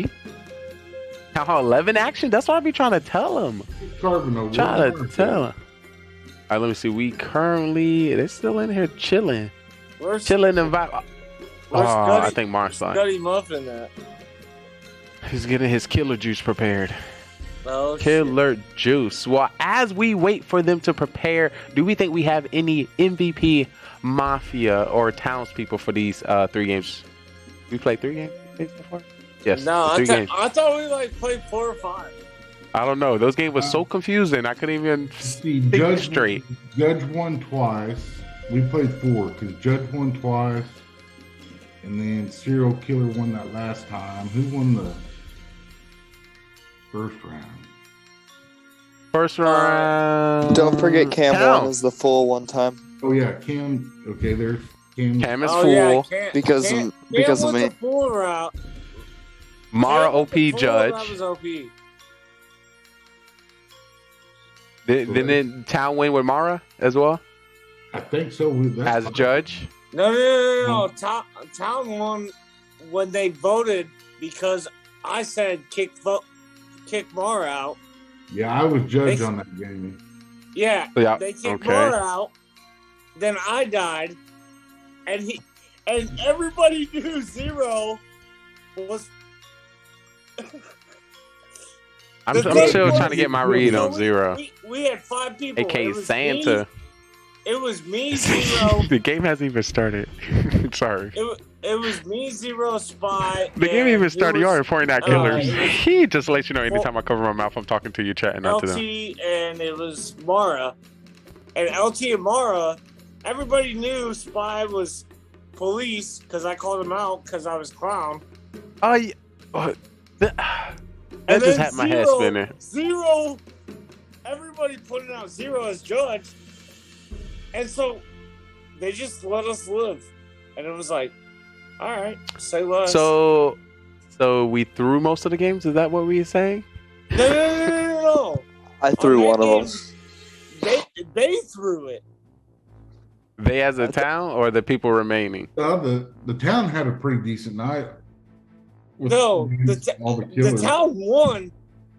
Town Hall 11 action? That's what I be trying to tell him. Trying to tell him. All right, let me see. We currently, they're still in here chilling. Where's chilling and vibe. Where's I think Mark's on. Scuddy Muffin at? He's getting his killer juice prepared. Oh, Killer juice. Well, as we wait for them to prepare, do we think we have any MVP Mafia or townspeople for these 3 games? We played 3 games before? Yes. No, 3 games. I thought we like played 4 or 5. I don't know. Those games were so confusing. I couldn't even think straight. Judge won twice. We played 4 because Judge won twice. And then Serial Killer won that last time. Who won the first round? First round. Don't forget Cam Town. won is the full one time. Oh yeah, Cam. Okay, there's Cam. Cam is Oh, full. yeah, Because Cam of was me. the full route. Mara Cam was OP the full Judge. route was OP. Then Town win with Mara as well I think so. as judge. No. Town won when they voted because I said kick Mara out. Yeah, I was judge on that game. Yeah, Yeah, they kicked okay. Mara out. Then I died, and everybody knew Zero was. I'm still trying to get my read on Zero. We had 5 people. AKA It was Santa. It was me, Zero. The game hasn't even started. Sorry. It was me, Zero, Spy. The game even started. You already pointing out killers. it was He just lets you know anytime I cover my mouth, I'm talking to you, chatting, not to them. LT and it was Mara. And LT and Mara, everybody knew Spy was police because I called him out because I was clown. Oh, yeah. That just had my head spinning. Zero, everybody putting out Zero as judge. And so they just let us live. And it was like, all right, say less. So we threw most of the games? Is that what we were saying? No. I threw one of them. They threw it. They as a town or the people remaining? The town had a pretty decent night. No, all the the killers. town won.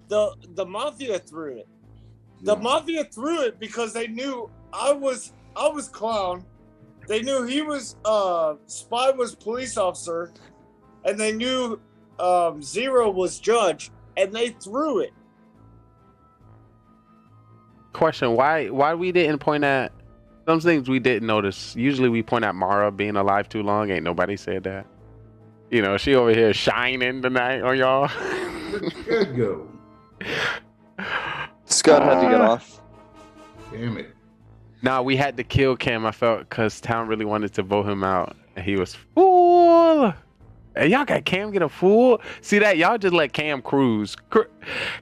The Mafia threw it. The Mafia threw it because they knew I was clown. They knew he was Spy was police officer, and they knew Zero was judge, and they threw it. Question: Why we didn't point at some things we didn't notice? Usually we point at Mara being alive too long. Ain't nobody said that. You know, she over here shining tonight on y'all. Good go. Scott had to get off. Damn it. Nah, we had to kill Cam, I felt, because Town really wanted to vote him out. And he was fool. And y'all got Cam get a fool? See that? Y'all just let Cam cruise.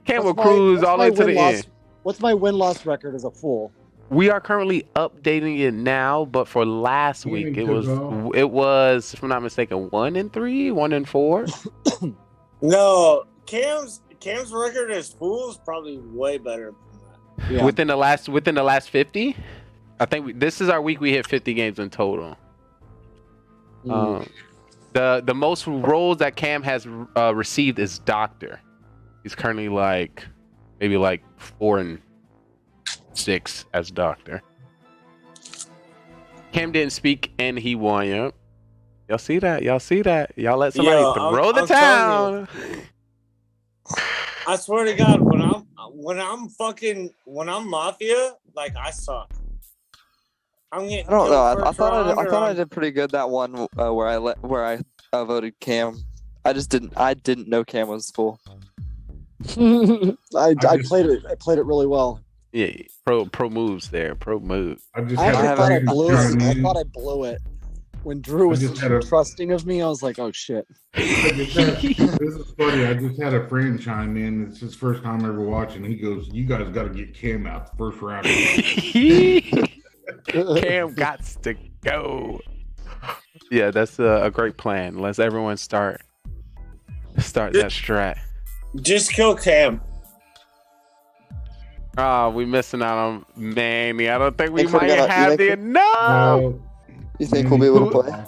Cam will cruise all the way to the end. What's my win-loss record as a fool? We are currently updating it now, but for last week it was, if I'm not mistaken, 1-3, 1-4. No, Cam's record as fool is probably way better than that. Yeah. Within the last 50, I think this is our week. We hit 50 games in total. The most roles that Cam has received is Doctor. He's currently maybe 4 and 6 as Doctor. Cam didn't speak and he won. Yep. Y'all see that? Y'all let somebody throw the town. I swear to God, when I'm Mafia, I suck. I'm getting. I don't know. killed I thought first I round. did pretty good that one where I voted Cam. I didn't know Cam was full. I played it really well. Yeah, pro moves there. Pro move. I just I had actually a thought I friend blew chime it. I in. thought I blew it. When Drew was just had a- trusting of me, I was like, oh shit. This is funny. I just had a friend chime in. It's his first time ever watching. He goes, "You guys got to get Cam out the first round." Cam got to go. Yeah, that's a great plan. Let's everyone start that strat. Just kill Cam. Oh, we missing out on Manny. I don't think we Think we're might gonna- have you the think- enough. You think we'll be able to play?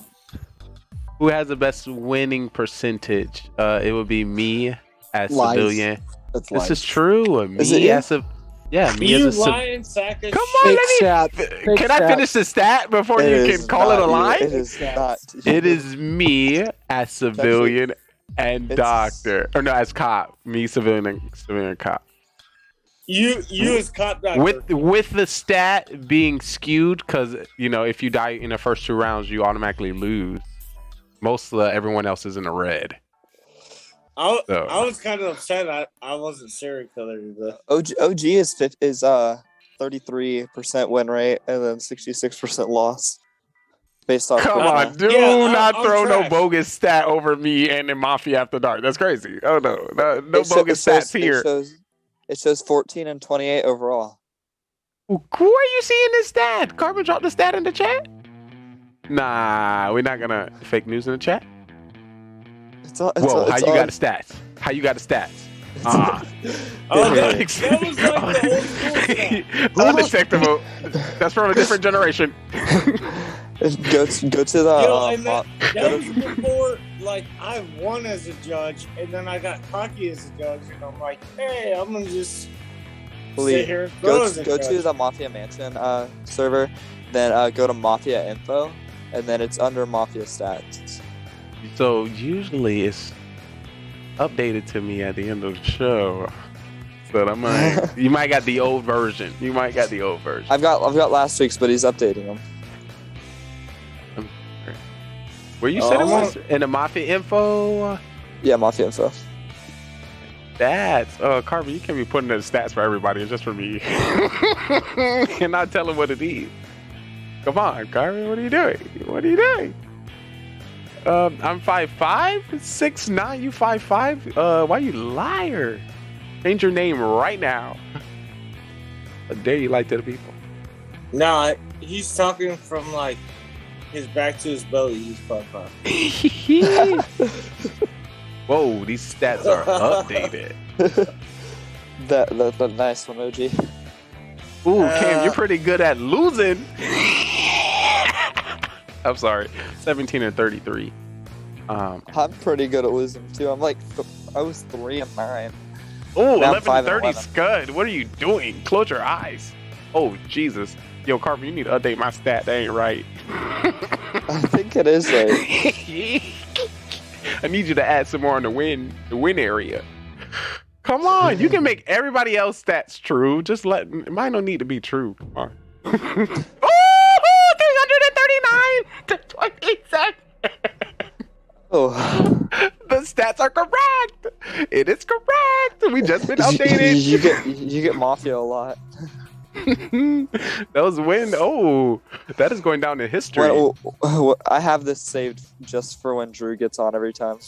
Who has the best winning percentage? It would be me as Lies. civilian. That's This lies. is true. Is it Me you? as a me You as a lying sack of Come shit. on, Fake stat. Fake Can I stat. finish the stat before It you is can call it a not you. lie? It is not. It is me as civilian and doctor, or no, as cop. Me, civilian, and cop. You as cop doctor. With the stat being skewed, because if you die in the first 2 rounds, you automatically lose. Most of everyone else is in the red. I was kind of upset. I wasn't serial killer either. OG is 33% win rate and then 66% loss. Based off. Come on, do not throw no bogus stat over me and in Mafia After Dark. That's crazy. Oh no bogus stats here. It shows 14 and 28 overall. Where are you seeing this stat? Carbon dropped the stat in the chat? Nah, we're not gonna fake news in the chat. How you got the stats? How you got the stats? That was like the old school stat. Undetectable. That's from a different generation. Go to the. That was before, like, I won as a judge, and then I got cocky as a judge, and I'm like, hey, I'm gonna just sit here and go to the Mafia Mansion server, then go to Mafia Info, and then it's under Mafia Stats. So usually it's updated to me at the end of the show. So you might got the old version. I've got last week's, but he's updating them. Where you said it was? In the Mafia Info? Yeah, Mafia Info. Stats. Carver, you can't be putting the stats for everybody. It's just for me. You're not telling what it is. Come on, Carver. What are you doing? I'm 5'5", 6'9". You 5'5". Why you liar? Change your name right now. How dare you lie to the people? Nah, he's talking from like his back to his belly. He's 5'5". Whoa, these stats are updated. That nice one, OG. Ooh, Cam, you're pretty good at losing. I'm sorry, 17 and 33. I'm pretty good at losing too. I was 3 and 9. Oh, 11-30 Scud. What are you doing? Close your eyes. Oh, Jesus. Yo, Carver, you need to update my stat. That ain't right. I think it is right. I need you to add some more on the win area. Come on, you can make everybody else stats true. Just mine don't need to be true. Come on. Oh, 339 to 27. Oh, the stats are correct. It is correct. We just been updated. you get Mafia a lot. Those win. Oh, that is going down in history. I have this saved just for when Drew gets on every time.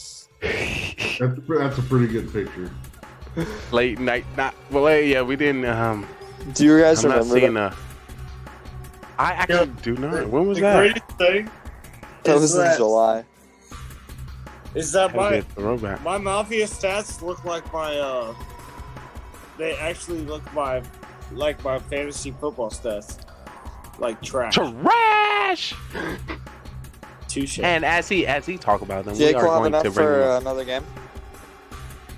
That's a pretty good picture. Late night. Yeah, we didn't. Do you guys I'm remember not seeing that? I actually do not. When was the that? greatest thing That was in July. Is that throwback. my Mafia stats look like my they actually look like my fantasy football stats. Like trash. Touche. And as he talk about them, Jake we are will have going enough to bring for another game.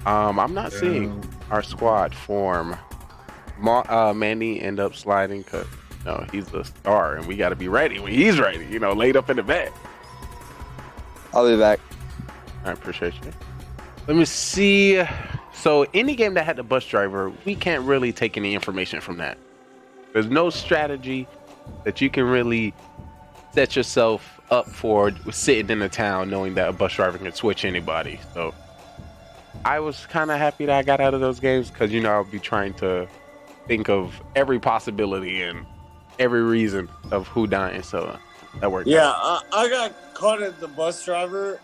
I'm not seeing our squad form. Manny end up sliding because he's the star, and we got to be ready when he's ready. Laid up in the bed. I'll be back. I appreciate you. Let me see. So any game that had the bus driver, we can't really take any information from that. There's no strategy that you can really set yourself up for sitting in the town knowing that a bus driver can switch anybody. So I was kind of happy that I got out of those games because, I'll be trying to think of every possibility and every reason of who dying. So that worked out. I got caught as the bus driver.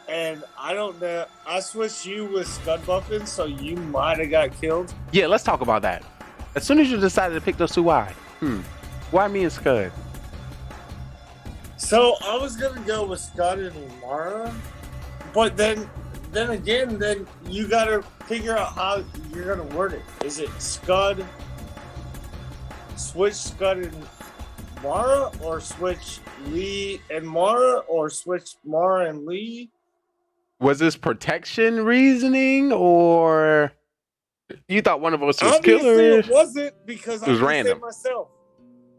And I don't know. I switched you with Scud Buffin, so you might have got killed. Yeah, let's talk about that. As soon as you decided to pick those two, why? Why me and Scud? So I was gonna go with Scud and Mara, but then you gotta figure out how you're gonna word it. Is it Scud? Switch Scud and Mara, or switch Lee and Mara, or switch Mara and Lee? Was this protection reasoning, or you thought one of us was killer? It wasn't, because it was random. Myself.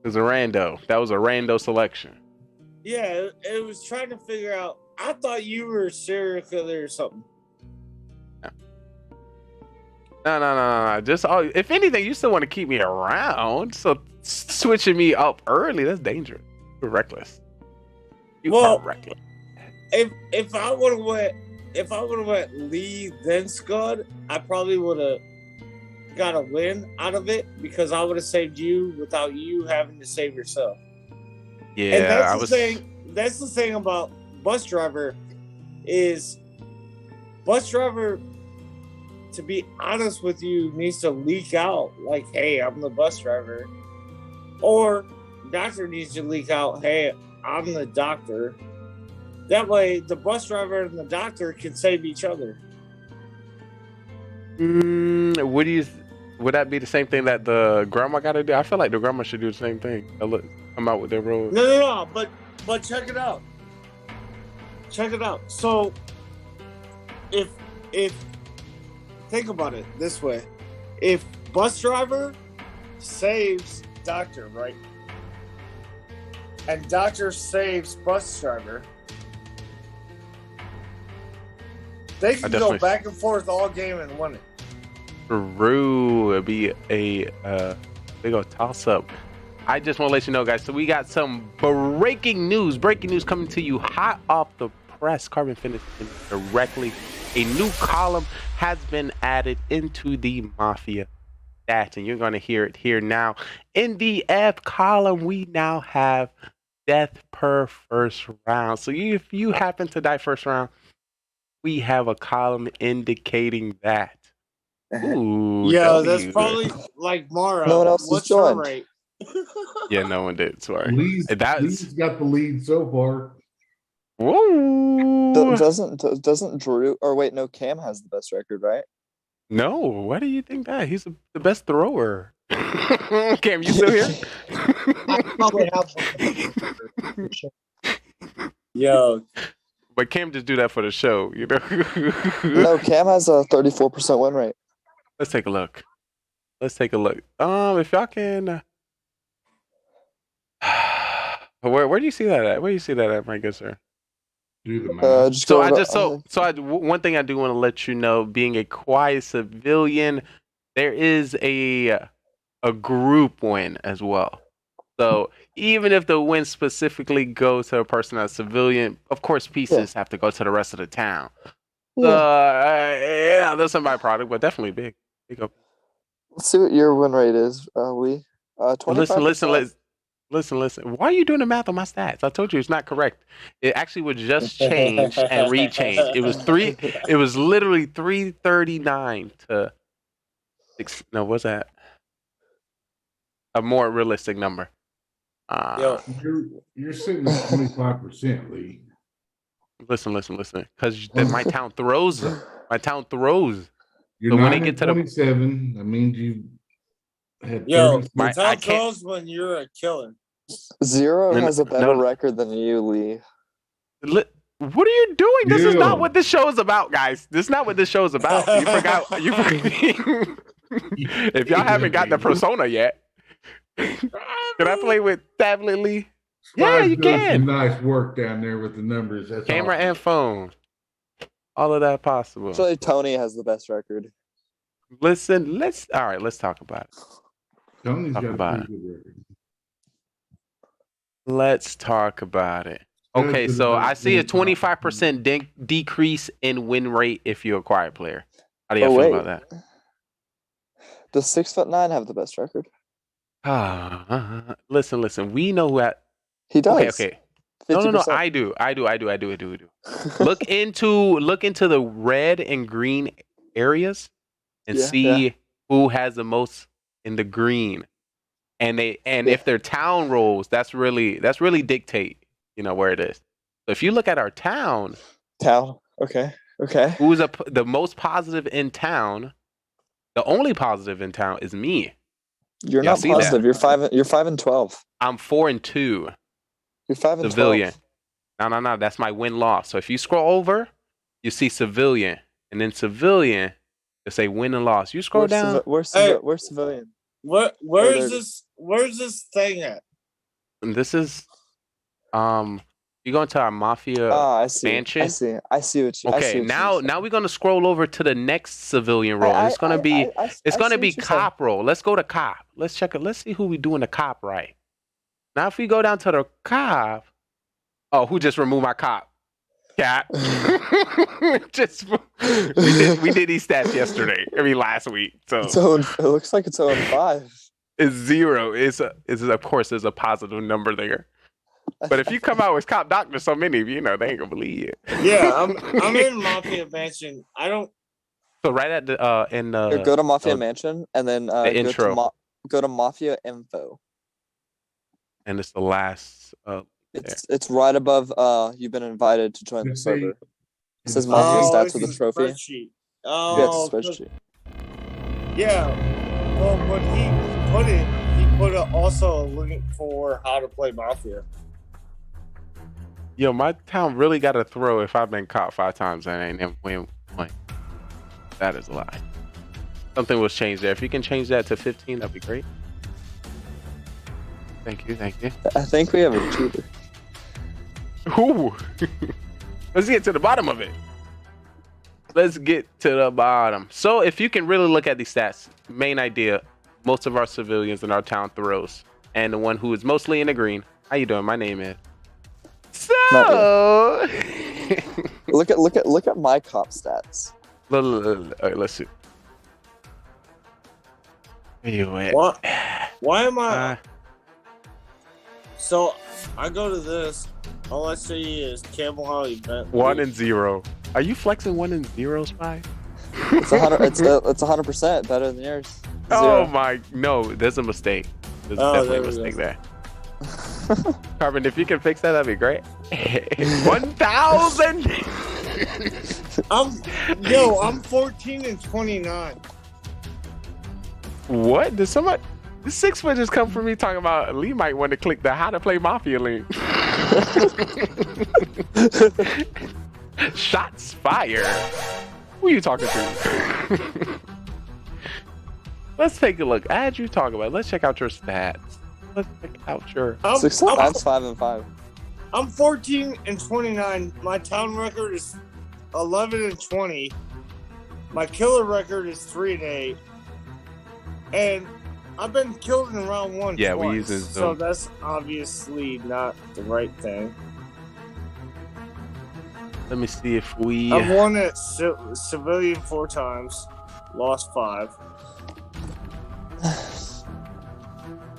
It was a rando. That was a rando selection. Yeah, it was trying to figure out. I thought you were a serial killer or something. No. Just if anything, you still want to keep me around. So switching me up early, that's dangerous. You're reckless. You are reckless. If I would have went Lee then Scud, I probably would have got a win out of it because I would have saved you without you having to save yourself. Yeah, and that's the thing about bus driver is bus driver, to be honest with you, needs to leak out like, hey, I'm the bus driver. Or doctor needs to leak out, hey, I'm the doctor. That way the bus driver and the doctor can save each other. Would that be the same thing that the grandma got to do? I feel like the grandma should do the same thing. Come out with their role. No. But check it out. So if think about it this way, if bus driver saves doctor, right, and doctor saves bus driver, they can go back and forth all game and win it. True. It'd be a big old toss up. I just want to let you know, guys. So we got some breaking news coming to you hot off the press. Carbon finished directly. A new column has been added into the Mafia stats, and you're going to hear it here now. In the F column, we now have death per first round. So if you happen to die first round, we have a column indicating that. Ooh, yeah, that's probably like Mara. No one else What's has joined. her rate? Yeah, no one did. Sorry. Lee's got the lead so far. Whoa. Doesn't Drew, or wait, no, Cam has the best record, right? No, why do you think that? He's the best thrower. Cam, you still here? I probably have one. Yo. But Cam just do that for the show, you know? No, Cam has a 34% win rate. Let's take a look. If y'all can... Where do you see that at? Where do you see that at, my good sir? Do the math. One thing I do want to let you know, being a quiet civilian, there is a group win as well. So even if the win specifically goes to a person that's civilian, of course pieces have to go to the rest of the town. Yeah, there's some byproduct, but definitely big. Big up. Let's see what your win rate is, Lee. 25%. Listen. Why are you doing the math on my stats? I told you it's not correct. It actually would just change and rechange. It was literally 339 to 6. No, what's that? A more realistic number. You're sitting at 25%, Lee. Listen. Because my town throws. My town throws. You're so not when they at get to 27. That means you had 30. Your town throws when you're a killer. Zero has a better record than you, Lee. What are you doing? This is not what this show is about, guys. This is not what this show is about. You forgot. If y'all haven't got the persona yet, can I play with tablet, Lee? Yeah, you can. Nice work down there with the numbers. That's camera and phone. All of that possible. Actually, Tony has the best record. Listen, let's talk about it. Tony's got a pretty good record. Let's talk about it. Okay, so I see a 25% decrease in win rate if you're a quiet player. How do you feel about that? Does 6'9" have the best record? Listen. We know that he does. Okay. No. I do. Look into the red and green areas and see who has the most in the green. And if their town rolls, that's really dictate, where it is. So if you look at our town, okay, who's the most positive in town? The only positive in town is me. You're not positive. You're 5-12. I'm 4-2. You're 5-12. Civilian. No. That's my win loss. So if you scroll over, you see civilian, and then civilian, you say win and loss. You scroll down. Where's civilian? Where's this thing at? And this is You going to our Mafia I see. mansion? I see what you. I see Okay, what now we're gonna scroll over to the next civilian role. And it's gonna be see what you're cop role. Let's go to cop. Let's check it. Let's see who we doing the cop right. Now if we go down to the cop, who just removed my cop? Cat. we did these stats yesterday. Last week. So it looks like it's 0-5. It's 0. It's of course there's a positive number there. But if you come out with cop doctor, so many of you know they ain't gonna believe you. Yeah, I'm in Mafia Mansion. I don't. So right at the Go to Mafia Mansion and then the intro. Go to Mafia Info. And it's the last. It's right above. You've been invited to join the server. It says Mafia stats with a trophy. Spreadsheet. Oh, yeah, it's a spreadsheet. Yeah. Well, when he put it also looking for how to play Mafia. Yo, my town really got to throw if I've been caught 5 times and I ain't never win one. That is a lie. Something was changed there. If you can change that to 15, that'd be great. Thank you. I think we have a tutor. Ooh. Let's get to the bottom of it. Let's get to the bottom. So if you can really look at these stats, main idea, most of our civilians in our town throws. And the one who is mostly in the green. How you doing? My name is. So look at my cop stats. Let's see. Anyway. What? Why am I? So I go to this. All I see is Campbell Hall event. 1 and 0. Are you flexing 1 and 0, Spy? It's 100. It's 100% better than yours. 0. Oh my! No, there's a mistake. There's definitely a mistake there. Carbon, if you can fix that, that'd be great. 1,000. I'm 14 and 29. What? Did somebody? This 6-foot just come from me talking about Lee might want to click the how to play Mafia link. Shots fired. Who are you talking to? Let's take a look. As you talk about, let's check out your stats. Let's check out your. Mine's 5 and 5. I'm 14 and 29. My town record is 11 and 20. My killer record is 3 and 8. And I've been killed in round 1 Yeah, twice, we use this. so that's obviously not the right thing. Let me see if we. I've won at civilian 4 times, lost 5.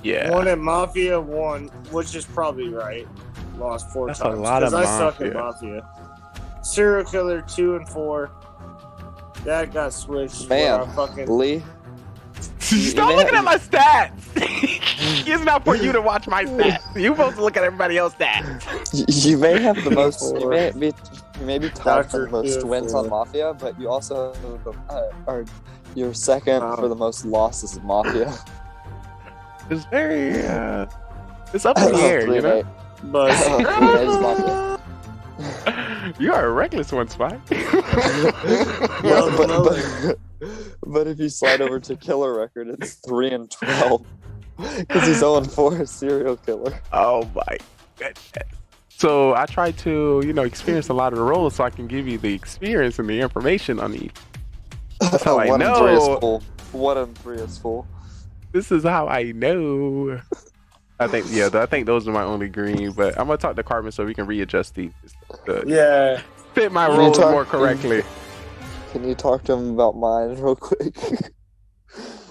Yeah. Won at Mafia 1, which is probably right. Lost 4 That's times. a lot of I suck Mafia. at Mafia. Serial killer 2 and 4. That got switched. Man, Lee. Stop looking at my stats. It's not for you to watch my stats. You're supposed to look at everybody else's stats. You may have the most. You may be tied for the most wins on Mafia, but you also are you're second for the most losses in Mafia. It's very. It's up in the air, you know. But you are a reckless one, Spy. But if you slide over to killer record, it's 3 and 12 because he's 0 and 4 serial killer. Oh my goodness! So I try to, experience a lot of the roles, so I can give you the experience and the information on each. That's how I 1 know. and 3 is full. 1 and 3 is full. This is how I know. I think those are my only green, but I'm gonna talk to Carbon so we can readjust these. Yeah. Fit my roles more correctly. Can you talk to him about mine real quick?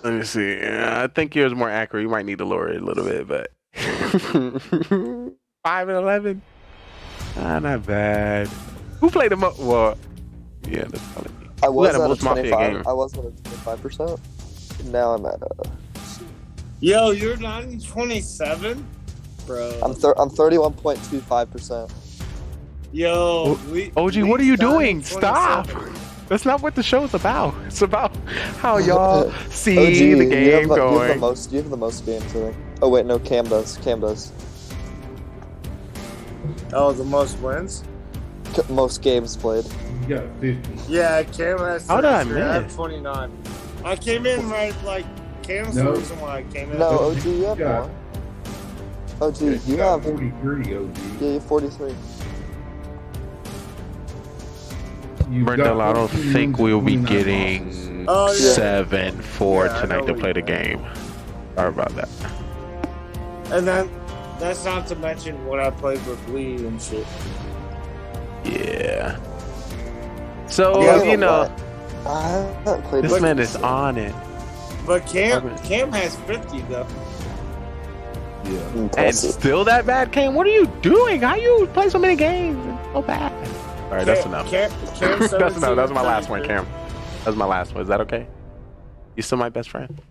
Let me see. I think yours is more accurate. You might need to lower it a little bit, but 5 and 11. Not bad. Who played the most? Well, yeah, that's probably me. I was at at a a 25. I was at a 25%. Now I'm at a. Yo, you're not in 27, bro. I'm 31.25%. Yo, OG, what are you doing? Stop! That's not what the show's about. It's about how y'all see OG, the game going. You have the most games, I think. Oh wait, no, Cam does. Oh, the most wins? Most games played. Yeah, 50. Yeah, Cam has. How did I I have miss? 29. I came in right like Cam's the reason why I came in. No, OG, you have more. OG, you have 43, OG. Yeah, you have 43. Brendel, I don't think we'll be getting 7 for tonight to play the game. Sorry about that. And then that's not to mention what I played with Lee and shit. Yeah. So, you know, I haven't played this man is on it. But Cam has 50 though. Yeah. And still that bad, Cam? What are you doing? How you play so many games? It's so bad. All right, that's enough. That's enough. That was my last one, Cam. That was my last one. Is that okay? You still my best friend.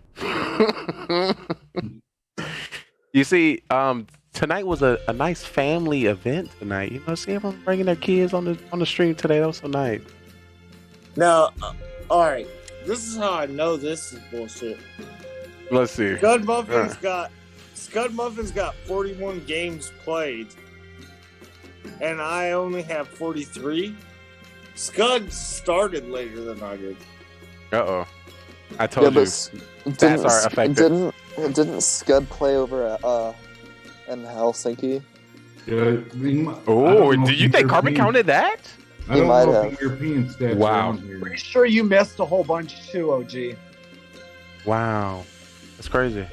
You see, tonight was a nice family event tonight. You know, see everyone bringing their kids on the stream today. That was so nice. Now, all right. This is how I know this is bullshit. Let's see. Scud Muffin's got 41 games played, and I only have 43. Scud started later than I did. Uh-oh. I told you. Stats are affected. Didn't Scud play over at in Helsinki? Oh, do you think Carbon counted that? I don't know if the European stats Wow. are on here. Pretty sure you missed a whole bunch too, OG. Wow. That's crazy.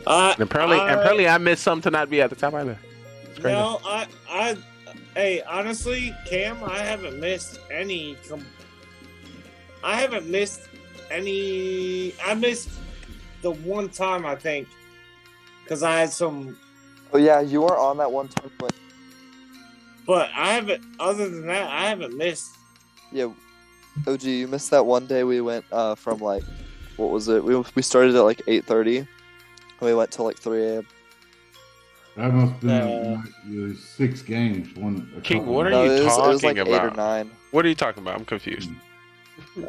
And apparently I missed some to not be at the top either. It's crazy. No, hey, honestly, Cam, I haven't missed any. I missed the one time, I think, because I had some. Oh yeah, you were on that one time. But I haven't. Other than that, I haven't missed. Yeah, OG, you missed that one day we went from like, what was it? We started at like 8:30, and we went till like 3 a.m. That must have been 6 games. King, what are you talking it was like about? 8 or 9. What are you talking about? I'm confused.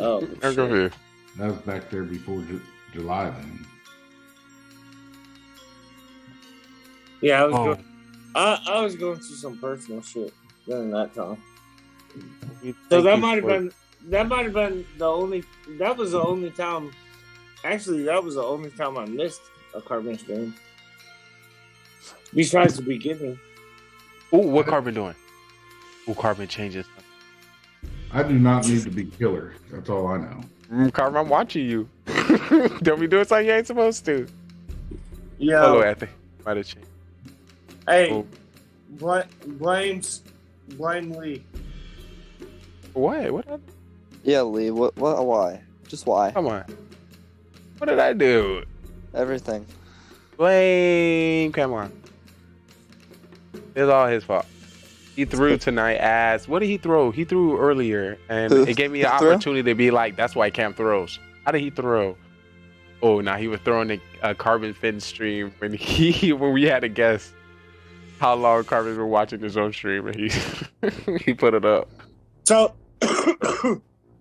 Oh, I'm confused. That was back there before July then. Yeah, I was going through some personal shit during that time. So that might have been the only. That was the only time. Actually, that was the only time I missed a Carbon stream. Besides the beginning. Ooh, what Carbon doing? Ooh, Carbon changes. I do not need to be killer. That's all I know. Carbon, I'm watching you. Don't be doing something you ain't supposed to. Yeah. Hello, Anthony. Might have changed. Hey, blame Lee. What? Yeah, Lee. What? Why? Just why? Come on. What did I do? Everything. Blame. Come on. It's all his fault. He threw tonight as. What did he throw? He threw earlier, and it gave me an opportunity to be like, "That's why Cam throws." How did he throw? Oh, now he was throwing a Carbon Fin stream when we had to guess how long Carbon's been watching his own stream, and he put it up. So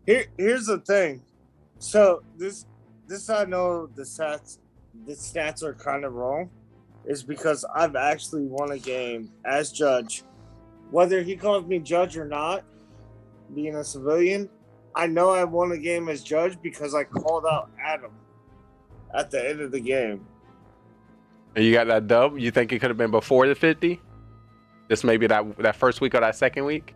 here's the thing. So this I know the stats are kind of wrong, is because I've actually won a game as judge. Whether he calls me judge or not, being a civilian, I know I won a game as judge because I called out Adam at the end of the game. And you got that dub? You think it could have been before the 50? This maybe that first week or that second week?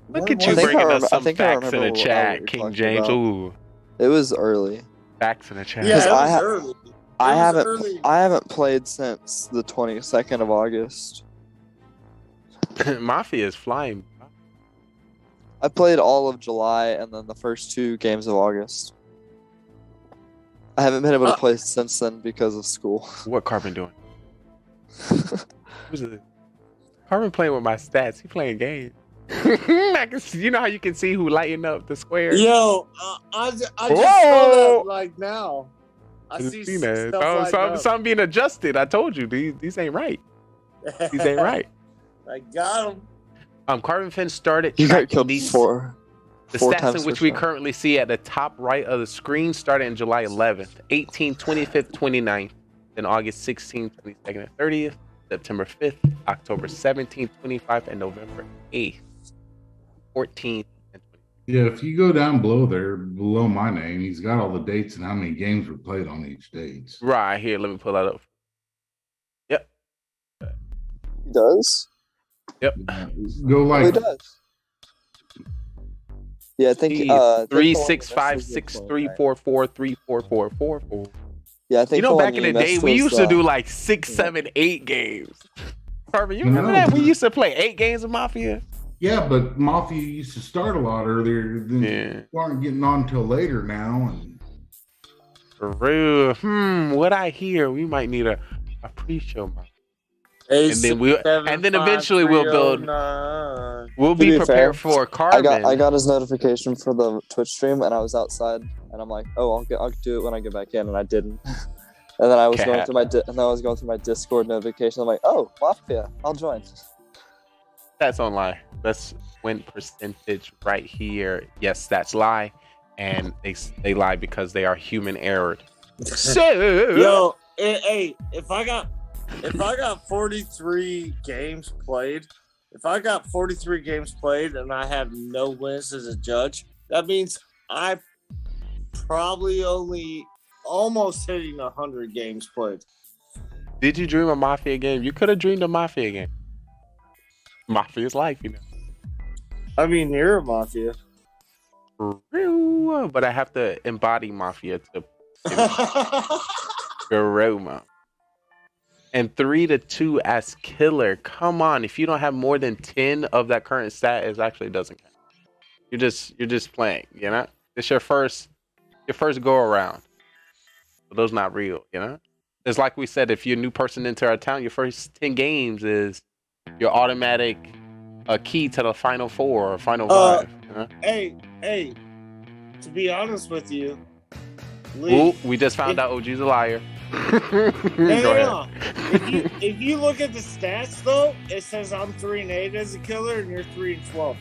Look at you bringing us some facts in the chat, King James. Ooh. It was early. Facts in the chat. Yeah, it was early. I haven't played since the 22nd of August. Mafia is flying. I played all of July and then the first 2 games of August. I haven't been able to play since then because of school. What Carbon doing? Who's it? Carbon playing with my stats. He playing games. I can see, you know how you can see who lighting up the square? Yo, I just saw that like now. I see that. stuff Something being adjusted. I told you these ain't right. These ain't right. I got him. Carbon Fin started. You got killed four stats in which we currently see at the top right of the screen started in July 11th, 18th, 25th, 29th, then August 16th, 22nd, and 30th, September 5th, October 17th, 25th, and November 8th, 14th, and 20th. Yeah, if you go down below my name, he's got all the dates and how many games were played on each date. Right here, let me pull that up. Yep. He does? Yep. Go like. Oh, he does. Yeah, I think 3656344344444. Yeah, I think You know, the back one in the day, missed we was, used to do like 6, 7, 8 games. Carver, you remember that? We used to play 8 games of Mafia. Yeah, but Mafia used to start a lot earlier. Than we aren't getting on until later now. And... For real. What I hear, we might need a pre-show Mafia. And then eventually we'll build. We'll be prepared for Carbon. I got his notification for the Twitch stream, and I was outside, and I'm like, oh, I'll do it when I get back in, and I didn't. And then I was going through my Discord notification. I'm like, oh, Mafia, I'll join. That's on lie. Let's win percentage right here. Yes, that's lie, and they lie because they are human errored. So yo, hey, if I got 43 games played, and I have no wins as a judge, that means I probably only almost hitting 100 games played. Did you dream a Mafia game? You could have dreamed a Mafia game. Mafia's life, you know. I mean, you're a Mafia. For real, but I have to embody Mafia to Garoma. And 3-2 as killer. Come on, if you don't have more than 10 of that current stat, it actually doesn't count. You're just playing, you know. It's your first go around. But those not real, you know. It's like we said, if you're a new person into our town, your first 10 games is your automatic key to the final 4 or final 5. You know? Hey, to be honest with you, Lee, we just found out OG's a liar. No. If you look at the stats, though, it says I'm 3-8 as a killer, and you're 3-12.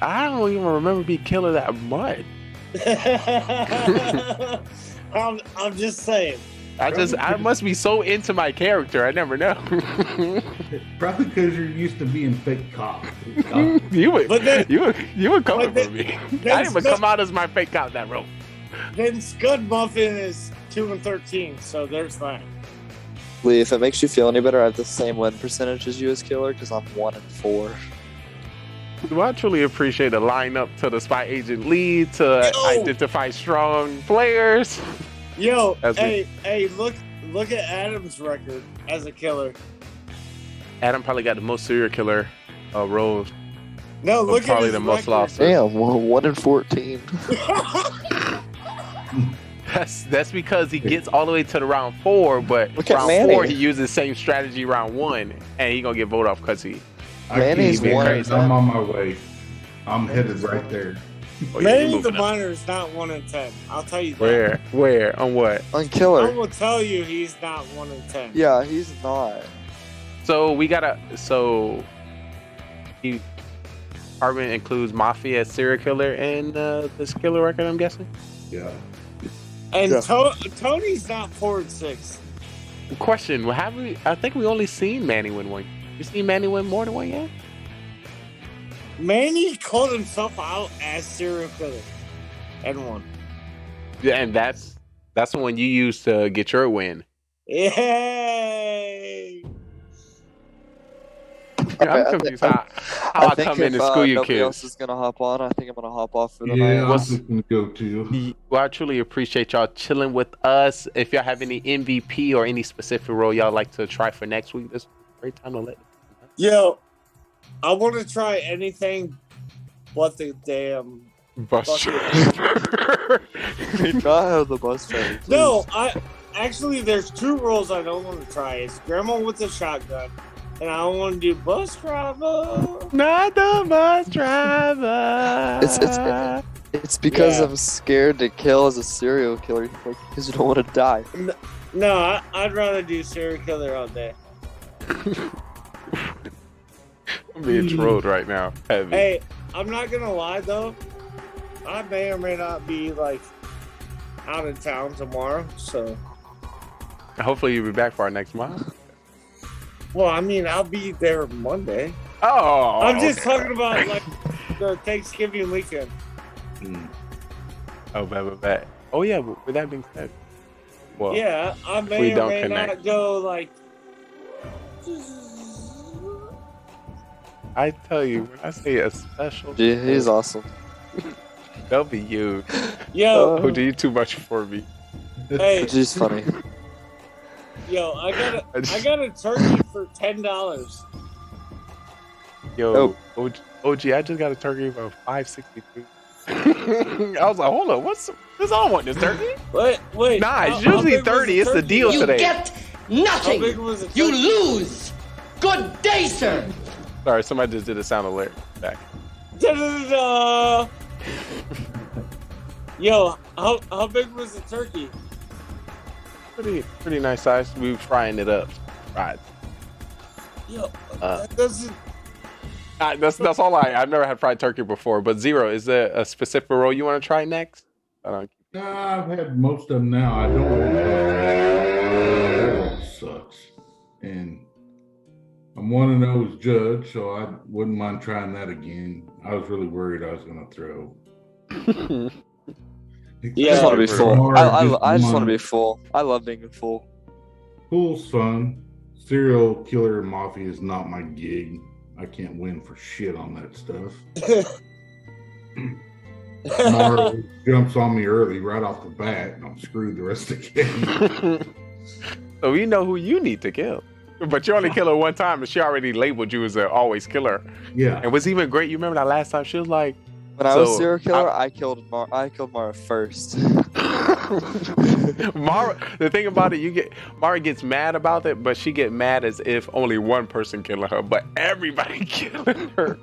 I don't even remember being killer that much. I'm just saying. I must be so into my character. I never know. Probably because you're used to being fake cop. You would come for me. I didn't even come out as my fake cop that role. Then Scud Muffin is 2-13, so there's that. Lee, if it makes you feel any better, I have the same win percentage as you as killer because I'm 1-4. Do I truly appreciate the lineup to the spy agent lead to identify strong players? Yo, hey, look at Adam's record as a killer. Adam probably got the most serial killer roles. No, look probably at his the most record. lost. Damn, 1-14. That's because he gets all the way to the round 4, but round 4 he uses the same strategy round 1, and he gonna get voted off because Manny's crazy. I'm on my way. I'm headed right there. Manny the Miner is not 1-10. I'll tell you that. Where? On what? On killer. I will tell you he's not 1-10. Yeah, he's not. So Carbon includes Mafia as serial killer and this killer record, I'm guessing? Yeah. And Tony's not 4-6. Question, I think we only seen Manny win one. You seen Manny win more than one yet? Manny called himself out as serial killer and won. Yeah, and that's the one you used to get your win. Yay! I'm confused how I come in and school you nobody kids. else is gonna hop on. I think I'm gonna hop off for the Yeah, night. I'm just gonna go too. Well, I truly appreciate y'all chilling with us. If y'all have any MVP or any specific role y'all like to try for next week, this is a great time to let us know. Yo, I want to try anything but the damn bus driver. Not have the bus driver. No, there's 2 roles I don't want to try. It's Grandma with a shotgun, and I don't want to do bus driver. Not the bus driver. It's because I'm scared to kill as a serial killer because you don't want to die. No, I'd rather do serial killer all day. I'm being trolled right now. Heavy. Hey, I'm not gonna lie though. I may or may not be out of town tomorrow, so. Hopefully you'll be back for our next month. Well, I mean, I'll be there Monday. Oh, I'm just talking about the Thanksgiving weekend. Oh, bad. Oh yeah. With that being said, well, yeah, I may or may not go I tell you, when I say a special, Yeah, he's awesome. That'll be you. Yo. OG, you too much for me. Hey. She's funny. Yo, I got a turkey for $10. Yo, OG, I just got a turkey for $5.62. I was like, hold on, what's this? I don't want this turkey. Wait. Nah, it's usually 30. It's the deal today. Get nothing. You lose. Good day, sir. Sorry, somebody just did a sound alert back. Da-da-da-da. Yo, how big was the turkey? Pretty nice size. We were frying it up. Right. Yo, that doesn't. That's all I've never had fried turkey before. But Zero, is there a specific roll you want to try next? Nah, I've had most of them now. I don't want to. That roll sucks. And I'm 1-0 as judge, so I wouldn't mind trying that again. I was really worried I was going to throw. Yeah, I just want to be full. I just want to be full. I love being full. Pool's fun. Serial killer mafia is not my gig. I can't win for shit on that stuff. Mara jumps on me early right off the bat, and I'm screwed the rest of the game. So we know who you need to kill. But you only kill her one time, and she already labeled you as an always killer. Yeah. And what's even great, you remember that last time she was like, when I was serial killer, I killed Mara first. Mara, the thing about it, Mara gets mad about it, but she get mad as if only one person killing her, but everybody killing her.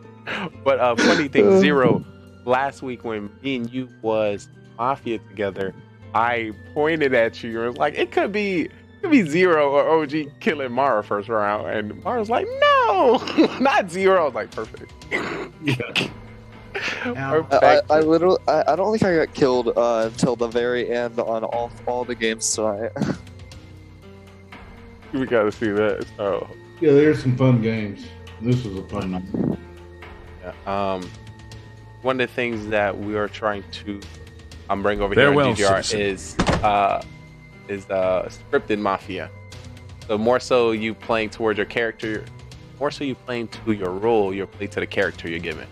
But funny thing, Zero, last week when me and you was Mafia together, I pointed at you and was like, it could be Zero or OG killing Mara first round, and Mara was like, no, not Zero. I was like, perfect. Yeah. I literally, I don't think I got killed until the very end on all the games tonight. We gotta see that. So yeah, there's some fun games. This was a fun night. Yeah, one of the things that we are trying to bring over Farewell, here on GGR citizen. is scripted Mafia. So more so you playing towards your character, more so you playing to your role, you're playing to the character you're given.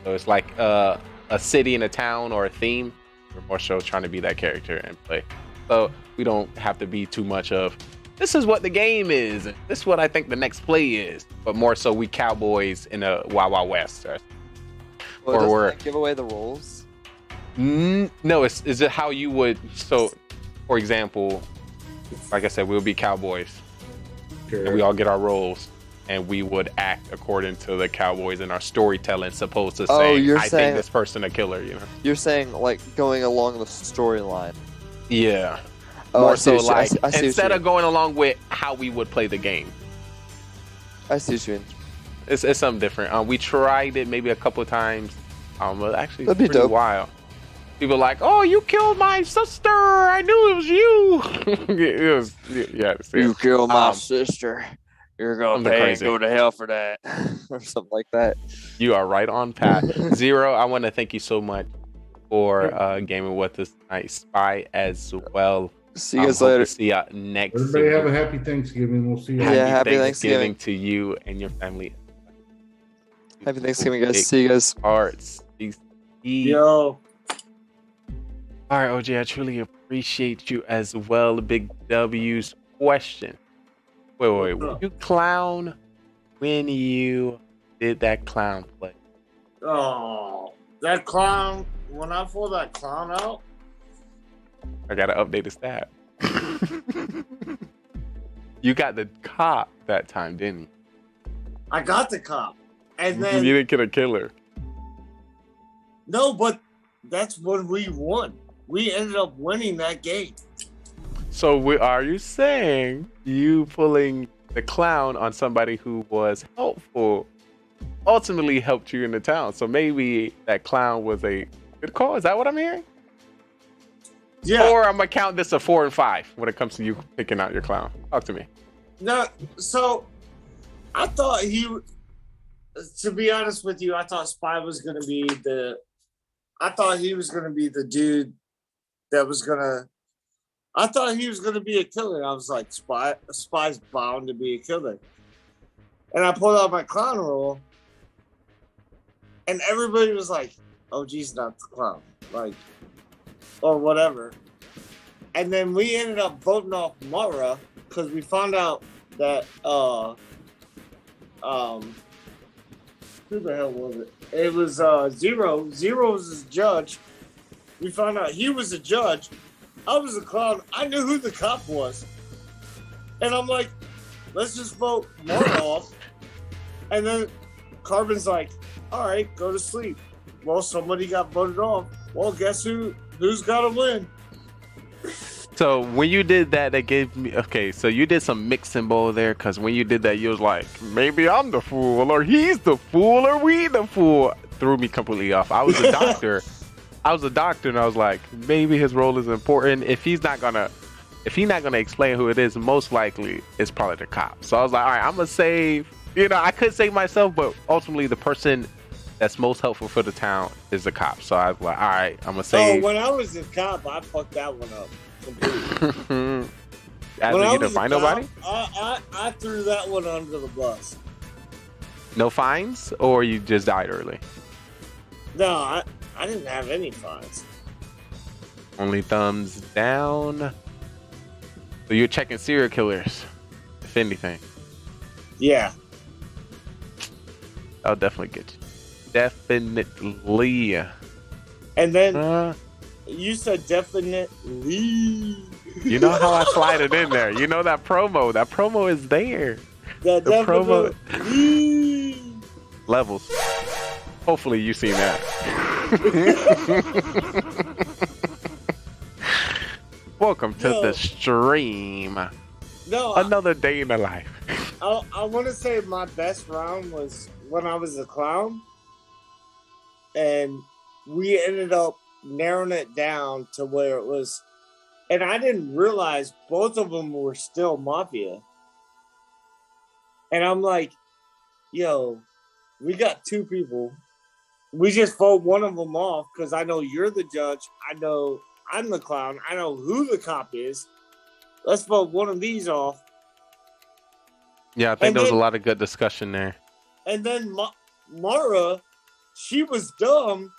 So it's like a city and a town or a theme. We're more so trying to be that character and play. So we don't have to be too much of, this is what the game is, and this is what I think the next play is. But more so we cowboys in a Wild Wild West. Right? Well, doesn't that give away the roles? No, is it how you would, so for example, like I said, we'll be cowboys. And we all get our roles. And we would act according to the cowboys in our storytelling, supposed to say, I think this person a killer, you know? You're saying like going along the storyline. Yeah. Oh, More I see so what you- like, I see what instead you of going along with how we would play the game. I see what you mean. It's something different. We tried it maybe a couple of times. Actually, That'd be pretty dope. wild. People like, oh, you killed my sister. I knew it was you. It was, yeah. You killed my sister. You're gonna Something pay crazy. and go to hell for that, or something like that. You are right on path. Zero, I want to thank you so much for gaming with us tonight. Spy as well. See you guys hope later. to see you next. Everybody have a happy Thanksgiving. We'll see you. Happy Thanksgiving Thanksgiving to you and your family. Happy Thanksgiving, guys. Big See you guys. Hearts. Yo. All right, OJ, I truly appreciate you as well. Big W's question. Wait. Were you clown when you did that clown play? Oh, that clown. When I pulled that clown out, I gotta update the stat. You got the cop that time, didn't you? I got the cop, and then You didn't get a killer. no, but that's when we won. We ended up winning that game. So are you saying you pulling the clown on somebody who was helpful ultimately helped you in the town? So maybe that clown was a good call? Is that what I'm hearing? Yeah. Or I'm gonna count this a 4 and 5 when it comes to you picking out your clown. Talk to me. No, so I thought to be honest with you, I thought Spy was gonna be I thought he was gonna be the dude that was gonna. I thought he was gonna be a killer. I was like, Spy's bound to be a killer. And I pulled out my clown roll, and everybody was like, OG's not the clown, like, or whatever. And then we ended up voting off Mara because we found out that who the hell was it? It was Zero. Zero was his judge. We found out he was a judge. I was a clown. I knew who the cop was. And I'm like, let's just vote Mara off. And then Carbon's like, all right, go to sleep. Well, somebody got voted off. Well, guess who's got to win? So when you did that, that gave me okay. So you did some mix and bowl there, because when you did that, you was like, maybe I'm the fool, or he's the fool, or we the fool. Threw me completely off. I was a doctor. And I was like, maybe his role is important. If he's not gonna explain who it is, most likely it's probably the cop. So I was like, all right, I'm gonna save. You know, I could save myself, but ultimately the person that's most helpful for the town is the cop. So I was like, all right, I'm gonna save. Oh, when I was the cop, I fucked that one up. As in, you didn't find nobody? I threw that one under the bus. No fines, or you just died early? No, I didn't have any fines. Only thumbs down. So you're checking serial killers, if anything. Yeah. I'll definitely get you. Definitely. And then you said definitely. You know how I slide it in there. You know that promo. That promo is there. The promo. Levels. Hopefully you seen that. Welcome to the stream. No. Another day in the life. I want to say my best round was when I was a clown. And we ended up narrowing it down to where it was. And I didn't realize both of them were still Mafia. And I'm like, yo, we got two people. We just vote one of them off because I know you're the judge. I know I'm the clown. I know who the cop is. Let's vote one of these off. Yeah, I think there was a lot of good discussion there. And then Mara, she was dumb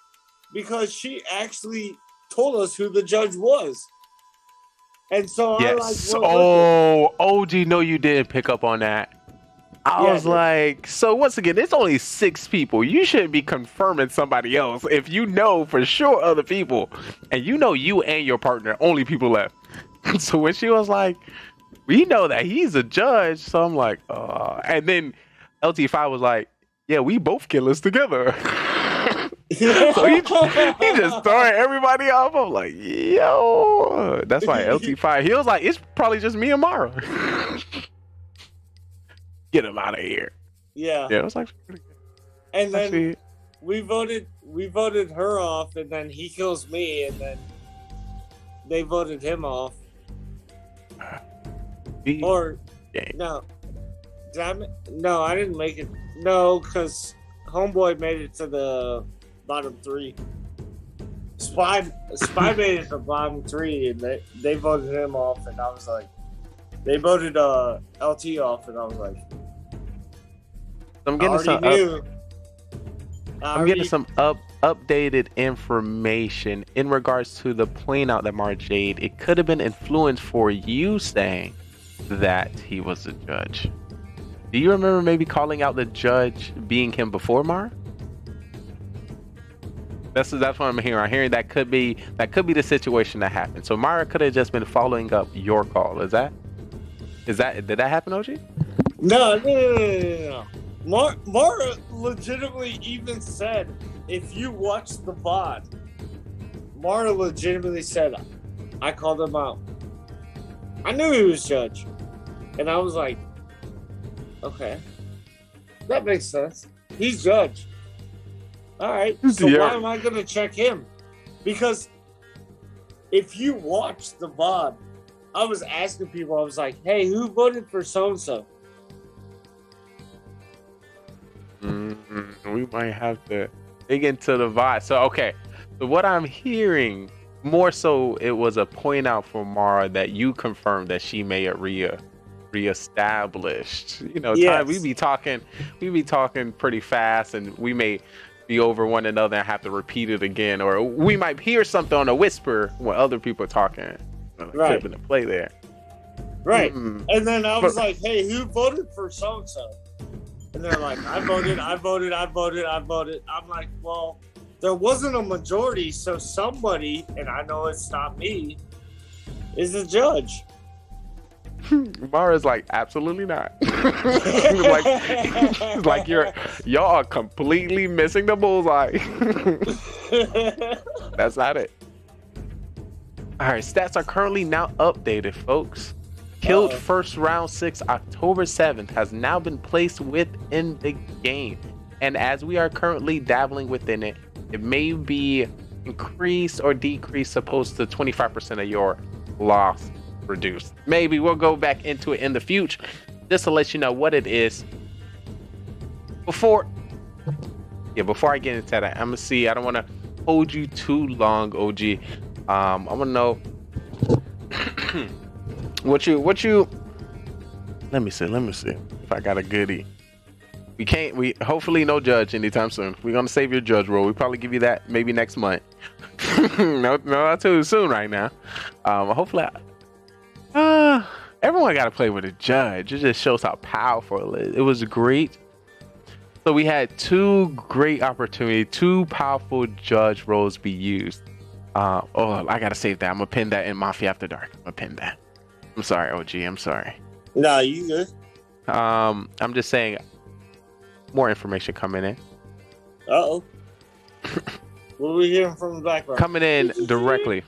because she actually told us who the judge was. And so yes. I like, well, OG, no, you didn't pick up on that. I was like, so once again, it's only 6 people. You shouldn't be confirming somebody else if you know for sure other people. And you know you and your partner, only people left. So when she was like, we know that he's a judge. So I'm like, and then LT5 was like, yeah, we both killers together. So he just throwing everybody off. I'm like, yo, that's why LT5. He was like, it's probably just me and Mara. Get him out of here. Yeah. Yeah, it was like, and then we voted her off, and then he kills me, and then they voted him off. Or no, damn it, no, I didn't make it. No, because Homeboy made it to the bottom 3. Spy made it to the bottom 3, and they voted him off, and I was like, they voted LT off, and I was like, I'm getting some updated information in regards to the point out that Mara Jade. It could have been influenced for you saying that he was a judge. Do you remember maybe calling out the judge being him before Mara? That's what I'm hearing. I'm hearing that could be the situation that happened. So Mara could have just been following up your call. Did that happen, OG? No. Mara legitimately even said, if you watch the VOD, Mara legitimately said, I called him out. I knew he was judge. And I was like, okay, that makes sense. He's judge. All right, so why am I going to check him? Because if you watch the VOD, I was asking people, I was like, hey, who voted for so-and-so? We might have to dig into the VOD. So, okay. So what I'm hearing, more so it was a point out for Mara that you confirmed that she may have reestablished. You know, yes. time we be talking pretty fast, and we may be over one another and have to repeat it again, or we might hear something on a whisper when other people are talking. Right. Clip in the play there. Right. And then I was like, hey, who voted for so-and-so? And they're like, I voted. I'm like, well, there wasn't a majority, so somebody, and I know it's not me, is the judge. Mara's like, absolutely not. like y'all are completely missing the bullseye. That's not it. All right, stats are currently now updated, folks. Killed first round 6 October 7th has now been placed within the game. And as we are currently dabbling within it, it may be increased or decreased opposed to 25% of your loss reduced. Maybe we'll go back into it in the future just to let you know what it is. Before I get into that, I'm gonna see. I don't want to hold you too long, OG. I want to know what you. Let me see if I got a goodie. We hopefully no judge anytime soon. We're gonna save your judge role. We probably give you that maybe next month. no, not too soon right now. Hopefully. Everyone got to play with a judge. It just shows how powerful it is. It was great. So we had 2 great opportunities, 2 powerful judge roles be used. I gotta save that. I'm gonna pin that in Mafia After Dark. I'm gonna pin that. I'm sorry, OG. I'm sorry. Nah, you good. I'm just saying, more information coming in. Uh-oh. What are we hearing from the background? Coming in directly.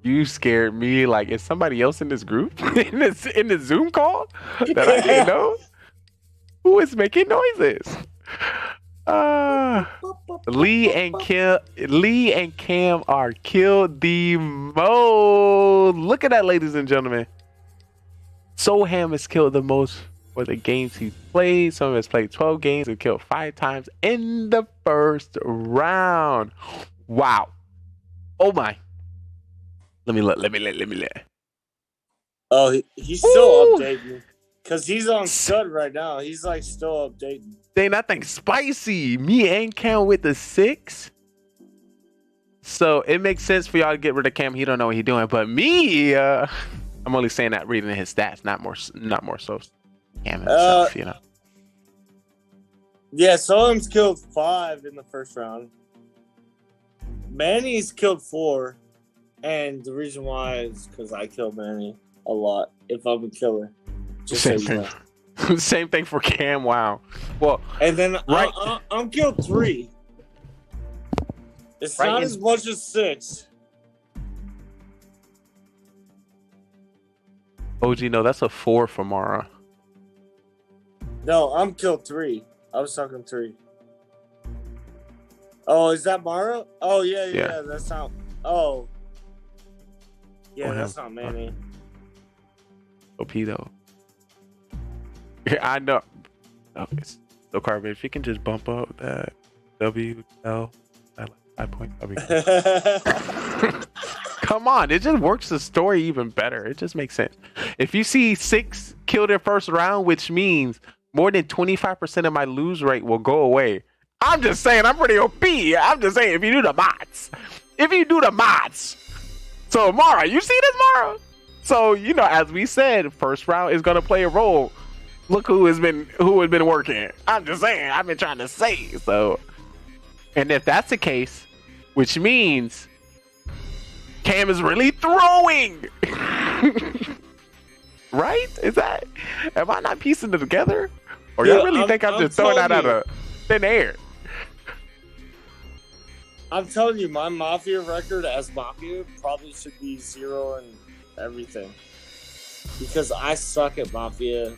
You scared me. Like, is somebody else in this group in the Zoom call that I didn't know? Who is making noises? Lee and Cam are killed the most. Look at that, ladies and gentlemen. Soham has killed the most for the games he's played. Soham has played 12 games and killed 5 times in the first round. Wow. Oh my. Let me look. Oh, he's still updating. Because he's on Scud right now. He's like still updating. Dang, that thing's spicy. Me and Cam with the 6. So it makes sense for y'all to get rid of Cam. He don't know what he's doing. But me, I'm only saying that reading his stats, not more so Cam himself, you know. Yeah, Solem's killed 5 in the first round. Manny's killed 4. And the reason why is because I killed Manny a lot if I'm a killer. Just same thing. Same thing for Cam. Wow. Well, and then I'm killed 3. It's not as much as 6. OG, no, that's a 4 for Mara. No, I'm killed 3. I was talking 3. Oh, is that Mara? Oh yeah. That's not. Oh. Yeah, that's not Manny. Opido. I know. Okay. So Carbon, if you can just bump up that WL at 5.W. Come on, it just works the story even better. It just makes sense. If you see 6 killed in first round, which means more than 25% of my lose rate will go away. I'm just saying, I'm pretty OP. I'm just saying, if you do the mods. So Mara, you see this, Mara? So, you know, as we said, first round is gonna play a role. Look who has been working. I'm just saying, I've been trying to say. So, and if that's the case, which means Cam is really throwing. Right? Am I not piecing it together? Or y'all really think I'm just throwing that out of thin air? I'm telling you, my Mafia record as Mafia probably should be 0 and everything. Because I suck at Mafia.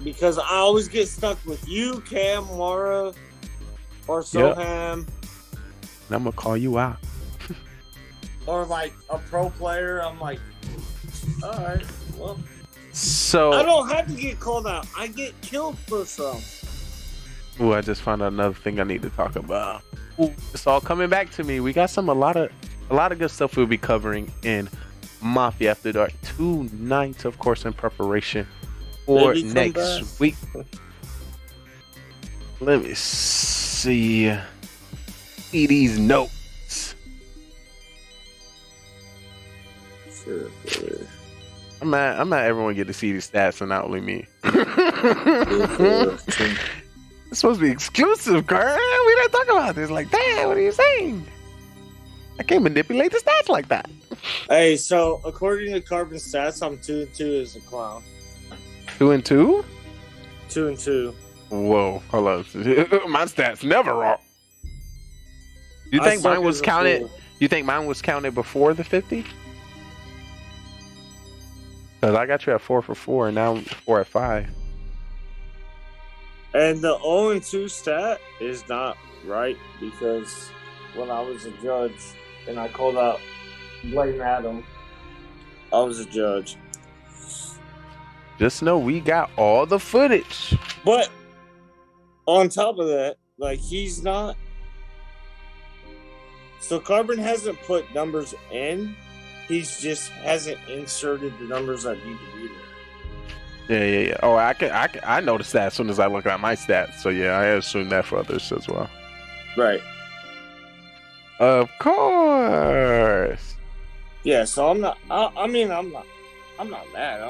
Because I always get stuck with you, Cam, Mara, or Soham. And I'm going to call you out. Or like a pro player. I'm like, alright, well. So I don't have to get called out. I get killed first round. Ooh, I just found out another thing I need to talk about. Ooh, it's all coming back to me. We got a lot of good stuff we'll be covering in Mafia After Dark 2 nights, of course, in preparation for next week. Let me see. See these notes. I'm not everyone get to see these stats and not only me. It's supposed to be exclusive, Carl. We don't talk about this. Like, damn, what are you saying? I can't manipulate the stats like that. Hey, so according to Carbon stats, I'm 2-2 as a clown. 2-2? 2-2. Whoa, hold on. My stats never wrong. You think mine was counted? Fool. You think mine was counted before the 50? Because I got you at 4 for 4, and now I'm 4 at 5. And the 0-2 stat is not right because when I was a judge and I called out Blame Adam, I was a judge. Just know we got all the footage. But on top of that, like he's not. So Carbon hasn't put numbers in. He's just hasn't inserted the numbers that need to be there. Yeah. Oh, I noticed that as soon as I look at my stats. So yeah, I assume that for others as well. Right. Of course. Yeah. So I'm not. I'm not mad.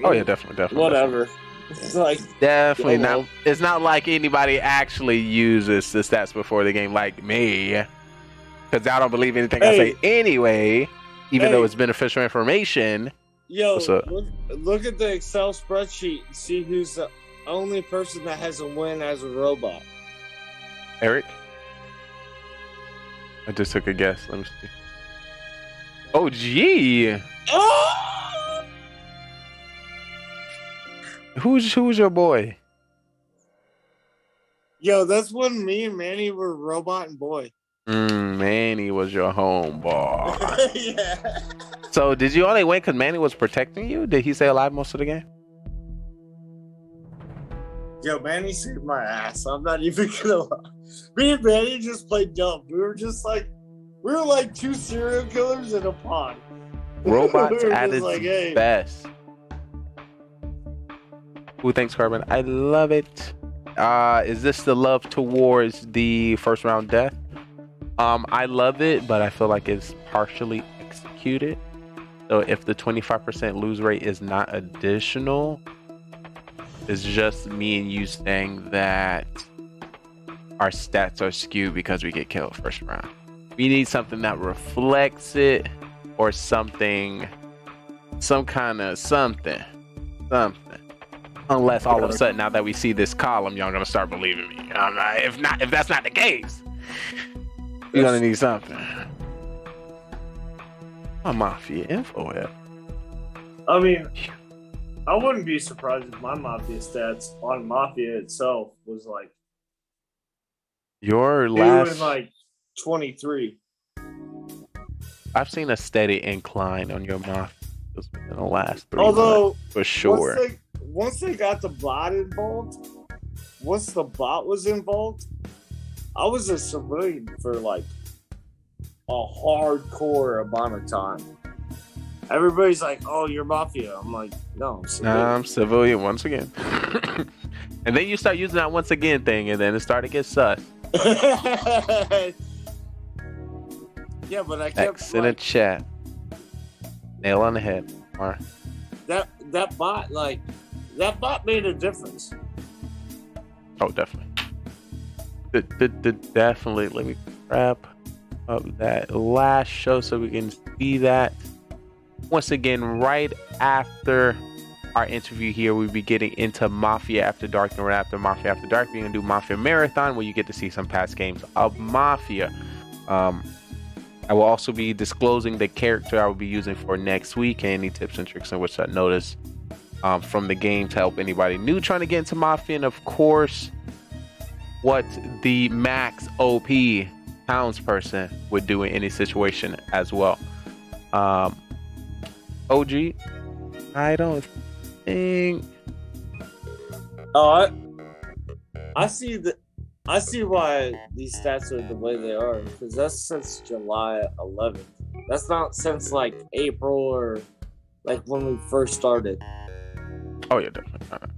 Oh yeah, definitely. Whatever. It's like definitely not. It's not like anybody actually uses the stats before the game, like me, because I don't believe anything I say anyway, even though it's beneficial information. Yo, what's up? Look at the Excel spreadsheet and see who's the only person that has a win as a robot. Eric. I just took a guess. Let me see. Oh, gee. Oh! Who's your boy? Yo, that's when me and Manny were robot and boy. Manny was your homeboy. Yeah. So did you only win because Manny was protecting you? Did he stay alive most of the game? Yo, Manny saved my ass. I'm not even gonna lie. Me and Manny just played dumb. We were like two serial killers in a pond. Robots We were at just its like, hey. best. Who thinks Carbon? I love it. Is this the love towards the first round death? I love it, but I feel like it's partially executed. So if the 25% lose rate is not additional, it's just me and you saying that our stats are skewed because we get killed first round. We need something that reflects it, or something, some kind of something. Unless all of a sudden, now that we see this column, y'all gonna start believing me. If that's not the case, we're gonna need something. My Mafia info app. I mean, I wouldn't be surprised if my Mafia stats on Mafia itself was like Your doing last, like 23. I've seen a steady incline on your Mafia in the last 3 Although, months, for sure. Once they got the bot involved, once the bot was involved, I was a civilian for like a hardcore amount of time. Everybody's like, "Oh, you're Mafia." I'm like, "No, I'm civilian." Nah, I'm civilian once again. And then you start using that once again thing, and then it started to get sus. Yeah, but I kept X in the chat. Nail on the head. Mar. that bot made a difference. Oh, definitely. Definitely. Let me wrap up that last show so we can see that. Once again, right after our interview here, we'll be getting into Mafia After Dark. And right after Mafia After Dark, we're going to do Mafia Marathon, where you get to see some past games of Mafia. I will also be disclosing the character I will be using for next week, and any tips and tricks in which I notice from the game to help anybody new trying to get into Mafia. And of course, what the max OP townsperson would do in any situation as well. OG, I don't think. Oh, I see why these stats are the way they are, because that's since July 11th. That's not since like April or like when we first started. Oh yeah, definitely.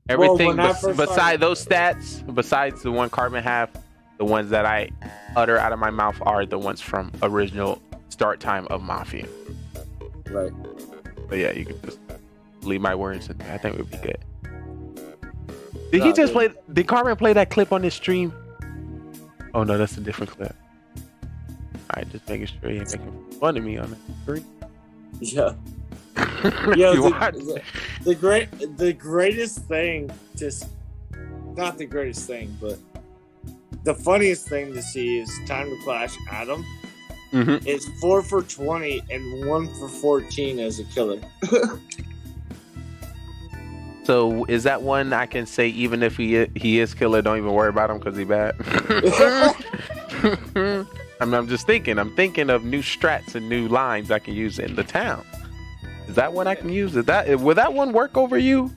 Everything when I first besides those stats, besides the one carbon half, the ones that I utter out of my mouth are the ones from original start time of Mafia. Right. But yeah, you can just leave my words in there. I think it would be good. Did he just play? Did Carbon play that clip on his stream? Oh no, that's a different clip. Alright, just making sure he ain't making fun of me on that stream. Yeah. Yo, the greatest thing, just not the greatest thing, but the funniest thing to see is Time to Clash Adam. Mm-hmm. It's 4 for 20 and 1 for 14 as a killer. So is that one I can say even if he is killer, don't even worry about him because he bad? I'm just thinking. I'm thinking of new strats and new lines I can use in the town. Is that one I can use? Will that one work over you,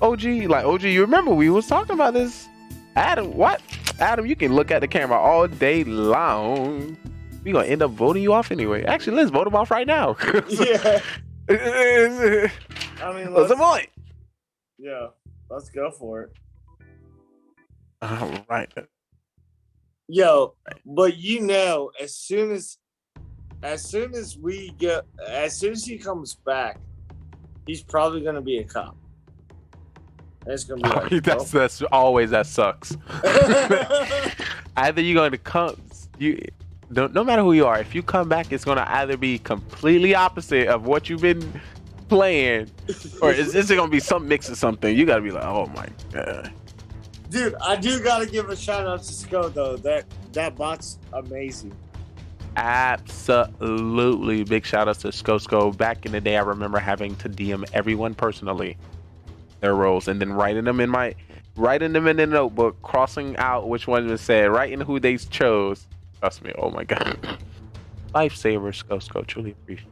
OG? Like OG, you remember we was talking about this? Adam, what? Adam, you can look at the camera all day long. We gonna end up voting you off anyway. Actually, let's vote him off right now. Yeah. I mean, what's the point? Yeah, let's go for it. All right. Yo, but as soon as he comes back, he's probably gonna be a cop. It's gonna be like, that's always that sucks. Either you're gonna come, no matter who you are, if you come back, it's gonna either be completely opposite of what you've been playing, or is this gonna be some mix of something? You gotta be like, oh my god. Dude, I do gotta give a shout out to Sko though. That bot's amazing. Absolutely, big shout outs to Sko. Back in the day, I remember having to DM everyone personally their roles and then writing them in the notebook, crossing out which one was said, writing who they chose. Trust me, oh my god, lifesaver, Sko. Truly appreciate.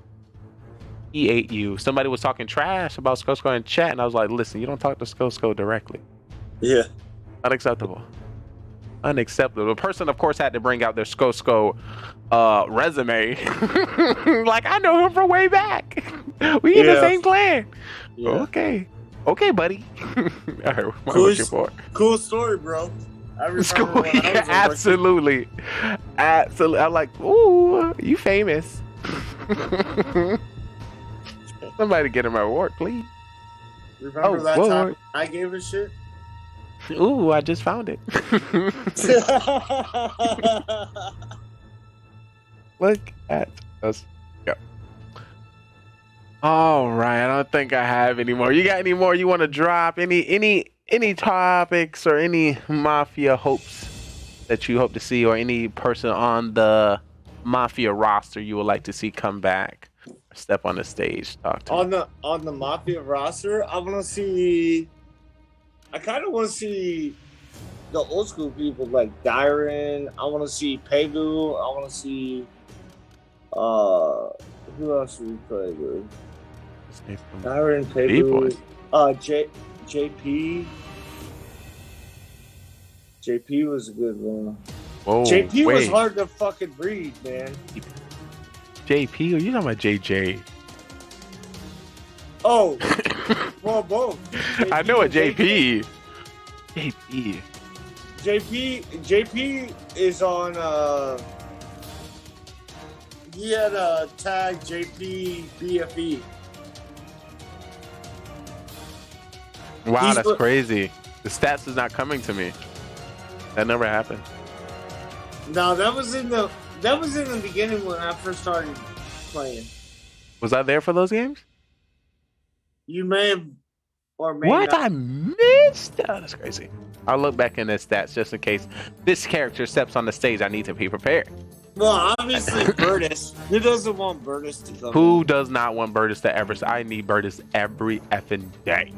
He ate you. Somebody was talking trash about Sko in chat, and I was like, listen, you don't talk to Sko directly. Yeah. Unacceptable. The person, of course, had to bring out their Sko resume. Like, I know him from way back. We in the same clan. Yeah. Okay, buddy. All right, what am I looking for? Cool story, bro. I remember when I was absolutely. I'm like, ooh, you famous. Somebody get him my award, please. Remember that time I gave a shit? Ooh, I just found it. Look at us go. All right, I don't think I have any more. You got any more you want to drop? Any topics or any Mafia hopes that you hope to see, or any person on the Mafia roster you would like to see come back? Step on the stage, talk to on the Mafia roster. I kind of want to see the old school people like Dyron. I want to see Pegu. I want to see who else do we play with? Dyron, Pegu, JP. JP was a good one. Whoa, JP was hard to fucking read, man. JP, or you talking about JJ? Oh, well, both. JP, I know a JP. JP is on. He had a tag JP BFE. Wow, that's crazy. The stats is not coming to me. That never happened. No, that was in the beginning when I first started playing. Was I there for those games? You may have, or may what? not. I missed? Oh, that's crazy. I'll look back in the stats just in case this character steps on the stage. I need to be prepared. Well, obviously, Burtis. Who doesn't want Burtis to come? Who does not want Burtis to ever? I need Burtis every effing day.